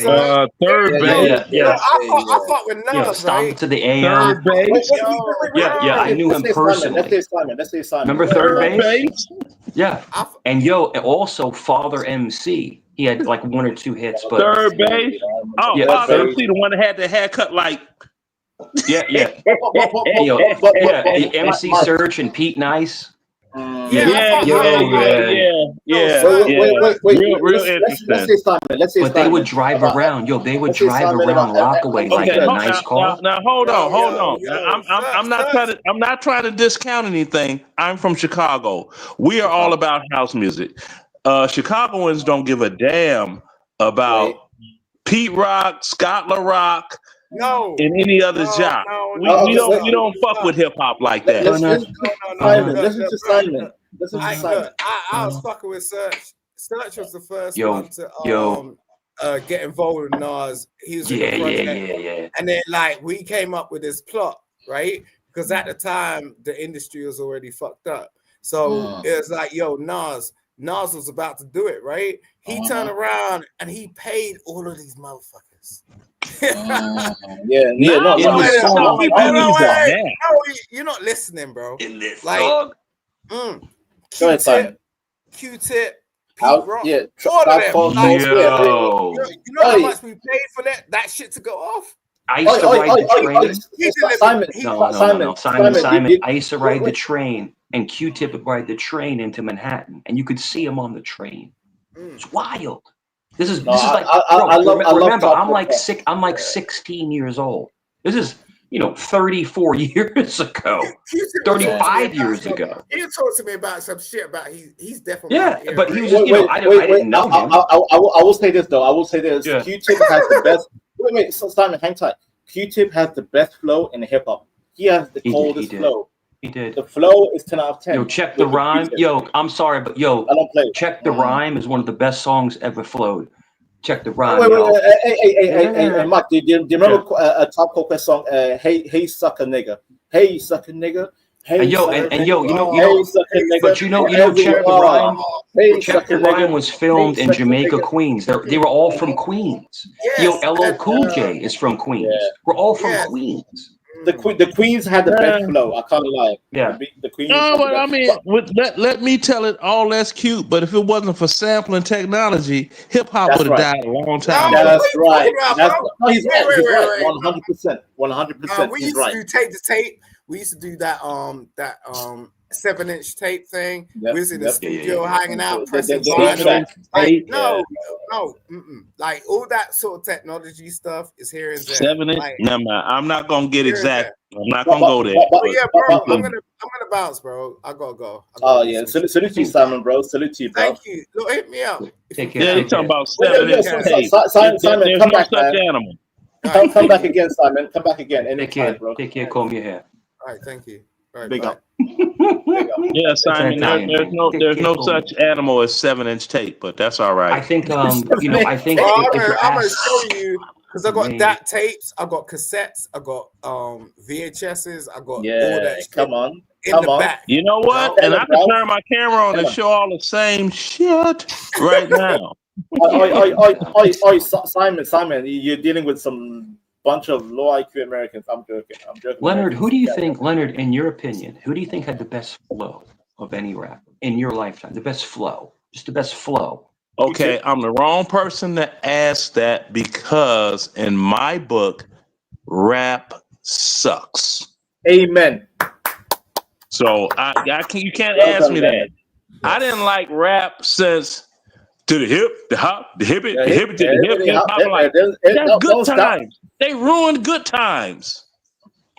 [SPEAKER 6] Third Base.
[SPEAKER 9] Yeah. I fought with Nas,
[SPEAKER 3] right? To the AM.
[SPEAKER 6] Third Base.
[SPEAKER 3] Yeah, I knew him personally.
[SPEAKER 12] Let's say Simon.
[SPEAKER 3] Remember Third Base? Yeah. And also Father MC. He had like one or two hits, but
[SPEAKER 6] Third Base. Father MC, the one that had the haircut like.
[SPEAKER 3] Yeah. MC Surge and Pete Nice.
[SPEAKER 22] Yeah.
[SPEAKER 3] Real
[SPEAKER 12] interesting. Let's say Simon.
[SPEAKER 3] But they would drive around. Yo, they would drive around Rockaway like in a nice car.
[SPEAKER 6] Now hold on. Now, I'm not trying to discount anything. I'm from Chicago. We are all about house music. Chicagoans don't give a damn about Pete Rock, Scott LaRock, and any other job. We don't fuck with hip hop like that.
[SPEAKER 12] Listen to Simon.
[SPEAKER 9] I was fucking with Search. Search was the first one to get involved with Nas. He was in the project, and then like we came up with this plot, right? Because at the time the industry was already fucked up. So it was like, yo, Nas was about to do it, right? He turned around and he paid all of these motherfuckers. You're not listening, bro.
[SPEAKER 3] In this
[SPEAKER 9] like,
[SPEAKER 3] song?
[SPEAKER 9] Q-Tip, Pete Rock, all of them. Like, you know how much we paid for that shit to go off?
[SPEAKER 3] I used to ride the train. Simon. I used to ride the train, and Q-Tip would ride the train into Manhattan, and you could see him on the train. It's wild. This is like, remember, I'm like 16 years old. This is 34 years ago, 35 years ago.
[SPEAKER 9] He talked to me about some shit about he's definitely
[SPEAKER 3] but he was just, I didn't know him.
[SPEAKER 12] I will say this though. Q-Tip has the best. Wait. So Simon, hang tight. Q-Tip has the best flow in hip hop. He has the coldest flow.
[SPEAKER 3] He did.
[SPEAKER 12] The flow is 10 out of 10.
[SPEAKER 3] Yo, check the rhyme. Yo, I'm sorry, but
[SPEAKER 12] I don't play.
[SPEAKER 3] Check the rhyme is one of the best songs ever flowed. Check the rhyme.
[SPEAKER 12] Hey, Mark, do you remember a Top Coquest song? Hey, sucker nigga. Hey, sucker nigga. Hey,
[SPEAKER 3] but check the rhyme. Check the rhyme was filmed in Jamaica, Queens. They were all from Queens. LL Cool J is from Queens. We're all from Queens.
[SPEAKER 12] The Queens had the best flow. I can't lie.
[SPEAKER 3] Yeah.
[SPEAKER 12] The Queens.
[SPEAKER 6] No, but I mean, let me tell it all that's cute. But if it wasn't for sampling technology, hip hop would have died a long time ago.
[SPEAKER 12] That's right. He's right. 100%. 100%.
[SPEAKER 9] We used to do tape to tape. We used to do that 7-inch tape thing. We was in the studio hanging out, pressing buttons. No. Like all that sort of technology stuff is here and there.
[SPEAKER 6] 7-inch.
[SPEAKER 9] Like,
[SPEAKER 6] No, man, I'm not gonna get exact. I'm not gonna go there.
[SPEAKER 9] Bro, I'm gonna bounce, bro. I gotta go.
[SPEAKER 12] Salute to you, Simon, bro. Salute to you, bro.
[SPEAKER 9] Thank you. Look, hit me up.
[SPEAKER 6] You're talking about 7-inch tape.
[SPEAKER 12] Simon, come back,
[SPEAKER 6] such
[SPEAKER 12] man.
[SPEAKER 6] animal.
[SPEAKER 12] Come back again, Simon. Come back again.
[SPEAKER 3] Take care, comb your hair.
[SPEAKER 9] All right, thank you. All right,
[SPEAKER 12] big up.
[SPEAKER 6] Yeah, Simon. There's no such animal as 7-inch tape, but that's all right.
[SPEAKER 3] I think
[SPEAKER 9] I'm gonna show you because I got DAT tapes, I got cassettes, I got VHSs, I got all that shit.
[SPEAKER 12] Come on.
[SPEAKER 9] Back.
[SPEAKER 6] You know what? And I can turn my camera on and show all the same shit right now.
[SPEAKER 12] Simon, you're dealing with some bunch of low IQ Americans. I'm joking.
[SPEAKER 3] Leonard, who do you think, in your opinion, who do you think had the best flow of any rapper in your lifetime? The best flow, just the best flow.
[SPEAKER 6] Okay, I'm the wrong person to ask that because in my book, rap sucks.
[SPEAKER 12] Amen.
[SPEAKER 6] So you can't ask me that. I didn't like rap since to the hip, the hop, the hippie, the hippie to the hip, hip hop. Like, that's good times. They ruined good times.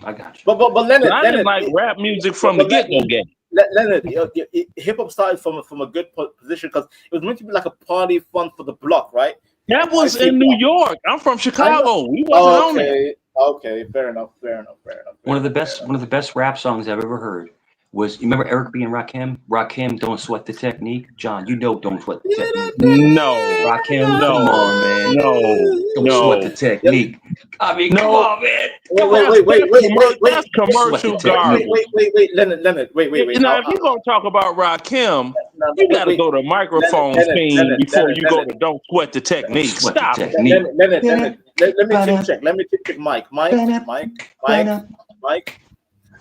[SPEAKER 3] I got you.
[SPEAKER 12] But Leonard,
[SPEAKER 6] I didn't like rap music from the get-go game.
[SPEAKER 12] Leonard, hip hop started from a good position because it was meant to be like a party fun for the block, right?
[SPEAKER 6] That was in New York. I'm from Chicago. We wasn't on there.
[SPEAKER 12] Okay, fair enough.
[SPEAKER 3] One of the best rap songs I've ever heard was, you remember Eric B and Rakim? Rakim, Don't Sweat the Technique. John, Don't Sweat the Technique.
[SPEAKER 6] No.
[SPEAKER 3] Rakim, come on, man. Don't sweat the technique. I mean, come on, man.
[SPEAKER 12] Wait.
[SPEAKER 6] That's commercial garbage.
[SPEAKER 12] Wait, Leonard, wait.
[SPEAKER 6] Now, if you're going to talk about Rakim, you got to go to microphone theme before you go to Don't Sweat the Technique. Stop.
[SPEAKER 12] Leonard, let me check Mike.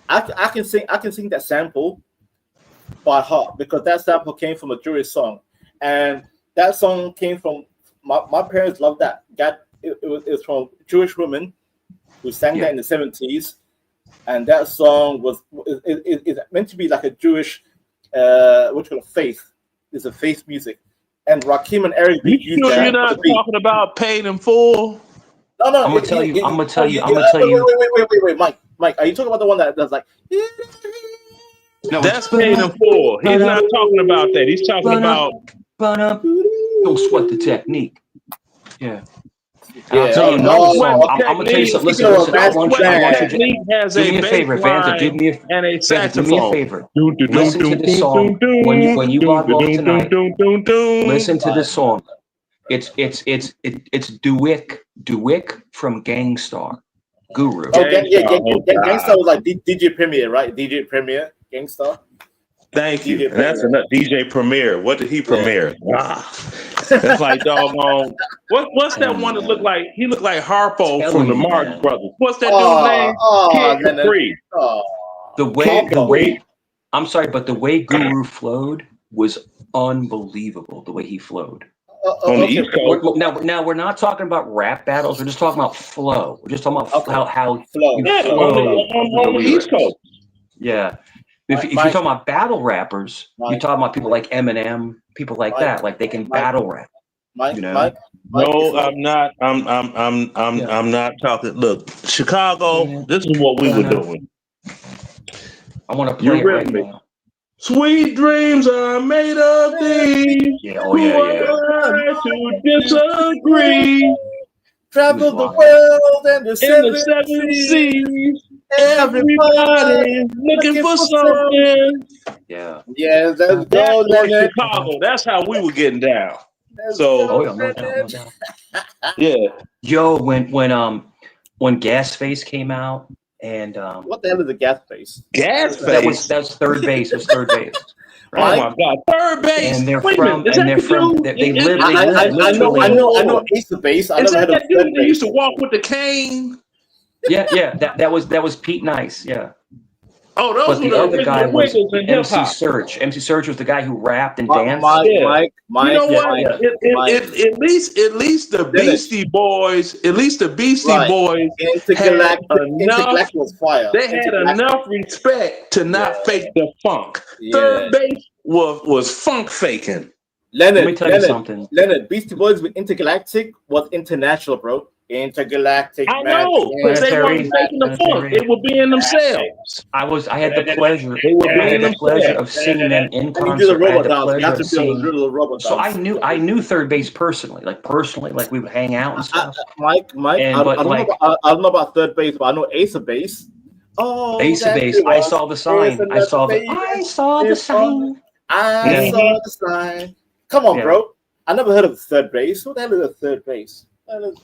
[SPEAKER 12] I can sing that sample by heart because that sample came from a Jewish song, and that song came from my parents loved that. It was from Jewish women who sang that in the 70s, and that song is meant to be like a Jewish what you call faith. It's a faith music, and Rakim and Eric B
[SPEAKER 6] You
[SPEAKER 12] used
[SPEAKER 6] sure
[SPEAKER 12] that.
[SPEAKER 6] you're not talking about Paid in Full?
[SPEAKER 12] No.
[SPEAKER 3] I'm gonna tell you.
[SPEAKER 12] Wait, Mike. Are you talking about the one that's like?
[SPEAKER 3] No,
[SPEAKER 6] that's Paid in Full. He's not talking about that. He's talking about.
[SPEAKER 3] Don't sweat the technique. Yeah. And
[SPEAKER 12] Yeah,
[SPEAKER 3] I'll tell you another song. I'm gonna tell you something. Listen. I want you to do me a favor, Banter. Do me a favor. Listen to this song when you log off tonight. Listen to this song. It's Duick from Gangstar. Guru.
[SPEAKER 12] Oh, Gangstar was like DJ Premier, right? DJ Premier, Gangstar.
[SPEAKER 6] Thank you. And that's enough. DJ Premier. What did he premiere? That's like doggone. What's that one that looked like? He looked like Harpo from the Marx Brothers. What's that dude's name? Kid Capri.
[SPEAKER 3] The way. I'm sorry, but the way Guru flowed was unbelievable. The way he flowed.
[SPEAKER 6] On the East Coast.
[SPEAKER 3] Now we're not talking about rap battles. We're just talking about flow. We're just talking about how
[SPEAKER 12] flow.
[SPEAKER 3] You
[SPEAKER 6] flow on the East Coast.
[SPEAKER 3] Yeah. If you're talking about battle rappers, you're talking about people like Eminem, people like that. Like they can battle rap. You know?
[SPEAKER 6] No, I'm not. I'm not talking. Look, Chicago. This is what we were doing.
[SPEAKER 3] I want to play it right now.
[SPEAKER 6] Sweet dreams are made of these.
[SPEAKER 3] Yeah,
[SPEAKER 6] To disagree.
[SPEAKER 12] Travel the world and the seven
[SPEAKER 6] seas. Everybody looking for something.
[SPEAKER 3] Yeah.
[SPEAKER 12] Yeah, that's
[SPEAKER 6] Chicago. That's how we were getting down. So,
[SPEAKER 3] no doubt.
[SPEAKER 6] Yeah.
[SPEAKER 3] Yo, when Gas Face came out, and
[SPEAKER 12] what the hell is a Gas Face?
[SPEAKER 6] Gas Face.
[SPEAKER 3] That's third base. It was third base.
[SPEAKER 6] Right? Oh my God, third base.
[SPEAKER 3] And they're
[SPEAKER 6] Wait
[SPEAKER 3] from.
[SPEAKER 6] They live.
[SPEAKER 12] I know Ace of Base. I
[SPEAKER 6] Is
[SPEAKER 12] never
[SPEAKER 6] that
[SPEAKER 12] heard of
[SPEAKER 6] dude
[SPEAKER 12] third
[SPEAKER 6] that
[SPEAKER 12] base.
[SPEAKER 6] used to walk with the cane?
[SPEAKER 3] Yeah. That was Pete Nice. Yeah.
[SPEAKER 6] Oh, those
[SPEAKER 3] but
[SPEAKER 6] were
[SPEAKER 3] the other guy was
[SPEAKER 6] in
[SPEAKER 3] MC
[SPEAKER 6] hip-hop.
[SPEAKER 3] Serge. MC Serge was the guy who rapped and danced.
[SPEAKER 12] Mike.
[SPEAKER 6] You know what? At least the Beastie Boys. At least the Beastie Boys had enough.
[SPEAKER 12] Was fire.
[SPEAKER 6] They had enough respect to not fake the funk. Third base was funk faking.
[SPEAKER 12] Leonard,
[SPEAKER 3] Let me tell you something.
[SPEAKER 12] Leonard, Beastie Boys with Intergalactic was international, bro. Intergalactic.
[SPEAKER 6] I know, because they weren't faking the funk. They were being themselves.
[SPEAKER 3] I had the pleasure. I had the pleasure of seeing them in concert. I had the pleasure of seeing. So I knew third base personally. Like we would hang out and stuff.
[SPEAKER 12] Mike. I don't know about third base, but I know Ace of Base. Oh,
[SPEAKER 3] Ace of Base. I saw the sign. I saw the sign.
[SPEAKER 12] I saw the sign. Come on, bro. I never heard of third base. Who the hell is a third base?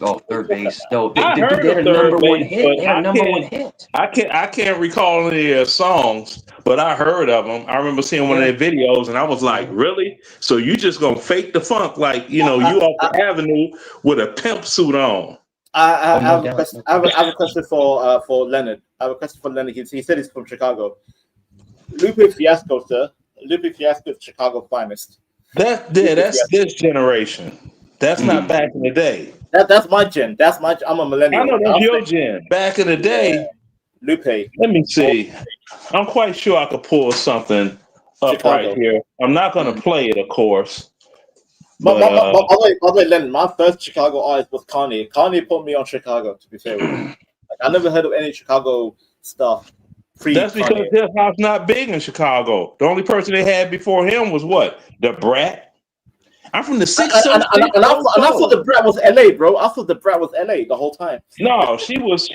[SPEAKER 3] Oh, third base. No, they
[SPEAKER 6] heard
[SPEAKER 3] had a
[SPEAKER 6] of
[SPEAKER 3] number
[SPEAKER 6] third
[SPEAKER 3] one
[SPEAKER 6] base,
[SPEAKER 3] hit.
[SPEAKER 6] but
[SPEAKER 3] They had a number one hit.
[SPEAKER 6] I can't recall any of their songs, but I heard of them. I remember seeing one of their videos, and I was like, "Really? So you just gonna fake the funk like you off the avenue with a pimp suit on?"
[SPEAKER 12] I have a question for Leonard. I have a question for Leonard. He said he's from Chicago. Lupe Fiasco, sir. Lupe Fiasco is Chicago finest.
[SPEAKER 6] That's this generation. That's not back in the day.
[SPEAKER 12] That's my gen. I'm a millennial.
[SPEAKER 6] I know that's your gen. Back in the day,
[SPEAKER 12] Lupe.
[SPEAKER 6] Let me see. I'm quite sure I could pull something up
[SPEAKER 12] Chicago.
[SPEAKER 6] right here. I'm not going to play it, of course.
[SPEAKER 12] By the way, Lennon, my first Chicago artist was Kanye. Kanye put me on Chicago, to be fair with you. I never heard of any Chicago stuff.
[SPEAKER 6] That's because hip hop's not big in Chicago. The only person they had before him was what? The Brat. I'm from the 606.
[SPEAKER 12] And I thought the Brat was LA, bro. I thought the Brat was LA the whole time.
[SPEAKER 6] No, she was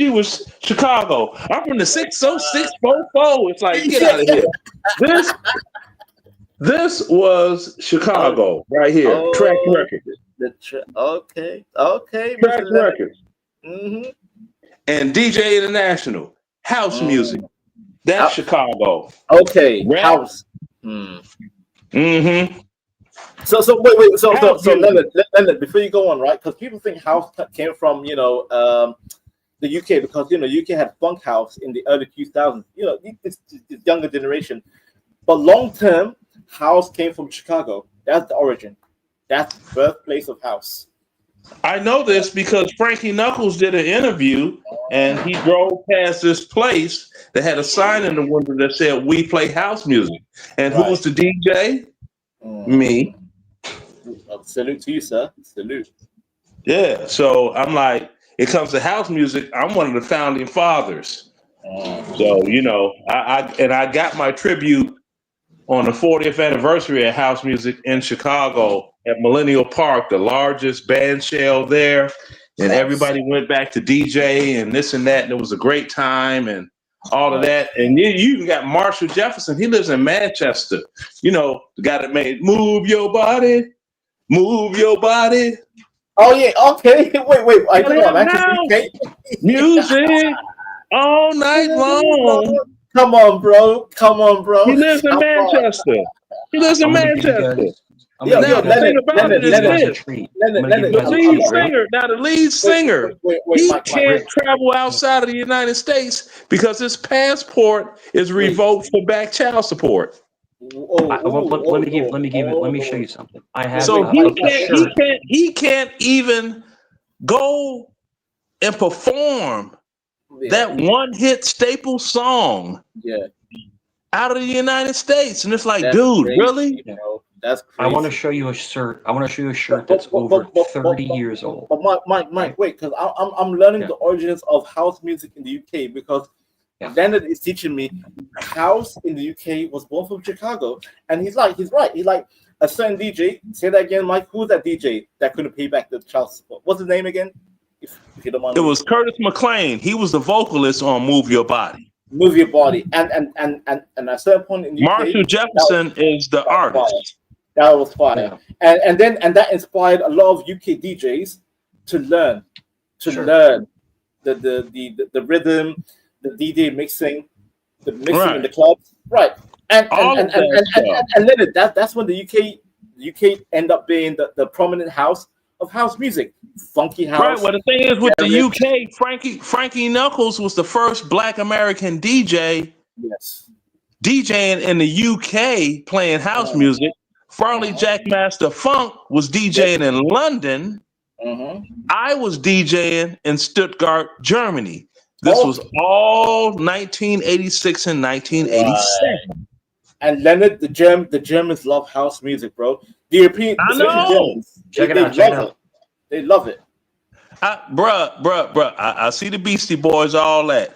[SPEAKER 6] Chicago. I'm from the 60644. It's like, get out of here. This was Chicago right here. Track Records.
[SPEAKER 12] Okay.
[SPEAKER 6] Track Records.
[SPEAKER 12] Mm-hmm.
[SPEAKER 6] And DJ International. House music. That's Chicago.
[SPEAKER 12] Okay.
[SPEAKER 6] Rap.
[SPEAKER 12] House.
[SPEAKER 6] Mm-hmm.
[SPEAKER 12] So wait. So Leonard, before you go on, right? Because people think house came from the UK because UK had funk house in the early 2000s. It's younger generation, but long term, house came from Chicago. That's the origin. That's the birthplace of house.
[SPEAKER 6] I know this because Frankie Knuckles did an interview and he drove past this place that had a sign in the window that said, "We play house music." And who was the DJ? Me.
[SPEAKER 12] Salute to you, sir. Salute.
[SPEAKER 6] Yeah. So I'm like, it comes to house music, I'm one of the founding fathers. So, you know, I got my tribute on the 40th anniversary of house music in Chicago at Millennial Park, the largest band shell there. And everybody went back to DJ and this and that. And it was a great time and all of that. And you even got Marshall Jefferson. He lives in Manchester. You know, the guy that made Move Your Body, Move Your Body.
[SPEAKER 12] Oh, yeah. Okay. Wait. I think about Manchester, UK.
[SPEAKER 6] Music all night long.
[SPEAKER 12] Come on, bro.
[SPEAKER 6] He lives in Manchester. He lives in Manchester.
[SPEAKER 12] Now, the thing about it is this.
[SPEAKER 6] The lead singer, he can't travel outside of the United States because his passport is revoked for back child support.
[SPEAKER 3] Let me show you something. I have.
[SPEAKER 6] So he can't even go and perform that one-hit staple song out of the United States, and it's like, dude, crazy, really?
[SPEAKER 12] You know, that's crazy.
[SPEAKER 3] I want to show you a shirt. That's over 30 years old.
[SPEAKER 12] But Mike, wait, because I'm learning the origins of house music in the UK because Leonard is teaching me house in the UK was born from Chicago, and he's right. He's like a certain DJ. Say that again, Mike. Who's that DJ that couldn't pay back the child support? What's his name again? If you don't mind.
[SPEAKER 6] It was Curtis McLean. He was the vocalist on "Move Your Body."
[SPEAKER 12] Move Your Body, and at a certain point in the UK,
[SPEAKER 6] Marshall Jefferson is the artist.
[SPEAKER 12] That was fire, and that inspired a lot of UK DJs to learn the rhythm, the DJ mixing, in the clubs, right? And then that's when the UK end up being the prominent house of house music, funky house.
[SPEAKER 6] Right. Well, the thing is with the UK, Frankie Knuckles was the first Black American DJ.
[SPEAKER 12] Yes.
[SPEAKER 6] DJing in the UK playing house music. Farley Jackmaster Funk was DJing in London. I was DJing in Stuttgart, Germany. This was all 1986 and 1987.
[SPEAKER 12] And Leonard, the Germans love house music, bro. The European,
[SPEAKER 6] I know.
[SPEAKER 12] Check it out. They love it.
[SPEAKER 6] Bruh. I see the Beastie Boys, all that.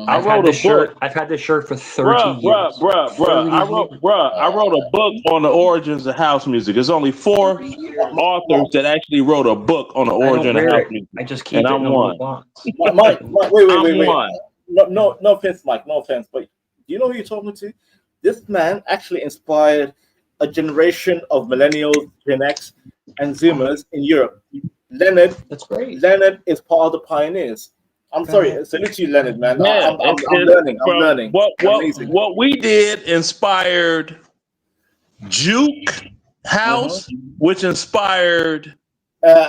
[SPEAKER 3] I've had this shirt for 30 years.
[SPEAKER 6] I wrote a book on the origins of house music. There's only 4 authors that actually wrote a book on the origin of house music.
[SPEAKER 3] I just keep it in
[SPEAKER 6] one.
[SPEAKER 12] Mike, wait. No offense, Mike. No offense, but do you know who you're talking to? This man actually inspired a generation of millennials, Gen X, and Zoomers in Europe. Leonard,
[SPEAKER 3] that's great.
[SPEAKER 12] Leonard is part of the pioneers. I'm sorry, salute to you, Leonard, man. I'm learning.
[SPEAKER 6] What we did inspired Juke House, which inspired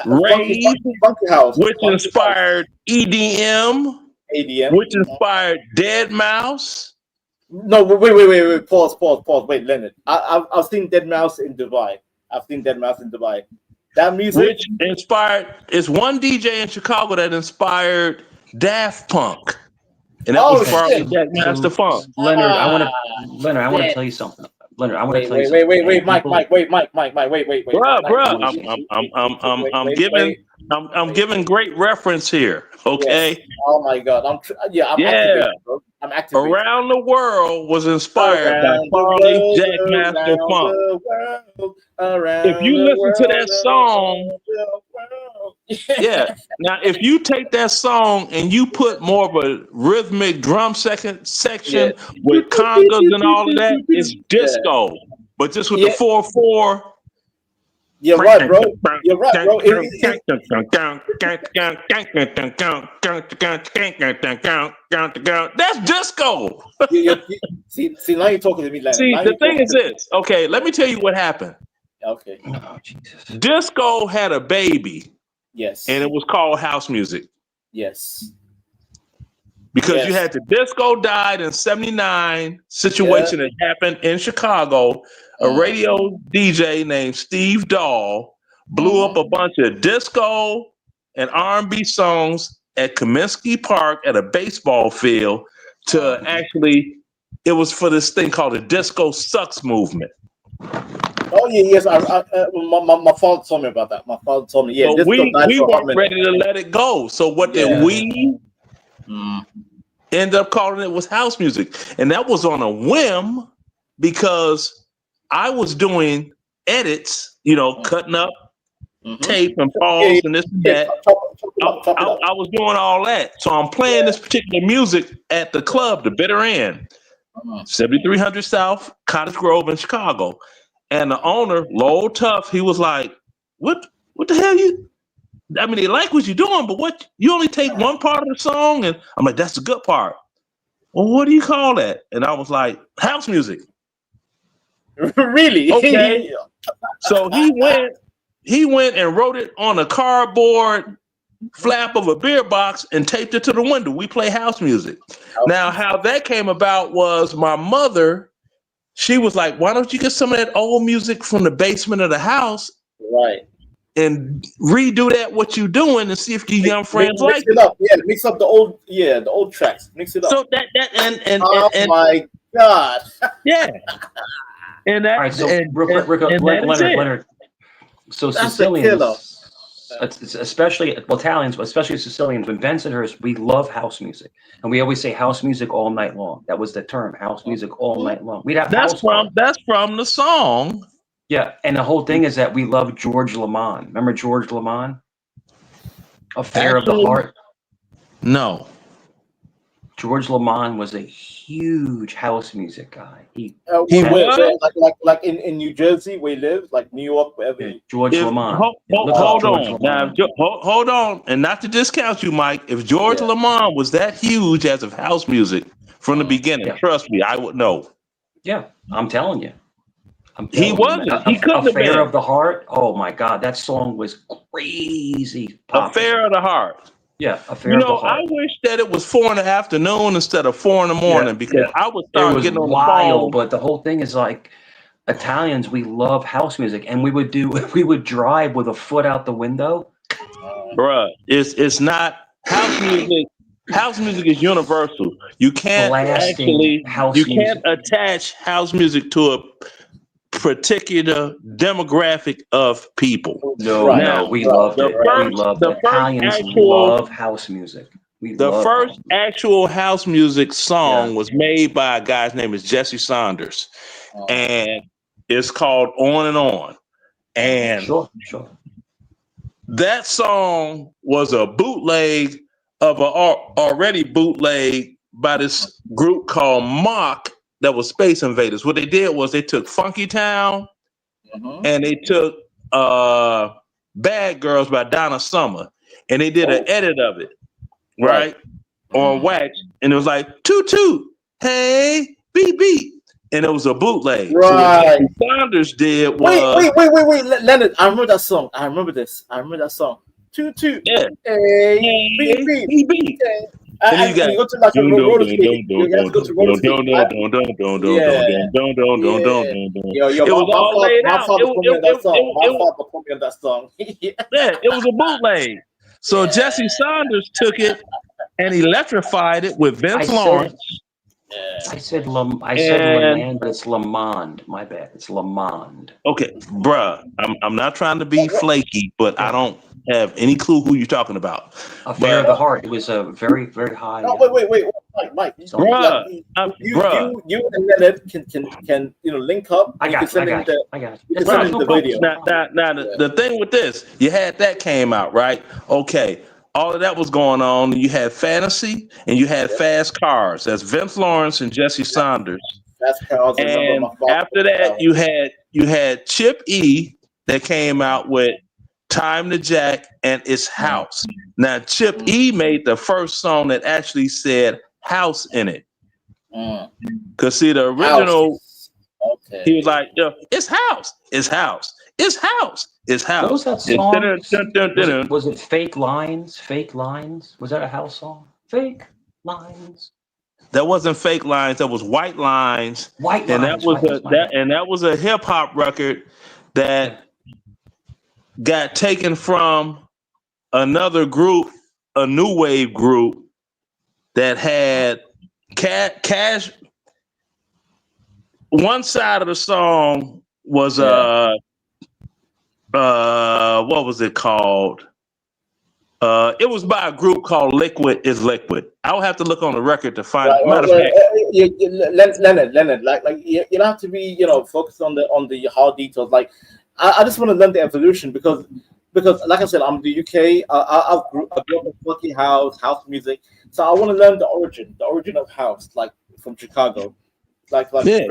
[SPEAKER 6] Rave,
[SPEAKER 12] funky House,
[SPEAKER 6] which inspired EDM, which inspired Dead Mouse.
[SPEAKER 12] No, wait. Pause. Wait, Leonard. I've seen Dead Mouse in Dubai. That music,
[SPEAKER 6] which inspired, it's one DJ in Chicago that inspired Daft Punk, and that was Farley Jackmaster Funk.
[SPEAKER 3] Leonard, I want to tell you something. Leonard, I want to tell you something.
[SPEAKER 12] Wait, Mike, wait.
[SPEAKER 6] I'm giving great reference here. Okay.
[SPEAKER 12] Yes. Oh my God. I'm active.
[SPEAKER 6] Around the World was inspired by Farley Jackmaster Funk. If you listen to that song, now if you take that song and you put more of a rhythmic drum section with congas and all of that, it's disco. But just with the 4/4.
[SPEAKER 12] You're right, bro.
[SPEAKER 6] That's disco.
[SPEAKER 12] See, now you're talking to me.
[SPEAKER 6] See, the thing is this. Okay, let me tell you what happened.
[SPEAKER 12] Okay.
[SPEAKER 3] Oh, Jesus.
[SPEAKER 6] Disco had a baby.
[SPEAKER 12] Yes.
[SPEAKER 6] And it was called house music.
[SPEAKER 12] Yes.
[SPEAKER 6] Because you had the disco died in 79 situation that happened in Chicago. A radio DJ named Steve Dahl blew up a bunch of disco and R&B songs at Comiskey Park at a baseball field to actually, it was for this thing called the Disco Sucks movement.
[SPEAKER 12] Oh yeah, yes. My father told me about that. My father told me, yeah.
[SPEAKER 6] So we weren't ready to let it go. So what did we end up calling it was house music? And that was on a whim because I was doing edits, cutting up tape and pause and this and that. I was doing all that. So I'm playing this particular music at the club, the Bitter End, 7300 South, Cottage Grove in Chicago. And the owner, Lowell Tuff, he was like, what the hell they like what you're doing, but you only take one part of the song? And I'm like, that's the good part. Well, what do you call that? And I was like, house music.
[SPEAKER 12] Really?
[SPEAKER 6] Okay. So he went and wrote it on a cardboard flap of a beer box and taped it to the window. We play house music. Now, how that came about was my mother, she was like, why don't you get some of that old music from the basement of the house?
[SPEAKER 12] Right.
[SPEAKER 6] And redo that what you're doing and see if your young friends like
[SPEAKER 12] it. Up. Yeah, mix up the old tracks. Mix it up.
[SPEAKER 6] So that
[SPEAKER 12] oh my God.
[SPEAKER 6] Yeah. And that,
[SPEAKER 3] all right, so Leonard. So
[SPEAKER 12] that's
[SPEAKER 3] Sicilians, especially Italians, but especially Sicilians, when Bensonhurst, we love house music, and we always say house music all night long. That was the term, house music all night long. We'd have
[SPEAKER 6] that's from the song.
[SPEAKER 3] Yeah, and the whole thing is that we love George Lamond. Remember George Lamond? Affair of the Heart?
[SPEAKER 6] No.
[SPEAKER 3] George Lamond was a huge house music guy. He
[SPEAKER 12] was like in New Jersey where he lives, like New York, wherever.
[SPEAKER 3] George Lamond.
[SPEAKER 6] Hold on. Now, hold on. And not to discount you, Mike, if George Lamond was that huge as of house music from the beginning, trust me, I would know.
[SPEAKER 3] Yeah, I'm telling you.
[SPEAKER 6] He wasn't. He couldn't have been.
[SPEAKER 3] Affair of the Heart. Oh my God, that song was crazy.
[SPEAKER 6] Affair of the Heart.
[SPEAKER 3] Yeah, Affair of the Heart.
[SPEAKER 6] I wish that it was 4 in the afternoon instead of 4 in the morning because I would start getting on
[SPEAKER 3] wild,
[SPEAKER 6] the phone.
[SPEAKER 3] But the whole thing is like Italians, we love house music, and we would drive with a foot out the window.
[SPEAKER 6] Bruh, it's not house music. House music is universal. You can't can't attach house music to a particular demographic of people.
[SPEAKER 3] No, we love it. We love it. Italians love house music.
[SPEAKER 6] The first actual house music song was made by a guy's name is Jesse Saunders, and it's called On and On. And
[SPEAKER 3] sure.
[SPEAKER 6] That song was a bootleg of an already bootleg by this group called Mock. That was Space Invaders. What they did was they took Funky Town and they took Bad Girls by Donna Summer and they did an edit of it, right? On wax. And it was like, toot toot, hey, beep beep. And it was a bootleg.
[SPEAKER 12] Right.
[SPEAKER 6] So what Saunders did was...
[SPEAKER 12] Wait, Leonard, I remember that song. I remember that song. Toot toot.
[SPEAKER 6] Yeah.
[SPEAKER 12] Hey, beep beep.
[SPEAKER 6] And you go
[SPEAKER 12] to like a roller skate. You have to go to roller skate.
[SPEAKER 6] It was all laid out.
[SPEAKER 12] My father put me on that song.
[SPEAKER 6] Yeah, it was a bootleg. So Jesse Saunders took it and electrified it with Vince Lawrence.
[SPEAKER 3] I said Lamond, but it's Lamond. My bad. It's Lamond.
[SPEAKER 6] Okay, bruh. I'm not trying to be flaky, but I don't have any clue who you're talking about.
[SPEAKER 3] Affair of the Heart. It was a very, very high.
[SPEAKER 12] No, wait, Mike.
[SPEAKER 6] Bruh,
[SPEAKER 12] you and Leonard can link up.
[SPEAKER 3] I got it.
[SPEAKER 12] The video.
[SPEAKER 6] Now, the thing with this, you had that came out, right? Okay. All of that was going on. You had Fantasy and you had Fast Cars. That's Vince Lawrence and Jesse Saunders.
[SPEAKER 12] Fast Cars.
[SPEAKER 6] And after that, you had Chip E that came out with Time to Jack and It's House. Now, Chip E made the first song that actually said house in it. Because see, the original, he was like, it's house, it's house, it's house. It's house.
[SPEAKER 3] What was that song? Was it Fake Lines? Fake Lines? Was that a house song? Fake Lines.
[SPEAKER 6] That wasn't Fake Lines. That was White Lines.
[SPEAKER 3] White
[SPEAKER 6] and
[SPEAKER 3] Lines.
[SPEAKER 6] That was a hip hop record that got taken from another group, a new wave group that had cash. One side of the song was what was it called? It was by a group called Liquid is Liquid. I'll have to look on the record to find.
[SPEAKER 12] Right,
[SPEAKER 6] Matter of fact,
[SPEAKER 12] Leonard, like you don't have to be, focused on the hard details. Like, I just want to learn the evolution because, like I said, I'm the UK. I grew up in funky house music, so I want to learn the origin of house, like from Chicago. Like
[SPEAKER 6] yeah,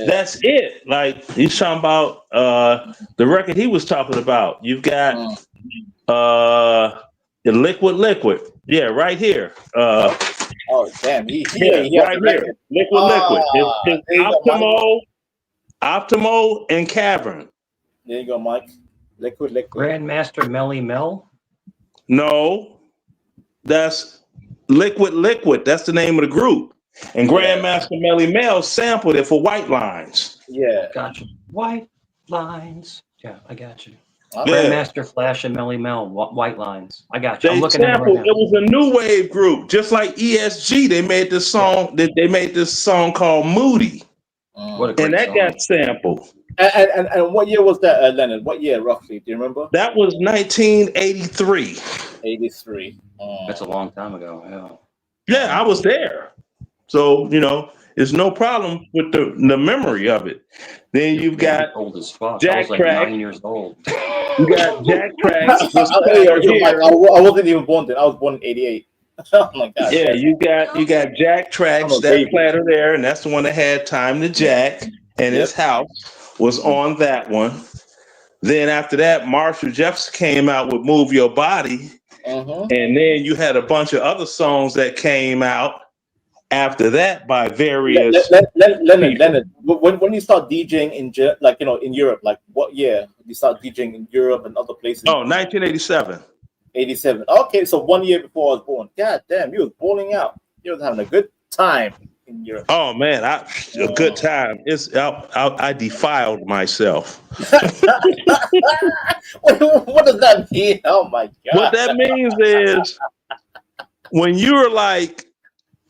[SPEAKER 6] that's it. Like he's talking about the record he was talking about. You've got the Liquid. Yeah, right here.
[SPEAKER 12] Oh damn, he
[SPEAKER 6] right here. Liquid. It's Optimo and Cavern.
[SPEAKER 12] There you go, Mike. Liquid.
[SPEAKER 3] Grandmaster Melly Mel?
[SPEAKER 6] No, that's Liquid. That's the name of the group. And Grandmaster Melly Mel sampled it for White Lines.
[SPEAKER 12] Yeah.
[SPEAKER 3] Gotcha. White Lines. Yeah, I got you.
[SPEAKER 6] Yeah.
[SPEAKER 3] Grandmaster Flash and Melly Mel, White Lines. I got you. I'm
[SPEAKER 6] They
[SPEAKER 3] looking at it right
[SPEAKER 6] sampled.
[SPEAKER 3] now.
[SPEAKER 6] It was a new wave group, just like ESG. They made this song. They made this song called Moody,
[SPEAKER 3] What a great
[SPEAKER 6] and that
[SPEAKER 3] song.
[SPEAKER 6] got sampled.
[SPEAKER 12] And what year was that, Leonard? What year roughly? Do you remember?
[SPEAKER 6] That was 1983.
[SPEAKER 12] 83.
[SPEAKER 3] That's a long time ago.
[SPEAKER 6] Yeah, I was there. So there's no problem with the memory of it. Then you've got
[SPEAKER 3] old as fuck.
[SPEAKER 6] Jack
[SPEAKER 3] I was like
[SPEAKER 6] Track.
[SPEAKER 3] 9 years old.
[SPEAKER 6] You got Jack Tracks.
[SPEAKER 12] I wasn't even born then. I was born in 88. Oh my God.
[SPEAKER 6] Yeah, you got Jack Tracks, that platter there, and that's the one that had Time to Jack, and his house was on that one. Then after that, Marshall Jefferson came out with Move Your Body, and then you had a bunch of other songs that came out after that by various
[SPEAKER 12] Leonard, when you start DJing in Europe, like what year you start DJing in Europe and other places?
[SPEAKER 6] Oh, 1987.
[SPEAKER 12] 87. Okay, so 1 year before I was born. God damn, you was balling out. You was having a good time in Europe.
[SPEAKER 6] Oh man, a good time. I defiled myself.
[SPEAKER 12] What does that mean? Oh my God.
[SPEAKER 6] What that means is when you're like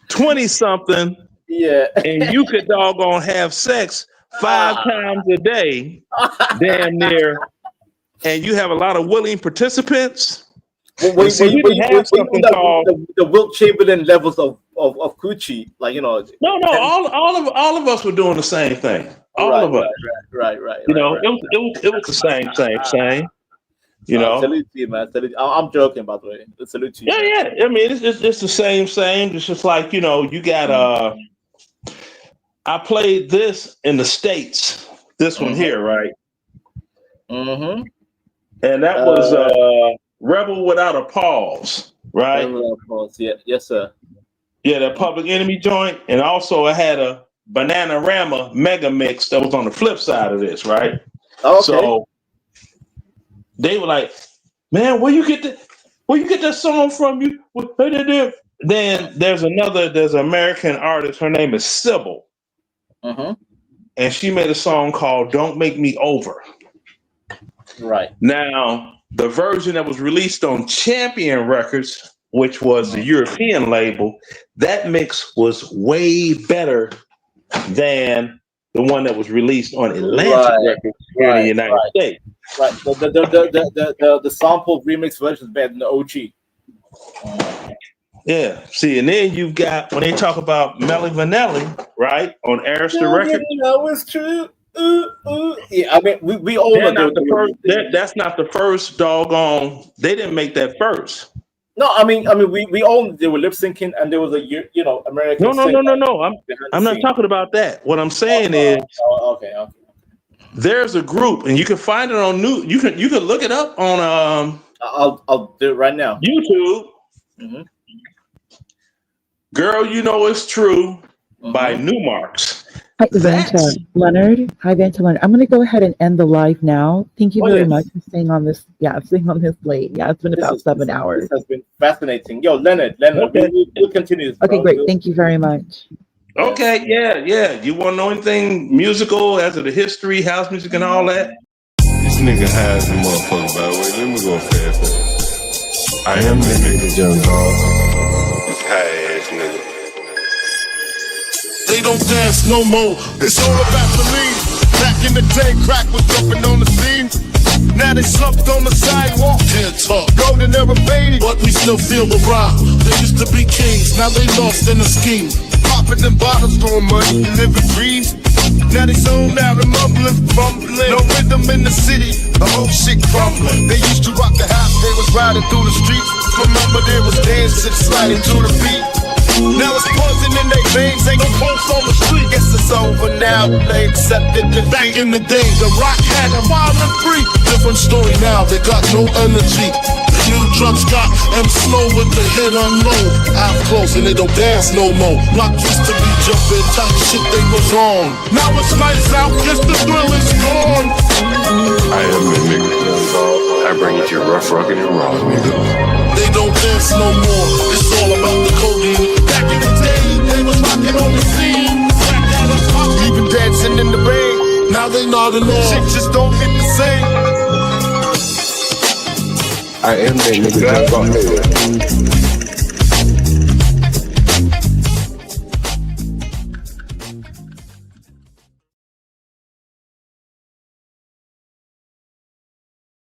[SPEAKER 6] 20 something, and you could doggone have sex 5 times a day, damn near, and you have a lot of willing participants.
[SPEAKER 12] The Wilt Chamberlain levels of coochie, like
[SPEAKER 6] No, all of us were doing the same thing. All of us.
[SPEAKER 12] Right.
[SPEAKER 6] It was the same.
[SPEAKER 12] Salute to you, man. I'm joking, by the way. Salute to you.
[SPEAKER 6] Yeah. I mean, it's the same. It's just like you got. I played this in the States. This one here, right?
[SPEAKER 12] Mm-hmm.
[SPEAKER 6] And that was Rebel Without a Pause, right?
[SPEAKER 12] Rebel Without a Pause. Yeah, yes, sir.
[SPEAKER 6] Yeah, that Public Enemy joint, and also it had a Bananarama mega mix that was on the flip side of this, right?
[SPEAKER 12] Okay.
[SPEAKER 6] So they were like, "Man, where you get that song from? Then there's an American artist. Her name is Sybil, and she made a song called "Don't Make Me Over."
[SPEAKER 12] Right
[SPEAKER 6] now, the version that was released on Champion Records, which was the European label, that mix was way better than the one that was released on Atlantic Records here in the United States.
[SPEAKER 12] Right. The sample remix version is better than the OG.
[SPEAKER 6] Yeah. See, and then you've got when they talk about Melly Vanelli, right, on Arista Records.
[SPEAKER 12] You know it's true. Yeah, I mean, we all know
[SPEAKER 6] that's not the first doggone. They didn't make that first.
[SPEAKER 12] No, I mean, we all they were lip syncing, and there was a American.
[SPEAKER 6] No. I'm not talking about that. What I'm saying is,
[SPEAKER 12] okay.
[SPEAKER 6] There's a group, and you can find it on You can look it up on
[SPEAKER 12] I'll do it right now.
[SPEAKER 6] YouTube. Girl, You Know It's True by Newmarks.
[SPEAKER 15] Hi, Banter Leonard. I'm going to go ahead and end the live now. Thank you very much for staying on this. Yeah, staying on this late. Yeah, it's been about 7 hours.
[SPEAKER 12] This has been fascinating. Yo, Leonard, we'll continue this.
[SPEAKER 15] Okay, great. Thank you very much.
[SPEAKER 6] Okay, yeah. You want to know anything musical, as of the history, house music, and all that? nigga high as a motherfucker, by the way. Let me go fast. I am the nigga, young dog. This high ass nigga.
[SPEAKER 2] They don't dance no more. It's all about belief. Back in the day, crack was jumping on the scene. Now they slumped on the sidewalk.
[SPEAKER 13] Can't talk.
[SPEAKER 2] Golden era faded,
[SPEAKER 13] but we still feel the rock. They used to be kings, now they lost in the scheme.
[SPEAKER 2] Popping them bottles, throwing money, living dreams. Now they zoned out and mumbling, fumbling. No rhythm in the city, the whole shit crumbling. They used to rock the house, they was riding through the streets. Remember there was dancing, sliding to the beat. Now it's poison in their veins, ain't no pulse on the street. Guess it's over now, they accepted defeat.
[SPEAKER 13] Back in the day, the rock had them wild and free. Different story now, they got no energy. The new drugs got them slow with the hit unload. Out close and they don't dance no more. Block used to be jumping, type shit they was on. Now it's lights out, guess the thrill is gone.
[SPEAKER 21] I am the nigga, young dog. I bring it to you rough, rugged, and raw, nigga.
[SPEAKER 13] They don't dance no more, it's all about the codeine. Back in the day, they was rocking on the scene.
[SPEAKER 2] Even dancing in the rain.
[SPEAKER 13] Now they nodding off.
[SPEAKER 2] Shit just don't hit the same.
[SPEAKER 21] I am that nigga, young dog.